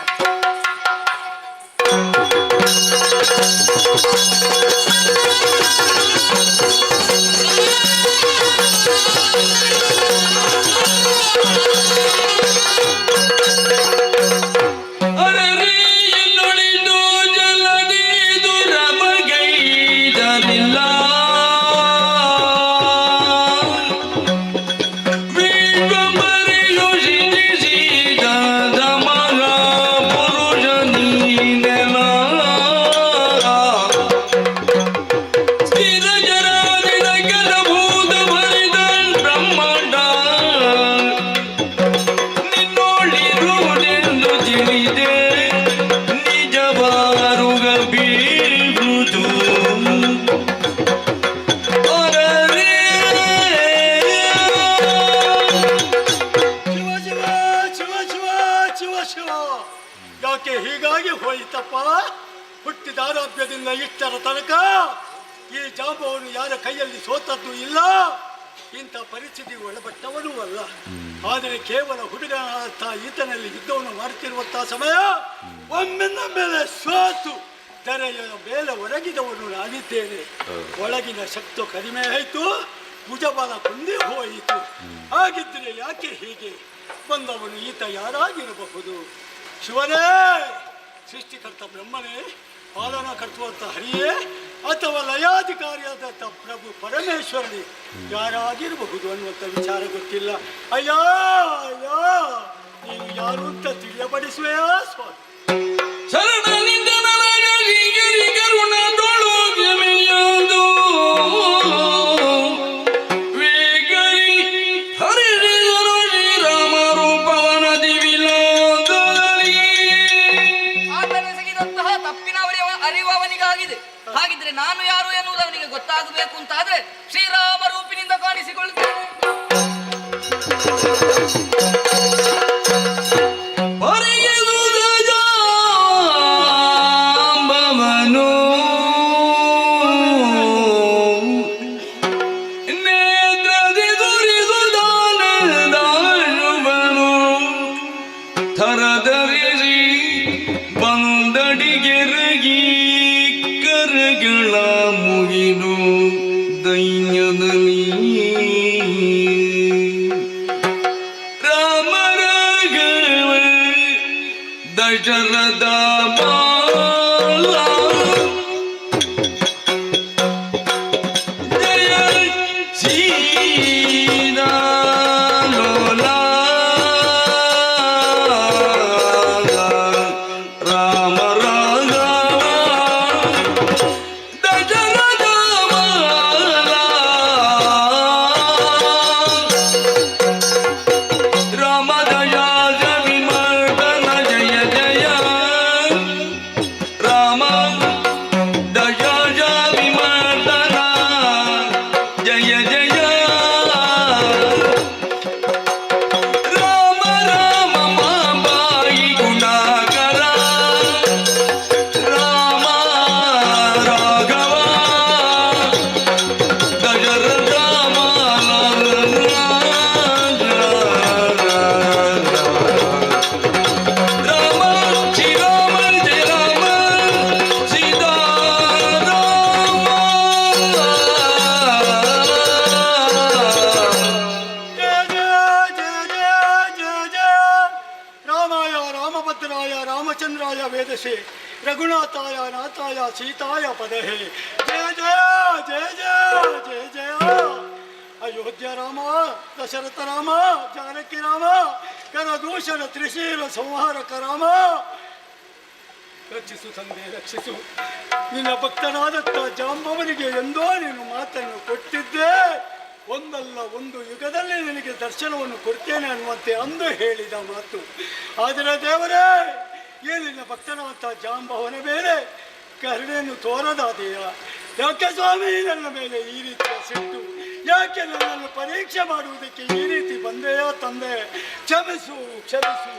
ಯಾಕೆ ಹೀಗಾಗಿ ಹೋಯಿತಪ್ಪ? ಹುಟ್ಟಿದ ಆರೋಗ್ಯದಿಂದ ಇಷ್ಟರ ತನಕ ಈ ಜಾಂಬವನ್ನು ಯಾರ ಕೈಯಲ್ಲಿ ಸೋತದ್ದು ಇಲ್ಲ, ಇಂಥ ಪರಿಸ್ಥಿತಿ ಒಳಪಟ್ಟವನೂ ಅಲ್ಲ. ಆದರೆ ಕೇವಲ ಹುಡುಗನಾದಂಥ ಈತನಲ್ಲಿ ಯುದ್ಧವನ್ನು ಮಾಡುತ್ತಿರುವಂತಹ ಸಮಯ ಒಮ್ಮೆಂದೊಮ್ಮೆಲೆ ಸೋತು ತೆರೆಯ ಮೇಲೆ ಒರಗಿದವನು ನಾನಿದ್ದೇನೆ. ಒಳಗಿನ ಶಕ್ತಿ ಕಡಿಮೆ ಆಯಿತು, ಭುಜಬಲ ಕುಂದಿ ಹೋಯಿತು. ಹಾಗಿದ್ದರೆ ಯಾಕೆ ಹೀಗೆ ಬಂದವನು ಈತ ಯಾರಾಗಿರಬಹುದು? ಶಿವನೇ, ಸೃಷ್ಟಿಕರ್ತ ಬ್ರಹ್ಮನೇ, ಪಾಲನಾ ಕರ್ತುವಂತ ಹರಿಯೇ, ಅಥವಾ ಲಯಾಧಿಕಾರಿಯಾದಂಥ ಪ್ರಭು ಪರಮೇಶ್ವರನೇ ಯಾರಾಗಿರಬಹುದು ಅನ್ನುವಂಥ ವಿಚಾರ ಗೊತ್ತಿಲ್ಲ. ಅಯ್ಯ ನೀನು ಯಾರು ಅಂತ ತಿಳಿಯಪಡಿಸುವೆಯಾ ಸ್ವಾಮಿ? ಕರುಣ ಅರಿವು ಅವನಿಗಾಗಿದೆ. ಹಾಗಿದ್ರೆ ನಾನು ಯಾರು ಎನ್ನುವುದು ಅವನಿಗೆ ಗೊತ್ತಾಗಬೇಕು ಅಂತಾದ್ರೆ ಶ್ರೀರಾಮ ರೂಪಿನಿಂದ ಕಾಣಿಸಿಕೊಳ್ಳುತ್ತೇನೆ. ರಾಮಚಂದ್ರಾಯ ವೇದಸೆ ರಘುನಾಥಾಯ ನಾಥಾಯ ಸೀತಾಯ ಪದಹೇ ಜಯ ಜಯ ಜಯ ಜಯ ಜಯ ಜಯ ಅಯೋಧ್ಯ ರಾಮ ದಶರಥ ರಾಮ ಜಾನಕಿ ರಾಮ ಕರದೂಷಣ ತ್ರಿಶೀಲ ಸಂಹಾರಕ ರಾಮ ರಕ್ಷಿಸು ತಂದೆ ರಕ್ಷಿಸು. ನಿನ್ನ ಭಕ್ತನಾದತ್ತ ಜಾಂಬವನಿಗೆ ಎಂದೋ ನೀನು ಮಾತನ್ನು ಕೊಟ್ಟಿದ್ದೆ, ಒಂದಲ್ಲ ಒಂದು ಯುಗದಲ್ಲಿ ನಿನಗೆ ದರ್ಶನವನ್ನು ಕೊಡ್ತೇನೆ ಅನ್ನುವಂತೆ ಅಂದು ಹೇಳಿದ ಮಾತು. ಆದರೆ ದೇವರೇ, ಏನಿಲ್ಲ ಭಕ್ತನಾದ ಜಾಂಬವನ ಮೇಲೆ ಕರುಣೆಯನ್ನು ತೋರದಾದೆಯ? ಯಾಕೆ ಸ್ವಾಮಿ ನನ್ನ ಮೇಲೆ ಈ ರೀತಿಯ ಸಿಟ್ಟು? ಯಾಕೆ ನನ್ನನ್ನು ಪರೀಕ್ಷೆ ಮಾಡುವುದಕ್ಕೆ ಈ ರೀತಿ ಬಂದೆಯೋ ತಂದೆ? ಕ್ಷಮಿಸು ಕ್ಷಮಿಸು.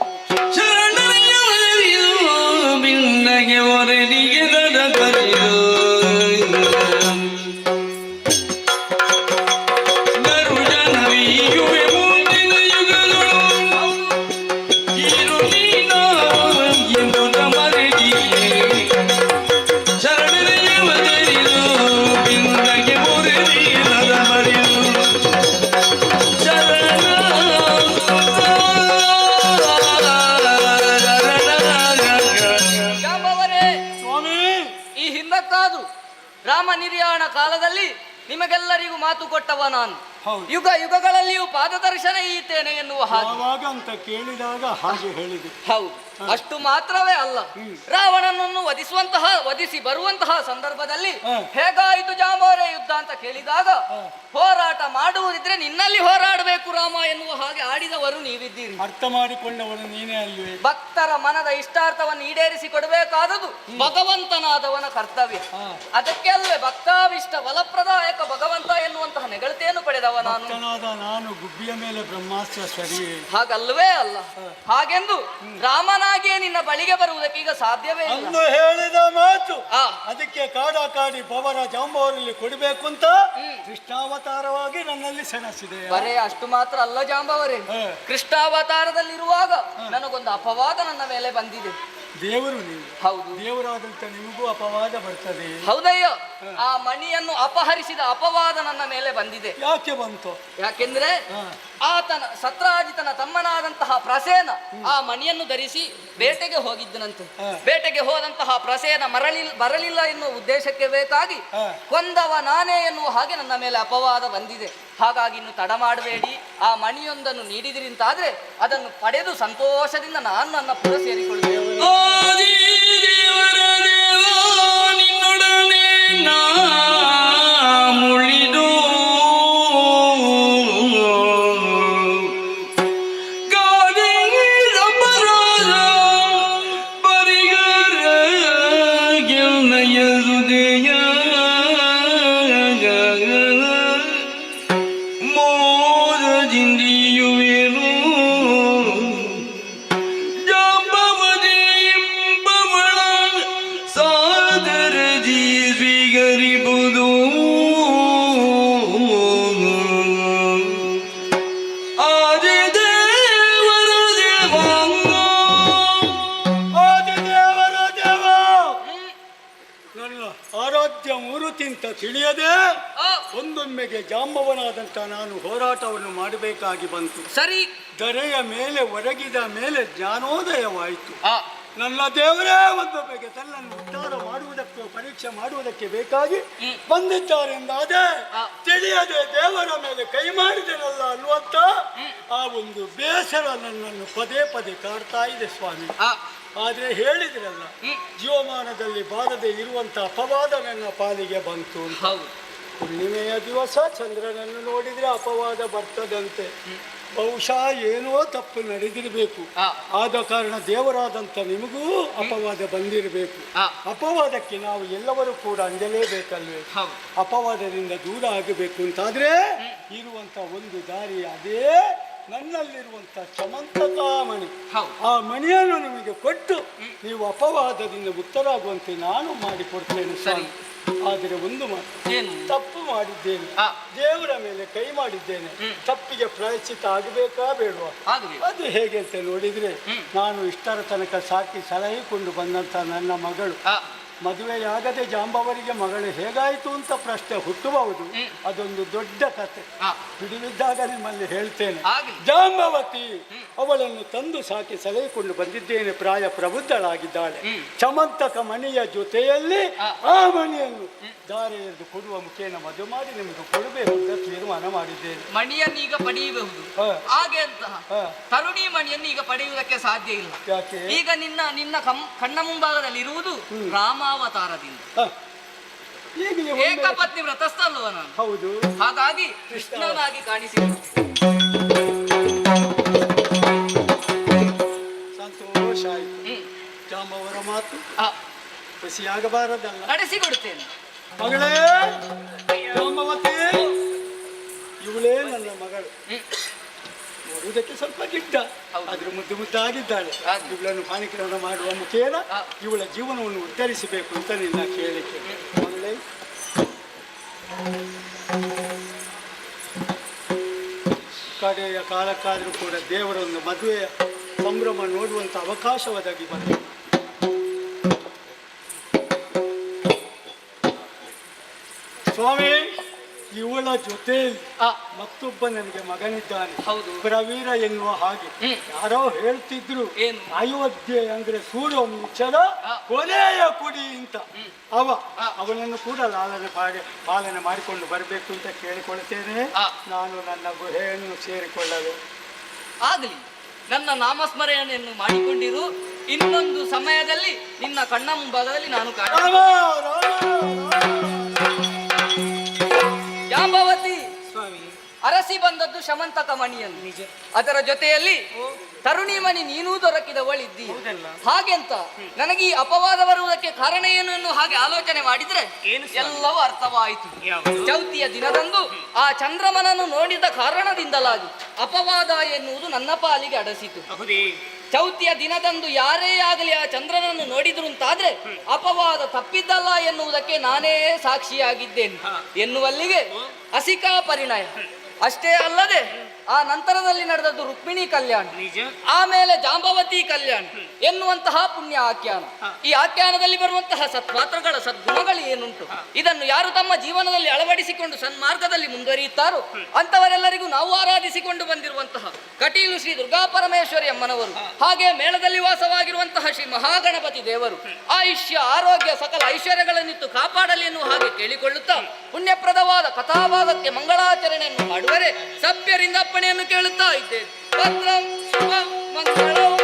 ರಾಮ ನಿರ್ಯಾಣ ಕಾಲದಲ್ಲಿ ನಿಮಗೆಲ್ಲರಿಗೂ ಮಾತು ಕೊಟ್ಟವ ನಾನು. ಯುಗ ಯುಗಗಳಲ್ಲಿಯೂ ಪಾದದರ್ಶನ ಈತೇನೆ ಎನ್ನುವ ಹಾಗೆ ಅಂತ ಕೇಳಿದಾಗ ಹಾಗೆ ಹೇಳಿದೆ. ಹೌದು, ಅಷ್ಟು ಮಾತ್ರವೇ ಅಲ್ಲ, ರಾವಣನನ್ನು ವಧಿಸಿ ಬರುವಂತಹ ಸಂದರ್ಭದಲ್ಲಿ ಹೇಗಾಯಿತು ಜಾಂಬವರೇ ಯುದ್ಧ ಅಂತ ಕೇಳಿದಾಗ ಹೋರಾಟ ಮಾಡುವುದಿದ್ರೆ ನಿನ್ನಲ್ಲಿ ಹೋರಾಡಬೇಕು ರಾಮ ಎನ್ನುವ ಹಾಗೆ ಆಡಿದವರು ನೀವಿದ್ದೀರಿ. ಅರ್ಥ ಮಾಡಿಕೊಂಡವರು ನೀನೇ ಅಲ್ವೇ? ಭಕ್ತರ ಮನದ ಇಷ್ಟಾರ್ಥವನ್ನು ಈಡೇರಿಸಿ ಕೊಡಬೇಕಾದದು ಭಗವಂತನಾದವನ ಕರ್ತವ್ಯ. ಅದಕ್ಕೆ ಅಲ್ವೇ ಭಕ್ತಾವಿಷ್ಟ ಫಲಪ್ರದಾಯಕ ಭಗವಂತ ಎನ್ನುವಂತಹ ನೆಗಳತೆಯನ್ನು ಪಡೆದವ ನಾನು ಗುಬ್ಬಿಯ ಮೇಲೆ ಬ್ರಹ್ಮಾಸ್ತ್ರ ಸರಿಯೇ? ಹಾಗಲ್ವೇ ಅಲ್ಲ. ಹಾಗೆಂದು ರಾಮನಾಗಿಯೇ ನಿನ್ನ ಬಳಿಗೆ ಬರುವುದಕ್ಕೆ ಈಗ ಸಾಧ್ಯವೇ ಇಲ್ಲ. ಅಂದು ಹೇಳಿದ ಮಾತು ಅದಕ್ಕೆ ಕಾಡಿ ಪವರ ಜಾಂಬವರಲ್ಲಿ ಕೊಡಬೇಕು ಅಂತ ಕೃಷ್ಣಾವತಾರವಾಗಿ ನನ್ನಲ್ಲಿ ಸೆಣಸಿದೆ. ಬರೇ ಅಷ್ಟು ಮಾತ್ರ ಅಲ್ಲ ಜಾಂಬವರೇ, ಕೃಷ್ಣಾವತಾರದಲ್ಲಿರುವಾಗ ನನಗೊಂದು ಅಪವಾದ ನನ್ನ ಮೇಲೆ ಬಂದಿದೆ. ದೇವರು ನೀವು? ಹೌದು. ದೇವರಾದಂತ ನಿಮಗೂ ಅಪವಾದ ಬರ್ತದೆ. ಹೌದಯ್ಯ, ಆ ಮಣಿಯನ್ನು ಅಪಹರಿಸಿದ ಅಪವಾದ ನನ್ನ ಮೇಲೆ ಬಂದಿದೆ. ಯಾಕೆ ಬಂತು? ಯಾಕೆಂದ್ರೆ ಆತನ ಸತ್ರಾಜಿತನ ತಮ್ಮನಾದಂತಹ ಪ್ರಸೇನ ಆ ಮಣಿಯನ್ನು ಧರಿಸಿ ಬೇಟೆಗೆ ಹೋಗಿದ್ದನಂತೆ. ಬೇಟೆಗೆ ಹೋದಂತಹ ಪ್ರಸೇನ ಬರಲಿಲ್ಲ ಎನ್ನುವ ಉದ್ದೇಶಕ್ಕೆ ಬೇಕಾಗಿ ಕೊಂದವ ನಾನೇ ಎನ್ನುವ ಹಾಗೆ ನನ್ನ ಮೇಲೆ ಅಪವಾದ ಬಂದಿದೆ. ಹಾಗಾಗಿ ಇನ್ನು ತಡ ಮಾಡಬೇಡಿ, ಆ ಮಣಿಯೊಂದನ್ನು ನೀಡಿದಿರಿಂತಾದ್ರೆ ಅದನ್ನು ಪಡೆದು ಸಂತೋಷದಿಂದ ನಾನು ನನ್ನ ಪುರ ಸೇರಿಕೊಳ್ಳುತ್ತೇವೆ. ಆರಾಧ್ಯ ಮೂರುತಿಂತ ತಿಳಿಯದೆ ಒಂದೊಮ್ಮೆಗೆ ಜಾಂಬವನಾದಂತ ನಾನು ಹೋರಾಟವನ್ನು ಮಾಡಬೇಕಾಗಿ ಬಂತು. ಸರಿ, ಧರೆಯ ಮೇಲೆ ಒರಗಿದ ಮೇಲೆ ಜ್ಞಾನೋದಯವಾಯಿತು. ನನ್ನ ದೇವರೇ ಒಂದೊಮ್ಮೆಗೆ ತನ್ನನ್ನು ಉದ್ಧಾರ ಮಾಡುವುದಕ್ಕೆ ಪರೀಕ್ಷೆ ಮಾಡುವುದಕ್ಕೆ ಬೇಕಾಗಿ ಬಂದಿದ್ದಾರೆಂದಾದೆ ತಿಳಿಯದೆ ದೇವರ ಮೇಲೆ ಕೈ ಮಾಡಿದನಲ್ಲ ಅನ್ನುವಂತ ಆ ಒಂದು ಬೇಸರ ನನ್ನನ್ನು ಪದೇ ಪದೇ ಕಾಡ್ತಾ ಇದೆ ಸ್ವಾಮಿ. ಆದ್ರೆ ಹೇಳಿದ್ರಲ್ಲ, ಜೀವಮಾನದಲ್ಲಿ ಬಾರದೆ ಇರುವಂತ ಅಪವಾದ ನನ್ನ ಪಾಲಿಗೆ ಬಂತು ಅಂತ. ಹುಣ್ಣಿಮೆಯ ದಿವಸ ಚಂದ್ರನನ್ನು ನೋಡಿದ್ರೆ ಅಪವಾದ ಬರ್ತದಂತೆ. ಬಹುಶಃ ಏನೋ ತಪ್ಪು ನಡೆದಿರಬೇಕು. ಆದ ಕಾರಣ ದೇವರಾದಂಥ ನಿಮಗೂ ಅಪವಾದ ಬಂದಿರಬೇಕು. ಅಪವಾದಕ್ಕೆ ನಾವು ಎಲ್ಲರೂ ಕೂಡ ಅಂಜಲೇಬೇಕಲ್ವೇ? ಅಪವಾದದಿಂದ ದೂರ ಆಗಬೇಕು ಅಂತಾದ್ರೆ ಇರುವಂತ ಒಂದು ದಾರಿ, ಅದೇ ನನ್ನಲ್ಲಿರುವಂತ ಚಮಂತಕಾ ಮಣಿ. ಆ ಮಣಿಯನ್ನು ನಿಮಗೆ ಕೊಟ್ಟು ನೀವು ಅಪವಾದದಿಂದ ಮುಕ್ತರಾಗುವಂತೆ ನಾನು ಮಾಡಿಕೊಡ್ತೇನೆ. ಸರಿ, ಆದರೆ ಒಂದು ಮಾತು, ತಪ್ಪು ಮಾಡಿದ್ದೇನೆ, ದೇವರ ಮೇಲೆ ಕೈ ಮಾಡಿದ್ದೇನೆ, ತಪ್ಪಿಗೆ ಪ್ರಾಯಶ್ಚಿತ್ತ ಆಗಬೇಕಾ ಬೇಡವಾ? ಅದು ಹೇಗೆ ಅಂತ ನೋಡಿದ್ರೆ, ನಾನು ಇಷ್ಟರ ತನಕ ಸಾಕಿ ಸಲಹಿಕೊಂಡು ಬಂದಂತ ನನ್ನ ಮಗಳು ಮದುವೆಯಾಗದೆ ಜಾಂಬವರಿಗೆ ಮಗಳು ಹೇಗಾಯಿತು ಅಂತ ಪ್ರಶ್ನೆ ಹುಟ್ಟಬಹುದು. ಅದೊಂದು ದೊಡ್ಡ ಕತೆ, ಬಿಡುವಿದ್ದಾಗ ನಿಮ್ಮಲ್ಲಿ ಹೇಳ್ತೇನೆ. ಜಾಂಬವತಿ ಅವಳನ್ನು ತಂದು ಸಾಕಿ ಸಲಹಿಕೊಂಡು ಬಂದಿದ್ದೇನೆ. ಪ್ರಾಯ ಪ್ರಬುದ್ಧಳಾಗಿದ್ದಾಳೆ. ಚಮಂತಕ ಮಣಿಯ ಜೊತೆಯಲ್ಲಿ ಆ ಮಣಿಯನ್ನು ದಾರೆ ಎರೆದು ಕೊಡುವ ಮುಖೇನ ಮದುವೆ ಮಾಡಿ ನಿಮಗೆ ಕೊಡಬೇಕು ಅಂತ ತೀರ್ಮಾನ ಮಾಡಿದ್ದೇನೆ. ಮಣಿಯನ್ನೀಗ ಪಡೆಯಬಹುದು, ಹಾಗೆ ಅಂತ ತರುಣಿ ಮಣಿಯನ್ನು ಈಗ ಪಡೆಯುವುದಕ್ಕೆ ಸಾಧ್ಯ ಇಲ್ಲ. ಯಾಕೆ? ಈಗ ನಿನ್ನ ಕಣ್ಣ ಮುಂಭಾಗದಲ್ಲಿ ಇರುವುದು ರಾಮಾವತಾರದಿಂದ. ಏಕಪತ್ನಿ ವ್ರತಸ್ಥ ಅಲ್ವ ನಾನು? ಹೌದು. ಹಾಗಾಗಿ ಕೃಷ್ಣನಾಗಿ ಕಾಣಿಸಿದೆ. ಸಂತೋಷ ಆಯಿತು. ಜಾಂಬವರ ಮಾತು ಖುಷಿಯಾಗಬಾರದಲ್ಲ. ನಡೆಸಿಕೊಡುತ್ತೇನೆ. ಮಗಳೇ ಜಾಂಬವತಿ, ಇವಳೇ ನನ್ನ ಮಗಳು. ನೋಡುವುದಕ್ಕೆ ಸ್ವಲ್ಪ ಗಿಡ್ಡ, ಆದ್ರೆ ಮುದ್ದು ಮುದ್ದಾಗಿದ್ದಾಳೆ. ಇವಳನ್ನು ಪಾಣಿಗ್ರಹಣ ಮಾಡುವ ಮುಖೇನ ಇವಳ ಜೀವನವನ್ನು ಉದ್ಧರಿಸಬೇಕು ಅಂತ ನಿನ್ನ ಕೇಳಿಕೆ. ಮಗಳೇ, ಕಡೆಯ ಕಾಲಕ್ಕಾದರೂ ಕೂಡ ದೇವರ ಒಂದು ಮದುವೆಯ ಸಂಭ್ರಮ ನೋಡುವಂಥ ಅವಕಾಶ ಒದಗಿ ಬಂತು. ಸ್ವಾಮಿ, ಇವಳ ಜೊತೆ ಮತ್ತೊಬ್ಬ ನನಗೆ ಮಗನಿದ್ದಾನೆ. ಹೌದು, ಪ್ರವೀರ ಎನ್ನುವ ಹಾಗೆ. ಯಾರೋ ಹೇಳ್ತಿದ್ರು, ಅಯೋಧ್ಯೆ ಅಂದ್ರೆ ಸೂರ್ಯವಂಶದ ಕೊನೆಯ ಕುಡಿ ಅಂತ. ಅವನನ್ನು ಕೂಡ ಪಾಲನೆ ಮಾಡಿಕೊಂಡು ಬರಬೇಕು ಅಂತ ಕೇಳಿಕೊಳ್ತೇನೆ. ನಾನು ನನ್ನ ಗುಹೆಯನ್ನು ಸೇರಿಕೊಳ್ಳಲು ಆಗಲಿ. ನನ್ನ ನಾಮಸ್ಮರಣೆಯನ್ನು ಮಾಡಿಕೊಂಡಿರು. ಇನ್ನೊಂದು ಸಮಯದಲ್ಲಿ ನಿನ್ನ ಕಣ್ಣ ಮುಂಭಾಗದಲ್ಲಿ ನಾನು ಜಾಂಬವತಿ ಸ್ವಾಮಿ ಅರಸಿ ಬಂದದ್ದು ಶಮಂತಕ ಮಣಿಯನ್ನು. ನಿಜ. ಅದರ ಜೊತೆಯಲ್ಲಿ ತರುಣಿ ಮಣಿ ನೀನೂ ದೊರಕಿದವಳಿದ್ದಿ. ಹಾಗೆಂತ ನನಗೆ ಈ ಅಪವಾದ ಬರುವುದಕ್ಕೆ ಕಾರಣ ಏನು ಎನ್ನುವ ಹಾಗೆ ಆಲೋಚನೆ ಮಾಡಿದ್ರೆ ಎಲ್ಲವೂ ಅರ್ಥವಾಯಿತು. ಚೌತಿಯ ದಿನದಂದು ಆ ಚಂದ್ರಮನನ್ನು ನೋಡಿದ ಕಾರಣದಿಂದಲಾಗಿ ಅಪವಾದ ಎನ್ನುವುದು ನನ್ನ ಪಾಲಿಗೆ ಅಡಸಿತು. ಚೌತಿಯ ದಿನದಂದು ಯಾರೇ ಆಗಲಿ ಆ ಚಂದ್ರನನ್ನು ನೋಡಿದ್ರು ಅಂತಾದ್ರೆ ಅಪವಾದ ತಪ್ಪಿದ್ದಲ್ಲ ಎನ್ನುವುದಕ್ಕೆ ನಾನೇ ಸಾಕ್ಷಿಯಾಗಿದ್ದೇನೆ ಎನ್ನುವಲ್ಲಿಗೆ ಅಸಿಕಾ ಪರಿಣಯ. ಅಷ್ಟೇ ಅಲ್ಲದೆ ಆ ನಂತರದಲ್ಲಿ ನಡೆದದ್ದು ರುಕ್ಮಿಣಿ ಕಲ್ಯಾಣ, ಆಮೇಲೆ ಜಾಂಬವತಿ ಕಲ್ಯಾಣ ಎನ್ನುವಂತಹ ಪುಣ್ಯ ಆಖ್ಯಾನ. ಈ ಆಖ್ಯಾನದಲ್ಲಿ ಬರುವಂತಹ ಸತ್ಪಾತ್ರಗಳ ಸದ್ಗುಣಗಳು ಏನುಂಟು, ಇದನ್ನು ಯಾರು ತಮ್ಮ ಜೀವನದಲ್ಲಿ ಅಳವಡಿಸಿಕೊಂಡು ಸನ್ಮಾರ್ಗದಲ್ಲಿ ಮುಂದುವರಿಯುತ್ತಾರೋ ಅಂತವರೆಲ್ಲರಿಗೂ ನಾವು ಆರಾಧಿಸಿಕೊಂಡು ಬಂದಿರುವಂತಹ ಕಟೀಲು ಶ್ರೀ ದುರ್ಗಾ ಪರಮೇಶ್ವರಿ ಅಮ್ಮನವರು, ಹಾಗೆ ಮೇಳದಲ್ಲಿ ವಾಸವಾಗಿರುವಂತಹ ಶ್ರೀ ಮಹಾಗಣಪತಿ ದೇವರು ಆಯುಷ್ಯ ಆರೋಗ್ಯ ಸಕಲ ಐಶ್ವರ್ಯಗಳನ್ನಿತ್ತು ಕಾಪಾಡಲಿ ಎನ್ನುವ ಹಾಗೆ ಕೇಳಿಕೊಳ್ಳುತ್ತಾ ಪುಣ್ಯಪ್ರದವಾದ ಕಥಾಭಾಗಕ್ಕೆ ಮಂಗಳಾಚರಣೆಯನ್ನು ಮಾಡುವರೆ ಸಭ್ಯರಿಂದ ಅಪ್ಪಣೆಯನ್ನು ಕೇಳುತ್ತಾ ಇದ್ದೇನೆ. ಭದ್ರಂ ಶುಭ ಮಂಗಳಂ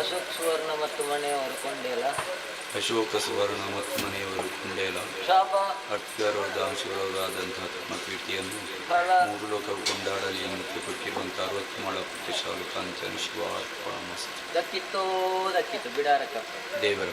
ಅಶೋಕ್ ಸುವರ್ಣ ಮತ್ತು ಮನೆಯವರು ಕೊಂಡೇಲ ಅಶೋಕ ಸುವರ್ಣ ಮತ್ತು ಮನೆಯವರು ಕುಂಡೇಲ ಶಾಪ ಅತ್ಯರೋಧಾಂಶರಾದಂತಹ ಆತ್ಮಕೀರ್ತಿಯನ್ನು ಮೂರು ಲೋಕವು ಕೊಂಡಾಡಲಿ ಎನ್ನುತ್ತೆ ಕೊಟ್ಟಿರುವಂಥ 60 ಮೊಳ ಪುಟ್ಟಶಾಲು ಕಾಂಚನ ಶಿವ ದಕ್ಕಿತ್ತು ಬಿಡಾರಕ್ಕ ದೇವರ